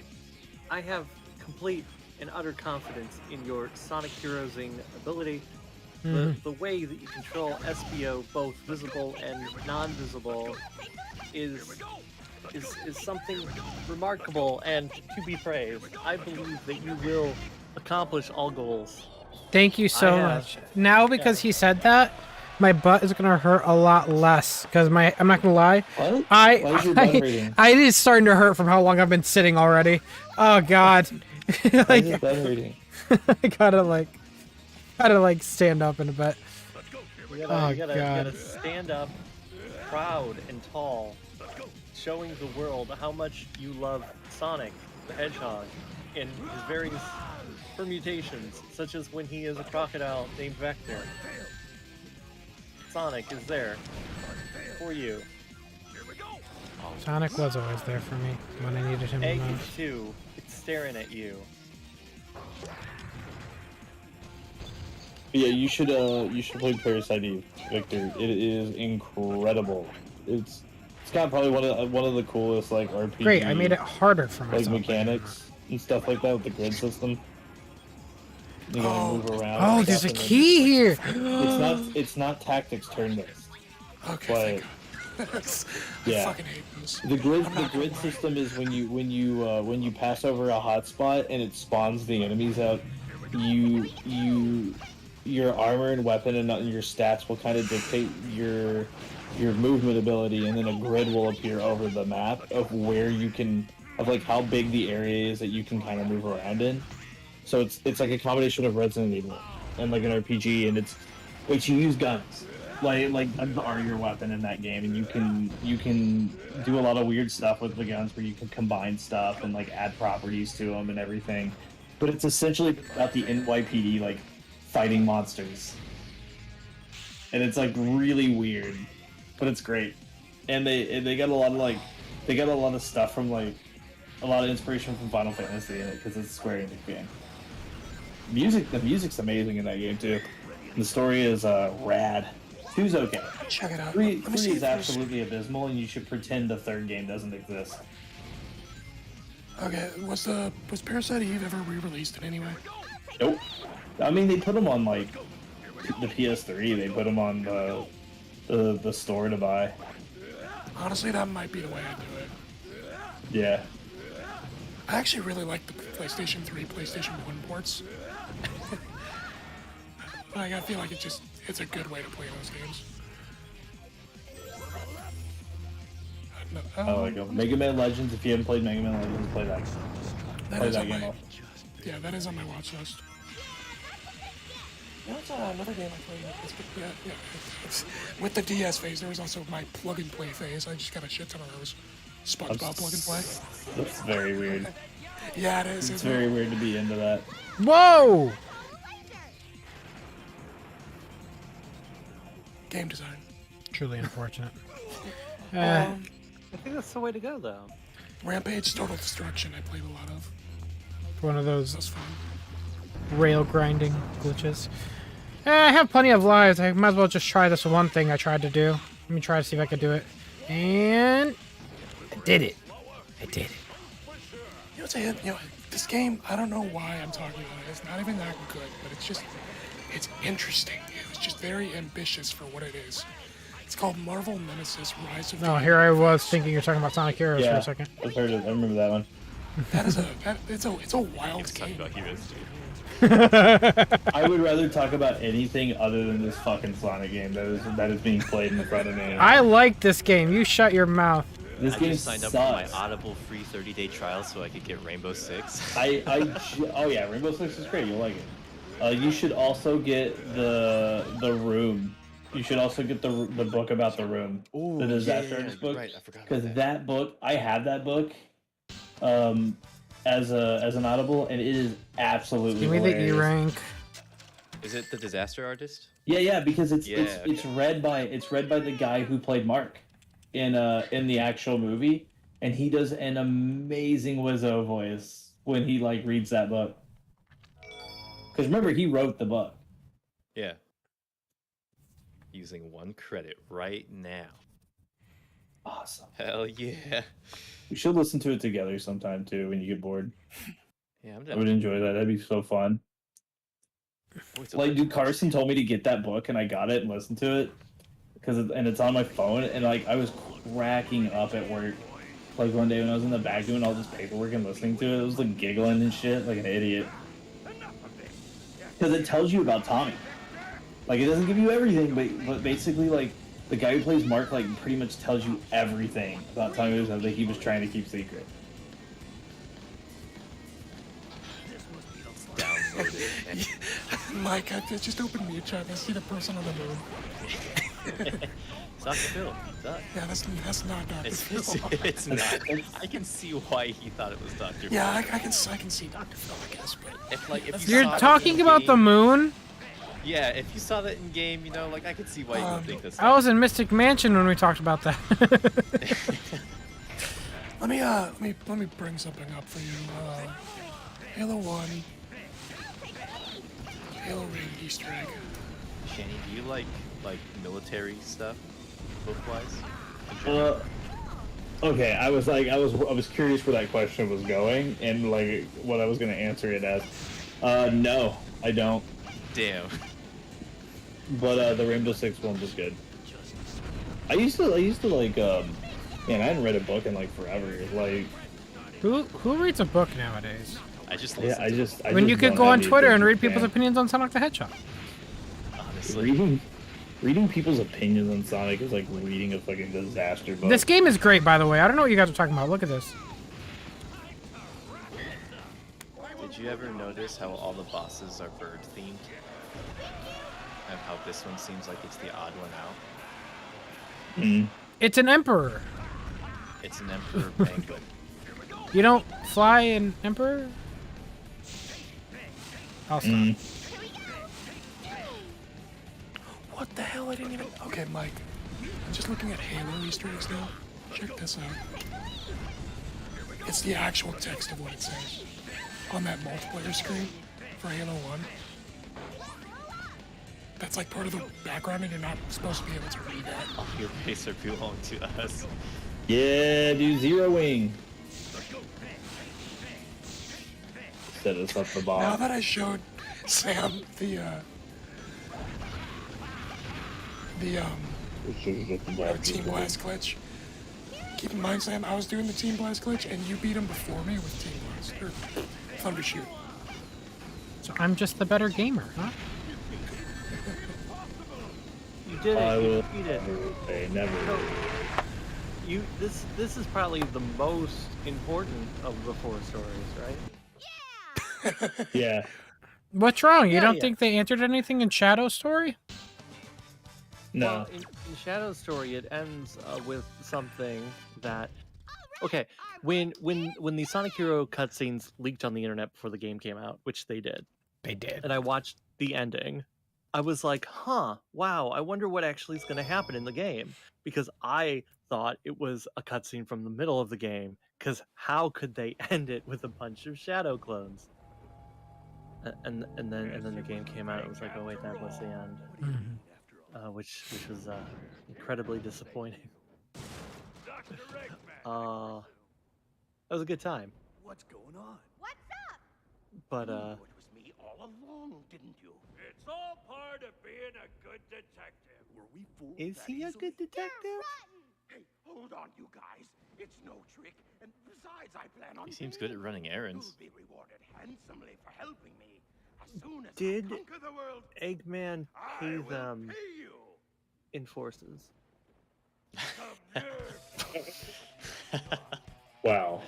have complete and utter confidence in your Sonic Heroesing ability. The way that you control SBO, both visible and non-visible, is something remarkable and to be praised. I believe that you will accomplish all goals. Thank you so much. Now, because he said that, my butt is gonna hurt a lot less. Because I'm not gonna lie, what? Why is your butt hurting? It is starting to hurt from how long I've been sitting already. Oh God. Why is it bed hurting? I gotta like stand up in a bit. You Oh, gotta God. stand up, proud and tall, showing the world how much you love Sonic the Hedgehog in his various permutations, such as when he is a crocodile named Vector. Sonic is there for you. Sonic was always there for me when I needed him the Egg most. 2, it's staring at you. Yeah, you should play Parasite, Victor. It is incredible. It's got probably one of the coolest like RPG. Great, I made it harder for like myself. mechanics and stuff like that with the grid system. You gotta move around. Oh, and there's a stuff, and key here. it's not tactics turn based. Okay. But I yeah, fucking hate this. the grid system is when you pass over a hotspot and it spawns the enemies out. Your armor and weapon and your stats will kind of dictate your movement ability, and then a grid will appear over the map of where you can, of like how big the area is that you can kind of move around in. So it's like a combination of Resident Evil and like an RPG, and but you use guns. Like guns are your weapon in that game, and you can do a lot of weird stuff with the guns where you can combine stuff and like add properties to them and everything. But it's essentially about the NYPD like fighting monsters, and it's like really weird, but it's great. And they got a lot of stuff from like a lot of inspiration from Final Fantasy in it because it's a Square Enix game. The music's amazing in that game too. The story is rad. 2's okay. Check it out. 3 is absolutely abysmal, and you should pretend the third game doesn't exist. Okay, was Parasite Eve ever re-released in any way? Nope. I mean, they put them on like the PS3. They put them on the store to buy. Honestly, that might be the way I do it. Yeah. I actually really like the PlayStation 3, PlayStation 1 ports. Like, I feel like it's a good way to play those games. No, Oh, like Mega Man Legends. If you haven't played Mega Man Legends, play that. Play that game. Yeah, that is on my watch list. You know, it's another game I played. It's with the DS phase, there was also my plug and play phase. I just got a shit ton of those. SpongeBob plug and play. That's very weird. Yeah, it is. It's very weird to be into that. Whoa! Game design. Truly unfortunate. I think that's the way to go, though. Rampage, Total Destruction. I played a lot of. One of those That's fun. rail grinding glitches. I have plenty of lives. I might as well just try this one thing I tried to do. Let me try to see if I can do it. And I did it. I did it. You know, this game, I don't know why I'm talking about it. It's not even that good, but it's interesting. It's just very ambitious for what it is. It's called Marvel Nemesis Rise of the No, here I was thinking you're talking about Sonic Heroes for a second. I've heard it. I remember that one. It's a wild game. I would rather talk about anything other than this fucking Sonic game that is being played in the front of me. I like this game. You shut your mouth. This I game just signed sucks. up for my Audible free 30-day trial so I could get Rainbow Six. Oh yeah, Rainbow Six is great. You'll like it. You should also get the Room. You should also get the book about the Room, the disaster artist book. Right, I forgot. Because that book, I have that book, as an Audible, and it is absolutely Give me the hilarious. E rank. Is it the disaster artist? Yeah, because it's okay. read by the guy who played Mark in the actual movie, and he does an amazing Wizzo voice when he like reads that book. Because remember, he wrote the book. Yeah. Using 1 credit right now. Awesome. Hell yeah. We should listen to it together sometime too when you get bored. Yeah, I'm I down. would enjoy that. That'd be so fun. Like, dude, Carson told me to get that book, and I got it and listened to it and it's on my phone, and like I was cracking up at work. Like one day when I was in the back doing all this paperwork and listening to it, I was like giggling and shit like an idiot. Because it tells you about Tommy. Like, it doesn't give you everything, but basically, like, the guy who plays Mark, like, pretty much tells you everything about Tommy Wiseau that he was trying to keep secret. Mike, I just opened mute chat. I see the person on the moon. It's Dr. Phil. Duh. Yeah, that's not Dr. It's, Phil. it's not. I can see why he thought it was Dr. Phil. Yeah, I can see Dr. Phil, I guess, but If you You're saw it talking in about the game- moon? Yeah, if you saw that in game, you know, like I could see why you would think this. I was in Mystic Mansion when we talked about that. let me bring something up for you. Halo 1. Halo Ring Easter egg. Shani, do you like military stuff, book-wise? Okay, I was curious where that question was going and like what I was gonna answer it as. No, I don't. Damn. But the Rainbow Six one was good. I used to like man, I hadn't read a book in like forever. Like Who reads a book nowadays? I just when you could don't go have on the Twitter and attention read people's span. opinions on Sonic the Hedgehog. Honestly. Reading people's opinions on Sonic is like reading a fucking disaster book. This game is great, by the way. I don't know what you guys are talking about. Look at this. Did you ever notice how all the bosses are bird themed? And how this one seems like it's the odd one out? It's an emperor. It's an emperor penguin. You don't fly an emperor? I'll stop. What the hell? I didn't even. Okay, Mike. I'm just looking at Halo Easter eggs now. Check this out. It's the actual text of what it says on that multiplayer screen for Halo 1. That's like part of the background, and you're not supposed to be able to read that. All your base are belong to us. Yeah, dude, Zero Wing. Set us up the ball. Now that I showed Sam the Team Blast glitch, keep in mind, Sam, I was doing the Team Blast glitch, and you beat him before me with Team Blast, or Thunder Shoot. So I'm just the better gamer, huh? You did it. I You will beat it. say never. This is probably the most important of the 4 stories, right? Yeah. What's wrong? You Yeah, don't yeah. think they answered anything in Shadow's story? No. Well, in Shadow's story, it ends with something that. Okay, when the Sonic Hero cutscenes leaked on the internet before the game came out, which they did, and I watched the ending, I was like, huh, wow, I wonder what actually is going to happen in the game, because I thought it was a cutscene from the middle of the game, because how could they end it with a bunch of Shadow clones? And then the game came out. It was like, oh wait, that was the end, which was incredibly disappointing. That was a good time. What's going on? What's up? But It was me all along, didn't you? It's all part of being a good detective. Were we fooled? is that he a easily? good detective? Hey, hold on, you guys. It's no trick, and besides, I plan on. He seems good at running errands. You'll be rewarded handsomely for helping me. As soon as Did I conquer the world, Eggman I pay will them pay you. in forces? Wow.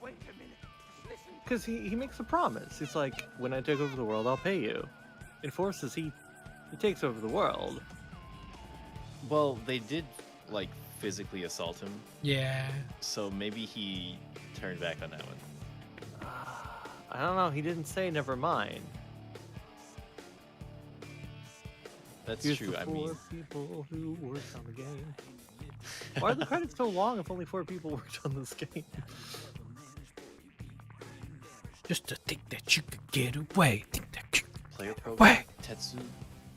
Wait a minute. Listen. Because he makes a promise. He's like, when I take over the world, I'll pay you. In forces, he takes over the world. Well, they did like physically assault him, Yeah. so maybe he turned back on that one. I don't know. He didn't say never mind. That's Here's true. the I 4 mean, people who worked on the game. Why are the credits so long if only 4 people worked on this game? Just to think that you could get away. Think that you... player program. Wait. Tetsu.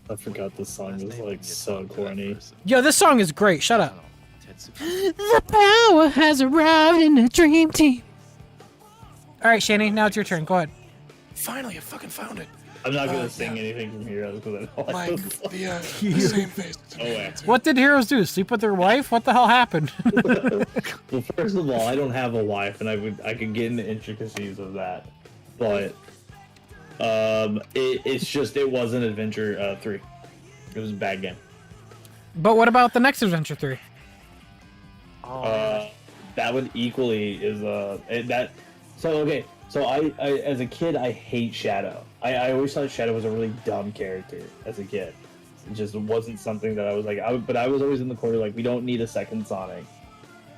I forgot this song Last was name when like you so talk to that corny. person. Yo, this song is great. Shut up. Tetsu. The power has arrived in the dream team. All right, Shani, now it's your turn. Go ahead. Finally, I fucking found it. I'm not gonna sing anything from Heroes because I don't like Mike, this the song. same face. Oh, wait. What did heroes do? Sleep with their wife? What the hell happened? Well, first of all, I don't have a wife, and I could get into intricacies of that, but it wasn't Adventure 3. It was a bad game. But what about the next Adventure 3? That one equally is that. So okay, so I as a kid I hate Shadow. I always thought Shadow was a really dumb character as a kid. It just wasn't something that I was like. But I was always in the corner like, we don't need a second Sonic.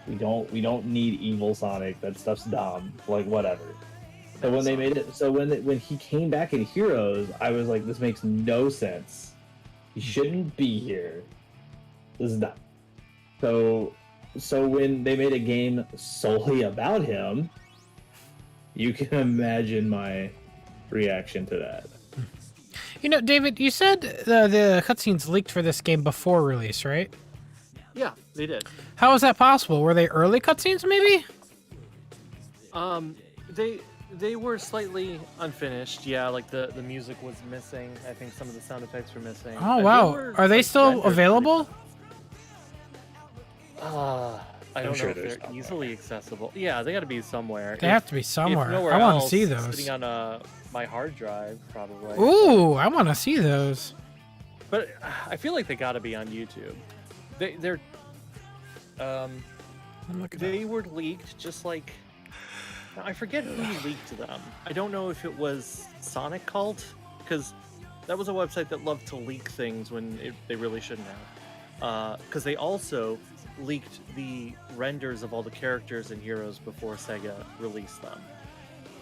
We don't need evil Sonic. That stuff's dumb. Like whatever. So when they made it, when he came back in Heroes, I was like, this makes no sense. He shouldn't be here. This is dumb. So when they made a game solely about him, you can imagine my reaction to that. You know, David, you said the cutscenes leaked for this game before release, right? Yeah, they did. How is that possible? Were they early cutscenes, maybe? They were slightly unfinished. Yeah, like the music was missing. I think some of the sound effects were missing. Oh wow, are they still available? I don't know if they're easily accessible. Yeah, they got to be somewhere. They have to be somewhere. If I want to else, see those. Sitting on my hard drive, probably. Ooh, I want to see those. But I feel like they got to be on YouTube. They were leaked just like. I forget who leaked them. I don't know if it was Sonic Cult, because that was a website that loved to leak things when they really shouldn't have. Because they also leaked the renders of all the characters and heroes before Sega released them.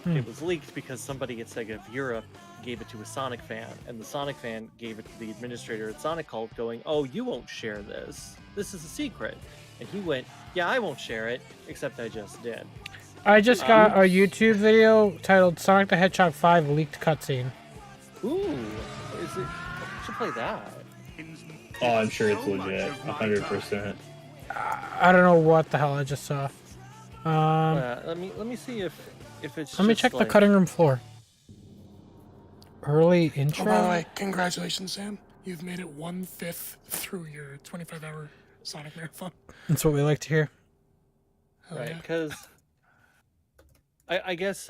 It was leaked because somebody at Sega of Europe gave it to a Sonic fan, and the Sonic fan gave it to the administrator at Sonic Cult going, "Oh, you won't share this. This is a secret." And he went, "Yeah, I won't share it, except I just did." I just got a YouTube video titled Sonic the Hedgehog 5 leaked cutscene. Ooh, is it? I should play that. Oh, I'm sure it's legit, 100%. I don't know what the hell I just saw. Let me see if it's. Let me check the cutting room floor. Early intro. Oh, by the way, congratulations, Sam. You've made it 1/5 through your 25-hour Sonic marathon. That's what we like to hear. Right, because I guess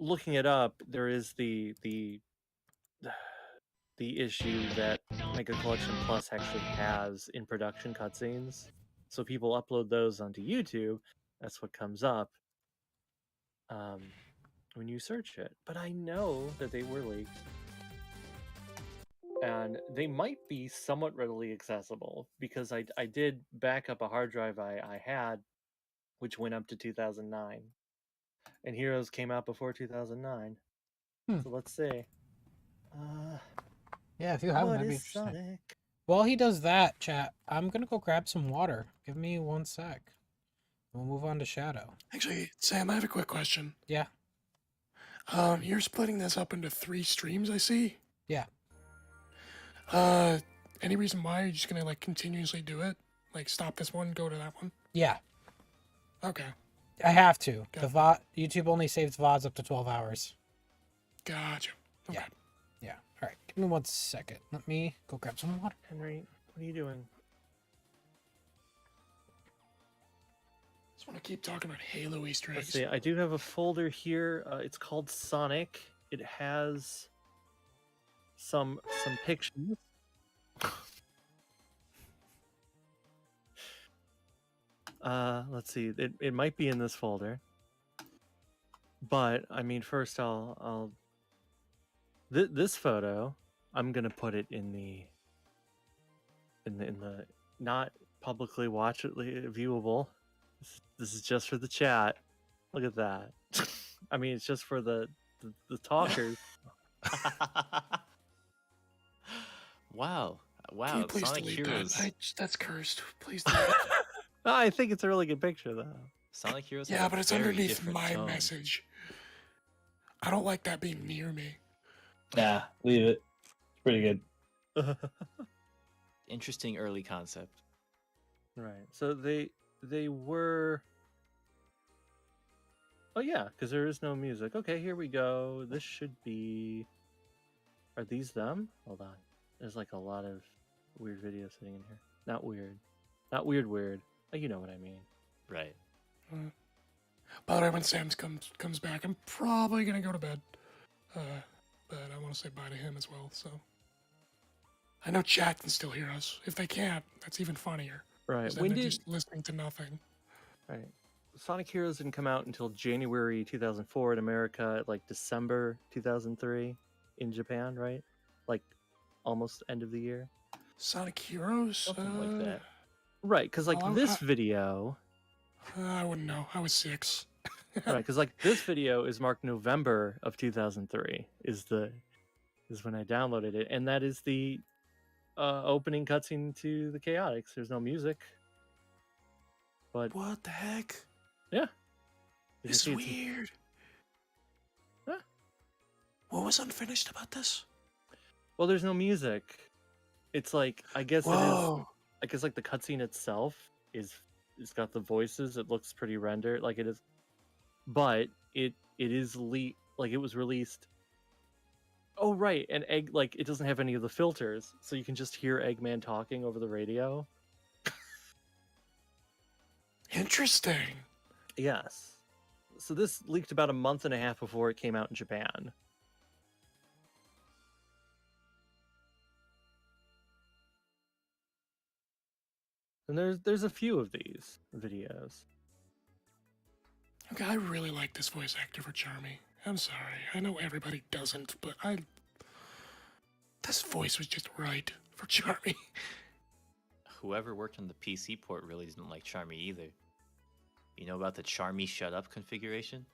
looking it up, there is the issue that Mega Collection Plus actually has in production cutscenes. So people upload those onto YouTube. That's what comes up when you search it. But I know that they were leaked. And they might be somewhat readily accessible because I did back up a hard drive I had, which went up to 2009. And Heroes came out before 2009. So let's see. Yeah, if you have them, that'd be interesting. Sonic? While he does that, chat, I'm gonna go grab some water. Give me 1 sec. We'll move on to Shadow. Actually, Sam, I have a quick question. Yeah. You're splitting this up into 3 streams, I see. Yeah. Any reason why? You're just gonna like continuously do it? Like stop this one, go to that one? Yeah. Okay. I have to. The YouTube only saves VODs up to 12 hours. Gotcha. Okay. Yeah. Yeah. All right. Give me 1 second. Let me go grab some water. Henry, what are you doing? Just want to keep talking about Halo Easter eggs. Let's see. I do have a folder here. It's called Sonic. It has some pictures. Let's see. It might be in this folder. But I mean, first I'll this photo, I'm gonna put it in the not publicly viewable. This is just for the chat. Look at that. I mean, it's just for the talkers. Wow. Can you please Sonic delete Heroes. that? That's cursed. Please delete it. I think it's a really good picture though. Sonic Heroes. Yeah, but it's underneath different my tone. message. I don't like that being near me. Nah, leave it. It's pretty good. Interesting early concept. Right. So they were. Oh yeah, because there is no music. Okay, here we go. This should be. Are these them? Hold on. There's like a lot of weird videos sitting in here. Not weird. Not weird. Oh, you know what I mean. Right. By the way, when Sam comes back, I'm probably gonna go to bed. But I want to say bye to him as well. So I know chat can still hear us. If they can't, that's even funnier. Right. When they're just listening to nothing. Right. Sonic Heroes didn't come out until January 2004 in America, like December 2003. in Japan, right? Like almost end of the year. Sonic Heroes? Something like that. Right, because like well, this video. I wouldn't know. I was 6. Right, because like this video is marked November of 2003 is when I downloaded it, and that is the opening cutscene to the Chaotix. There's no music, but What the heck? yeah, This is weird. Huh? What was unfinished about this? Well, there's no music. It's like I guess it is. Whoa. I guess like the cutscene itself it's got the voices. It looks pretty rendered, like it is, but it is like it was released. Oh right, and like it doesn't have any of the filters, so you can just hear Eggman talking over the radio. Interesting. Yes. So this leaked about a month and a half before it came out in Japan. And there's a few of these videos. Okay, I really like this voice actor for Charmy. I'm sorry. I know everybody doesn't, but this voice was just right for Charmy. Whoever worked on the PC port really didn't like Charmy either. You know about the Charmy shut up configuration?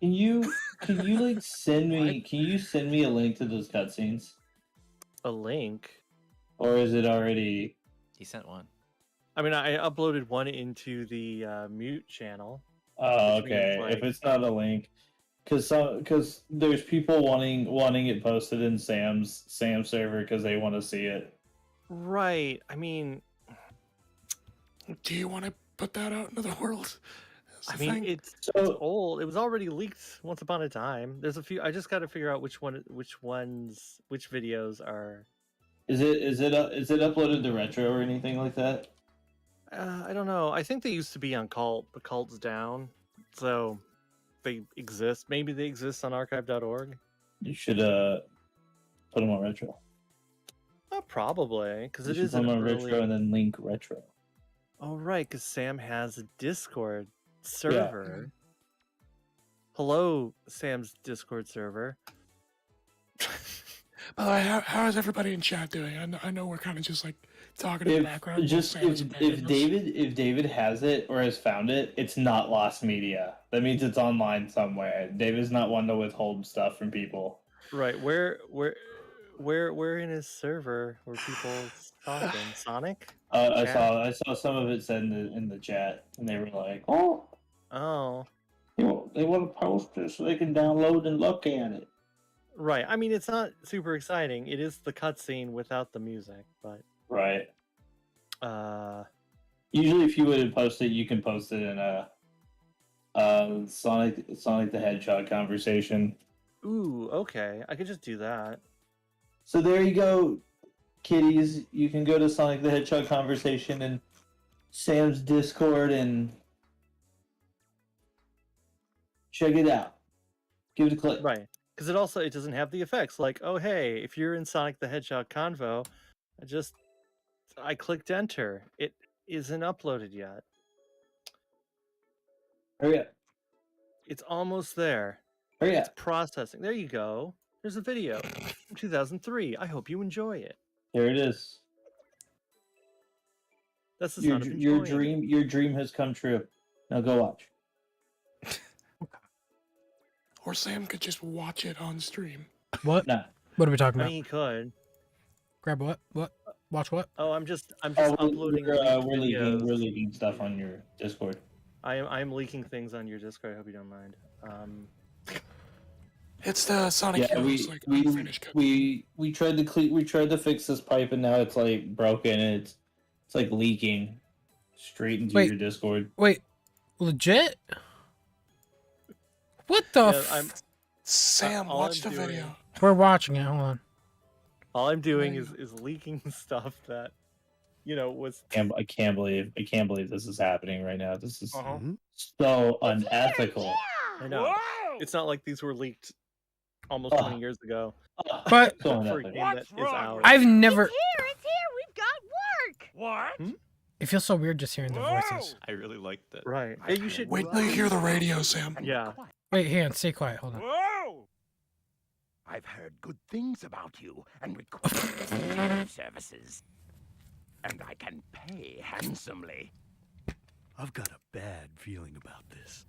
Can you like send me? Can you send me a link to those cutscenes? A link? Or is it already? He sent one. I mean, I uploaded one into the mute channel. Oh, okay. Like... If it's not a link, because there's people wanting it posted in Sam's server because they want to see it. Right. I mean, do you want to put that out into the world? I mean, it's old. It was already leaked once upon a time. There's a few. I just got to figure out which videos are. Is it uploaded to Retro or anything like that? I don't know. I think they used to be on Cult, but Cult's down, so they exist. Maybe they exist on archive.org. You should put them on Retro. Probably, because it is an on early... Retro and then link Retro. Oh right, because Sam has a Discord server. Yeah. Hello, Sam's Discord server. By the way, how is everybody in chat doing? I know we're kind of just like talking in the background. Just if David has it or has found it, it's not lost media. That means it's online somewhere. David's not one to withhold stuff from people. Right. Where in his server were people talking? Sonic? I saw some of it said in the chat, and they were like, "Oh, they want to post it so they can download and look at it." Right. I mean, it's not super exciting. It is the cutscene without the music, but right. Usually, if you would post it, you can post it in a Sonic the Hedgehog conversation. Ooh, okay. I could just do that. So there you go, kiddies. You can go to Sonic the Hedgehog conversation and Sam's Discord and check it out. Give it a click. Right. Because it doesn't have the effects like, oh hey, if you're in Sonic the Hedgehog convo, I clicked enter. It isn't uploaded yet. Hurry up. It's almost there. Hurry up. It's processing. There you go. There's a video from 2003. I hope you enjoy it. There it is. That's the sound of enjoying. Your dream has come true. Now go watch. Or Sam could just watch it on stream. What? Nah. What are we talking I about? mean, he could. Grab what? What? Watch what? Oh, I'm just uploading. We're leaking stuff on your Discord. I'm leaking things on your Discord. I hope you don't mind. It's the Sonic Heroes, we tried to fix this pipe and now it's like broken and it's like leaking straight into your Discord. Wait, legit? What the? Sam, watch the video. We're watching it. Hold on. All I'm doing is leaking stuff that, was. I can't believe this is happening right now. This is so unethical. I know. Whoa! It's not like these were leaked almost 20 years ago. But for a game that is out. I've never. It's here. We've got work. What? It feels so weird just hearing the voices. I really liked that. Right. Hey, you should wait till you hear the radio, Sam. Yeah. Wait, hang on. Stay quiet. Hold on. Whoa! I've heard good things about you and require your services. And I can pay handsomely. I've got a bad feeling about this.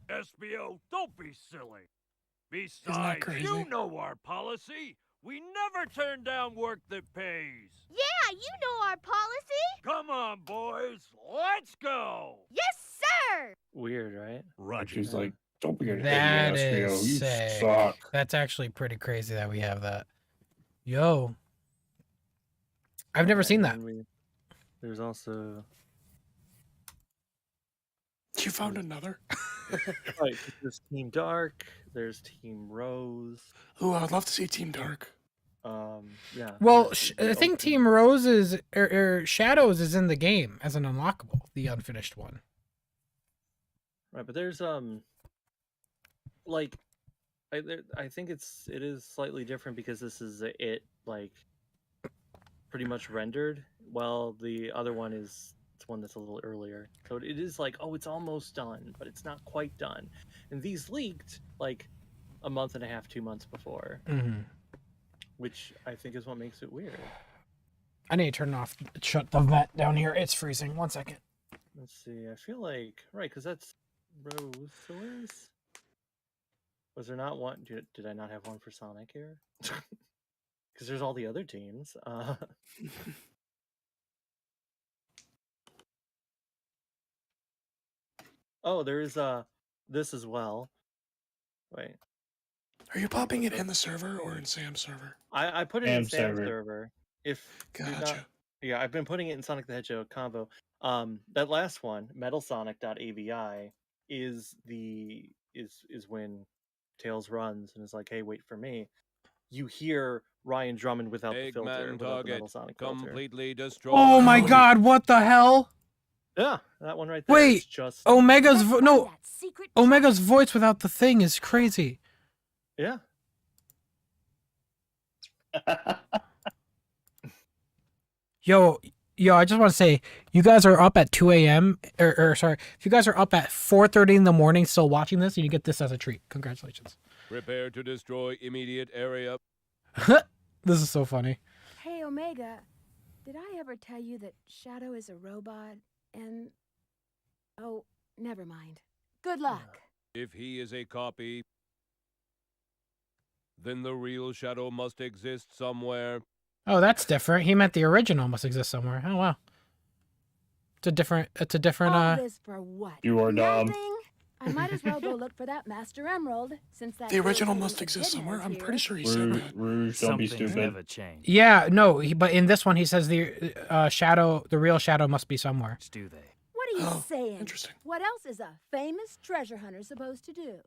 SBO, don't be silly. Isn't that Besides, crazy? you know our policy. We never turn down work that pays. Yeah, you know our policy. Come on, boys. Let's go. Yes, sir. Weird, right? Roger. She's like, don't be an That idiot, SBO. is You sick. suck. That's actually pretty crazy that we have that. Yo. I've never seen that. And there's also You found another? right. There's Team Dark. There's Team Rose. Ooh, I would love to see Team Dark. Yeah. Well, there's I think open- Team Roses or Shadows is in the game as an unlockable, the unfinished one. Right, but there's like I think it is slightly different because this is it like pretty much rendered, while the other one is it's one that's a little earlier. So it is like, oh, it's almost done, but it's not quite done. And these leaked like a month and a half, 2 months before, Mm-hmm. which I think is what makes it weird. I need to turn off, shut the vent down here. It's freezing. 1 second. Let's see. I feel like right because that's Rose. So was there not one? Did I not have one for Sonic here? Because there's all the other teams. Oh, there is this as well. Wait, Are you popping it in the server or in Sam's server? I put it in Sam Sam's server. server. If you're not- Gotcha. yeah, I've been putting it in Sonic the Hedgehog combo. That last one, metalsonic.avi, is when Tails runs and is like, "Hey, wait for me." You hear Ryan Drummond without the filter, Eggman without the target Metal Sonic filter. completely destroyed. Oh my god, what the hell? Yeah, that one right there. Wait, is just Omega's Let's find no, that secret Omega's voice without the thing is crazy. yeah. Yo, I just want to say, you guys are up at 2 a.m. Or sorry, if you guys are up at 4:30 in the morning still watching this, you get this as a treat. Congratulations. Prepare to destroy immediate area. This is so funny. Hey, Omega, did I ever tell you that Shadow is a robot and... Oh, never mind. Good luck. If he is a copy, then the real Shadow must exist somewhere. Oh, that's different. He meant the original must exist somewhere. Oh wow. It's a different All this for what? You are dumb. Nothing? I might as well go look for that Master Emerald, since that... The original girl must who exist hidden somewhere. is I'm here. pretty sure he said that. Rouge, don't be Something's stupid. never changed. Yeah, no, but in this one he says the Shadow, the real Shadow must be somewhere. Do they? What are you Oh, saying? interesting. What else is a famous treasure hunter supposed to do?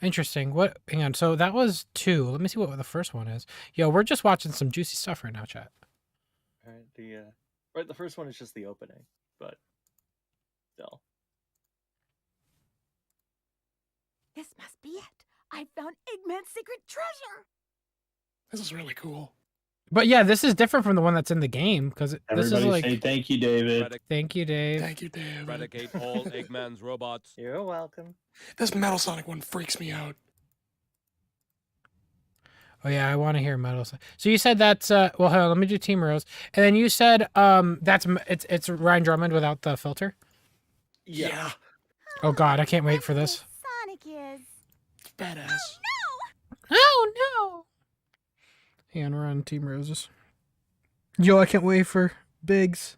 Interesting. What? Hang on. So that was 2. Let me see what the first one is. Yo, we're just watching some juicy stuff right now, chat. Right, the first one is just the opening, but still. This must be it. I found Eggman's secret treasure. This is really cool. But yeah, this is different from the one that's in the game because this Everybody is like. say thank you, David. Thank you, Dave. Thank you, Dave. Eradicate all Eggman's robots. You're welcome. This Metal Sonic one freaks me out. Oh yeah, I want to hear Metal. So you said that's well, hold on, let me do Team Rose, and then you said it's Ryan Drummond without the filter. Yeah. Oh god, I can't wait for this. Sonic is. Badass. Oh no! Hang on, we're on Team Roses. Yo, I can't wait for Biggs.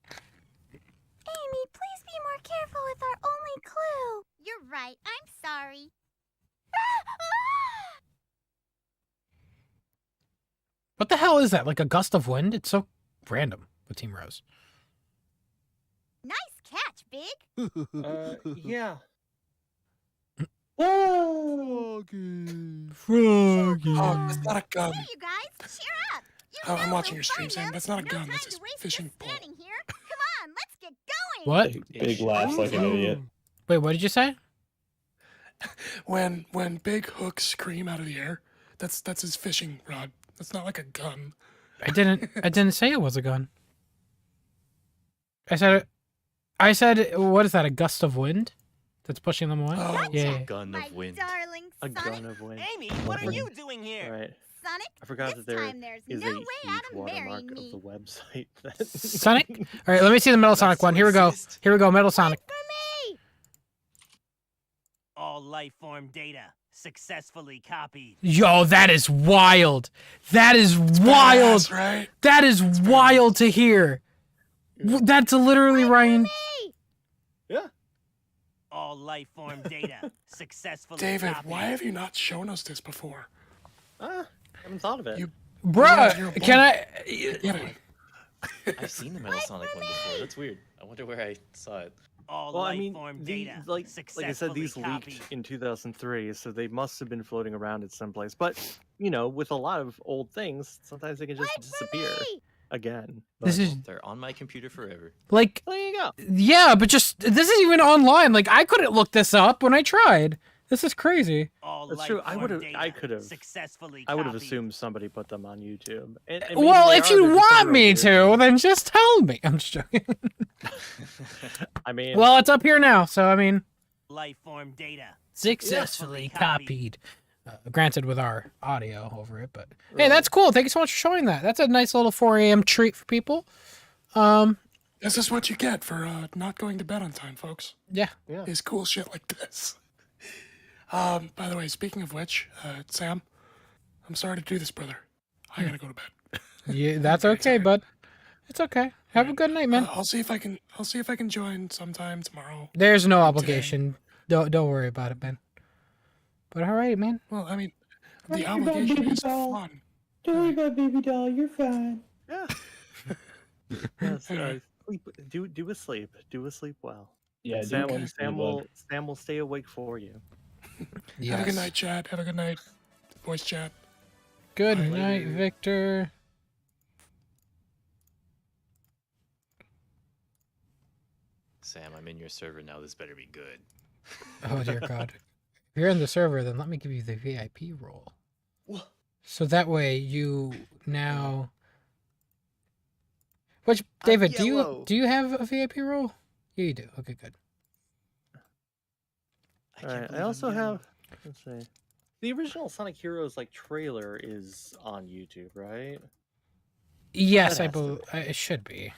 Amy, please be more careful with our only clue. You're right. I'm sorry. What the hell is that? Like a gust of wind? It's so random with Team Rose. Nice catch, Big. Yeah. Froggy. Froggy. Oh, that's not a gun. Hey, you guys, cheer up. You Oh, know I'm watching we'll your stream, find Sam. him. That's not a No gun. time That's to a waste fishing just pole. standing here. Come on, let's get going. What? Big laughs like an idiot. Wait, what did you say? When Big hooks scream out of the air, that's his fishing rod. That's not like a gun. I didn't say it was a gun. I said what is that? A gust of wind that's pushing them away? Oh. Yeah. Gun My of wind. darling. feeling, A Sonic? gun of wind. Amy, what are you doing here? Right. Sonic, I forgot this that there time there's is no a way huge out of watermark marrying of me. the website. That Sonic? All right, let me see the Metal Sonic one. Here we go. Here we go, Metal Sonic. All life form data successfully copied. Yo, that is wild. That is wild. badass, right? That is wild to hear. That's literally Ryan. Yeah. All life form data successfully David, copied. why have you not shown us this before? I haven't thought of it. You, Bruh, you're a can bum. I... I've seen the Metal Sonic one before. That's weird. I wonder where I saw it. All Well, I life mean, form the, data like I said, these successfully leaked copied. in 2003, so they must have been floating around at some place. But you know, with a lot of old things, sometimes they can just disappear again. This is They're on my computer forever. like, There you go. yeah, but just this is even online. Like, I couldn't look this up when I tried. This is crazy. All That's life true. I form would have. data I could have. successfully I would have copied. assumed somebody put them on YouTube. And maybe Well, they if are, you they're just some want real me weird to, ones. then just tell me. I'm just joking. I mean, Well, it's up here now, so I mean, Life form data successfully copied. Granted, with our audio over it, but hey, that's cool. Thank you so much for showing that. That's a nice little 4 a.m. treat for people. This is what you get for not going to bed on time, folks. Yeah. Is cool shit like this. By the way, speaking of which, Sam, I'm sorry to do this, brother. I gotta go to bed. Yeah, that's okay, bud. It's okay. Have a good night, man. I'll see if I can join sometime tomorrow. There's no today. obligation. Don't worry about it, man. But all right, man. Well, I mean, Don't the worry about obligation baby is doll. fun. Don't worry about baby doll. You're fine. Yeah. Yes, do a sleep. Do a sleep well. Yeah, do Sam, a Sam will stay awake for you. Have a good night, chat. Have a good night, voice chat. Good Bye. night, Victor. Sam, I'm in your server now. This better be good. Oh dear God. If you're in the server, then let me give you the VIP role. So that way you now. Which David, do you have a VIP role? Yeah, you do. Okay, good. Alright, I also have. Let's see. The original Sonic Heroes trailer is on YouTube, right? Yes, That I has to believe it should be.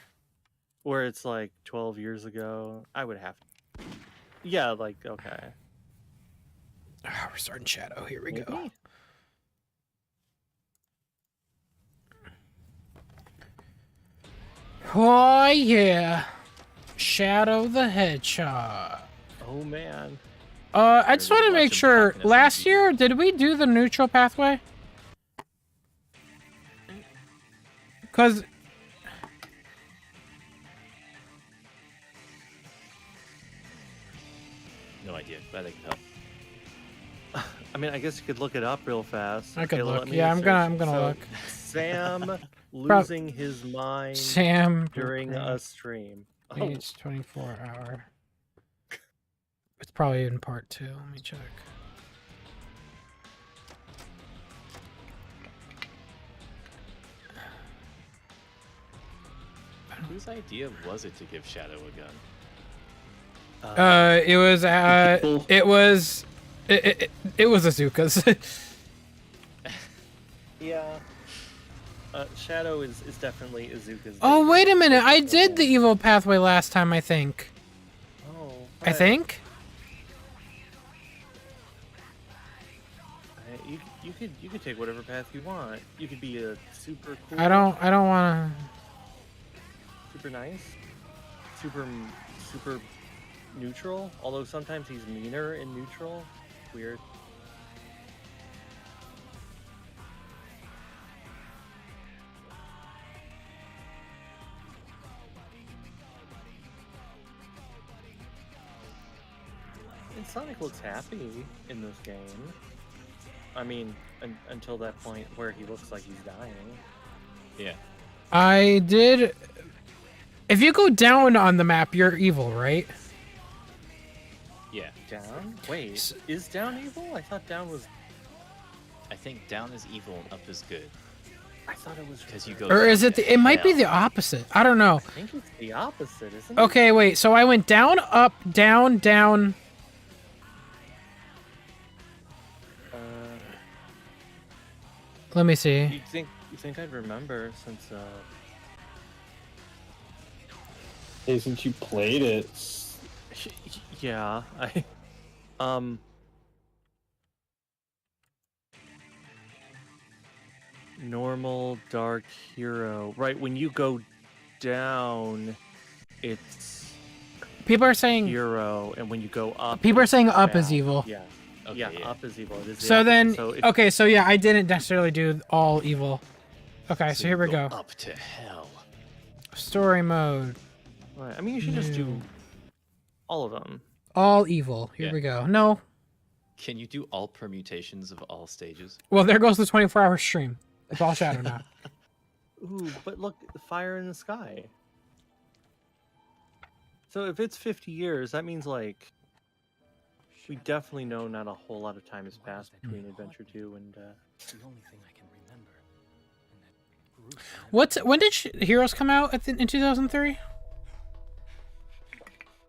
Where it's 12 years ago. I would have. Yeah, okay. Oh, we're starting Shadow. Here we go. Maybe. Oh yeah, Shadow the Hedgehog. Oh man. I just want to make sure. Last year, did we do the neutral pathway? Cause No idea. Glad I could help. I mean, I guess you could look it up real fast. I could let look. me Yeah, I'm search. gonna So, look. Sam losing his mind Sam during a stream. Oh, It's 24-hour. It's probably in part 2. Let me check. Whose idea was it to give Shadow a gun? It was Azuka's. yeah. Shadow is definitely Izuka's. Oh, wait a minute. I did the evil pathway last time, I think. Oh. I think? You could take whatever path you want. You could be a super cool. I don't want Super nice. Super neutral. Although sometimes he's meaner in neutral. Weird. And Sonic looks happy in this game. I mean, until that point where he looks like he's dying. Yeah. I did. If you go down on the map, you're evil, right? Yeah. Down? Wait, is down evil? I thought down was. I think down is evil and up is good. I thought it was. Because you go. Or is down it? to It might be hell. the opposite. I don't know. I think it's the opposite, isn't it? Okay, wait. So I went down, up, down, down. Let me see. You think I'd remember since Hey, since you played it. yeah, normal dark hero. Right, when you go down, it's People are saying hero, and when you go up, people are saying it's up is bad. evil. Yeah. Okay, yeah, yeah. up is evil. It is the So opposite. then, So okay, so yeah, I didn't necessarily do all evil. Okay, so here we go. Up to hell. Story mode. Right, I mean, you should just do all of them. All evil. Here Yeah. we go. No. Can you do all permutations of all stages? Well, there goes the 24-hour stream. It's all shadow now. Ooh, but look, the fire in the sky. So if it's 50 years, that means like we definitely know not a whole lot of time has passed between Adventure 2 and The only thing I can remember. And that When did Heroes come out in 2003?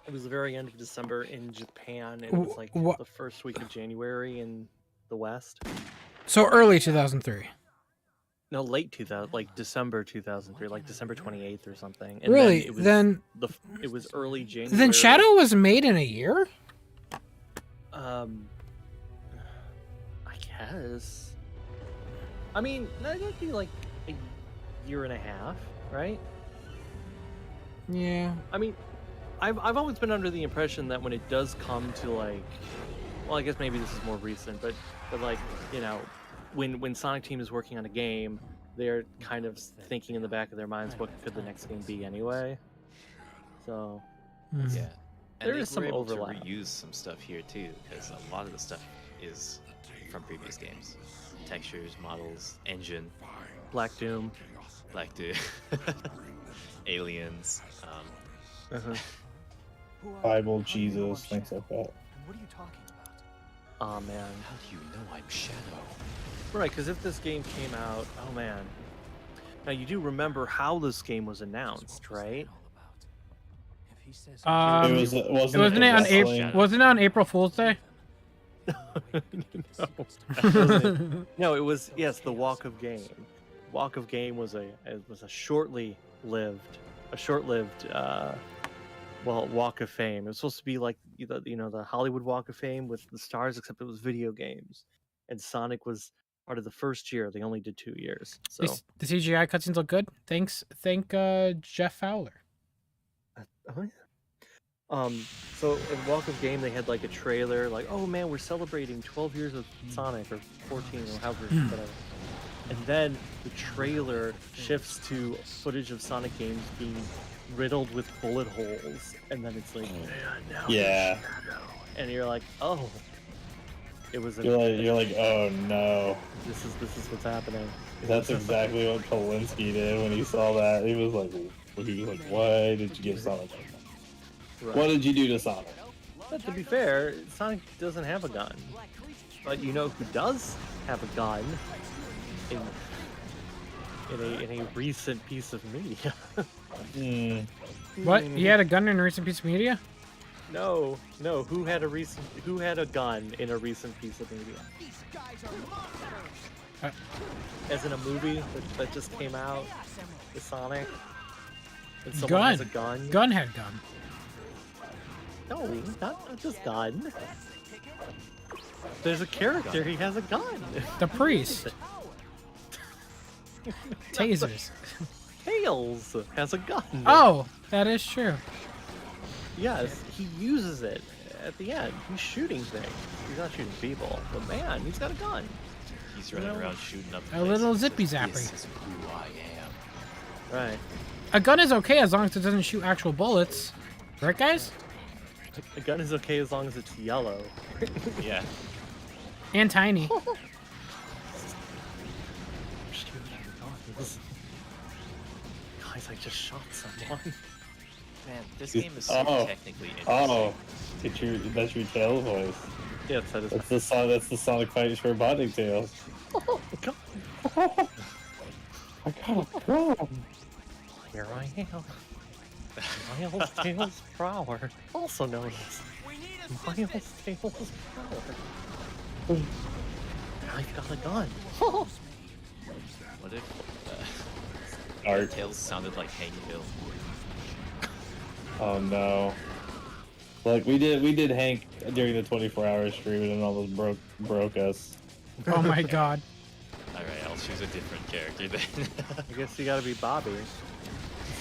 it was the very end of December in Japan, and it was like the first week of January in the West. So early 2003. No, late 2000, like December 2003, like December 28th or something. And Really? it was early January. Then Shadow was made in a year? I guess. I mean, that'd be like a year and a half, right? Yeah. I mean, I've always been under the impression that when it does come to like, well, I guess maybe this is more recent, but like, you know, when Sonic Team is working on a game, they're kind of thinking in the back of their minds, what could the next game be anyway? So Yeah. And there they is some were able overlap. to reuse some stuff here too, because a lot of the stuff is from previous games. Textures, models, engine, Black Doom, aliens. Bible, Jesus, things like that. What are you talking about? Oh man. How do you know I'm Shadow? Right, because if this game came out, oh man. Now you do remember how this game was announced, right? Wasn't it on April Fool's Day? No, it was the Walk of Game. Walk of Game was a short-lived Walk of Fame. It was supposed to be like the Hollywood Walk of Fame with the stars, except it was video games. And Sonic was part of the first year. They only did 2 years. So The CGI cutscenes look good. Thank Jeff Fowler. Oh yeah. So in Walk of Game, they had like a trailer, like, oh man, we're celebrating 12 years of Sonic, or 14, or however, whatever. And then the trailer shifts to footage of Sonic games being riddled with bullet holes, and then it's like, Yeah. and you're like, oh, it was. You're like, oh no. This is what's happening. That's exactly what Kolinsky did when he saw that. He was like, why did you give Sonic? Right. What did you do to Sonic? But to be fair, Sonic doesn't have a gun. But you know who does have a gun in a recent piece of media? What? He had a gun in a recent piece of media? No. Who had a gun in a recent piece of media? As in a movie that just came out with Sonic. And someone has a gun. Gun had gun. No, not just gun. There's a character, he has a gun. The priest. Tasers. Tails has a gun. Oh, that is true. Yes, he uses it at the end. He's shooting things. He's not shooting people, but man, he's got a gun. He's running around shooting up. A little zippy zappy. This is who I am. Right. A gun is okay as long as it doesn't shoot actual bullets. Right, guys? A gun is okay as long as it's yellow. Yeah. And tiny. Guys, I just shot someone. Man, this game is so technically interesting. Oh, that's your Tails voice. Yes, that is. That's the Sonic Fights for Bonding Tails. Oh god. I got a gun. Here I am. Miles Tails Prower, also known as Miles Tails Prower. I've got a gun. What if Art. Tails sounded like Hank Hill? Oh no. Like we did Hank during the 24-hour stream and it almost broke us. Oh my god. Alright, I'll choose a different character then. I guess you gotta be Bobby.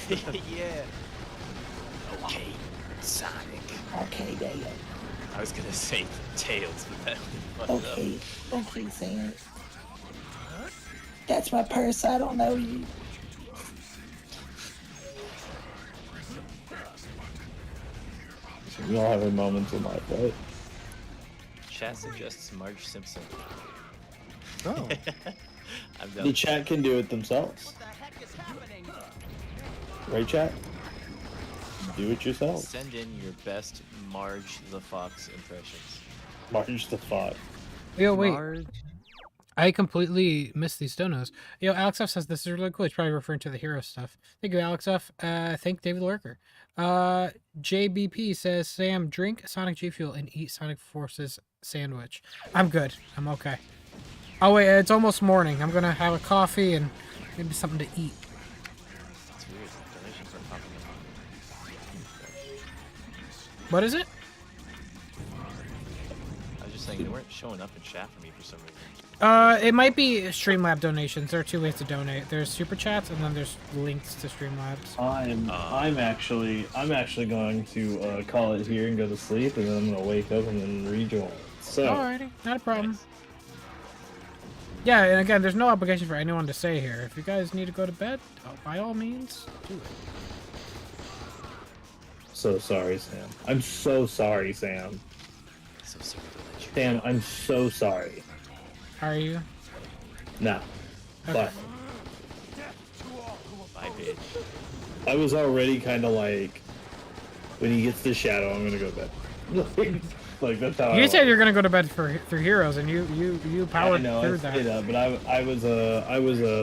Yeah. Okay, Sonic. Okay, Dale. I was gonna say Tails, but that would fuck it up. Okay, Sam. That's my purse. I don't know you. We all have our moments in life, right? Chat suggests Marge Simpson. Oh. I'm down. The chat can do it themselves. Right, chat? Do it yourself. Send in your best Marge the Fox impressions. Marge the Fox. Yo, wait. Marge. I completely missed these donos. Yo, Alex F says this is really cool. He's probably referring to the hero stuff. Thank you, Alex F. Thank David Lurker. JBP says, Sam, drink Sonic G Fuel and eat Sonic Forces sandwich. I'm good. I'm okay. Oh, wait, it's almost morning. I'm going to have a coffee and maybe something to eat. It's weird. Donations are popping up. What is it? I was just saying they weren't showing up in chat for me for some reason. It might be Streamlab donations. There are two ways to donate. There's super chats and then there's links to Streamlabs. I'm actually going to call it here and go to sleep, and then I'm gonna wake up and then rejoin. So. Alrighty, not a problem. Yeah, and again, there's no obligation for anyone to stay here. If you guys need to go to bed, by all means, do it. So sorry, Sam. I'm so sorry, Sam. So sorry to let you. Sam, I'm so sorry. Are you? No. Okay. But Bye, bitch. I was already kind of like, when he gets to Shadow, I'm gonna go to bed. Like that's how. You said you're gonna go to bed for Heroes, and you powered through that. I know, but I was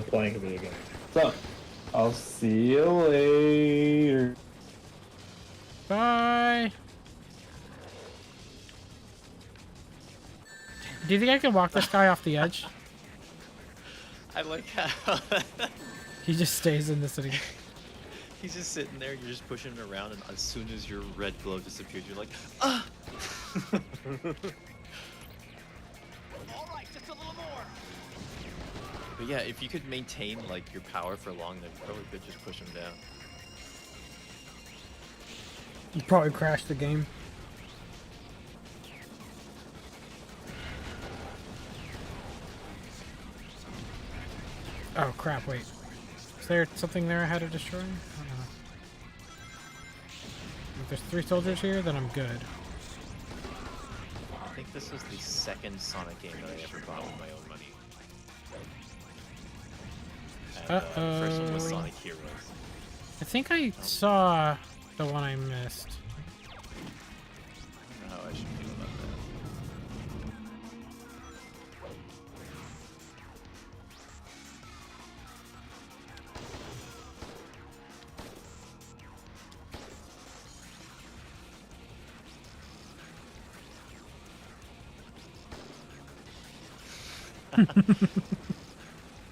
playing a video game. So I'll see you later. Bye. Do you think I can walk this guy off the edge? I like how He just stays in the city. he's just sitting there, you're just pushing him around, and as soon as your red glow disappears, you're like, ah! Alright, just a little more. But yeah, if you could maintain like your power for long, then you probably could just push him down. You probably crashed the game. Oh crap, wait. Is there something there I had to destroy? I don't know. If there's 3 soldiers here, then I'm good. I think this was the second Sonic game that I ever bought with my own money. And, first one was Sonic Heroes. I think I saw the one I missed. I don't know how I should feel about that.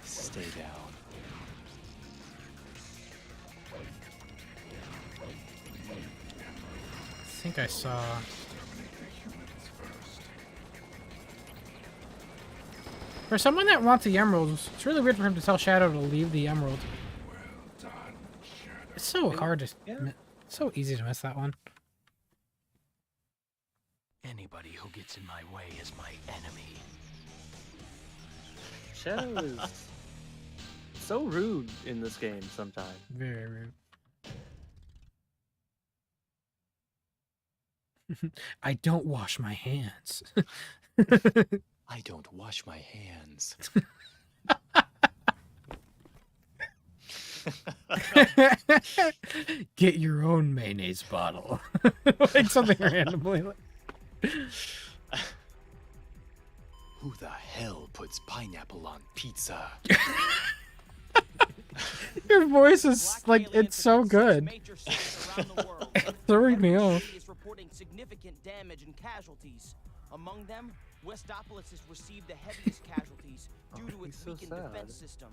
Stay down. I think I saw... For someone that wants the emeralds, it's really weird for him to tell Shadow to leave the emerald. It's so hard to... It's so easy to miss that one. Anybody who gets in my way is my enemy. Shadow is so rude in this game sometimes. Very rude. I don't wash my hands. I don't wash my hands. Get your own mayonnaise bottle. Like something randomly. Like... Who the hell puts pineapple on pizza? Your voice is like, it's so good. It's throwing me off. Is reporting significant damage and casualties. Among them, Westopolis has received the heaviest casualties due to its weakened defense system.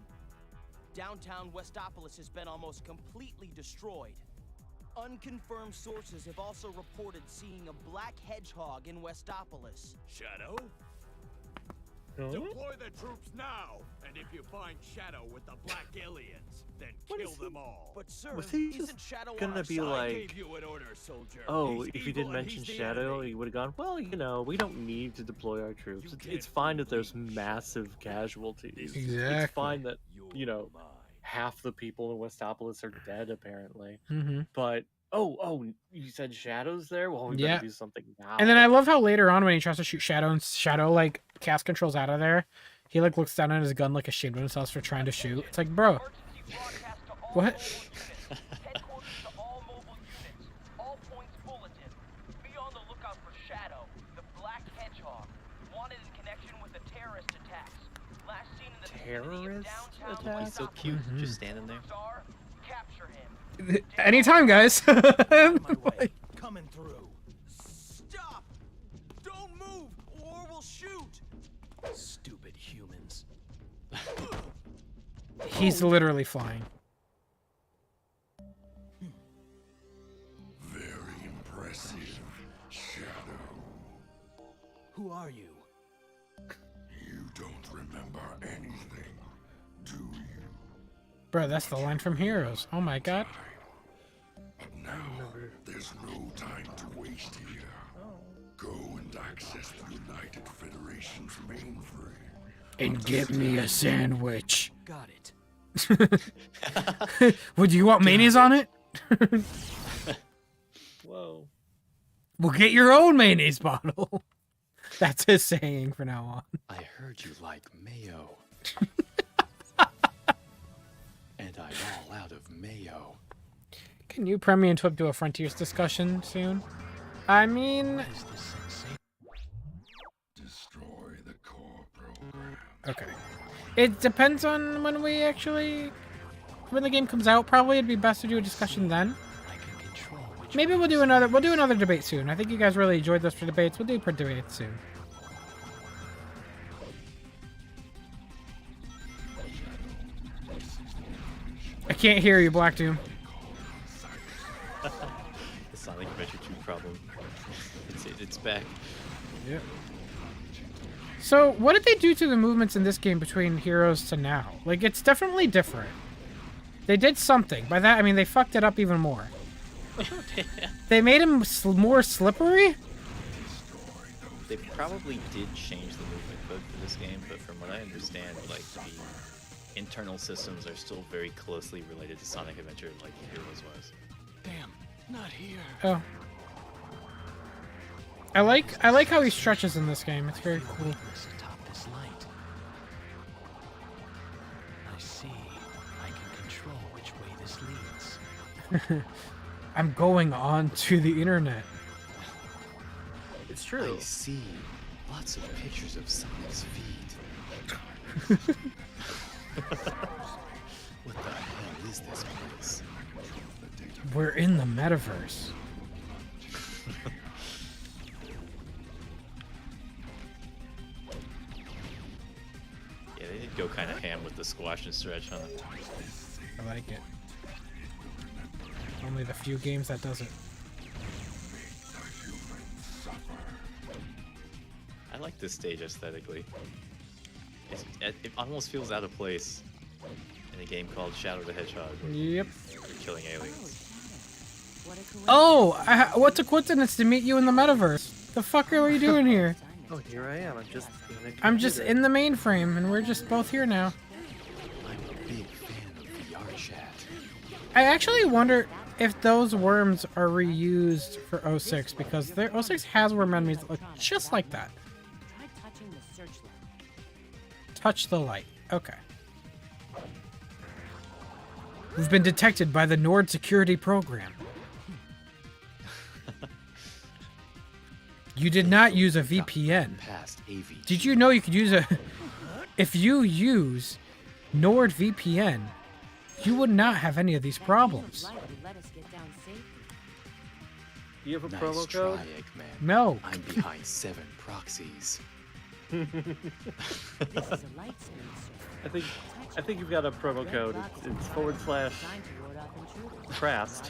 downtown Westopolis has been almost completely destroyed. Unconfirmed sources have also reported seeing a black hedgehog in Westopolis. Shadow? Deploy the troops now, and if you find Shadow with the black aliens, then kill them all. But sir, Was he isn't just Shadow on gonna our be side? I like, gave you an order, soldier. oh, He's if you evil didn't and mention he's the Shadow, enemy. he would have gone, well, you know, we don't need to deploy our troops. It's fine if there's massive casualties. Exactly. It's fine that, you know, half the people in Westopolis are dead, apparently. Mm-hmm. But, oh, you said Shadow's there? Well, we Yeah. better do something now. And then I love how later on when he tries to shoot Shadow and Shadow like cast controls out of there, he like looks down at his gun like ashamed of himself for trying to shoot. It's like, bro, what? All points bulletin. Be on the lookout for Shadow, the black hedgehog, wanted in connection with the terrorist attacks. Last seen in the vicinity of downtown He's so cute, just standing there. Capture him. Anytime, guys. Coming through. Stop! Don't move, or we'll shoot. Stupid humans. He's literally flying. Very impressive, Shadow. Who are you? You don't remember anything, do you? Bro, that's the line from Heroes. Oh my god. But now, there's no time to waste here. Go and access the United Federation's mainframe. And get me a sandwich. Got it. Would you want mayonnaise on it? Whoa. Well, get your own mayonnaise bottle. That's his saying from now on. I heard you like mayo. And I'm all out of mayo. Can you prem me into a Frontiers discussion soon? I mean... Destroy the core program. Okay. It depends on when we actually... When the game comes out, probably it'd be best to do a discussion then. Maybe we'll do another debate soon. I think you guys really enjoyed those for debates. We'll do debates soon. I can't hear you, Black Doom. The Sonic Adventure 2 problem. It's back. Yep. So, what did they do to the movements in this game between Heroes to now? Like, it's definitely different. They did something. By that, I mean they fucked it up even more. They made him more slippery? They probably did change the movement code for this game, but from what I understand, like, the internal systems are still very closely related to Sonic Adventure like Heroes was. Damn, not here. Oh. I like how he stretches in this game. It's very cool. Atop this light. I see. I can control which way this leads. I'm going on to the internet. It's true. I see lots of pictures of Sonic's feet. What the hell is this place? We're in the metaverse. Yeah, they did go kind of ham with the squash and stretch, huh? I like it. Only the few games that does it. I like this stage aesthetically. It almost feels out of place in a game called Shadow the Hedgehog. Yep. You're killing aliens. Oh, what's a coincidence to meet you in the metaverse? The fuck are you doing here? Oh, here I am. I'm just in the mainframe, and we're just both here now. I'm a big fan of VR chat. I actually wonder if those worms are reused for 06, because 06 has worm enemies that look just like that. Try touching the searchlight. Touch the light. Okay. We've been detected by the Nord security program. You did not use a VPN. Past AV. Did you know you could use a... If you use NordVPN, you would not have any of these problems. Do you have a Nice promo try, code? Eggman. No. I'm behind 7 proxies. This is a light screen, sir. I think I think you've got a promo code. It's /Crast.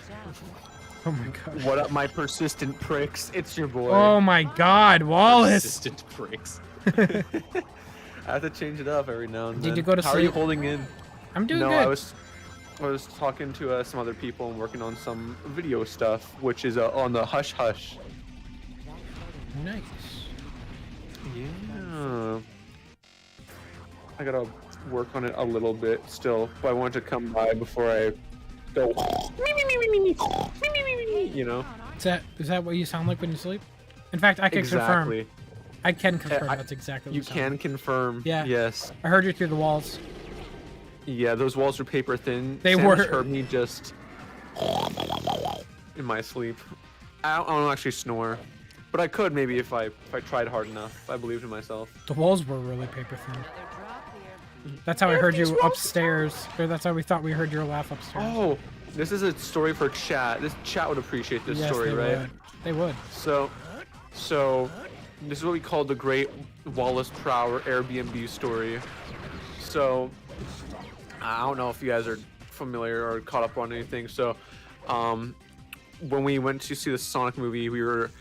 Oh my god. What up, my persistent pricks? It's your boy. Oh my god, Wallace. Persistent pricks. I have to change it up every now and then. Did you go to How are you sleep? holding in? I'm doing no, good. I was talking to some other people and working on some video stuff, which is on the hush hush. Nice. Yeah. I gotta work on it a little bit still, but I wanted to come by before I go. You know. Is that what you sound like when you sleep? In fact, I can confirm. I can confirm that's exactly what you can like. confirm. Yeah. Yes. I heard you through the walls. Yeah, those walls are paper thin. They Sam were. heard me just in my sleep. I don't actually snore, but I could maybe if I tried hard enough. If I believed in myself. The walls were really paper thin. That's how I heard you upstairs, or that's how we thought we heard your laugh upstairs. Oh, this is a story for chat. This chat would appreciate this story, right? Would. They would. So, this is what we call the Great Wallace Prower Airbnb story. So, I don't know if you guys are familiar or caught up on anything. So, when we went to see the Sonic movie, we were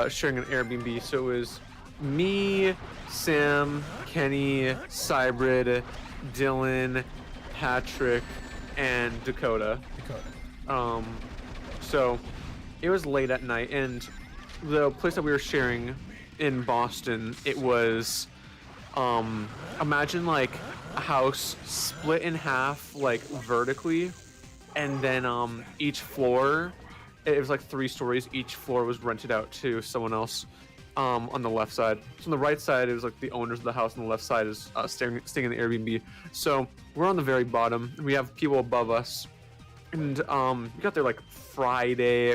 sharing an Airbnb. So it was me, Sam, Kenny, Cybrid, Dylan, Patrick, and Dakota. So it was late at night, and the place that we were sharing in Boston, it was imagine like a house split in half like vertically, and then each floor, it was like 3 stories, each floor was rented out to someone else on the left side. So on the right side, it was like the owners of the house, and the left side is staying in the Airbnb. So we're on the very bottom, and we have people above us, and we got there like Friday,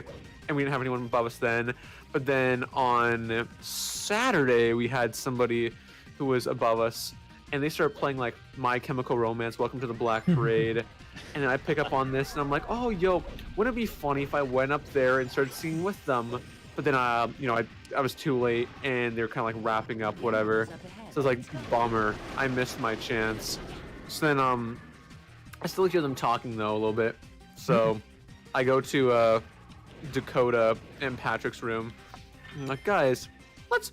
and we didn't have anyone above us then. But then on Saturday, we had somebody who was above us, and they started playing like My Chemical Romance, Welcome to the Black Parade. And then I pick up on this, and I'm like, oh, yo, wouldn't it be funny if I went up there and started singing with them? But then, you know, I was too late, and they were kind of like wrapping up, whatever. So it's like, bummer. I missed my chance. So then, I still hear them talking, though, a little bit. So I go to Dakota and Patrick's room. I'm like, guys, let's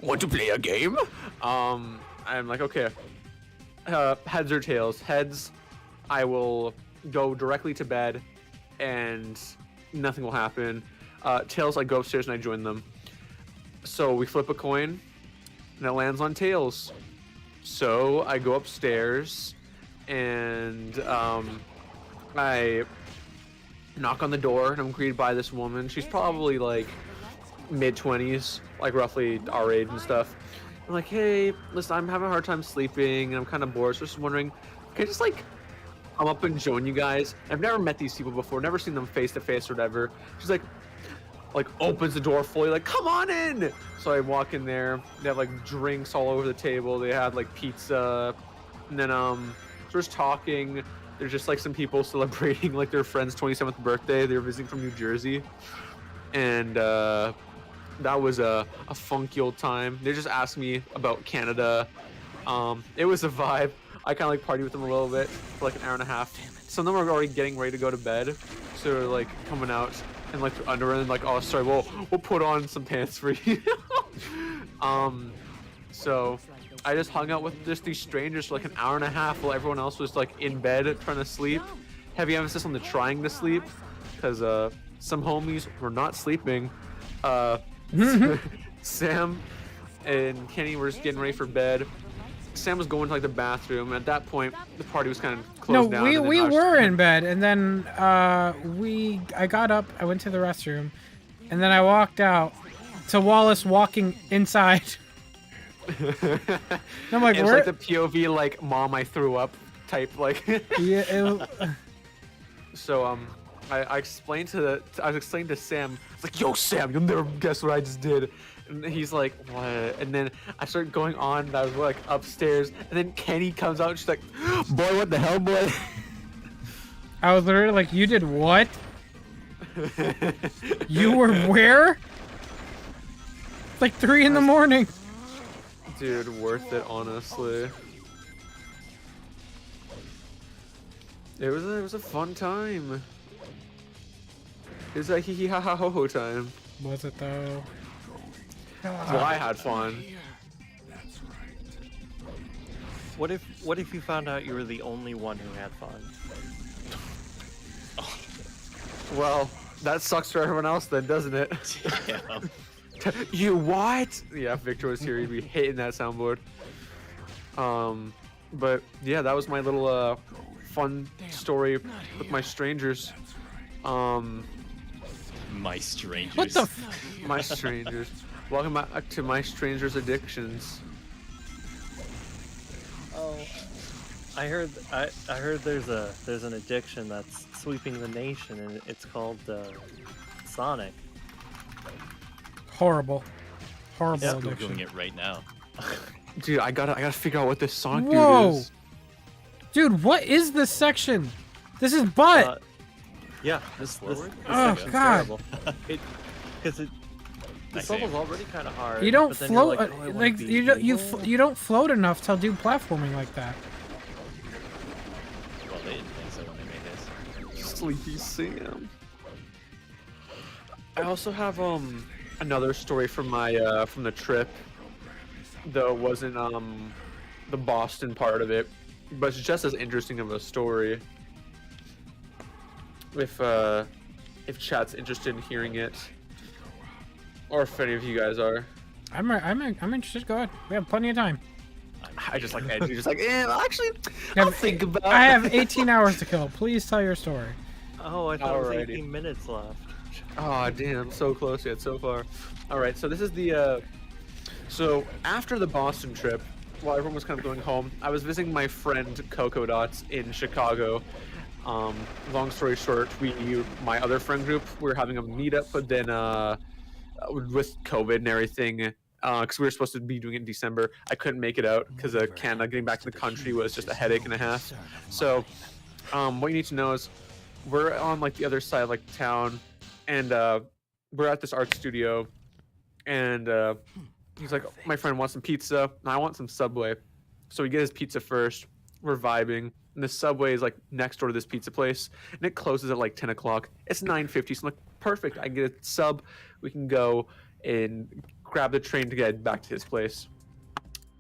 want to play a game? I'm like, okay. Heads or tails? Heads, I will go directly to bed, and nothing will happen. Tails, I go upstairs and I join them. So we flip a coin, and it lands on tails. So I go upstairs, and I knock on the door, and I'm greeted by this woman. She's probably like mid-20s, like roughly our age and stuff. I'm like, hey, listen, I'm having a hard time sleeping, and I'm kind of bored, so just wondering, can I just like come up and join you guys? I've never met these people before, never seen them face to face or whatever. She's like opens the door fully, like, come on in. So I walk in there. They have like drinks all over the table. They had like pizza, and then so just talking. There's just like some people celebrating like their friend's 27th birthday. They were visiting from New Jersey, and that was a funky old time. They just asked me about Canada. It was a vibe. I kind of like partied with them a little bit for like an hour and a half. Some of them were already getting ready to go to bed, so they're like coming out and like their underwear, and like, oh sorry, we'll put on some pants for you. So I just hung out with just these strangers for like an hour and a half while everyone else was like in bed trying to sleep. Heavy emphasis on the trying to sleep, because some homies were not sleeping. Sam and Kenny were just getting ready for bed. Sam was going to like the bathroom. At that point, the party was kind of closed down. No, we were in bed, and then I got up, I went to the restroom, and then I walked out to Wallace walking inside. I'm like, it was like the POV, like, mom, I threw up type, like. Yeah. So I explained to Sam. I was like, yo, Sam, you'll never guess what I just did. And he's like, what? And then I started going on, and I was like upstairs, and then Kenny comes out, and she's like, boy, what the hell, boy? I was literally like, you did what? You were where? It's like 3 in the morning. Dude, worth it, honestly. It was a fun time. It was a hee hee ha ha ho ho time. Was it though? Well, I had fun. What if you found out you were the only one who had fun? Well, that sucks for everyone else then, doesn't it? Yeah. You what? Yeah, if Victor was here, he'd be hitting that soundboard. But yeah, that was my little fun story with my strangers. My strangers. What the? My strangers. Welcome back to my strangers' addictions. Oh, I heard there's an addiction that's sweeping the nation, and it's called Sonic. Horrible I'm addiction. Googling it right now. Dude, I gotta figure out what this Sonic Whoa. dude is. Dude, what is this section? This is butt. Yeah, this Oh, section's God. terrible. Because this level's already kind of hard. You don't but then you're float like, oh, I wanna like be you don't float enough to do platforming like that. Well, they didn't think so when they made this. Sleepy Sam. I also have another story from my from the trip, though it wasn't the Boston part of it, but it's just as interesting of a story. If chat's interested in hearing it, or if any of you guys are. I'm interested. Go ahead. We have plenty of time. I just like Ed. You're just like, actually, I'll think about. I have 18 hours to kill. Please tell your story. Oh, I thought it was Alrighty. 18 minutes left. Oh damn, so close yet so far. All right, so this is the. So after the Boston trip, while everyone was kind of going home, I was visiting my friend Coco Dots in Chicago. Long story short, my other friend group, we were having a meetup, but then with COVID and everything, because we were supposed to be doing it in December, I couldn't make it out because Canada getting back to the country was just a headache and a half. So what you need to know is we're on like the other side of like town, and we're at this art studio, and he's like, my friend wants some pizza, and I want some Subway. So we get his pizza first. We're vibing, and the Subway is like next door to this pizza place, and it closes at like 10 o'clock. It's 9:50, so I'm like, perfect. I get a sub. We can go and grab the train to get back to his place.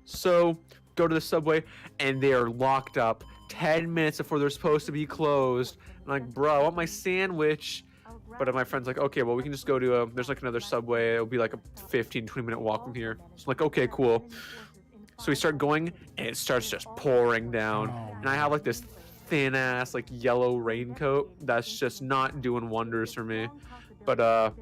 So go to the Subway, and they are locked up 10 minutes before they're supposed to be closed. I'm like, bro, I want my sandwich. But my friend's like, okay, well, we can just go to there's like another Subway. It'll be like a 15-20 minute walk from here. So I'm like, okay, cool. So we start going, and it starts just pouring down. And I have like this thin ass like yellow raincoat that's just not doing wonders for me. But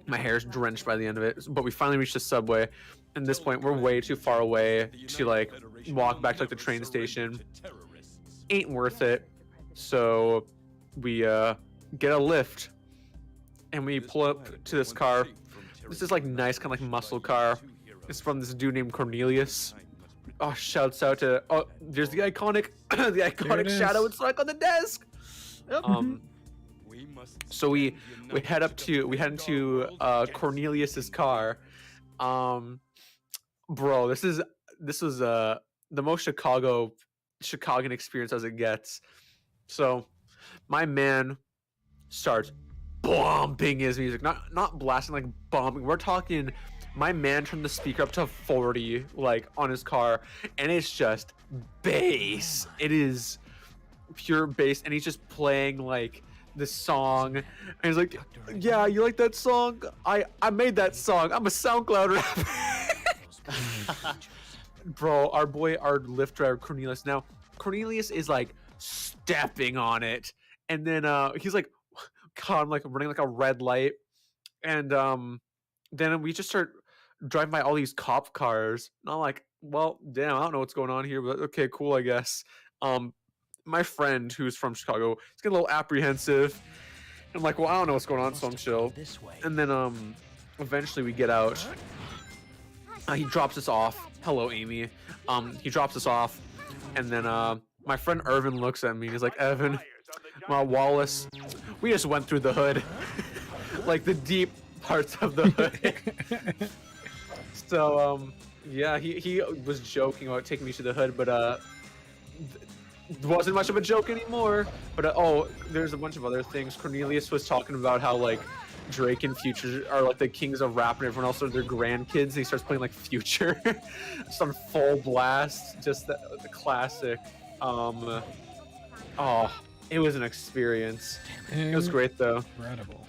my hair's drenched by the end of it. But we finally reached the Subway. At this point, we're way too far away to like walk back to like the train station. Ain't worth it. So we get a lift, and we pull up to this car. This is like nice kind of like muscle car. It's from this dude named Cornelius. Oh, shouts out to there's the iconic Shadow and Sonic on the desk. So we head into Cornelius's car. Bro, this is the most Chicagoan experience as it gets. So my man starts bumping his music, not blasting, like bumping. We're talking, my man turned the speaker up to 40 like on his car, and it's just bass. It is pure bass, and he's just playing like the song, and he's like, yeah, you like that song? I made that song. I'm a SoundCloud rapper. Bro, our Lyft driver Cornelius, now Cornelius is like stepping on it, and then he's like like running like a red light, and then we just start driving by all these cop cars, and I'm like, well, damn, I don't know what's going on here, but okay, cool, I guess. My friend who's from Chicago is getting a little apprehensive. I'm like, well, I don't know what's going on, so I'm chill. And then eventually we get out. He drops us off. Hello, Amy. He drops us off, and then my friend Irvin looks at me. He's like, Evan, Wallace, we just went through the hood, like the deep parts of the hood. So yeah, he was joking about taking me to the hood, but wasn't much of a joke anymore. But oh, there's a bunch of other things. Cornelius was talking about how like Drake and Future are like the kings of rap, and everyone else are their grandkids. And he starts playing like Future, some full blast, just the classic. Oh, it was an experience. It was great though. Incredible.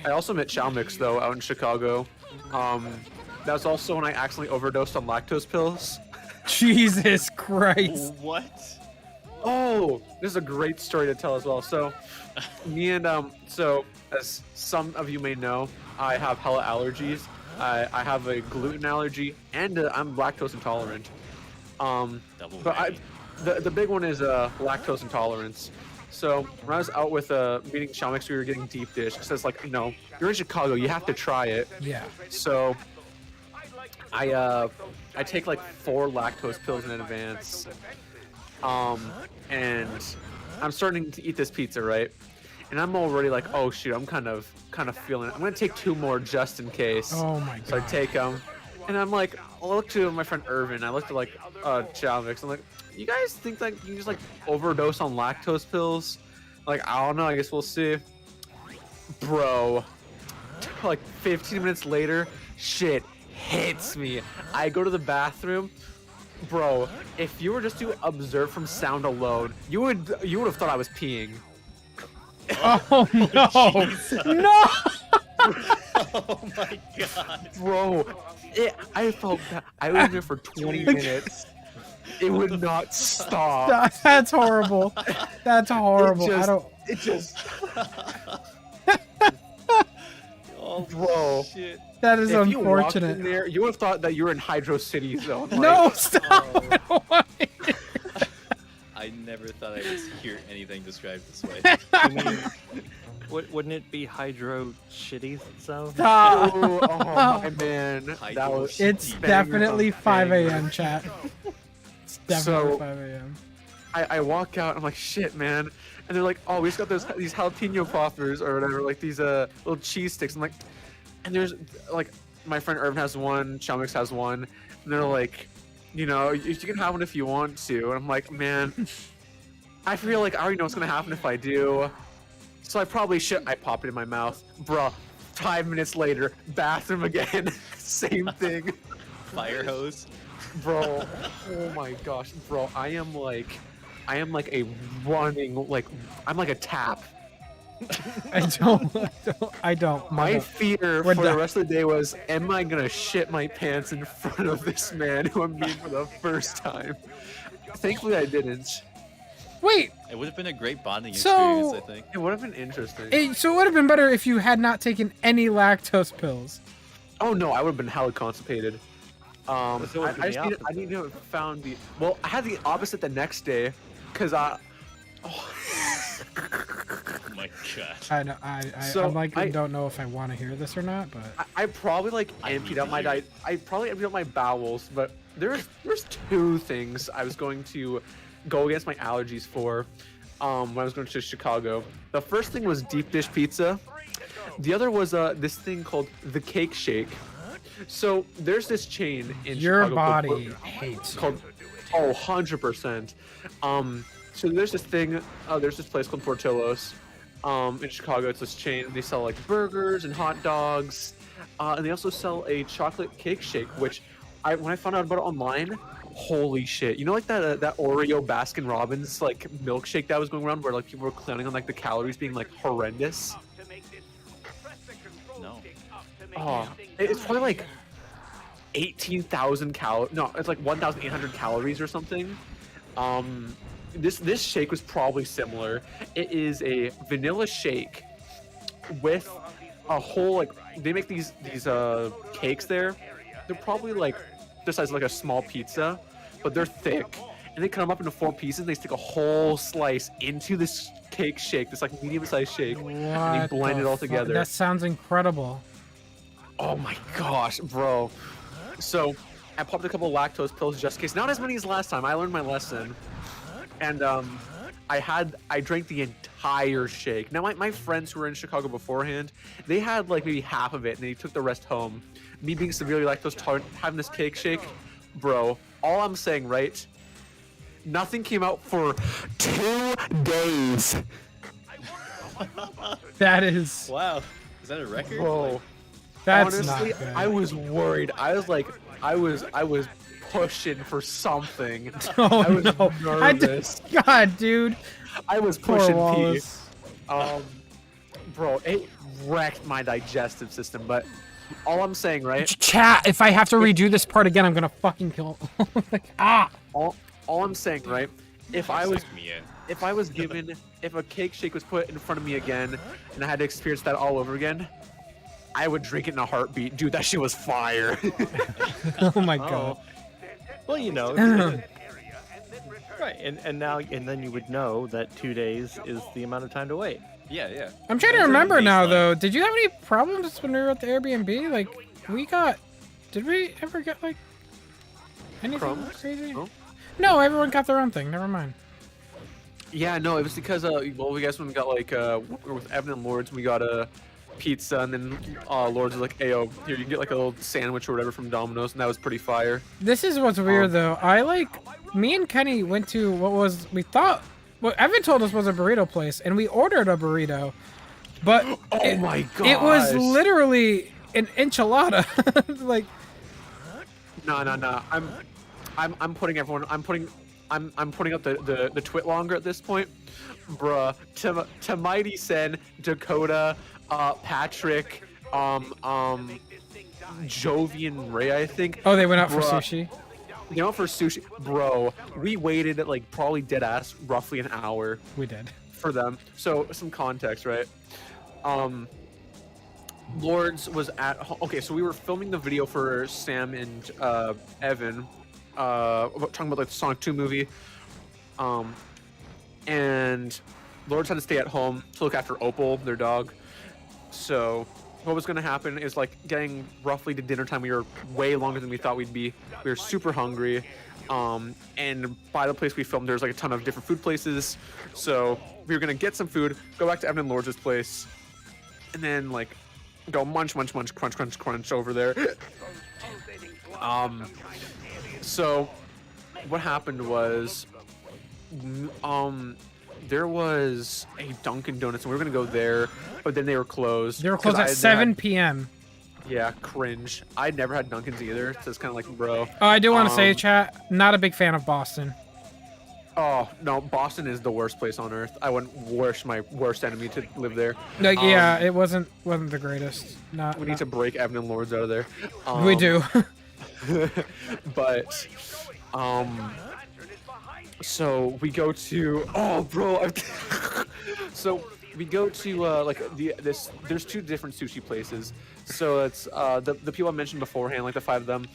I also met Chow Mix though out in Chicago. That was also when I accidentally overdosed on lactose pills. Jesus Christ. What? Oh, this is a great story to tell as well. So, me and so as some of you may know, I have hella allergies. I have a gluten allergy and I'm lactose intolerant. But the big one is lactose intolerance. So when I was out with meeting Chow Mix, we were getting deep dish. It says like, you know, you're in Chicago, you have to try it. Yeah. So I take like 4 lactose pills in advance. And I'm starting to eat this pizza, right? And I'm already like, oh shoot, I'm kind of feeling it. I'm gonna take 2 more just in case. Oh my god. So I take them, and I'm like, I look to my friend Irvin. I looked at like Chow Mix. I'm like, you guys think like you just like overdose on lactose pills? Like, I don't know. I guess we'll see. Bro, like 15 minutes later, shit hits me. I go to the bathroom. Bro, if you were just to observe from sound alone, you would have thought I was peeing. Oh no! No! Oh my god. Bro, I felt bad. I was there for 20 minutes. It would not stop. That's horrible. That's horrible. It just. Oh, bro. Shit. That is if unfortunate. You walked in there, you would have thought that you were in Hydro City zone. Like, no, stop! I don't want it. I never thought I would hear anything described this way. I mean, wouldn't it be Hydro Shitty zone? Stop. Oh my man. That was It's definitely 5 a.m. chat. It's definitely 5 a.m. I walk out, I'm like, shit, man. And they're like, oh, we just got these jalapeno poppers or whatever, like these little cheese sticks. I'm like, and there's like, my friend Irvin has one, Chow Mix has one, and they're like, you know, you can have one if you want to. And I'm like, man, I feel like I already know what's gonna happen if I do. So I probably should. I pop it in my mouth. Bruh, 5 minutes later, bathroom again. Same thing. Fire hose. Bro, oh my gosh, bro, I am like a running, like, I'm like a tap. I don't. My fear for the rest of the day was, am I gonna shit my pants in front of this man who I'm meeting for the first time? Thankfully, I didn't. Wait. It would have been a great bonding experience, I think. It would have been interesting. So it would have been better if you had not taken any lactose pills. Oh no, I would have been hella constipated. I need to have found the. Well, I had the opposite the next day, cause Oh my god. I know. I'm like, I don't know if I want to hear this or not, but I probably like emptied out my diet. I probably emptied out my bowels, but there's 2 things I was going to go against my allergies for when I was going to Chicago. The first thing was deep dish pizza. The other was this thing called the Cake Shake. So there's this chain in your Chicago body hates called 100%. So there's this thing. There's this place called Portillo's in Chicago. It's this chain. They sell like burgers and hot dogs, and they also sell a chocolate cake shake. Which, when I found out about it online, holy shit! You know, like that Oreo Baskin Robbins like milkshake that was going around, where like people were clowning on like the calories being like horrendous. No. Oh, it's probably like 18,000 calories. No, it's like 1,800 calories or something. This shake was probably similar. It is a vanilla shake with a whole, like, they make these cakes there. They're probably like the size of like a small pizza, but they're thick. And they cut them up into 4 pieces. And they stick a whole slice into this cake shake, this like medium-sized shake, and they blend it all together. That sounds incredible. Oh my gosh, bro. So I popped a couple lactose pills just in case. Not as many as last time. I learned my lesson. And I drank the entire shake. Now my friends who were in Chicago beforehand, they had like maybe half of it and they took the rest home. Me being severely lactose intolerant, having this cake shake, bro, all I'm saying, right? Nothing came out for 2 days. That is. Wow. Is that a record? Bro, That's honestly, not good. I was worried. I was like, I was pushing for something. Oh I was no! nervous. God, dude. I was Poor pushing P. Wallace. Bro, it wrecked my digestive system. But all I'm saying, right? Chat. If I have to redo this part again, I'm gonna fucking kill. Like, All I'm saying, right? If I was given, if a cake shake was put in front of me again, and I had to experience that all over again, I would drink it in a heartbeat. Dude, that shit was fire. Oh my god. Well, you know. Right, and then you would know that 2 days is the amount of time to wait. Yeah. I'm trying to remember now, though. Did you have any problems when we were at the Airbnb? Like, did we ever get, like, anything crazy? No, everyone got their own thing. Never mind. Yeah, no, it was because, well, we guys when we got, like, we were with Evan and Lourdes, we got a pizza, and then Lourdes was like, hey, yo, here, you can get, like, a little sandwich or whatever from Domino's, and that was pretty fire. This is what's weird, though. Me and Kenny went to what Evan told us was a burrito place, and we ordered a burrito, but my god, it was literally an enchilada. Like, no, I'm putting everyone, I'm putting up the twit longer at this point, bruh. To Mighty Sen, Dakota, Patrick, Jovi and Ray, I think. Oh, they went out for sushi. You know, for sushi, bro, we waited at like probably dead ass roughly an hour. We did. For them. So some context, right? Lourdes was at home. Okay, so we were filming the video for Sam and Evan, talking about like the Sonic 2 movie. And Lourdes had to stay at home to look after Opal, their dog. So what was going to happen is like getting roughly to dinner time. We were way longer than we thought we'd be. We were super hungry. And by the place we filmed, there's like a ton of different food places. So we were going to get some food, go back to Evan and Lourdes' place, and then like go munch, crunch over there. So what happened was, there was a Dunkin' Donuts, and we were gonna go there, but then they were closed. They were closed at 7 p.m. Yeah, cringe. I'd never had Dunkin's either, so it's kind of like, bro. Oh, I do want to say, chat, not a big fan of Boston. Oh no, Boston is the worst place on earth. I wouldn't wish my worst enemy to live there. Like, yeah, it wasn't the greatest. We need to break Evan and Lourdes out of there. We do. But so we go to so we go to like there's 2 different sushi places. So it's the people I mentioned beforehand, like the 5 of them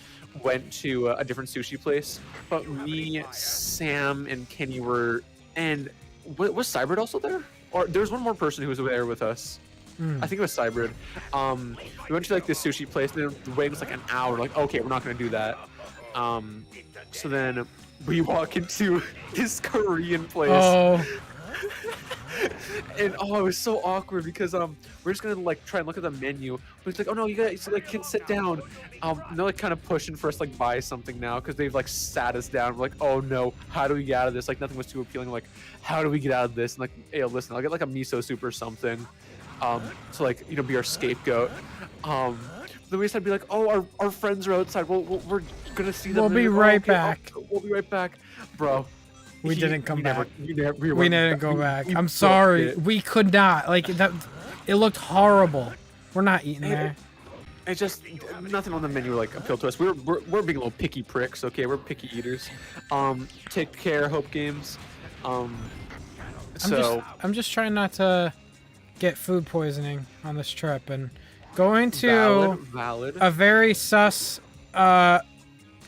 went to a different sushi place, but me, Sam, and Kenny were, and was Cybrid also there? Or there was one more person who was there with us. I think it was Cybrid. We went to like this sushi place, and the wait was like an hour. Like, okay, we're not gonna do that. So then we walk into this Korean place. Oh. And it was so awkward because we're just gonna like try and look at the menu, but it's like, oh no, you guys like can sit down. And they're like kind of pushing for us to like buy something now because they've like sat us down. We're like, oh no, how do we get out of this? Like nothing was too appealing. Like, how do we get out of this? And like, hey, listen, I'll get like a miso soup or something, to like, you know, be our scapegoat. Then we just had to be like, oh, our friends are outside. We're gonna see them. We'll be right back. We'll be right back, bro. We didn't come back. We didn't go back. I'm sorry. We could not. Like that. It looked horrible. We're not eating there. It's just nothing on the menu like appealed to us. We're being little picky pricks. Okay, we're picky eaters. Take care, Hope Games. I'm just trying not to get food poisoning on this trip, and going to valid. a very sus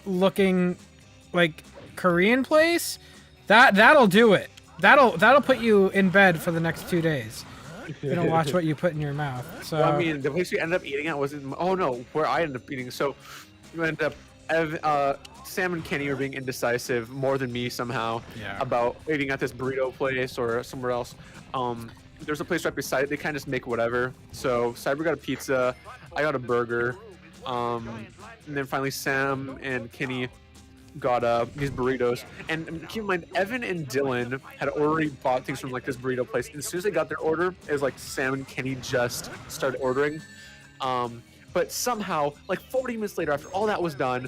looking like Korean place. That'll do it. That'll put you in bed for the next 2 days. You don't watch what you put in your mouth. So well, I mean, the place we ended up eating at was in. Oh no, where I ended up eating. So we ended up. Sam and Kenny were being indecisive more than me somehow about eating at this burrito place or somewhere else. There's a place right beside it. They kind of just make whatever. So Cyber got a pizza. I got a burger. And then finally Sam and Kenny got these burritos, and keep in mind, Evan and Dylan had already bought things from like this burrito place. And as soon as they got their order, it was like Sam and Kenny just started ordering. But somehow, like 40 minutes later, after all that was done,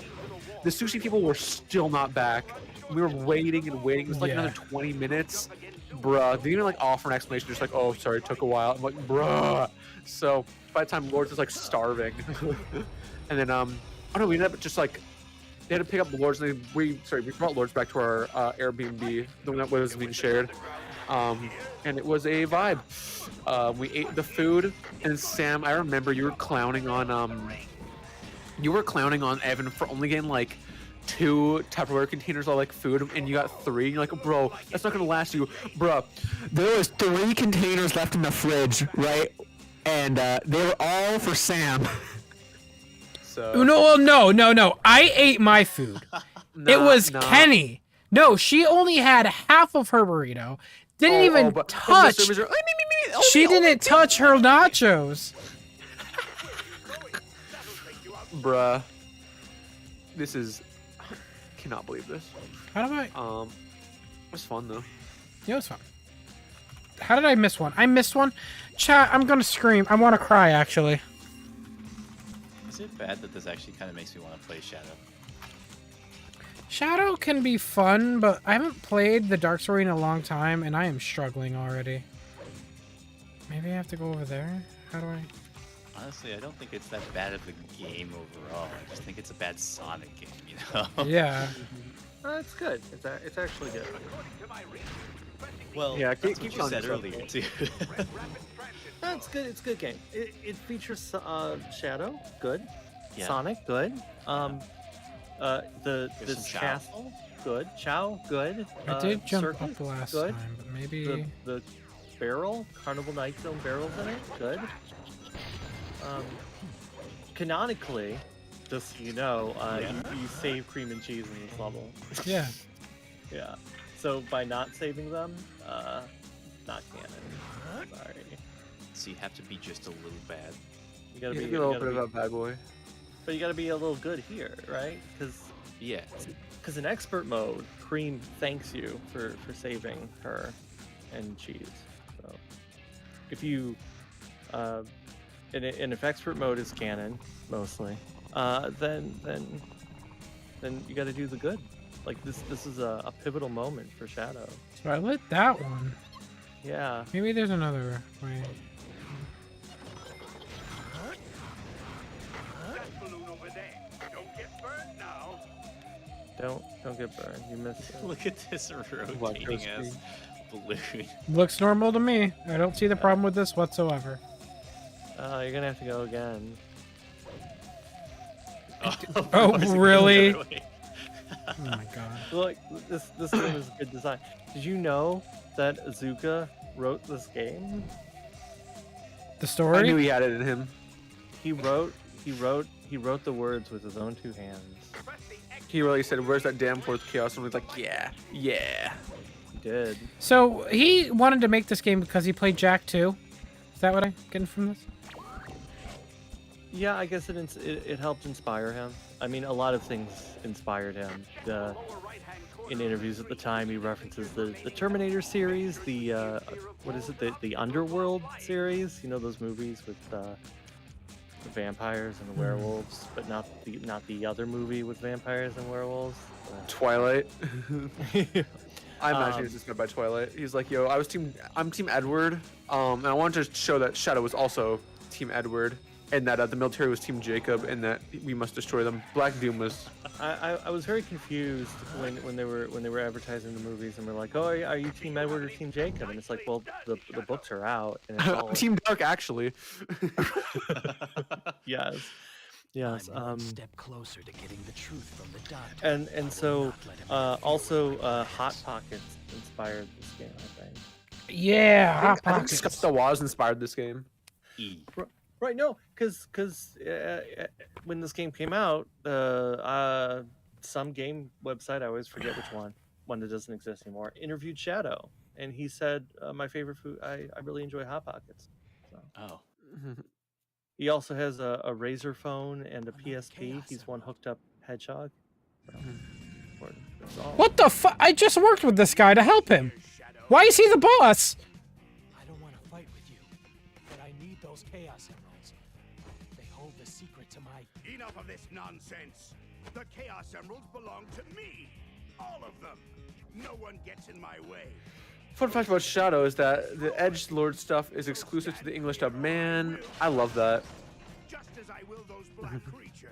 the sushi people were still not back. We were waiting and waiting. It was like another 20 minutes. Bruh, they didn't even like offer an explanation. Just like, oh, sorry, it took a while. I'm like, bruh. So by the time Lourdes was like starving, and then oh no, we ended up just like they had to pick up Lourdes. And we brought Lourdes back to our Airbnb, the one that was being shared, and it was a vibe. We ate the food, and Sam, I remember you were clowning on Evan for only getting like 2 Tupperware containers of like food, and you got 3. And you're like, bro, that's not gonna last you, bro. There was 3 containers left in the fridge, right? And they were all for Sam. So No. I ate my food. It was Kenny. No, she only had half of her burrito. Didn't even touch. She didn't touch her nachos. Bruh. This is... cannot believe this. How do I... It was fun, though. Yeah, it was fun. How did I miss one? I missed one? Chat, I'm gonna scream. I want to cry, actually. Is it bad that this actually kind of makes me want to play Shadow? Shadow can be fun, but I haven't played the Dark Story in a long time, and I am struggling already. Maybe I have to go over there? How do I... Honestly, I don't think it's that bad of a game overall. I just think it's a bad Sonic game, you know? Yeah. It's good. It's actually good. Well, yeah, that's what you said earlier, too. No, it's good. It's a good game. It features Shadow, good. Yeah. Sonic, good. The castle, good. Chow, good. I did jump Circus, up the last good. time, but maybe... The barrel, Carnival Night Zone barrels in it, good. Canonically, just so you know, you save cream and cheese in this level. Yeah. Yeah. So by not saving them, not canon. Sorry. So you have to be just a little bad. You gotta be a little bit of a bad boy. But you gotta be a little good here, right? Because in expert mode, Cream thanks you for saving her and cheese. So if you and if expert mode is canon mostly, then you got to do the good. Like this is a pivotal moment for Shadow. So I lit that one. Yeah. Maybe there's another way. Don't get burned. You missed it. Look at this rotating ass balloon. Looks normal to me. I don't see the problem with this whatsoever. You're gonna have to go again. Oh really? Oh my god. Look, this game is good design. Did you know that Azuka wrote this game? The story? I knew he had it in him. He wrote the words with his own 2 hands. He really said, "Where's that damn 4th chaos?" And he's like, "Yeah." He did. So he wanted to make this game because he played Jack 2. Is that what I'm getting from this? Yeah, I guess it helped inspire him. I mean, a lot of things inspired him. In interviews at the time, he references the Terminator series, the what is it, the Underworld series? You know, those movies with the vampires and the werewolves, but not the other movie with vampires and werewolves. Twilight. I imagine he was inspired by Twilight. He's like, "Yo, I'm Team Edward, and I wanted to show that Shadow was also Team Edward, and that the military was Team Jacob, and that we must destroy them." Black Doom was. I was very confused when they were advertising the movies and we're like, "Oh, are you Team Edward or Team Jacob?" And it's like, well, the books are out, and it's all Team Dark, actually. Yes. I'm one step closer to getting the truth from the dot. And so also Hot Pockets inspired this game, I think. Yeah, Hot I think Pockets. Scott the Waz inspired this game. Right, no, because when this game came out, some game website, I always forget which one that doesn't exist anymore, interviewed Shadow, and he said, my favorite food, I really enjoy Hot Pockets. So. Oh. He also has a Razer phone and a PSP. He's one hooked up Hedgehog. So. important. That's all. What the fuck? I just worked with this guy to help him. Why is he the boss? I don't want to fight with you, but I need those Chaos Emeralds. They hold the secret to my... Enough of this nonsense. The Chaos Emeralds belong to me. All of them. No one gets in my way. Fun fact about Shadow is that the Edge Lord stuff is exclusive to the English dub. Man, I love that. Just as I will those black creatures.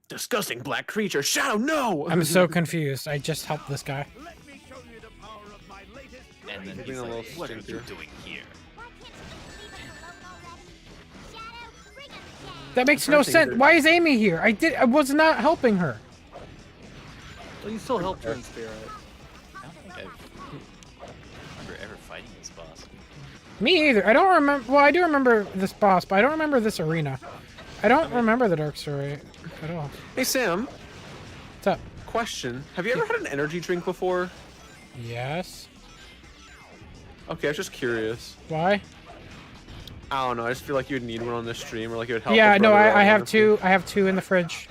Disgusting black creature. Shadow, no! I'm so confused. I just helped this guy. Let me show you the power of my latest. And then Being he's a little like, what are you stinker. doing here? That makes no sense. Why is Amy here? I was not helping her. Well, you still helped her in spirit. I don't think I remember ever fighting this boss. Me either. I don't remember. Well, I do remember this boss, but I don't remember this arena. I don't remember the Dark Story at all. Hey, Sam. What's up? Question. Have you ever had an energy drink before? Yes. Okay, I was just curious. Why? I don't know. I just feel like you'd need one on this stream, or like it would help. Yeah, a no, brother out I have on the- two. I have two in the fridge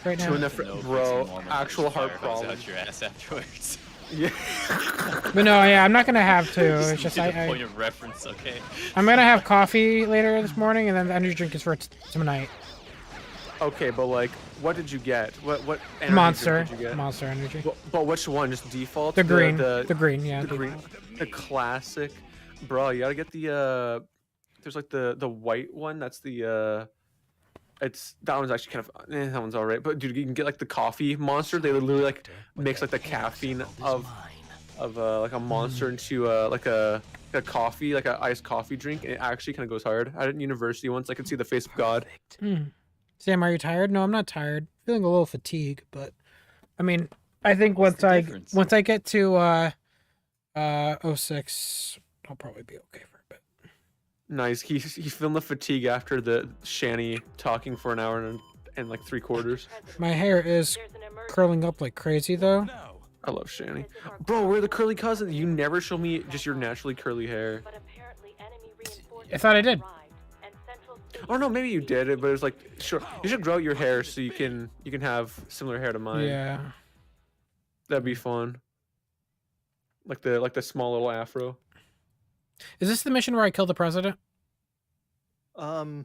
right now. Two in the bro. Moment Actual where heart fire comes problem. out your ass afterwards. Yeah. But no, yeah, I'm not gonna have two. Just It's just need a point of reference, okay? I'm gonna have coffee later this morning, and then the energy drink is for tonight. Okay, but like, what did you get? What energy Monster, drink did you get? Monster energy. But which one? Just default? The green, the green, yeah. The green, the classic. Bro, you gotta get the there's like the white one. That's the it's that one's actually kind of that one's alright. But dude, you can get like the coffee Monster. They literally like mix like the caffeine of like a Monster into like a coffee, like an iced coffee drink. And it actually kind of goes hard. I did in university once. I could see the face of God. Sam, are you tired? No, I'm not tired. Feeling a little fatigue, but I mean, I think once I get to 06, I'll probably be okay for a bit. Nice. He's feeling the fatigue after the Shanny talking for an hour and like 3/4. My hair is curling up like crazy though. I love Shanny. Bro, we're the curly cousins. You never show me just your naturally curly hair. I thought I did. Oh no, maybe you did it, but it was like, sure, you should grow your hair so you can have similar hair to mine. Yeah. That'd be fun. Like the small little afro. Is this the mission where I kill the president? Or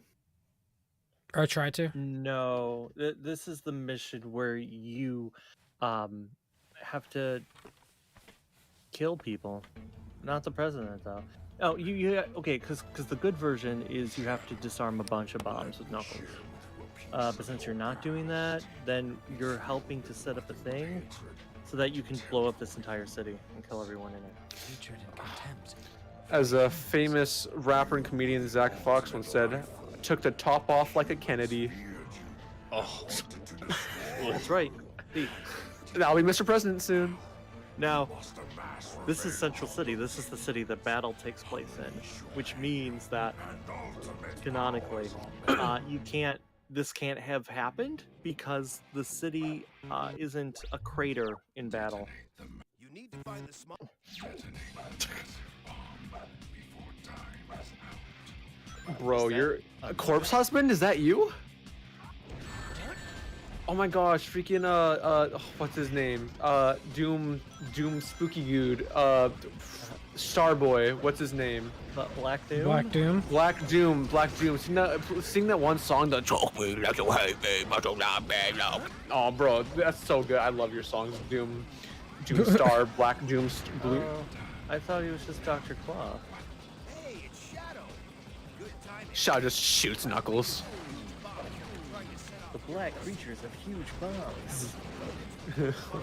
try to? No, this is the mission where you have to kill people, not the president though. Oh, you okay? Because the good version is you have to disarm a bunch of bombs with Knuckles. But since you're not doing that, then you're helping to set up a thing so that you can blow up this entire city and kill everyone in it. As a famous rapper and comedian Zach Fox once said, "Took the top off like a Kennedy." Oh, that's right. Hey. I'll be Mr. President soon. Now, this is Central City. This is the city that battle takes place in, which means that canonically, this can't have happened because the city isn't a crater in battle. You need to find the small. Bro, you're a corpse husband? Is that you? Oh my gosh, freaking what's his name? Doom Spooky Good. Starboy, what's his name? Black Doom. Black Doom. Black Doom. Sing that one song, the Oh bro, that's so good. I love your songs, Doom Star, Black Doom Blue. I thought he was just Dr. Claw. Hey, it's Shadow. Good time. Shadow just shoots Knuckles. The black creatures have huge bombs.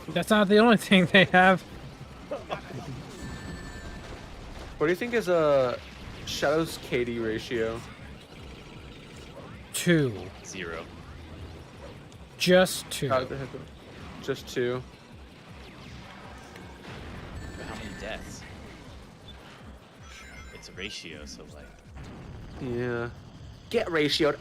That's not the only thing they have. What do you think is Shadow's KD ratio? 2. 0. Just 2. Just 2. But how many deaths? It's a ratio, so like. Yeah. Get ratioed.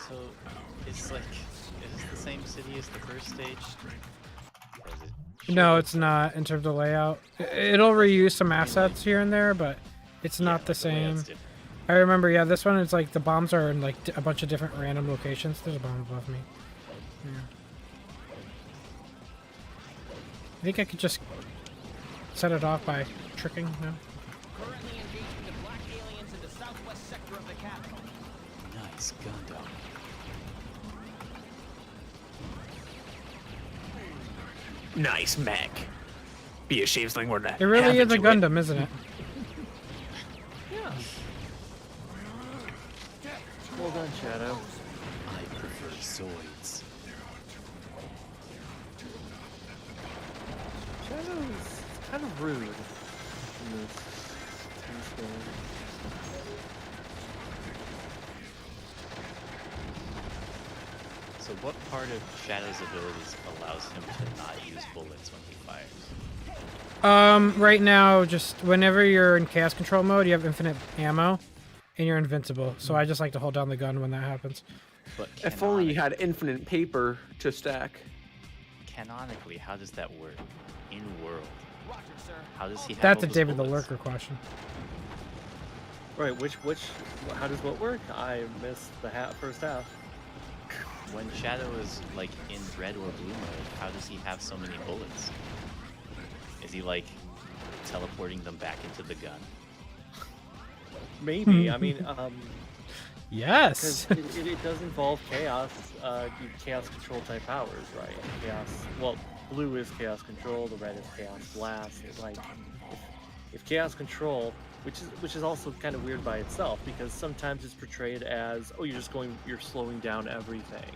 So, it's like, is this the same city as the first stage? Or is it No, it's not in terms of layout. It'll reuse some assets here and there, but It's not the like the layout's same. different. I remember, yeah, this one is like the bombs are in like a bunch of different random locations. There's a bomb above me. Yeah. I think I could just set it off by tricking, no? Currently engaging the black aliens in the southwest sector of the capital. Nice Gundam. Nice mech. Be ashamed something more than It really is a Gundam, isn't it? Yeah. Well done, Shadow. I prefer Zoids. Shadow's kind of rude in this game. So what part of Shadow's abilities allows him to not use bullets when he fires? Right now, just whenever you're in chaos control mode, you have infinite ammo, and you're invincible. So I just like to hold down the gun when that happens. But If only you had infinite paper to stack. canonically, how does that work? In world. Roger, sir. How does he have That's all a those David the bullets? Lurker question. Right, how does what work? I missed the first half. When Shadow is like in red or blue mode, how does he have so many bullets? Is he like teleporting them back into the gun? Maybe. I mean, yes. Because it does involve chaos, chaos control type powers, right? Chaos. Well, blue is chaos control. The red is chaos blast. Like, if chaos control, which is also kind of weird by itself, because sometimes it's portrayed as, oh, you're slowing down everything,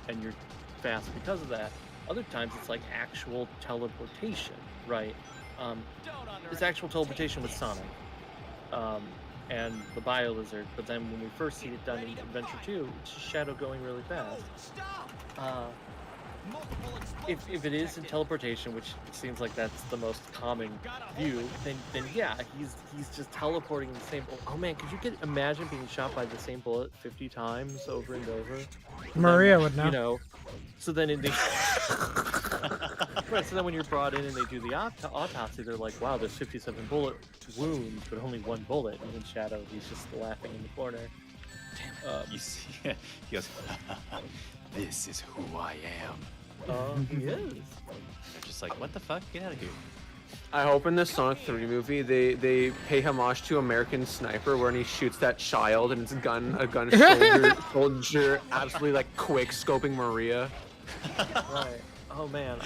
and you're fast because of that. Other times it's like actual teleportation, right? It's actual teleportation with Sonic. And the Bio Lizard, but then when we first see it done in Adventure 2, it's just Shadow going really fast. If it is in teleportation, which seems like that's the most common view, then yeah, he's just teleporting the same. Oh man, could you imagine being shot by the same bullet 50 times over and over? Maria would know. You know, so then in the right, so then when you're brought in and they do the autopsy, they're like, wow, there's 57 bullet wounds, but only one bullet. And in Shadow, he's just laughing in the corner. You see, he goes, This is who I am. Oh, he is. They're just like, what the fuck? Get out of here. I hope in the Sonic 3 movie they pay homage to American Sniper, where he shoots that child and it's a gun soldier absolutely like quick scoping Maria. Right. Oh man,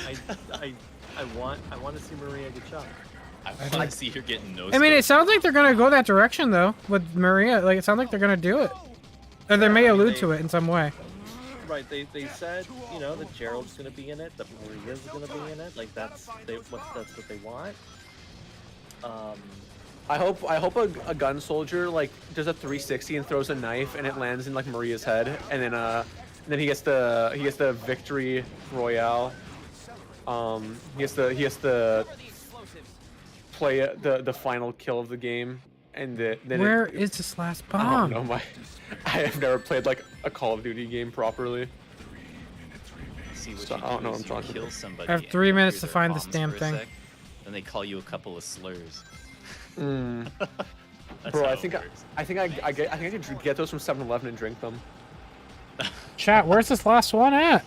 I want to see Maria get shot. I want to see her getting no. I mean, it sounds like they're gonna go that direction though with Maria. Like it sounds like they're gonna do it, or they may allude to it in some way. Right. They said, you know, that Gerald's gonna be in it, that Maria's gonna be in it. Like that's what they want. I hope a gun soldier like does a 360 and throws a knife and it lands in like Maria's head, and then he gets the victory royale. He has to play the final kill of the game, and then Where is this last bomb? I don't know, I have never played like a Call of Duty game properly. See what So you I don't do know what is I'm talking you kill about. somebody. I have and 3 you minutes hear to their find this bombs damn for a thing. sec, then they call you a couple of slurs. Mm. That's Bro, how I it think works. I could get those from 7-Eleven and drink them. Chat, where's this last one at?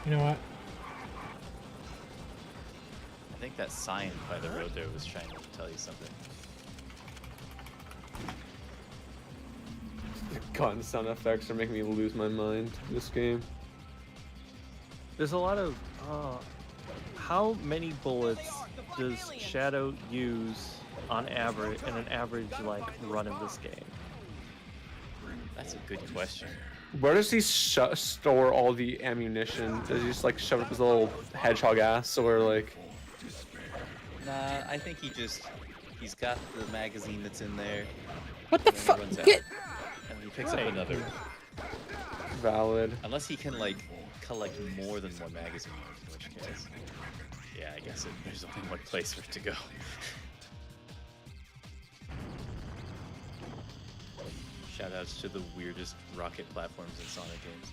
You know what? I think that sign by the road there was trying to tell you something. The gun sound effects are making me lose my mind in this game. There's a lot of how many bullets does Shadow use on average in an average like run of this game? That's a good question. Where does he store all the ammunition? Does he just like shove it up his little hedgehog ass, or like? Nah, I think he's got the magazine that's in there. What the fuck? And then he picks up another one. Valid. Unless he can like collect more than one magazine, in which case, yeah, I guess there's only one place for it to go. Shoutouts to the weirdest rocket platforms in Sonic games.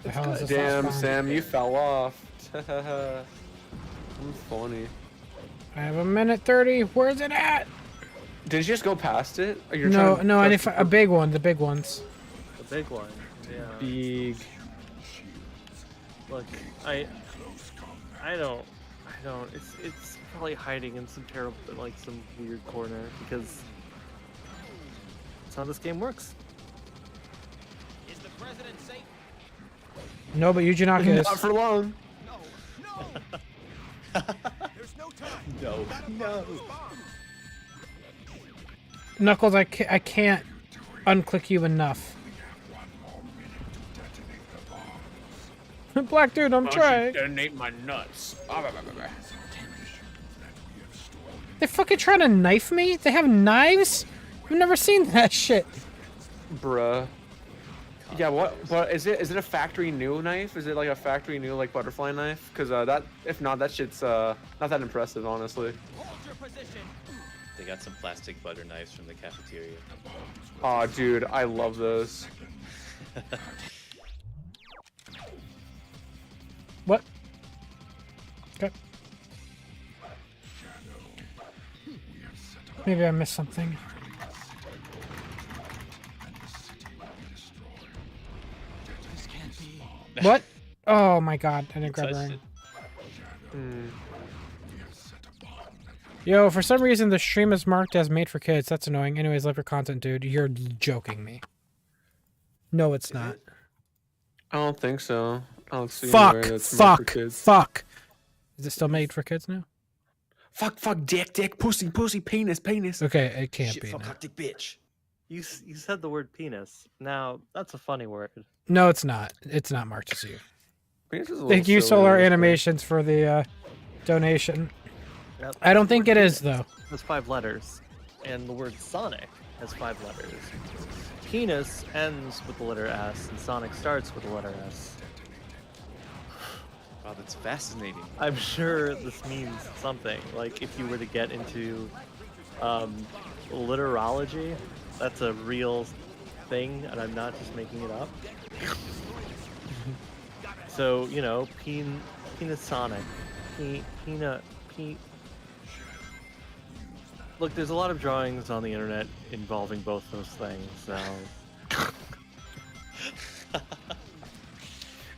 The hell is this Damn, last one? Sam, you fell off. I'm funny. I have a minute 30. Where's it at? Did you just go past it? Or you're No, trying to no, I press need a big one. The big ones. The big one. Yeah. Big. Look, I don't. It's probably hiding in some terrible, like some weird corner because that's how this game works. Is the president safe? No, but Eugenok is. Not for long. There's no time. No. No. Knuckles, I can't unclick you enough. Black dude, I'm trying. Detonate my nuts. They fucking trying to knife me? They have knives? I've never seen that shit. Bruh. Yeah, what? But is it a factory new knife? Is it like a factory new like butterfly knife? Cause that if not, that shit's not that impressive, honestly. They got some plastic butter knives from the cafeteria. Aw, dude, I love those. What? Okay. Maybe I missed something. What? Oh my god, I didn't grab the ring. Yo, for some reason the stream is marked as made for kids. That's annoying. Anyways, love your content, dude. You're joking me. No, it's not. I don't think so. I don't see Fuck! anywhere that's made for Fuck! kids. Fuck! Is it still made for kids now? Fuck, dick, pussy, penis. Okay, it can't Shit, be. fuck, now. hectic bitch. You said the word penis. Now that's a funny word. No, it's not. It's not marked as you. Penis is a little Thank you, silly, Solar but- Animations, for the donation. Yep. I don't think it is, though. Has 5 letters, and the word Sonic has 5 letters. Penis ends with the letter S, and Sonic starts with the letter S. Wow, that's fascinating. I'm sure this means something. Like if you were to get into literology, that's a real thing, and I'm not just making it up. So you know, penis Sonic, peanut. Look, there's a lot of drawings on the internet involving both those things. So.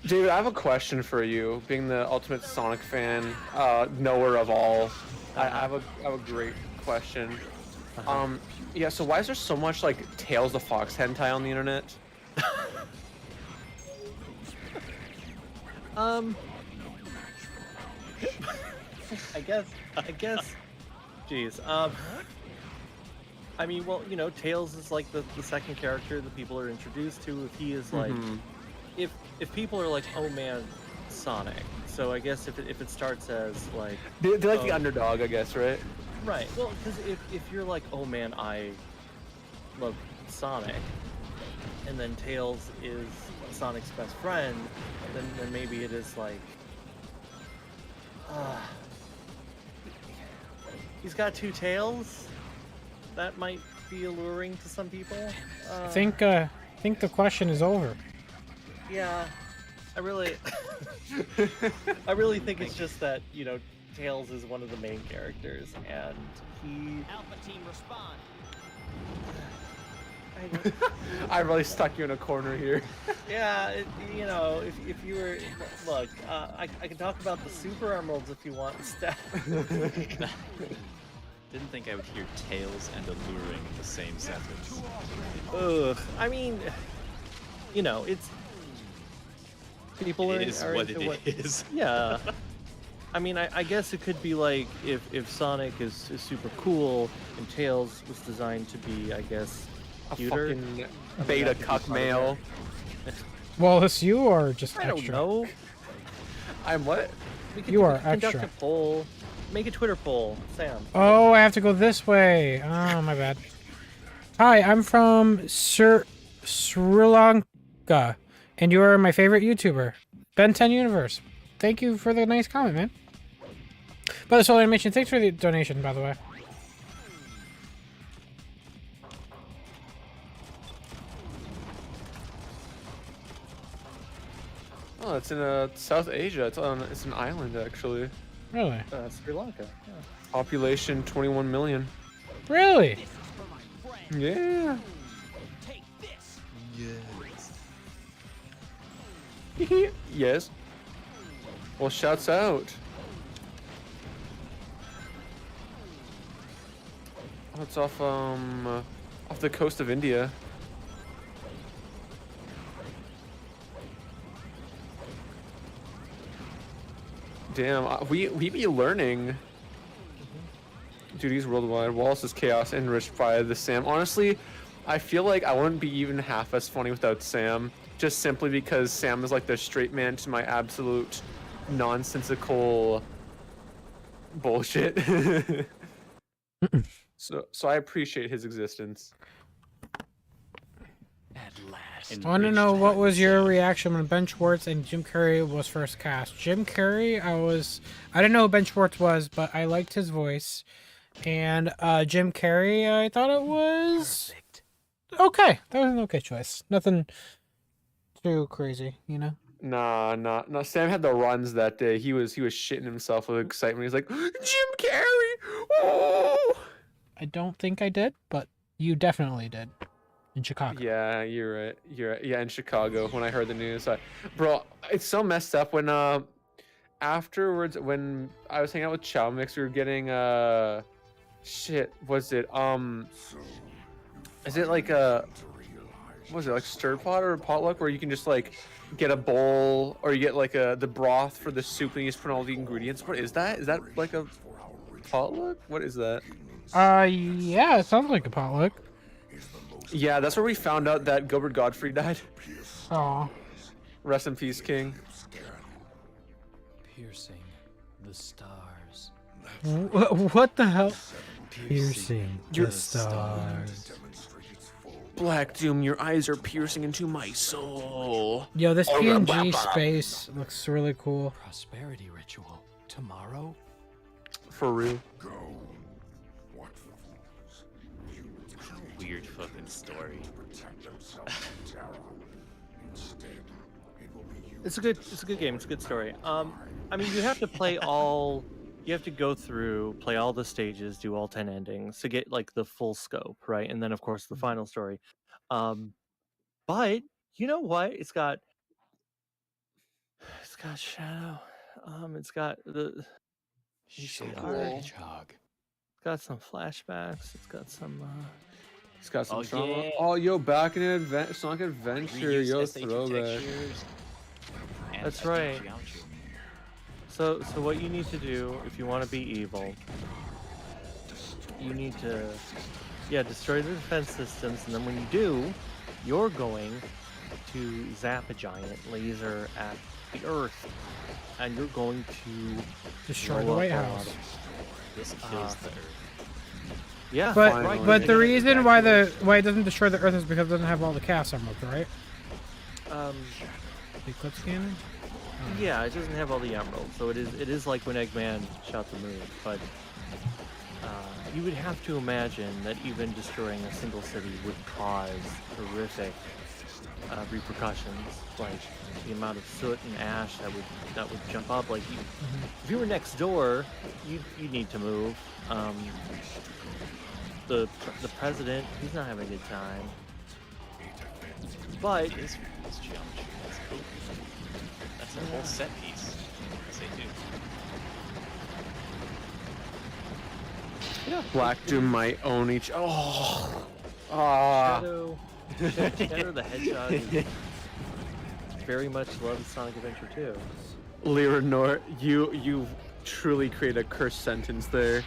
David, I have a question for you. Being the ultimate Sonic fan, knower of all, I have a great question. Yeah. So why is there so much like Tails the Fox hentai on the internet? I guess. Jeez. I mean, well, you know, Tails is like the second character that people are introduced to. If he is like, if people are like, oh man, Sonic. So I guess if it starts as like, They're like the underdog, I guess, right? right? Well, because if you're like, oh man, I love Sonic, and then Tails is Sonic's best friend, then maybe it is like, he's got 2 tails. That might be alluring to some people. I think the question is over. Yeah, I really think it's just that, you know, Tails is one of the main characters, and he. Alpha team respond. I really stuck you in a corner here. Yeah, you know, if you were, look, I can talk about the Super Emeralds if you want instead. Didn't think I would hear Tails and alluring in the same sentence. Ugh, I mean, you know, it's people It is are what into it is. Yeah. I mean, I guess it could be like if Sonic is super cool and Tails was designed to be, I guess, A cuter. fucking beta cuck male. Wallace, you are just I extra. don't know. I'm what? We could You are conduct extra. a poll. Make a Twitter poll, Sam. Oh, I have to go this way. Oh, my bad. Hi, I'm from Sri Lanka, and you are my favorite YouTuber, Ben 10 Universe. Thank you for the nice comment, man. By the Soul Animation, thanks for the donation, by the way. No, it's in South Asia. It's an island actually. Really? Sri Lanka. Yeah. Population 21 million. Really? Yeah. Take this. Yes. Yes. Well, shouts out. Oh, it's off the coast of India. Damn, we be learning. Duties worldwide. Wallace is chaos enriched by the Sam. Honestly, I feel like I wouldn't be even half as funny without Sam. Just simply because Sam is like the straight man to my absolute nonsensical bullshit. So I appreciate his existence. At last. I want to know what was your reaction when Ben Schwartz and Jim Carrey was first cast. Jim Carrey, I didn't know who Ben Schwartz was, but I liked his voice. And Jim Carrey, I thought it was okay. That was an okay choice. Nothing too crazy, you know. Nah. Sam had the runs that day. He was shitting himself with excitement. He's like, Jim Carrey. Oh! I don't think I did, but you definitely did. In Chicago. Yeah, you're right. Yeah, in Chicago when I heard the news. Bro, it's so messed up when afterwards when I was hanging out with Chow Mix, we were getting shit, was it is it like was it like stir pot or a potluck where you can just like get a bowl or you get like the broth for the soup and you just put all the ingredients? What is that? Is that like a potluck? What is that? Yeah, it sounds like a potluck. Yeah, that's where we found out that Gilbert Gottfried died. Aw. Rest in peace, King. Piercing the stars. What the hell? Piercing the stars. Black Doom, your eyes are piercing into my soul. Yo, this PNG space looks really cool. Prosperity ritual tomorrow. For real. Weird fucking story. It's a good game. It's a good story. I mean, you have to play all. You have to go through, play all the stages, do all 10 endings to get like the full scope, right? And then of course the final story. But you know what? It's got Shadow. It's got the Hedgehog. It's got some flashbacks. It's got some. It's got some trauma. Yeah. Oh, yo, back in Sonic Adventure, yo, throwback. That's right. So what you need to do if you want to be evil, you need to, destroy the defense systems, and then when you do, you're going to zap a giant laser at the Earth, and you're going to destroy the White House. This kills the Earth. Yeah, but the reason why it doesn't destroy the Earth is because it doesn't have all the chaos emeralds, right? The Eclipse Cannon? Yeah, it doesn't have all the emeralds, so it is like when Eggman shot the moon, but you would have to imagine that even destroying a single city would cause horrific repercussions, like the amount of soot and ash that would jump up. Like if you were next door, you need to move. The president, he's not having a good time. But it's geometry. That's cool. That's a whole set piece. I say too. Yeah. Black Doom might own each. Oh. Shadow the Hedgehog very much loves Sonic Adventure 2. Lyra Nort, you truly create a cursed sentence there.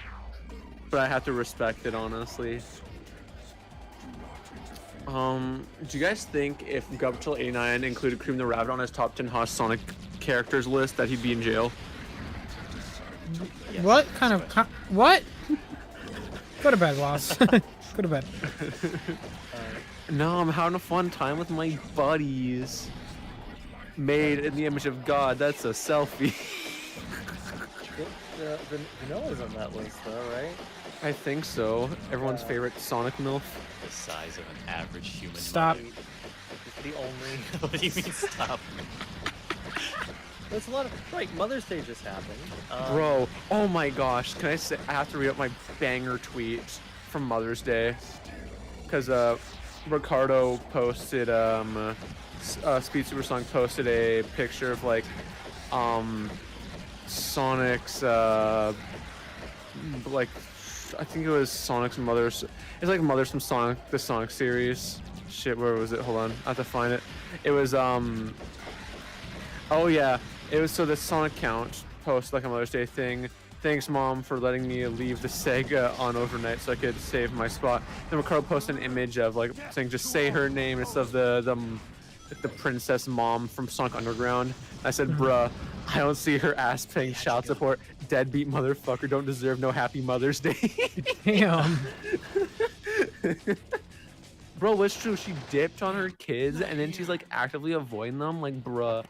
But I have to respect it, honestly. Do you guys think if Gubtle89 included Cream the Rabbit on his top 10 Hoss Sonic characters list that he'd be in jail? Yes. What kind of... what? Go to bed, Loss. Go to bed. No, I'm having a fun time with my buddies. Made in the image of God, that's a selfie. Vanilla's on that list, though, right? I think so. Everyone's favorite Sonic MILF. The size of an average human. Stop. Body. The only. What do you mean stop? There's a lot of Mother's Day just happened. Bro, oh my gosh! Can I say I have to read up my banger tweet from Mother's Day because Ricardo posted Speed Supersonic posted a picture of like Sonic's like I think it was Sonic's mother's. It's like Mother's from Sonic, the Sonic series. Shit, where was it? Hold on, I have to find it. It was oh yeah, it was so the Sonic count post like a Mother's Day thing. Thanks, Mom, for letting me leave the Sega on overnight so I could save my spot. Then Ricardo posted an image of like saying just say her name instead of the princess mom from Sonic Underground. I said, bruh, I don't see her ass paying child support. Deadbeat motherfucker don't deserve no happy Mother's Day. Damn. Bro, what's true? She dipped on her kids and then she's like actively avoiding them. Like, bruh,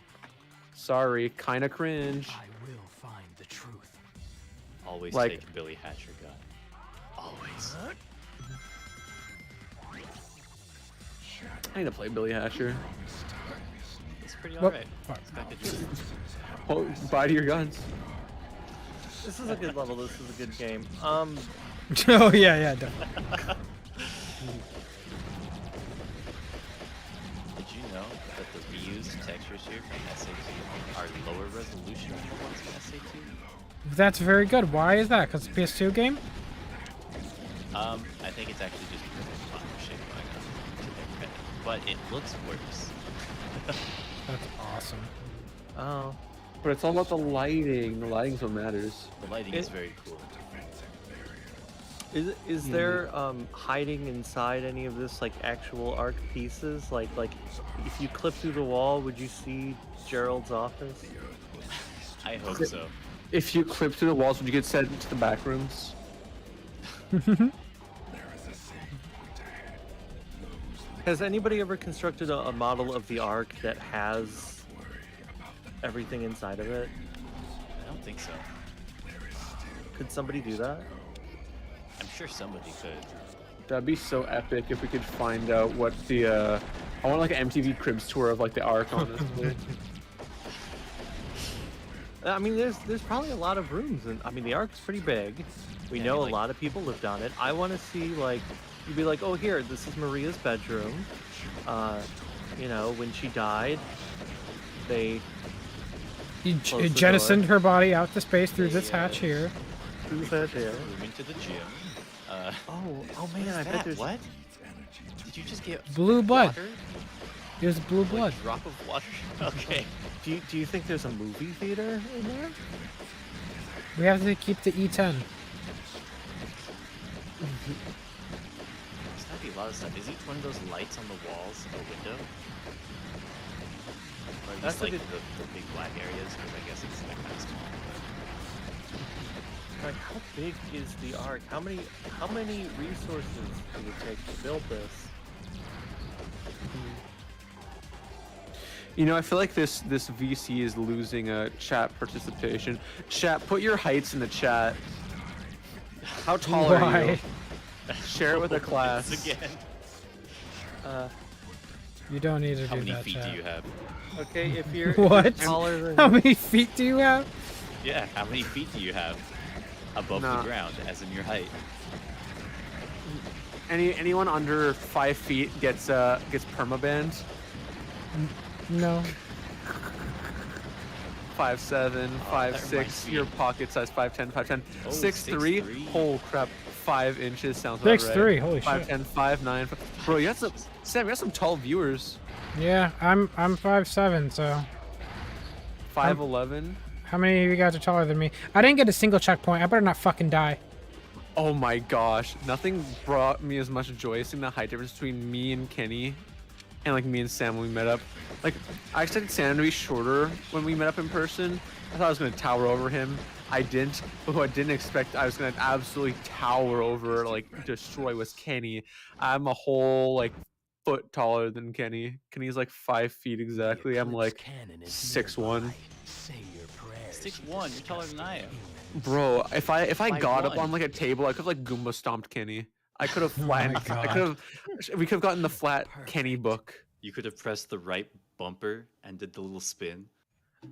sorry, kind of cringe. I will find the truth. Always like, take Billy Hatcher gun. Always. I need to play Billy Hatcher. It's pretty alright. Oh, buy to your guns. This is a good level. This is a good game. Oh yeah, definitely. Did you know that the reused textures here from SA2 are lower resolution than the ones from SA2? That's very good. Why is that? Because it's a PS2 game? I think it's actually just because of sponsorship going on to their credit. But it looks worse. That's awesome. Oh. But it's all about the lighting. The lighting's what matters. The lighting is very cool. Is there hiding inside any of this like actual Ark pieces? Like if you clip through the wall, would you see Gerald's office? I hope so. If you clip through the walls, would you get sent into the back rooms? Has anybody ever constructed a model of the Ark that has everything inside of it? I don't think so. Could somebody do that? I'm sure somebody could. That'd be so epic if we could find out what the I want like an MTV Cribs tour of like the Ark, honestly. I mean, there's probably a lot of rooms, and I mean the Ark's pretty big. We know a lot of people lived on it. I want to see like you'd be like, oh here, this is Maria's bedroom. You know, when she died, they jettisoned her body out to space through this hatch here. Through this hatch here. Moving to the gym. Oh man, I bet there's what? Did you just get Blue blood. water? It was blue blood. A drop of water. Okay. Do you think there's a movie theater in there? We have to keep the E10. There's gotta be a lot of stuff. Is each one of those lights on the walls a window? Or That's just like like the big black areas? Because I guess it's like kind of small. Like, how big is the Ark? How many resources did it take to build this? You know, I feel like this VC is losing chat participation. Chat, put your heights in the chat. How tall are you? Share it with the class. Again. You don't need to How do many that, feet chat. do you have? Okay, if you're What? taller than How many feet do you have? Yeah, how many feet do you have above the ground, as in your height? Anyone under 5 feet gets permabanned. No. 5'7", 5'6", your pocket size 5'10", 5'10", 6'3". Holy crap, 5 inches sounds about right. 6'3", holy shit. 5'10", 5'9". Bro, you got some Sam. You got some tall viewers. Yeah, I'm 5'7", so. 5'11". How many of you guys are taller than me? I didn't get a single checkpoint. I better not fucking die. Oh my gosh, nothing brought me as much joy as seeing the height difference between me and Kenny, and like me and Sam when we met up. Like, I expected Sam to be shorter when we met up in person. I thought I was gonna tower over him. I didn't, but who I didn't expect I was gonna absolutely tower over, like destroy, was Kenny. I'm a whole like foot taller than Kenny. Kenny's like 5 feet exactly. I'm like 6'1". 6'1", you're taller than I am. Bro, if I got up 5'1". on like a table, I could have like Goomba stomped Kenny. I could have flattened. I could have. We could have gotten the flat Kenny book. You could have pressed the right bumper and did the little spin.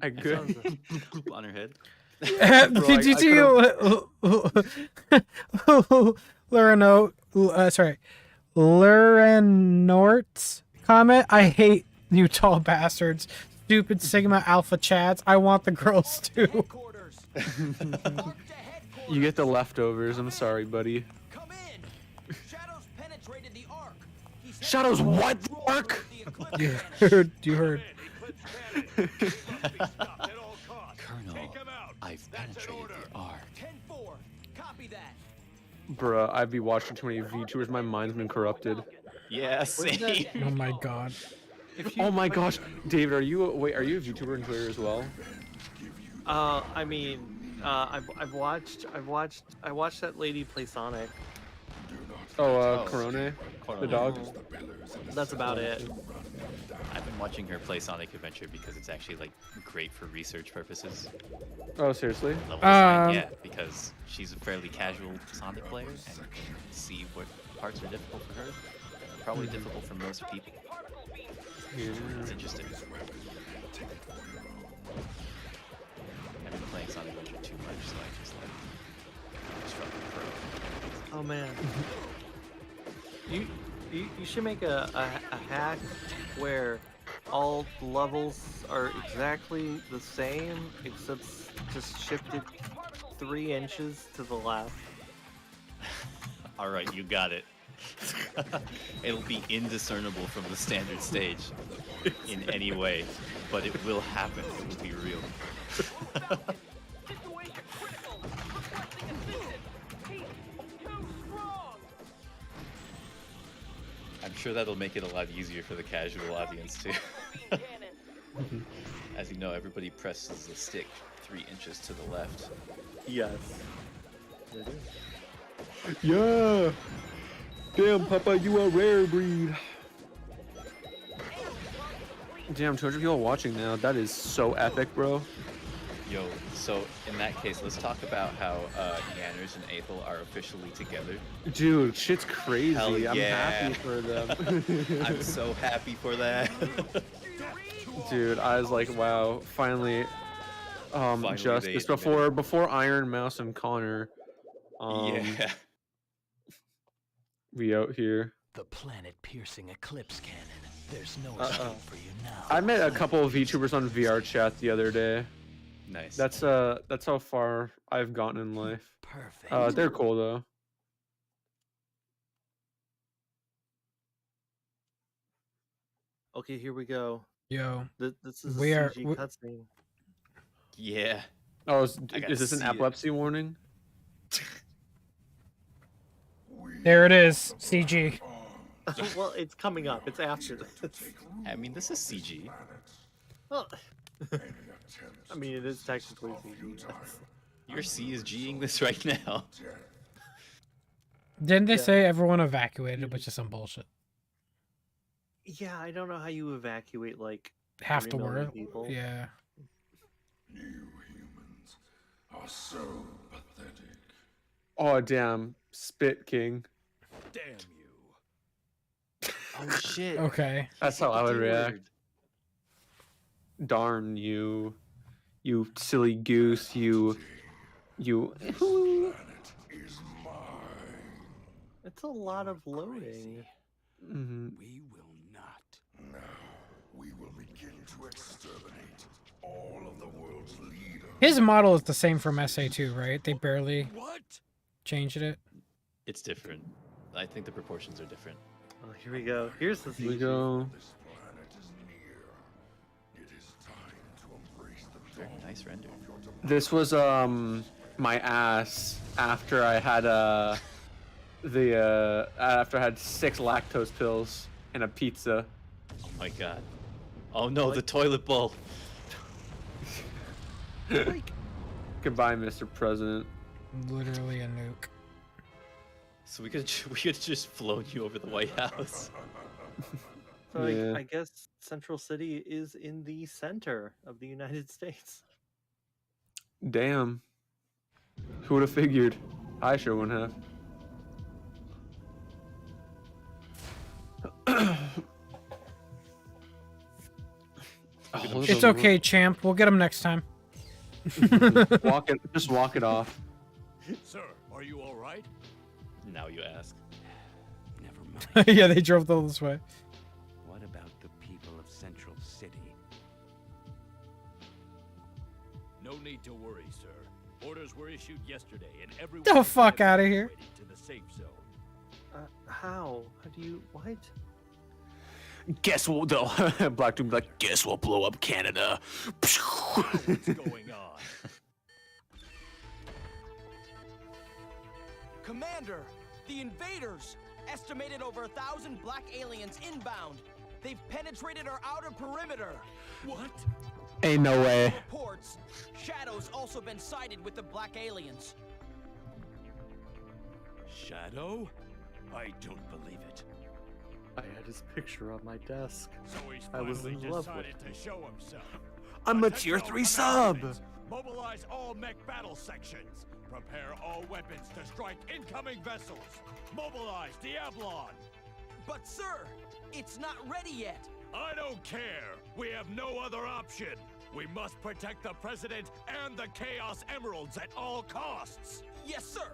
I It could. sounds on her head. Did you see Luranort's comment? I hate you tall bastards. Stupid Sigma Alpha Chads. I want the girls too. You get the leftovers. I'm sorry, buddy. Shadow's penetrated the arc. Shadow's what? Arc? You heard. You heard. Colonel, I've penetrated the arc. 10-4. Copy that. Bruh, I'd be watching too many VTubers. My mind's been corrupted. Yeah, same. Oh my god. Oh my gosh, David, are you a VTuber and Twitter as well? I mean, I've watched that lady play Sonic. Corone, the dog. That's about it. I've been watching her play Sonic Adventure because it's actually like great for research purposes. Oh, seriously? Level design, yeah, because she's a fairly casual Sonic player and can see what parts are difficult for her. Probably difficult for most people. It's interesting. I've been playing Sonic Adventure too much, so I just like struggle pro. Oh man. You should make a hack where all levels are exactly the same, except just shifted 3 inches to the left. Alright, you got it. It'll be indiscernible from the standard stage in any way, but it will happen. It will be real. I'm sure that'll make it a lot easier for the casual audience too. As you know, everybody presses the stick 3 inches to the left. Yes. Yeah. Damn, Papa, you a rare breed. Damn, 200 people watching now. That is so epic, bro. Yo, so in that case, let's talk about how Yanners and Aethel are officially together. Dude, shit's crazy. Hell I'm yeah. happy for them. I'm so happy for that. Dude, I was like, wow, finally, Finally justice they before Iron Mouse and Connor. Yeah. We out here. The planet-piercing eclipse cannon. There's no escape for you now. I met a couple of VTubers on VR chat the other day. Nice. That's how far I've gotten in life. Perfect. They're cool though. Okay, here we go. Yo. This is a We are- CG we- cutscene. Yeah. Oh, I gotta is this an see it. epilepsy warning? There it is. CG. Well, it's coming up. It's after this. I mean, this is CG. Well, I mean, it is technically CG. You're CSGing this right now. Didn't they Yeah. say everyone evacuated, which is some bullshit? Yeah, I don't know how you evacuate like Half 3 the million world. people. Yeah. Are so pathetic. Oh damn, Spit King. Damn you. Oh shit. Okay. That's how I would react. Darn you, you silly goose, you. It's a lot of loading. We will not. Now, we will begin to exterminate all of the world's leaders. His model is the same from SA2, right? They barely changed it. It's different. I think the proportions are different. Oh, here we go. Here's the CG. Here we go. This planet is near. It is time to embrace the Very nice render. This was my ass after I had after I had 6 lactose pills and a pizza. Oh my god. Oh no, the toilet bowl. Goodbye, Mr. President. Literally a nuke. So we could just flown you over the White House. So Yeah. I guess Central City is in the center of the United States. Damn. Who would have figured? I sure wouldn't have. It's okay, champ. We'll get him next time. Just walk it off. Sir, are you all right? Now you ask. Never mind. Yeah, they drove all this way. What about the people of Central City? No need to worry, sir. Orders were issued yesterday, and everyone The is fuck outta here. evacuated to the safe zone. How? How do you what? Guess what? The Black Doom be like, guess we'll blow up Canada. What's going on? Commander, the invaders! Estimated over 1,000 black aliens inbound. They've penetrated our outer perimeter. What? Ain't no way. Reports. Shadow's also been sighted with the black aliens. Shadow? I don't believe it. I had his picture on my desk. So he's I was finally in love with decided to show himself. I'm a Attention tier all 3 command sub. units. Mobilize all mech battle sections. Prepare all weapons to strike incoming vessels. Mobilize Diablon. But sir, it's not ready yet. I don't care. We have no other option. We must protect the president and the Chaos Emeralds at all costs. Yes, sir.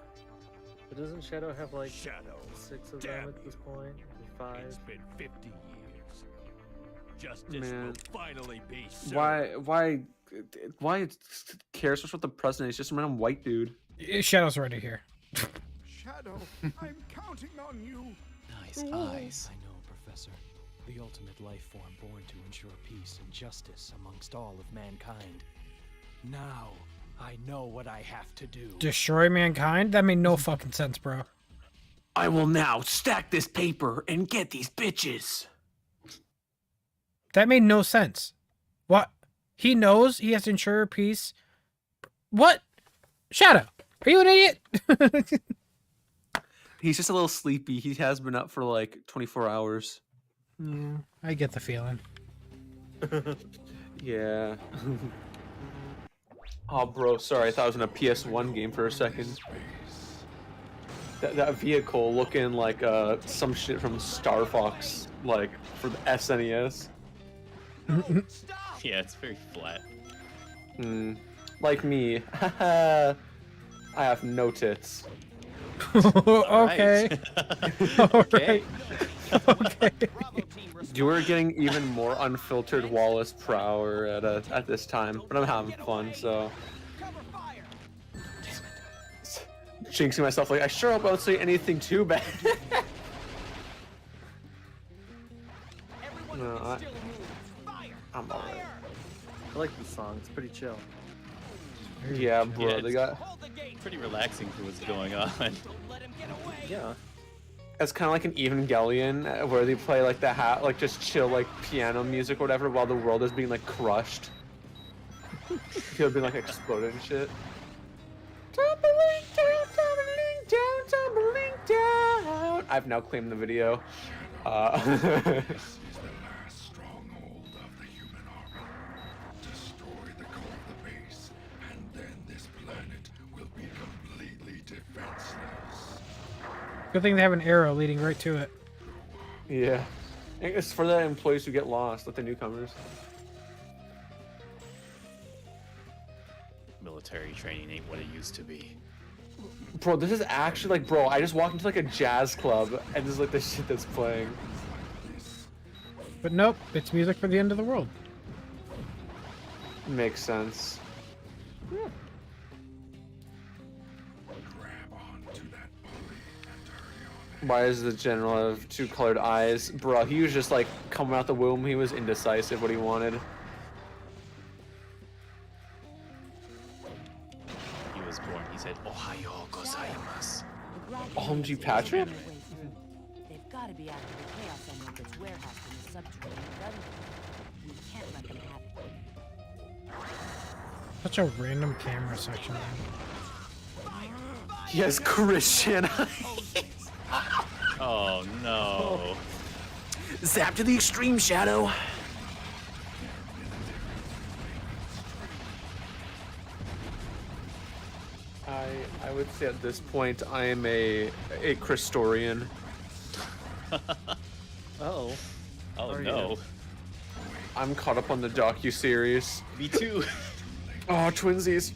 But doesn't Shadow have like Shadow. 6 of Damn them at this point? 5. It's been 50 years. Justice Man. will finally be served. Why cares what the president is? Just a random white dude. Shadow's already here. Shadow, I'm counting on you. Nice eyes. I know, Professor. The ultimate life form born to ensure peace and justice amongst all of mankind. Now, I know what I have to do. Destroy mankind? That made no fucking sense, bro. I will now stack this paper and get these bitches. That made no sense. What? He knows he has to ensure peace. What? Shadow, are you an idiot? He's just a little sleepy. He has been up for like 24 hours. Yeah, I get the feeling. Yeah. Oh, bro, sorry. I thought I was in a PS1 game for a second. That vehicle looking like some shit from Star Fox, like for the SNES. Yeah, it's very flat. Like me. I have no tits. Okay. Okay. Okay. You were getting even more unfiltered Wallace Prower at this time, but I'm having fun, so. Jinxing myself like, I sure hope I don't say anything too bad. No, I'm alright. I like this song. It's pretty chill. Yeah, bro, Yeah, they got. Pretty relaxing for what's going on. Yeah. It's kind of like an Evangelion, where they play like like just chill like piano music or whatever, while the world is being like crushed. People being like exploded and shit. Tumbling down, tumbling down, tumbling down. I've now claimed the video. Good thing they have an arrow leading right to it. Yeah. It's for the employees who get lost, like the newcomers. Military training ain't what it used to be. Bro, this is actually like, bro, I just walked into like a jazz club and this is like the shit that's playing. But nope, it's music for the end of the world. Makes sense. Yeah. Why is the general have 2 colored eyes? Bro, he was just like coming out the womb. He was indecisive what he wanted. He was born. He said, "Ohayo gozaimasu." OMG Patrick? They've got to be after the Chaos Emerald that's warehoused in the subterranean dungeon. We can't let them have it. Such a random camera section. Yes, Christian. Oh no. Zap to the extreme, Shadow. I would say at this point I am a Christorian. Oh Are no. you? I'm caught up on the docu-series. Me too. Oh, twinsies.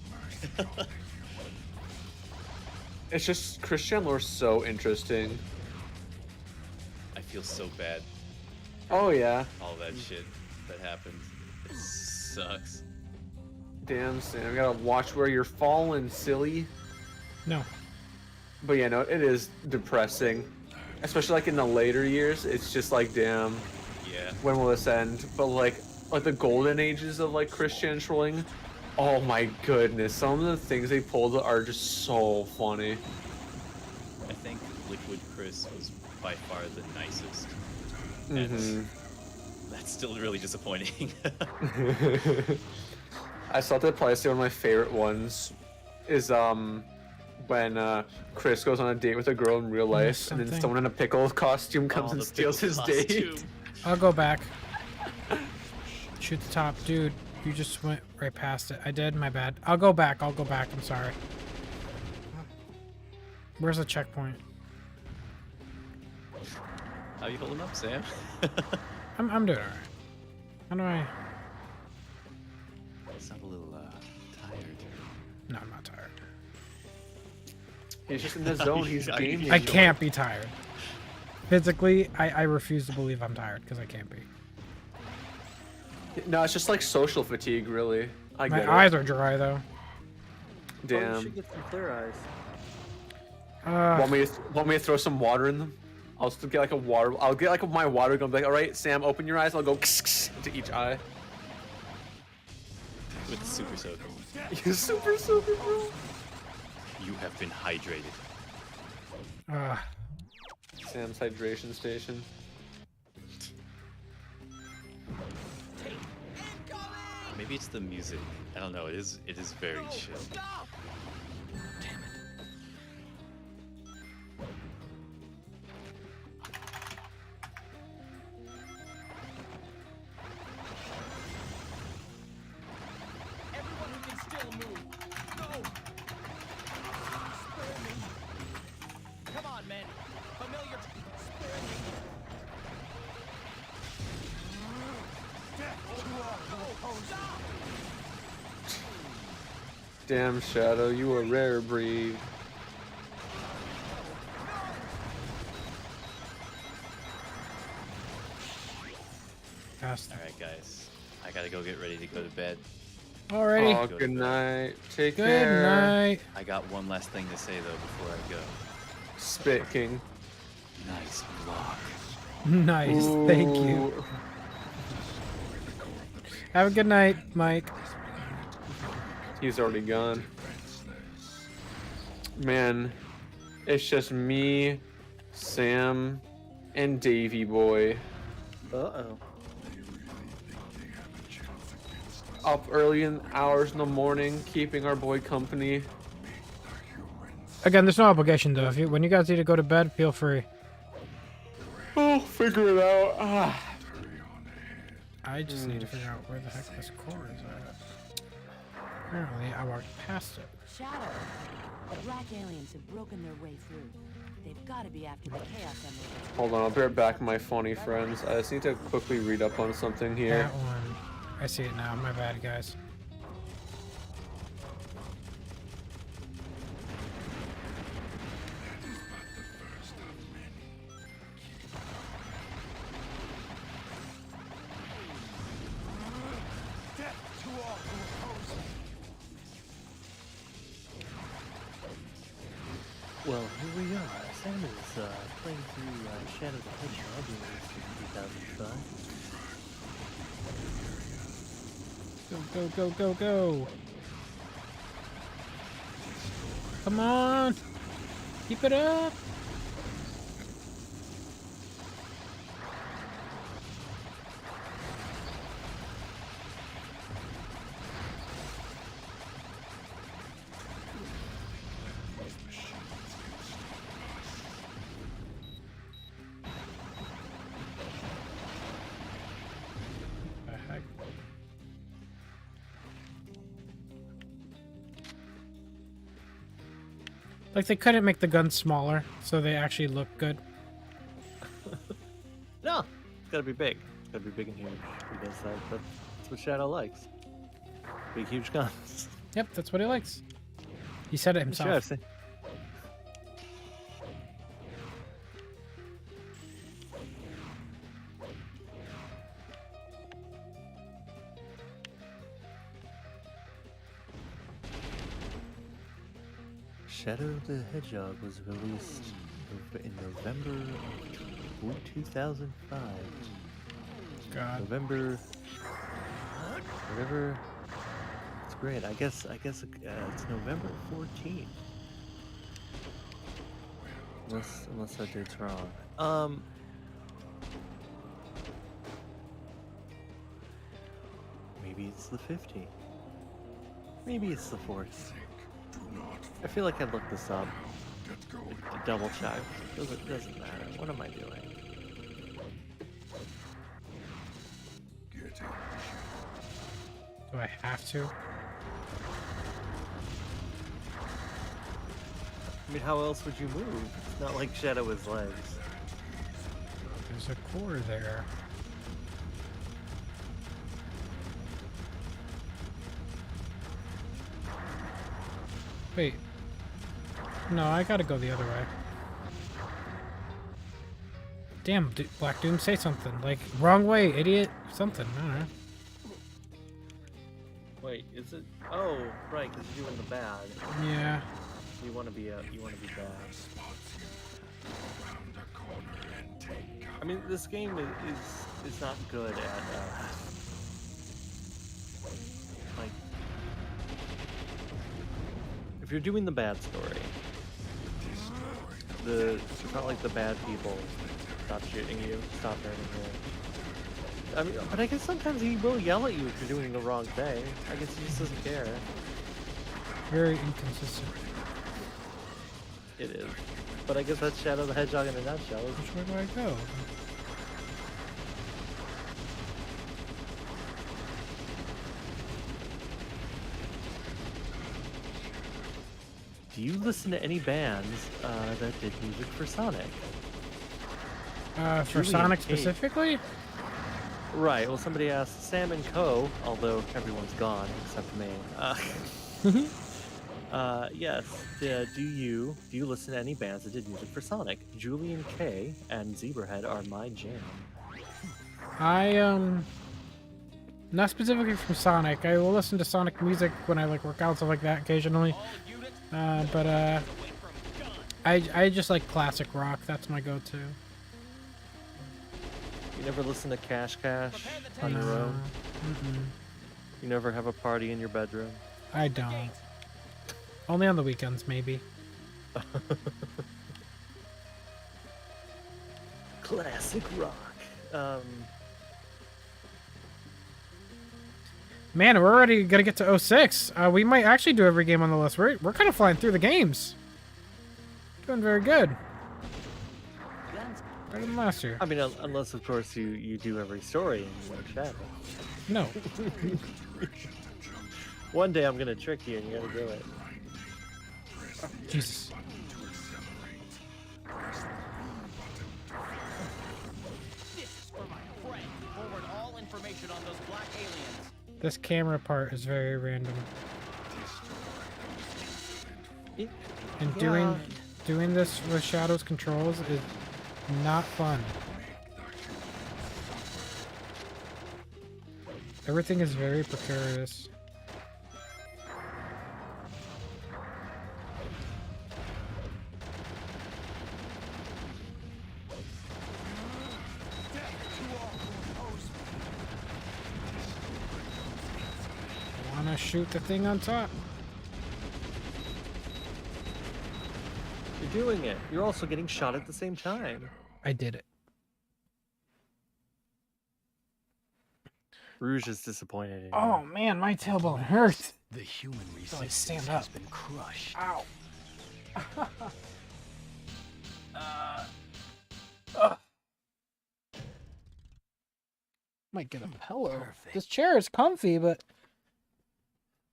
It's just Christian lore's so interesting. I feel so bad. Oh yeah. All that shit that happened. It sucks. Damn, Sam, you gotta watch where you're falling, silly. No. But yeah, no, it is depressing. Especially like in the later years, it's just like, damn. Yeah. When will this end? But like the golden ages of like Christian trolling, oh my goodness, some of the things they pulled are just so funny. I think Liquid Chris was by far the nicest. Mm-hmm. And that's still really disappointing. I still have to probably say one of my favorite ones is when Chris goes on a date with a girl in real life, and then someone in a pickle costume comes and steals his date. I'll go back. Shoot the top. Dude, you just went right past it. I did? My bad. I'll go back. I'm sorry. Where's the checkpoint? How you holding up, Sam? I'm doing alright. How do I... Sound a little tired. No, I'm not tired. He's just in the zone. He's gaming. I can't be tired. Physically, I refuse to believe I'm tired because I can't be. No, it's just like social fatigue, really. I get My eyes are dry though. Damn. Oh, you should get some clear eyes. Want me to throw some water in them? I'll still get like a water. I'll get like my water gun. Be like, all right, Sam, open your eyes. I'll go into each eye. With the super soaker. Super soaker, bro. You have been hydrated. Sam's hydration station. Maybe it's the music. I don't know. It is very chill. Everyone who can still move, go! Spare me. Come on, men. Familiar. Spare me. Damn, Shadow, you a rare breed. Alright, guys. I gotta go get ready to go to bed. Alrighty. Oh, good night. Take Good care. night. I got one last thing to say, though, before I go. Spit King. Nice block. Nice. Thank you. Have a good night, Mike. He's already gone. Man, it's just me, Sam, and Davey Boy. Uh-oh. Up early in hours in the morning, keeping our boy company. Again, there's no obligation though. When you guys need to go to bed, feel free. Oh, figure it out. Ah. I just need to figure out where the heck this core is at. Apparently, I walked past it. Shadow. The black aliens have broken their way through. They've got to be after the Chaos Emeralds. Hold on, I'll be right back, my phony friends. I just need to quickly read up on something here. That one. I see it now. My bad, guys. Well, here we are. Sam is playing through Shadow the Hedgehog in 2005. Go, go, go, go, go. Come on. Keep it up. Like, they couldn't make the guns smaller, so they actually look good. No, it's gotta be big. Gotta be big and huge because that's what Shadow likes. Big, huge guns. Yep, that's what he likes. He said it Sure, himself. I've seen. Shadow the Hedgehog was released in November of 2005. God. November. Whatever. It's great. I guess it's November 14th. Unless that date's wrong. Maybe it's the 15th. Maybe it's the 4th. I feel like I'd look this up. Double check. Doesn't matter. What am I doing? Do I have to? I mean, how else would you move? It's not like Shadow has legs. There's a core there. Wait. No, I gotta go the other way. Damn, Black Doom, say something. Like, wrong way, idiot. Something, I don't know. Wait, is it? Oh, right, because you're doing the bad. Yeah. You want to be bad. I mean, this game is not good at like, if you're doing the bad story, it's not like the bad people stop shooting you, stop hurting you. I mean, but I guess sometimes he will yell at you if you're doing the wrong thing. I guess he just doesn't care. Very inconsistent. It is. But I guess that's Shadow the Hedgehog in a nutshell. Which way do I go? Do you listen to any bands that did music for Sonic? For Julian Sonic Cage. specifically? Right, well somebody asked Sam and Co, although everyone's gone except me. Yes, do you listen to any bands that did music for Sonic? Julian K and Zebrahead are my jam. Not specifically from Sonic. I will listen to Sonic music when I like work out, stuff like that occasionally. But I just like classic rock. That's my go-to. You never listen to Cash Cash on your own? You never have a party in your bedroom? I don't. Only on the weekends, maybe. Classic rock. Man, we're already gonna get to 06. We might actually do every game on the list. We're kind of flying through the games. Doing very good. Better than last year. I mean, unless of course you do every story in like Shadow. No. One day I'm gonna trick you and you're gonna do it. Jesus. This is for my friend. Forward all information on those black aliens. This camera part is very random. And doing this with Shadow's controls is not fun. Everything is very precarious. I wanna shoot the thing on top. You're doing it. You're also getting shot at the same time. I did it. Rouge is disappointed in you. Oh man, my tailbone hurts. The human So I resistance stand has up. been crushed. Ow. Might get a pillow. Perfect. This chair is comfy, but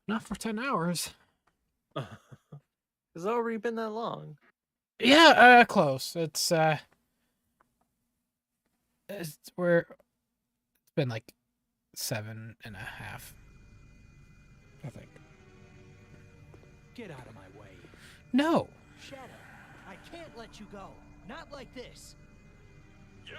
not for 10 hours. Has it already been that long? Yeah, close. It's we're been like 7.5, I think. Get out of my way. No. Shadow, I can't let you go. Not like this. You're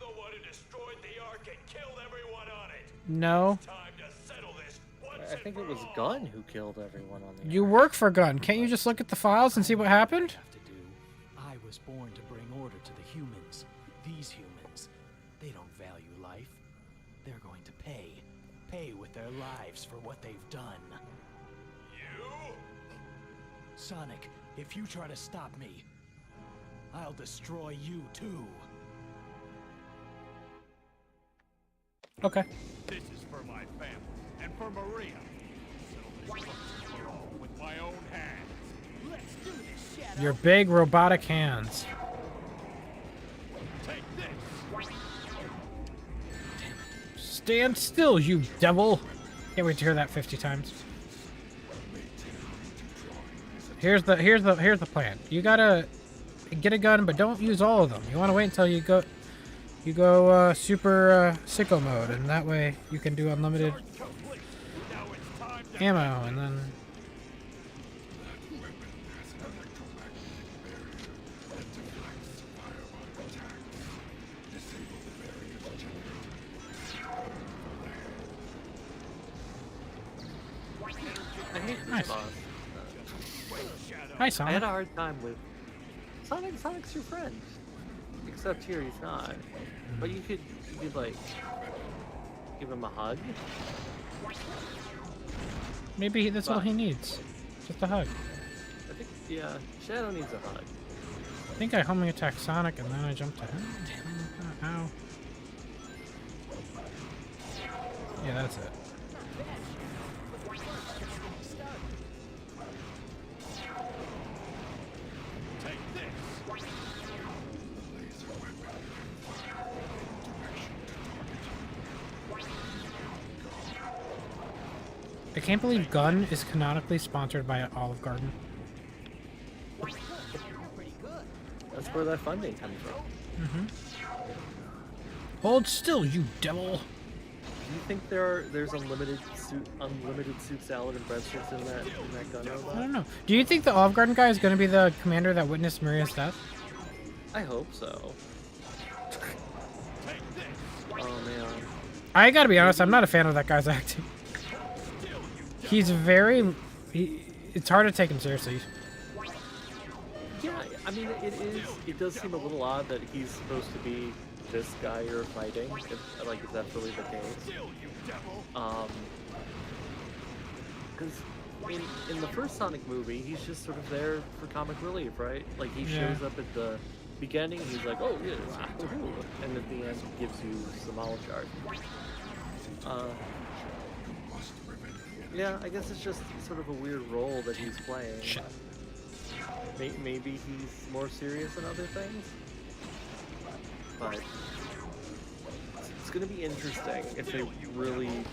the one who destroyed the Ark and killed everyone on it. No. It's time to settle this once I think it was Gunn who killed everyone on the You work for Gunn. Can't you just look at the files and see what happened? I was born to bring order to the humans. These humans, they don't value life. They're going to pay with their lives for what they've done. You? Sonic, if you try to stop me, I'll destroy you too. Okay. This is for my family and for Maria. Settle this once and for all with my own hands. Let's do this, Shadow. Your big robotic hands. Take this. Stand still, you devil. Can't wait to hear that 50 times. Here's the plan. You gotta get a gun, but don't use all of them. You want to wait until you go super sicko mode, and that way you can do unlimited ammo, and then I hate this Nice. boss. Hi, Sonic. I had a hard time with Sonic's your friend, except here he's not. But you could like give him a hug. maybe that's all he needs. Just a hug. I think Shadow needs a hug. I think I homing attack Sonic and then I jump to him. Ow. Yeah, that's it. I can't believe Gun is canonically sponsored by Olive Garden. That's where that funding comes from. Mm-hmm. Hold still, you devil! Do you think there's unlimited soup salad and breadsticks in that gun robot? I don't know. Do you think the Olive Garden guy is going to be the commander that witnessed Maria's death? I hope so. Oh man. I gotta be honest, I'm not a fan of that guy's acting. He's very... it's hard to take him seriously. Yeah, I mean, it does seem a little odd that he's supposed to be this guy you're fighting, if that's really the case. Because in the first Sonic movie, he's just sort of there for comic relief, right? Like, he shows up at the beginning, he's like, oh, yeah, and at the end, he gives you some olive guard. Yeah, I guess it's just sort of a weird role that he's playing. Maybe he's more serious than other things. But it's going to be interesting if they really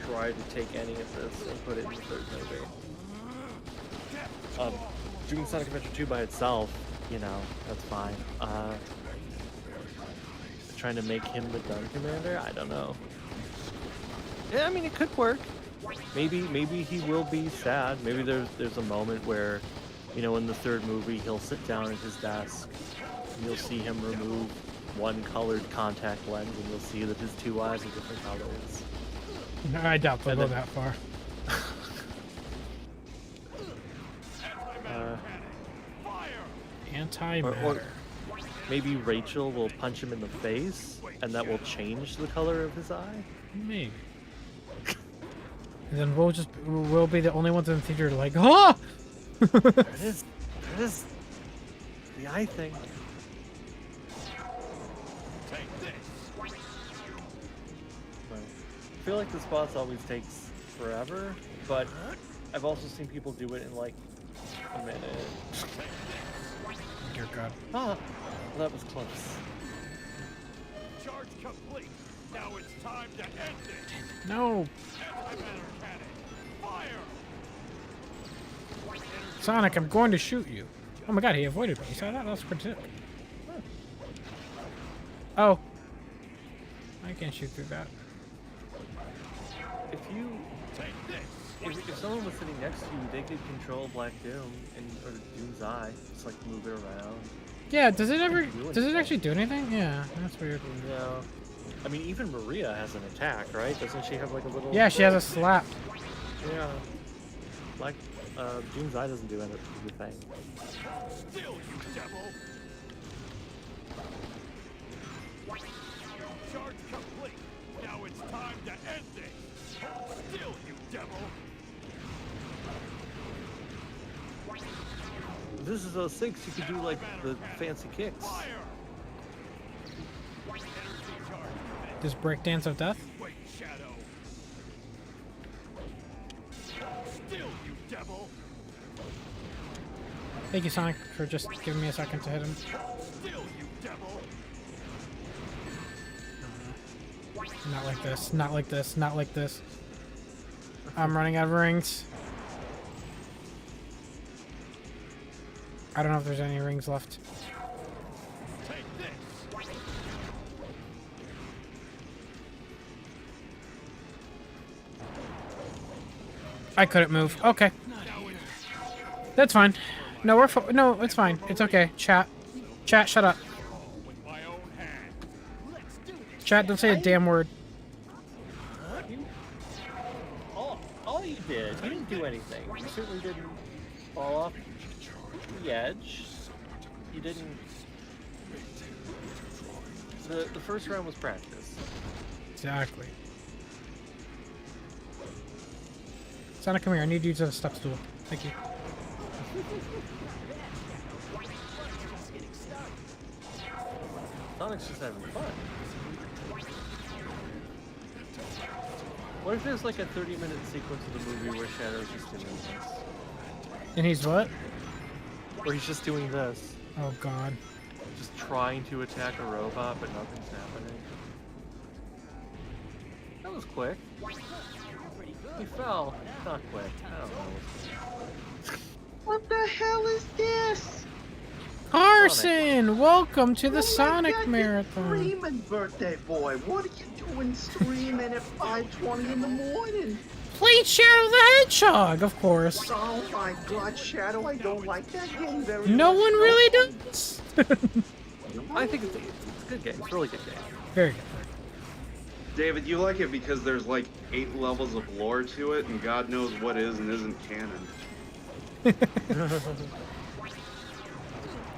try to take any of this and put it in the third movie. Doing Sonic Adventure 2 by itself, that's fine. Trying to make him the gun commander? I don't know. Yeah, I mean, it could work. Maybe he will be sad. Maybe there's a moment where, in the third movie, he'll sit down at his desk, and you'll see him remove one colored contact lens, and you'll see that his two eyes are different colors. No, I doubt they'll go that far. Antimatter. Or maybe Rachel will punch him in the face, and that will change the color of his eye? Maybe. And then we'll be the only ones in the theater like, oh! There it is. The eye thing. Take this. I feel like this boss always takes forever, but I've also seen people do it in like a minute. Dear God. Ah, that was close. Charge complete. Now it's time to end it. No! Antimatter cannon. Fire! Sonic, I'm going to shoot you. Oh my God, he avoided me. You saw that? That was pretty sick. Oh. I can't shoot through that. If someone was sitting next to you, they could control Black Doom or Doom's Eye, just like move it around. Yeah, does it actually do anything? Yeah, that's weird. No. I mean, even Maria has an attack, right? Doesn't she have like a little... Yeah, she has a slap. Yeah. Like, Doom's Eye doesn't do anything. Still, you devil! Charge complete. Now it's time to end this. Still, you devil! This is 06, you could do like the fancy kicks. This breakdance of death? Wait, Shadow. Still, you devil! Thank you, Sonic, for just giving me a second to hit him. Still, you devil! Not like this, not like this, not like this. I'm running out of rings. I don't know if there's any rings left. Take this. I couldn't move. Okay. That's fine. No, no, it's fine. It's okay. Chat. Chat, shut up. Chat, don't say a damn word. All you did, you didn't do anything. You certainly didn't fall off the edge. You didn't... The first round was practice. Exactly. Sonic, come here. I need you to step stool. Thank you. Sonic's just having fun. What if there's like a 30-minute sequence of the movie where Shadow's just doing this? And he's what? Where he's just doing this. Oh god. Just trying to attack a robot, but nothing's happening. That was quick. He fell. Not quick. I don't know. What the hell is this? Carson, welcome to the Sonic Marathon. Screaming birthday boy, what are you doing screaming at 5:20 in the morning? Play Shadow the Hedgehog, of course. Oh my god, Shadow, I don't like that game very No much. one really does. I think it's a good game. It's a really good game. Very good. David, you like it because there's like 8 levels of lore to it, and God knows what is and isn't canon.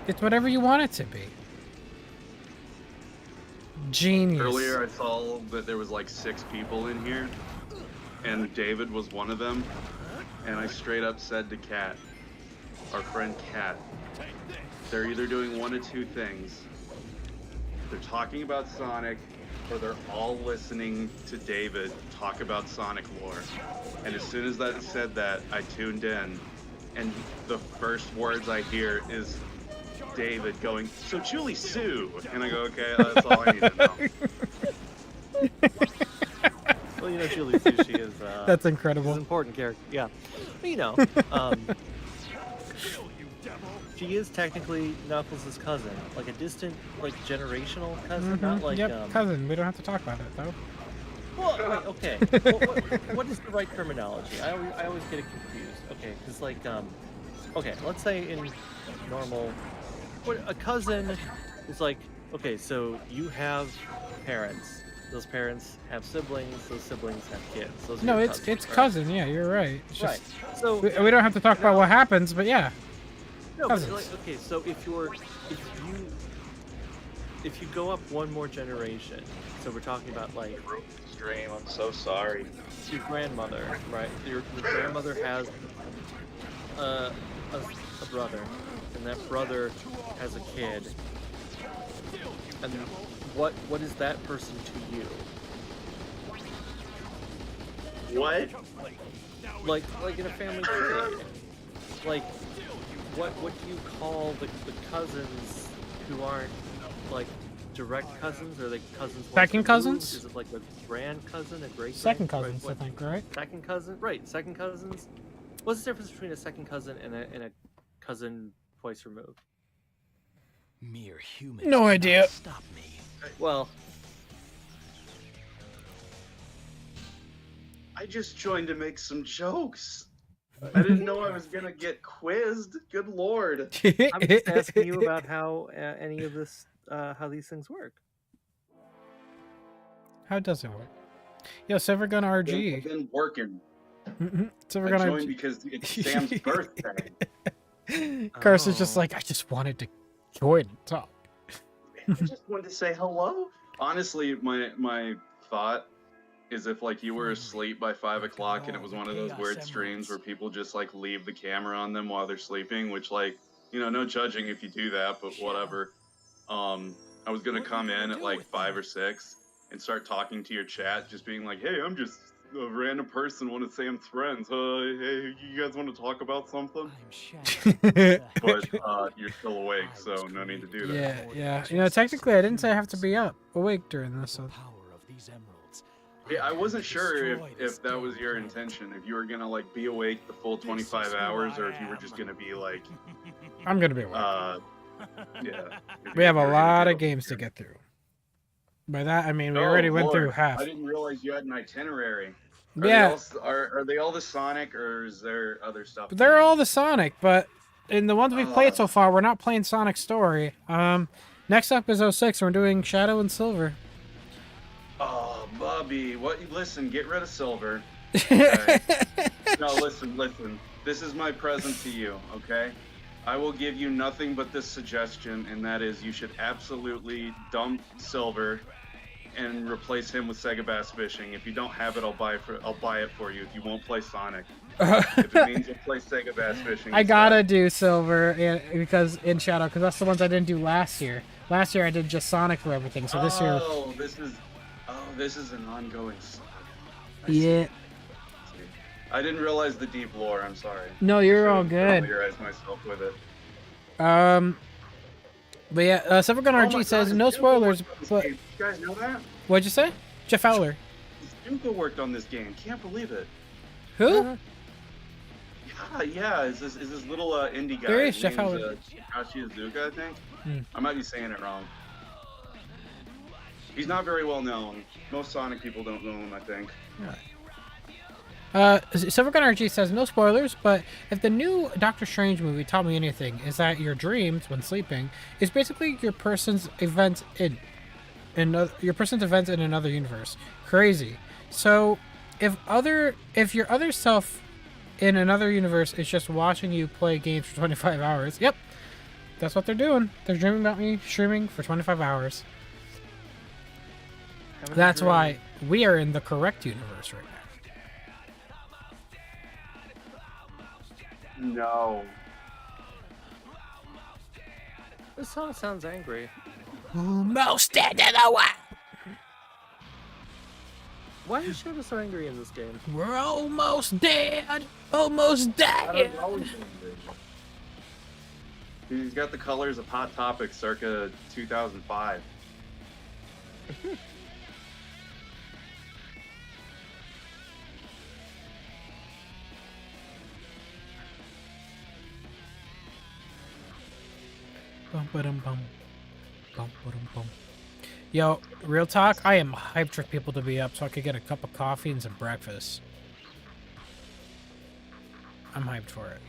It's whatever you want it to be. Genius. Earlier I saw that there was like 6 people in here, and David was one of them, and I straight up said to Kat, our friend Kat, they're either doing one of two things. They're talking about Sonic, or they're all listening to David talk about Sonic lore. And as soon as that said that, I tuned in, and the first words I hear is David going, "So Julie Sue," and I go, okay, that's all I need to know. Well, you know, Julie Sue, she is. That's incredible. She's an important character. Yeah, but, you know, she is technically Knuckles' cousin, like a distant, like generational cousin, not like. Yep, cousin. We don't have to talk about it though. Well, wait, okay. What is the right terminology? I always get it confused. Okay, because like, okay, let's say in normal, what a cousin is like. Okay, so you have parents. Those parents have siblings. Those siblings have kids. Those are No, your it's cousins, right? cousin. Yeah, you're right. It's just, Right. So we don't have to talk about what happens, but yeah. No, but Cousins. like, okay, so if you go up one more generation, so we're talking about like Stream, I'm so sorry. your grandmother, right? Your grandmother has a brother, and that brother has a kid. And what is that person to you? What? Like in a family tree. Like what do you call the cousins who aren't like direct cousins? Are they cousins? Second cousins? Is it like a grand cousin, a great Second grand- cousins, what- I think, right? Second cousin, right? Second cousins. What's the difference between a second cousin and a cousin twice removed? Mere human. No idea. Stop me. Well, I just joined to make some jokes. I didn't know I was gonna get quizzed. Good lord. I'm just asking you about how any of this, how these things work. How does it work? Yo, Silvergun I've RG. been working. Silvergun I joined RG. because it's Sam's birthday. Carson's just like, I just wanted to join and talk. I just wanted to say hello. Honestly, my thought is if like you were asleep by 5 o'clock and it was one of those weird streams where people just like leave the camera on them while they're sleeping, which like, you know, no judging if you do that, but whatever. I was gonna come in at like 5 or 6 and start talking to your chat, just being like, hey, I'm just a random person, one of Sam's friends. Hey, you guys want to talk about something? But you're still awake, so no need to do that. Yeah. You know, technically, I didn't say I have to be up awake during this. So. Yeah, I wasn't sure if that was your intention, if you were gonna like be awake the full 25 hours, or if you were just gonna be like. I'm gonna be awake. Yeah. We have a lot of games to get through. By that I mean we already went through half. I didn't realize you had an itinerary. Yeah. Are they all the Sonic, or is there other stuff? They're all the Sonic, but in the ones we've played so far, we're not playing Sonic Story. Next up is 06, and we're doing Shadow and Silver. Oh, Bubby, what? Listen, get rid of Silver. Okay? No, listen. This is my present to you, okay? I will give you nothing but this suggestion, and that is you should absolutely dump Silver and replace him with Sega Bass Fishing. If you don't have it, I'll buy it for you if you won't play Sonic. If it means you'll play Sega Bass Fishing. I gotta do Silver because in Shadow, because that's the ones I didn't do last year. Last year I did just Sonic for everything, so this year. This is an ongoing saga. Yeah. I didn't realize the deep lore. I'm sorry. No, you're all good. Familiarize myself with it. But yeah, Silvergun RG says no spoilers. But you guys know that? What'd you say? Jeff Fowler. Stuka worked on this game. Can't believe it. Who? Yeah. Is this little indie guy? There is His Jeff name's, Fowler. Kashi Izuka, I think. Hmm. I might be saying it wrong. He's not very well known. Most Sonic people don't know him, I think. Silvergun RG says no spoilers, but if the new Doctor Strange movie taught me anything, is that your dreams when sleeping is basically your person's events in another universe. Crazy. So if your other self in another universe is just watching you play games for 25 hours, yep, that's what they're doing. They're dreaming about me streaming for 25 hours. That's why we are in the correct universe right now. No. This song sounds angry. Almost dead in the wild. Why is Shadow so angry in this game? We're almost dead. Almost dead. He's got the colors of Hot Topic circa 2005. Yo, real talk, I am hyped for people to be up so I could get a cup of coffee and some breakfast. I'm hyped for it.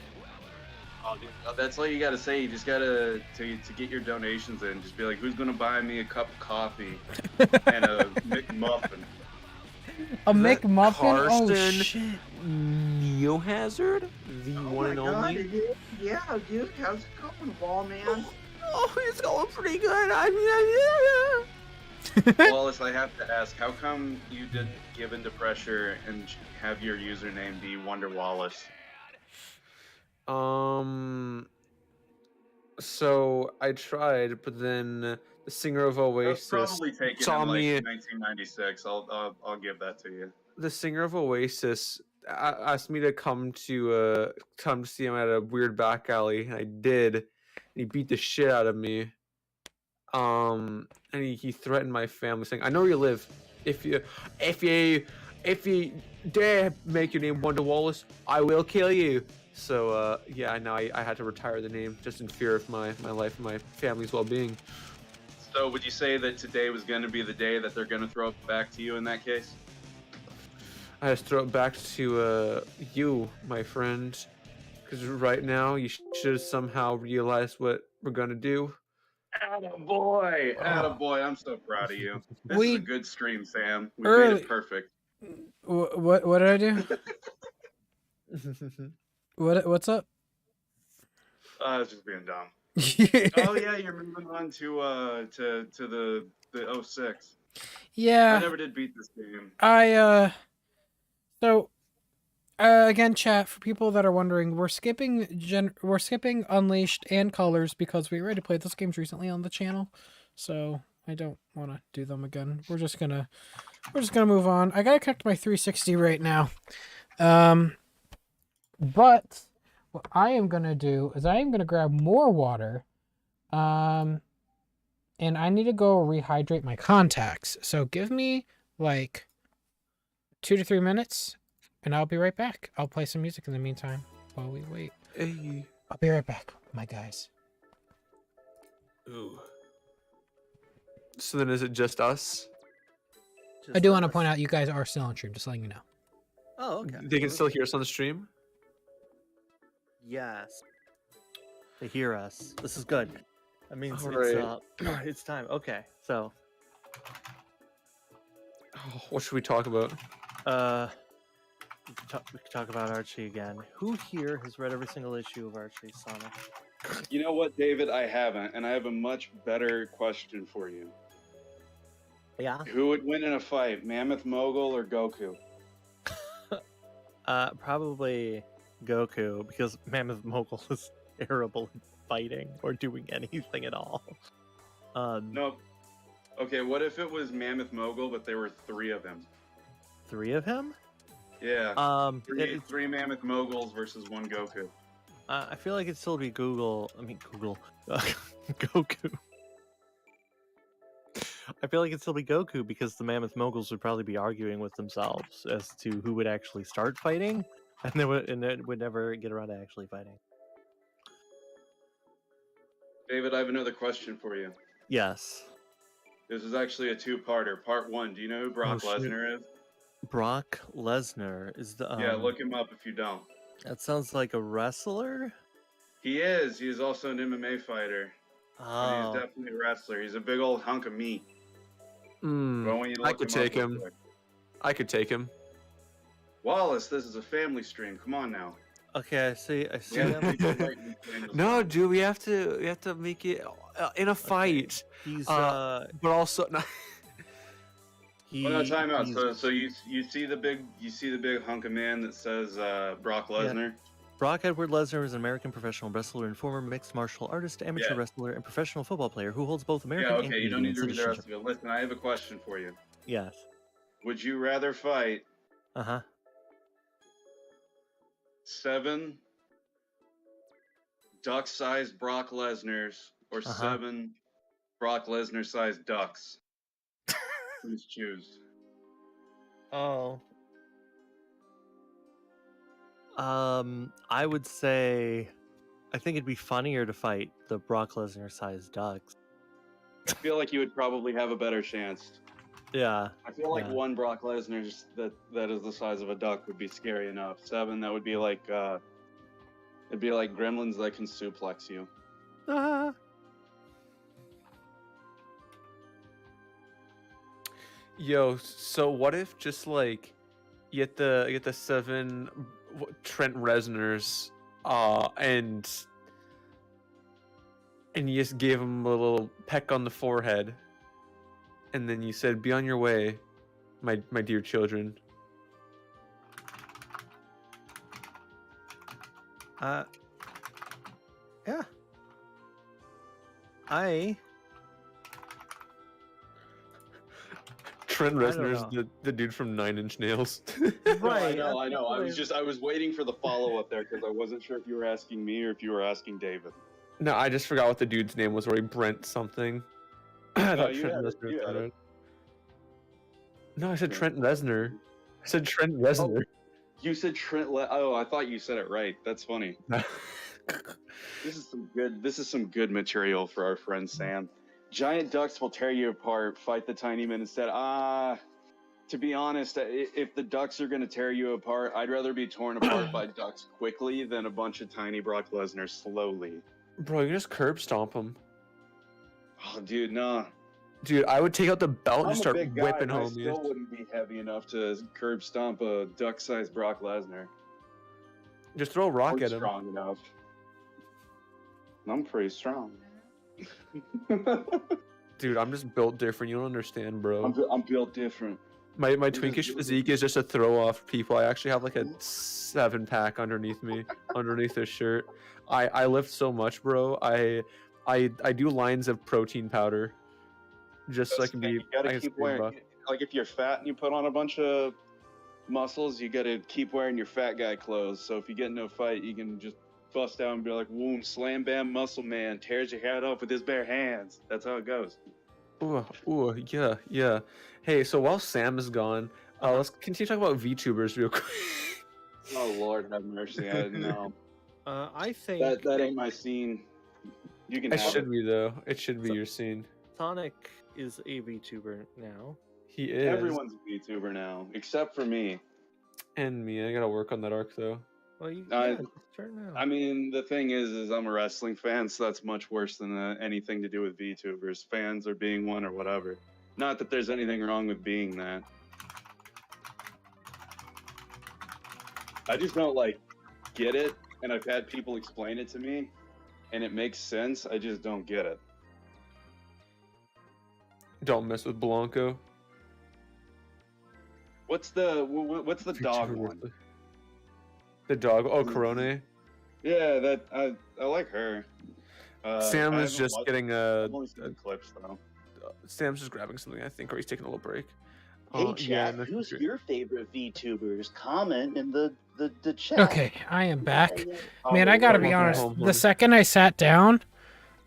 Oh, dude, that's all you gotta say. You just gotta to get your donations in. Just be like, who's gonna buy me a cup of coffee and a McMuffin? A McMuffin? Oh Karsten shit! Neohazard, the one and only. God, yeah, dude, how's it going, Wall Man? Oh, it's going pretty good. Wallace, I have to ask, how come you didn't give into pressure and have your username be Wonder Wallace? So I tried, but then the singer of Oasis Probably taken saw in like me. 1996. I'll give that to you. The singer of Oasis asked me to come to see him at a weird back alley, and I did. And he beat the shit out of me. And he threatened my family, saying, "I know where you live. If you dare make your name Wonder Wallace, I will kill you." So yeah, I know I had to retire the name just in fear of my life and my family's well-being. So would you say that today was going to be the day that they're going to throw it back to you in that case? I just throw it back to you, my friend, because right now you should somehow realize what we're gonna do. Attaboy! Attaboy, I'm so proud of you. This is a good stream, Sam. We made it perfect. What did I do? What's up? I was just being dumb. Oh yeah, you're moving on to the 06. Yeah. I never did beat this game. So again, chat, for people that are wondering, we're skipping Unleashed and Colors because we already played those games recently on the channel, so I don't want to do them again. We're just gonna move on. I gotta connect my 360 right now, but what I am gonna do is I am gonna grab more water, and I need to go rehydrate my contacts. So give me like 2 to 3 minutes. And I'll be right back. I'll play some music in the meantime while we wait. Hey. I'll be right back, my guys. Ooh. So then is it just us? I do want to point out you guys are still on stream, just letting you know. Oh, okay. They can still hear us on the stream? Yes. They hear us. This is good. That means Alright. it's time. Okay, so. Oh, what should we talk about? We could talk about Archie again. Who here has read every single issue of Archie, Sonic? You know what, David? I haven't, and I have a much better question for you. Yeah? Who would win in a fight, Mammoth Mogul or Goku? Probably Goku, because Mammoth Mogul is terrible at fighting or doing anything at all. No. Okay, what if it was Mammoth Mogul, but there were 3 of him? 3 of him? Yeah. Three Mammoth Moguls versus 1 Goku. I feel like it'd still be Google. Goku. I feel like it'd still be Goku because the Mammoth Moguls would probably be arguing with themselves as to who would actually start fighting, and it would never get around to actually fighting. David, I have another question for you. Yes. This is actually a 2-parter. Part 1, do you know who Brock Lesnar is? Brock Lesnar is the. Yeah, look him up if you don't. That sounds like a wrestler. He is. He's also an MMA fighter. But he's Oh. definitely a wrestler. He's a big old hunk of meat. I could take him. I could take him. Wallace, this is a family stream. Come on now. Okay, I see. No, dude, we have to make it in a fight. He's but also. Well, no, time out. So you see the big hunk of man that says Brock Lesnar? Yeah. Brock Edward Lesnar is an American professional wrestler and former mixed martial artist, amateur wrestler, and professional football player who holds both American and you don't Canadian need to read the citizenship. rest of it. Listen, I have a question for you. Yes. Would you rather fight 7 duck-sized Brock Lesnars or 7 Brock Lesnar-sized ducks? Please choose. Oh. I would say, I think it'd be funnier to fight the Brock Lesnar-sized ducks. I feel like you would probably have a better chance. Yeah. I feel like 1 Brock Lesnar that is the size of a duck would be scary enough. 7, that would be like it'd be like gremlins that can suplex you. Yo, so what if just like you get the 7 Trent Reznors, and you just gave him a little peck on the forehead, and then you said, "Be on your way, my dear children." Yeah. Trent Reznor's the dude from 9 Inch Nails. Right. No, I know. I was waiting for the follow-up there because I wasn't sure if you were asking me or if you were asking David. No, I just forgot what the dude's name was. Roy Brent something. I thought you Trent had it, Reznor you was had the it. right. No, I said Trent Reznor. I said Trent Reznor. You said Trent. Oh, I thought you said it right. That's funny. This is some good material for our friend Sam. Giant ducks will tear you apart. Fight the tiny men instead. To be honest, if the ducks are gonna tear you apart, I'd rather be torn apart by ducks quickly than a bunch of tiny Brock Lesnar slowly. Bro, you just curb stomp him. Oh, dude, nah. Dude, I would take out the belt and I'm just a start big guy, whipping and I homies. still wouldn't be heavy enough to curb stomp a duck-sized Brock Lesnar. Just throw a rock I'm at him. strong enough. I'm pretty strong. Dude, I'm just built different. You don't understand, bro. I'm built different. My twinkish physique is just a throw off people. I actually have like a 7-pack underneath me, underneath this shirt. I lift so much, bro. I do lines of protein powder, just so I can be. You gotta keep wearing. Like if you're fat and you put on a bunch of muscles, you gotta keep wearing your fat guy clothes. So if you get into a fight, you can just bust out and be like, "Boom, slam bam, muscle man tears your head off with his bare hands." That's how it goes. Ooh, yeah. Hey, so while Sam is gone, let's continue talking about VTubers real quick. Oh Lord, have mercy. I didn't know. I think that ain't my scene. You can. It have should be though. It should be your scene. Sonic is a VTuber now. He is. Everyone's a VTuber now, except for me. And me. I gotta work on that arc though. Well, you start now. I mean, the thing is I'm a wrestling fan, so that's much worse than anything to do with VTubers. Fans or being one or whatever. Not that there's anything wrong with being that. I just don't get it, and I've had people explain it to me, and it makes sense. I just don't get it. Don't mess with Blanco. What's the dog one? The dog. Oh, Corone. Yeah, that I like her. Sam is just getting I've only seen clips though. Sam's just grabbing something, I think, or he's taking a little break. Hey, chat, who's your favorite VTubers? Comment in the chat. Okay, I am back. Man, I gotta be honest. The second I sat down,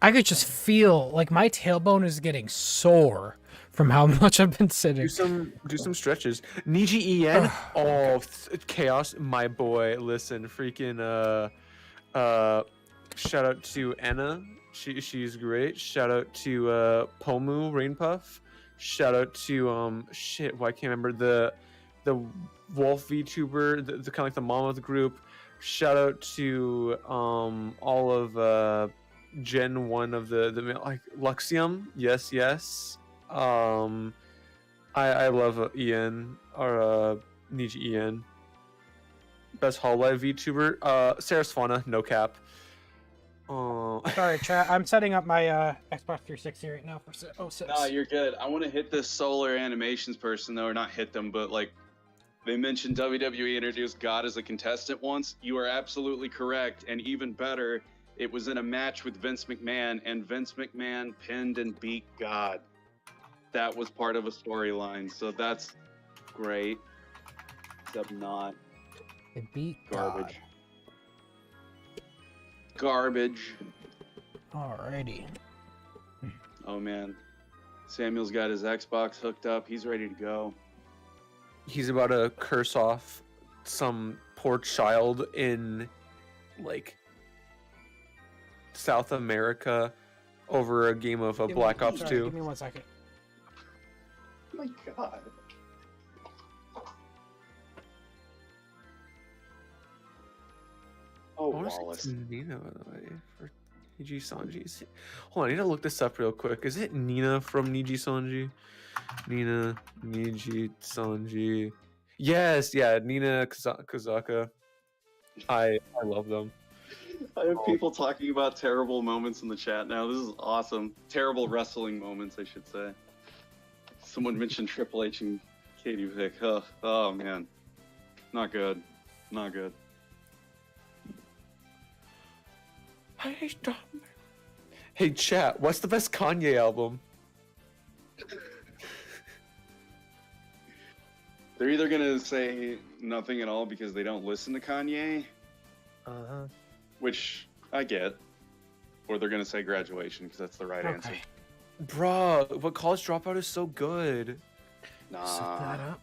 I could just feel like my tailbone is getting sore from how much I've been sitting. Do some stretches. Niji En. Oh, chaos, my boy. Listen, freaking shout out to Anna. She's great. Shout out to Pomu Rainpuff. Shout out to shit. Well, I can't remember the Wolf VTuber, the kind of like the mom of the group. Shout out to all of Gen 1 of the like Luxium. Yes. I love Ian or Niji Ian. Best Hololive VTuber. Sarah's Fauna, no cap. Sorry, chat. I'm setting up my Xbox 360 right now for 06. No, you're good. I want to hit this Solar Animations person though, or not hit them, but they mentioned WWE introduced God as a contestant once. You are absolutely correct, and even better, it was in a match with Vince McMahon, and Vince McMahon pinned and beat God. That was part of a storyline, so that's great. Except not. They beat garbage. Garbage. Alrighty. Oh man, Samuel's got his Xbox hooked up. He's ready to go. He's about to curse off some poor child in South America over a game of Black Ops 2. Give me 1 second. Oh my god. Oh, Wallace. Nina, by the way, for Niji Sanji's. Hold on, I need to look this up real quick. Is it Nina from Niji Sanji? Nina, Niji Sanji. Yes, yeah, Nina Kazaka. I love them. I have people talking about terrible moments in the chat now. This is awesome. Terrible wrestling moments, I should say. Someone mentioned Triple H and Katie Vick. Oh man. Not good. Not good. Hey chat, what's the best Kanye album? They're either gonna say nothing at all because they don't listen to Kanye, which I get, or they're gonna say Graduation because that's the right answer. Bro, but College Dropout is so good. Nah.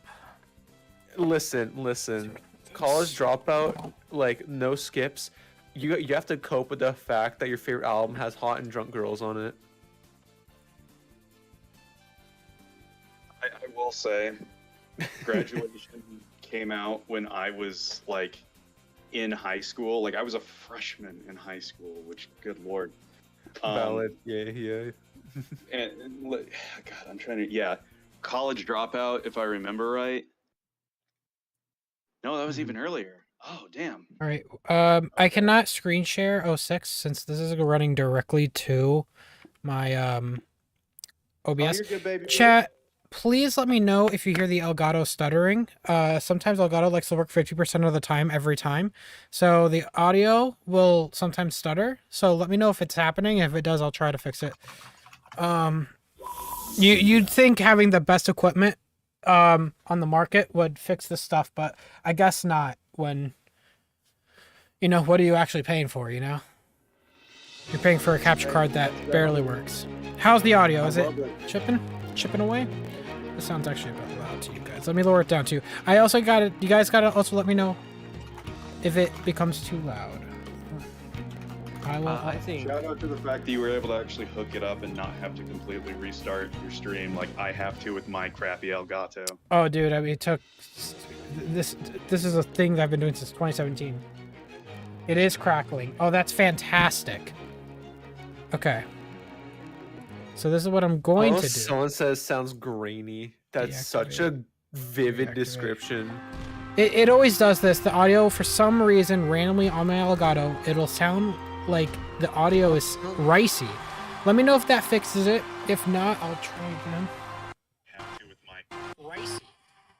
Listen. College Dropout, no skips. You have to cope with the fact that your favorite album has hot and drunk girls on it. I will say, Graduation came out when I was like in high school. Like I was a freshman in high school, which good lord. Valid. Yeah. God, I'm trying to. Yeah, college dropout, if I remember right. No, that was even earlier. Oh, damn. All right. I cannot screen share 06 since this is running directly to my OBS. Oh, you're good, baby. Chat, please let me know if you hear the Elgato stuttering. Sometimes Elgato likes to work 50% of the time every time. So the audio will sometimes stutter. So let me know if it's happening. If it does, I'll try to fix it. You'd think having the best equipment on the market would fix this stuff, but I guess not when, you know, what are you actually paying for, you know? You're paying for a capture card that barely works. How's the audio? Is it chipping away? This sounds actually about loud to you guys. Let me lower it down too. I also got it. You guys got to also let me know if it becomes too loud. I think. Shout out to the fact that you were able to actually hook it up and not have to completely restart your stream like I have to with my crappy Elgato. Oh, dude, I mean, it took this. This is a thing that I've been doing since 2017. It is crackling. Oh, that's fantastic. Okay. So this is what I'm going to do. Someone says sounds grainy. That's such a vivid description. It always does this. The audio, for some reason, randomly on my Elgato, it'll sound like the audio is ricey. Let me know if that fixes it. If not, I'll try again. Ricey.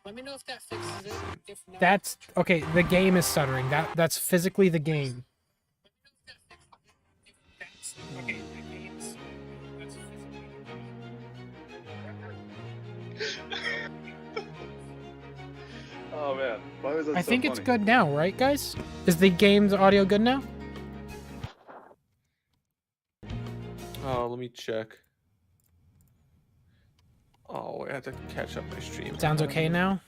Let me know if that fixes it. If not, that's okay. The game is stuttering. That's physically the game. Okay, the game's that's physically. Oh man, why was that I so think funny? it's good now, right, guys? Is the game's audio good now? Oh, let me check. Oh, I have to catch up my stream. Sounds okay now?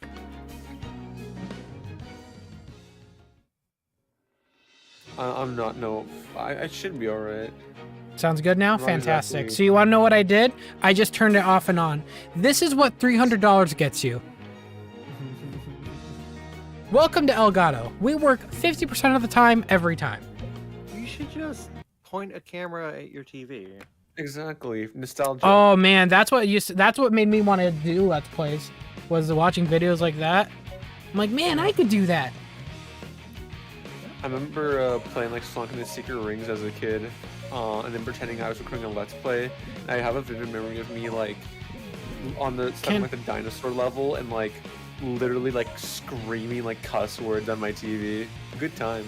I'm not. No, I should be all right. Sounds good now? Not Fantastic. exactly. So you want to know what I did? I just turned it off and on. This is what $300 gets you. Welcome to Elgato. We work 50% of the time, every time. You should just point a camera at your TV. Exactly. Nostalgia. Oh man, that's what made me want to do Let's Plays, was watching videos like that. I'm like, man, I could do that. I remember playing like Sonic and the Secret Rings as a kid, and then pretending I was recording a Let's Play. And I have a vivid memory of me like on the like the dinosaur level and like literally like screaming like cuss words on my TV. Good times.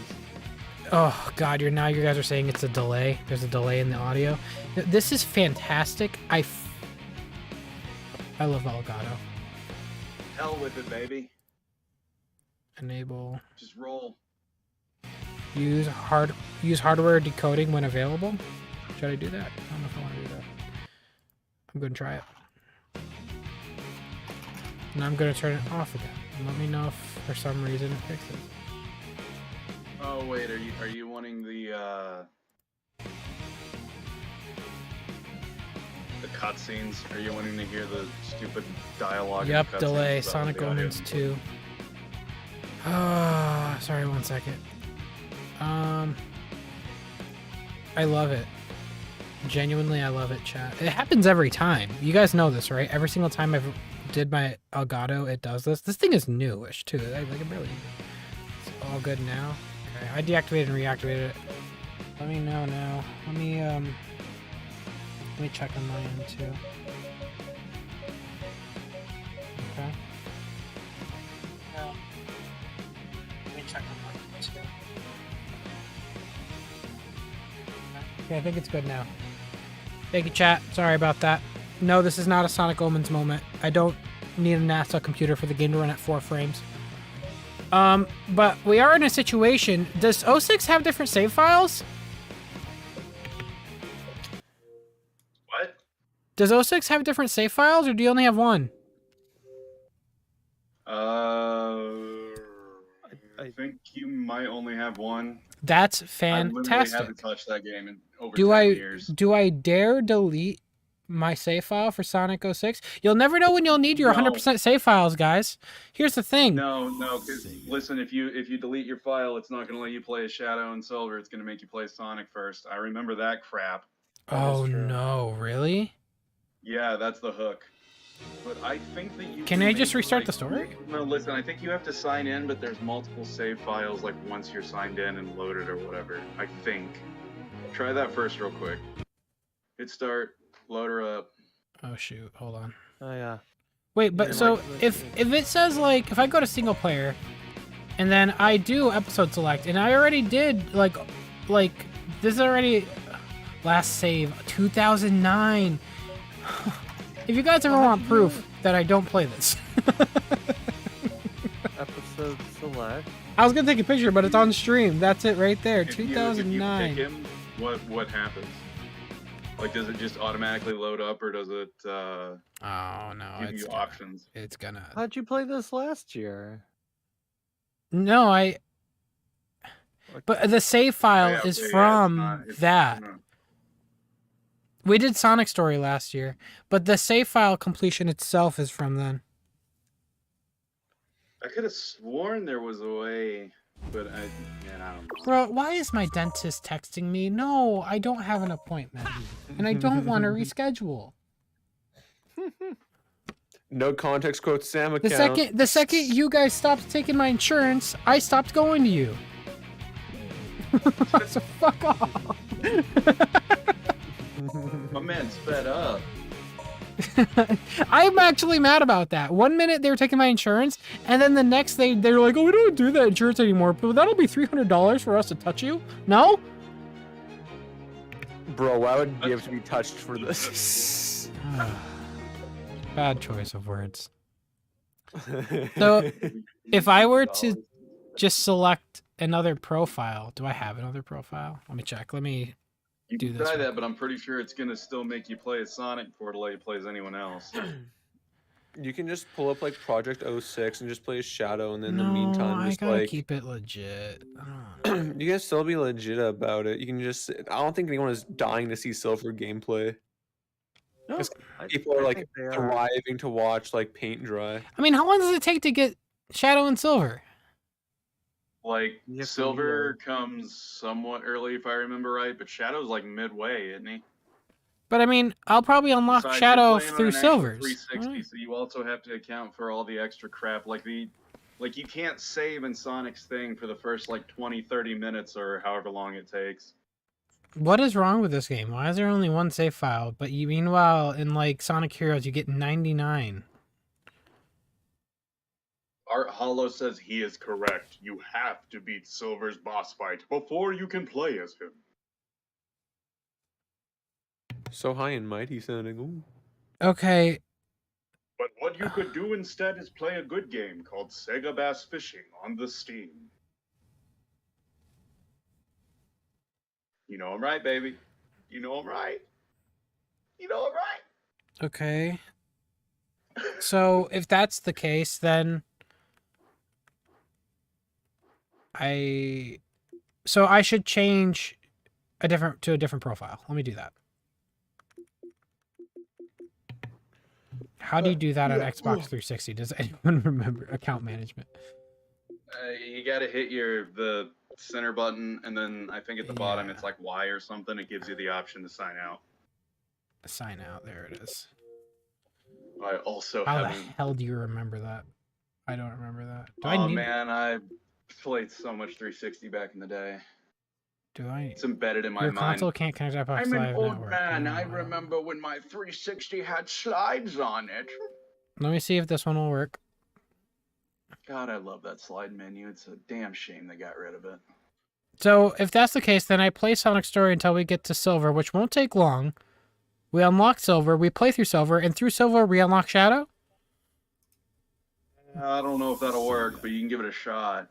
Oh god, you guys are saying it's a delay. There's a delay in the audio. This is fantastic. I love Elgato. Hell with it, baby. Enable. Just roll. Use hardware decoding when available. Should I do that? I don't know if I want to do that. I'm going to try it. And I'm going to turn it off again. And let me know if for some reason it fixes. Oh wait, are you wanting the cutscenes? Are you wanting to hear the stupid dialogue? Yep, and delay. cutscenes about Sonic the audio? Omens 2. Ah, sorry, 1 second. I love it. Genuinely, I love it, chat. It happens every time. You guys know this, right? Every single time I've did my Elgato, it does this. This thing is newish, too. Like, it really... It's all good now. Okay, I deactivated and reactivated it. Let me know now. Let me check on my end, too. Okay. Let me check on my end, too. Okay, I think it's good now. Thank you, chat. Sorry about that. No, this is not a Sonic Omens moment. I don't need a NASA computer for the game to run at 4 frames. But we are in a situation. Does 06 have different save files? What? Does 06 have different save files, or do you only have one? I think you might only have one. That's I literally fantastic. haven't touched that game in over Do 10 I years. do I dare delete my save file for Sonic 06? You'll never know when you'll need your 100% save files, guys. Here's the thing. No, because listen, if you delete your file, it's not going to let you play Shadow and Silver. It's going to make you play Sonic first. I remember that crap. Oh no, really? Yeah, that's the hook. But I think that you Can I just restart the story? No, listen, I think you have to sign in, but there's multiple save files like once you're signed in and loaded or whatever. I think. Try that first real quick. Hit start, load her up. Oh shoot, hold on. Oh yeah. Wait, but so if it says like if I go to single player and then I do episode select and I already did like this is already last save 2009. If you guys ever want proof that I don't play this. Episode select. I was gonna take a picture, but it's on stream. That's it right there. If you 2009. pick him, what happens? Like, does it just automatically load up, or does it oh no, give you options? It's gonna. How'd you play this last year? No, but the save file is from that. We did Sonic Story last year, but the save file completion itself is from then. I could have sworn there was a way, but I don't know. Bro, why is my dentist texting me? No, I don't have an appointment, and I don't want to reschedule. No context quote Sam account. The second you guys stopped taking my insurance, I stopped going to you. So fuck off. My man's fed up. I'm actually mad about that. 1 minute they were taking my insurance, and then the next they were like, "Oh, we don't do that insurance anymore." But that'll be $300 for us to touch you. No. Bro, why would you have to be touched for this? Bad choice of words. So, if I were to just select another profile, do I have another profile? Let me check. Let me You do can this. try that, but I'm pretty sure it's gonna still make you play as Sonic before it'll let you play as anyone else. You can just pull up like Project 06 and just play as Shadow, and then in the No, meantime, I just gotta like keep it legit. you can still be legit about it. You can just. I don't think anyone is dying to see Silver gameplay. No, People are like think they are. thriving to watch like paint dry. I mean, how long does it take to get Shadow and Silver? Like, Silver comes somewhat early, if I remember right, but Shadow's like midway, isn't he? But I mean, I'll probably unlock Besides, Shadow you're playing on through an actual Silvers. 360, so you also have to account for all the extra crap. Like, you can't save in Sonic's thing for the first, like, 20, 30 minutes or however long it takes. What is wrong with this game? Why is there only one save file? But meanwhile, in like Sonic Heroes, you get 99. Art Hollow says he is correct. You have to beat Silver's boss fight before you can play as him. So high and mighty sounding. Ooh. Okay. But what you could do instead is play a good game called Sega Bass Fishing on the Steam. You know I'm right, baby. You know I'm right. You know I'm right. Okay. So if that's the case, then I should change to a different profile. Let me do that. How do you do that on Xbox 360? Does anyone remember account management? You gotta hit the center button, and then I think at the bottom it's like Y or something. It gives you the option to sign out. Sign out. There it is. I also How the haven't. hell do you remember that? I don't remember that. Do Oh I need? man, I played so much 360 back in the day. Do I? It's embedded in my Your mind. console can't connect Xbox I'm an Live old Network. man. Oh, I wow. remember when my 360 had slides on it. Let me see if this one will work. God, I love that slide menu. It's a damn shame they got rid of it. So if that's the case, then I play Sonic Story until we get to Silver, which won't take long. We unlock Silver, we play through Silver, and through Silver we unlock Shadow? I don't know if that'll work, but you can give it a shot.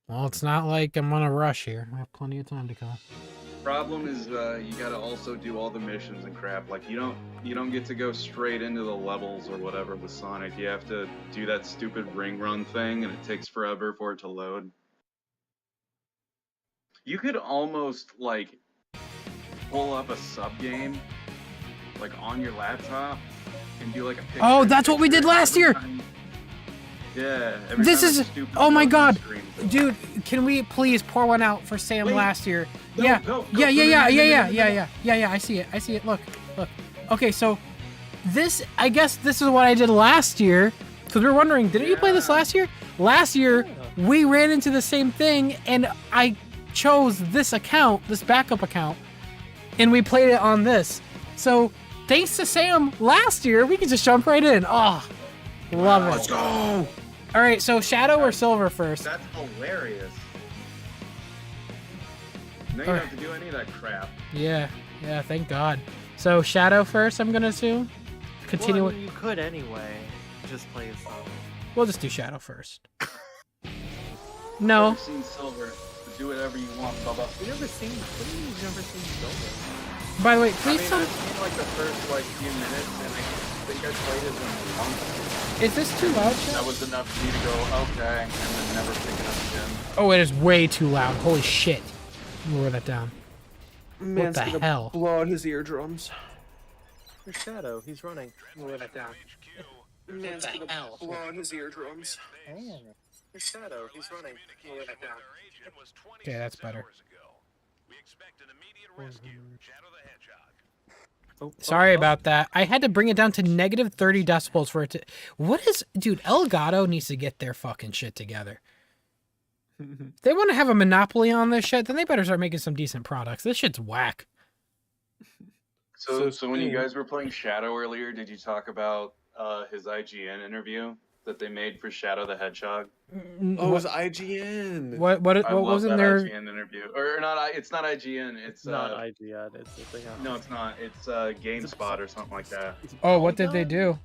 Well, it's not like I'm on a rush here. I have plenty of time to kill. Problem is, you gotta also do all the missions and crap. Like, you don't get to go straight into the levels or whatever with Sonic. You have to do that stupid ring run thing, and it takes forever for it to load. You could almost like pull up a sub game like on your laptop and do like a picture. Oh, that's what we did last year. Yeah. This is. Oh my god, dude! Can we please pour one out for Sam last year? Yeah. I see it. Look. Okay, so this. I guess this is what I did last year. Because we were wondering, didn't you play this last year? Last year we ran into the same thing, and I chose this account, this backup account, and we played it on this. So thanks to Sam last year, we can just jump right in. Oh, love it. Let's go. All right, so Shadow or Silver first? That's hilarious. No, you don't have to do any of that crap. Yeah, thank God. So Shadow first, I'm gonna assume. Continue. Well, I mean, you could anyway. Just play as Silver. We'll just do Shadow first. No. I've seen Silver. Do whatever you want, Bubba. You've never seen Silver. By the way, please I've seen like the first like few minutes, and I think I played it once. Is this too loud? That was enough for me to go okay, and then never pick it up again. Oh, it is way too loud. Holy shit. Lower that down. Man's what the gonna hell? blow out his eardrums. Your Shadow, he's running. Lower that down. Man's gonna blow out his eardrums. Your Shadow, he's running. Lower that down. Okay, that's better. Sorry about that. I had to bring it down to negative 30 decibels for it to... What is... Dude, Elgato needs to get their fucking shit together. If they want to have a monopoly on this shit, then they better start making some decent products. This shit's whack. So when you guys were playing Shadow earlier, did you talk about his IGN interview that they made for Shadow the Hedgehog? Oh, it was IGN. What was in there? IGN interview, or not? It's not IGN. It's not IGN. It's the thing. No, it's not. It's GameSpot or something like that. Oh, what did they do?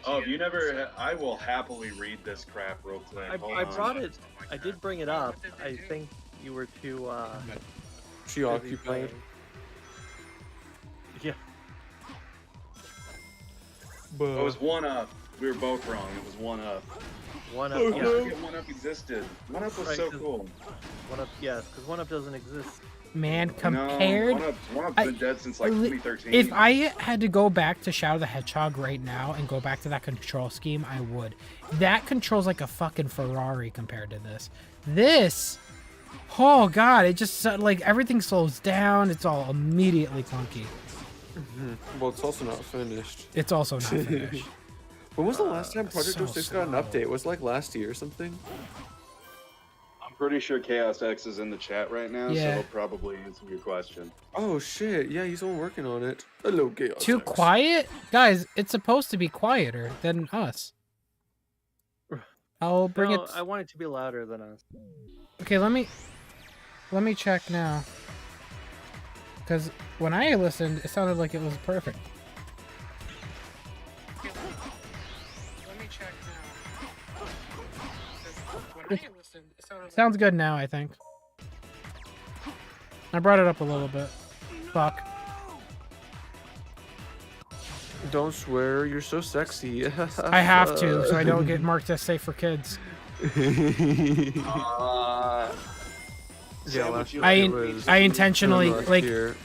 Oh, if you never, I will happily read this crap real quick. I brought it. I did bring it up. I think you were too. She occupied. Yeah. It was 1UP. We were both wrong. It was 1UP. 1UP. Yeah. 1UP existed. 1UP was so cool. 1UP, yes, because 1UP doesn't exist. Man, compared... No, 1UP's been dead since like 2013. If I had to go back to Shadow the Hedgehog right now and go back to that control scheme, I would. That controls like a fucking Ferrari compared to this. This... Oh god, it just like everything slows down. It's all immediately clunky. Well, it's also not finished. It's also not finished. When was the last time Project so 06 got an update? Was it like last year or something? I'm pretty sure Chaos X is in the chat right now, so Yeah. he'll probably answer your question. Oh shit, yeah, he's the one working on it. Hello, Chaos Too X. quiet? Guys, it's supposed to be quieter than us. I'll bring it... I want it to be louder than us. Okay, let me check now. Because when I listened, it sounded like it was perfect. Sounds good now, I think. I brought it up a little bit. Fuck. Don't swear, you're so sexy. I have to, so I don't get marked as safe for kids. I intentionally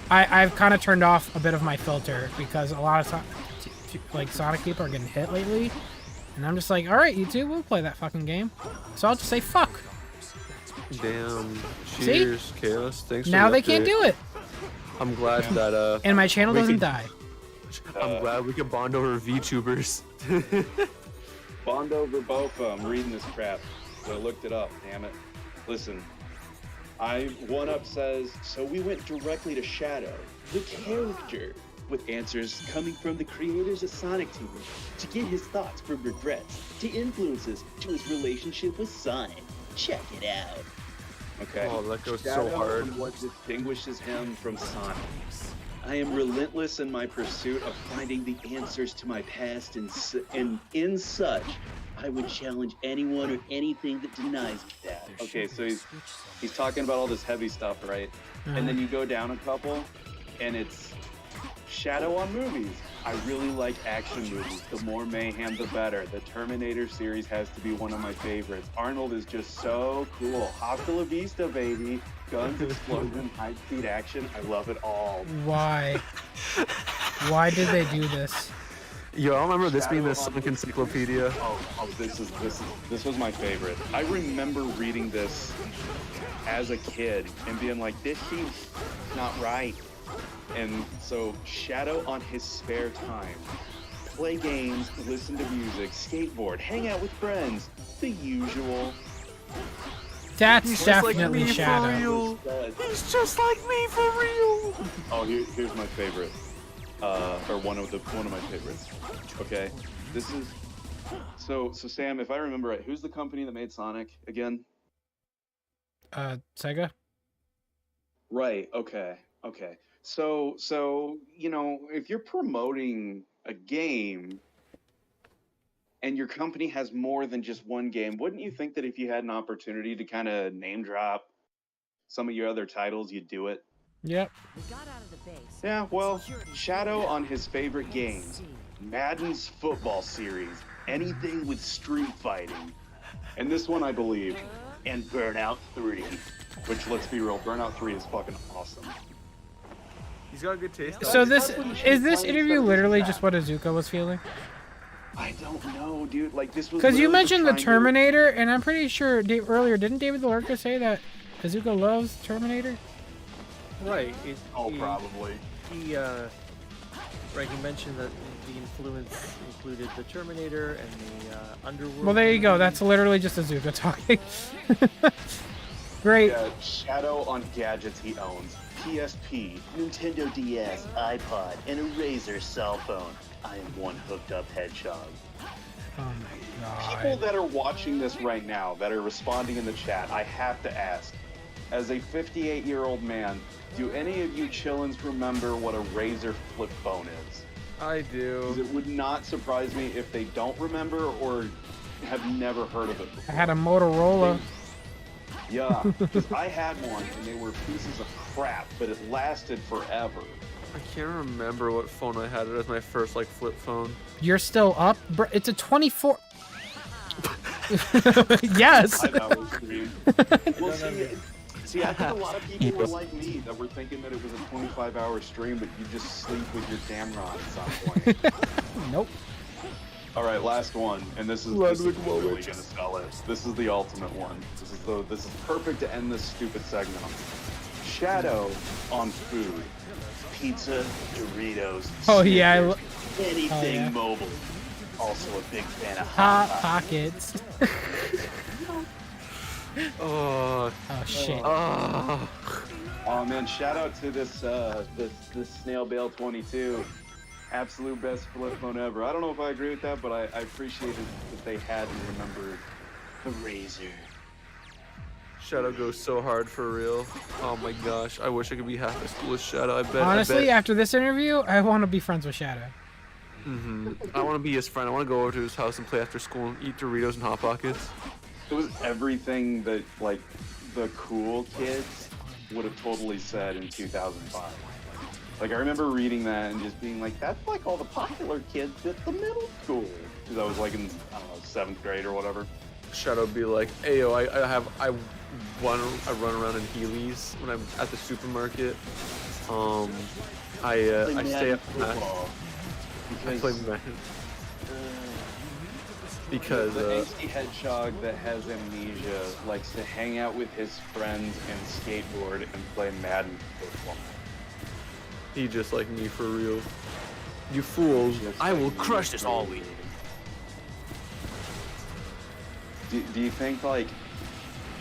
I've kind of turned off a bit of my filter because a lot of like Sonic people are getting hit lately, and I'm just like, all right, you two, we'll play that fucking game. So I'll just say fuck. Damn. Cheers, See? Chaos. Thanks. Now for they the can't update. do it. I'm glad that and my channel doesn't die. I'm glad we can bond over VTubers. Bond over Bofa. I'm reading this crap. So I looked it up, damn it. Listen. 1UP says, so we went directly to Shadow, the character, with answers coming from the creators of Sonic Team, to get his thoughts from regrets, to influences, to his relationship with Sonic. Check it out. Okay. Oh, that goes Shadow so hard. and what distinguishes him from Sonic. I am relentless in my pursuit of finding the answers to my past, and in such, I would challenge anyone or anything that denies me that. Okay, so he's talking about all this heavy stuff, right? And then you go down a couple, and it's Shadow on movies. I really like action movies. The more mayhem, the better. The Terminator series has to be one of my favorites. Arnold is just so cool. Hasta la vista, baby. Guns, explosions, high-speed action. I love it all. Why? Why did they do this? Yo, I remember this being the Sonic Encyclopedia. This was my favorite. I remember reading this as a kid and being like, this seems not right. And so Shadow on his spare time, play games, listen to music, skateboard, hang out with friends, the usual. That's definitely Shadow. He's just like me for real. Oh, here's my favorite, or one of my favorites. Okay, this is so Sam. If I remember right, who's the company that made Sonic again? Sega. Right. Okay. So you know, if you're promoting a game and your company has more than just one game, wouldn't you think that if you had an opportunity to kind of name drop some of your other titles, you'd do it? Yep. Yeah, well, Shadow on his favorite games, Madden's football series, anything with street fighting, and this one I believe, and Burnout 3, which, let's be real, Burnout 3 is fucking awesome. He's got a good taste. So this interview literally just what Azuka was feeling? I don't know, dude. Like, this was Because you literally mentioned the trying to- Terminator, and I'm pretty sure earlier, didn't David Lorca say that Azuka loves Terminator? Right. Probably. He mentioned that the influence included the Terminator and the Underworld. Well, there you go. That's literally just Azuka talking. Great. Yeah, Shadow on gadgets he owns. PSP, Nintendo DS, iPod, and a Razer cell phone. I am one hooked up Hedgehog. Oh my god. People that are watching this right now, that are responding in the chat, I have to ask, as a 58-year-old man, do any of you chillins remember what a Razer flip phone is? I do. 'Cause it would not surprise me if they don't remember or have never heard of it before. I had a Motorola. Yeah, because I had one and they were pieces of crap, but it lasted forever. I can't remember what phone I had. It was my first like flip phone. You're still up? It's a 24... Yes! I know, well, see, I think a lot of people were like me that were thinking that it was a 25-hour stream, but you just sleep with your camera on at some point. Nope. All right, last one, and this is really gonna sell it. This is the ultimate one. This is perfect to end this stupid segment on. Shadow on food, pizza, Doritos. Oh yeah, anything mobile. Also a big fan of Hot Pockets. Oh shit. Oh man, shout out to this Snail Bale 22. Absolute best flip phone ever. I don't know if I agree with that, but I appreciated that they had and remembered the Razer. Shadow goes so hard for real. Oh my gosh, I wish I could be half as cool as Shadow. Honestly, after this interview, I want to be friends with Shadow. I want to be his friend. I want to go over to his house and play after school and eat Doritos and Hot Pockets. It was everything that like the cool kids would have totally said in 2005. Like I remember reading that and just being like, that's like all the popular kids at the middle school. Because I was like in, I don't know, 7th grade or whatever. Shadow be like, "Ayo, I run around in Heelys when I'm at the supermarket. I stay up I play Madden because the angsty hedgehog that has amnesia likes to hang out with his friends and skateboard and play Madden football. He just like me for real. You fools! I will crush this all week. Do you think like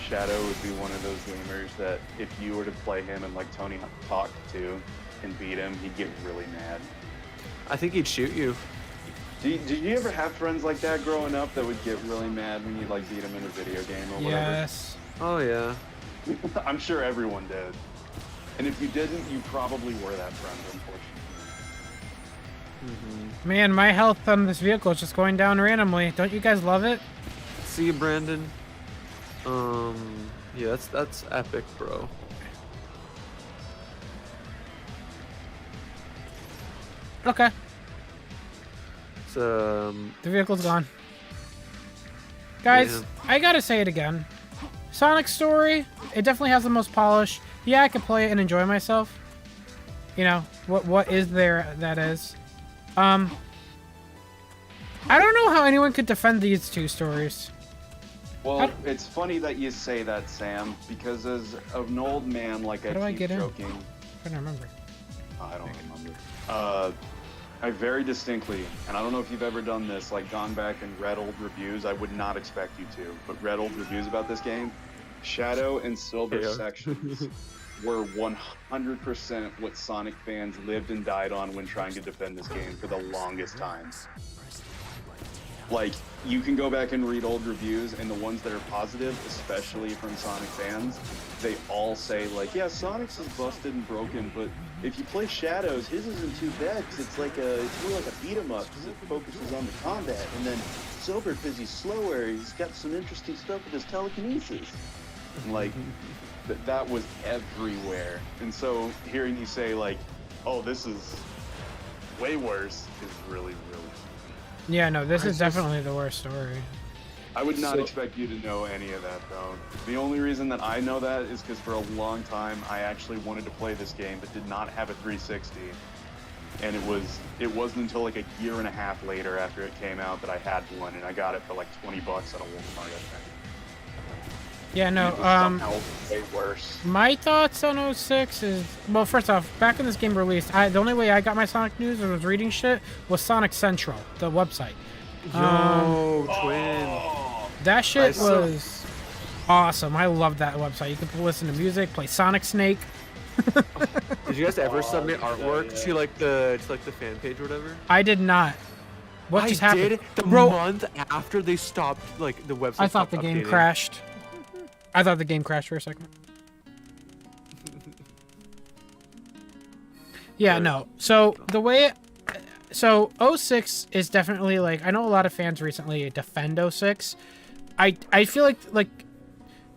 Shadow would be one of those gamers that if you were to play him and like Tony Hawk 2 and beat him, he'd get really mad? I think he'd shoot you. Did you ever have friends like that growing up that would get really mad when you like beat them in a video game or whatever? Yes. Oh yeah. I'm sure everyone did. And if you didn't, you probably were that friend, unfortunately. Man, my health on this vehicle is just going down randomly. Don't you guys love it? See you, Brandon. Yeah, that's epic, bro. Okay. So, The vehicle's gone. Guys, yeah. I gotta say it again. Sonic Story, it definitely has the most polish. Yeah, I can play it and enjoy myself. You know, what is there that is. I don't know how anyone could defend these two stories. Well, it's funny that you say that, Sam, because as an old man, like How do I keep get in? joking. I don't remember. I don't remember. I very distinctly, and I don't know if you've ever done this, like gone back and read old reviews. I would not expect you to, but read old reviews about this game. Shadow and Silver sections were 100% what Sonic fans lived and died on when trying to defend this game for the longest time. Like, you can go back and read old reviews, and the ones that are positive, especially from Sonic fans, they all say, like, yeah, Sonic's is busted and broken, but if you play Shadows, his isn't too bad, because it's more like a beat-em-up, because it focuses on the combat, and then Silver, because he's slower, he's got some interesting stuff with his telekinesis. And, like, that was everywhere. And so, hearing you say, like, oh, this is way worse, is really, really... Yeah, no, this is definitely the worst story. I would not expect you to know any of that, though. The only reason that I know that is because for a long time I actually wanted to play this game but did not have a 360. And it wasn't until like a year and a half later after it came out that I had one, and I got it for like $20 at a Walmart, I think. Yeah, no, It was somehow way worse. my thoughts on 06 is, well, first off, back when this game released, the only way I got my Sonic news and was reading shit was Sonic Central, the website. Twin. That shit was awesome. I loved that website. You could listen to music, play Sonic Snake. Did you guys ever submit artwork to like the fan page or whatever? I did not. What just happened? Did the Bro, month after they stopped, like the website. I thought the stopped game updating. crashed. I thought the game crashed for a second. Yeah, no. So the way, so 06 is definitely like, I know a lot of fans recently defend 06. I feel like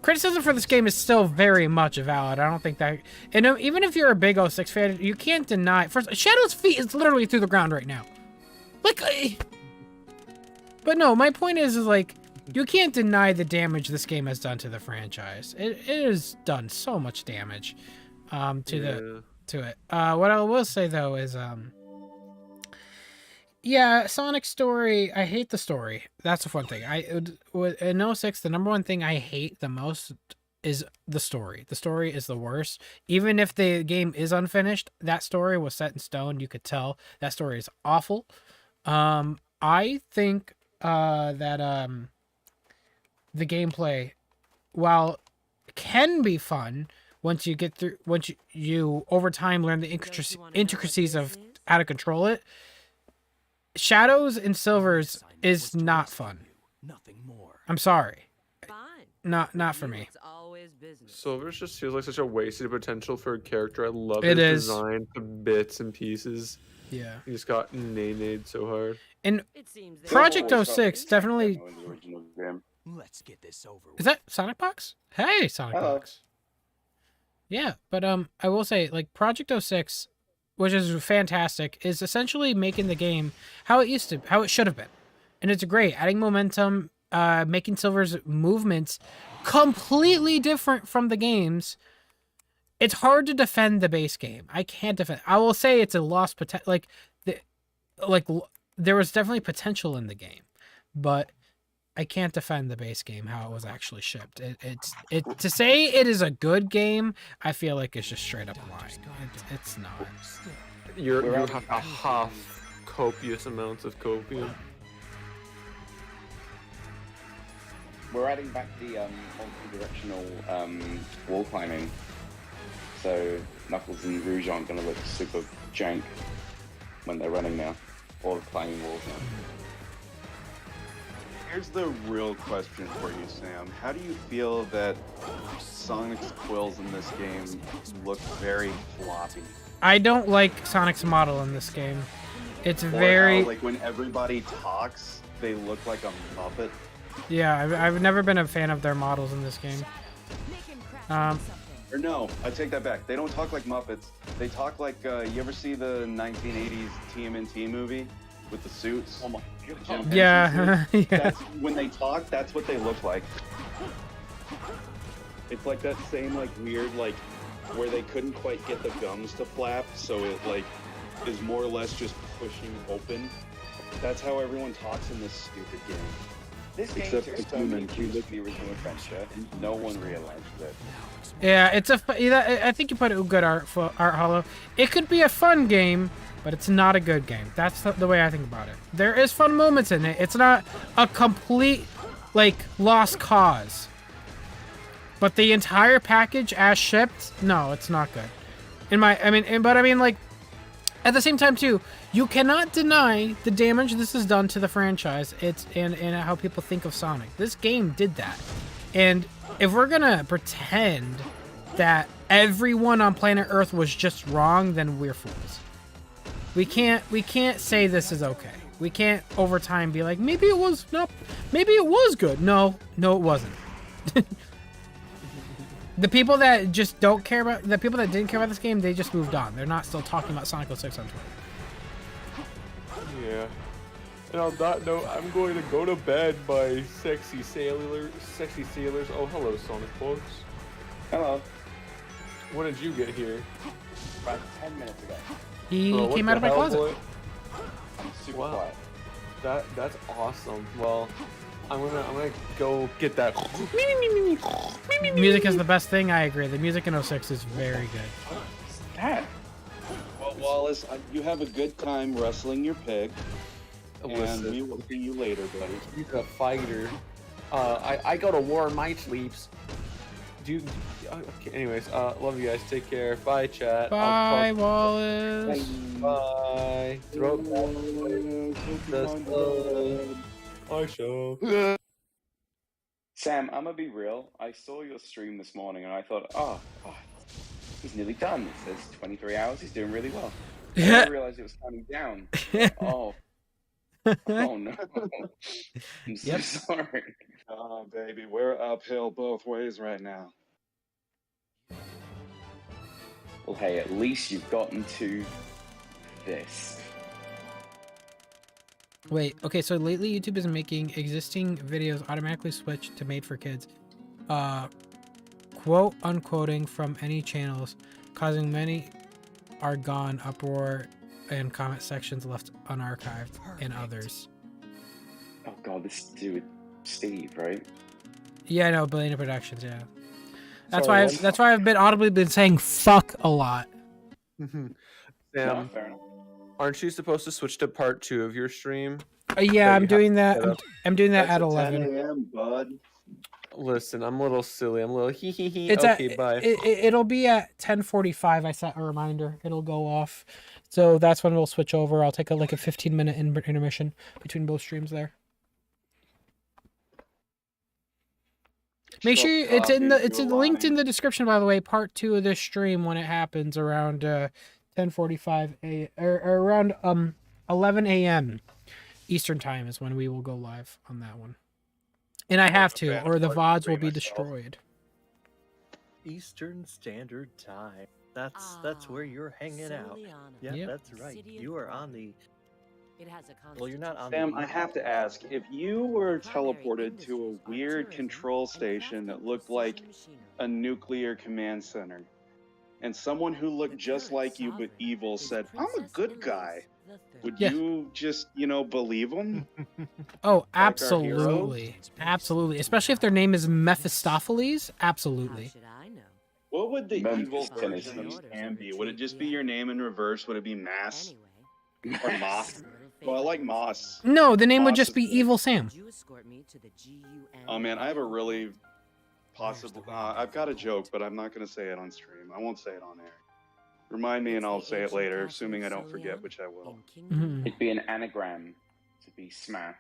criticism for this game is still very much valid. I don't think that, and even if you're a big 06 fan, you can't deny. First, Shadow's feet is literally through the ground right now. Like, but no, my point is like, you can't deny the damage this game has done to the franchise. It has done so much damage to it. What I will say though is yeah, Sonic story, I hate the story. That's the fun thing. In 06, the number one thing I hate the most is the story. The story is the worst. Even if the game is unfinished, that story was set in stone. You could tell that story is awful. I think that the gameplay, while can be fun once you get through, once you over time learn the intricacies of how to control it, Shadows and Silvers is not fun. I'm sorry. Not for me. Silvers just feels like such a wasted potential for a character. I love It his is. design to bits and pieces. Yeah. He just got nay-nayed so hard. And Project 06 definitely. Let's get this over with. Is that Sonic Box? Hey, Sonic Box. Yeah, but I will say, like, Project 06, which is fantastic, is essentially making the game how it should have been. And it's great. Adding momentum, making Silver's movements completely different from the games. It's hard to defend the base game. I can't defend. I will say it's a lost potential. There was definitely potential in the game, but I can't defend the base game how it was actually shipped. To say it is a good game, I feel like it's just straight up lying. It's not. You have to huff copious amounts of copium. We're adding back the multi-directional wall climbing, so Knuckles and Rouge aren't going to look super jank when they're running now, or climbing walls now. Here's the real question for you, Sam. How do you feel that Sonic's quills in this game look very floppy? I don't like Sonic's model in this game. It's Or very... how, like, when everybody talks, they look like a Muppet? Yeah, I've never been a fan of their models in this game. Or no, I take that back. They don't talk like Muppets. They talk like, you ever see the 1980s TMNT movie with the suits? Oh my God. Yeah, yeah. That's, when they talk, that's what they look like. It's like that same like weird like where they couldn't quite get the gums to flap, so it like is more or less just pushing open. That's how everyone talks in this stupid game. This game Except took for so many human. cues from the original adventure, and no one realized it. Yeah, it's a. I think you put it good, Art Hollow. It could be a fun game, but it's not a good game. That's the way I think about it. There is fun moments in it. It's not a complete, like, lost cause. But the entire package as shipped, no, it's not good. Like, at the same time too, you cannot deny the damage this has done to the franchise. And how people think of Sonic. This game did that. And if we're gonna pretend that everyone on planet Earth was just wrong, then we're fools. We can't say this is okay. We can't over time be like, maybe it was good. No, it wasn't. The people that just don't care about, the people that didn't care about this game, they just moved on. They're not still talking about Sonic 06 on Twitter. Yeah. And on that note, I'm going to go to bed, my sexy sailors. Oh, hello, Sonic folks. Hello. When did you get here? About 10 minutes ago. He came out of my closet. Boy? I'm super Wow. quiet. That's awesome. Well, I'm gonna go get that. Music is the best thing. I agree. The music in 06 is very good. That. Well, Wallace, you have a good time wrestling your pig. And Listen. we will see you later, buddy. He's a fighter. I go to war in my sleeps. Okay, anyways, love you guys. Take care. Bye, chat. Bye, Wallace. Bye. Throat. I shall. Sam, I'm gonna be real. I saw your stream this morning and I thought, oh, he's nearly done. It says 23 hours. He's doing really well. And I realized it was counting down. Oh no. I'm so sorry. Oh, baby, we're uphill both ways right now. Well, hey, at least you've gotten to this. Wait, okay, so lately YouTube is making existing videos automatically switch to made for kids. Quote unquoting from any channels, causing many are gone, uproar, and comment sections left unarchived, and others. Oh god, this is to do with Steve, right? Yeah, no, Billionaire Productions, yeah. That's Sorry, why I've been audibly saying fuck a lot. Sam, fair enough. aren't you supposed to switch to part 2 of your stream? Yeah, I'm doing that. set up? I'm doing that That's at at 10 11. a.m., bud. Listen, I'm a little silly. I'm a little hee hee hee. It's Okay, bye. It'll be at 10:45. I set a reminder. It'll go off, so that's when we'll switch over. I'll take a 15-minute intermission between both streams there. Make sure it's linked in the description. By the way, part 2 of this stream when it happens around 10:45 or around 11 a.m. Eastern time is when we will go live on that one. And I have to, or the VODs will be destroyed. Eastern Standard Time. That's where you're hanging out. Yeah, Yep. that's right. You are on the. It has a Well, you're not on. Sam, the... I have to ask, if you were teleported to a weird control station that looked like a nuclear command center, and someone who looked just like you but evil said, "I'm a good guy," would you just, believe them? Oh, our absolutely. Absolutely. Especially if their name is Mephistopheles. Absolutely. What would the evil Mephistopheles. version of Sam be? Would it just be your name in reverse? Would it be Mass? Or Moss? Well, I like Moss. No, the name would Moss just is be good. Evil Sam. Oh man, I have a really possible. I've got a joke, but I'm not going to say it on stream. I won't say it on air. Remind me, and I'll say it later, assuming I don't forget, which I will. It'd be an anagram to be Smash.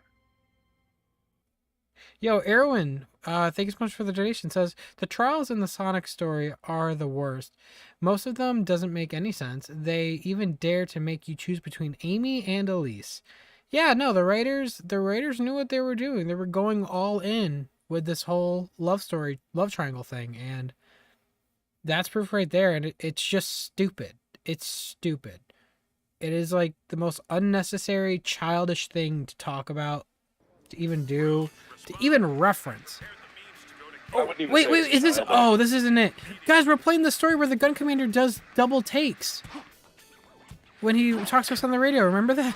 Yo, Erwin, thank you so much for the donation. Says the trials in the Sonic story are the worst. Most of them doesn't make any sense. They even dare to make you choose between Amy and Elise. Yeah, no, the writers knew what they were doing. They were going all in with this whole love triangle thing, and That's proof right there, and it's just stupid. It's stupid. It is like the most unnecessary, childish thing to talk about, to even do, to even reference. Oh, wait, is this? Oh, this isn't it. Guys, we're playing the story where the gun commander does double takes when he talks to us on the radio. Remember that?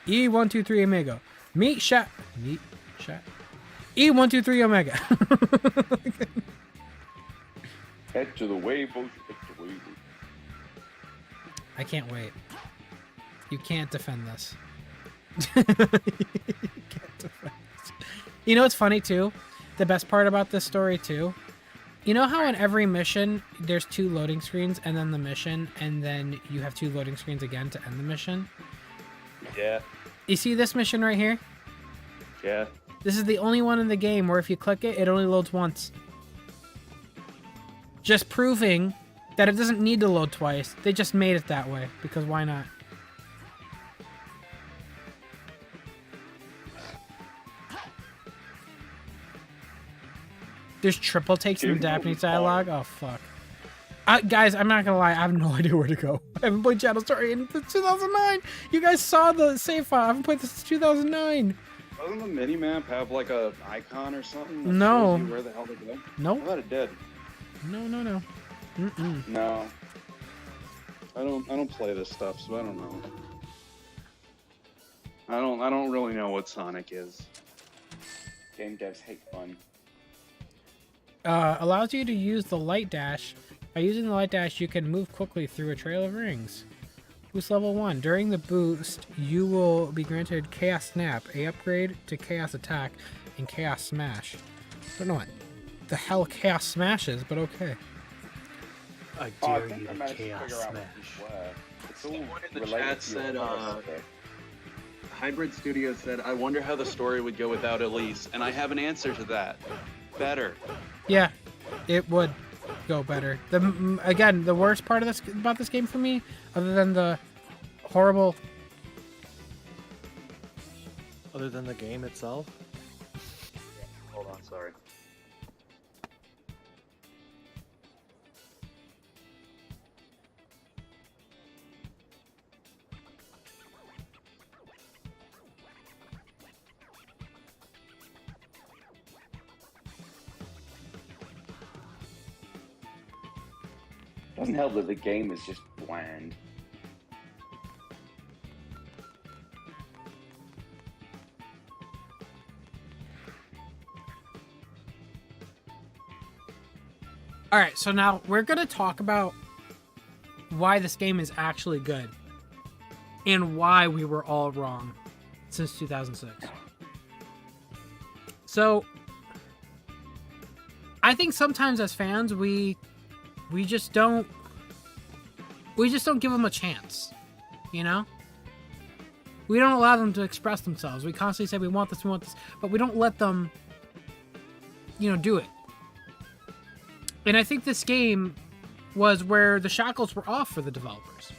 E123 Omega. Meet shot. E123 Omega. Head to the way, both head to the way. I can't wait. You can't defend this. You know what's funny too? The best part about this story too? You know how in every mission there's 2 loading screens and then the mission, and then you have 2 loading screens again to end the mission? Yeah. You see this mission right here? Yeah. This is the only one in the game where if you click it, it only loads once. Just proving that it doesn't need to load twice. They just made it that way, because why not? There's triple takes in the Japanese dialogue? Oh, fuck. Guys, I'm not gonna lie, I have no idea where to go. I haven't played Shadow Story in 2009! You guys saw the save file. I haven't played this since 2009. Doesn't the mini-map have like a icon or something? That No. shows you where the hell to go? Nope. I thought it did. No. Mm-mm. No. I don't play this stuff, so I don't know. I don't really know what Sonic is. Game devs hate fun. Allows you to use the light dash. By using the light dash, you can move quickly through a trail of rings. Boost level 1. During the boost, you will be granted Chaos Snap, a upgrade to Chaos Attack, and Chaos Smash. I don't know what the hell Chaos Smash is, but okay. I I dare you to managed to Chaos figure out Smash. what these were. It's all Someone in the related chat to your said, horoscope. Hybrid Studio said, I wonder how the story would go without Elise, and I have an answer to that. Better. Yeah, it would go better. Again, the worst part of this about this game for me, other than the horrible. Other than the game itself? Hold on, sorry. Doesn't help that the game is just bland. All right, so now we're gonna talk about why this game is actually good and why we were all wrong since 2006. So I think sometimes as fans we just don't give them a chance, you know? We don't allow them to express themselves. We constantly say we want this, but we don't let them, do it. And I think this game was where the shackles were off for the developers.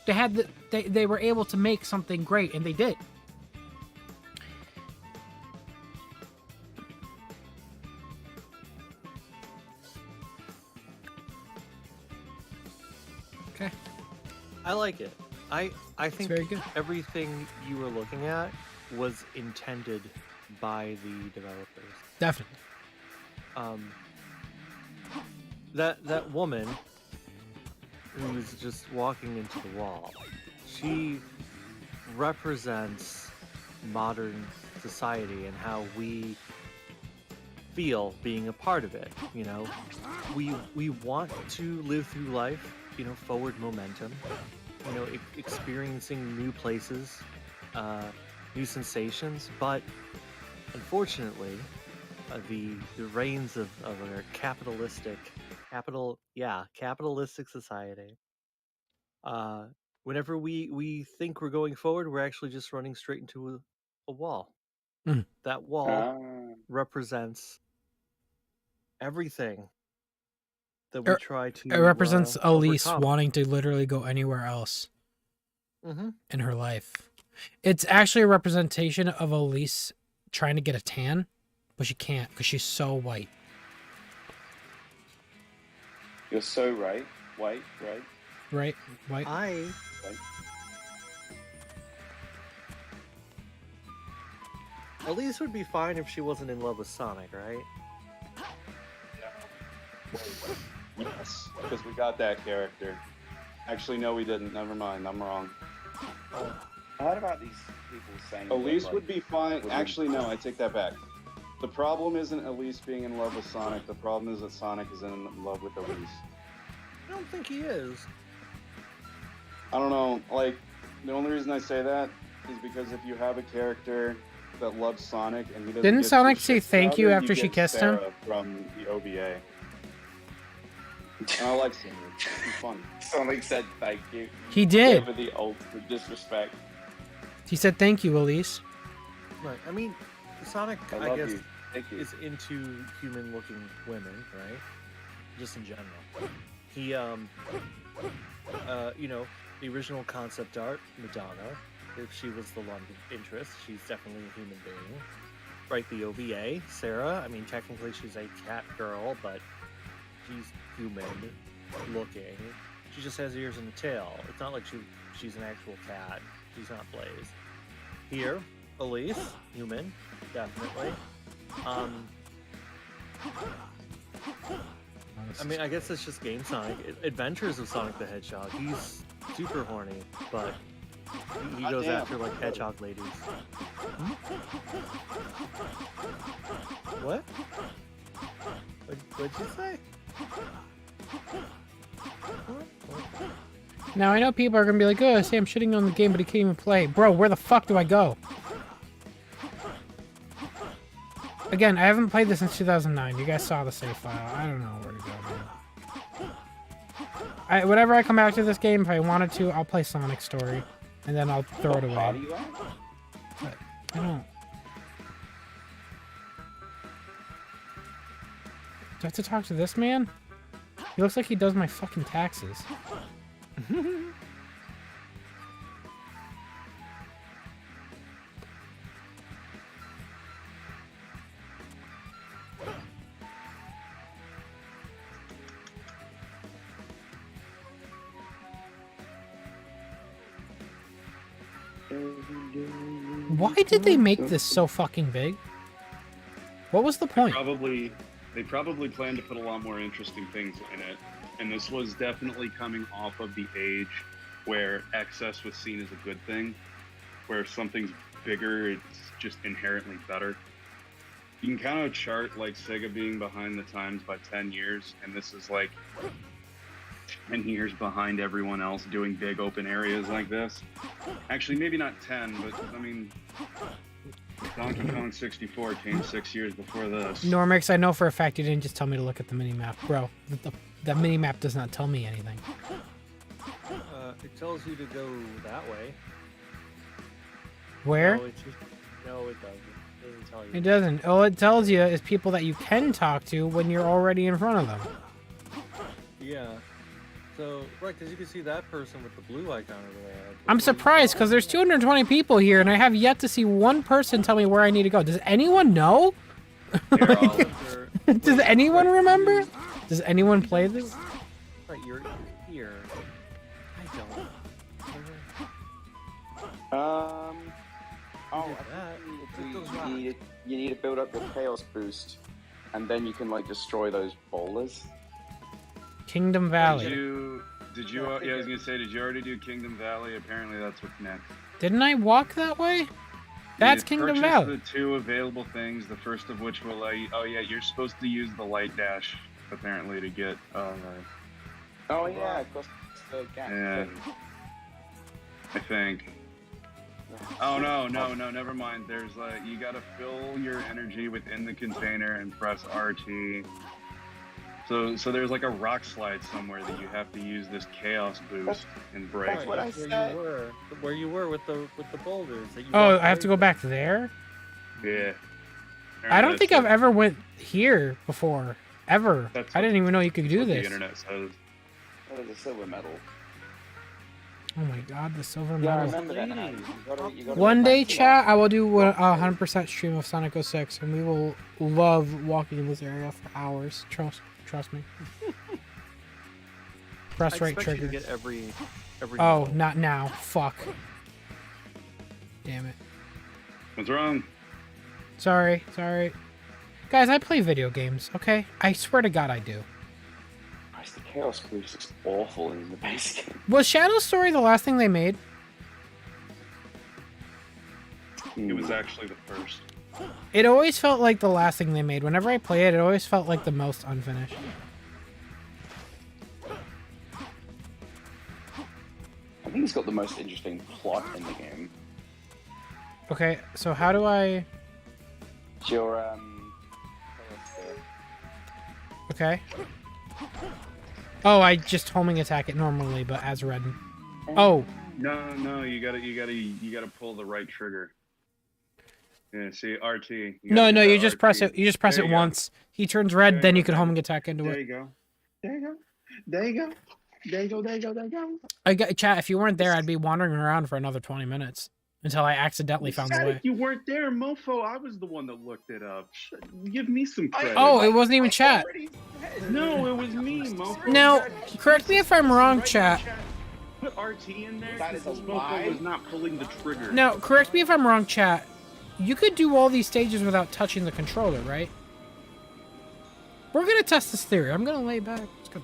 They were able to make something great, and they did. Okay. I like it. I think very good. Everything you were looking at was intended by the developers. Definitely. That woman who was just walking into the wall, she represents modern society and how we feel being a part of it. We want to live through life, forward momentum, experiencing new places, new sensations, but unfortunately the reins of a capitalistic society, whenever we think we're going forward, we're actually just running straight into a wall. That wall represents everything that we try to It represents Elise overcome. wanting to literally go anywhere else Mhm. in her life. It's actually a representation of Elise trying to get a tan, but she can't because she's so white. You're so right. Right. Right. I. Elise would be fine if she wasn't in love with Sonic, right? Yes, because we got that character. Actually, no, we didn't. Never mind. I'm wrong. I heard about these people saying Elise that, would be fine. would Actually, no, I take that back. The problem isn't Elise being in love with Sonic. The problem is that Sonic is in love with Elise. I don't think he is. I don't know. Like, the only reason I say that is because if you have a character that loves Sonic and he doesn't Didn't give Sonic two say shits thank about you her, after she get kissed him? Sarah from the OVA. And I like Sonic. He's fun. Sonic said thank you. He did. For the ultimate disrespect. He said thank you, Elise. Right. I mean, Sonic, I I love guess, you. Thank you. is into human-looking women, right? Just in general. He, you know, the original concept art, Madonna, if she was the love interest, she's definitely a human being. Right, the OVA, Sarah, I mean, technically she's a cat girl, but she's human-looking. She just has ears and a tail. It's not like she's an actual cat. She's not Blaze. Here, Elise, human, definitely. I mean, I guess it's just Game Sonic. Adventures of Sonic the Hedgehog. He's super horny, but he goes after like hedgehog ladies. What? What'd you say? Now I know people are gonna be like, "Oh, Sam shitting on the game, but he can't even play." Bro, where the fuck do I go? Again, I haven't played this since 2009. You guys saw the save file. I don't know where to go, man. Whenever I come back to this game, if I wanted to, I'll play Sonic Story, and then I'll throw it away. But I don't. Do I have to talk to this man? He looks like he does my fucking taxes. Why did they make this so fucking big? What was the point? They probably planned to put a lot more interesting things in it, and this was definitely coming off of the age where excess was seen as a good thing, where if something's bigger, it's just inherently better. You can kind of chart like Sega being behind the times by 10 years, and this is like 10 years behind everyone else doing big open areas like this. Actually, maybe not 10, but I mean, Donkey Kong 64 came 6 years before this. Normix, I know for a fact you didn't just tell me to look at the mini-map. Bro, the mini-map does not tell me anything. It tells you to go that way. Where? No, it doesn't. It doesn't tell you. It doesn't. All it tells you is people that you can talk to when you're already in front of them. Yeah. So, right, because you can see that person with the blue icon over there. I'm surprised because there's 220 people here and I have yet to see one person tell me where I need to go. Does anyone know? Does anyone remember? Does anyone play this? Right, you're here. I don't. Oh, you need to build up your chaos boost, and then you can like destroy those bowlers. Kingdom Valley. Did you? Yeah, I was gonna say, did you already do Kingdom Valley? Apparently, that's what's next. Didn't I walk that way? That's Kingdom Valley. The two available things. The first of which will. Oh yeah, you're supposed to use the light dash apparently to get. Oh yeah, across the gap. Yeah. I think. Oh no, never mind. There's you gotta fill your energy within the container and press RT. So there's like a rock slide somewhere that you have to use this chaos boost and break. That's what I said. Where you were with the boulders. That you Oh, I have to go back there? Yeah. I don't think I've ever went here before. Ever. I didn't even know you could do this. The internet says. Oh, the silver medal. Oh my god, the silver Yeah, I medal. remember that now. You gotta One go day, back to chat, I will do a 100% stream of Sonic 06, and we will love walking in this area for hours. Trust me. Press I right expect you trigger. to get every Oh, note. not now. Fuck. Damn it. What's wrong? Sorry. Guys, I play video games, okay? I swear to God I do. Christ, the Chaos Cruise looks awful in the base game. Was Shadow Story the last thing they made? It was actually the first. It always felt like the last thing they made. Whenever I play it, it always felt like the most unfinished. I think it's got the most interesting plot in the game. Okay, so how do I... It's your, Okay. Oh, I just homing attack it normally, but as Redden. Oh. No, you gotta pull the right trigger. Yeah, see, RT. No, you just RT. press it. You just press There it you go. once. He turns red, There then you you go, can there homing attack into There it. you go. There you go. There you go. There you go. There you go. There you go. I got chat. If you weren't there, I'd be wandering around for another 20 minutes until I accidentally found the Said way. if you weren't there, mofo. I was the one that looked it up. Give me some credit. Oh, it wasn't even chat. No, it was me, mofo. Now, correct me if I'm wrong, chat. Put RT in there. That is a because lie. mofo was not pulling the trigger. Now, correct me if I'm wrong, chat. You could do all these stages without touching the controller, right? We're gonna test this theory. I'm gonna lay back. Let's go.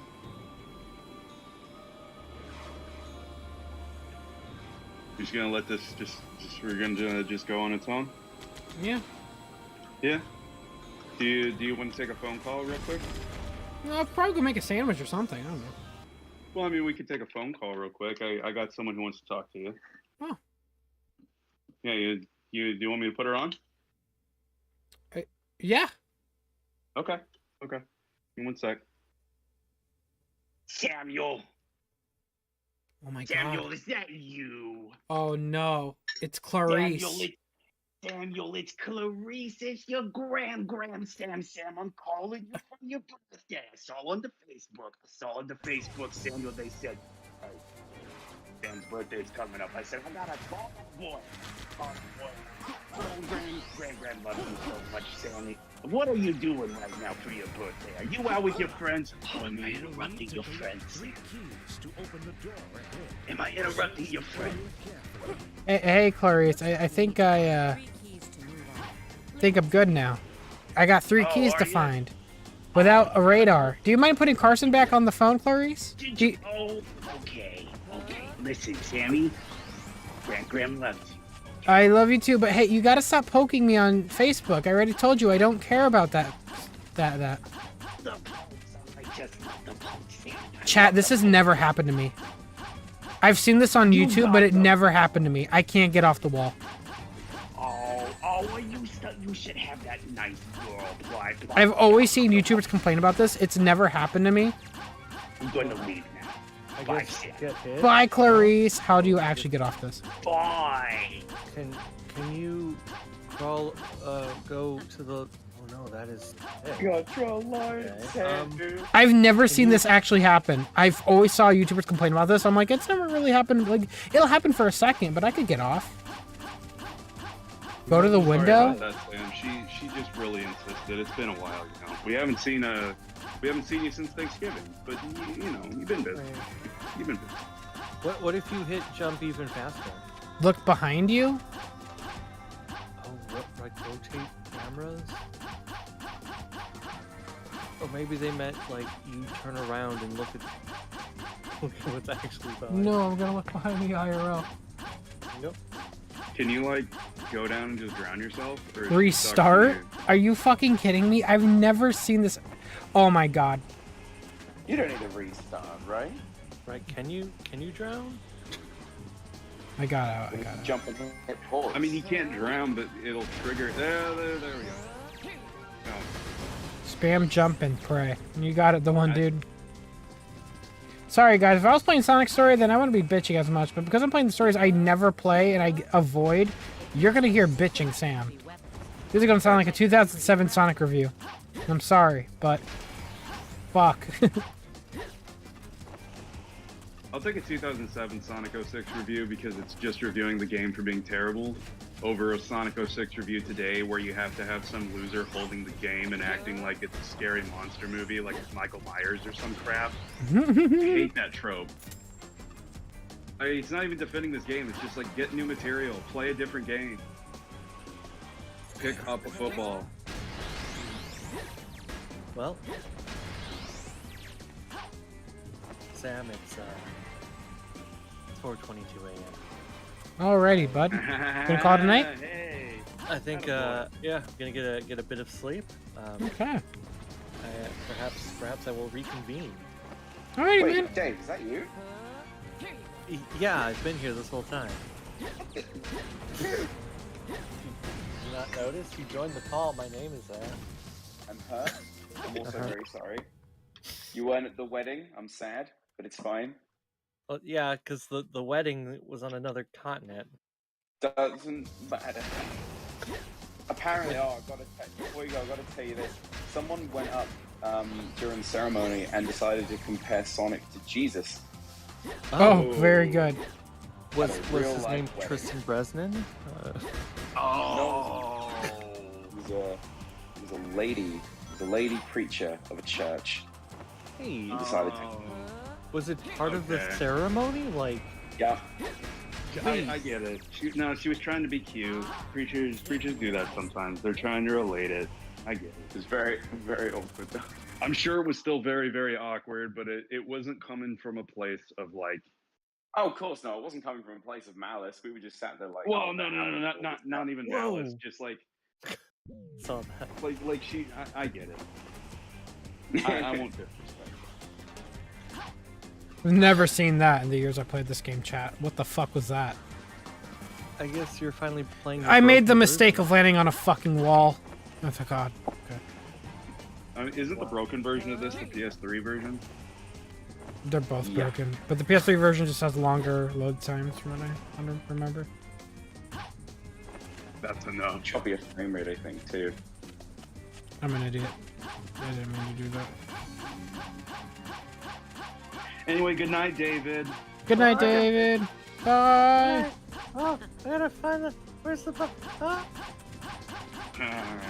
You're just gonna let this we're gonna just go on its own? Yeah. Yeah. Do you want to take a phone call real quick? No, I'll probably go make a sandwich or something. I don't know. Well, I mean, we could take a phone call real quick. I got someone who wants to talk to you. Oh. Yeah, do you want me to put her on? Yeah. Okay. Give me 1 sec. Samuel. Oh my Samuel, god. is that you? Oh no. It's Clarice. Samuel, it's Clarice. It's your Sam. I'm calling you from your birthday. I saw on the Facebook. Samuel, they said, hey, Sam's birthday's coming up. I said, I got a call boy. Grand loves you so much, Sammy. What are you doing right now for your birthday? Are you out with your friends? Oh, am I interrupting your friends? Am I interrupting your friends? Hey, Clarice. I think think I'm good now. I got 3 keys to find. Without a radar. Do you mind putting Carson back on the phone, Clarice? Oh, okay. Listen, Sammy. Grand loves you. I love you too, but hey, you gotta stop poking me on Facebook. I already told you I don't care about that. Chat, this has never happened to me. I've seen this on YouTube, but it never happened to me. I can't get off the wall. Well, you should have that nice girl. Blah. I've always seen YouTubers complain about this. It's never happened to me. I'm going to leave now. Bye, Sam. Bye, Clarice. How do you actually get off this? Bye. Can you crawl? Go to the. Oh no, that is. Control line. I've never seen this actually happen. I've always saw YouTubers complain about this. I'm like, it's never really happened. Like, it'll happen for a second, but I could get off. Go to the window. Sorry about that, Sam. She just really insisted. It's been a while, you know. We haven't seen you since Thanksgiving, but you know, you've been busy. What if you hit jump even faster? Look behind you. Oh, like rotate cameras? Or maybe they meant like you turn around and look at what's actually behind. No, I'm gonna look behind me IRL. Nope. Can you like go down and just drown yourself? Or is it Restart? stuck to Are you fucking kidding me? I've never seen this. Oh my god. You don't need to restart, right? Right? Can you drown? I got out. I got out. Jump and hit pause. I mean, you can't drown, but it'll trigger. There we go. Spam jump and pray. You got it, the one dude. Sorry guys, if I was playing Sonic Story, then I wouldn't be bitching as much, but because I'm playing the stories I never play and I avoid, you're gonna hear bitching Sam. This is gonna sound like a 2007 Sonic review. I'm sorry, but fuck. I'll take a 2007 Sonic 06 review because it's just reviewing the game for being terrible. over a Sonic 06 review today where you have to have some loser holding the game and acting like it's a scary monster movie, like it's Michael Myers or some crap. I hate that trope. It's not even defending this game. It's just like, get new material, play a different game, pick up a football. Well, Sam, it's 4:22 a.m. Alrighty, bud. Gonna call it a night? Hey. I think, yeah, I'm gonna get a bit of sleep. Okay. Perhaps I will reconvene. Alrighty, Wait, man. Dave, is that you? Yeah, I've been here this whole time. Did you not notice? You joined the call. My name is there. I'm hurt. I'm also very sorry. You weren't at the wedding. I'm sad, but it's fine. Well, yeah, because the wedding was on another continent. Doesn't matter. Apparently, before you go, I gotta tell you this. Someone went up during the ceremony and decided to compare Sonic to Jesus. Oh, very good. Was his name Tristan Bresnan? No, he was a lady preacher of a church. Hey, He decided to. Was it part of the ceremony? Like, yeah. I get it. She was trying to be cute. Preachers do that sometimes. They're trying to relate it. I get it. It's very, very awkward though. I'm sure it was still very, very awkward, but it wasn't coming from a place of like. Oh, of course, no. It wasn't coming from a place of malice. We were just sat there like. Well, no, not even malice. Just like. Saw that. Like she. I get it. I won't disrespect. I've never seen that in the years I played this game, chat. What the fuck was that? I guess you're finally playing. I made the mistake of landing on a fucking wall. Oh, thank God. Okay. Isn't the broken version of this the PS3 version? They're both broken, but the PS3 version just has longer load times from what I remember. That's enough. Choppier frame rate, I think, too. I'm an idiot. I didn't mean to do that. Anyway, good night, David. Good night, David. Bye. Oh, I gotta find the. Where's the book? Ah.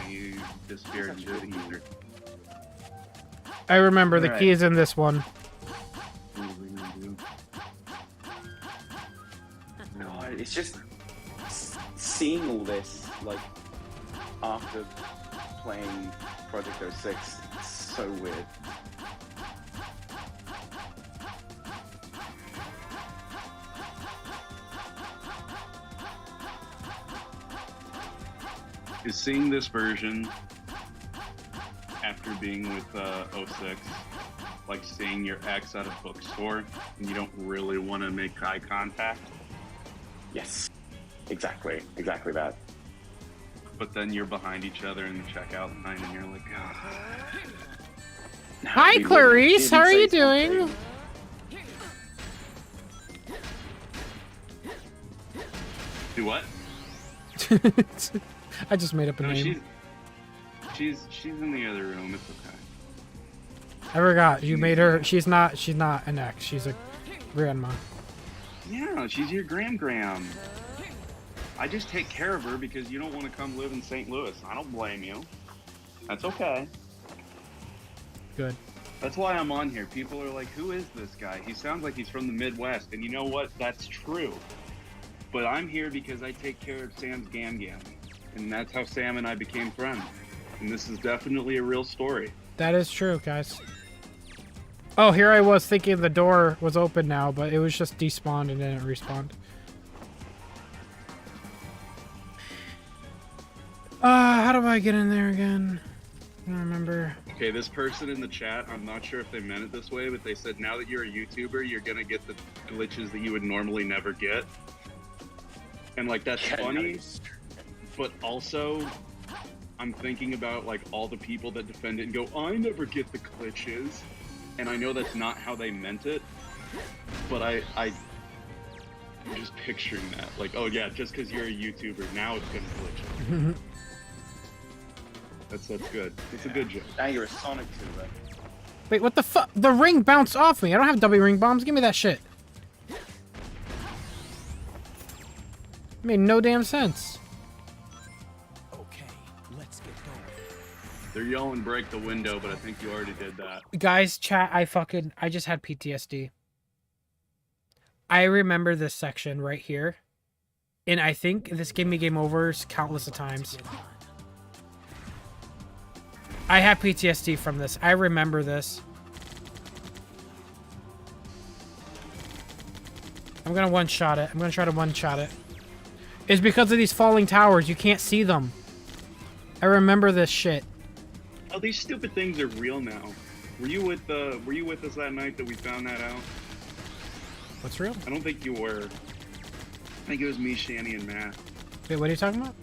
You disappeared into the ether. I remember the Alright. key is in this one. God, it's just seeing all this, like, after playing Project 06, it's so weird. Is seeing this version after being with 06, like seeing your ex at a bookstore and you don't really want to make eye contact? Yes, exactly that. But then you're behind each other in the checkout line and you're like, Hi, Clarice. How are you doing? do what? I just made up a No, name. she's in the other room. It's okay. I forgot. You made her. She's not an ex. She's a grandma. Yeah, she's your gram. I just take care of her because you don't want to come live in St. Louis. I don't blame you. That's okay. Good. That's why I'm on here. People are like, who is this guy? He sounds like he's from the Midwest. And you know what? That's true. But I'm here because I take care of Sam's Gam. And that's how Sam and I became friends. And this is definitely a real story. That is true, guys. Oh, here I was thinking the door was open now, but it was just despawned and didn't respawn. How do I get in there again? I don't remember. Okay, this person in the chat, I'm not sure if they meant it this way, but they said now that you're a YouTuber, you're going to get the glitches that you would normally never get. And, like, that's funny, but also, I'm thinking about, like, all the people that defend it and go, I never get the glitches. And I know that's not how they meant it, but I'm just picturing that. Like, oh yeah, just because you're a YouTuber, now it's going to glitch. That's good. It's a good joke. Now you're a Sonic tuber. Wait, what the fuck? The ring bounced off me. I don't have W ring bombs. Give me that shit. Made no damn sense. They're yelling break the window, but I think you already did that. Guys, chat, I just had PTSD. I remember this section right here. And I think this gave me game overs countless of times. I have PTSD from this. I remember this. I'm gonna one-shot it. I'm gonna try to one-shot it. It's because of these falling towers. You can't see them. I remember this shit. Oh, these stupid things are real now. Were you with us that night that we found that out? What's real? I don't think you were. I think it was me, Shani, and Matt. Wait, what are you talking about?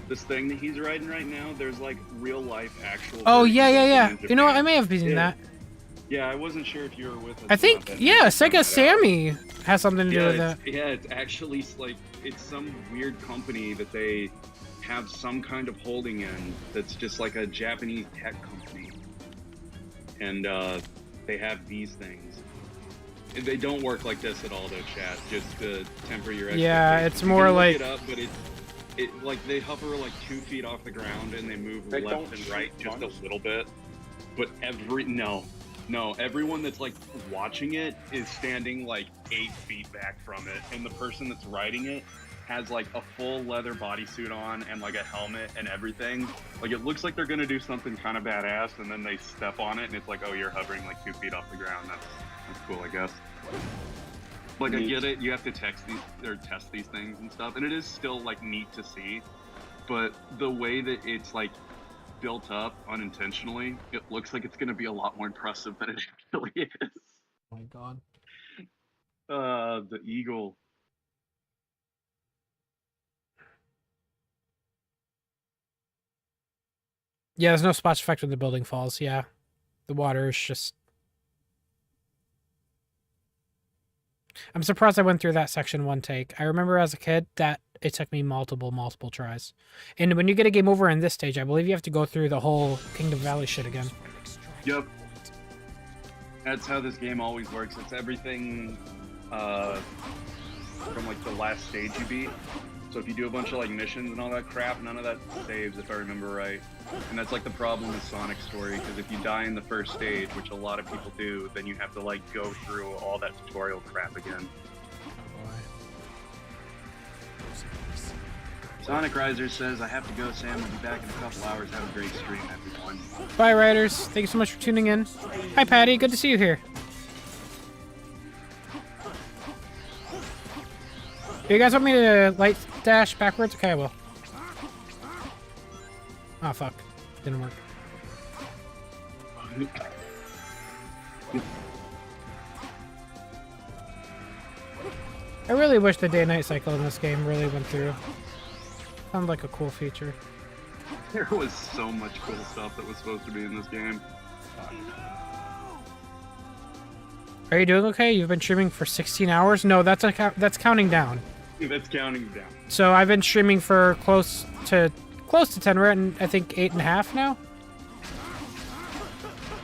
This thing that he's riding right now, there's like real life actual. Oh, yeah, yeah, versions yeah. in You know what? Japan. I may have been that. Yeah, I wasn't sure if you were with us. I think, yeah, Sega Sammy has something to do with that. Yeah, it's actually like, it's some weird company that they have some kind of holding in that's just like a Japanese tech company. And they have these things. They don't work like this at all though, chat, just to temper your expectations. Yeah, it's You more can look like... it up, but it like they hover like 2 feet off the ground and they move They left don't and right shoot just guns? a little bit. But no, everyone that's like watching it is standing like 8 feet back from it, and the person that's riding it has like a full leather bodysuit on and like a helmet and everything. Like it looks like they're gonna do something kind of badass, and then they step on it, and it's like, oh, you're hovering like 2 feet off the ground. That's cool, I guess. Like I get it, you have to test these things and stuff, and it is still like neat to see, but the way that it's like built up unintentionally, it looks like it's going to be a lot more impressive than it actually is. Oh my god. The eagle. Yeah, there's no splash effect when the building falls. Yeah. The water is just... I'm surprised I went through that section one take. I remember as a kid that it took me multiple tries. And when you get a game over in this stage, I believe you have to go through the whole Kingdom Valley shit again. Yep. That's how this game always works. It's everything from like the last stage you beat. So if you do a bunch of like missions and all that crap, none of that saves if I remember right. And that's like the problem with Sonic's story, because if you die in the first stage, which a lot of people do, then you have to like go through all that tutorial crap again. Sonic Riser says, I have to go, Sam. I'll be back in a couple hours. Have a great stream, everyone. Bye, Riders. Thank you so much for tuning in. Hi, Patty. Good to see you here. Do you guys want me to light dash backwards? Okay, I will. Oh, fuck. Didn't work. I really wish the day-night cycle in this game really went through. Sounds like a cool feature. There was so much cool stuff that was supposed to be in this game. Are you doing okay? You've been streaming for 16 hours? No, that's counting down. That's counting down. So I've been streaming for close to 10. We're at, I think, 8.5 now.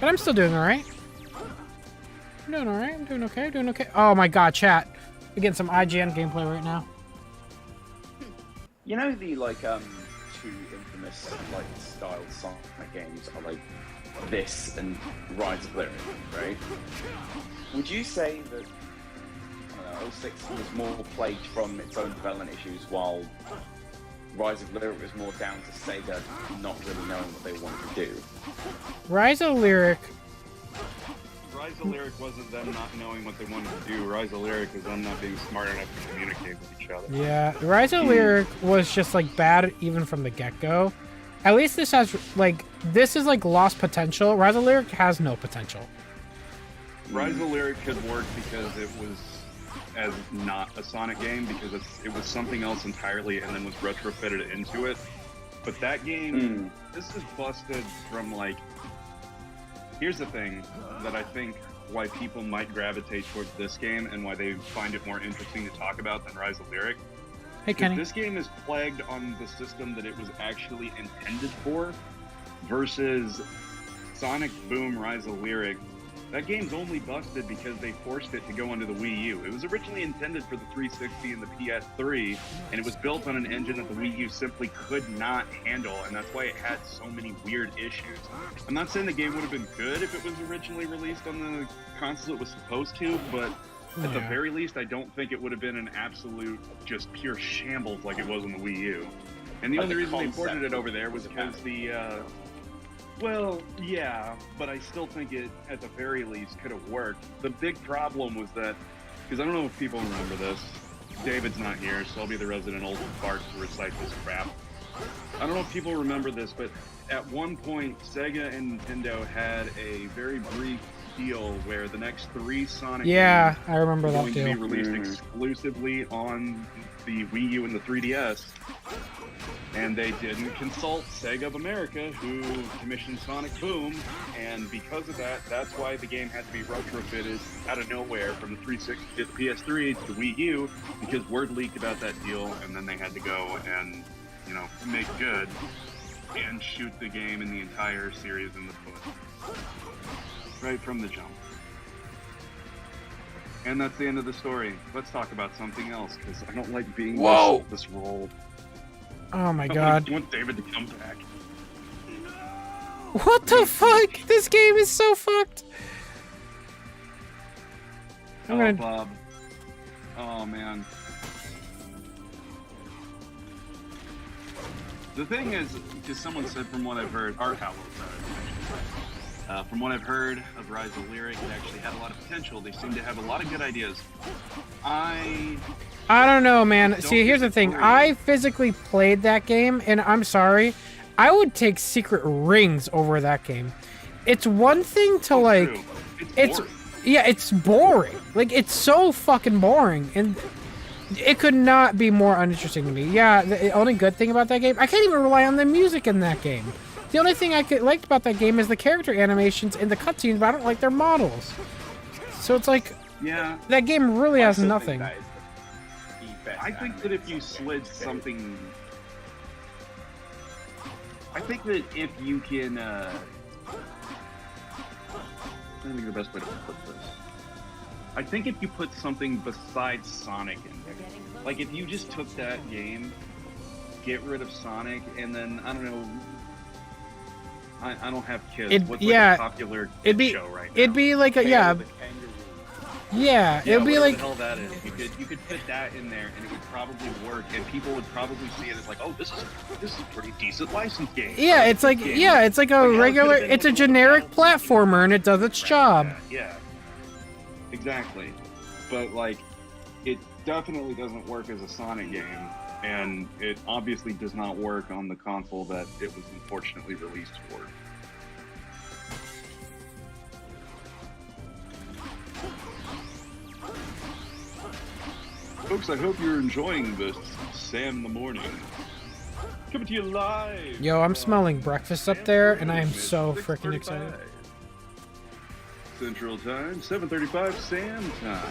But I'm still doing all right. I'm doing all right. I'm doing okay. Doing okay. Oh my god, chat. We're getting some IGN gameplay right now. You know the like two infamous like style Sonic games are like this and Rise of Lyric, right? Would you say that 06 was more plagued from its own development issues, while Rise of Lyric was more down to Sega not really knowing what they wanted to do? Rise of Lyric wasn't them not knowing what they wanted to do. Rise of Lyric is them not being smart enough to communicate with each other. Yeah, Rise of Lyric was just like bad even from the get-go. At least this has like lost potential. Rise of Lyric has no potential. Rise of Lyric could work because it was as not a Sonic game, because it was something else entirely and then was retrofitted into it. But that game, this is busted from like... Here's the thing that I think why people might gravitate towards this game and why they find it more interesting to talk about than Rise of Lyric. Hey, Kenny. This game is plagued on the system that it was actually intended for, versus Sonic Boom Rise of Lyric That game's only busted because they forced it to go onto the Wii U. It was originally intended for the 360 and the PS3, and it was built on an engine that the Wii U simply could not handle, and that's why it had so many weird issues. I'm not saying the game would have been good if it was originally released on the console it was supposed to, but at the very least, I don't think it would have been an absolute, just pure shambles like it was on the Wii U. And the only reason they ported it over there was because the, well, yeah, but I still think it, at the very least, could have worked. The big problem was that, because I don't know if people remember this, David's not here, so I'll be the resident old fart to recite this crap. I don't know if people remember this, but at one point, Sega and Nintendo had a very brief deal where the next 3 Sonic Yeah, games I remember were that going deal. to be released exclusively on the Wii U and the 3DS. And they didn't consult Sega of America, who commissioned Sonic Boom, and because of that, that's why the game had to be retrofitted out of nowhere from the 360 to the PS3 to the Wii U, because word leaked about that deal, and then they had to go and, you know, make good and shoot the game and the entire series in the foot. Right from the jump. And that's the end of the story. Let's talk about something else, because I don't like being this role. Oh my god. I want David to come back. What the fuck? This game is so fucked. I'm gonna... Bob. Oh, man. The thing is, because someone said from what I've heard, Art Howell from what I've heard of Rise of Lyric, it actually had a lot of potential. They seem to have a lot of good ideas. I don't know, man. See, here's the thing. I physically played that game, and I'm sorry, I would take Secret Rings over that game. It's one thing to like, it's boring. Like, it's so fucking boring, and it could not be more uninteresting to me. Yeah, the only good thing about that game, I can't even rely on the music in that game. The only thing I liked about that game is the character animations and the cutscenes, but I don't like their models. So it's like, yeah, that game really has nothing. I think that if you slid something... I think that if you can... I think the best way to put this. I think if you put something besides Sonic in there, like if you just took that game, get rid of Sonic, and then, I don't know... I don't have kids. What's like a popular kid show right now? It'd be like a, yeah, it'd be like... What the hell that is. You could fit that in there, and it would probably work, and people would probably see it as like, oh, this is a pretty decent license game. Yeah, it's like, yeah, it's like a regular, it's a generic platformer, and it does its job. Yeah, exactly. But, like, it definitely doesn't work as a Sonic game, and it obviously does not work on the console that it was unfortunately released for. Folks, I hope you're enjoying this Sam in the Morning. Coming to you live! Yo, I'm smelling breakfast up there, and I am so freaking excited. Central Time, 7:35 Sam time.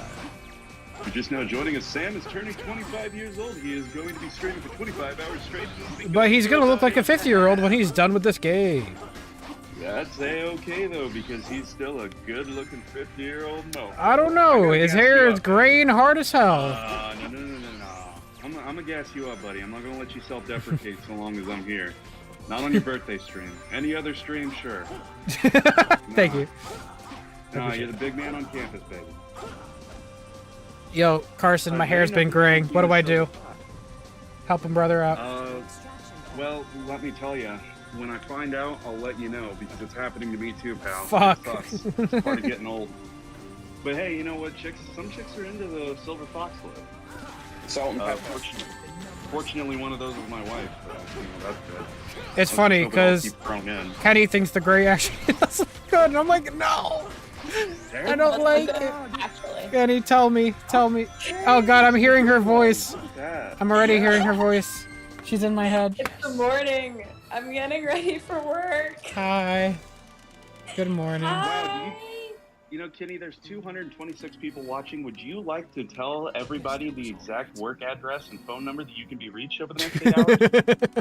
If you're just now joining us, Sam is turning 25 years old. He is going to be streaming for 25 hours straight. But he's gonna look like a 50-year-old when he's done with this game. That's A-okay, though, because he's still a good-looking 50-year-old mo. I don't know. His hair is gray and hard as hell. No. I'm gonna gas you up, buddy. I'm not gonna let you self-deprecate so long as I'm here. Not on your birthday stream. Any other stream, sure. Thank you. No, you're the big man on campus, baby. Yo, Carson, my hair's been graying. What do I do? Help a brother out. Well, let me tell you. When I find out, I'll let you know, because it's happening to me too, pal. Fuck. It sucks. It's part of getting old. But hey, you know what, chicks? Some chicks are into the silver fox look. Salt and pepper. Fortunately, one of those is my wife. So, that's good. It's funny, because Kenny thinks the gray actually doesn't look good, and I'm like, no! I don't like it. Kenny, tell me. Oh god, I'm hearing her voice. I'm already hearing her voice. She's in my head. It's the morning. I'm getting ready for work. Hi. Good morning. Wow, you know, Kenny, there's 226 people watching. Would you like to tell everybody the exact work address and phone number that you can be reached over the next 8 hours?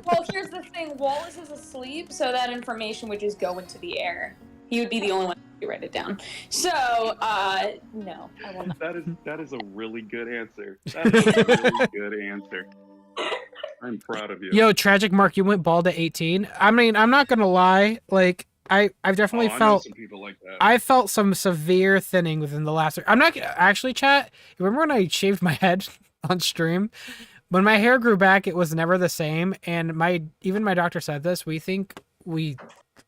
Well, here's the thing. Wallace is asleep, so that information would just go into the air. He would be the only one. write it down. So, no, I will not. That is a really good answer. That is a really good answer. I'm proud of you. Yo, Tragic Mark, you went bald at 18. I mean, I'm not gonna lie. Like, I've definitely I know felt some people like that. I felt some severe thinning within the last. I'm not actually, chat. Remember when I shaved my head on stream? When my hair grew back, it was never the same. And even my doctor said this.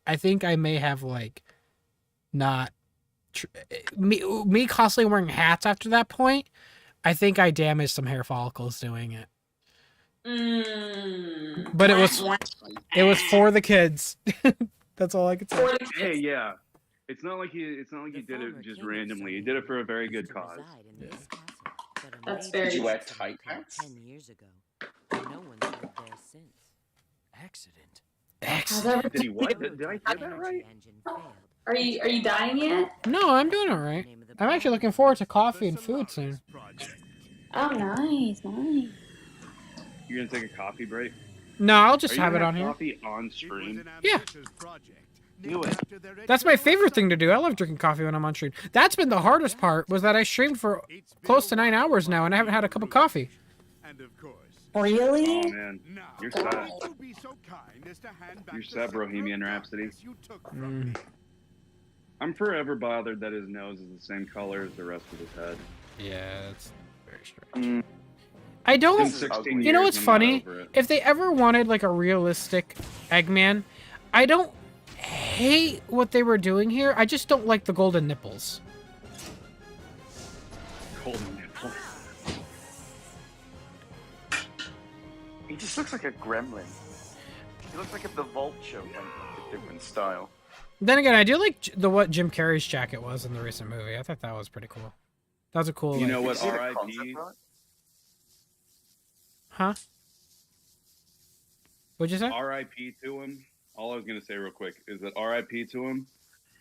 I think I may have like not me constantly wearing hats after that point. I think I damaged some hair follicles doing it. But it was for the kids. That's all I could say. Hey, yeah. It's not like he did it just randomly. He did it for a very good cause. That's very. Did you wear tight pants? 10 years ago. No one's lived there since. Accident. Did he what? Did I hear that right? Are you dying yet? No, I'm doing all right. I'm actually looking forward to coffee and food soon. Oh, nice. You're gonna take a coffee break? No, I'll just Are you have it gonna on here. Coffee on stream? Yeah. Do it. That's my favorite thing to do. I love drinking coffee when I'm on stream. That's been the hardest part, was that I streamed for close to 9 hours now and I haven't had a cup of coffee. Really? Oh man, you're sad. You're sad, Bohemian Rhapsody. I'm forever bothered that his nose is the same color as the rest of his head. Yeah, it's very strange. I don't. You know what's funny? If they ever wanted like a realistic Eggman, I don't hate what they were doing here. I just don't like the golden nipples. Golden nipples. He just looks like a gremlin. He looks like if the Vulture went with a different style. Then again, I do like what Jim Carrey's jacket was in the recent movie. I thought that was pretty cool. That was a cool. You know what? R.I.P. Huh? What'd you say? R.I.P. to him. All I was gonna say real quick is that R.I.P. to him.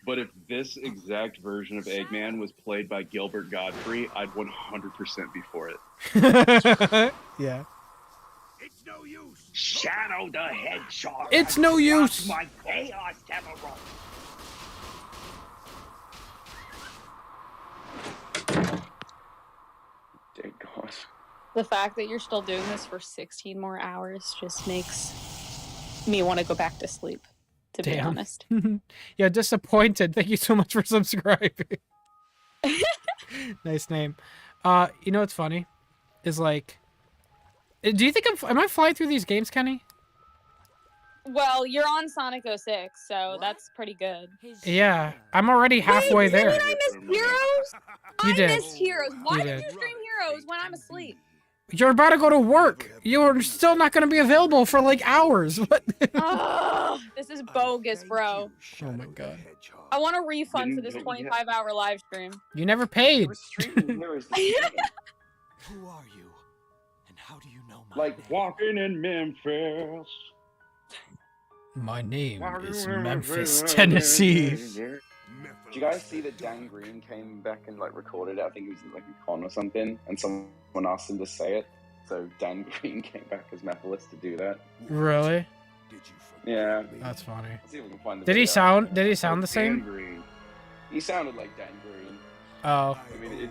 But if this exact version of Eggman was played by Gilbert Gottfried, I'd 100% be for it. Yeah. It's no use. Shadow the Hedgehog. It's no use. My chaos emerald. Dear God. The fact that you're still doing this for 16 more hours just makes me want to go back to sleep, to be honest. Yeah, disappointed. Thank you so much for subscribing. Nice name. You know what's funny? Is like, do you think am I flying through these games, Kenny? Well, you're on Sonic 06, so that's pretty good. Yeah, I'm already halfway there. Did I miss Heroes? You did. I missed Heroes. Why You did did. you stream Heroes when I'm asleep? You're about to go to work. You're still not going to be available for like hours. What? Ugh, this is bogus, bro. Oh my god. I want a refund for this 25-hour live stream. You never paid. Who are you? And how do you know my Like walking in Memphis. My name is Memphis, Tennessee. Did you guys see that Dan Green came back and like recorded it? I think it was like a con or something, and someone asked him to say it. So Dan Green came back as Mephiles to do that. Really? Yeah. That's funny. Let's see if we can find the Did he video. sound the Dan same? Green. He sounded like Dan Green. Oh. I mean,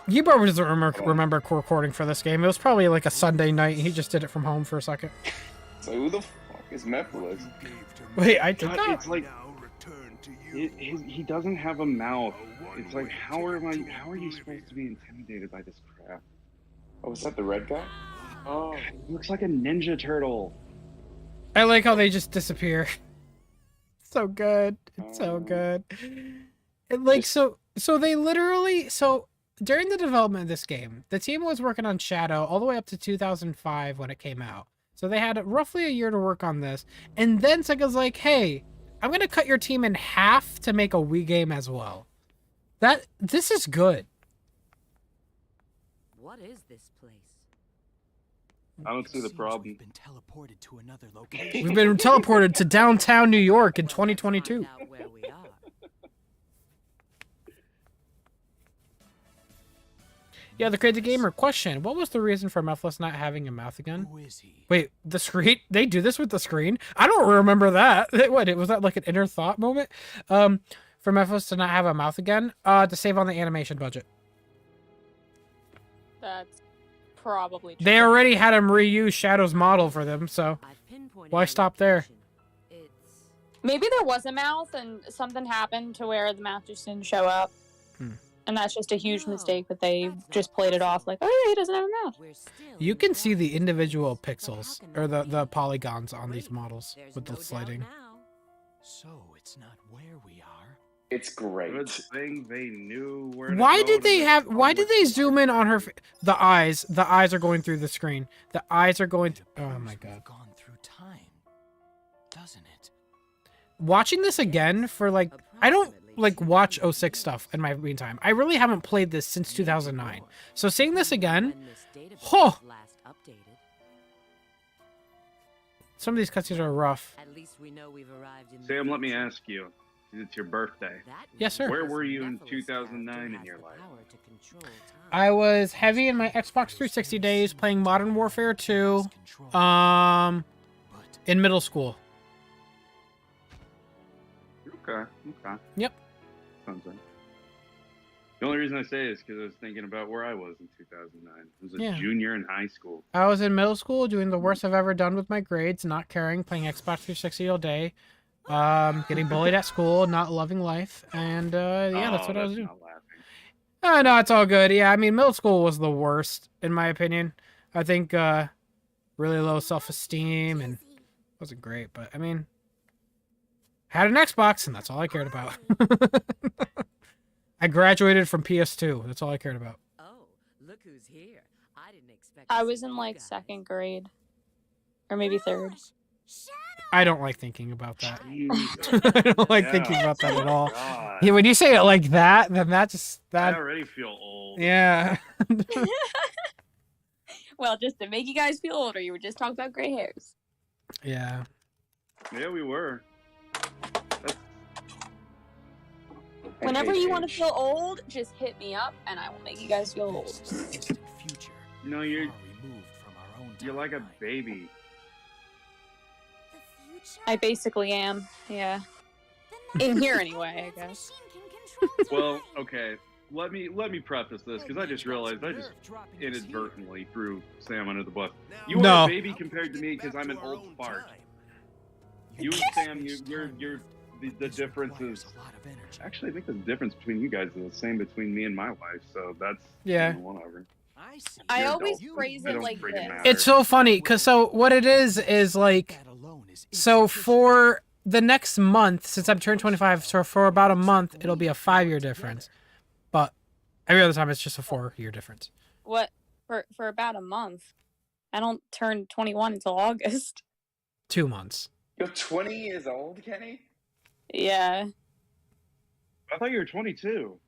You probably doesn't remember recording for this game. It was probably like a Sunday night. He just did it from home for a second. So who the fuck is Mephiles? Wait, I did God, that. it's like he doesn't have a mouth. It's like how are you supposed to be intimidated by this crap? Oh, is that the red guy? Oh, he looks like a Ninja Turtle. I like how they just disappear. So good. It's so good. And like so they literally during the development of this game, the team was working on Shadow all the way up to 2005 when it came out. So they had roughly a year to work on this. And then Sega's like, hey, I'm going to cut your team in half to make a Wii game as well. This is good. What is this place? I don't see the problem. We've been teleported to another location. We've been teleported to downtown New York in 2022. Where we are. Yeah, the Crazy Gamer question. What was the reason for Mephiles not having a mouth again? Wait, the screen? They do this with the screen? I don't remember that. What, was that like an inner thought moment? For Mephiles to not have a mouth again? To save on the animation budget. That's probably true. They already had him reuse Shadow's model for them, so why stop there? Maybe there was a mouth and something happened to where the mouth just didn't show up. And that's just a huge mistake that they just played it off like, oh yeah, he doesn't have a mouth. You can see the individual pixels, or the polygons on these models with the sliding. So it's not where we are. It's great. Good thing they knew where. Why did they zoom in on her? The eyes are going through the screen. The eyes are going. Oh my god. Gone through time, doesn't it? Watching this again for like, I don't like watch 06 stuff in my free time. I really haven't played this since 2009. So seeing this again, some of these cutscenes are rough. Sam, let me ask you. It's your birthday. Yes, sir. Where were you in 2009 in your life? I was heavy in my Xbox 360 days playing Modern Warfare 2 in middle school. Okay. Yep. Sounds like. The only reason I say it is because I was thinking about where I was in 2009. I was a junior in high school. I was in middle school doing the worst I've ever done with my grades, not caring, playing Xbox 360 all day, getting bullied at school, not loving life, and yeah, that's what I was doing. Oh, no, it's all good. Yeah, I mean, middle school was the worst, in my opinion. I think really low self-esteem, and wasn't great, but I mean, had an Xbox, and that's all I cared about. I graduated from PS2. That's all I cared about. Oh, look who's here. I didn't expect. I was in like 2nd grade. Or maybe 3rd. I don't like thinking about that. I don't like thinking about that at all. Yeah, when you say it like that, then that. I already feel old. Yeah. Well, just to make you guys feel older, you were just talking about gray hairs. Yeah. Yeah, we were. Whenever you want to feel old, just hit me up and I will make you guys feel old. No, you're like a baby. I basically am, yeah. In here anyway, I guess. Well, okay. Let me preface this because I just realized I just inadvertently threw Sam under the bus. You are a baby compared to me because I'm an old fart. You and Sam, you're the difference is actually I think the difference between you guys is the same between me and my wife. So that's one over. I always phrase it like this. It's so funny because what it is like, so for the next month, since I've turned 25, so for about a month, it'll be a 5-year difference. But every other time, it's just a 4-year difference. What? For about a month? I don't turn 21 until August. 2 months. You're 20 years old, Kenny? Yeah. I thought you were 22.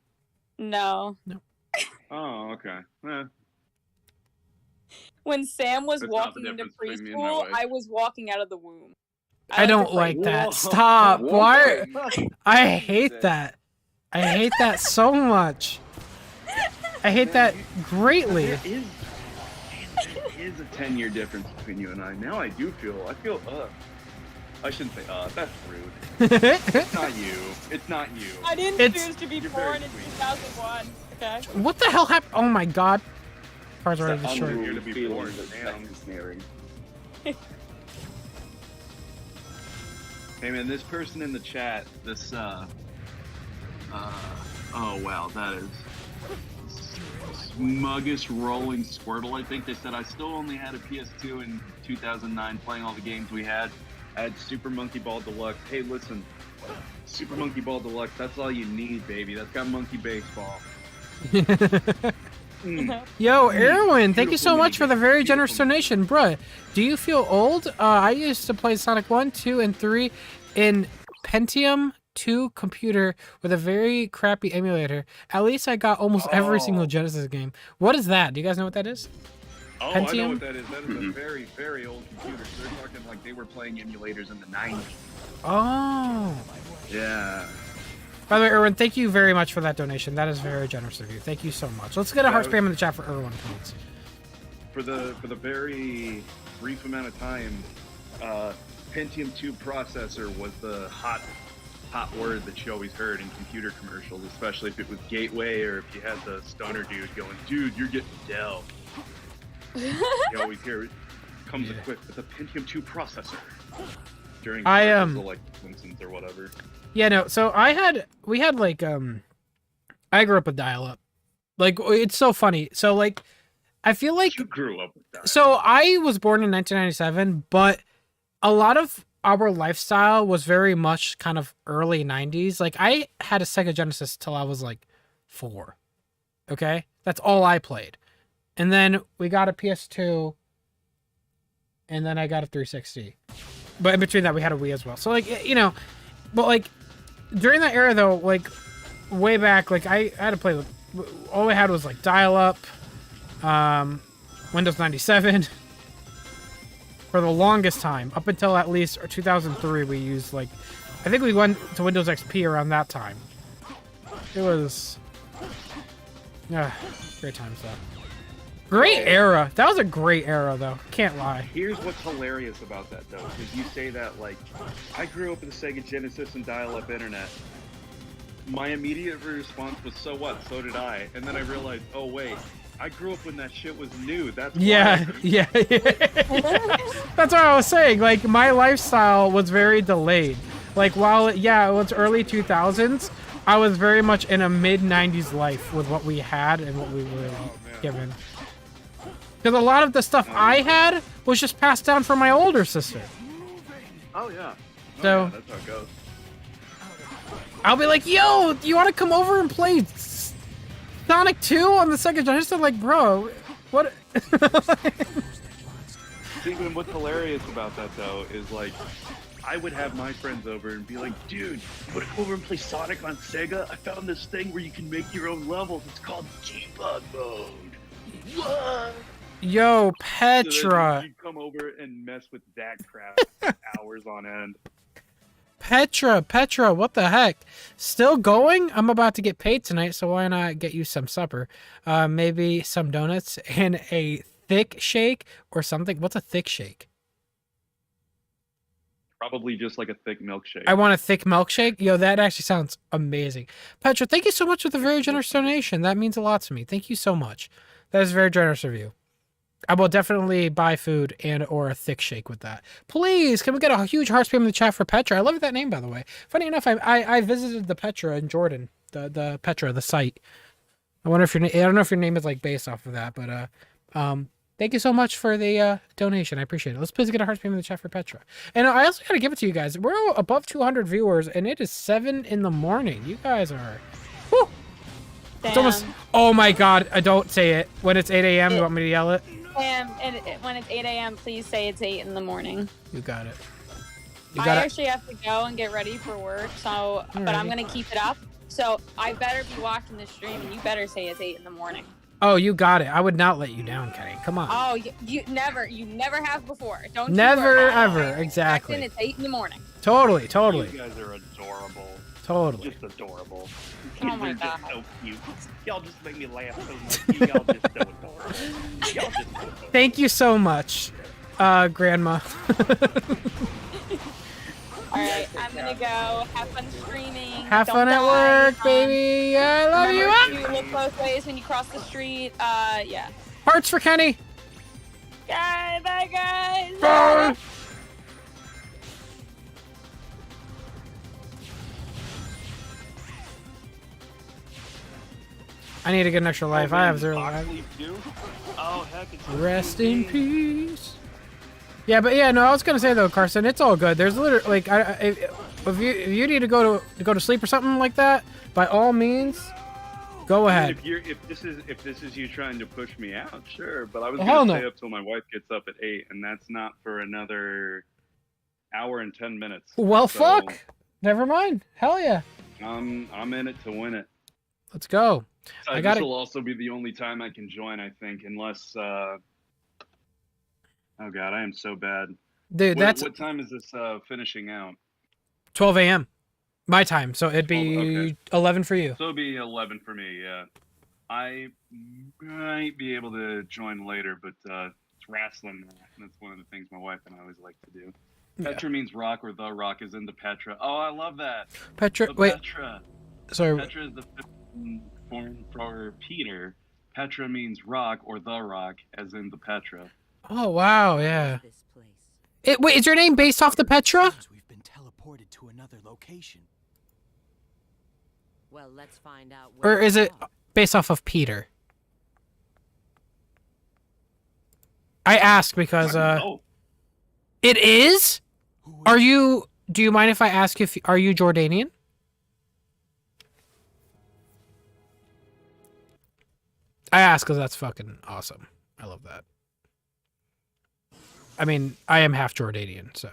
No. Oh, okay. When Sam was That's not walking the into difference between me and my preschool, wife. I was walking out of the womb. I don't like that. Stop. Why? I hate that. I hate that so much. I hate that greatly. There is a 10-year difference between you and I. Now I feel I shouldn't say that's rude. It's not you. It's not you. I didn't choose to be born in 2001. Okay. What the hell happened? Oh my god. Cars already destroyed. You're to be born. Hey man, this person in the chat, this oh wow, that is Smuggish Rolling Squirtle. I think they said I still only had a PS2 in 2009 playing all the games we had. I had Super Monkey Ball Deluxe. Hey, listen, Super Monkey Ball Deluxe, that's all you need, baby. That's got Monkey Baseball. Yo, Erwin, thank you so much for the very generous donation. Bruh, do you feel old? I used to play Sonic 1, 2, and 3 in Pentium 2 computer with a very crappy emulator. At least I got almost every single Genesis game. What is that? Do you guys know what that is? Oh, Pentium? I know what that is. That is a very, very old computer. So they're talking like they were playing emulators in the 90s. Oh. Yeah. By the way, Erwin, thank you very much for that donation. That is very generous of you. Thank you so much. Let's get a heart spam in the chat for Erwin, please. For the very brief amount of time, Pentium 2 processor was the hot word that you always heard in computer commercials, especially if it was Gateway or if you had the stoner dude going, "Dude, you're getting Dell." You always hear it comes equipped with a Pentium 2 processor during commercials, like Simpsons or whatever. Yeah, no. So we had like I grew up with dial-up. Like it's so funny. So like I feel like you grew up with dial-up. So I was born in 1997, but a lot of our lifestyle was very much kind of early 90s. Like I had a Sega Genesis till I was like 4. Okay? That's all I played. And then we got a PS2 and then I got a 360. But in between that we had a Wii as well. So like, you know, but like during that era though, like way back, like I had to play with, all I had was like dial-up, Windows 97 for the longest time, up until at least 2003 we used like, I think we went to Windows XP around that time. It was great times though. Great era. That was a great era though, can't lie. Here's what's hilarious about that though, because you say that like, I grew up with a Sega Genesis and dial-up internet. My immediate response was, so what? So did I. And then I realized, oh wait, I grew up when that shit was new. That's yeah. That's what I was saying. Like my lifestyle was very delayed. Like while it was early 2000s, I was very much in a mid 90s life with what we had and what we were given. Because a lot of the stuff I had was just passed down from my older sister. Oh yeah. So yeah, that's how it goes. I'll be like, yo, do you want to come over and play Sonic 2 on the Sega Genesis? I'm like, bro, what? See, and what's hilarious about that though is like, I would have my friends over and be like, dude, you want to come over and play Sonic on Sega? I found this thing where you can make your own levels. It's called debug mode. What? Yo, So Petra. then you'd come over and mess with that crap for hours on end. Petra, what the heck? Still going? I'm about to get paid tonight, so why not get you some supper? Maybe some donuts and a thick shake or something. What's a thick shake? Probably just like a thick milkshake. I want a thick milkshake. Yo, that actually sounds amazing. Petra, thank you so much for the very generous donation. That means a lot to me. Thank you so much. That is very generous of you. I will definitely buy food and or a thick shake with that. Please, can we get a huge heart spam in the chat for Petra? I love that name, by the way. Funny enough, I visited the Petra in Jordan. The Petra, the site. I wonder if I don't know if your name is like based off of that, but thank you so much for the donation. I appreciate it. Let's please get a heart spam in the chat for Petra. And I also got to give it to you guys. We're above 200 viewers, and it is 7 in the morning. You guys are... Whew. It's almost... Oh my god, I don't say it. When it's 8 a.m., you want me to yell it? And when it's 8 a.m., please say it's 8 in the morning. You got it. I actually have to go and get ready for work, so but I'm gonna keep it up. So I better be watching the stream, and you better say it's 8 in the morning. Oh, you got it. I would not let you down, Kenny. Come on. Oh, you never have before. Don't. Never, ever. Exactly. It's 8 in the morning. Totally. You guys are adorable. Totally. Just adorable. Oh my god. Just so cute. Y'all just make me laugh so much. Y'all just so adorable. Y'all just so adorable. Thank you so much, Grandma. Alright, I'm gonna go. Have fun streaming. Have fun at work, baby. I love you. Remember to look both ways when you cross the street. Yeah. Hearts for Kenny. Bye, guys. Bye. I need to get an extra life. I have 0 life. Oh, heck, it's Rest in peace. Yeah, but yeah, no, I was gonna say though, Carson, it's all good. There's literally like, if you need to go to sleep or something like that, by all means, go ahead. If this is you trying to push me out, sure. But I was Hell gonna no. stay up till my wife gets up at 8, and that's not for another hour and 10 minutes. Well, So, fuck. Never mind. Hell yeah. I'm in it to win it. Let's go. I got This it. will also be the only time I can join, I think, unless. Oh god, I am so bad. Dude, What that's time is this finishing out? 12 a.m. My time, so it'd be 11 for you. So it'd be 11 for me, yeah. I might be able to join later, but it's wrestling. That's one of the things my wife and I always like to do. Yeah. Petra means rock, or the rock is into Petra. Oh, I love that. Petra, The wait. Petra. Sorry. Petra is the form for Peter. Petra means rock, or the rock, as in the Petra. Oh, wow, yeah. Wait, is your name based off the Petra? We've been teleported to another location. Well, let's find out. Or is it based off of Peter? I ask because, it is? Are you, do you mind if I ask if, are you Jordanian? I ask because that's fucking awesome. I love that. I mean, I am half Jordanian, so.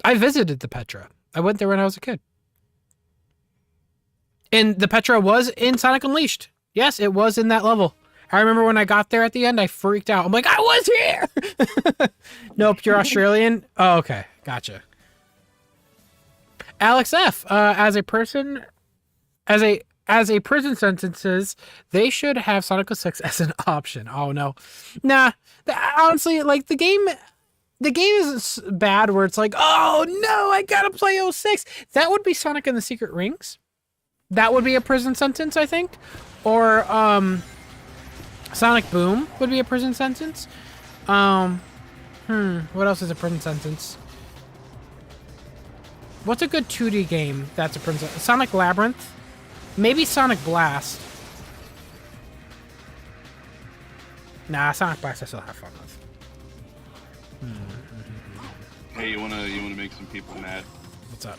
I visited the Petra. I went there when I was a kid. And the Petra was in Sonic Unleashed. Yes, it was in that level. I remember when I got there at the end, I freaked out. I'm like, I was here! Nope, you're Australian? Oh, okay. Gotcha. Alex F., as a prison sentences, they should have Sonic 06 as an option. Oh, no. Nah. Honestly, like, the game isn't bad where it's like, oh, no, I gotta play 06. That would be Sonic and the Secret Rings. That would be a prison sentence, I think. Or, Sonic Boom would be a prison sentence. What else is a prison sentence? What's a good 2D game that's a prison sentence? Sonic Labyrinth? Maybe Sonic Blast. Nah, Sonic Blast I still have fun with. Hey, you wanna make some people mad? What's up?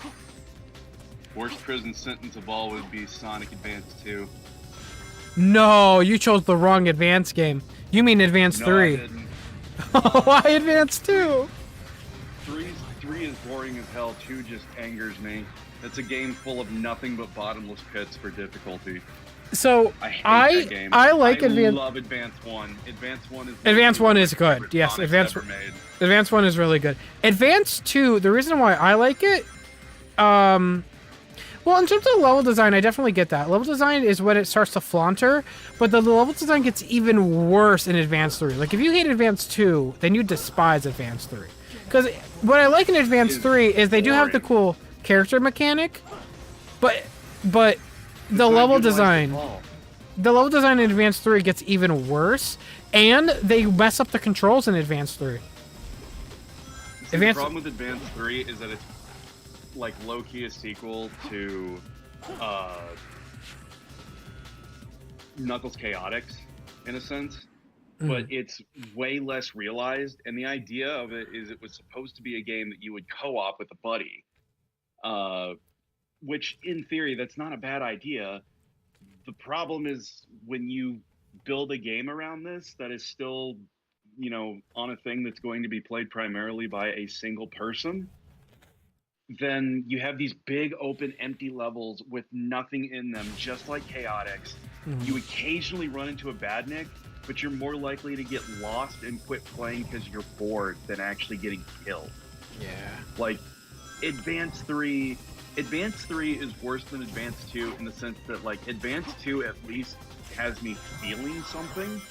Worst prison sentence of all would be Sonic Advance 2. No, you chose the wrong Advance game. You mean Advance 3. I didn't. Why Advance 2? 3 is boring as hell. 2 just angers me. It's a game full of nothing but bottomless pits for difficulty. So I hate that game. I like Advance. I love Advance 1. Advance 1 is Advance 1 is good. Yes, Advance 1 is really good. Advance 2, the reason why I like it, well, in terms of level design, I definitely get that. Level design is when it starts to flaunter, but the level design gets even worse in Advance 3. Like, if you hate Advance 2, then you despise Advance 3. Because what I like in Advance 3 is they do have the cool character mechanic, but the level design in Advance 3 gets even worse, and they mess up the controls in Advance 3. The problem with Advance 3 is that it's like low-key a sequel to Knuckles Chaotix in a sense, but it's way less realized, and the idea of it is it was supposed to be a game that you would co-op with a buddy, which in theory that's not a bad idea. The problem is when you build a game around this that is still, you know, on a thing that's going to be played primarily by a single person, then you have these big open empty levels with nothing in them, just like Chaotix. You occasionally run into a badnik, but you're more likely to get lost and quit playing because you're bored than actually getting killed. Yeah. Like, Advance 3 is worse than Advance 2 in the sense that, like, Advance 2 at least has me feeling something.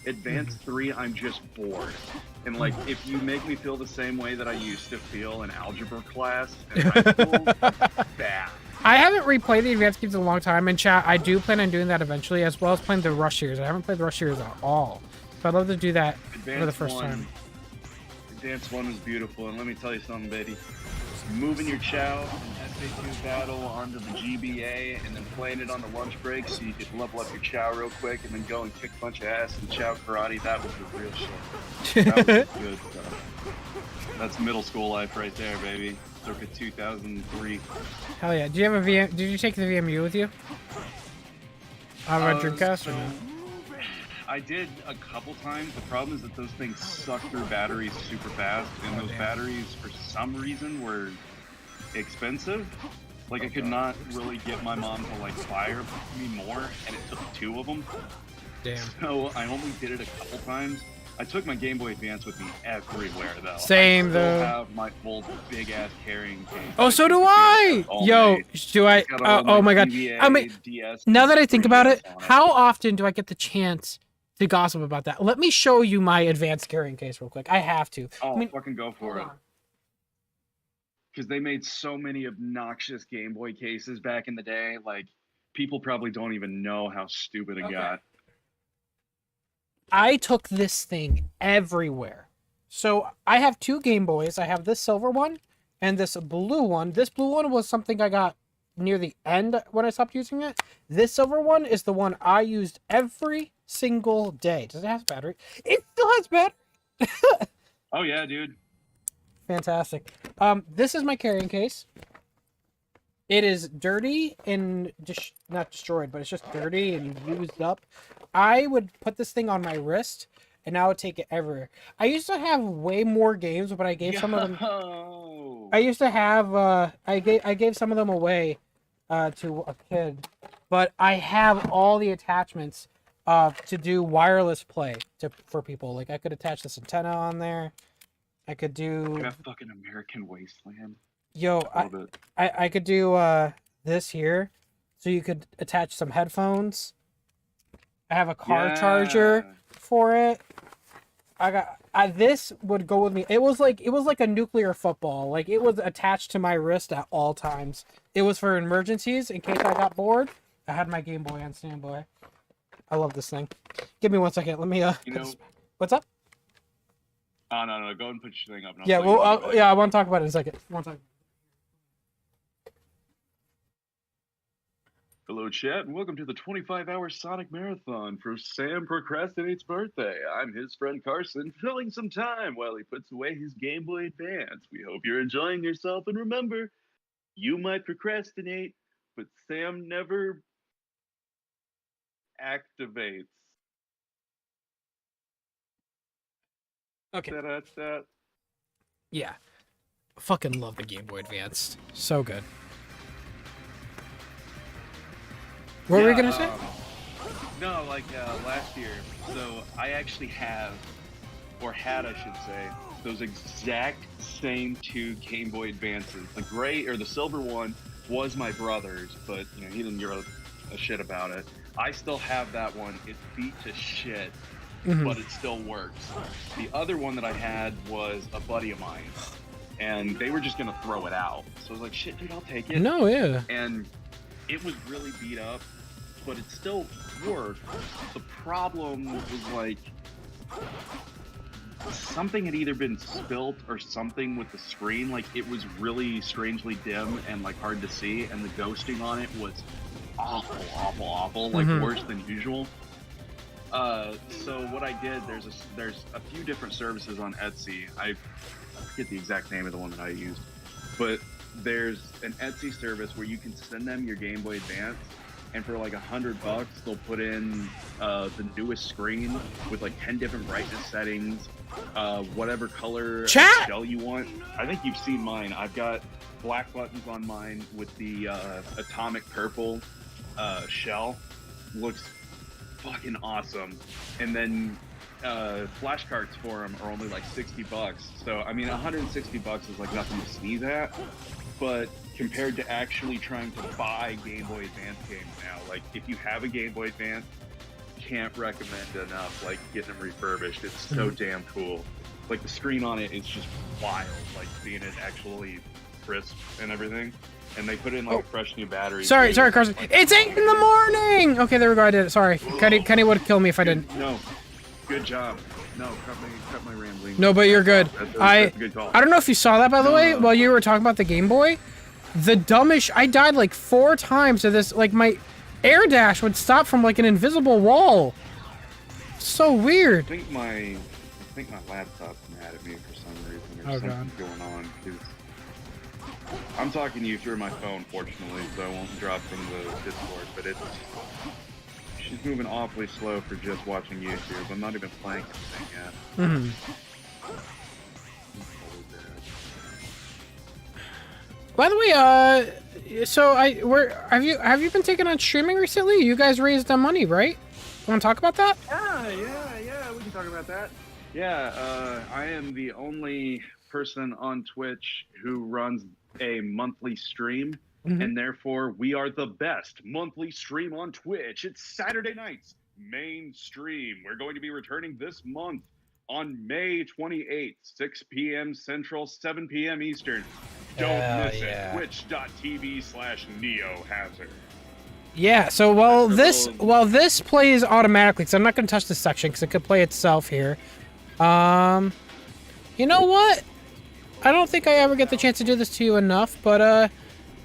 Advance 3, I'm just bored. And, like, if you make me feel the same way that I used to feel in algebra class in high school, bad. I haven't replayed the Advanced games in a long time, and chat, I do plan on doing that eventually, as well as playing the Rush series. I haven't played the Rush series at all. So I'd love to do that for the first time. Advance 1 was beautiful, and let me tell you something, baby. Moving your Chow from SA2 battle onto the GBA, and then playing it on the lunch break so you could level up your Chow real quick, and then go and kick a bunch of ass in Chow karate, that was the real shit. That was good stuff. That's middle school life right there, baby. Circa 2003. Hell yeah. Do you have a VM? Did you take the VMU with you? On a Dreamcast or no? I did a couple times. The problem is that those things suck through batteries super fast, and those batteries, for some reason, were expensive. Like, I could not really get my mom to, like, fire me more, and it took 2 of them. Damn. So I only did it a couple times. I took my Game Boy Advance with me everywhere, though. Same, I though. still have my full big-ass carrying case. Oh, so do I! Yo, do I... It's got all oh my god. GBA, I mean, DS, now that I think about it, 3DS on how often do I get the chance to gossip about that? Let me show you my advanced carrying case real quick. I have to. Oh, I mean, fucking go for it. Because they made so many obnoxious Game Boy cases back in the day. Like, people probably don't even know how stupid it got. I took this thing everywhere. So I have 2 Game Boys. I have this silver one and this blue one. This blue one was something I got near the end when I stopped using it. This silver one is the one I used every single day. Does it have battery? It still has battery. Oh, yeah, dude. Fantastic. This is my carrying case. It is dirty and just not destroyed, but it's just dirty and used up. I would put this thing on my wrist, and I would take it everywhere. I used to have way more games, but I gave some of them. I used to have. I gave some of them away to a kid, but I have all the attachments to do wireless play for people. Like I could attach this antenna on there. I could do. That fucking American Wasteland. Yo, I could do this here, so you could attach some headphones. I have a car charger for it. This would go with me. It was like a nuclear football. Like it was attached to my wrist at all times. It was for emergencies in case I got bored. I had my Game Boy on standby. I love this thing. Give me 1 second. Let me what's up? Oh no, go ahead and put your thing up. Yeah, well, I want to talk about it in a second. 1 second. Hello, chat, and welcome to the 25-hour Sonic Marathon for Sam Procrastinates' birthday. I'm his friend Carson, filling some time while he puts away his Game Boy Advance. We hope you're enjoying yourself, and remember, you might procrastinate, but Sam never activates. Okay. Da-da-da. Yeah. Fucking love the Game Boy Advance. So good. What were you gonna say? No, like last year. So I actually have, or had I should say, those exact same 2 Game Boy Advances. The gray or the silver one was my brother's, but you know he didn't give a shit about it. I still have that one. It's beat to shit, but it still works. The other one that I had was a buddy of mine, and they were just gonna throw it out. So I was like, shit, dude, I'll take it. No, yeah. And it was really beat up, but it still worked. The problem was like something had either been spilt or something with the screen. Like it was really strangely dim and like hard to see, and the ghosting on it was awful, like worse than usual. So what I did, there's a few different services on Etsy. I forget the exact name of the one that I used, but there's an Etsy service where you can send them your Game Boy Advance, and for like $100 they'll put in the newest screen with like 10 different brightness settings, whatever color shell you want. I think you've seen mine. I've got black buttons on mine with the atomic purple shell. Looks fucking awesome. And then flashcards for them are only like $60. So I mean, $160 is like nothing to sneeze at, but compared to actually trying to buy Game Boy Advance games now, like if you have a Game Boy Advance, can't recommend enough like getting them refurbished. It's so damn cool. Like the screen on it is just wild, like seeing it actually crisp and everything. And they put in like a fresh new battery. Sorry, Carson. It's 8 in the morning. Okay, there we go. I did it. Sorry, Kenny would kill me if I didn't. No, good job. No, cut my rambling. No, but you're good. That's I a good call. don't know if you saw that, by the way, while you were talking about the Game Boy. The dumbest. I died like 4 times to this. Like my air dash would stop from like an invisible wall. So weird. I think my laptop's mad at me for some reason. There's something going on. I'm talking to you through my phone, fortunately, so I won't drop from the Discord. But she's moving awfully slow for just watching YouTube. I'm not even playing anything yet. By the way, so have you been taking on streaming recently? You guys raised money, right? Want to talk about that? Yeah, we can talk about that. Yeah, I am the only person on Twitch who runs a monthly stream, and therefore we are the best monthly stream on Twitch. It's Saturday nights, main stream. We're going to be returning this month on May 28th, 6 p.m. Central, 7 p.m. Eastern. Don't miss it. Twitch.tv/NeoHazard. Yeah, so while this plays automatically, because I'm not going to touch this section because it could play itself here. You know what? I don't think I ever get the chance to do this to you enough, but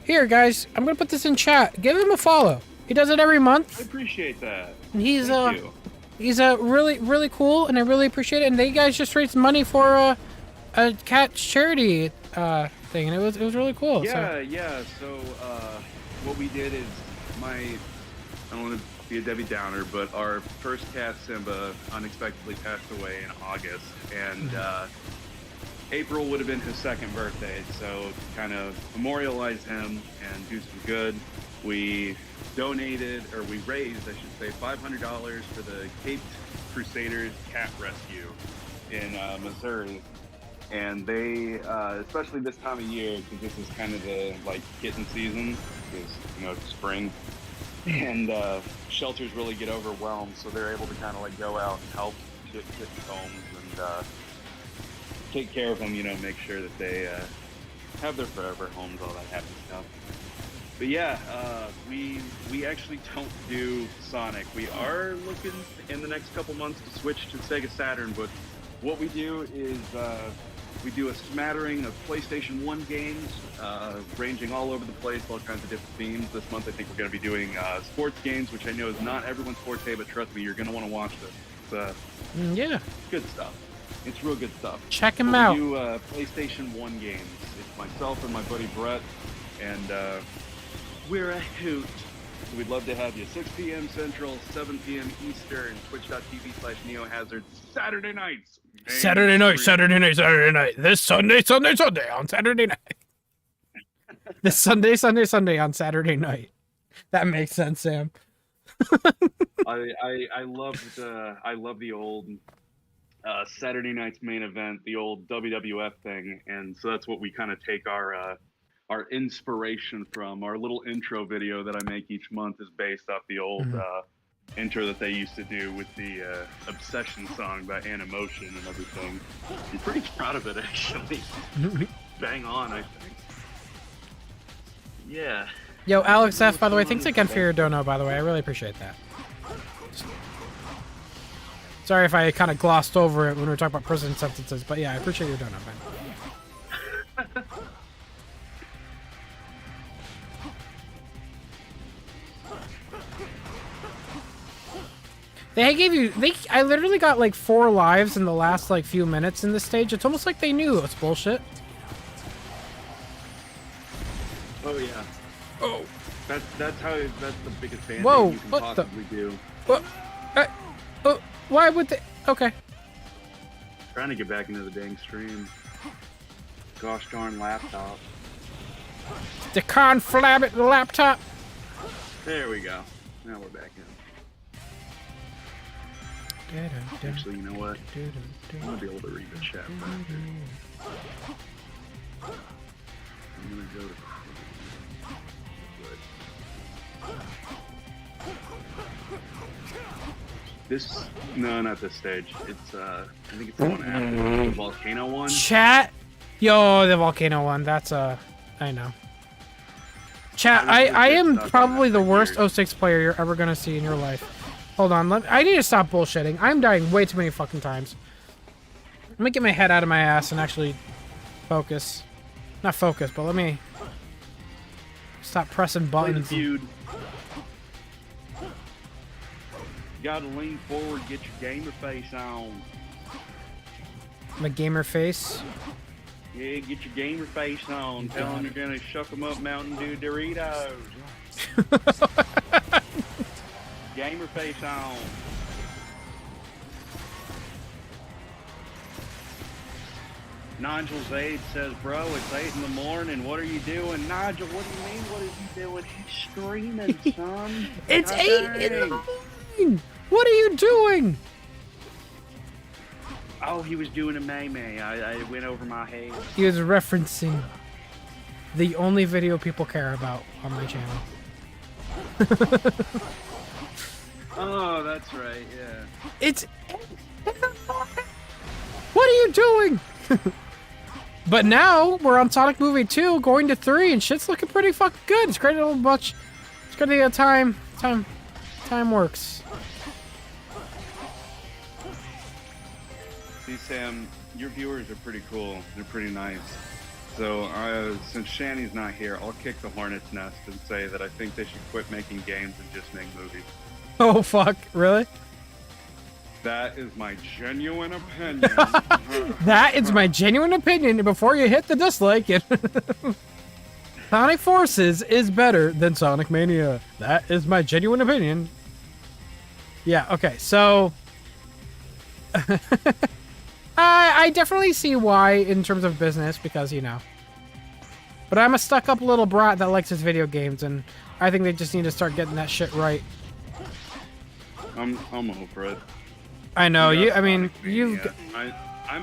here, guys, I'm going to put this in chat. Give him a follow. He does it every month. I appreciate that. And he's Thank you. he's really, really cool, and I really appreciate it. And they guys just raised money for a cat charity thing, and it was really cool. Yeah, yeah. So what we did is I don't want to be a Debbie Downer, but our first cat, Simba, unexpectedly passed away in August, and April would have been his second birthday, so to kind of memorialize him and do some good, we raised, I should say, $500 for the Cape Crusaders Cat Rescue in Missouri. And they, especially this time of year, because this is kind of the kitten season, because it's spring, and shelters really get overwhelmed, so they're able to kind of go out and help kittens' homes and take care of them. Make sure that they have their forever homes, all that happy stuff. But yeah, we actually don't do Sonic. We are looking in the next couple months to switch to Sega Saturn, but what we do is we do a smattering of PlayStation 1 games, ranging all over the place, all kinds of different themes. This month I think we're going to be doing sports games, which I know is not everyone's forte, but trust me, you're going to want to watch this. It's yeah, good stuff. It's real good stuff. Check him out. We do PlayStation 1 games. It's myself and my buddy Brett, and we're a hoot. So we'd love to have you 6 p.m. Central, 7 p.m. Eastern, twitch.tv/NeoHazard, Saturday nights. Saturday night. This Sunday on Saturday night. This Sunday on Saturday night. That makes sense, Sam. I love the old Saturday night's main event, the old WWF thing, and so that's what we kind of take our inspiration from. Our little intro video that I make each month is based off the old intro that they used to do with the Obsession song by Emulation and everything. I'm pretty proud of it, actually. Bang on, I think. Yeah. Yo, Alex F, by the way, thanks again for your dono, by the way. I really appreciate that. Sorry if I kind of glossed over it when we were talking about prison sentences, but yeah, I appreciate your dono, man. I literally got 4 lives in the last few minutes in this stage. It's almost like they knew it's bullshit. Oh yeah. Oh. That's the biggest band Whoa, you can what possibly do. What? Why would they? Okay. Trying to get back into the dang stream. Gosh darn laptop. The conflabbit laptop. There we go. Now we're back in. Actually, you know what? I'm gonna be able to read the chat faster. I'm gonna go to this. No, not this stage. It's I think it's the one after the volcano one. Chat. Yo, the volcano one. That's I know. Chat. I am probably the worst 06 player you're ever gonna see in your life. Hold on, I need to stop bullshitting. I'm dying way too many fucking times. Let me get my head out of my ass and actually focus. Not focus, but let me stop pressing buttons. Feud. Gotta lean forward, get your gamer face on. My gamer face? Yeah, get your gamer face on. Tell them you're gonna shuck them up Mountain Dew Doritos. Gamer face on. Nigel Zaid says, bro, it's 8 in the morning. What are you doing? Nigel, what do you mean, what are you doing? He's streaming, son. It's 8 in the morning. What are you doing? Oh, he was doing a May. I went over my head. He was referencing the only video people care about on my channel. Oh, that's right. Yeah. It's. What are you doing? But now we're on Sonic Movie 2, going to 3, and shit's looking pretty fucking good. It's great a little much. It's gonna be a time works. See, Sam, your viewers are pretty cool. They're pretty nice. So, since Shani's not here, I'll kick the hornet's nest and say that I think they should quit making games and just make movies. Oh fuck! Really? That is my genuine opinion. That is my genuine opinion. Before you hit the dislike, it Sonic Forces is better than Sonic Mania. That is my genuine opinion. Yeah. Okay. So. I definitely see why in terms of business, because, you know. But I'm a stuck-up little brat that likes his video games, and I think they just need to start getting that shit right. I'm over it. I know, I'm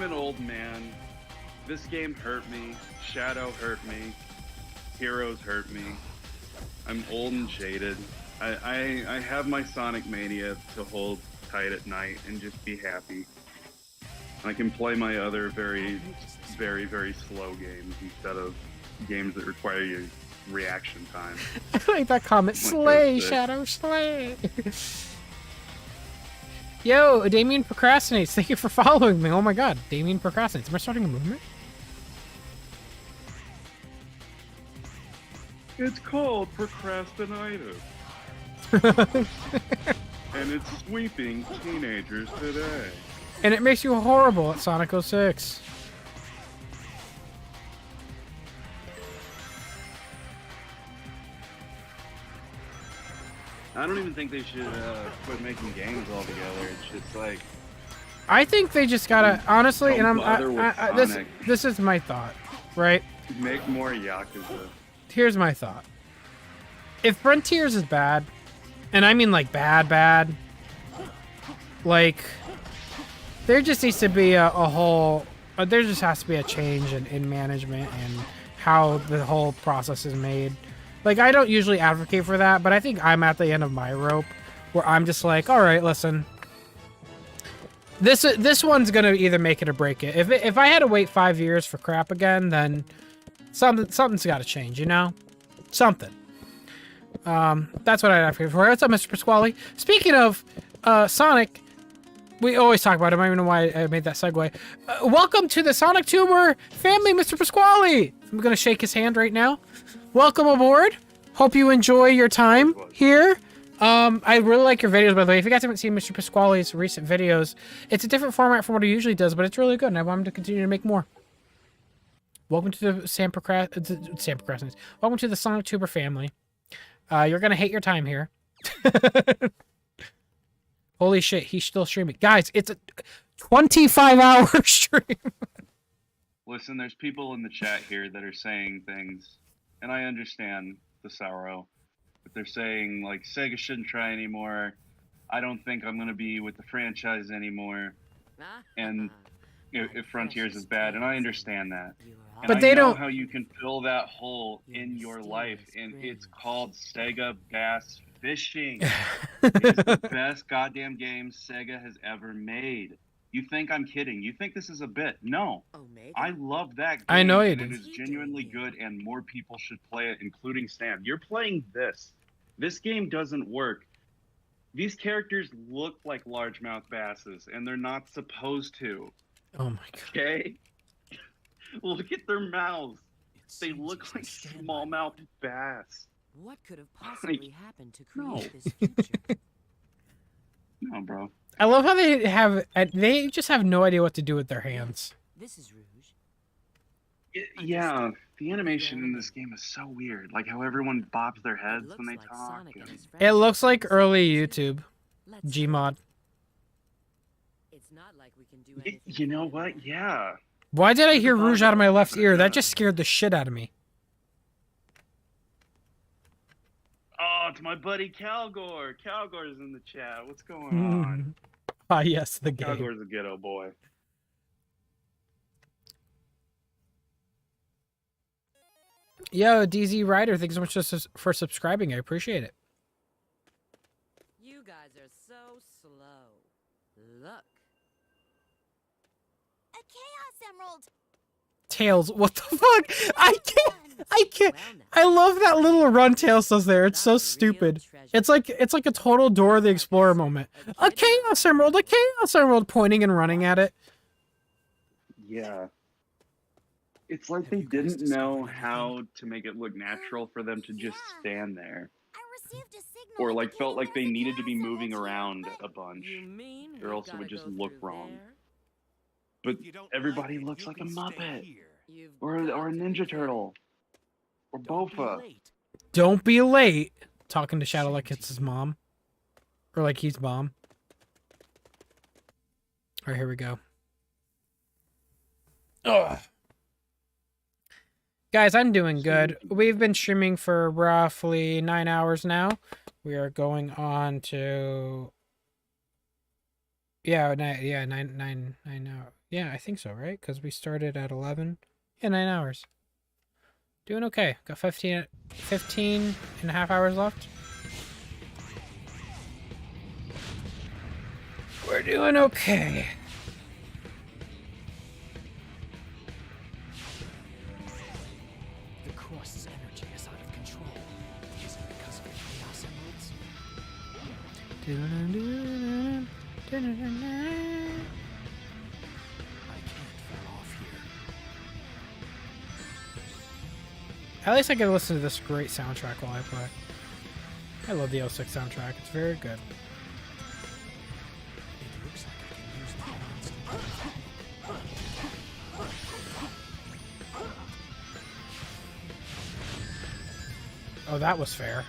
an old man. This game hurt me. Shadow hurt me. Heroes hurt me. I'm old and jaded. I have my Sonic Mania to hold tight at night and just be happy. I can play my other very, very, very slow games instead of games that require your reaction time. I like that comment. Slay, Shadow, slay. Yo, Damien Procrastinates. Thank you for following me. Oh my god, Damien Procrastinates. Am I starting a movement? It's called Procrastinates. And it's sweeping teenagers today. And it makes you horrible at Sonic 06. I don't even think they should quit making games altogether. It's just like... I think they just gotta, honestly, and this is my thought, right? Make more Yakuza. Here's my thought. If Frontiers is bad, and I mean like bad, like... There just needs to be a whole... there just has to be a change in management and how the whole process is made. Like, I don't usually advocate for that, but I think I'm at the end of my rope where I'm just like, all right, listen. This one's going to either make it or break it. If I had to wait 5 years for crap again, then something's got to change, you know? Something. That's what I'd advocate for. What's up, Mr. Pasquale? Speaking of Sonic... We always talk about him. I don't even know why I made that segue. Welcome to the Sonic Tuber family, Mr. Pasquale. I'm going to shake his hand right now. Welcome aboard. Hope you enjoy your time here. I really like your videos, by the way. If you guys haven't seen Mr. Pasquale's recent videos, it's a different format from what he usually does, but it's really good, and I want him to continue to make more. Welcome to the Sam Procrastinates. Welcome to the Sonic Tuber family. You're going to hate your time here. Holy shit, he's still streaming. Guys, it's a 25-hour stream. Listen, there's people in the chat here that are saying things, and I understand the sorrow. But they're saying, like, Sega shouldn't try anymore. I don't think I'm going to be with the franchise anymore. And if Frontiers is bad, and I understand that. And but they I know don't... how you can fill that hole in your life, and it's called Sega Bass Fishing. It's the best goddamn game Sega has ever made. You think I'm kidding? You think this is a bit? No. I love that game. I know you do. It is genuinely good, and more people should play it, including Stan. You're playing this. This game doesn't work. These characters look like largemouth basses, and they're not supposed to. Oh my god. Okay? Look at their mouths. They look like smallmouth bass. What could have possibly happened to create this future? No, bro. I love how they just have no idea what to do with their hands. This is Rouge. Yeah, the animation in this game is so weird. Like how everyone bobs their heads when they talk. It looks like early YouTube. Gmod. It's not like we can do anything. You know what? Yeah. Why did I hear Rouge out of my left ear? That just scared the shit out of me. Oh, it's my buddy Calgore. Calgore's in the chat. What's going on? Ah, yes, the game. Calgore's a ghetto boy. Yo, DZ Rider, thanks so much for subscribing. I appreciate it. You guys are so slow. Look. A Chaos Emerald. Tails, what the fuck? I can't. I love that little run Tails does there. It's so stupid. It's like a total Dora the Explorer moment. A Chaos Emerald, a Chaos Emerald, pointing and running at it. Yeah. It's like they didn't know how to make it look natural for them to just stand there. Or like felt like they needed to be moving around a bunch, or else it would just look wrong. But everybody looks like a Muppet, or a Ninja Turtle, or Bofa. Don't be late. Talking to Shadow like it's his mom. Or like he's mom. Alright, here we go. Ugh. Guys, I'm doing good. We've been streaming for roughly 9 hours now. We are going on to... Yeah, 9 hours. Yeah, I think so, right? Because we started at 11. Yeah, 9 hours. Doing okay. Got 15 and a half hours left. We're doing okay. The Crust's energy is out of control. Is it because of the Chaos Emeralds? I can't fall off here. At least I get to listen to this great soundtrack while I play. I love the 06 soundtrack. It's very good. It looks like I can use the monster. Oh, that was fair.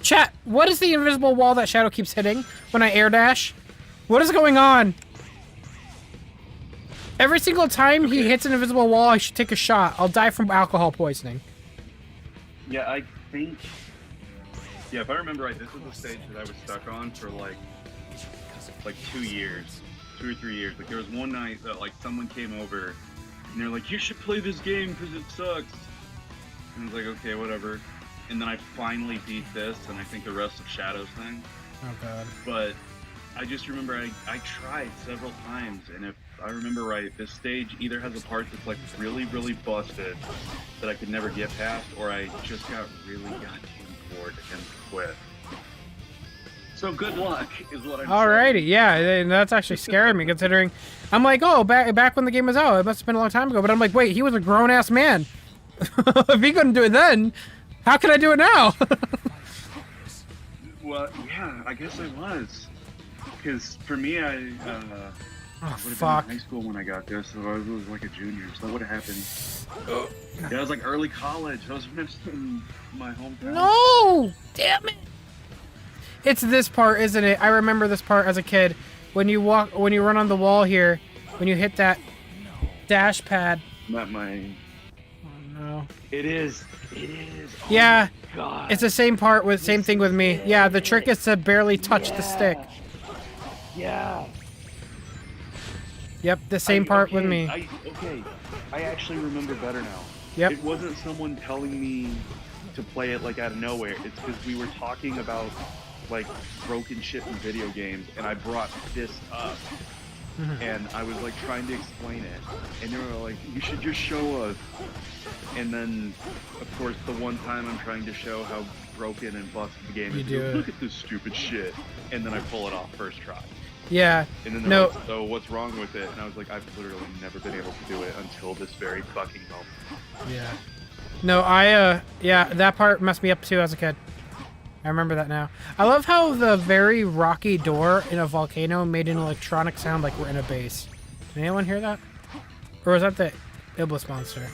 Chat, what is the invisible wall that Shadow keeps hitting when I air dash? What is going on? Every single time he hits an invisible wall, I should take a shot. I'll die from alcohol poisoning. Yeah, I think... Yeah, if I remember right, this is the stage that I was stuck on for like 2 years. 2 or 3 years. Like there was one night that like someone came over and they're like, you should play this game because it sucks. And I was like, okay, whatever. And then I finally beat this, and I think the rest of Shadow's thing. Oh god. But I just remember I tried several times, and if I remember right, this stage either has a part that's like really, really busted that I could never get past, or I just got really goddamn bored and quit. So good luck is what I'm saying. Alrighty, yeah, that's actually scaring me considering I'm like, oh, back when the game was out, it must have been a long time ago, but I'm like, wait, he was a grown-ass man. If he couldn't do it then, how can I do it now? Well, yeah, I guess I was. Because for me, I would have been in high school when I got this, so I was like a junior, so that would have happened. Yeah, I was like early college. I was in my hometown. No! Damn it! It's this part, isn't it? I remember this part as a kid. When you run on the wall here, when you hit that dash pad. Not my... Oh no. It is. It is. Oh yeah. My God. It's the same part with same thing with me. Yeah, the trick is to barely touch the stick. Yeah. Yep, the same part with me. I actually remember better now. Yep. It wasn't someone telling me to play it like out of nowhere. It's because we were talking about like broken shit in video games, and I brought this up. And I was like trying to explain it, and they were like, you should just show us. And then, of course, the one time I'm trying to show how broken and busted the game is, look at this stupid shit, and then I pull it off first try. Yeah. And then they're like, so what's wrong with it? And I was like, I've literally never been able to do it until this very fucking moment. Yeah. No, yeah, that part messed me up too as a kid. I remember that now. I love how the very rocky door in a volcano made an electronic sound like we're in a base. Can anyone hear that? Or was that the Iblis monster?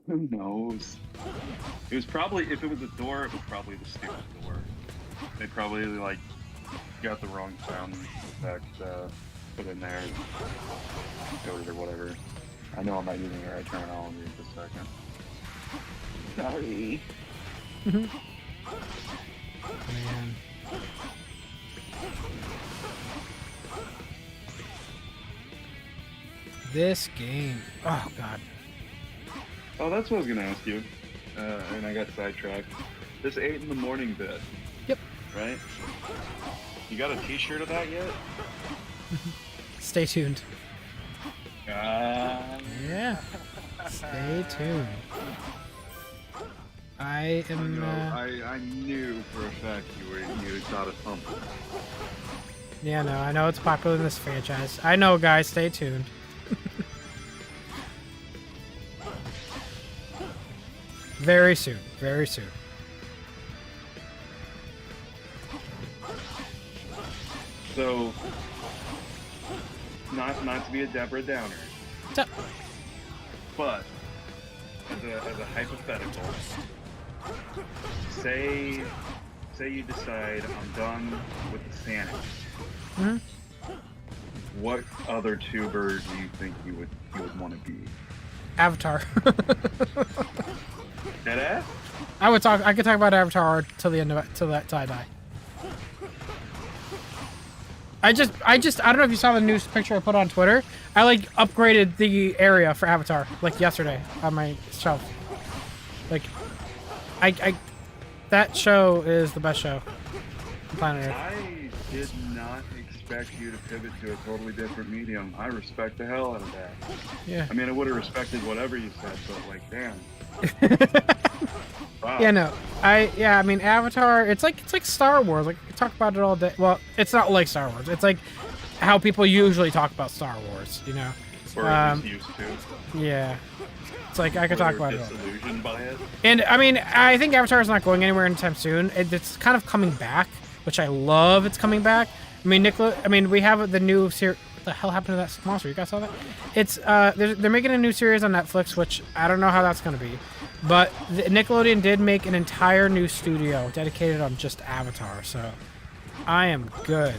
Who knows? It was probably, if it was a door, it was probably the stupid door. They probably like got the wrong sound effect put in there, coded or whatever. I know I'm not using the right terminology in just a second. Sorry. Man. This game. Oh, God. Oh, that's what I was gonna ask you, and I got sidetracked. This 8 in the morning bit. Yep. Right? You got a t-shirt of that yet? Stay tuned. Yeah. Stay tuned. I am. I knew for a fact you thought of something. Yeah, no, I know it's popular in this franchise. I know, guys. Stay tuned. Very soon. Very soon. So, not to be a Deborah Downer, but as a hypothetical, say you decide I'm done with the sanity. Hmm? What other tuber do you think you would want to be? Avatar. Deadass? I could talk about Avatar till the end of it, till I die. I don't know if you saw the new picture I put on Twitter. I like upgraded the area for Avatar like yesterday on my shelf. Like, that show is the best show on planet Earth. I did not expect you to pivot to a totally different medium. I respect the hell out of that. Yeah. I mean, I would have respected whatever you said, but like, damn. Wow. Yeah, no. I mean, Avatar, it's like Star Wars. Like, we talk about it all day. Well, it's not like Star Wars. It's like how people usually talk about Star Wars, you know? Or at least used to. Yeah. It's like, I could talk about it all. Disillusioned by it. And, I mean, I think Avatar is not going anywhere anytime soon. It's kind of coming back, which I love it's coming back. I mean, we have the new series. What the hell happened to that monster? You guys saw that? It's, they're making a new series on Netflix, which I don't know how that's going to be. But Nickelodeon did make an entire new studio dedicated on just Avatar, so I am good.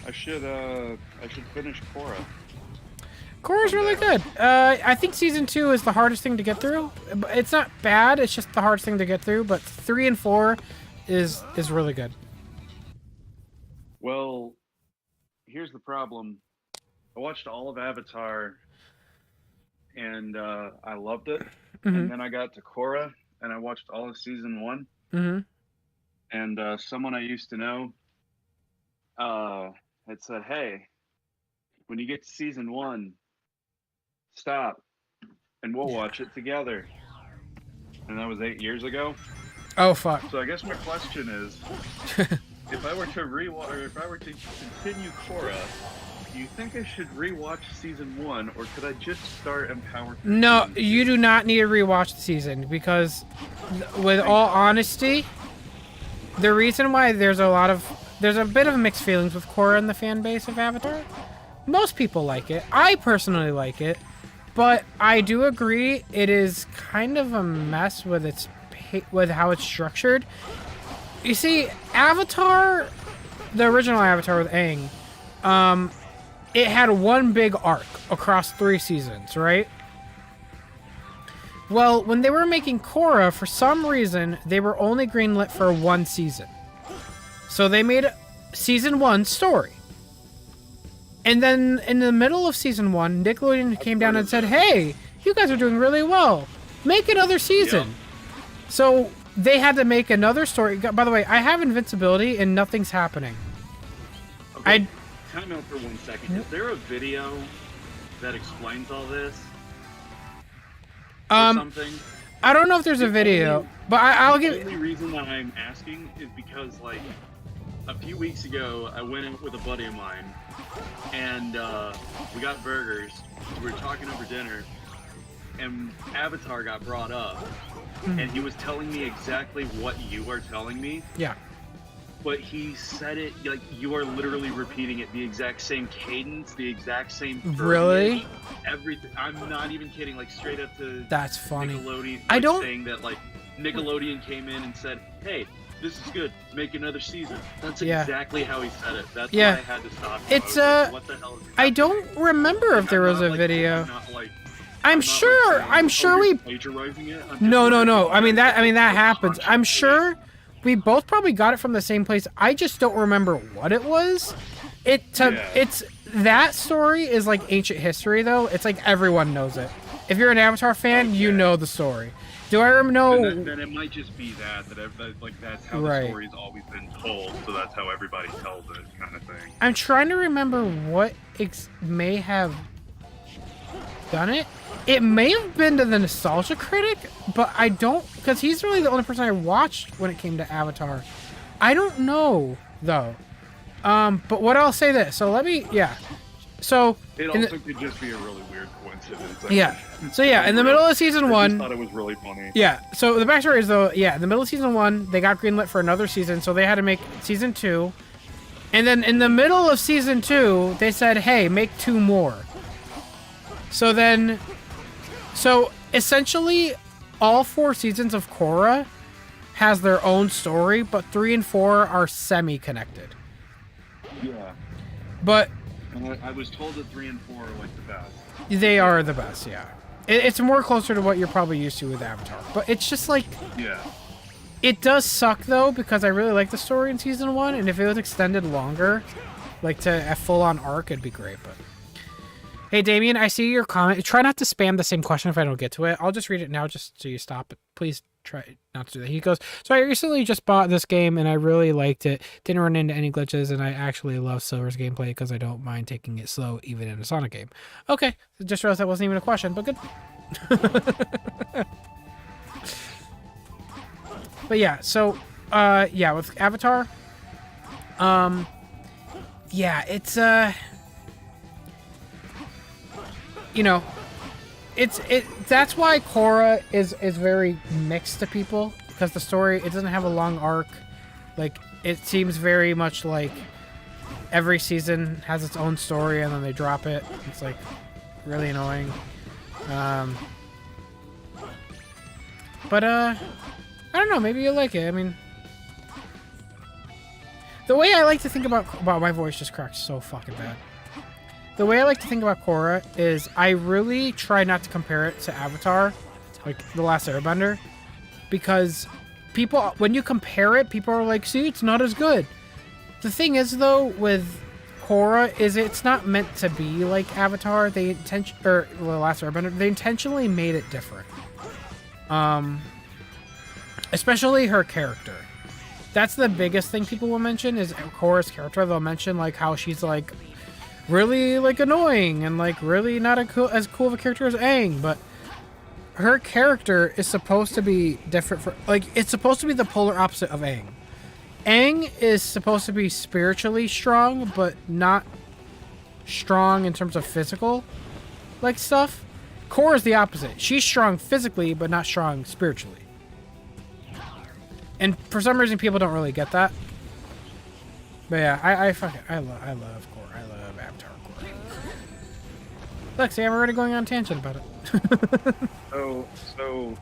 I should finish Korra. Korra's really good. I think season 2 is the hardest thing to get through. It's not bad, it's just the hardest thing to get through, but 3 and 4 is really good. Well, here's the problem. I watched all of Avatar and I loved it. Mhm. And then I got to Korra and I watched all of season 1. Mm-hmm. And someone I used to know had said, hey, when you get to season 1, stop and we'll watch it together. And that was 8 years ago. Oh, fuck. So I guess my question is, if I were to continue Korra, do you think I should rewatch season 1, or could I just start Empower? No, you do not need to rewatch the season, because with all honesty, the reason why there's a bit of mixed feelings with Korra in the fan base of Avatar. Most people like it. I personally like it, but I do agree it is kind of a mess with how it's structured. You see, Avatar, the original Avatar with Aang, it had one big arc across 3 seasons, right? Well, when they were making Korra, for some reason, they were only greenlit for 1 season. So they made season 1 story. And then in the middle of season 1, Nickelodeon came down and said, hey, you guys are doing really well. Make another season. Yep. So they had to make another story. By the way, I have invincibility and nothing's happening. Okay. Time out for 1 second. Is there a video that explains all this? Or something? I don't know if there's a video, but I'll give. The only reason that I'm asking is because, like, a few weeks ago, I went out with a buddy of mine, and we got burgers. We were talking over dinner, and Avatar got brought up, and he was telling me exactly what you are telling me. Yeah. But he said it like you are literally repeating it, the exact same cadence, the exact same verbiage, Really? everything. I'm not even kidding. Like straight up to That's funny. Nickelodeon. I don't- saying that like Nickelodeon came in and said, "Hey, this is good. Make another season." That's Yeah. exactly how he said it. That's Yeah. why I had to stop. It's I was like, what the hell is I don't remember if there was a like, video. I'm not like not, sure. like, I'm sure we. Plagiarizing it. No. I mean that happens. I'm sure we both probably got it from the same place. I just don't remember what it was. It's that story is like ancient history though. It's like everyone knows it. If you're an Avatar fan, you know the story. Do I know? Then it might just be that like that's how Right. the story's always been told, so that's how everybody tells it, kind of thing. I'm trying to remember what may have done it. It may have been to the Nostalgia Critic, but I don't, because he's really the only person I watched when it came to Avatar. I don't know though. But what I'll say this. So let me, So It also could just be a really weird coincidence. Yeah. So yeah, in the middle of season 1. I just thought it was really funny. Yeah. So the backstory is though, in the middle of season 1, they got greenlit for another season, so they had to make season 2. And then in the middle of season 2, they said, "Hey, make 2 more." So essentially, all 4 seasons of Korra has their own story, but 3 and 4 are semi-connected. Yeah. But And I was told that 3 and 4 are like the best. they are the best, yeah. It's more closer to what you're probably used to with Avatar. But it's just like... Yeah. It does suck, though, because I really like the story in Season 1, and if it was extended longer, like to a full-on arc, it'd be great, but... Hey, Damien, I see your comment. Try not to spam the same question if I don't get to it. I'll just read it now just so you stop it. Please try not to do that. He goes, so I recently just bought this game, and I really liked it. Didn't run into any glitches, and I actually love Silver's gameplay because I don't mind taking it slow, even in a Sonic game. Okay, just realized that wasn't even a question, but good. But yeah, so, with Avatar, it's, that's why Korra is very mixed to people, because the story, it doesn't have a long arc. Like, it seems very much like every season has its own story and then they drop it. It's like really annoying. But I don't know, maybe you'll like it. I mean, the way I like to think about my voice just cracked so fucking bad. The way I like to think about Korra is I really try not to compare it to Avatar, like The Last Airbender, because people, when you compare it, people are like, see, it's not as good. The thing is, though, with Korra, is it's not meant to be like Avatar. The Last Airbender, they intentionally made it different. Especially her character. That's the biggest thing people will mention is Korra's character. They'll mention like how she's like really like annoying and like really not as cool of a character as Aang, but her character is supposed to be different it's supposed to be the polar opposite of Aang. Aang is supposed to be spiritually strong, but not strong in terms of physical like stuff. Korra is the opposite. She's strong physically, but not strong spiritually. And for some reason, people don't really get that. But yeah, I love Korra. I love Avatar Korra. Look, see, I'm already going on a tangent about it. So,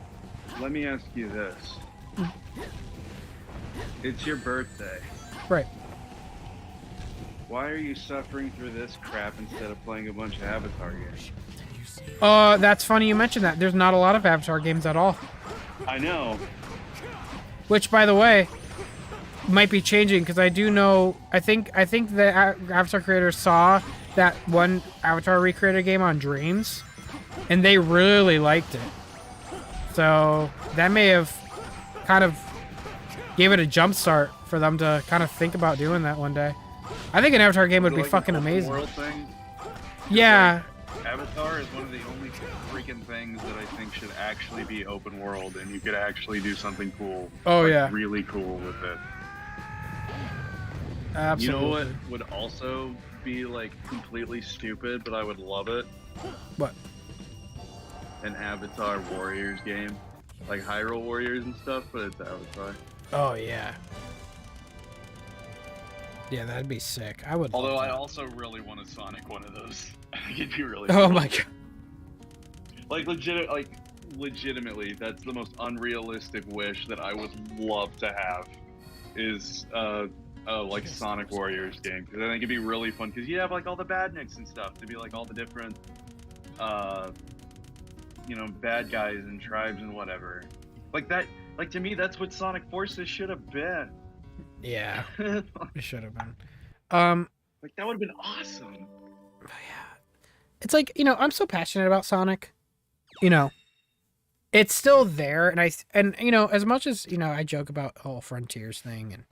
let me ask you this. It's your birthday. Right. Why are you suffering through this crap instead of playing a bunch of Avatar games? That's funny you mentioned that. There's not a lot of Avatar games at all. I know. Which, by the way, might be changing because I do know. I think the Avatar creators saw that one Avatar recreated game on Dreams, and they really liked it. So that may have kind of gave it a jump start for them to kind of think about doing that one day. I think an Avatar game would be fucking amazing. World thing? Yeah. Like, Avatar is one of the only freaking things that I think should actually be open world, and you could actually do something cool. Oh, like, yeah. Really cool with it. Absolutely. You know what would also be like completely stupid, but I would love it? What? An Avatar Warriors game. Like Hyrule Warriors and stuff, but it's Avatar. Oh, yeah. Yeah, that'd be sick. I would. Although I also really want a Sonic one of those. I think it'd be really Oh cool. my god. Like legitimately, that's the most unrealistic wish that I would love to have. Is like Sonic Warriors game, because I think it'd be really fun. Because you have like all the badniks and stuff to be like all the different you know, bad guys and tribes and whatever. Like that, like to me, that's what Sonic Forces should have been. Yeah, it should have been. Like that would have been awesome. It's like, you know, I'm so passionate about Sonic. You know, it's still there, and you know, as much as, you know, I joke about the whole Frontiers thing and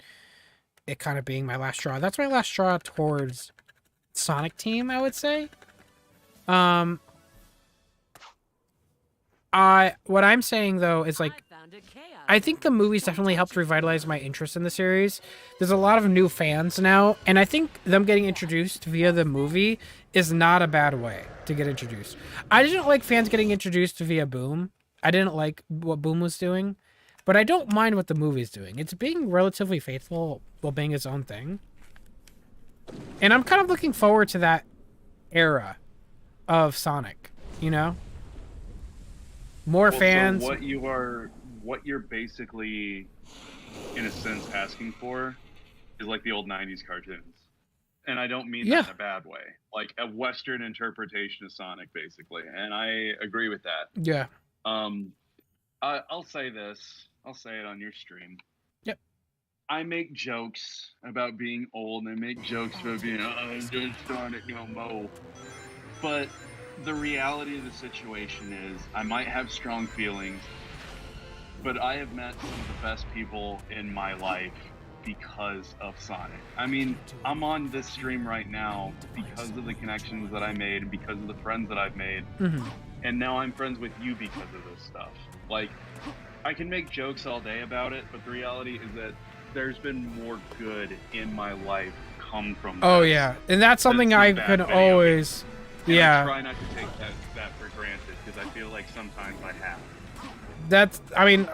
it kind of being my last straw. That's my last straw towards Sonic Team, I would say. What I'm saying though is like, I think the movies definitely helped revitalize my interest in the series. There's a lot of new fans now, and I think them getting introduced via the movie is not a bad way to get introduced. I didn't like fans getting introduced via Boom. I didn't like what Boom was doing, but I don't mind what the movie's doing. It's being relatively faithful while being its own thing. And I'm kind of looking forward to that era of Sonic, you know? More fans. So what you're basically, in a sense, asking for is like the old 90s cartoons. And I don't mean that in a bad way. Like a Western interpretation of Sonic, basically. And I agree with that. Yeah. I'll say this. I'll say it on your stream. Yep. I make jokes about being old and I make jokes about being, I'm just Sonic no mo. But the reality of the situation is I might have strong feelings, but I have met some of the best people in my life because of Sonic. I mean, I'm on this stream right now because of the connections that I made and because of the friends that I've made. Mm-hmm. And now I'm friends with you because of this stuff. Like, I can make jokes all day about it, but the reality is that there's been more good in my life come from Oh, this yeah. And that's something than I some could bad video always... games. And Yeah. I try not to take that for granted, because I feel like sometimes I have. That's... I mean,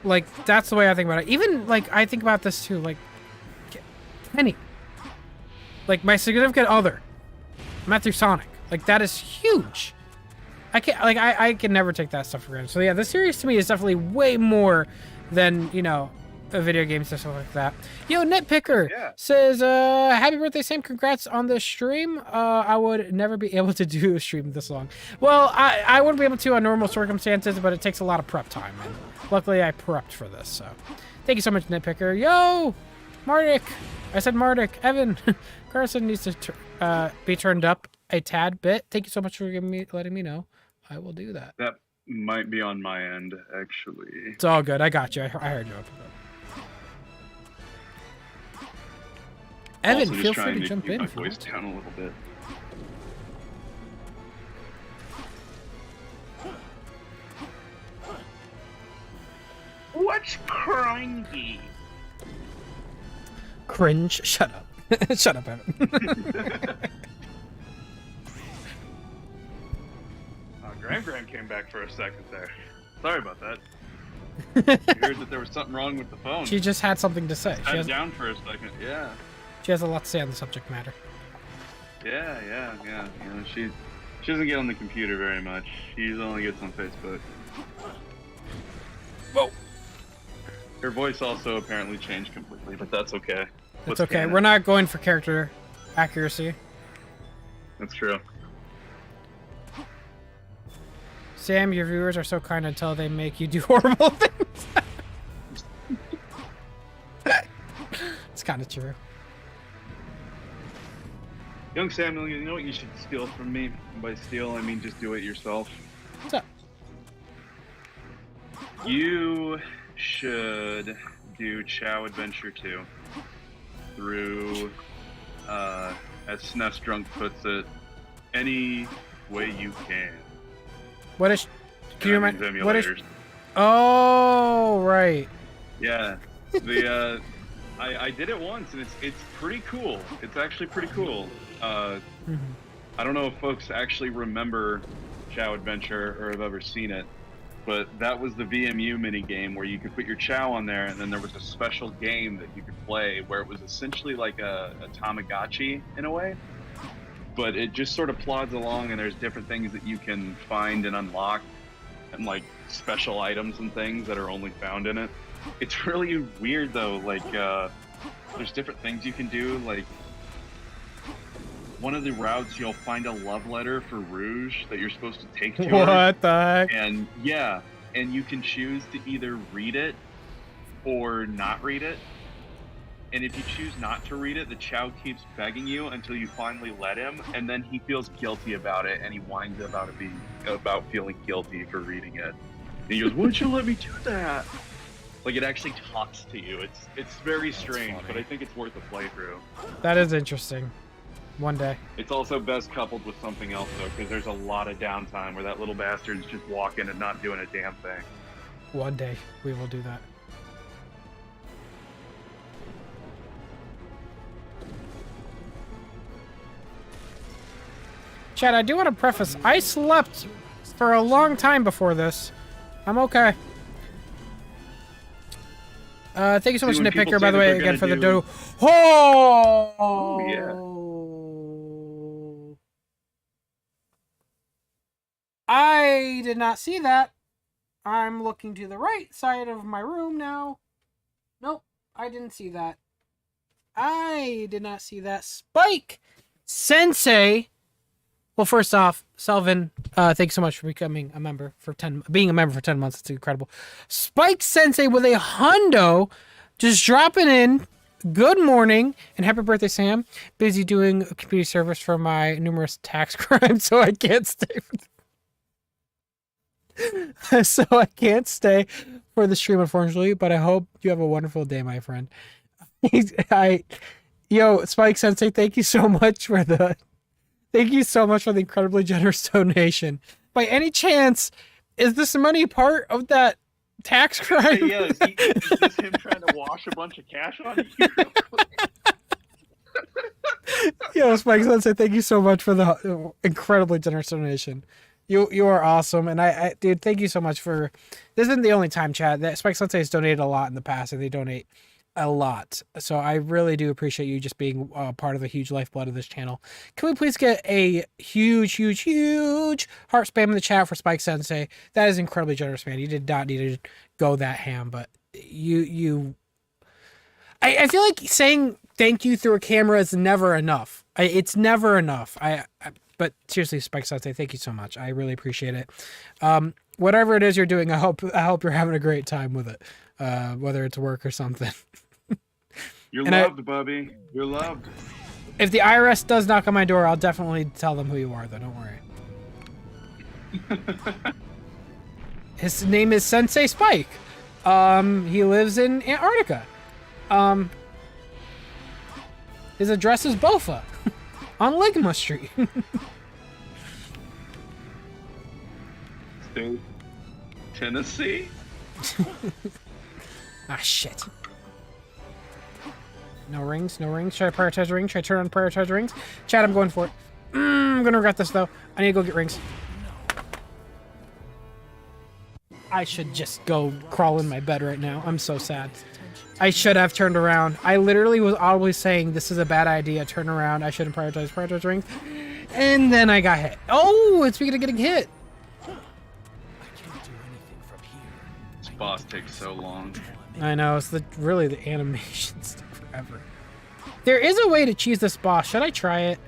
like, that's the way I think about it. Even, like, I think about this, too. Like, Penny. Like, my significant other. Met through Sonic. Like, that is huge. I can't... Like, I can never take that stuff for granted. So, yeah, the series to me is definitely way more than, you know, video games and stuff like that. Yo, Nitpicker says, happy birthday, Sam. Congrats on the stream. I would never be able to do a stream this long. Well, I wouldn't be able to on normal circumstances, but it takes a lot of prep time. And luckily, I prepped for this. So thank you so much, Nitpicker. Yo, Mardik. I said Mardik. Evan. Carson needs to be turned up a tad bit. Thank you so much for letting me know. I will do that. That might be on my end, actually. It's all good. I got you. I heard you. Evan, Also feel just free to trying jump keep in. my voice down a little bit. What's cringy? Cringe. Shut up. Shut up, Evan. Graham came back for a second there. Sorry about that. I heard that there was something wrong with the phone. She just had something to say. Had it down for a second. Yeah. She has a lot to say on the subject matter. Yeah. You know, she doesn't get on the computer very much. She only gets on Facebook. Whoa. Her voice also apparently changed completely, but that's okay. It's okay. We're not going for character accuracy. That's true. Sam, your viewers are so kind until they make you do horrible things. It's kind of true. Young Samuel, you know what you should steal from me? And by steal, I mean just do it yourself. What's up? You should do Chow Adventure 2 through, as SNES Drunk puts it, any way you can. What is... Can you remind... Emulators. What is... Oh, right. Yeah. The, I did it once, and it's pretty cool. It's actually pretty cool. I don't know if folks actually remember Chow Adventure or have ever seen it, but that was the VMU mini game where you could put your Chow on there, and then there was a special game that you could play where it was essentially like a Tamagotchi in a way, but it just sort of plods along, and there's different things that you can find and unlock, and like special items and things that are only found in it. It's really weird though, like there's different things you can do, like one of the routes you'll find a love letter for Rouge that you're supposed to take to her. What the heck? And yeah, and you can choose to either read it or not read it. And if you choose not to read it, the Chow keeps begging you until you finally let him, and then he feels guilty about it, and he whines about feeling guilty for reading it. And he goes, "Why'd you let me do that?" Like, it actually talks to you. It's very strange, but I think it's worth a playthrough. That is interesting. One day. It's also best coupled with something else, though, because there's a lot of downtime where that little bastard's just walking and not doing a damn thing. One day we will do that. Chad, I do want to preface, I slept for a long time before this. I'm okay. Thank you so much, Nitpicker, by the way, again for the dodo. Oh! Yeah. I did not see that. I'm looking to the right side of my room now. Nope, I didn't see that. I did not see that. Spike Sensei. Well, first off, Selvin, thanks so much for becoming a member for being a member for 10 months. It's incredible. Spike Sensei with a hundo, just dropping in. Good morning and happy birthday, Sam. Busy doing a community service for my numerous tax crimes, so I can't stay for the stream, unfortunately. But I hope you have a wonderful day, my friend. Yo, Spike Sensei, thank you so much for the. Thank you so much for the incredibly generous donation. By any chance, is this money part of that tax crime? Yeah, is this him trying to wash a bunch of cash on you? Yo, Spike Sensei, thank you so much for the incredibly generous donation. You are awesome, and I dude, thank you so much for. This isn't the only time, Chad, that Spike Sensei has donated a lot in the past, and they donate a lot. So I really do appreciate you just being part of the huge lifeblood of this channel. Can we please get a huge heart spam in the chat for Spike Sensei? That is incredibly generous, man. You did not need to go that ham, but I feel like saying thank you through a camera is never enough. It's never enough. But seriously, Spike Sensei, thank you so much. I really appreciate it. Whatever it is you're doing, I hope you're having a great time with it. Whether it's work or something. You're loved, Bubby. You're loved. If the IRS does knock on my door, I'll definitely tell them who you are, though. Don't worry. His name is Sensei Spike. He lives in Antarctica. His address is Bofa on Ligma Street. State, Tennessee. Ah, shit. No rings, no rings. Should I prioritize rings? Should I turn on prioritize rings? Chad, I'm going for it. I'm gonna regret this, though. I need to go get rings. I should just go crawl in my bed right now. I'm so sad. I should have turned around. I literally was always saying this is a bad idea. Turn around. I shouldn't prioritize rings. And then I got hit. Oh, and speaking of getting hit. This boss takes so long. I know, it's really the animations take forever. There is a way to cheese this boss. Should I try it?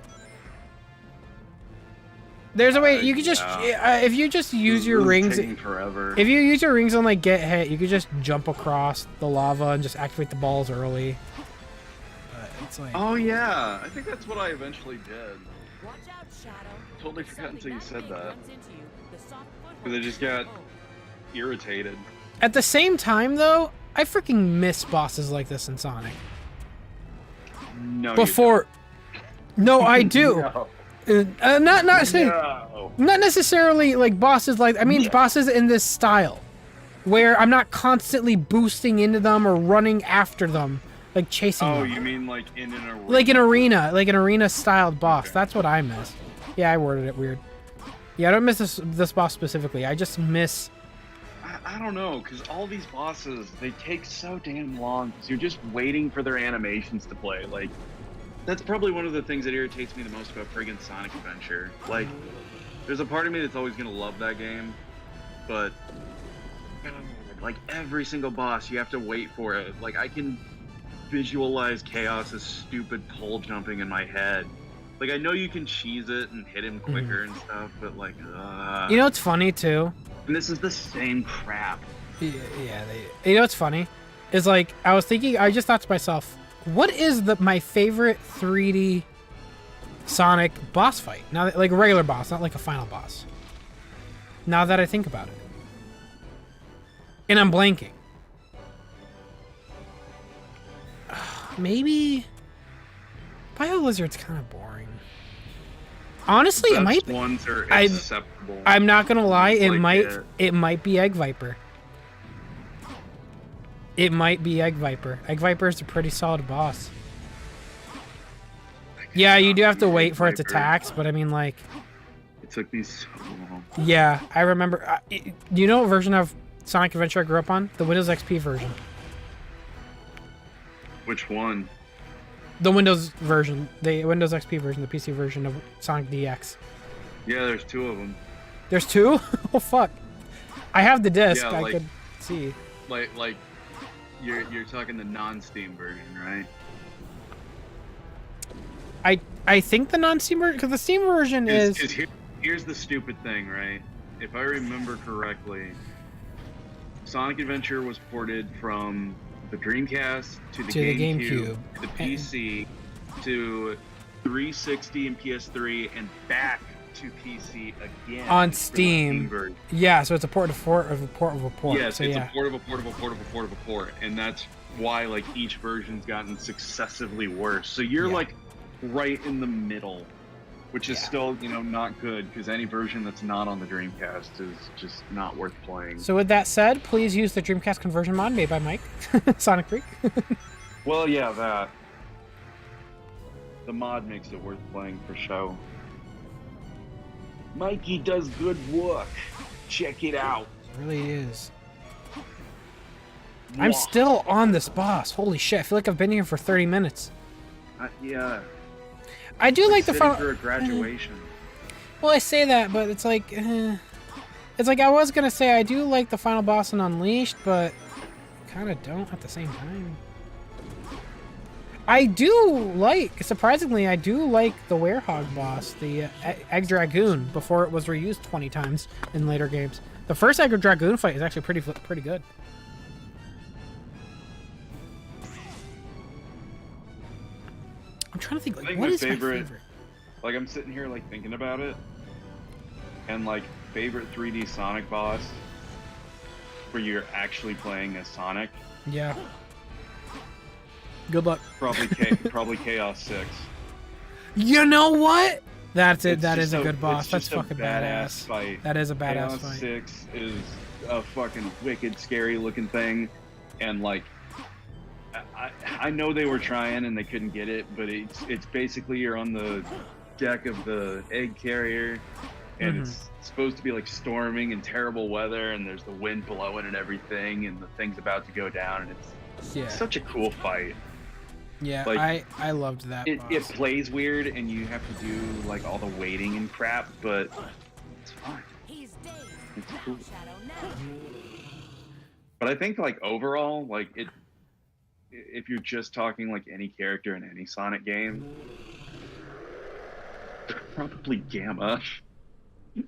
There's a way you could just if you just use your rings. Forever. If you use your rings and like get hit, you could just jump across the lava and just activate the balls early. But it's like, oh yeah, I think that's what I eventually did. Watch out, Shadow. Totally forgot until you said that. Because I just got irritated. At the same time, though, I freaking miss bosses like this in Sonic. No. Before, no, I do. No. Not saying, No. not necessarily like bosses like. I mean, bosses in this style, where I'm not constantly boosting into them or running after them, like chasing them. Oh, you mean like in an arena? Like an arena styled boss. That's what I miss. Yeah, I worded it weird. Yeah, I don't miss this boss specifically. I just miss. I don't know, because all these bosses, they take so damn long, because you're just waiting for their animations to play. Like, that's probably one of the things that irritates me the most about friggin' Sonic Adventure. Like, there's a part of me that's always going to love that game, but, like, every single boss, you have to wait for it. Like, I can visualize Chaos's stupid pole jumping in my head, Like, I know you can cheese it and hit him quicker and stuff, but like, You know what's funny too? And this is the same crap. Yeah, you know what's funny? Is like, I was thinking, I just thought to myself, what is my favorite 3D Sonic boss fight? Now, like a regular boss, not like a final boss. Now that I think about it. And I'm blanking. Maybe Bio Lizard's kind of boring. Honestly, it might be. Ones are acceptable. I'm not gonna lie, it Like might be Egg Viper. It might be Egg Viper. Egg Viper is a pretty solid boss. Yeah, you do have to wait for its attacks, but I mean, like, It took me so long. yeah, I remember. Do you know what version of Sonic Adventure I grew up on? The Windows XP version. Which one? The Windows version, the Windows XP version, the PC version of Sonic DX. Yeah, there's two of them. There's two? Oh fuck! I have the disc. Yeah, I like- could see. Like, you're talking the non-Steam version, right? I think the non-Steam version, because the Steam version is. Here's the stupid thing, right? If I remember correctly, Sonic Adventure was ported from the Dreamcast to the GameCube, to the PC, to 360 and PS3, and back to PC again On for the Steam. version. Yeah, so it's a port of a port. Yes, so it's yeah. a port of a port of a port of a port of a port, and that's why like each version's gotten successively worse. So you're like right in the middle, which is still, you know, not good, because any version that's not on the Dreamcast is just not worth playing. So with that said, please use the Dreamcast conversion mod made by Mike, Sonic Freak. Well, yeah, that. The mod makes it worth playing for show. Mikey does good work. Check it out. It really is. I'm still on this boss. Holy shit! I feel like I've been here for 30 minutes. Yeah. I do like the sitting final. for a graduation. Well, I say that, but it's like, it's like I was gonna say I do like the final boss in Unleashed, but kind of don't at the same time. I do like, surprisingly, I do like the Werehog boss, the Egg Dragoon, before it was reused 20 times in later games. The first Egg Dragoon fight is actually pretty good. I'm trying to think, like, what is my favorite? Like, I'm sitting here, like, thinking about it, and, like, favorite 3D Sonic boss where you're actually playing as Sonic. Yeah. Good luck. Probably Chaos 6. You know what? That's it. It's that just is a good boss. it's That's just a fucking badass badass. fight. That is a badass Chaos fight. 6 is a fucking wicked, scary looking thing, and like, I know they were trying and they couldn't get it, but it's basically you're on the deck of the egg carrier, and it's supposed to be like storming and terrible weather, and there's the wind blowing and everything, and the thing's about to go down, and it's such a cool fight. Yeah, Like, I loved that boss. It plays weird, and you have to do like all the waiting and crap, but it's fine. It's cool. But I think like overall, like if you're just talking like any character in any Sonic game, probably Gamma.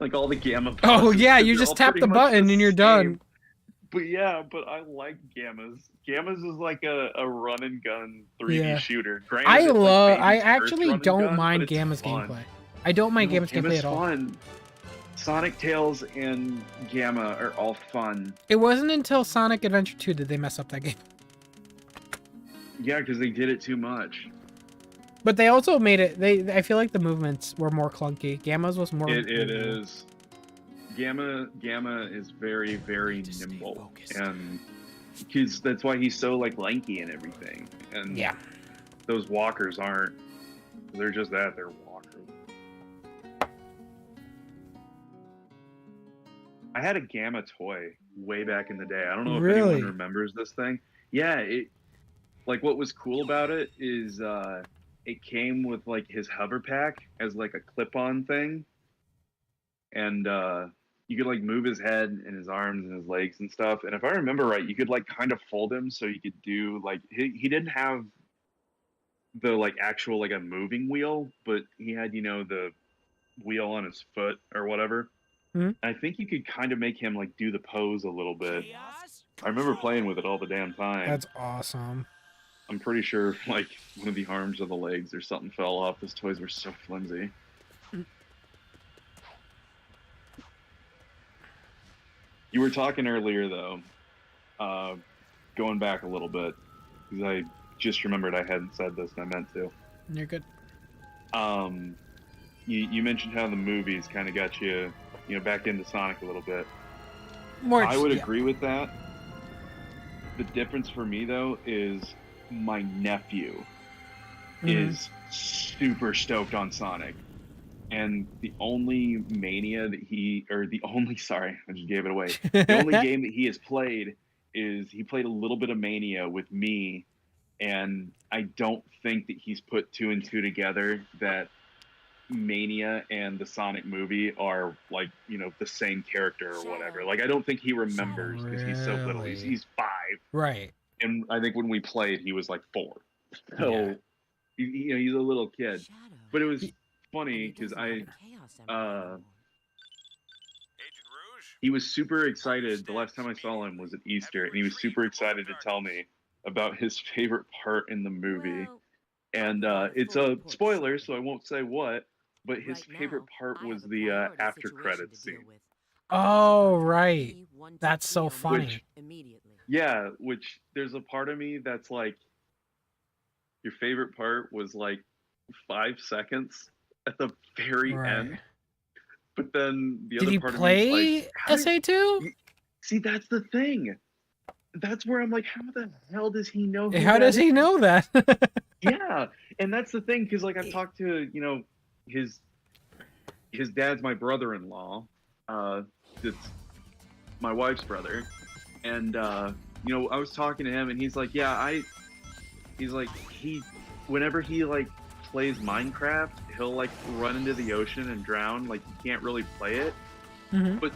Like all the Gamma bosses. Oh yeah, you they're just all tap pretty the much button and you're done. But yeah, but I like Gammas. Gammas is like a run and gun 3D shooter. Granted, I it's like love. baby's I first actually run and don't gun, mind but it's Gamma's fun. gameplay. I don't mind Gamma's gameplay Gamma's at all. fun. Sonic, Tails, and Gamma are all fun. It wasn't until Sonic Adventure 2 did they mess up that game. Yeah, because they did it too much. But they also made it. I feel like the movements were more clunky. Gamma's was more. It is. Gamma is very, very nimble, and that's why he's so like lanky and everything. And yeah, those walkers aren't. They're just that. They're walkers. I had a Gamma toy way back in the day. I don't know if anyone remembers this thing. Yeah, like what was cool about it is it came with like his hover pack as like a clip-on thing, and you could like move his head and his arms and his legs and stuff. And if I remember right, you could like kind of fold him so you could do like he didn't have the like actual like a moving wheel, but he had, you know, the wheel on his foot or whatever. Mhm. I think you could kind of make him like do the pose a little bit. I remember playing with it all the damn time. That's awesome. I'm pretty sure like one of the arms or the legs or something fell off. Those toys were so flimsy. You were talking earlier though, going back a little bit, because I just remembered I hadn't said this and I meant to. You're good. You mentioned how the movies kind of got you, you know, back into Sonic a little bit. More I would yeah. agree with that. The difference for me though is my nephew is super stoked on Sonic, and the only mania that sorry, I just gave it away. The only game that he has played is he played a little bit of Mania with me, and I don't think that he's put 2 and 2 together that Mania and the Sonic movie are like, you know, the same character or whatever. Like, I don't think he remembers because he's so little. He's 5. Right. And I think when we played, he was like 4. So, Yeah. you know, he's a little kid. But it was funny because he was super excited. The last time I saw him was at Easter, and he was super excited to tell me about his favorite part in the movie. And it's a spoiler, so I won't say what, but his favorite part was the after credits scene. Oh, right. That's so funny. Which there's a part of me that's like, your favorite part was like 5 seconds at the very end. But then the Did other he part play of me is like, SA2? See, that's the thing. That's where I'm like, how the hell does he know? Who How that does he is? know that? Yeah, and that's the thing, because like I've talked to, you know, his dad's my brother-in-law. That's my wife's brother, and you know, I was talking to him, and he's like, yeah, whenever he like plays Minecraft, he'll like run into the ocean and drown. Like, he can't really play it, but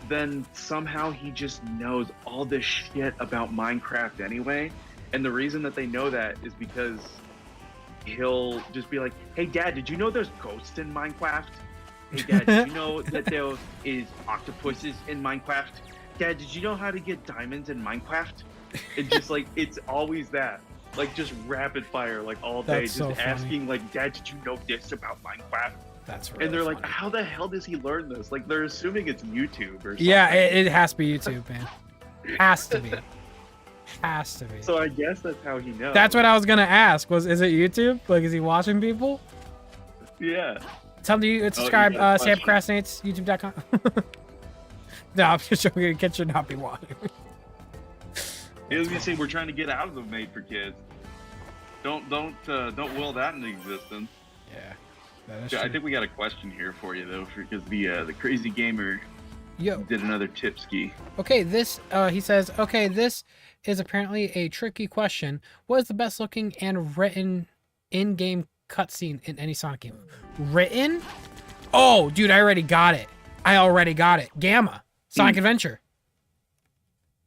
then somehow he just knows all this shit about Minecraft anyway. And the reason that they know that is because he'll just be like, hey Dad, did you know there's ghosts in Minecraft? Hey Dad, did you know that there is octopuses in Minecraft? Dad, did you know how to get diamonds in Minecraft? It's just like, it's always that. Like, just rapid fire, like all day, That's just so funny. asking like, Dad, did you know this about Minecraft? That's really And they're funny. like, how the hell does he learn this? Like, they're assuming it's YouTube or something. Yeah, it has to be YouTube, man. Has to be. Has to be. So I guess that's how he knows. That's what I was gonna ask. Is it YouTube? Like, is he watching people? Yeah. Tell him to subscribe. Sam Procrastinates, YouTube.com. No, I'm just joking. Kids should not be watching. He was gonna say we're trying to get out of the Made for Kids. Don't will that into existence. Yeah. That is I true. think we got a question here for you though, because the crazy gamer did another tipski. Okay, this he says, okay, this is apparently a tricky question. What is the best looking and written in-game cutscene in any Sonic game? Written? Oh, dude, I already got it. Gamma. Sonic Adventure.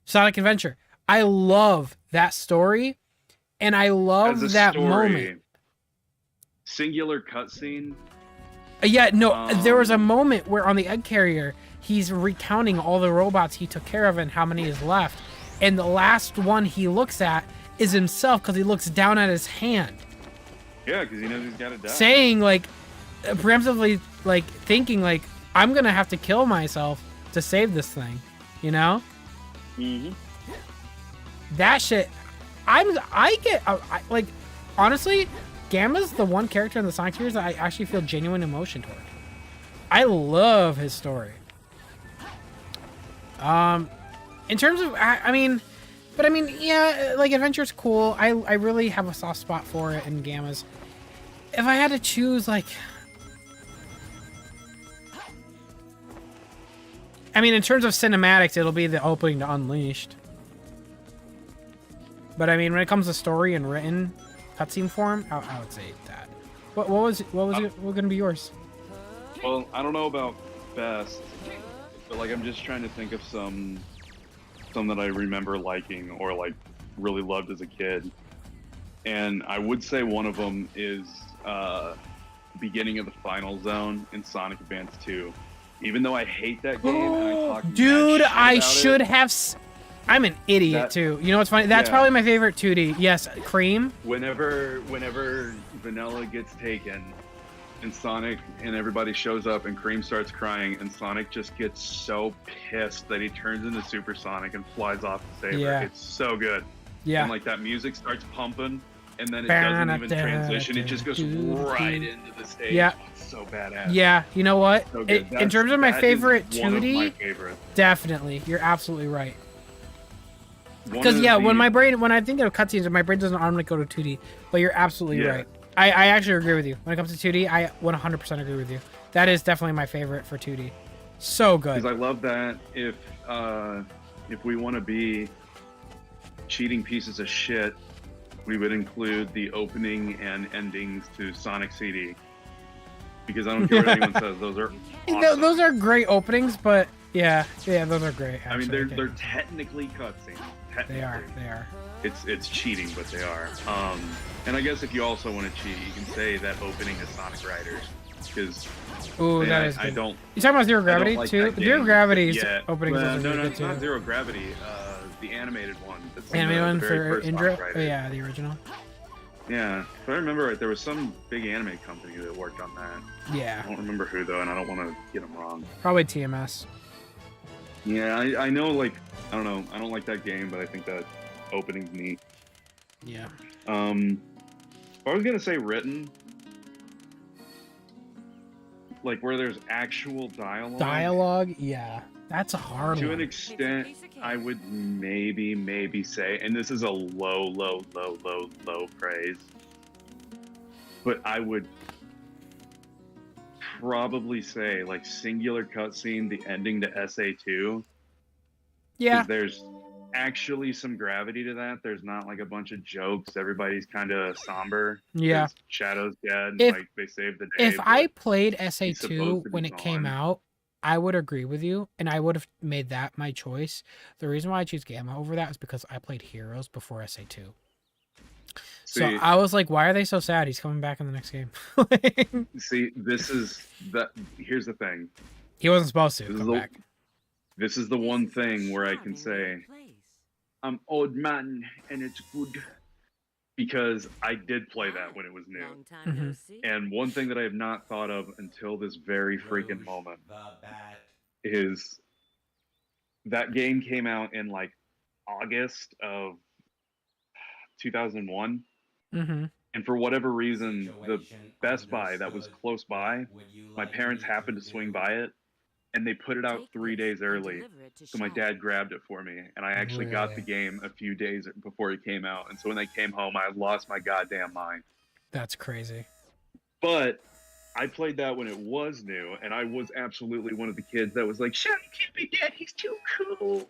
Sonic Adventure. I love that story, and I love that moment. Singular cutscene. Yeah, no, there was a moment where on the egg carrier, he's recounting all the robots he took care of and how many is left. And the last one he looks at is himself because he looks down at his hand. Yeah, because he knows he's got to die. Saying, like, preemptively, like, thinking, like, I'm going to have to kill myself to save this thing, you know? Mm-hmm. That shit, like, honestly, Gamma's the one character in the Sonic series that I actually feel genuine emotion toward. I love his story. In terms of, yeah, like, Adventure's cool. I really have a soft spot for it in Gamma's. If I had to choose, like, I mean, in terms of cinematics, it'll be the opening to Unleashed. But I mean, when it comes to story and written cutscene form, I would say that. What was gonna be yours? Well, I don't know about best, but like I'm just trying to think of some that I remember liking or like really loved as a kid. and I would say one of them is beginning of the final zone in Sonic Advance 2. Even though I hate that game and I talk mad Dude, shit I about should it, have. I'm an idiot That- too. You know what's funny? That's yeah. probably my favorite 2D. Yes, Cream. whenever Vanilla gets taken and Sonic and everybody shows up and Cream starts crying and Sonic just gets so pissed that he turns into Super Sonic and flies off to save Yeah. her. It's so good. Yeah. And like that music starts pumping and then it doesn't even transition. It just goes right into the stage. Yeah. Oh, it's so badass. Yeah, you know what? So good. In terms of my That is favorite one of 2D, my favorites. definitely, you're absolutely right. One Because of yeah, the- when I think of cutscenes, my brain doesn't automatically go to 2D. But you're absolutely Yeah. right. I actually agree with you. When it comes to 2D, I 100% agree with you. That is definitely my favorite for 2D. So good. Because I love that if we want to be cheating pieces of shit, we would include the opening and endings to Sonic CD. Because I don't care what anyone says, those are awesome. Those are great openings, but yeah, those are great. I mean, actually. they're technically cutscenes. They are. They are. It's cheating, but they are. And I guess if you also want to cheat, you can say that opening is Sonic Riders, because Ooh, that is I good. don't. You talking about Zero I don't Gravity like too? that Zero game. Gravity's Yeah. openings Well, are no, really no, good it's not too. Zero Gravity. The animated one. That's in Animated the one very for first Indra. Sonic Oh, Riders. yeah, the original. Yeah, if I remember right, there was some big anime company that worked on that. Yeah. I don't remember who though, and I don't want to get them wrong. Probably TMS. Yeah, I know. Like, I don't know. I don't like that game, but I think that opening's neat. Yeah. If I was gonna say written, like where there's actual dialogue. Dialogue, yeah, that's a hard To one. an extent, I would maybe say, and this is a low praise, but I would probably say like singular cutscene, the ending to SA2. Yeah. There's actually some gravity to that. There's not like a bunch of jokes. Everybody's kind of somber. Yeah. 'cause Shadow's dead. If- Like they saved the day. If but I played he's SA2 supposed to be when it came gone. out, I would agree with you, and I would have made that my choice. The reason why I choose Gamma over that is because I played Heroes before SA2. So See- I was like, why are they so sad? He's coming back in the next game. See, this is the. Here's the thing. He wasn't supposed to This is come the- back. This is the one thing where I can say, I'm old man and it's good. Because I did play that when it was new. Mhm. And one thing that I have not thought of until this very freaking moment is that game came out in like August of 2001. Mm-hmm. And for whatever reason, the Best Buy that was close by, my parents happened to swing by it, and they put it out 3 days early. So my dad grabbed it for me, and I actually got the game a few days before it came out. And so when they came home, I lost my goddamn mind. That's crazy. But I played that when it was new, and I was absolutely one of the kids that was like, Shadow can't be dead, he's too cool.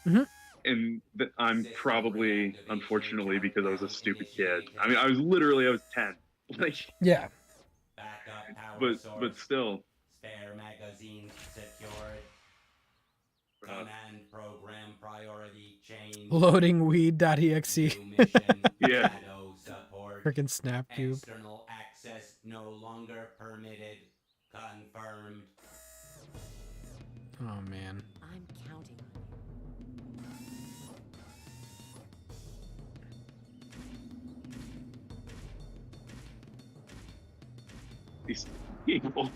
Mhm. And I'm probably, unfortunately, because I was a stupid kid. I mean, I was 10. Like, Yeah. but still. Spare magazines secured. Command program priority change. Loading weed.exe. Yeah. Shadow support. Freaking snap cube. External access no longer permitted. Confirmed. Oh man. I'm counting on These people.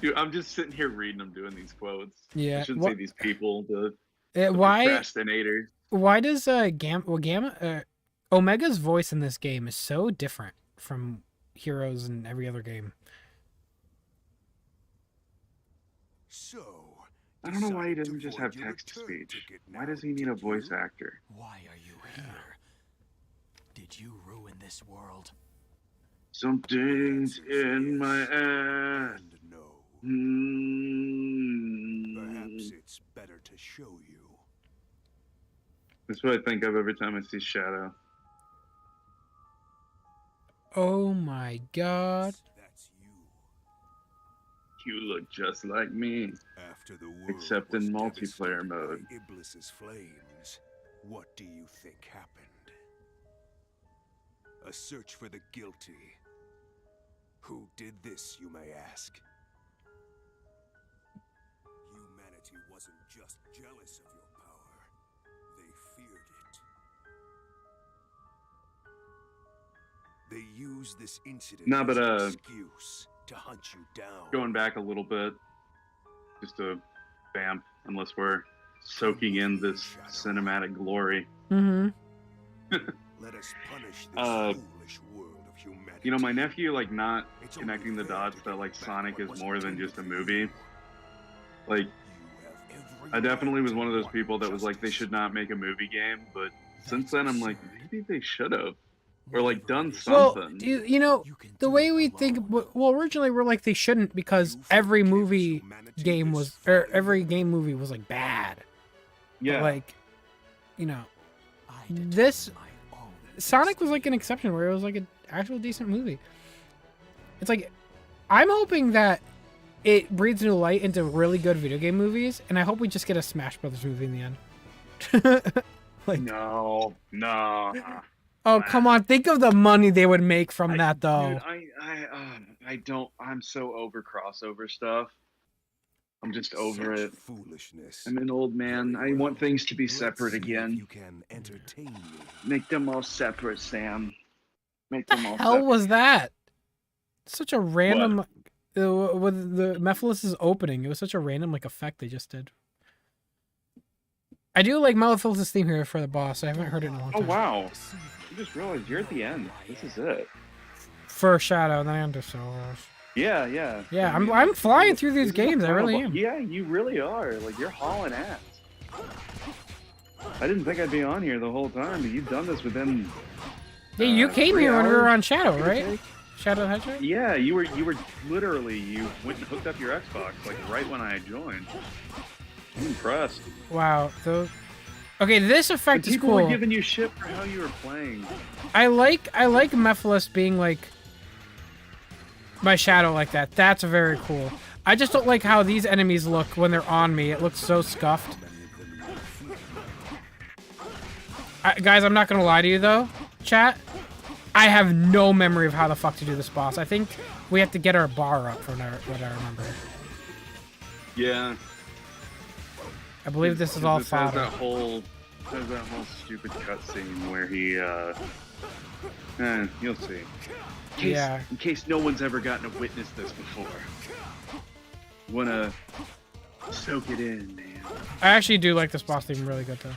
Dude, I'm just sitting here reading them doing these quotes. Yeah, I shouldn't what- say these people, the Why? procrastinators. Why does Omega's voice in this game is so different from Heroes and every other game? So, I don't know why he doesn't just have text to speech. Why does he need a voice actor? Why are you here? Did you ruin this world? Something's in my ass. Perhaps it's better to show you. That's what I think of every time I see Shadow. Oh my god. You look just like me. After the world Except in was multiplayer devastated mode. by Iblis's flames, what do you think happened? A search for the guilty. Who did this, you may ask? Humanity wasn't just jealous of your power. They feared it. They used this incident No, but, as an excuse to hunt you down. Going back a little bit, just to vamp, unless we're soaking in this cinematic glory. Mm-hmm. Let us punish this foolish world of humanity. You know, my nephew, like, not connecting the dots that, like, Sonic is more than just a movie. Like, I definitely was one of those people that was like, they should not make a movie game, but since then I'm like, maybe they should have. Or, like, done something. Well, you know, the way we think, well, originally we're like, they shouldn't, because every movie game was, or every game movie was, like, bad. Yeah. But, like, you know, this, Sonic was, like, an exception where it was, like, an actual decent movie. It's like, I'm hoping that it breathes new light into really good video game movies, and I hope we just get a Smash Brothers movie in the end. Like, no. Oh, come on. Think of the money they would make from that, though. Dude, I'm so over crossover stuff. I'm just over it. Foolishness. I'm an old man. I want things to be separate again. You can entertain me. Make them all separate, Sam. Make them all Hell separate. was that? Such a random... with the Mephiles' opening, it was such a random, like, effect they just did. I do like Mephiles' theme here for the boss. I haven't heard it in a long time. Oh, wow. You just realized you're at the end. This is it. For Shadow, then I understand. Yeah. Yeah, I'm flying through these games. I really am. Yeah, you really are. Like, you're hauling ass. I didn't think I'd be on here the whole time, but you've done this within... Yeah, you came 3 here when we were hours, on Shadow, give or right? take. Shadow Hedgehog? Yeah, you were literally, you went and hooked up your Xbox, like, right when I joined. I'm impressed. Wow. Okay, this effect is People cool. were giving you shit for how you were playing. I like Mephiles being like my shadow like that. That's very cool. I just don't like how these enemies look when they're on me. It looks so scuffed. Guys, I'm not gonna lie to you though, chat. I have no memory of how the fuck to do this boss. I think we have to get our bar up from what I remember. Yeah. I believe this is all This has fodder. that whole stupid cutscene where he, you'll see. In case no one's ever gotten to witness this before. Wanna soak it in, man. I actually do like this boss theme really good though.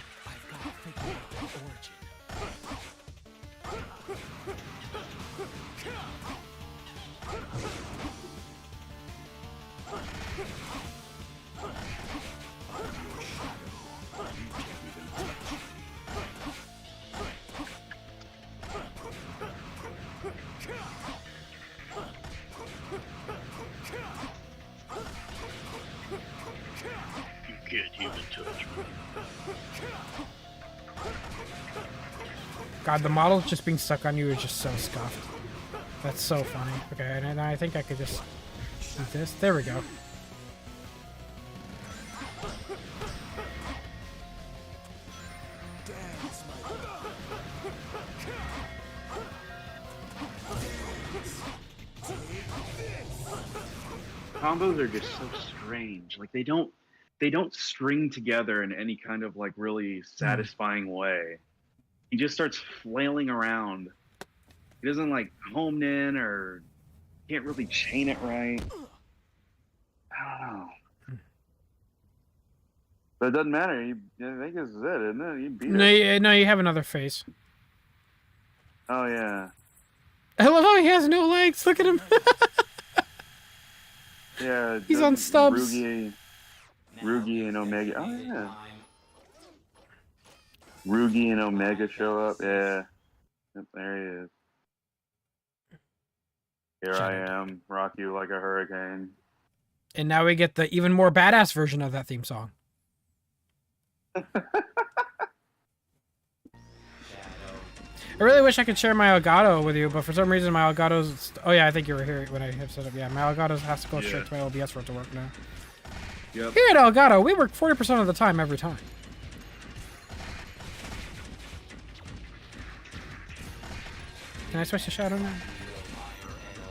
You can't even touch me. God, the model just being stuck on you is just so scuffed. That's so funny. Okay, and I think I could just do this. There we go. Combos are just so strange. Like, they don't string together in any kind of, like, really satisfying way. He just starts flailing around. He doesn't, like, home in or can't really chain it right. I don't know. But it doesn't matter. I think this is it, isn't it? You beat it. No, you have another face. Oh, yeah. I love how he has no legs. Look at him. Yeah. He's on stubs. Rugi and Omega. Oh, yeah. Rugi and Omega show up. Yeah. Yep, there he is. Here I am. Rock you like a hurricane. And now we get the even more badass version of that theme song. I really wish I could share my Elgato with you, but for some reason my Elgato's... Oh yeah, I think you were here when I have set up. Yeah, my Elgato has to go straight to my OBS for it to work now. Yep. Here at Elgato, we work 40% of the time every time. Can I switch to Shadow now?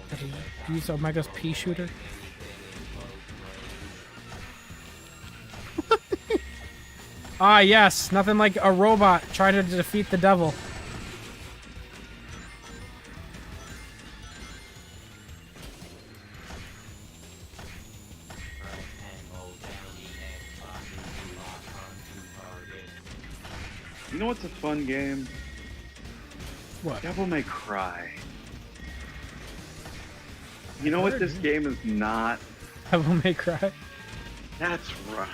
Can I use Omega's pea shooter? Ah, yes. Nothing like a robot trying to defeat the devil. You know what's a fun game? What? Devil May Cry. You know what this game is not? Devil May Cry. That's right.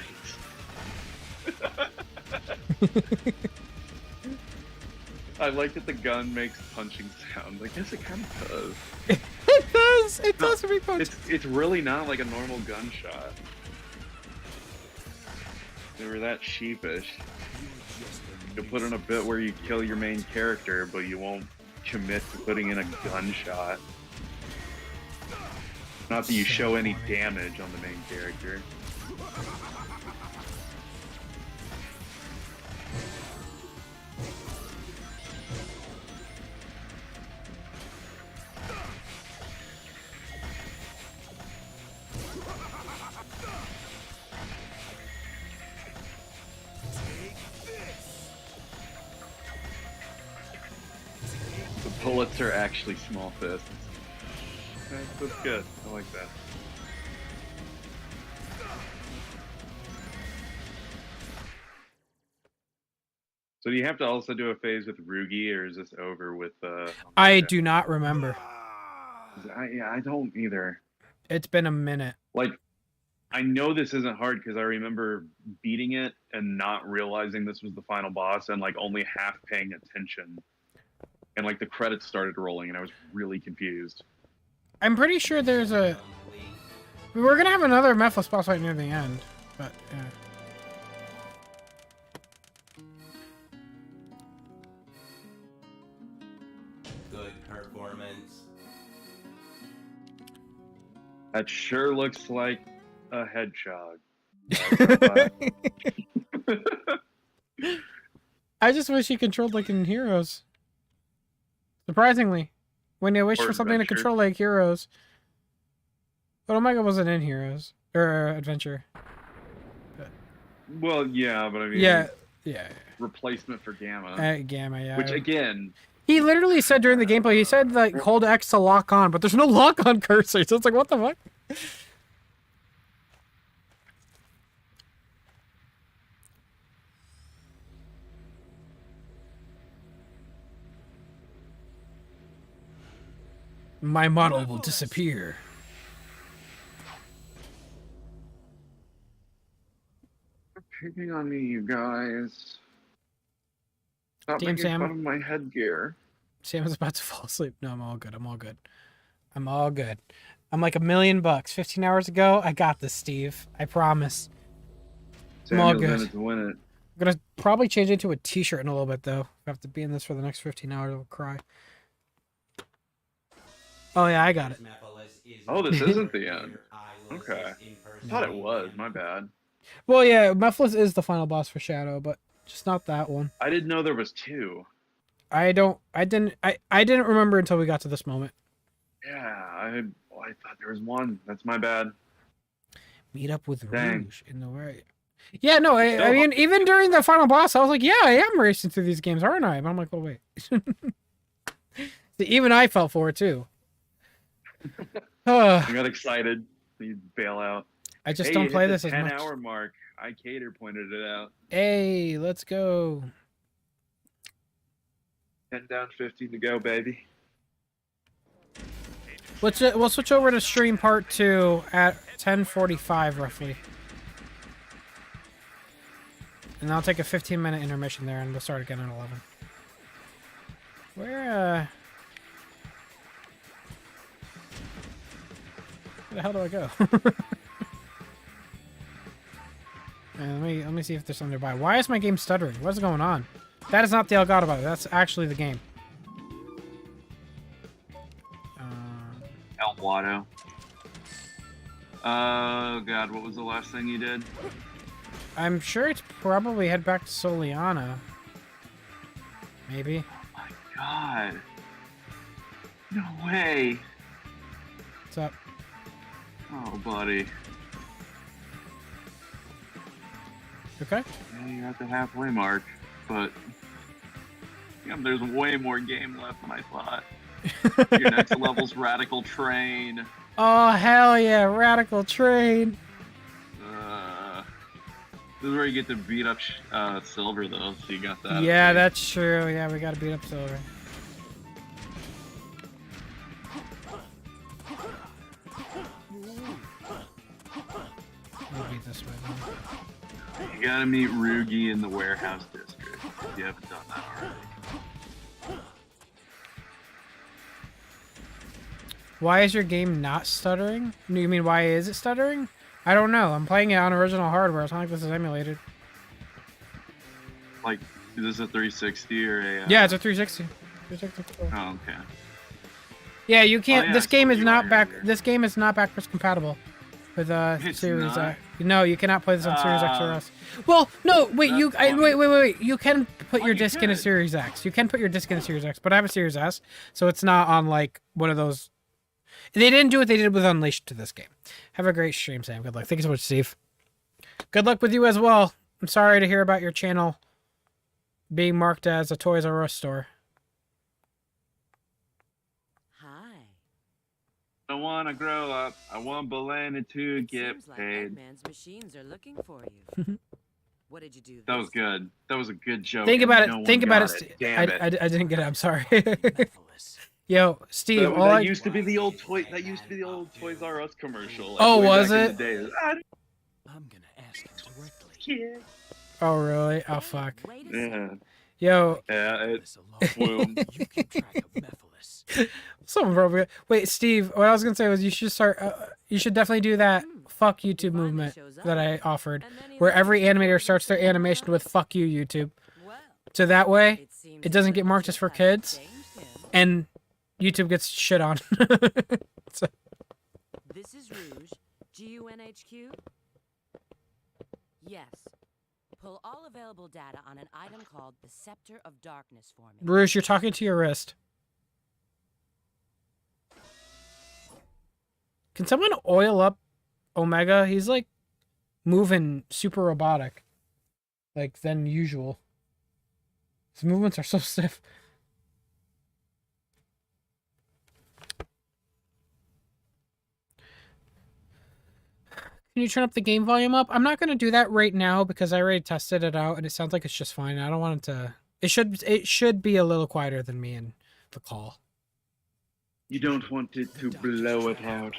I like that the gun makes punching sounds. I guess it kind of does. It does. It does make punch. It's really not like a normal gunshot. They were that sheepish. You'll put in a bit where you kill your main character, but you won't commit to putting in a gunshot. Not that you show any damage on the main character. The bullets are actually small fists. That's good. I like that. So do you have to also do a phase with Rugi, or is this over with? I do not remember. I don't either. It's been a minute. Like, I know this isn't hard because I remember beating it and not realizing this was the final boss and like only half paying attention. And like the credits started rolling and I was really confused. I'm pretty sure there's a... We're gonna have another Mephiles boss fight near the end, but yeah. Good performance. That sure looks like a hedgehog. I just wish he controlled like in Heroes. Surprisingly, when they wish Or for something to Adventure. control like Heroes. But Omega wasn't in Heroes or Adventure. Well, yeah, but I mean, Yeah. replacement for Gamma. Gamma, yeah. Which again, He literally said during the gameplay, he said like hold X to lock on, but there's no lock on cursor, so it's like what the fuck? My model will disappear. picking on me, you guys. Stop Damn, making Sam. fun of my headgear. Sam is about to fall asleep. No, I'm all good. I'm all good. I'm all good. I'm like $1,000,000. 15 hours ago, I got this, Steve. I promise. I'm all Samuel's in good. it to win it. I'm gonna probably change it into a t-shirt in a little bit, though. I have to be in this for the next 15 hours. I'll cry. Oh, yeah, I got it. Oh, this isn't the end. Okay. I thought it was. My bad. Well, yeah, Mephiles is the final boss for Shadow, but just not that one. I didn't know there was two. I didn't remember until we got to this moment. Yeah, I thought there was one. That's my bad. Meet up with Dang. Rouge in the way. Yeah, no, I mean, even during the final boss, I was like, yeah, I am racing through these games, aren't I? But I'm like, oh, wait. See, even I felt for it, too. I got excited. You bail out. I just Hey, don't you play hit the this as much. 10-hour mark. Cater pointed it out. Hey, let's go. 10 down, 15 to go, baby. We'll switch over to stream part 2 at 10:45 roughly. And I'll take a 15-minute intermission there, and we'll start again at 11. Where the hell do I go? And let me see if there's something nearby. Why is my game stuttering? What's going on? That is not the Elgato button. That's actually the game. El Guado. Oh god, what was the last thing you did? I'm sure it's probably head back to Soliana. Maybe. God. No way. What's up? Oh, buddy. Okay. Yeah, you're at the halfway mark, but there's way more game left than I thought. Your next level's Radical Train. Oh, hell yeah, Radical Train. This is where you get to beat up Silver, though, so you got that. Yeah, that's true. Yeah, we gotta beat up Silver. We'll beat this way, then. You gotta meet Rugi in the Warehouse District, if you haven't done that already. Why is your game not stuttering? You mean why is it stuttering? I don't know. I'm playing it on original hardware. It's not like this is emulated. Like, is this a 360 or a... Yeah, it's a 360. Oh, okay. Yeah, you can't. Oh, yeah, this game is you not are back. here. This game is not backwards compatible with It's Series not? X. No, you cannot play this on Series X or S. Well, no, wait. Wait. You can put your disc in a Series X. You can put your disc in a Series X, but I have a Series S, so it's not on like one of those. They didn't do what they did with Unleashed to this game. Have a great stream, Sam. Good luck. Thank you so much, Steve. Good luck with you as well. I'm sorry to hear about your channel being marked as a Toys R Us store. I want to grow up. I want Belena to get Seems like paid. Eggman's machines are looking for you. What did you do? That was good. That was a good joke. Think and about no it. one Think about got it. Damn it. I didn't get it. I'm sorry. Yo, Steve. That used to be the old toy. That used to be the old Toys R Us commercial. Like, Oh, way was back in it? the day. I'm gonna ask him directly. Oh really? Oh fuck. Yeah. Yo. Yeah. Boom. Someone probably. Wait, Steve. What I was gonna say was you should start. You should definitely do that fuck YouTube movement that I offered, where every animator starts their animation with "fuck you, YouTube." So that way, it doesn't get marked as for kids, and YouTube gets shit on. So. This is Rouge. GUNHQ? Yes. Pull all available data on an item called the Scepter of Darkness for me. Bruce, you're talking to your wrist. Can someone oil up Omega? He's like moving super robotic, like than usual. His movements are so stiff. Can you turn up the game volume up? I'm not going to do that right now because I already tested it out and it sounds like it's just fine. I don't want it to... It should be a little quieter than me in the call. You don't want it to blow it out.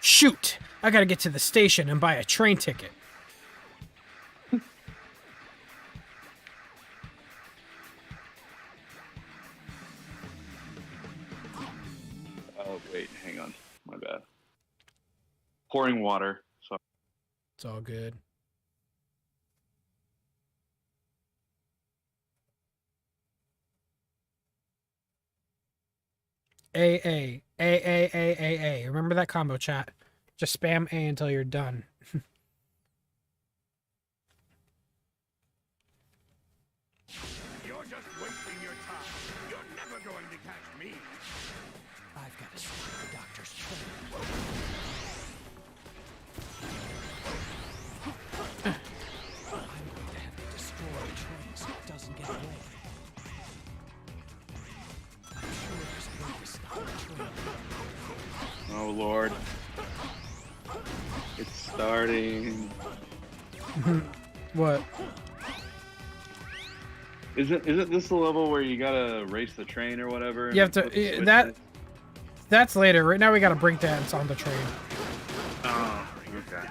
Shoot! I gotta get to the station and buy a train ticket. Oh, wait, hang on. My bad. Pouring water. Sorry. It's all good. A. Remember that combo, chat. Just spam A until you're done. You're just wasting your time. You're never going to catch me. I've got to see the doctor's train. I'm going to have to destroy the train so it doesn't get away. I'm sure there's a way to stop the train. Oh, Lord. It's starting. What? Isn't this the level where you gotta race the train or whatever? You have to... That's later. Right now we gotta break dance on the train. Oh, okay.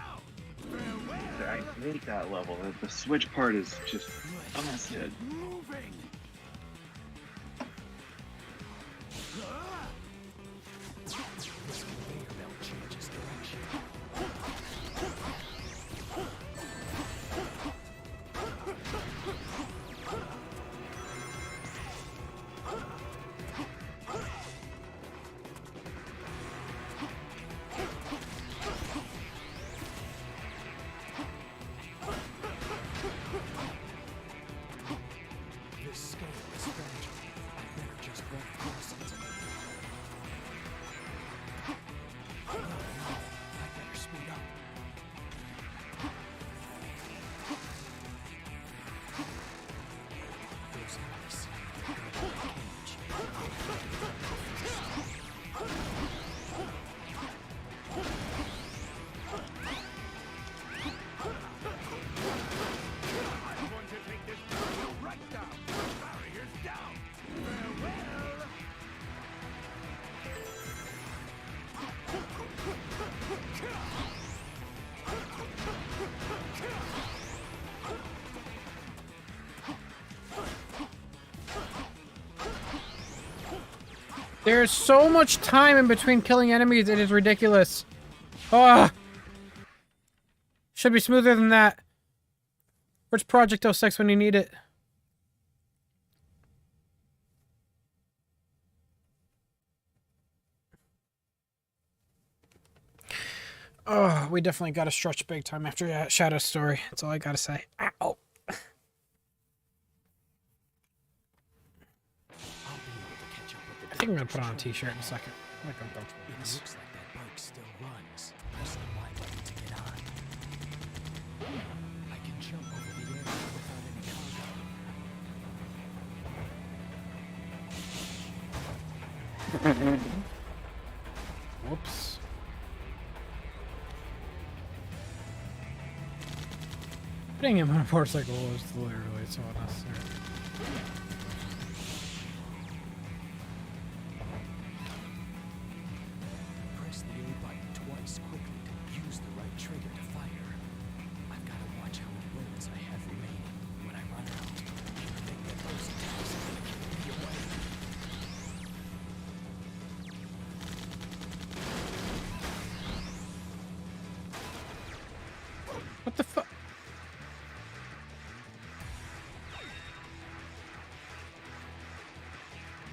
I hate that level. The switch part is just busted. This conveyor belt changes direction. This There's so much time in between killing enemies, it is ridiculous. Ah! Should be smoother than that. Where's Project 06 when you need it? Oh, we definitely got to stretch big time after that Shadow story. That's all I gotta say. Ow! I think I'm gonna put on a t-shirt in a second. I'm not comfortable with this. It looks like that bike still runs. Press the Y button to get on. I can jump over the area without any cargo. Whoops. Putting him on a motorcycle was literally so unnecessary. Press the A button twice quickly to use the right trigger to fire. I've got to watch how many bullets I have remaining. When I run out, I think that those attacks are going to keep me away. What the fuck?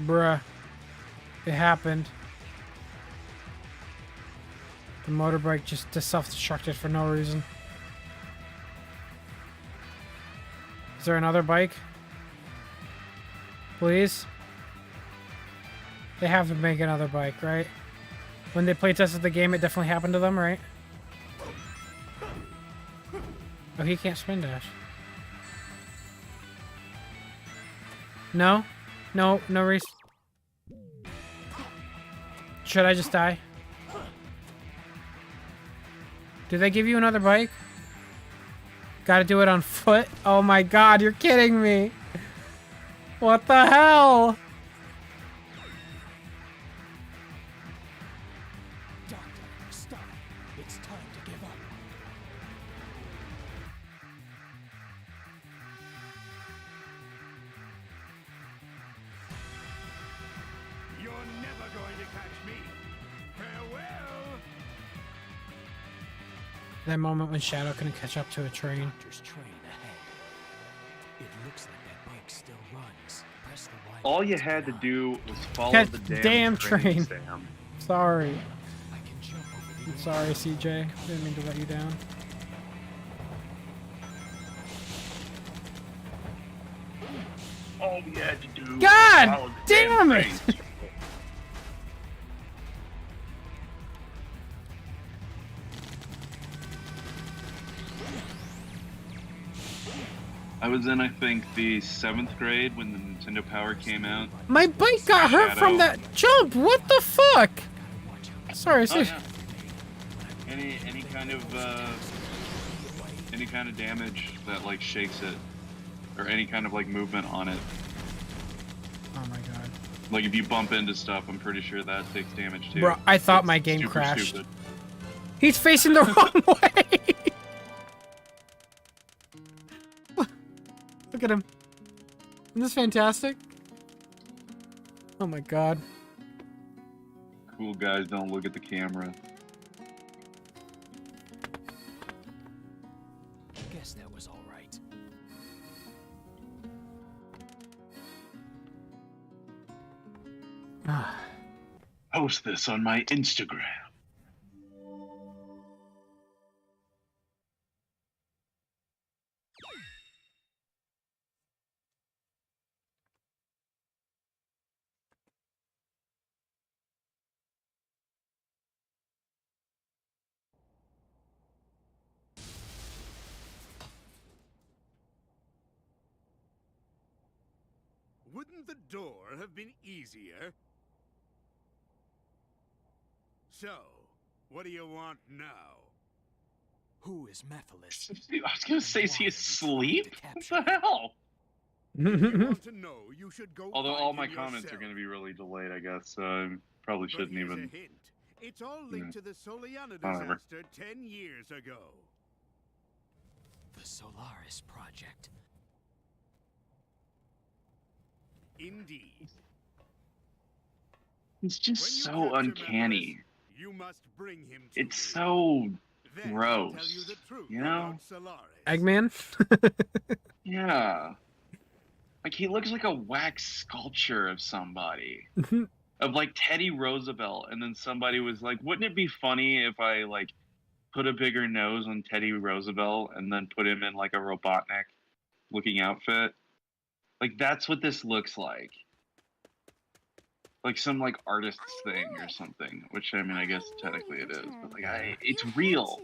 Bruh. It happened. The motorbike just self-destructed for no reason. Is there another bike? Please? They have to make another bike, right? When they play tested the game, it definitely happened to them, right? Oh, he can't spin dash. No? No race. Should I just die? Do they give you another bike? Gotta do it on foot? Oh my god, you're kidding me! What the hell? Doctor, stop. It's time to give up. You're never going to catch me. Farewell. That moment when Shadow couldn't catch up to a train. Doctor's train ahead. It looks like that bike still runs. Press the Y. All you had to do was follow Catch the the damn train. Sam. Sorry. I can jump over the I'm sorry, CJ. Didn't mean to let you down. All we had to do was God follow the damn it! train. I was in, I think, the 7th grade when the Nintendo Power came out. My bike got hurt from that jump! What the fuck? Sorry, Oh, CJ. yeah. Any kind of damage that like shakes it, or any kind of like movement on it. Oh my god. Like if you bump into stuff, I'm pretty sure that takes damage too. Bro, I thought It's my game super crashed. stupid. He's facing the wrong way! Look at him. Isn't this fantastic? Oh my god. Cool guys don't look at the camera. Guess that was all right. Post this on my Instagram. Wouldn't the door have been easier? So, what do you want now? Who is Methylis? I was gonna say, is he asleep? What the hell? If you want to know, you should go Although find all my him comments are yourself. gonna be really delayed, I guess, so I probably But shouldn't here's even. a hint. It's all linked to the Soliana Whatever. disaster 10 years ago. The Solaris Project. Indeed. It's just so uncanny. It's so gross, you know? Eggman? Yeah. Like, he looks like a wax sculpture of somebody. Of, like, Teddy Roosevelt. And then somebody was like, wouldn't it be funny if I, like, put a bigger nose on Teddy Roosevelt and then put him in, like, a Robotnik-looking outfit? Like, that's what this looks like. Like some like artist's thing or something, which I mean, I guess technically it is, but like, it's real.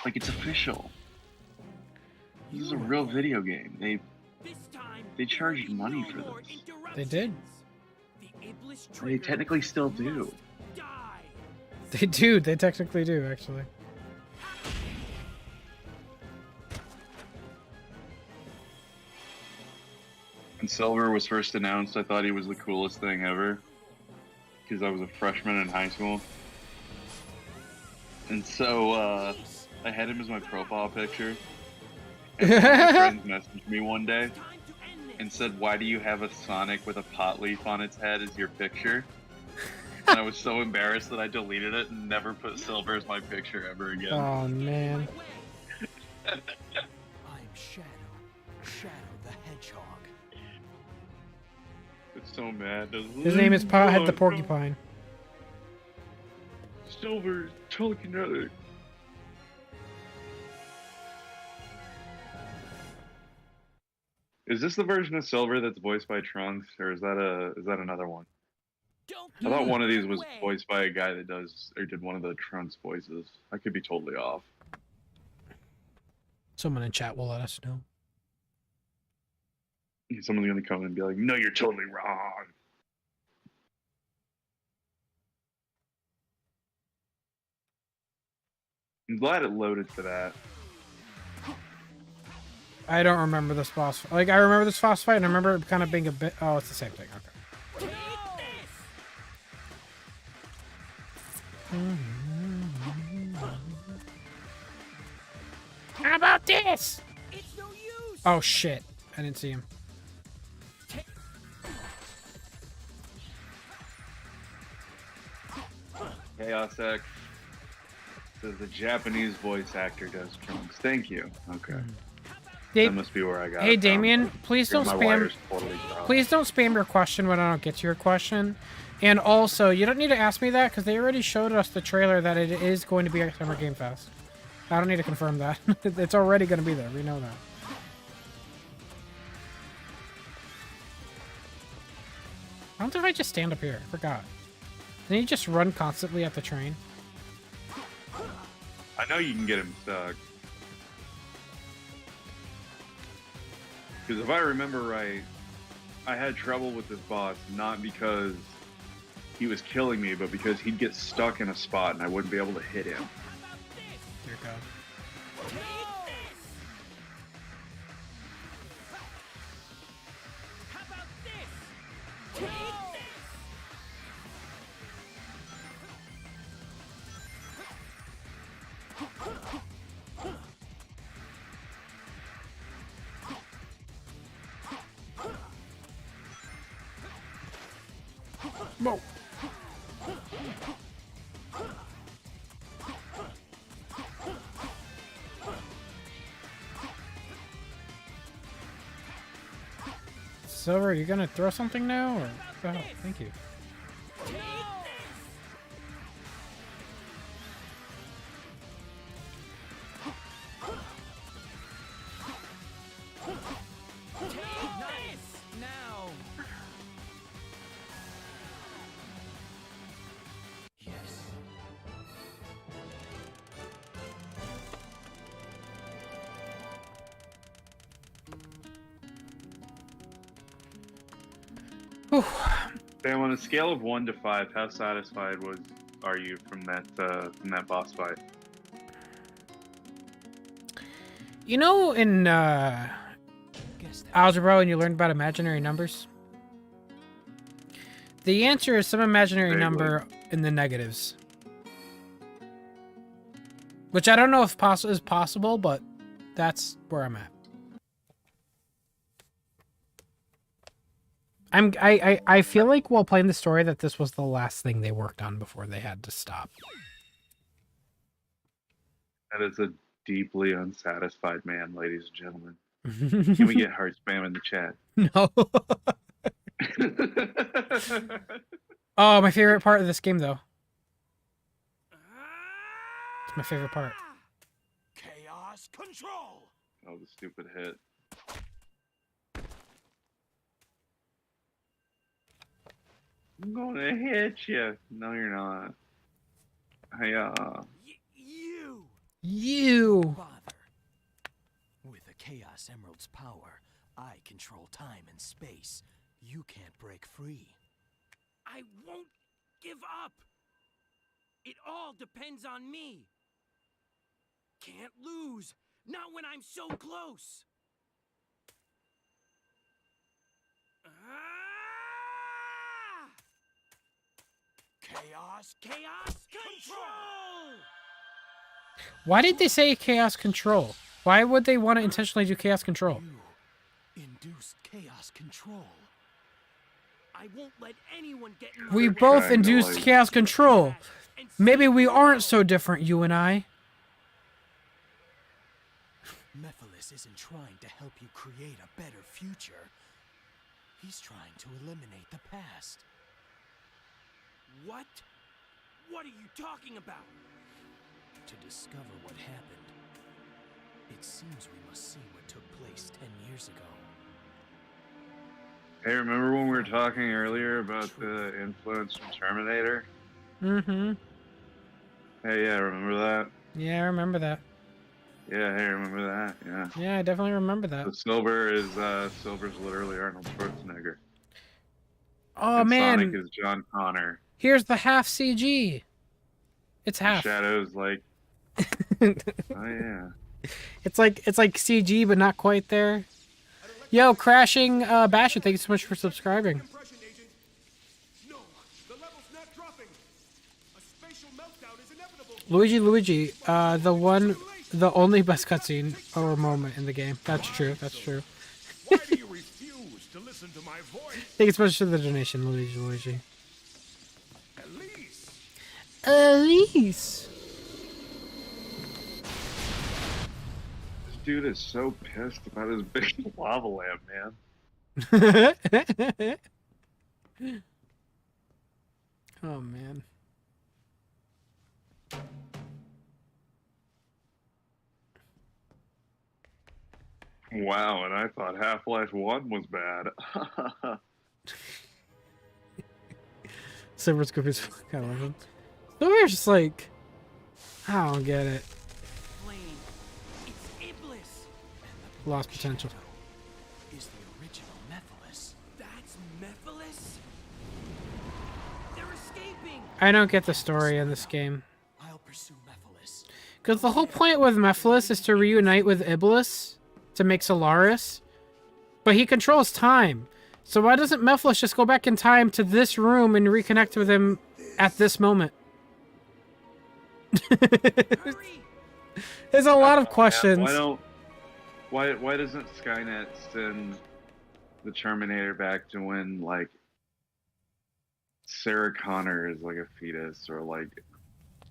Like, it's official. This is a real video game. They charged money for this. They did. They technically still do. They do. They technically do, actually. When Silver was first announced, I thought he was the coolest thing ever. Because I was a freshman in high school. And so, I had him as my profile picture. And one of my friends messaged me one day and said, "Why do you have a Sonic with a pot leaf on its head as your picture?" And I was so embarrassed that I deleted it and never put Silver as my picture ever again. Oh, man. I'm Shadow. Shadow the Hedgehog. It's so mad. His name is Pothead the Porcupine. Silver, telekinetic. Is this the version of Silver that's voiced by Trunks, or is that another one? I thought one of these was voiced by a guy that did one of the Trunks voices. I could be totally off. Someone in chat will let us know. Someone's gonna come in and be like, "No, you're totally wrong." I'm glad it loaded to that. I don't remember this boss. Like, I remember this boss fight, and I remember it kind of being a bit... Oh, it's the same thing. Okay. How about this? Oh, shit. I didn't see him. Chaos X says the Japanese voice actor does Trunks. Thank you. Okay. That must be where I got it Hey, from. Damien, please don't My spam... wire's totally crossed. Please don't spam your question when I don't get to your question. And also, you don't need to ask me that, because they already showed us the trailer that it is going to be at Summer Game Fest. I don't need to confirm that. It's already going to be there. We know that. I don't know if I just stand up here. I forgot. Then you just run constantly at the train. I know you can get him stuck. Because if I remember right, I had trouble with this boss, not because he was killing me, but because he'd get stuck in a spot and I wouldn't be able to hit him. Dear God. Whoa. Silver, are you gonna throw something now, or oh, thank you. Sam, on a scale of 1 to 5, how satisfied are you from that boss fight? You know, in algebra, when you learned about imaginary numbers, the answer is some imaginary number in the negatives. Which I don't know if is possible, but that's where I'm at. I feel like while playing the story that this was the last thing they worked on before they had to stop. That is a deeply unsatisfied man, ladies and gentlemen. Can we get heart spam in the chat? No. Oh, my favorite part of this game, though. It's my favorite part. Chaos control. Oh, the stupid hit. I'm gonna hit you. No, you're not. Hey, You. Bother. With the Chaos Emerald's power, I control time and space. You can't break free. I won't give up. It all depends on me. Can't lose. Not when I'm so close. Chaos Control! Why did they say chaos control? Why would they want to intentionally do chaos control? Induced chaos control. I won't let anyone get in my We way. both induced chaos control. Maybe we aren't so different, you and I. Mephiles isn't trying to help you create a better future. He's trying to eliminate the past. What? What are you talking about? To discover what happened, it seems we must see what took place 10 years ago. Hey, remember when we were talking earlier about the influence from Terminator? Mm-hmm. Hey, yeah, remember that? Yeah, I remember that. Yeah, hey, remember that? Yeah. Yeah, I definitely remember that. The Silver's literally Arnold Schwarzenegger. Oh, and man. Sonic is John Connor. Here's the half CG. It's half. Shadow's like, oh yeah. It's like CG, but not quite there. Yo, Crashing Basher, thank you so much for subscribing. Luigi, the only best cutscene or moment in the game. That's true. That's true. Why do you refuse to listen to my voice? Thank you so much for the donation, Luigi. Elise. This dude is so pissed about his big lava lamp, man. Oh, man. Wow, and I thought Half-Life 1 was bad. Silver Scoop is kind of love. Silver's just like, I don't get it. Lost potential. Is the original Mephiles. That's Mephiles? They're escaping. I don't get the story in this game. I'll pursue Mephiles. Because the whole point with Mephiles is to reunite with Iblis to make Solaris. But he controls time. So why doesn't Mephiles just go back in time to this room and reconnect with him at this moment? There's a lot of questions. Why doesn't Skynet send the Terminator back to when, like, Sarah Connor is like a fetus, or like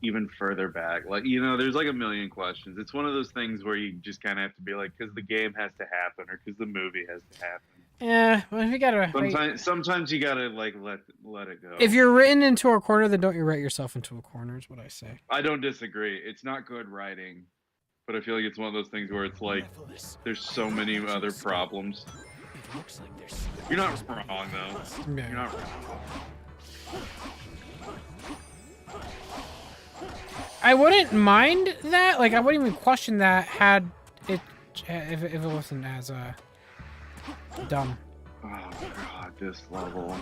even further back? Like, you know, there's like a million questions. It's one of those things where you just kind of have to be like, because the game has to happen, or because the movie has to happen. Yeah, well, we gotta. Sometimes you gotta like let it go. If you're written into a corner, then don't you write yourself into a corner, is what I say. I don't disagree. It's not good writing, but I feel like it's one of those things where it's like there's so many other problems. You're not wrong though. Yeah. You're not wrong. I wouldn't mind that. Like, I wouldn't even question that had it if it wasn't as dumb. Oh god, this level.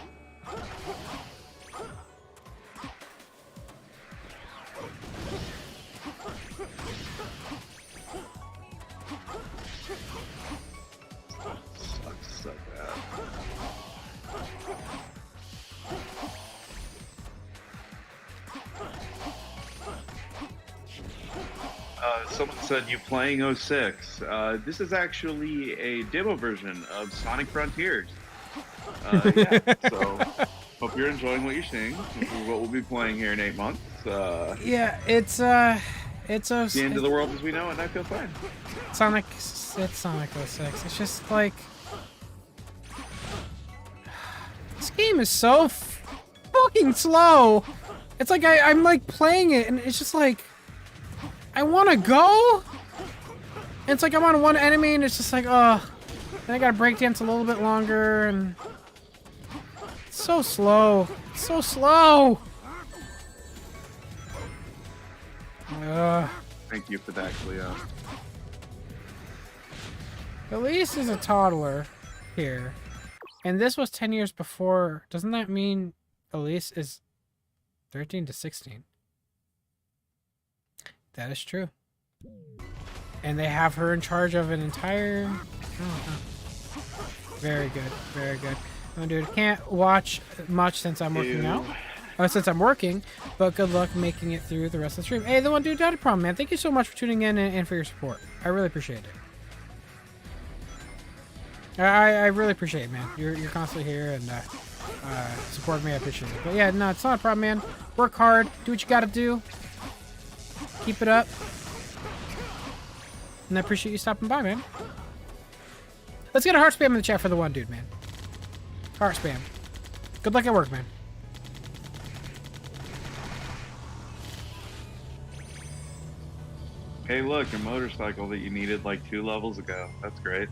Sucks so bad. Someone said, you playing 06. This is actually a demo version of Sonic Frontiers. Yeah, so hope you're enjoying what you're seeing. This is what we'll be playing here in 8 months. Yeah, it's a The end of the world as we know it, and I feel fine. Sonic. It's Sonic 06. It's just like this game is so fucking slow. It's like I'm like playing it, and it's just like I want to go. And it's like I'm on one enemy, and it's just like then I gotta breakdance a little bit longer, and it's so slow. It's so slow. Thank you for that, Cleo. Elise is a toddler here. And this was 10 years before. Doesn't that mean Elise is 13 to 16? That is true. And they have her in charge of an entire... Very good. Very good. Oh, dude, can't watch much since I'm working out. Since I'm working, but good luck making it through the rest of the stream. Hey, the one dude, not a problem, man. Thank you so much for tuning in and for your support. I really appreciate it. I really appreciate it, man. You're constantly here and support me. I appreciate it. But yeah, no, it's not a problem, man. Work hard. Do what you gotta do. Keep it up. And I appreciate you stopping by, man. Let's get a heart spam in the chat for the one dude, man. Heart spam. Good luck at work, man. Hey, look, a motorcycle that you needed like 2 levels ago. That's great.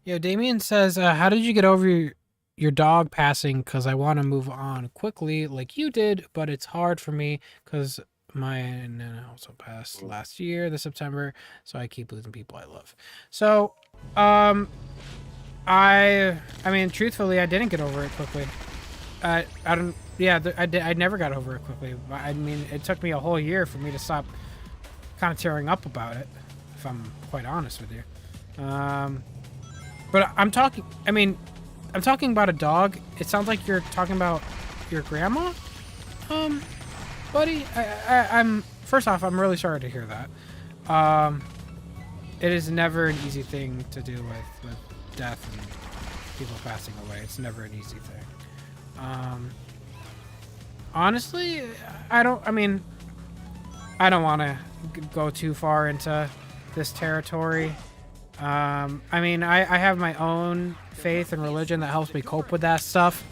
Yo, Damien says, how did you get over your dog passing? Because I want to move on quickly like you did, but it's hard for me because mine also passed last year, this September, so I keep losing people I love. So, I mean, truthfully, I didn't get over it quickly. I never got over it quickly. I mean, it took me a whole year for me to stop kind of tearing up about it, if I'm quite honest with you. But I'm talking about a dog. It sounds like you're talking about your grandma, buddy. I'm first off, I'm really sorry to hear that. It is never an easy thing to do with death and people passing away. It's never an easy thing. Honestly, I don't want to go too far into this territory. I mean, I have my own faith and religion that helps me cope with that stuff.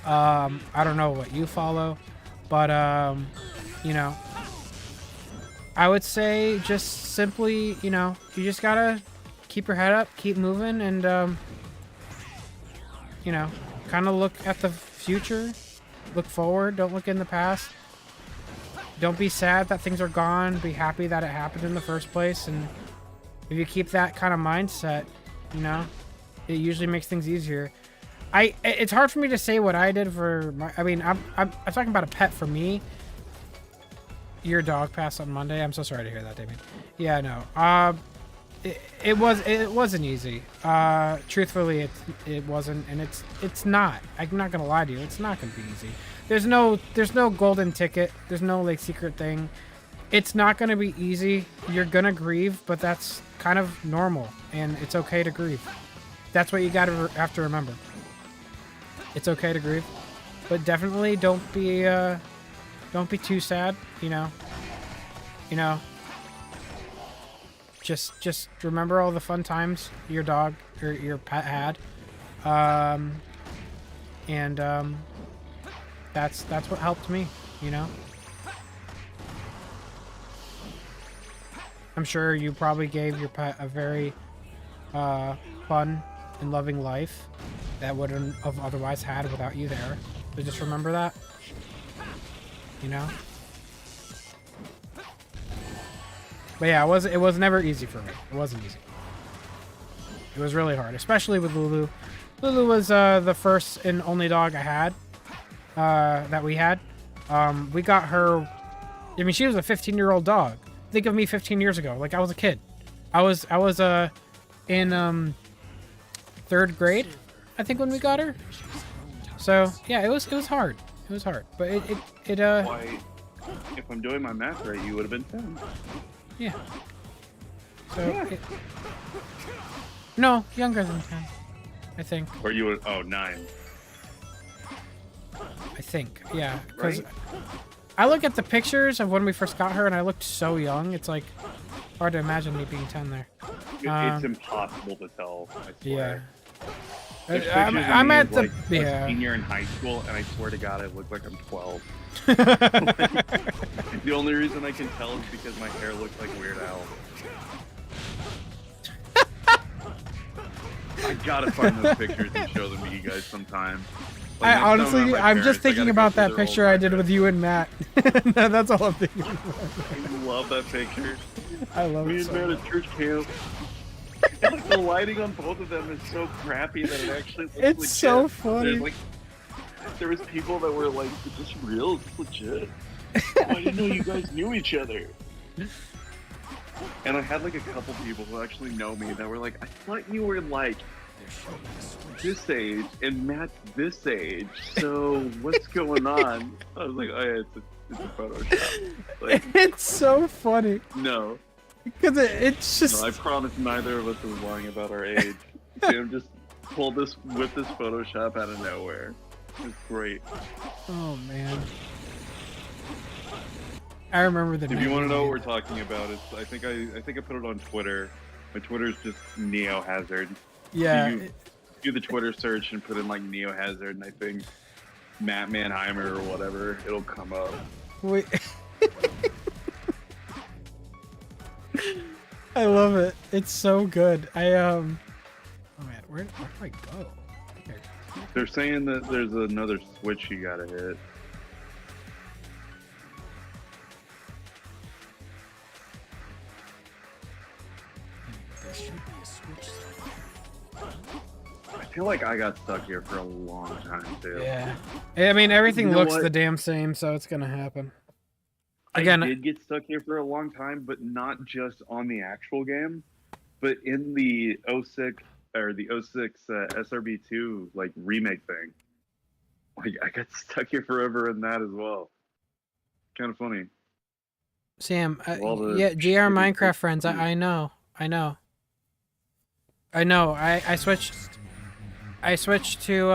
I don't know what you follow, but, you know, I would say just simply, you know, you just gotta keep your head up, keep moving, and, you know, kind of look at the future, look forward, don't look in the past. Don't be sad that things are gone. Be happy that it happened in the first place. And if you keep that kind of mindset, you know, it usually makes things easier. It's hard for me to say what I did for my... I mean, I'm talking about a pet for me. Your dog passed on Monday. I'm so sorry to hear that, Damien. Yeah, no. It wasn't easy. Truthfully, it wasn't, and it's not. I'm not gonna lie to you. It's not gonna be easy. There's no golden ticket. There's no like secret thing. It's not gonna be easy. You're gonna grieve, but that's kind of normal, and it's okay to grieve. That's what you have to remember. It's okay to grieve, but definitely don't be too sad. You know. Just remember all the fun times your dog or your pet had, and that's what helped me, you know. I'm sure you probably gave your pet a very fun and loving life that wouldn't have otherwise had without you there. So just remember that, you know. But yeah, it was never easy for me. It wasn't easy. It was really hard, especially with Lulu. Lulu was the first and only dog I had, that we had. We got her... I mean, she was a 15-year-old dog. Think of me 15 years ago. Like, I was a kid. I was in 3rd grade, I think, when we got her. So, yeah, it was hard. It was hard. But Why, if I'm doing my math right, you would have been 10. Yeah. So, no, younger than 10. I think. Or you would? Oh, 9. I think. Yeah. Because Right? I look at the pictures of when we first got her, and I looked so young. It's like hard to imagine me being 10 there. It's impossible to tell. I swear. Yeah. There's I'm pictures of me at as, the like, a yeah. senior in high school, and I swear to God, I look like I'm 12. The only reason I can tell is because my hair looks like Weird Al. I gotta find those pictures and show them to you guys sometime. Like, I honestly, I'm just thinking about that through their picture I did with you and Matt. That's all I'm thinking about. I love that picture. I love Me it and so Matt much. at church camp. And, like, the lighting on both of them is so crappy that it actually looks It's legit. so funny. There's, like, there was people that were like, "Is this real? Is this legit? I didn't know you guys knew each other." And I had like a couple people who actually know me that were like, "I thought you were like this age and Matt's this age, so what's going on?" I was like, "Oh yeah, it's a Photoshop." Like, It's so funny. no. Because it's just... No, I promise neither of us is lying about our age. Sam just whipped this Photoshop out of nowhere. It's great. Oh, man. I remember the If you want to know what we're talking about, it's I think I put it on Twitter. My Twitter's just Neo Hazard. Yeah. You do the Twitter search and put in like Neo Hazard, and I think Matt Mannheimer or whatever, it'll come up. Wait. I love it. It's so good. Oh man, where do I go? Here. They're saying that there's another switch you gotta hit. There should be a switch somewhere. I feel like I got stuck here for a long time too. Yeah. I mean, everything You know looks what? the damn same, so it's gonna happen. Again, I did get stuck here for a long time, but not just on the actual game, but in the 06 or the 06 SRB2 like remake thing. Like I got stuck here forever in that as well. Kind of funny. Sam, All the yeah, GR shitty Minecraft things. friends, I know. I switched to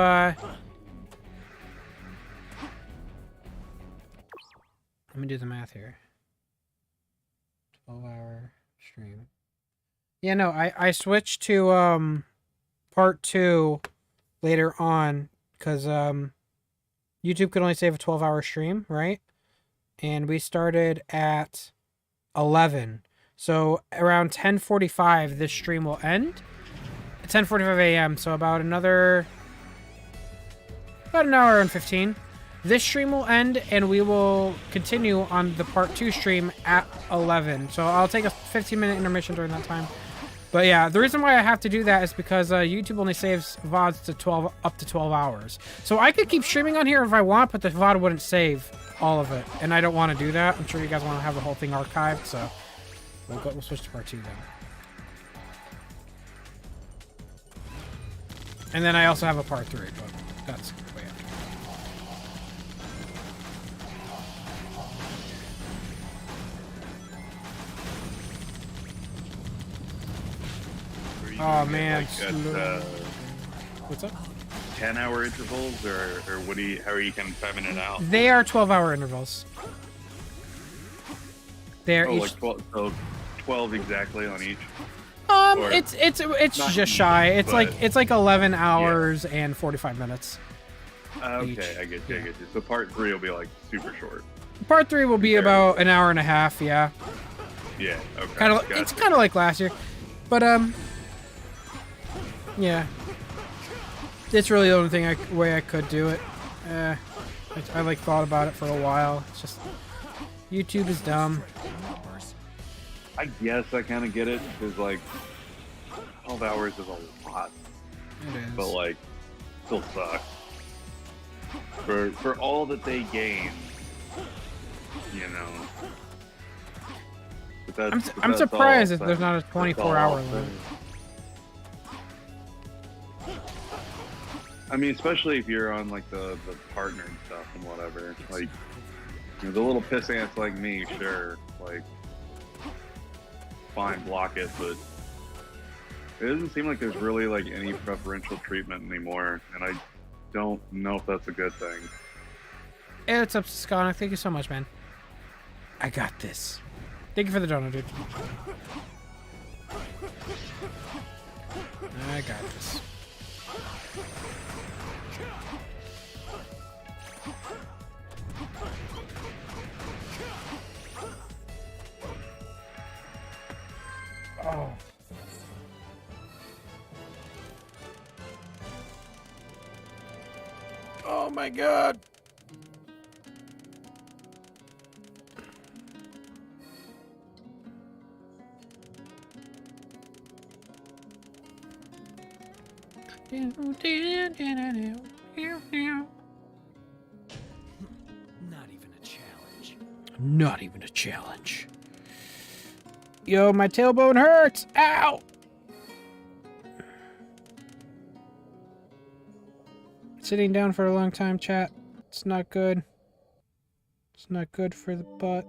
let me do the math here. 12-hour stream. Yeah, no, I switched to part 2 later on because YouTube could only save a 12-hour stream, right? And we started at 11. So around 10:45 this stream will end. 10:45 a.m. So about an hour and 15. This stream will end and we will continue on the part 2 stream at 11. So I'll take a 15-minute intermission during that time. But yeah, the reason why I have to do that is because YouTube only saves VODs to up to 12 hours. So I could keep streaming on here if I want, but the VOD wouldn't save all of it. And I don't want to do that. I'm sure you guys want to have the whole thing archived, so we'll switch to part 2 then. And then I also have a part 3, but that's way after. Oh man, what's up? 10-hour intervals, or what do you? How are you kind of timing it out? They are 12-hour intervals. They're each... like 12, so 12 exactly on each. Or it's not just shy. It's but- like 11 hours and 45 minutes. Okay, I get you. So part 3 will be like super short. Part 3 will be about an hour and a half. Yeah. Yeah. Okay. Kind of. gotcha. It's kind of like last year, but yeah. It's really the only way I could do it. I like thought about it for a while. It's just YouTube is dumb. I guess I kind of get it because like 12 hours is a lot. It is. But like, still sucks. For all that they gain, you know. But I'm surprised if there's not a 24-hour limit. I mean, especially if you're on like the partner and stuff and whatever. Like, you know, the little piss ants like me, sure, like, fine, block it, but It doesn't seem like there's really like any preferential treatment anymore, and I don't know if that's a good thing. Hey, what's up, Sconic? Thank you so much, man. I got this. Thank you for the donut, dude. I got this. Oh. Oh my god. Not even a challenge. Not even a challenge. Yo, my tailbone hurts. Ow! Sitting down for a long time, chat. It's not good. It's not good for the butt.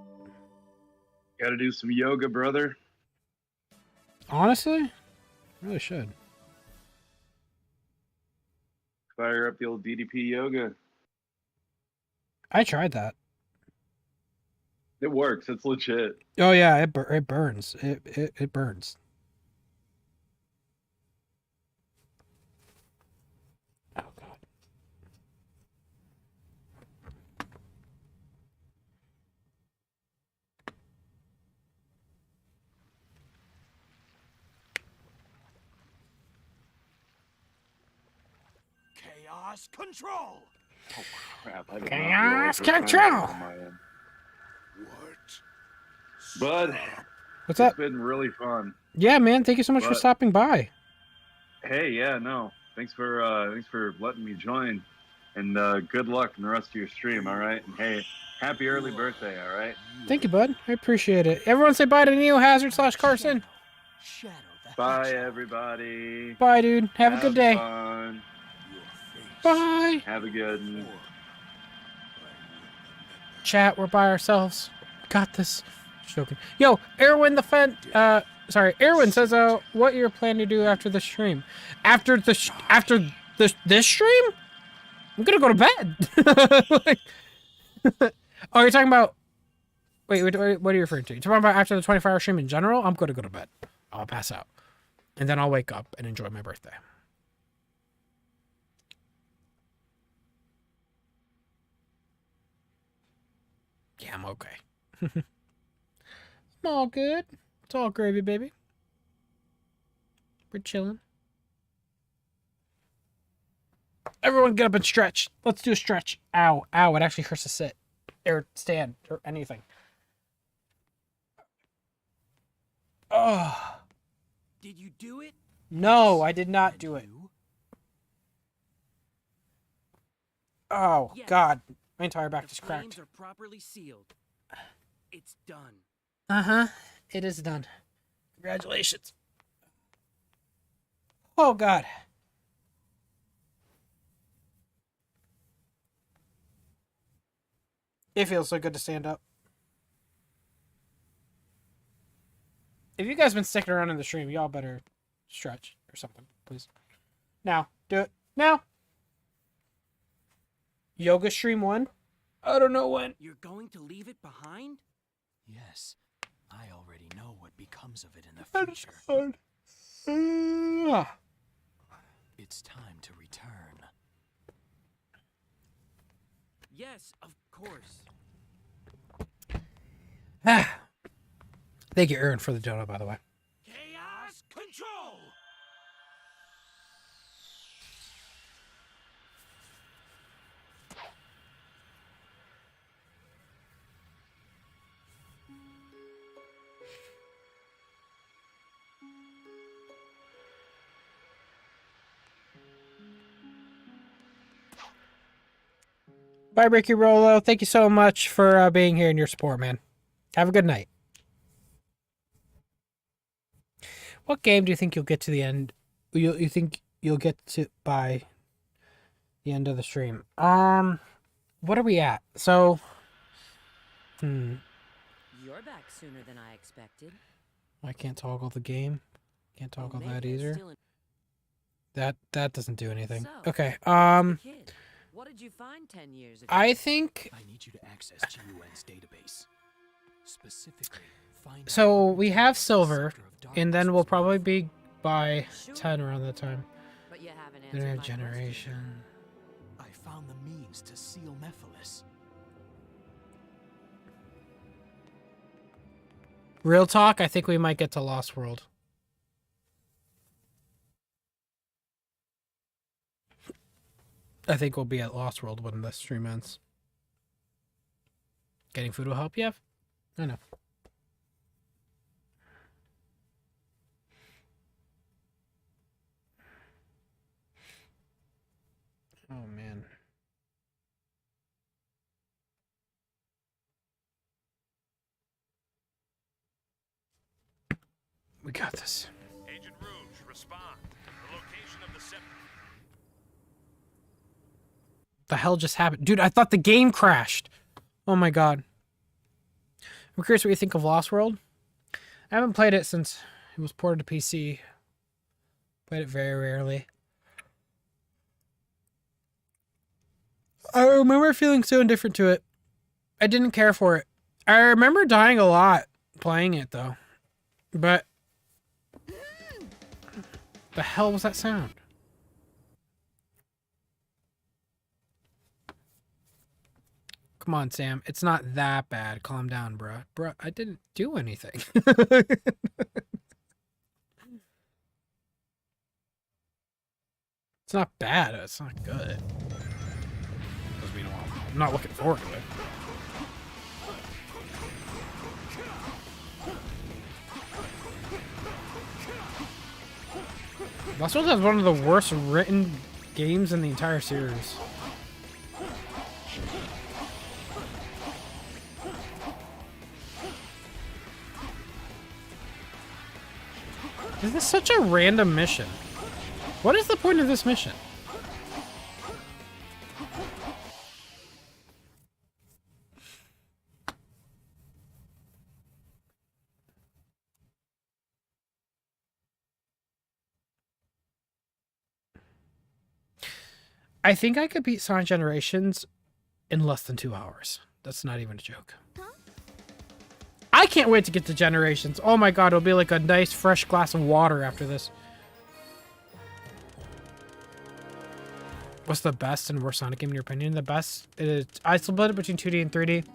Gotta do some yoga, brother. Honestly? Really should. Fire up the old DDP yoga. I tried that. It works. It's legit. Oh yeah, it burns. It burns. Oh god. Chaos control. Oh crap! I did not Chaos realize this time control. on my end. Bud, What's up? It's been really fun. Yeah, man. Thank you so much for But- stopping by. Hey, yeah, no. Thanks for letting me join, and good luck in the rest of your stream. All right, and hey, happy early birthday. All right. Thank you, bud. I appreciate it. Everyone say bye to Neo Hazard / Carson. Bye, everybody. Bye, dude. Have a good day. Fun. Bye. Have a good one. Chat, we're by ourselves. Got this. Joking. Yo, Erwin Erwin says, what you're planning to do after the stream? After this stream? I'm gonna go to bed. Oh, you're talking about? Wait, what are you referring to? You're talking about after the 24-hour stream in general? I'm gonna go to bed. I'll pass out, and then I'll wake up and enjoy my birthday. Yeah, I'm okay. I'm all good. It's all gravy, baby. We're chilling. Everyone get up and stretch. Let's do a stretch. Ow, ow, it actually hurts to sit. Or stand, or anything. Oh. Did you do it? No, I did not do it. Oh, Yes. God. My entire back The is cracked. flames are properly sealed. It's done. Uh-huh. It is done. Congratulations. Oh, God. It feels so good to stand up. If you guys been sticking around in the stream, y'all better stretch or something, please. Now. Do it. Now. Yoga stream 1? I don't know when. You're going to leave it behind? Yes, I already know what becomes of it in the That is future. hard. It's time to return. Yes, of course. Thank you, Aaron, for the donut, by the way. Chaos control! Bye, Ricky Rolo. Thank you so much for being here and your support, man. Have a good night. What game do you think you'll get to the end? You think you'll get to by the end of the stream? What are we at? So, You're back sooner than I expected. I can't toggle the game. Can't toggle that either. That doesn't do anything. So, Okay. Kid, what did you find 10 years ago? I think I need you to access GUN's database. Specifically, find so. We have silver, and then we'll probably be by 10 around that time. But you haven't Then we have answered my question. generation. I found the means to seal Mephiles. Real talk, I think we might get to Lost World. I think we'll be at Lost World when the stream ends. Getting food will help, yeah. I know. Oh, man. We got this. Agent Rouge, respond. The location of the scepter. The hell just happened? Dude, I thought the game crashed. Oh my god. I'm curious what you think of Lost World. I haven't played it since it was ported to PC. Played it very rarely. I remember feeling so indifferent to it. I didn't care for it. I remember dying a lot playing it though. But the hell was that sound? Come on, Sam. It's not that bad. Calm down, bruh. Bruh, I didn't do anything. It's not bad. It's not good. Doesn't mean I'm not looking forward to it. Lost World has one of the worst written games in the entire series. This is such a random mission. What is the point of this mission? I think I could beat Sonic Generations in less than 2 hours. That's not even a joke. I can't wait to get to Generations. Oh my god, it'll be like a nice fresh glass of water after this. What's the best and worst Sonic game in your opinion? The best is, I split it between 2D and 3D.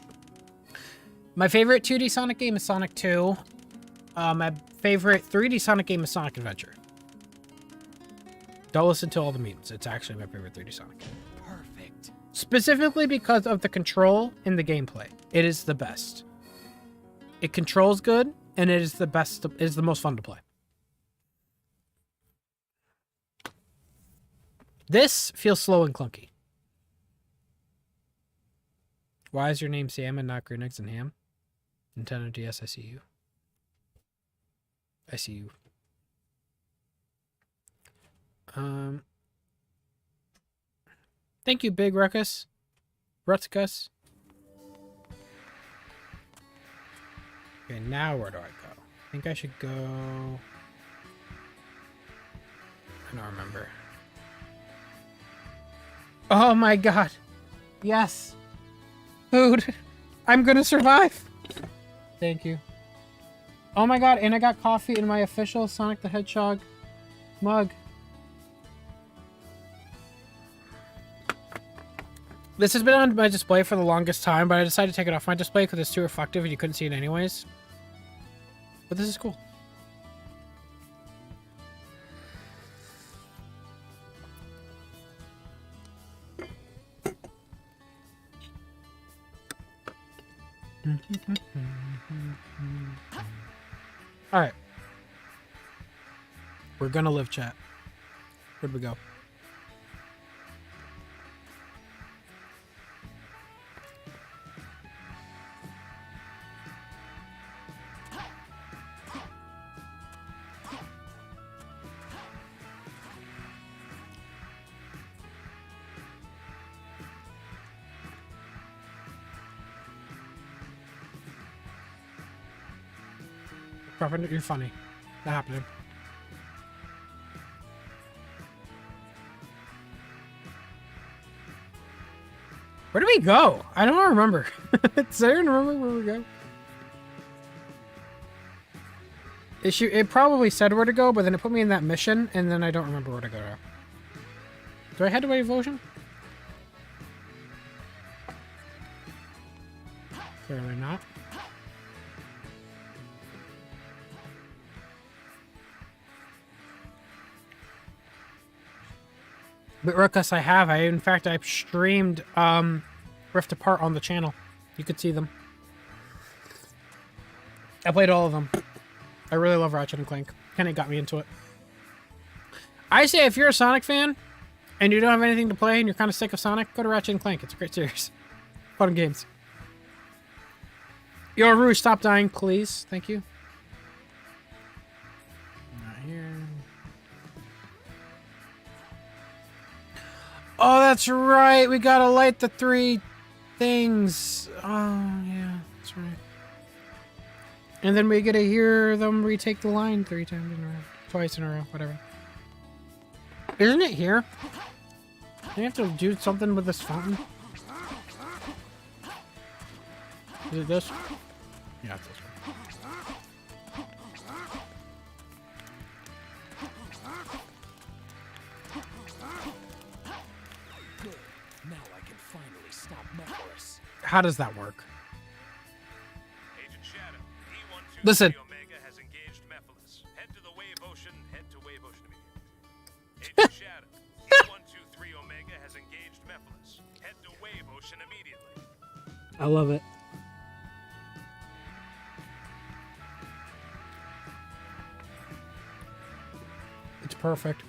My favorite 2D Sonic game is Sonic 2. My favorite 3D Sonic game is Sonic Adventure. Don't listen to all the memes. It's actually my favorite 3D Sonic game. Perfect. Specifically because of the control and the gameplay. It is the best. It controls good, and it is the best. It is the most fun to play. This feels slow and clunky. Why is your name Sam and not Green Eggs and Ham? Nintendo DS, I see you. I see you. Thank you, Big Ruckus. Rutkus. Okay, now where do I go? I think I should go... I don't remember. Oh my god. Yes. Food. I'm gonna survive. Thank you. Oh my god, and I got coffee in my official Sonic the Hedgehog mug. This has been on my display for the longest time, but I decided to take it off my display because it's too reflective and you couldn't see it anyways. But this is cool. Alright. We're gonna live, chat. Where'd we go? You're funny. That happened. Where do we go? I don't remember. Does anyone remember where we go? It probably said where to go, but then it put me in that mission, and then I don't remember where to go to. Do I head to Wave Ocean? Clearly not. But Ruckus, in fact, I've streamed Rift Apart on the channel. You could see them. I played all of them. I really love Ratchet and Clank. Kenny got me into it. I say if you're a Sonic fan and you don't have anything to play and you're kind of sick of Sonic, go to Ratchet and Clank. It's a great series. Fun games. Yo, Rouge, stop dying, please. Thank you. Not here. Oh, that's right. We gotta light the 3 things. Oh, yeah, that's right. And then we get to hear them retake the line 3 times in a row. Twice in a row, whatever. Isn't it here? Do you have to do something with this fountain? Is it this? Yeah, it's this one. Good. Now I can finally stop Mephiles. How does that work? Listen. Omega has engaged Mephiles. Head to the Wave Ocean. Head to Wave Ocean immediately. Agent Shadow, E123 Omega has engaged Mephiles. Head to Wave Ocean immediately. I love it. It's perfect.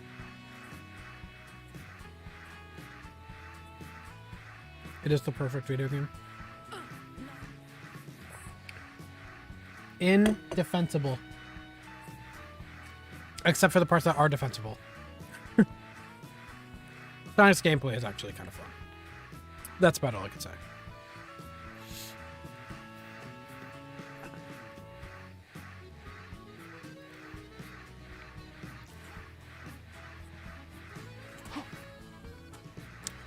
It is the perfect video game. Indefensible. Except for the parts that are defensible. Sonic's gameplay is actually kind of fun. That's about all I can say.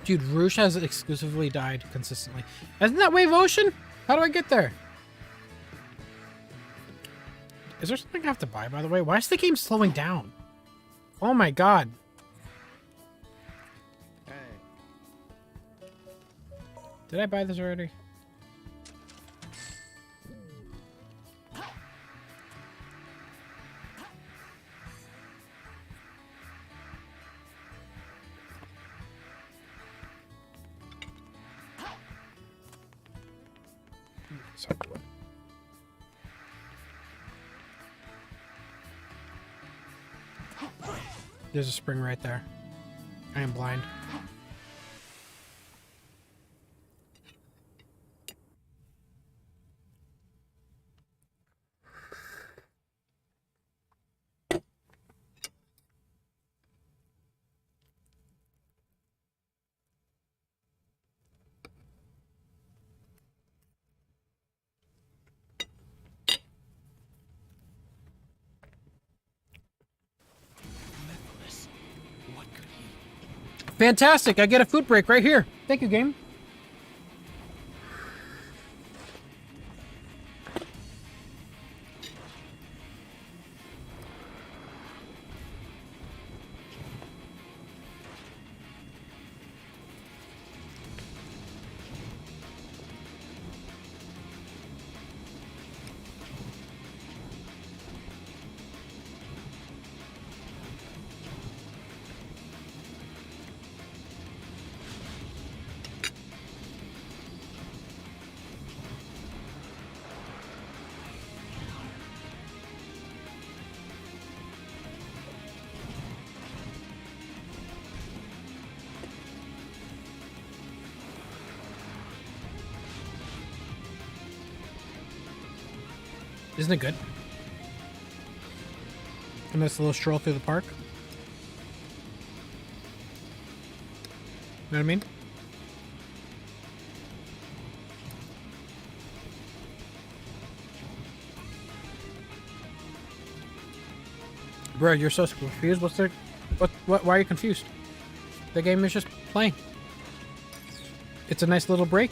Dude, Rouge has exclusively died consistently. Isn't that Wave Ocean? How do I get there? Is there something I have to buy, by the way? Why is the game slowing down? Oh my god. Did I buy this already? Sorry. There's a spring right there. I am blind. Fantastic! I get a food break right here. Thank you, game. Isn't it good? A nice little stroll through the park. You know what I mean? Bro, you're so confused. What's the... What, why are you confused? The game is just playing. It's a nice little break.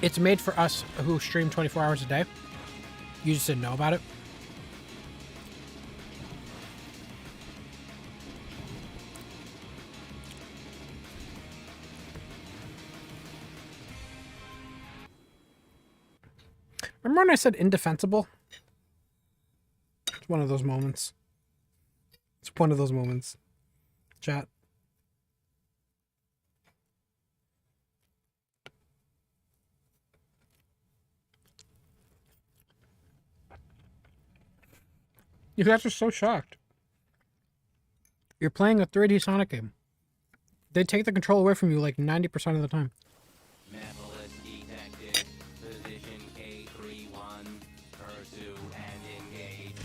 It's made for us who stream 24 hours a day. You just didn't know about it. Remember when I said indefensible? It's one of those moments. It's one of those moments. Chat. You guys are so shocked. You're playing a 3D Sonic game. They take the control away from you like 90% of the time. Mephiles detected. Position K31. Pursue and engage.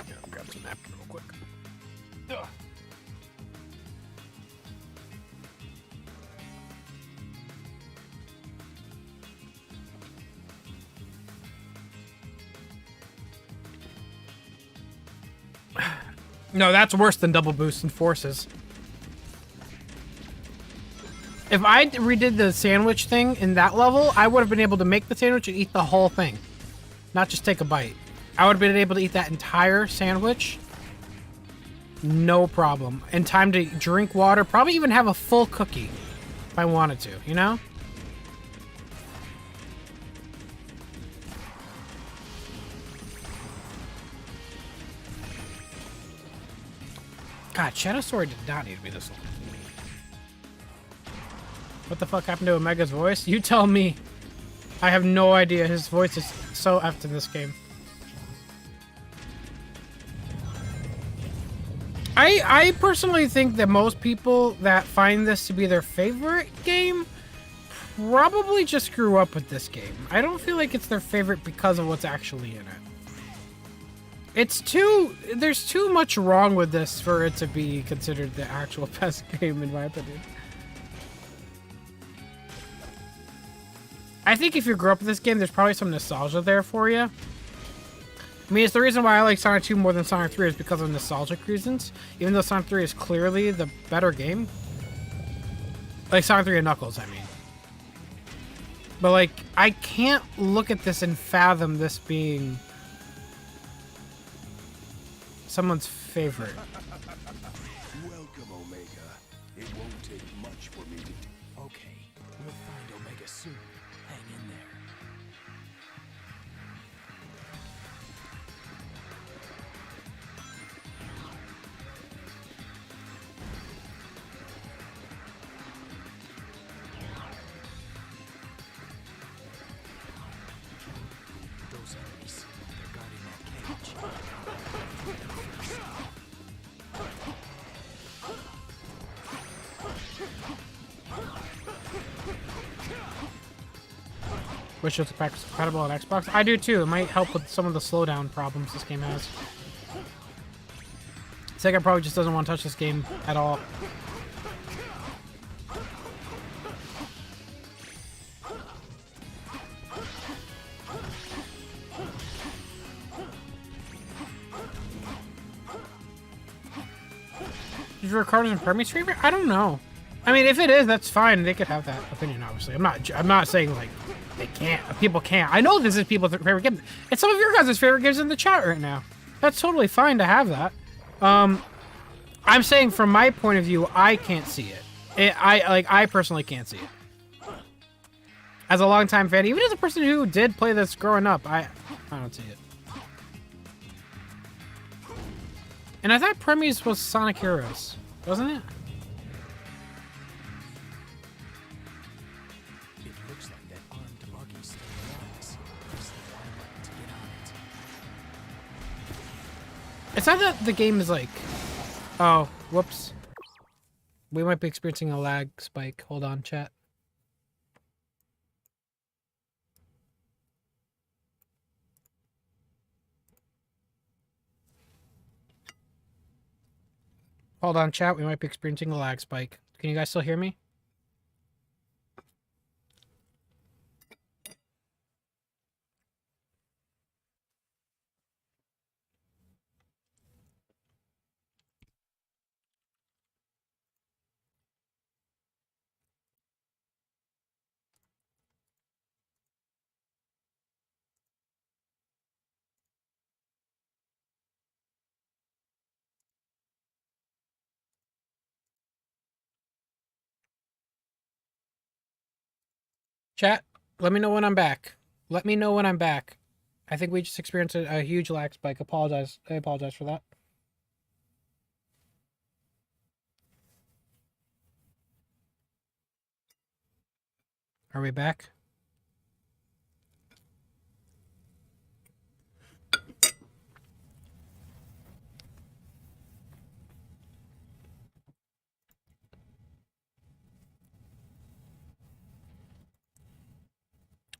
Yeah, I'll grab some napkin real quick. No, that's worse than double boost and forces. If I redid the sandwich thing in that level, I would have been able to make the sandwich and eat the whole thing. Not just take a bite. I would have been able to eat that entire sandwich. No problem. In time to drink water. Probably even have a full cookie. If I wanted to, you know? God, Shadow Sword did not need to be this long. What the fuck happened to Omega's voice? You tell me. I have no idea. His voice is so effed in this game. I personally think that most people that find this to be their favorite game probably just grew up with this game. I don't feel like it's their favorite because of what's actually in it. There's too much wrong with this for it to be considered the actual best game, in my opinion. I think if you grew up with this game, there's probably some nostalgia there for you. I mean, it's the reason why I like Sonic 2 more than Sonic 3 is because of nostalgic reasons. Even though Sonic 3 is clearly the better game. Like Sonic 3 and Knuckles, I mean. But like, I can't look at this and fathom this being someone's favorite. Welcome, Omega. It won't take much for me to... Okay, we'll find Omega soon. Hang in there. Those enemies, they're guarding that cage. Wish it was compatible on Xbox. I do too. It might help with some of the slowdown problems this game has. Sega probably just doesn't want to touch this game at all. Is Ricardo's and Permi's favorite? I don't know. I mean, if it is, that's fine. They could have that opinion, obviously. I'm not saying like they can't. People can't. I know this is people's favorite game. It's some of your guys' favorite games in the chat right now. That's totally fine to have that. I'm saying from my point of view, I can't see it. I personally can't see it. As a longtime fan, even as a person who did play this growing up, I don't see it. And I thought Premies was Sonic Heroes, wasn't it? It looks like that armed buggy still runs. Press the Y button to get on it. It's not that the game is like... Oh, whoops. We might be experiencing a lag spike. Hold on, chat. Hold on, chat. We might be experiencing a lag spike. Can you guys still hear me? Chat, let me know when I'm back. Let me know when I'm back. I think we just experienced a huge lag spike. Apologize. I apologize for that. Are we back?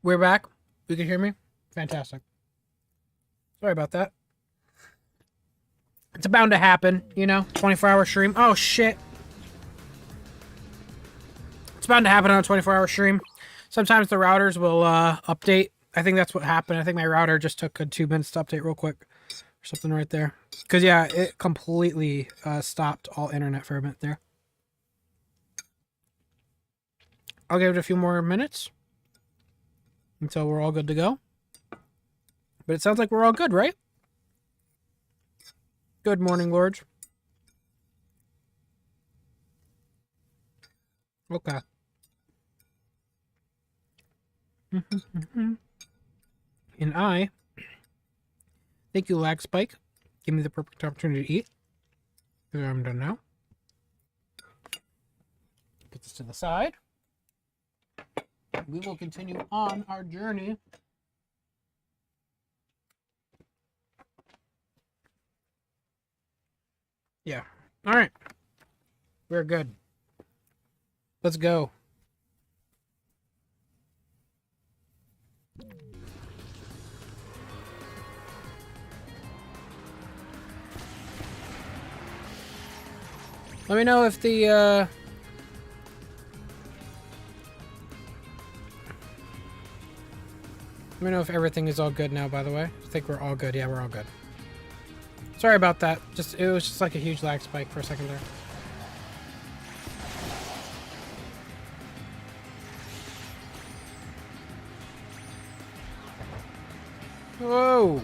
We're back. You can hear me? Fantastic. Sorry about that. It's bound to happen, you know? 24-hour stream. Oh, shit. It's bound to happen on a 24-hour stream. Sometimes the routers will update. I think that's what happened. I think my router just took 2 minutes to update real quick. Or something right there. Because, yeah, it completely stopped all internet for a minute there. I'll give it a few more minutes. Until we're all good to go. But it sounds like we're all good, right? Good morning, Lourdes. Okay. And I thank you, Lag Spike. Give me the perfect opportunity to eat. Because I'm done now. Put this to the side. We will continue on our journey. Yeah. All right. We're good. Let's go. Let me know if the let me know if everything is all good now, by the way. I think we're all good. Yeah, we're all good. Sorry about that. It was just like a huge lag spike for a second there. Whoa.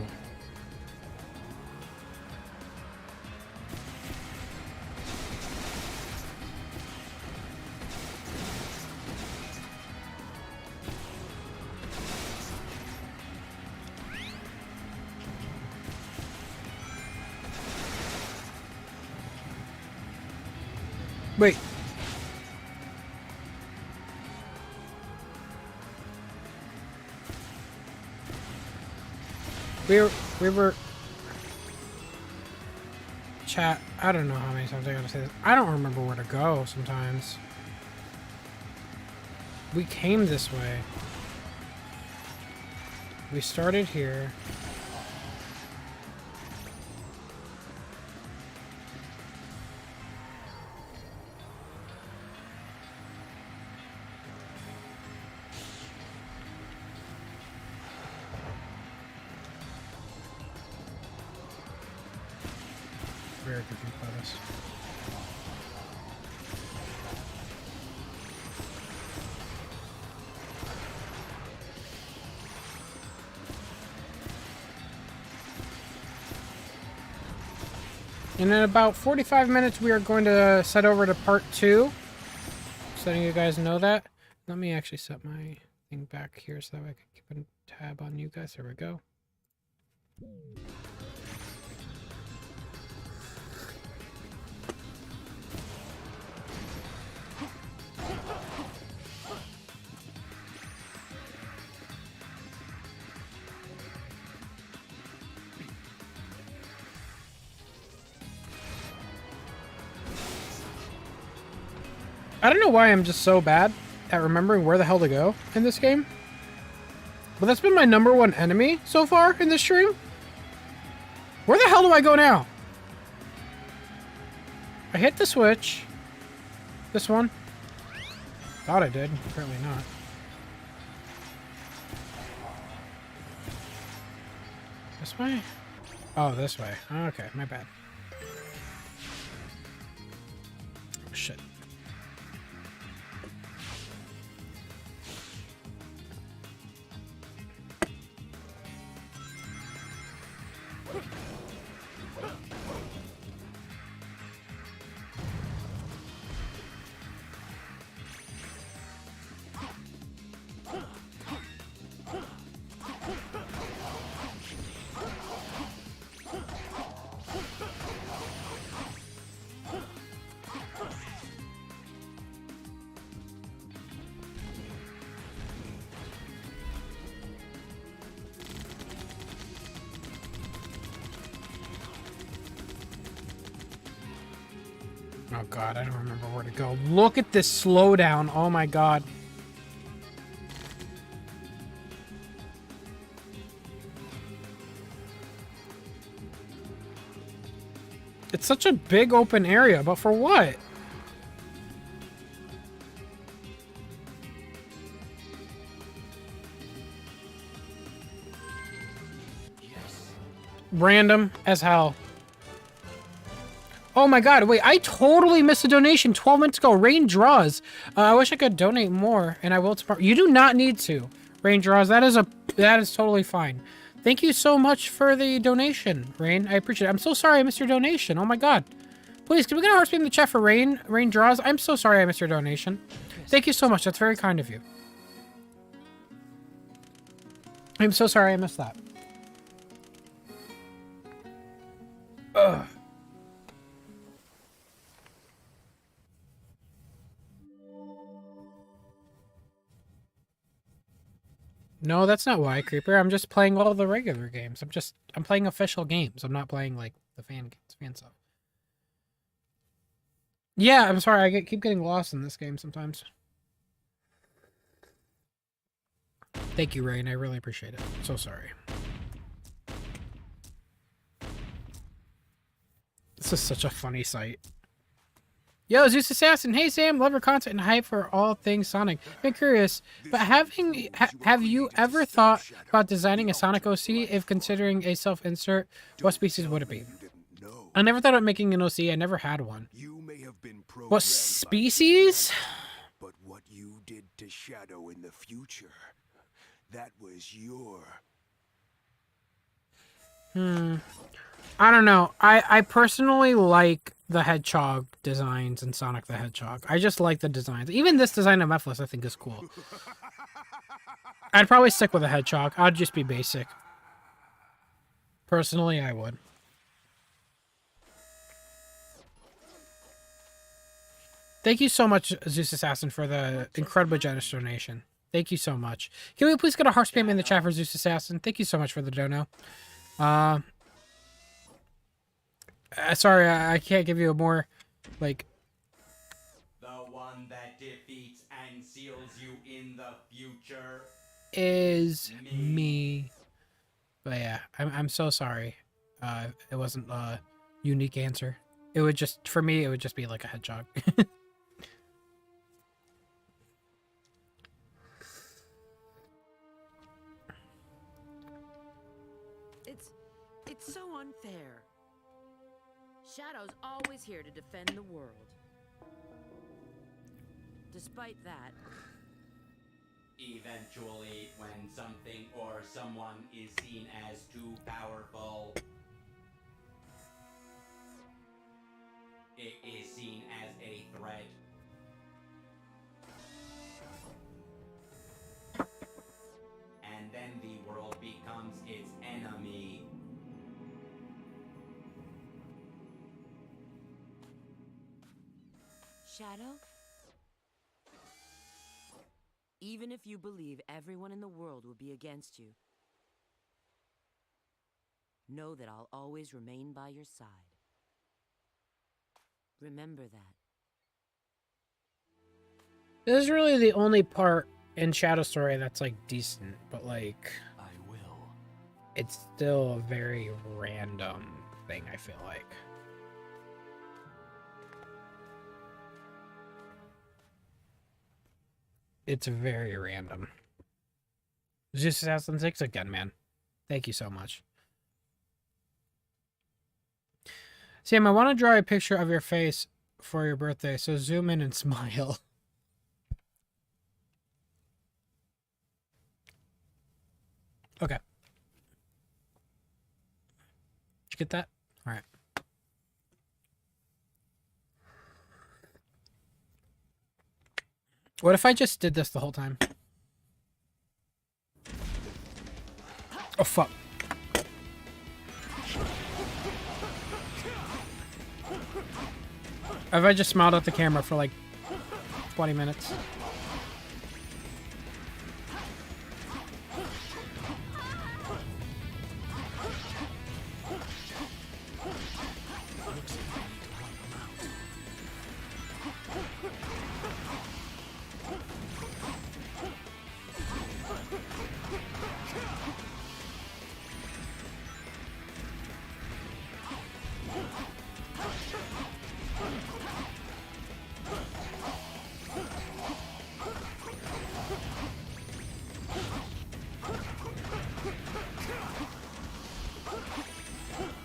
Wait. We were chat. I don't know how many times I gotta say this. I don't remember where to go sometimes. We came this way. We started here. Very confused by this. And in about 45 minutes, we are going to set over to part 2. Just letting you guys know that. Let me actually set my thing back here so that I can keep a tab on you guys. There we go. I don't know why I'm just so bad at remembering where the hell to go in this game. But that's been my #1 enemy so far in this stream. Where the hell do I go now? I hit the switch. This one. Thought I did. Apparently not. This way? Oh, this way. Okay, my bad. Shit. Oh god, I don't remember where to go. Look at this slowdown. Oh my god. It's such a big open area, but for what? Random as hell. Oh my god, wait, I totally missed a donation 12 minutes ago. Rain Draws. I wish I could donate more, and I will tomorrow. You do not need to. Rain Draws, that is totally fine. Thank you so much for the donation, Rain. I appreciate it. I'm so sorry I missed your donation. Oh my god. Please, can we get a heart speed in the chat for Rain Draws? I'm so sorry I missed your donation. Thank you so much. That's very kind of you. I'm so sorry I missed that. Ugh. No, that's not why, Creeper. I'm just playing all the regular games. I'm playing official games. I'm not playing, like, the fan stuff. Yeah, I'm sorry. I keep getting lost in this game sometimes. Thank you, Rain. I really appreciate it. So sorry. This is such a funny sight. Yo, Zeus Assassin. Hey, Sam. Love your content and hype for all things Sonic. Been curious, but have you ever thought about designing a Sonic OC? If considering a self-insert, what species would it be? I never thought about making an OC. I never had one. What species? But what you did to Shadow in the future, that was your... I don't know. I personally like the Hedgehog designs in Sonic the Hedgehog. I just like the designs. Even this design of Mephiles I think is cool. I'd probably stick with a Hedgehog. I'd just be basic. Personally, I would. Thank you so much, Zeus Assassin, for the incredibly generous donation. Thank you so much. Can we please get a heart spam in the chat for Zeus Assassin? Thank you so much for the dono. Sorry, I can't give you a more, like... The one that defeats and seals you in the future is me. But yeah, I'm so sorry. It wasn't a unique answer. It would just, for me, it would just be like a hedgehog. It's so unfair. Shadow's always here to defend the world. Despite that, eventually, when something or someone is seen as too powerful, it is seen as a threat. And then the world becomes its enemy. Shadow? Even if you believe everyone in the world will be against you, know that I'll always remain by your side. Remember that. This is really the only part in Shadow Story that's, like, decent, but, like... I will. It's still a very random thing, I feel like. It's very random. Zeus Assassin 6 again, man. Thank you so much. Sam, I want to draw a picture of your face for your birthday, so zoom in and smile. Okay. Did you get that? All right. What if I just did this the whole time? Oh, fuck. If I just smiled at the camera for like 20 minutes.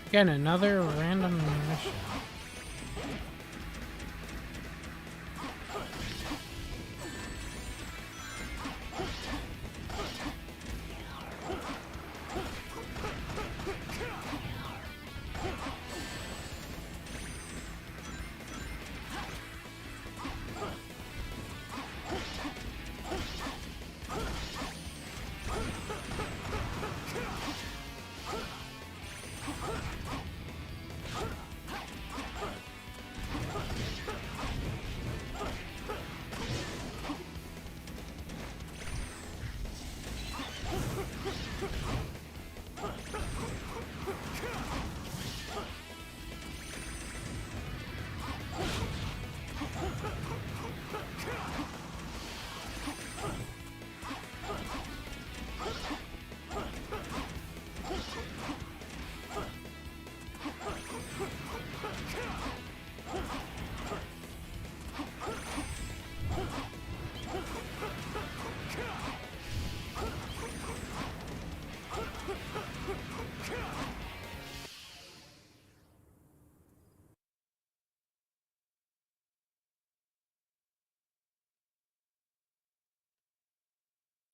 Again, another random mission.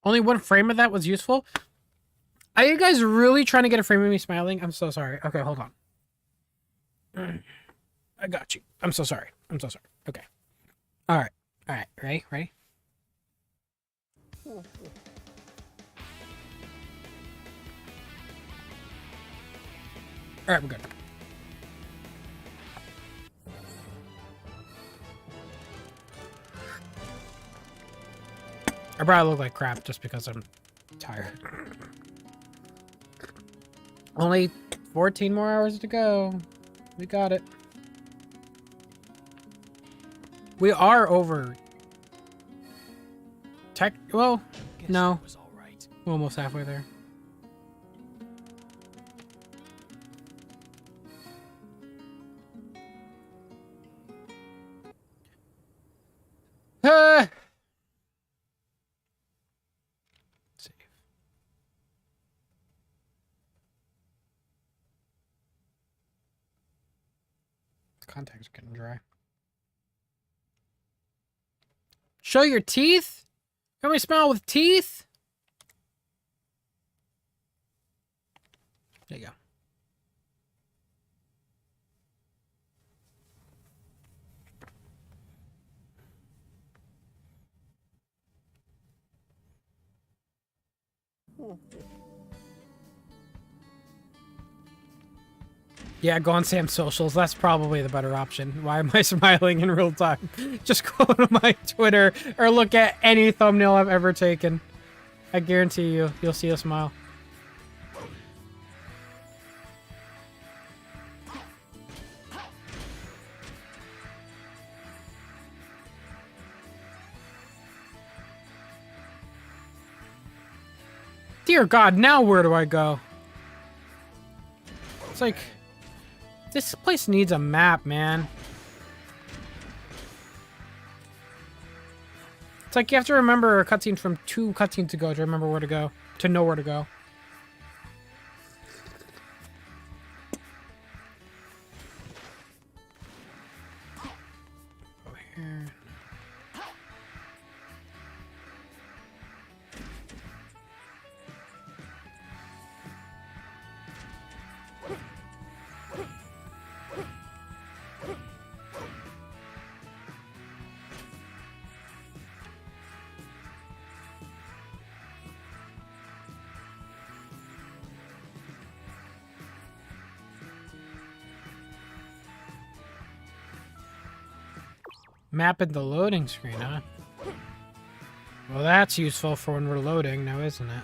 Only one frame of that was useful? Are you guys really trying to get a frame of me smiling? I'm so sorry. Okay, hold on. I got you. I'm so sorry. I'm so sorry. Okay. All right. All right. Ready? Ready? All right, we're good. I probably look like crap just because I'm tired. Only 14 more hours to go. We got it. We are over. Well, no. We're almost halfway there. Save. Contacts are getting dry. Show your teeth? Can we smile with teeth? There you go. Yeah, go on Sam's socials. That's probably the better option. Why am I smiling in real time? Just go to my Twitter or look at any thumbnail I've ever taken. I guarantee you'll see a smile. Dear God, now where do I go? It's like... This place needs a map, man. It's like you have to remember a cutscene from 2 cutscenes ago to remember where to go. To know where to go. Go here. Map in the loading screen, huh? Well, that's useful for when we're loading now, isn't it?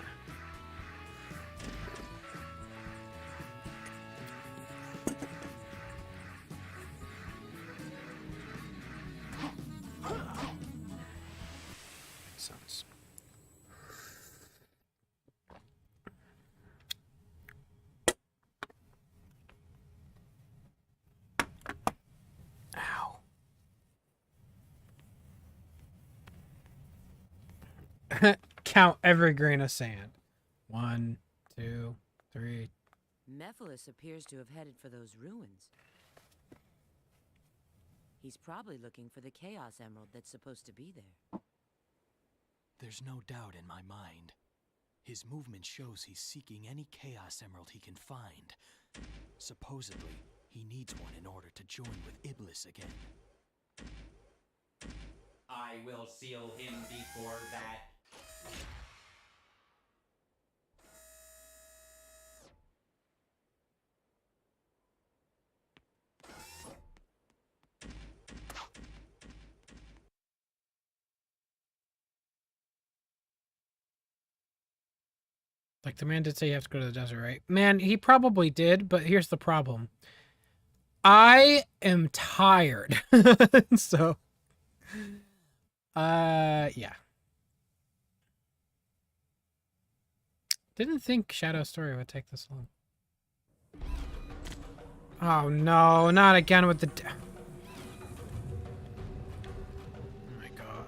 Makes sense. Count every grain of sand. 1, 2, 3. Mephiles appears to have headed for those ruins. He's probably looking for the Chaos Emerald that's supposed to be there. There's no doubt in my mind. His movement shows he's seeking any Chaos Emerald he can find. Supposedly, he needs one in order to join with Iblis again. I will seal him before that. Like, the man did say you have to go to the desert, right? Man, he probably did, but here's the problem. I am tired. So, yeah. Didn't think Shadow Story would take this long. Oh, no, not again with the... Oh, my God.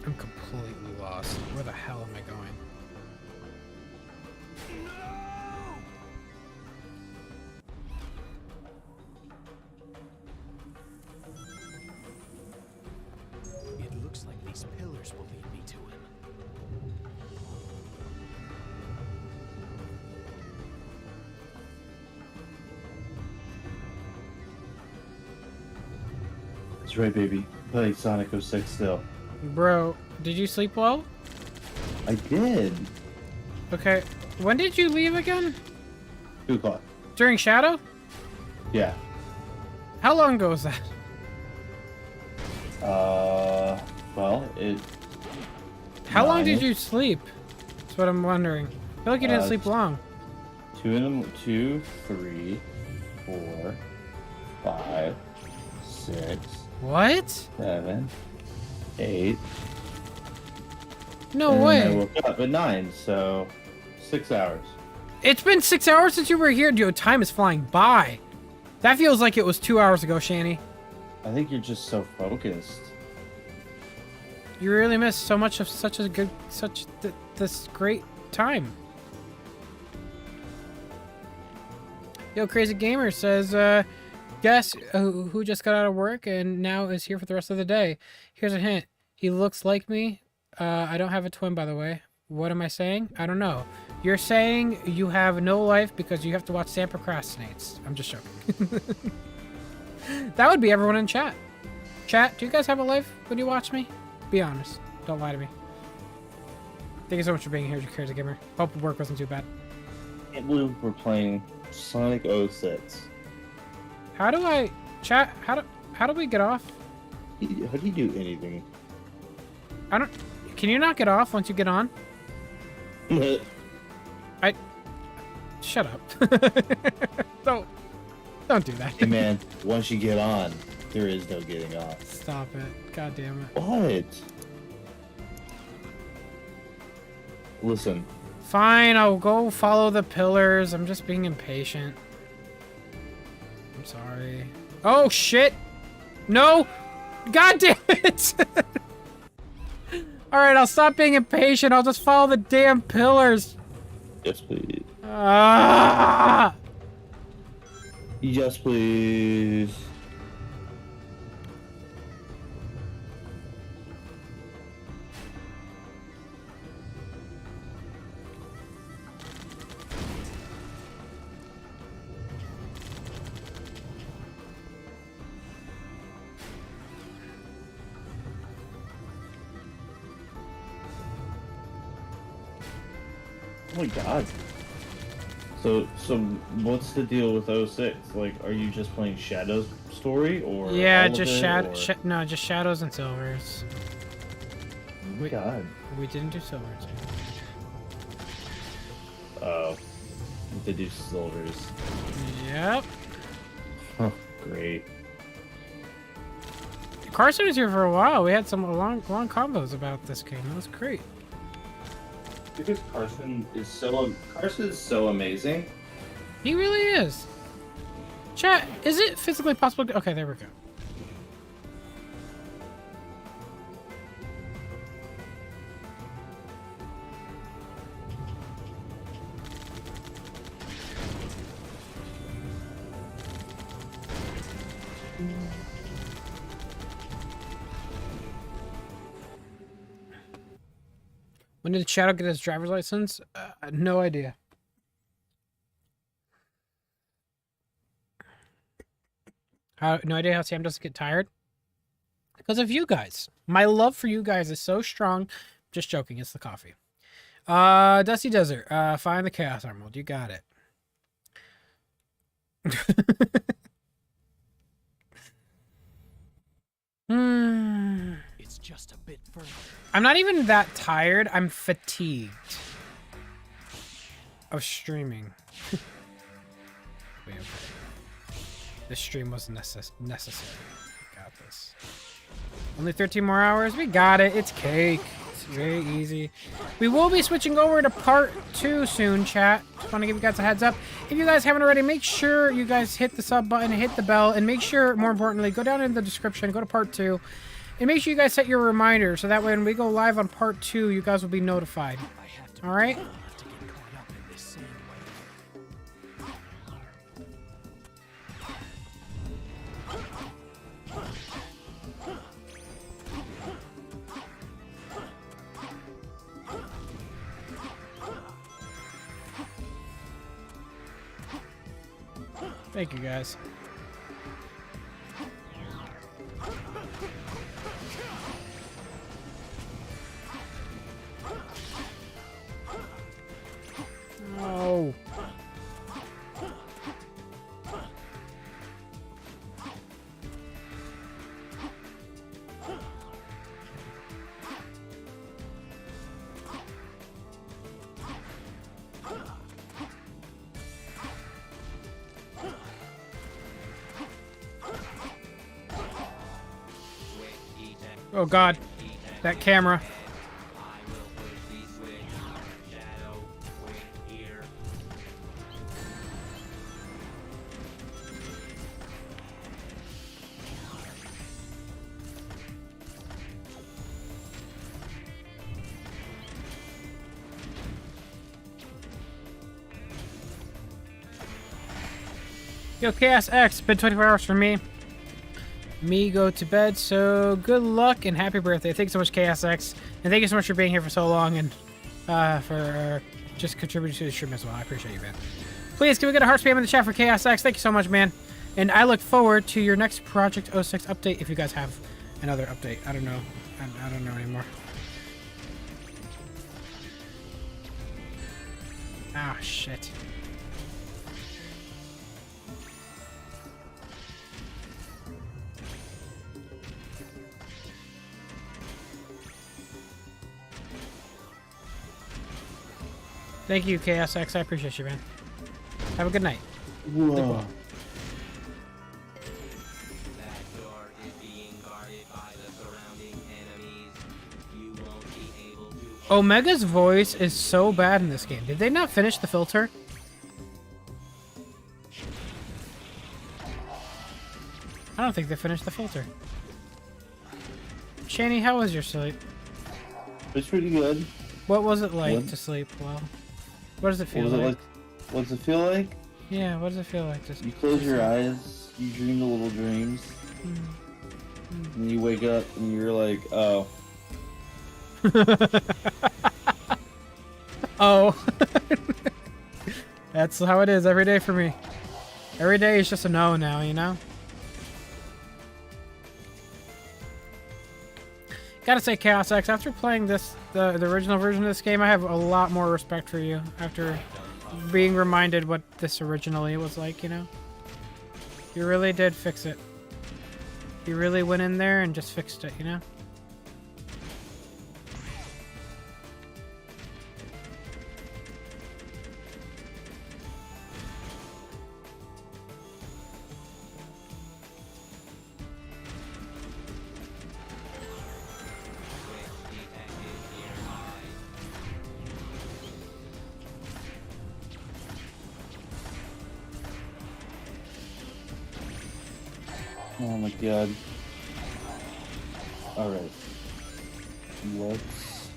I'm completely lost. Where the hell am I going? It looks like these pillars will lead me to him. That's right, baby. Play Sonic 06 still. Bro, did you sleep well? I did. Okay, when did you leave again? 2 o'clock. During Shadow? Yeah. How long ago was that? Well, it... How long did you sleep? That's what I'm wondering. I feel like you didn't sleep long. 2, 3, 4, 5, 6. What? 7, 8. No and way. I woke up at 9, so 6 hours. It's been 6 hours since you were here, dude. Time is flying by. That feels like it was 2 hours ago, Shani. I think you're just so focused. You really missed so much of this great time. Yo, Crazy Gamer says, guess who just got out of work and now is here for the rest of the day. Here's a hint. He looks like me. I don't have a twin, by the way. What am I saying? I don't know. You're saying you have no life because you have to watch Sam Procrastinates. I'm just joking. That would be everyone in chat. Chat, do you guys have a life when you watch me? Be honest. Don't lie to me. Thank you so much for being here, Crazy Gamer. Hope work wasn't too bad. I can't believe we're playing Sonic 06. How do I... Chat, how do we get off? How do you do anything? I don't... Can you not get off once you get on? Shut up. Don't do that. Hey man, once you get on, there is no getting off. Stop it. God damn it. What? Listen. Fine, I'll go follow the pillars. I'm just being impatient. I'm sorry. Oh, shit! No! God damn it! Alright, I'll stop being impatient. I'll just follow the damn pillars. Yes, please. Ah! Yes, please. Oh my god. So what's the deal with 06? Like, are you just playing Shadow's story, or yeah, all of just it, no, just shadows and silvers. Oh my god. We didn't do silvers. Oh, we did do silvers. Yep. Oh, great. Carson was here for a while. We had some long combos about this game. That was great. Because Carson is so amazing. He really is. Chat, is it physically possible? Okay, there we go. When did Shadow get his driver's license? No idea. No idea how Sam doesn't get tired. Because of you guys. My love for you guys is so strong. Just joking, it's the coffee. Dusty Desert. Find the Chaos Emerald. You got it. It's just a bit further. I'm not even that tired. I'm fatigued of streaming. Wait, okay. This stream was necessary. We got this. Only 13 more hours. We got it. It's cake. It's very easy. We will be switching over to part 2 soon, chat. Just want to give you guys a heads up. If you guys haven't already, make sure you guys hit the sub button, hit the bell, and make sure, more importantly, go down in the description, go to part 2, and make sure you guys set your reminder so that when we go live on part 2, you guys will be notified. All right? Thank you, guys. Oh. Oh God, that camera. Yo, Chaos X, been 24 hours for me. Me go to bed, so good luck and happy birthday. Thanks so much, KSX, and thank you so much for being here for so long and for just contributing to the stream as well. I appreciate you, man. Please, can we get a heart spam in the chat for KSX? Thank you so much, man. And I look forward to your next Project 06 update if you guys have another update. I don't know. I don't know anymore. Ah, shit. Thank you, KSX. I appreciate you, man. Have a good night. Whoa. Sleep well. Omega's voice is so bad in this game. Did they not finish the filter? I don't think they finished the filter. Shani, how was your sleep? It's pretty good. What was it like to sleep well? What does it feel like? What does it feel like? Yeah, what does it feel like? You close your eyes, you dream the little dreams, and you wake up and you're like, oh. Oh. That's how it is every day for me. Every day is just a no now, you know? Gotta say, Chaos X, after playing this, the original version of this game, I have a lot more respect for you after being reminded what this originally was like, you know? You really did fix it. You really went in there and just fixed it, you know? Oh my god. Alright. Let's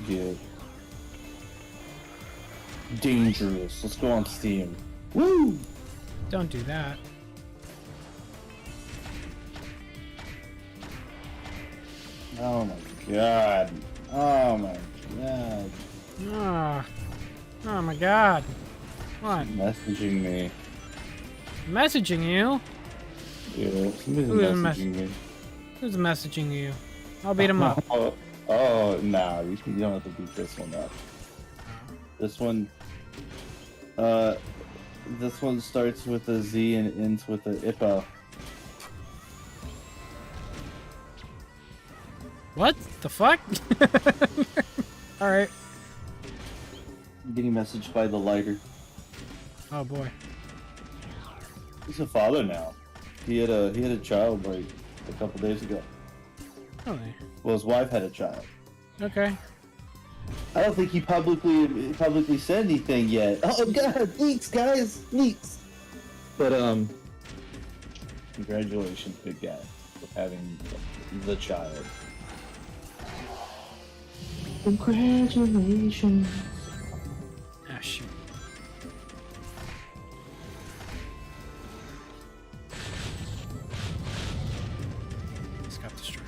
get dangerous. Let's go on Steam. Woo! Don't do that. Oh my god. Oh my god. Ah. Oh my god. What? Messaging me. Messaging you? Yeah, somebody's Who is messaging me. Who's messaging you? I'll beat him up. Oh, nah, you don't have to beat this one up. This one, this one starts with a Z and ends with a IPA. What the fuck? Alright. I'm getting messaged by the lighter. Oh boy. He's a father now. He had a child like a couple days ago. Really? Well, his wife had a child. Okay. I don't think he publicly said anything yet. Oh god, leaks, guys, leaks. But congratulations, big guy, for having the child. Congratulations. Ah, shoot. This got destroyed.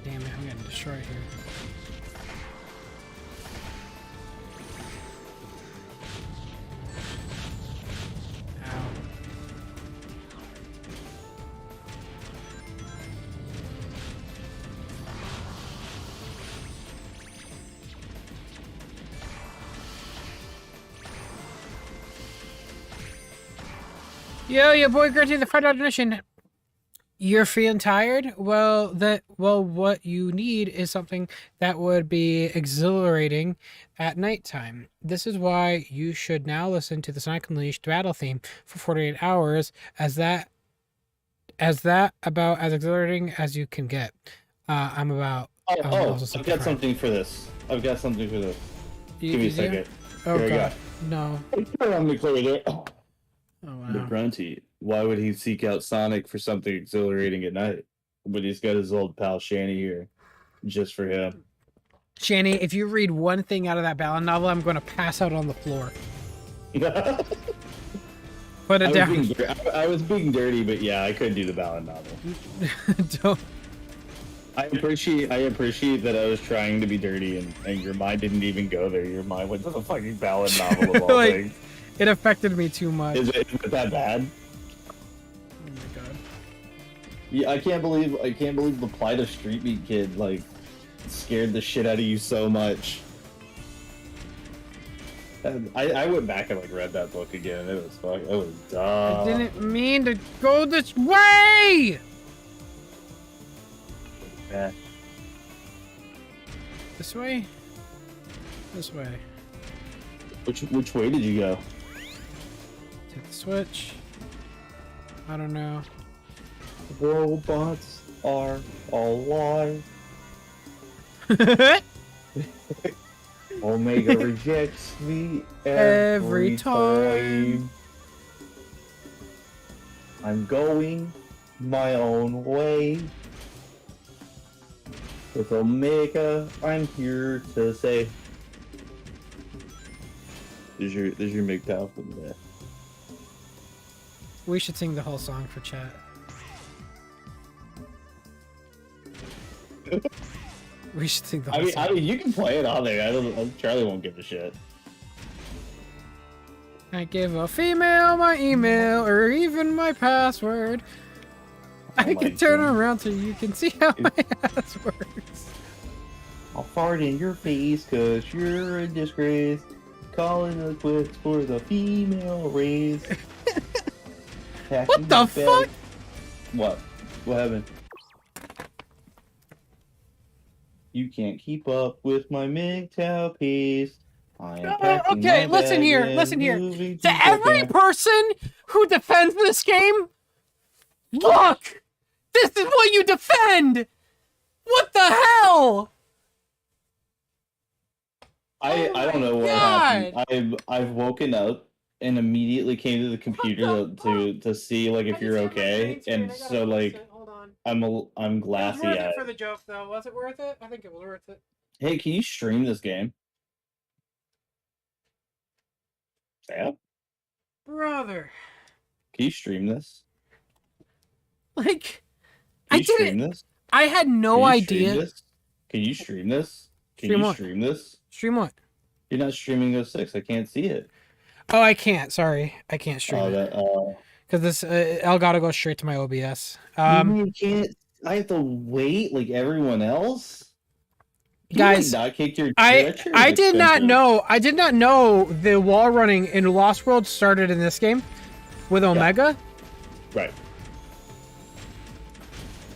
Damn it, I'm getting destroyed here. Ow. Yo, your boy granted the $5 donation. You're feeling tired? Well, what you need is something that would be exhilarating at nighttime. This is why you should now listen to the Sonic Unleashed battle theme for 48 hours, as that about as exhilarating as you can get. I've got something for this. Give me a second. Oh Here god, no. I'm gonna clear it. Oh wow. The Grunty. Why would he seek out Sonic for something exhilarating at night? But he's got his old pal Shanny here, just for him. Shanny, if you read one thing out of that Balan novel, I'm going to pass out on the floor. Put it down. I was being dirty, but yeah, I couldn't do the Balan novel. Don't. I appreciate that I was trying to be dirty, and your mind didn't even go there. Your mind went to the fucking Balan novel of all things. It affected me too much. Is it that bad? Oh my god. Yeah, I can't believe the plight of Street Meat Kid like scared the shit out of you so much. And I went back and like read that book again. It was dumb. I didn't mean to go this way. Yeah. This way. This way. Which way did you go? Take the switch. I don't know. Robots are alive. Omega rejects me every time. I'm going my own way. With Omega, I'm here to say. There's your MGTOW from there. We should sing the whole song for chat. We should sing the whole song. I mean, you can play it on there. Charlie won't give a shit. I give a female my email or even my password. I can turn around so you can see how my ass works. I'll fart in your face cause you're a disgrace. Calling the quits for the female race. What the fuck? What? What happened? You can't keep up with my MGTOW pace. Okay, listen here. To every person who defends this game, look! This is what you defend! What the hell? I don't know what happened. I've woken up and immediately came to the computer to see like if you're okay, and so like I'm glassy eyed. For the joke, though. Was it worth it? I think it was worth it. Hey, can you stream this game? Sam? Brother. Can you stream this? Like, Can I you stream didn't. this? I had no Can you stream idea. this? Can you stream this? Can Stream you what? stream this? Stream what? You're not streaming 06. I can't see it. Oh, I can't. Sorry. I can't stream Oh, it. that. Because this Elgato goes straight to my OBS. You can't. I have to wait like everyone else. Can Guys, you, like, not kick your I I did not know. I did not know the wall running in Lost World started in this game with Omega. Right.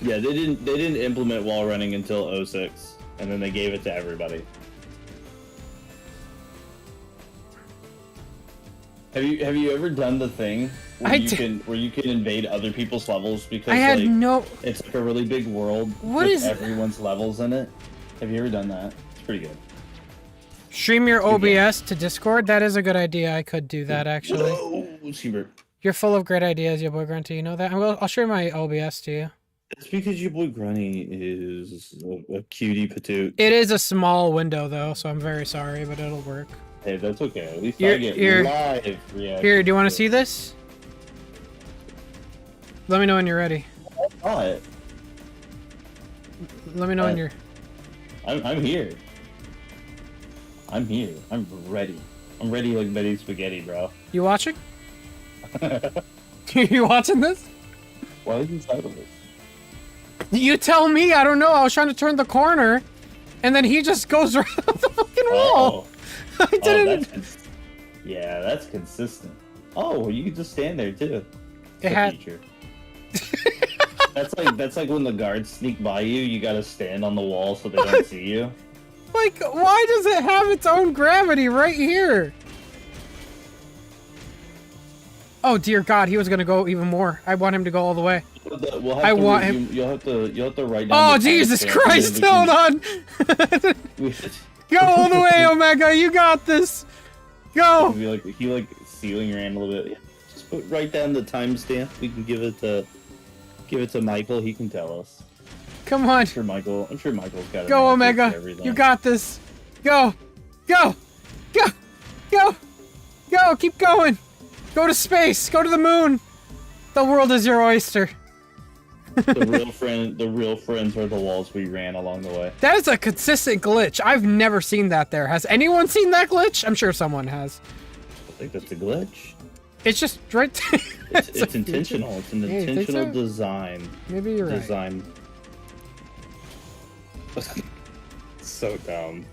Yeah, they didn't implement wall running until 06, and then they gave it to everybody. Have you ever done the thing where you can invade other people's levels because it's like a really big world with everyone's levels in it? Have you ever done that? It's pretty good. Stream your OBS to Discord. That is a good idea. I could do that actually. Whoa, you're full of great ideas, your boy Grunty. You know that. I'll share my OBS to you. It's because your boy Grunny is a cutie patoot. It is a small window though, so I'm very sorry, but it'll work. Hey, that's okay. At least I get live reaction. Here, do you want to see this? Let me know when you're ready. What? Let me know when you're... I'm here. I'm here. I'm ready. I'm ready like Betty Spaghetti, bro. You watching? You watching this? Why is he title this? You tell me. I don't know. I was trying to turn the corner, and then he just goes right up the fucking wall. I didn't. Yeah, that's consistent. Oh, you can just stand there too. It had. That's like when the guards sneak by you. You gotta stand on the wall so they don't see you. Like, why does it have its own gravity right here? Oh dear God, he was gonna go even more. I want him to go all the way. I want him. You'll have to write down. Oh Jesus Christ! Hold on. Go all the way, Omega. You got this. Go. He like sealing your hand a little bit. Yeah. Just write down the timestamp. We can give it to Michael. He can tell us. Come on. I'm sure Michael's got it. Go, Omega. You got this. Go. Go. Go. Go. Go. Keep going. Go to space. Go to the moon. The world is your oyster. The real friends are the walls we ran along the way. That is a consistent glitch. I've never seen that there. Has anyone seen that glitch? I'm sure someone has. I think that's a glitch. It's just right there. It's intentional. It's an intentional design. Maybe you're right. Design. So dumb.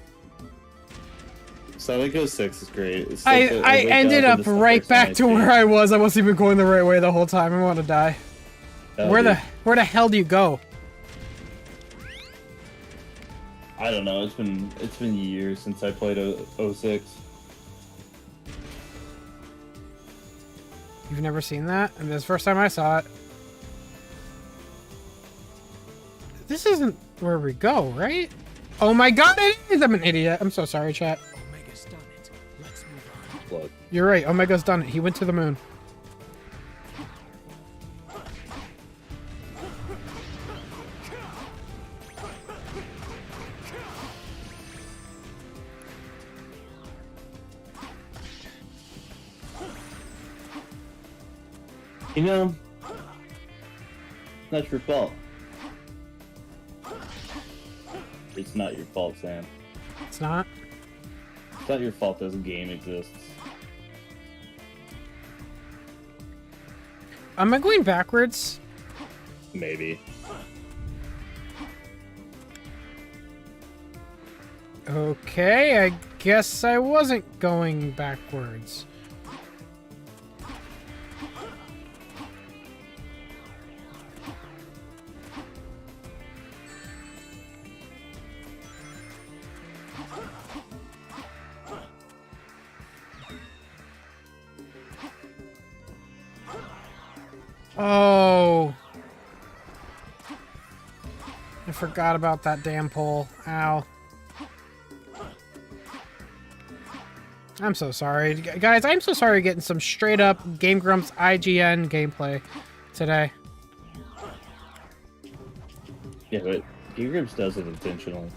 Sonic 06 is great. It's I ended up right back to where I was. I wasn't even going the right way the whole time. I want to die. Where the hell do you go? I don't know. It's been years since I played 06. You've never seen that? And this is the first time I saw it. This isn't where we go, right? Oh my God, it is! I'm an idiot. I'm so sorry, chat. Omega's done it. Let's move on. Look. You're right. Omega's done it. He went to the moon. You know, that's your fault. It's not your fault, Sam. It's not? It's not your fault this game exists. Am I going backwards? Maybe. Okay, I guess I wasn't going backwards. Oh. I forgot about that damn pole. Ow. I'm so sorry. Guys, I'm so sorry getting some straight up Game Grumps IGN gameplay today. Yeah, but Game Grumps does it intentionally.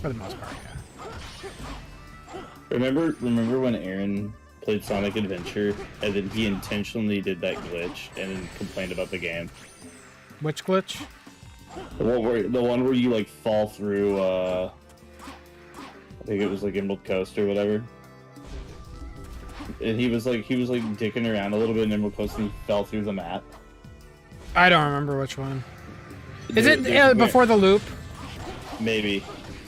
For the most part, yeah. Remember when Aaron played Sonic Adventure and then he intentionally did that glitch and then complained about the game? Which glitch? The one where you like fall through I think it was like Emerald Coast or whatever. And he was like dicking around a little bit in Emerald Coast and he fell through the map. I don't remember which one. Is it before the loop? Maybe.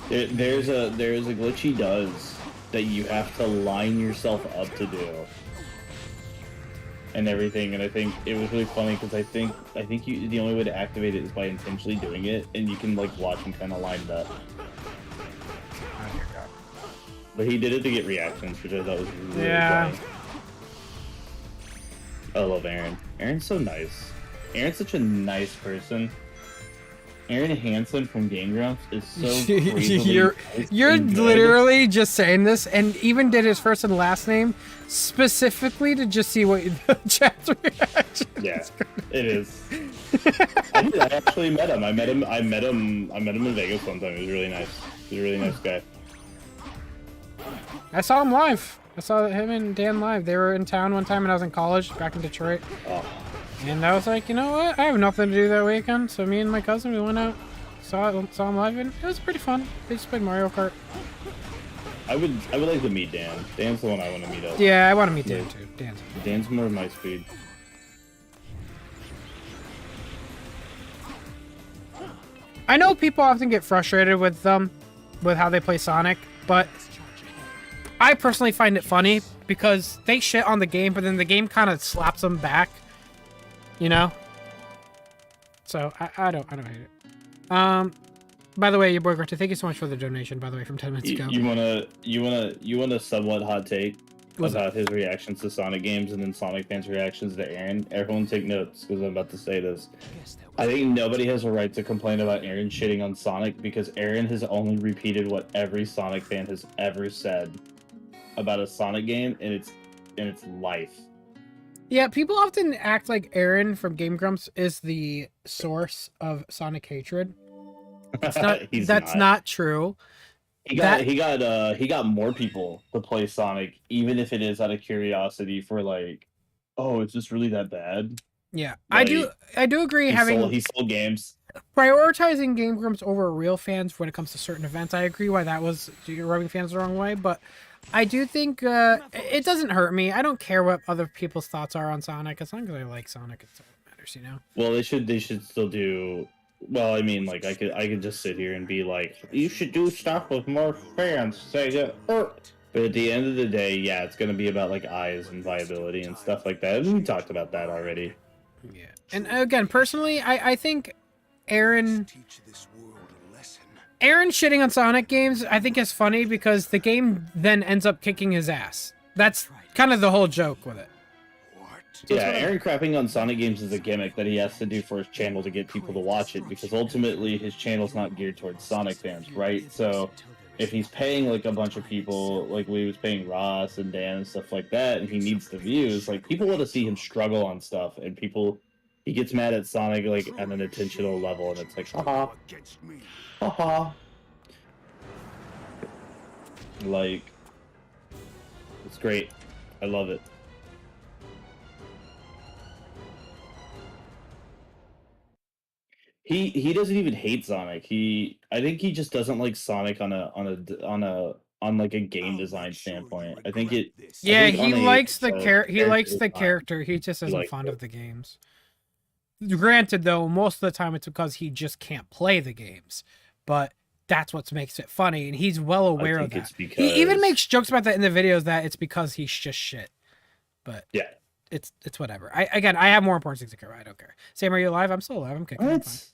There's a glitch he does that you have to line yourself up to do. And everything, and I think it was really funny because I think the only way to activate it is by intentionally doing it, and you can like watch him kind of lined up. But he did it to get reactions, which I thought was really funny. I love Aaron. Aaron's so nice. Aaron's such a nice person. Aaron Hansen from Game Grumps is so You're literally just saying this, and even did his first and last name specifically to just see what the chat's reaction. Yeah, it is. I actually met him. I met him in Vegas one time. He was really nice. He's a really nice guy. I saw him live. I saw him and Dan live. They were in town one time when I was in college, back in Detroit. Oh. And I was like, you know what? I have nothing to do that weekend, so me and my cousin, we went out, saw him live, and it was pretty fun. They just played Mario Kart. I would like to meet Dan. Dan's the one I want to meet up. Yeah, I want to meet Dan too. Dan's more my speed. I know people often get frustrated with how they play Sonic, but I personally find it funny because they shit on the game, but then the game kind of slaps them back. You know? So I don't hate it. By the way, your boy Greta, thank you so much for the donation, by the way, from 10 minutes ago. You want a somewhat hot take about his reactions to Sonic games and then Sonic fans' reactions to Aaron? Everyone take notes, because I'm about to say this. I think nobody has a right to complain about Aaron shitting on Sonic because Aaron has only repeated what every Sonic fan has ever said about a Sonic game in its life. Yeah, people often act like Aaron from Game Grumps is the source of Sonic hatred. That's not true. He got more people to play Sonic, even if it is out of curiosity for like, oh, is this really that bad? Yeah, like, I do agree he sold games. Prioritizing Game Grumps over real fans when it comes to certain events. I agree why that was rubbing fans the wrong way, but I do think it doesn't hurt me. I don't care what other people's thoughts are on Sonic. As long as I like Sonic, it's all that matters, you know? Well, they should still do... Well, I mean, like, I could just sit here and be like, you should do stuff with more fans. Say that. But at the end of the day, yeah, it's going to be about, like, eyes and viability and stuff like that. And we talked about that already. Yeah. And again, personally, I think Aaron shitting on Sonic games, I think is funny because the game then ends up kicking his ass. That's kind of the whole joke with it. So yeah, Aaron crapping on Sonic games is a gimmick that he has to do for his channel to get people to watch it, because ultimately his channel's not geared towards Sonic fans, right? So if he's paying like a bunch of people, like we was paying Ross and Dan and stuff like that, and he needs the views, like people want to see him struggle on stuff, and he gets mad at Sonic like at an intentional level, and it's like, haha, haha. Like, it's great. I love it. He doesn't even hate Sonic. I think he just doesn't like Sonic on like a game design standpoint. I think it. Yeah, he likes the character. He just isn't fond of the games. Granted, though, most of the time it's because he just can't play the games, but that's what makes it funny, and he's well aware of that. He even makes jokes about that in the videos that it's because he's just shit. But yeah, it's whatever. I have more important things to care about. I don't care. Sam, are you alive? I'm still alive. I'm kicking. What?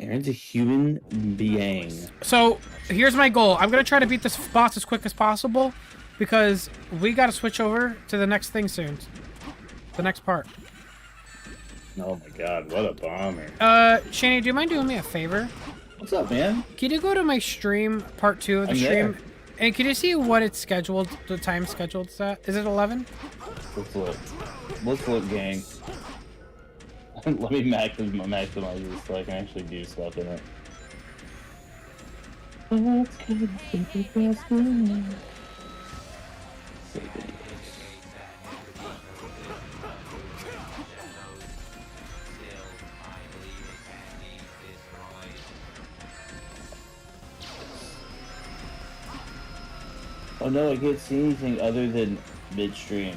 Aaron's a human being. So here's my goal. I'm gonna try to beat this boss as quick as possible because we gotta switch over to the next thing soon. The next part. Oh my god, what a bummer. Shani, do you mind doing me a favor? What's up, man? Can you go to my stream, part 2 of the stream, And can you see what it's scheduled, the time scheduled at? Is it 11? Let's look. Let's look, gang. Let me maximize this so I can actually do stuff in it. Let's get procrastinating. Oh no, I can't see anything other than midstream.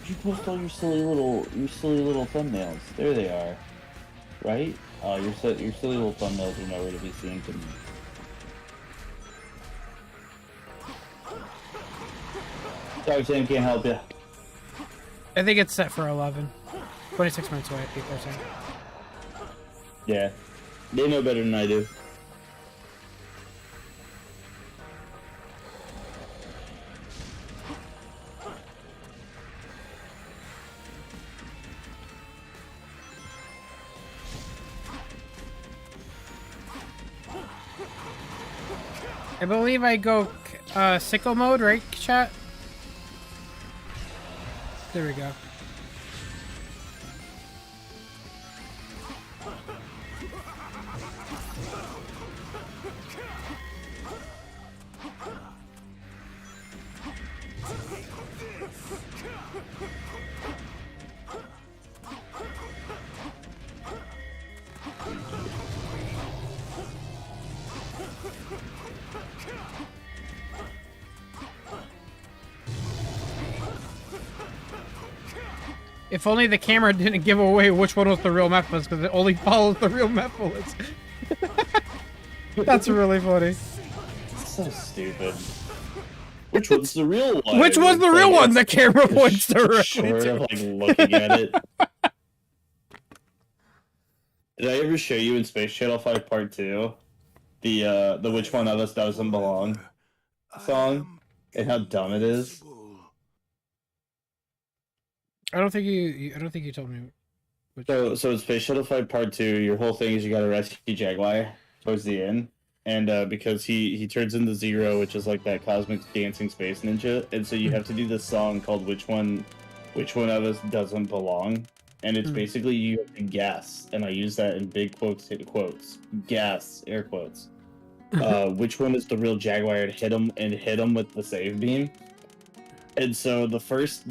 You post all your silly little thumbnails. There they are. Right? Oh, your silly little thumbnails are nowhere to be seen to me. Sorry, Sam, can't help you. I think it's set for 11. 26 minutes away, people are saying. Yeah. They know better than I do. I believe I go sicko mode, right, chat? There we go. If only the camera didn't give away which one was the real Mephiles, because it only follows the real Mephiles. That's really funny. So stupid. Which one's the real one? Which was the real one? The camera points directly Short to. of like looking at it. Did I ever show you in Space Channel 5 Part 2 the Which One of Us Doesn't Belong song and how dumb it is? I don't think you told me. So in Space Shuttle Fight Part 2, your whole thing is you gotta rescue Jaguar towards the end. And because he turns into Zero, which is like that cosmic dancing space ninja, and so you have to do this song called Which One of Us Doesn't Belong? And it's basically you have to guess, and I use that in big quotes, guess, air quotes. Which one is the real Jaguar, and hit him with the save beam. And so the first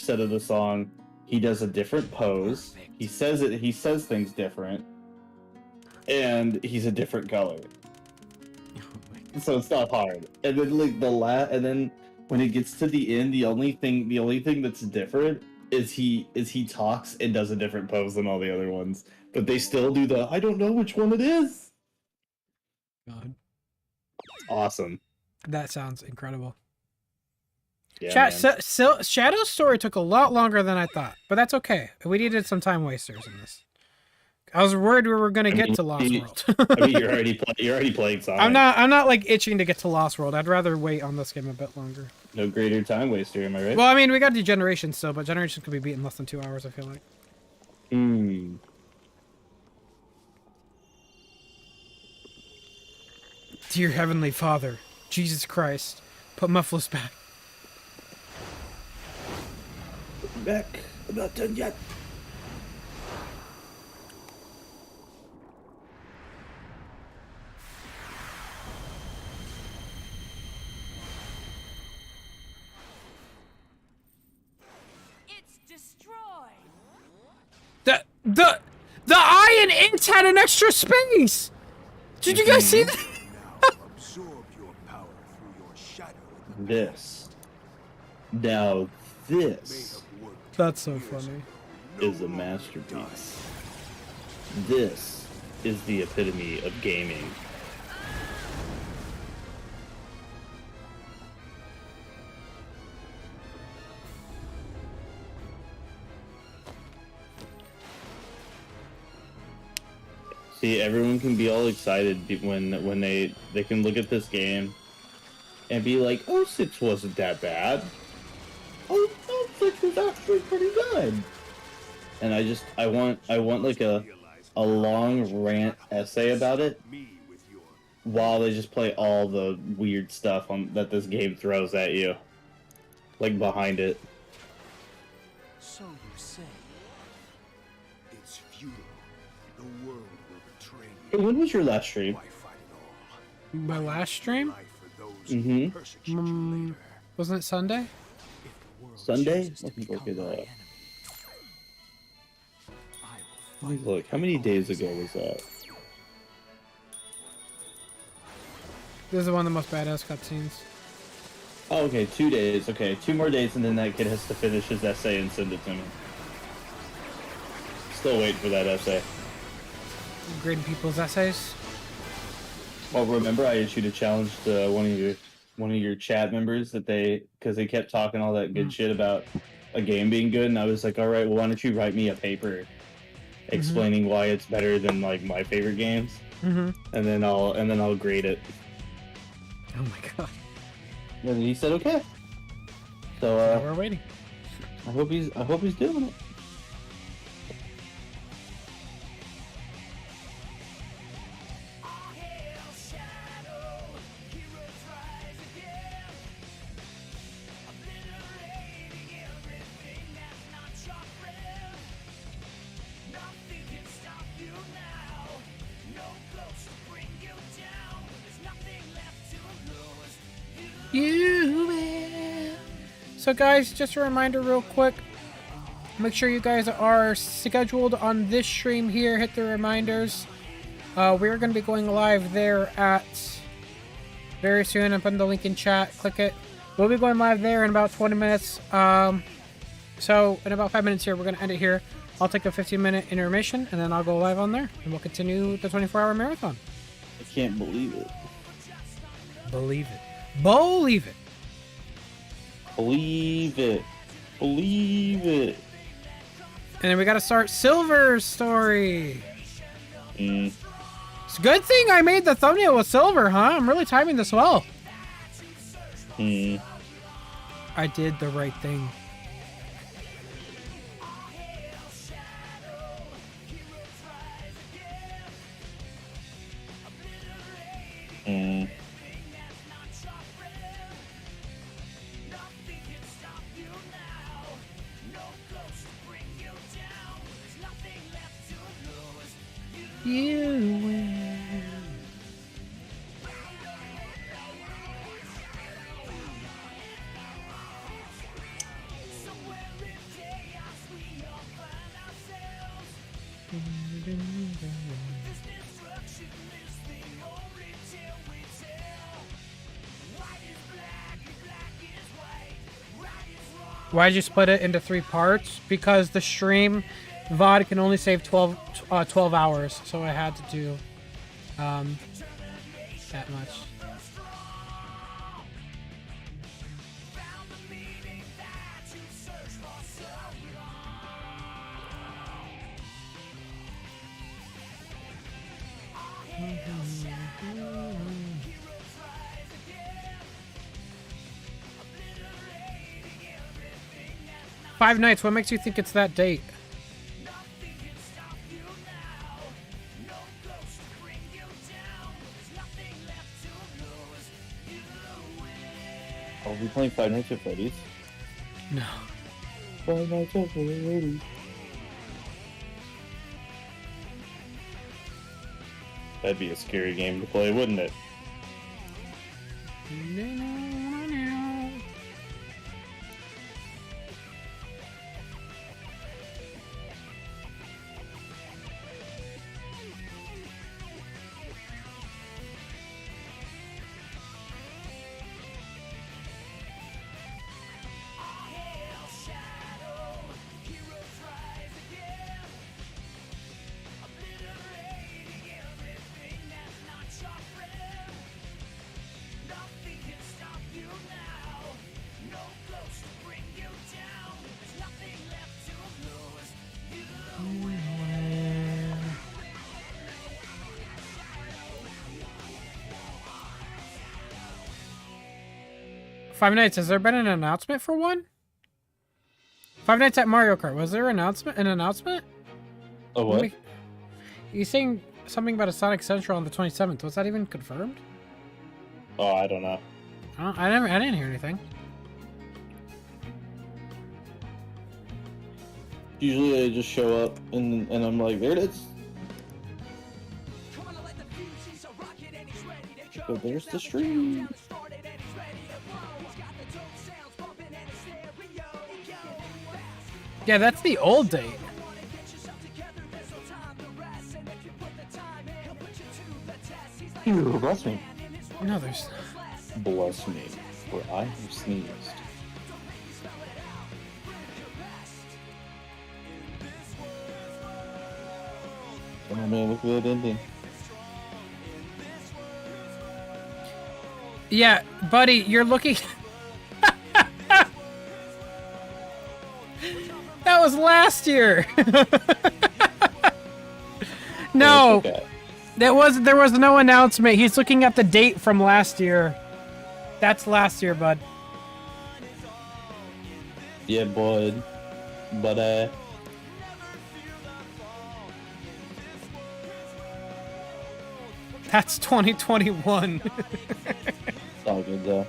set of the song, he does a different pose. He says things different, and he's a different color. So it's not hard. And then like and then when it gets to the end, the only thing that's different is he talks and does a different pose than all the other ones. But they still do the I don't know which one it is. God. Awesome. That sounds incredible. Yeah, Chat, Shadow's story took a lot longer than I thought, but that's okay. We needed some time wasters in this. I was worried we were gonna get to Lost World. I mean, you're already playing Sonic. I'm not like itching to get to Lost World. I'd rather wait on this game a bit longer. No greater time waster, am I right? Well, I mean, we got to do Generation still, but Generation could be beat in less than 2 hours. I feel like. Dear Heavenly Father, Jesus Christ, put Muffless back. Back. I'm not done yet. It's destroyed. The eye and int had an extra space. Did you guys see that? This. Now this. That's so funny. Is a masterpiece. This is the epitome of gaming. See, everyone can be all excited when they can look at this game and be like, "Oh, 6 wasn't that bad. Oh, 6 was actually pretty good." And I want like a long rant essay about it while they just play all the weird stuff that this game throws at you, like behind it. So you say. It's futile. The world will betray you. Hey, when was your last stream? My last stream? Mm-hmm. Wasn't it Sunday? Sunday? Let me look it up. Let me look. How many days ago was that? This is one of the most badass cutscenes. Oh, okay, 2 days. Okay, 2 more days, and then that kid has to finish his essay and send it to me. Still waiting for that essay. Grading people's essays. Well, remember I issued a challenge to one of your chat members because they kept talking all that good shit about a game being good, and I was like, all right, well, why don't you write me a paper explaining why it's better than like my favorite games, and then I'll grade it. Oh my god. And then he said okay. So now we're waiting. I hope he's doing it. So guys, just a reminder real quick, make sure you guys are scheduled on this stream here, hit the reminders. We're going to be going live there at very soon. I'm putting the link in chat, click it. We'll be going live there in about 20 minutes. So in about 5 minutes here, we're going to end it here. I'll take a 15-minute intermission and then I'll go live on there and we'll continue the 24-hour marathon. I can't believe it. Believe it. Believe it. Believe it. Believe it. And then we gotta start Silver's story. It's a good thing I made the thumbnail with Silver, huh? I'm really timing this well. I did the right thing. You win. Why'd you split it into 3 parts? Because the stream VOD can only save 12 hours, so I had to do that much. Five Nights, what makes you think it's that date? Are we playing Five Nights at Freddy's? No. Five Nights at Freddy's. That'd be a scary game to play, wouldn't it? Five Nights, has there been an announcement for one? Five Nights at Mario Kart, was there an announcement? Oh, what? He's saying something about a Sonic Central on the 27th. Was that even confirmed? Oh, I don't know. I didn't hear anything. Usually they just show up and I'm like, there it is. So there's the stream. Yeah, that's the old date. Ew, bless me. No, there's... Bless me, for I have sneezed. Oh man, look at that ending. Yeah, buddy, you're looking... That was last year. No, there was no announcement. He's looking at the date from last year. That's last year, bud. Yeah, bud. But That's 2021. it's all good though.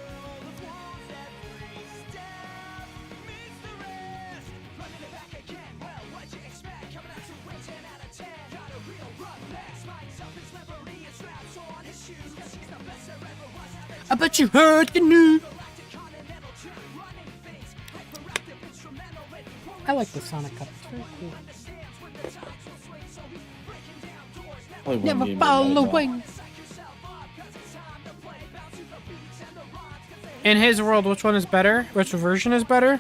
I bet you heard the news. I like the Sonic Cup. It's very cool. Never following. In his world, which one is better? Which version is better?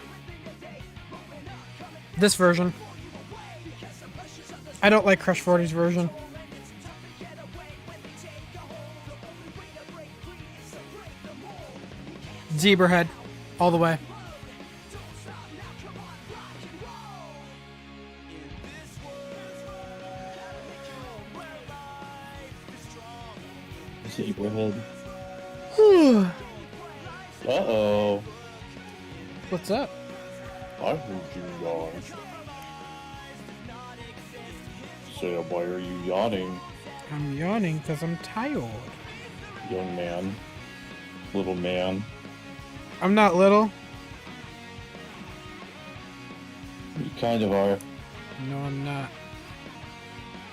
This version. I don't like Crush 40's version. Zebrahead, all the way. Zebrahead. Uh oh. What's up? I heard you yawn. Sam, why are you yawning? I'm yawning because I'm tired. Young man. Little man. I'm not little. You kind of are. No, I'm not.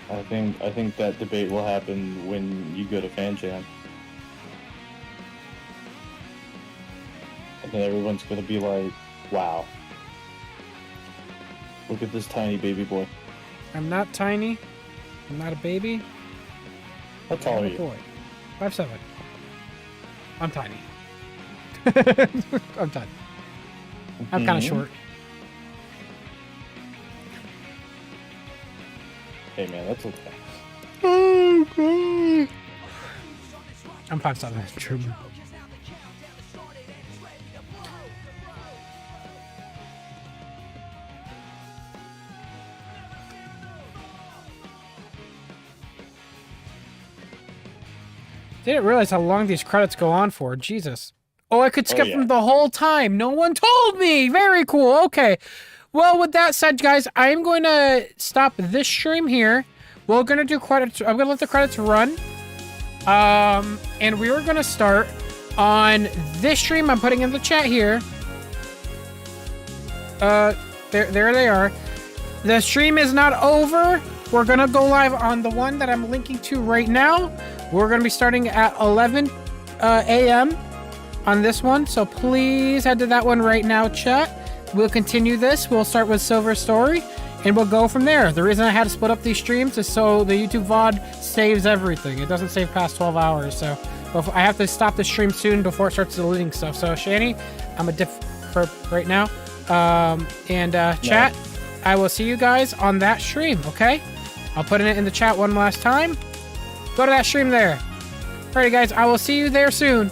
I think that debate will happen when you go to Fan Jam. And then everyone's gonna be like, wow. Look at this tiny baby boy. I'm not tiny. I'm not a baby. How tall are you? Boy. 5'7". I'm tiny. I'm tiny. I'm kind of short. Hey man, that's okay. I'm 5'7". True. Didn't realize how long these credits go on for. Jesus. Oh, I could skip them the whole time. No one told me. Very cool. Okay. Well, with that said, guys, I'm going to stop this stream here. We're going to do credits. I'm going to let the credits run. And we were going to start on this stream. I'm putting in the chat here. There they are. The stream is not over. We're going to go live on the one that I'm linking to right now. We're going to be starting at 11 a.m. on this one. So please head to that one right now, chat. We'll continue this. We'll start with Silver Story, and we'll go from there. The reason I had to split up these streams is so the YouTube VOD saves everything. It doesn't save past 12 hours. So I have to stop the stream soon before it starts deleting stuff. So, Shani, I'm a diff for right now. Chat, I will see you guys on that stream, okay? I'll put it in the chat one last time. Go to that stream there. Alrighty, guys, I will see you there soon.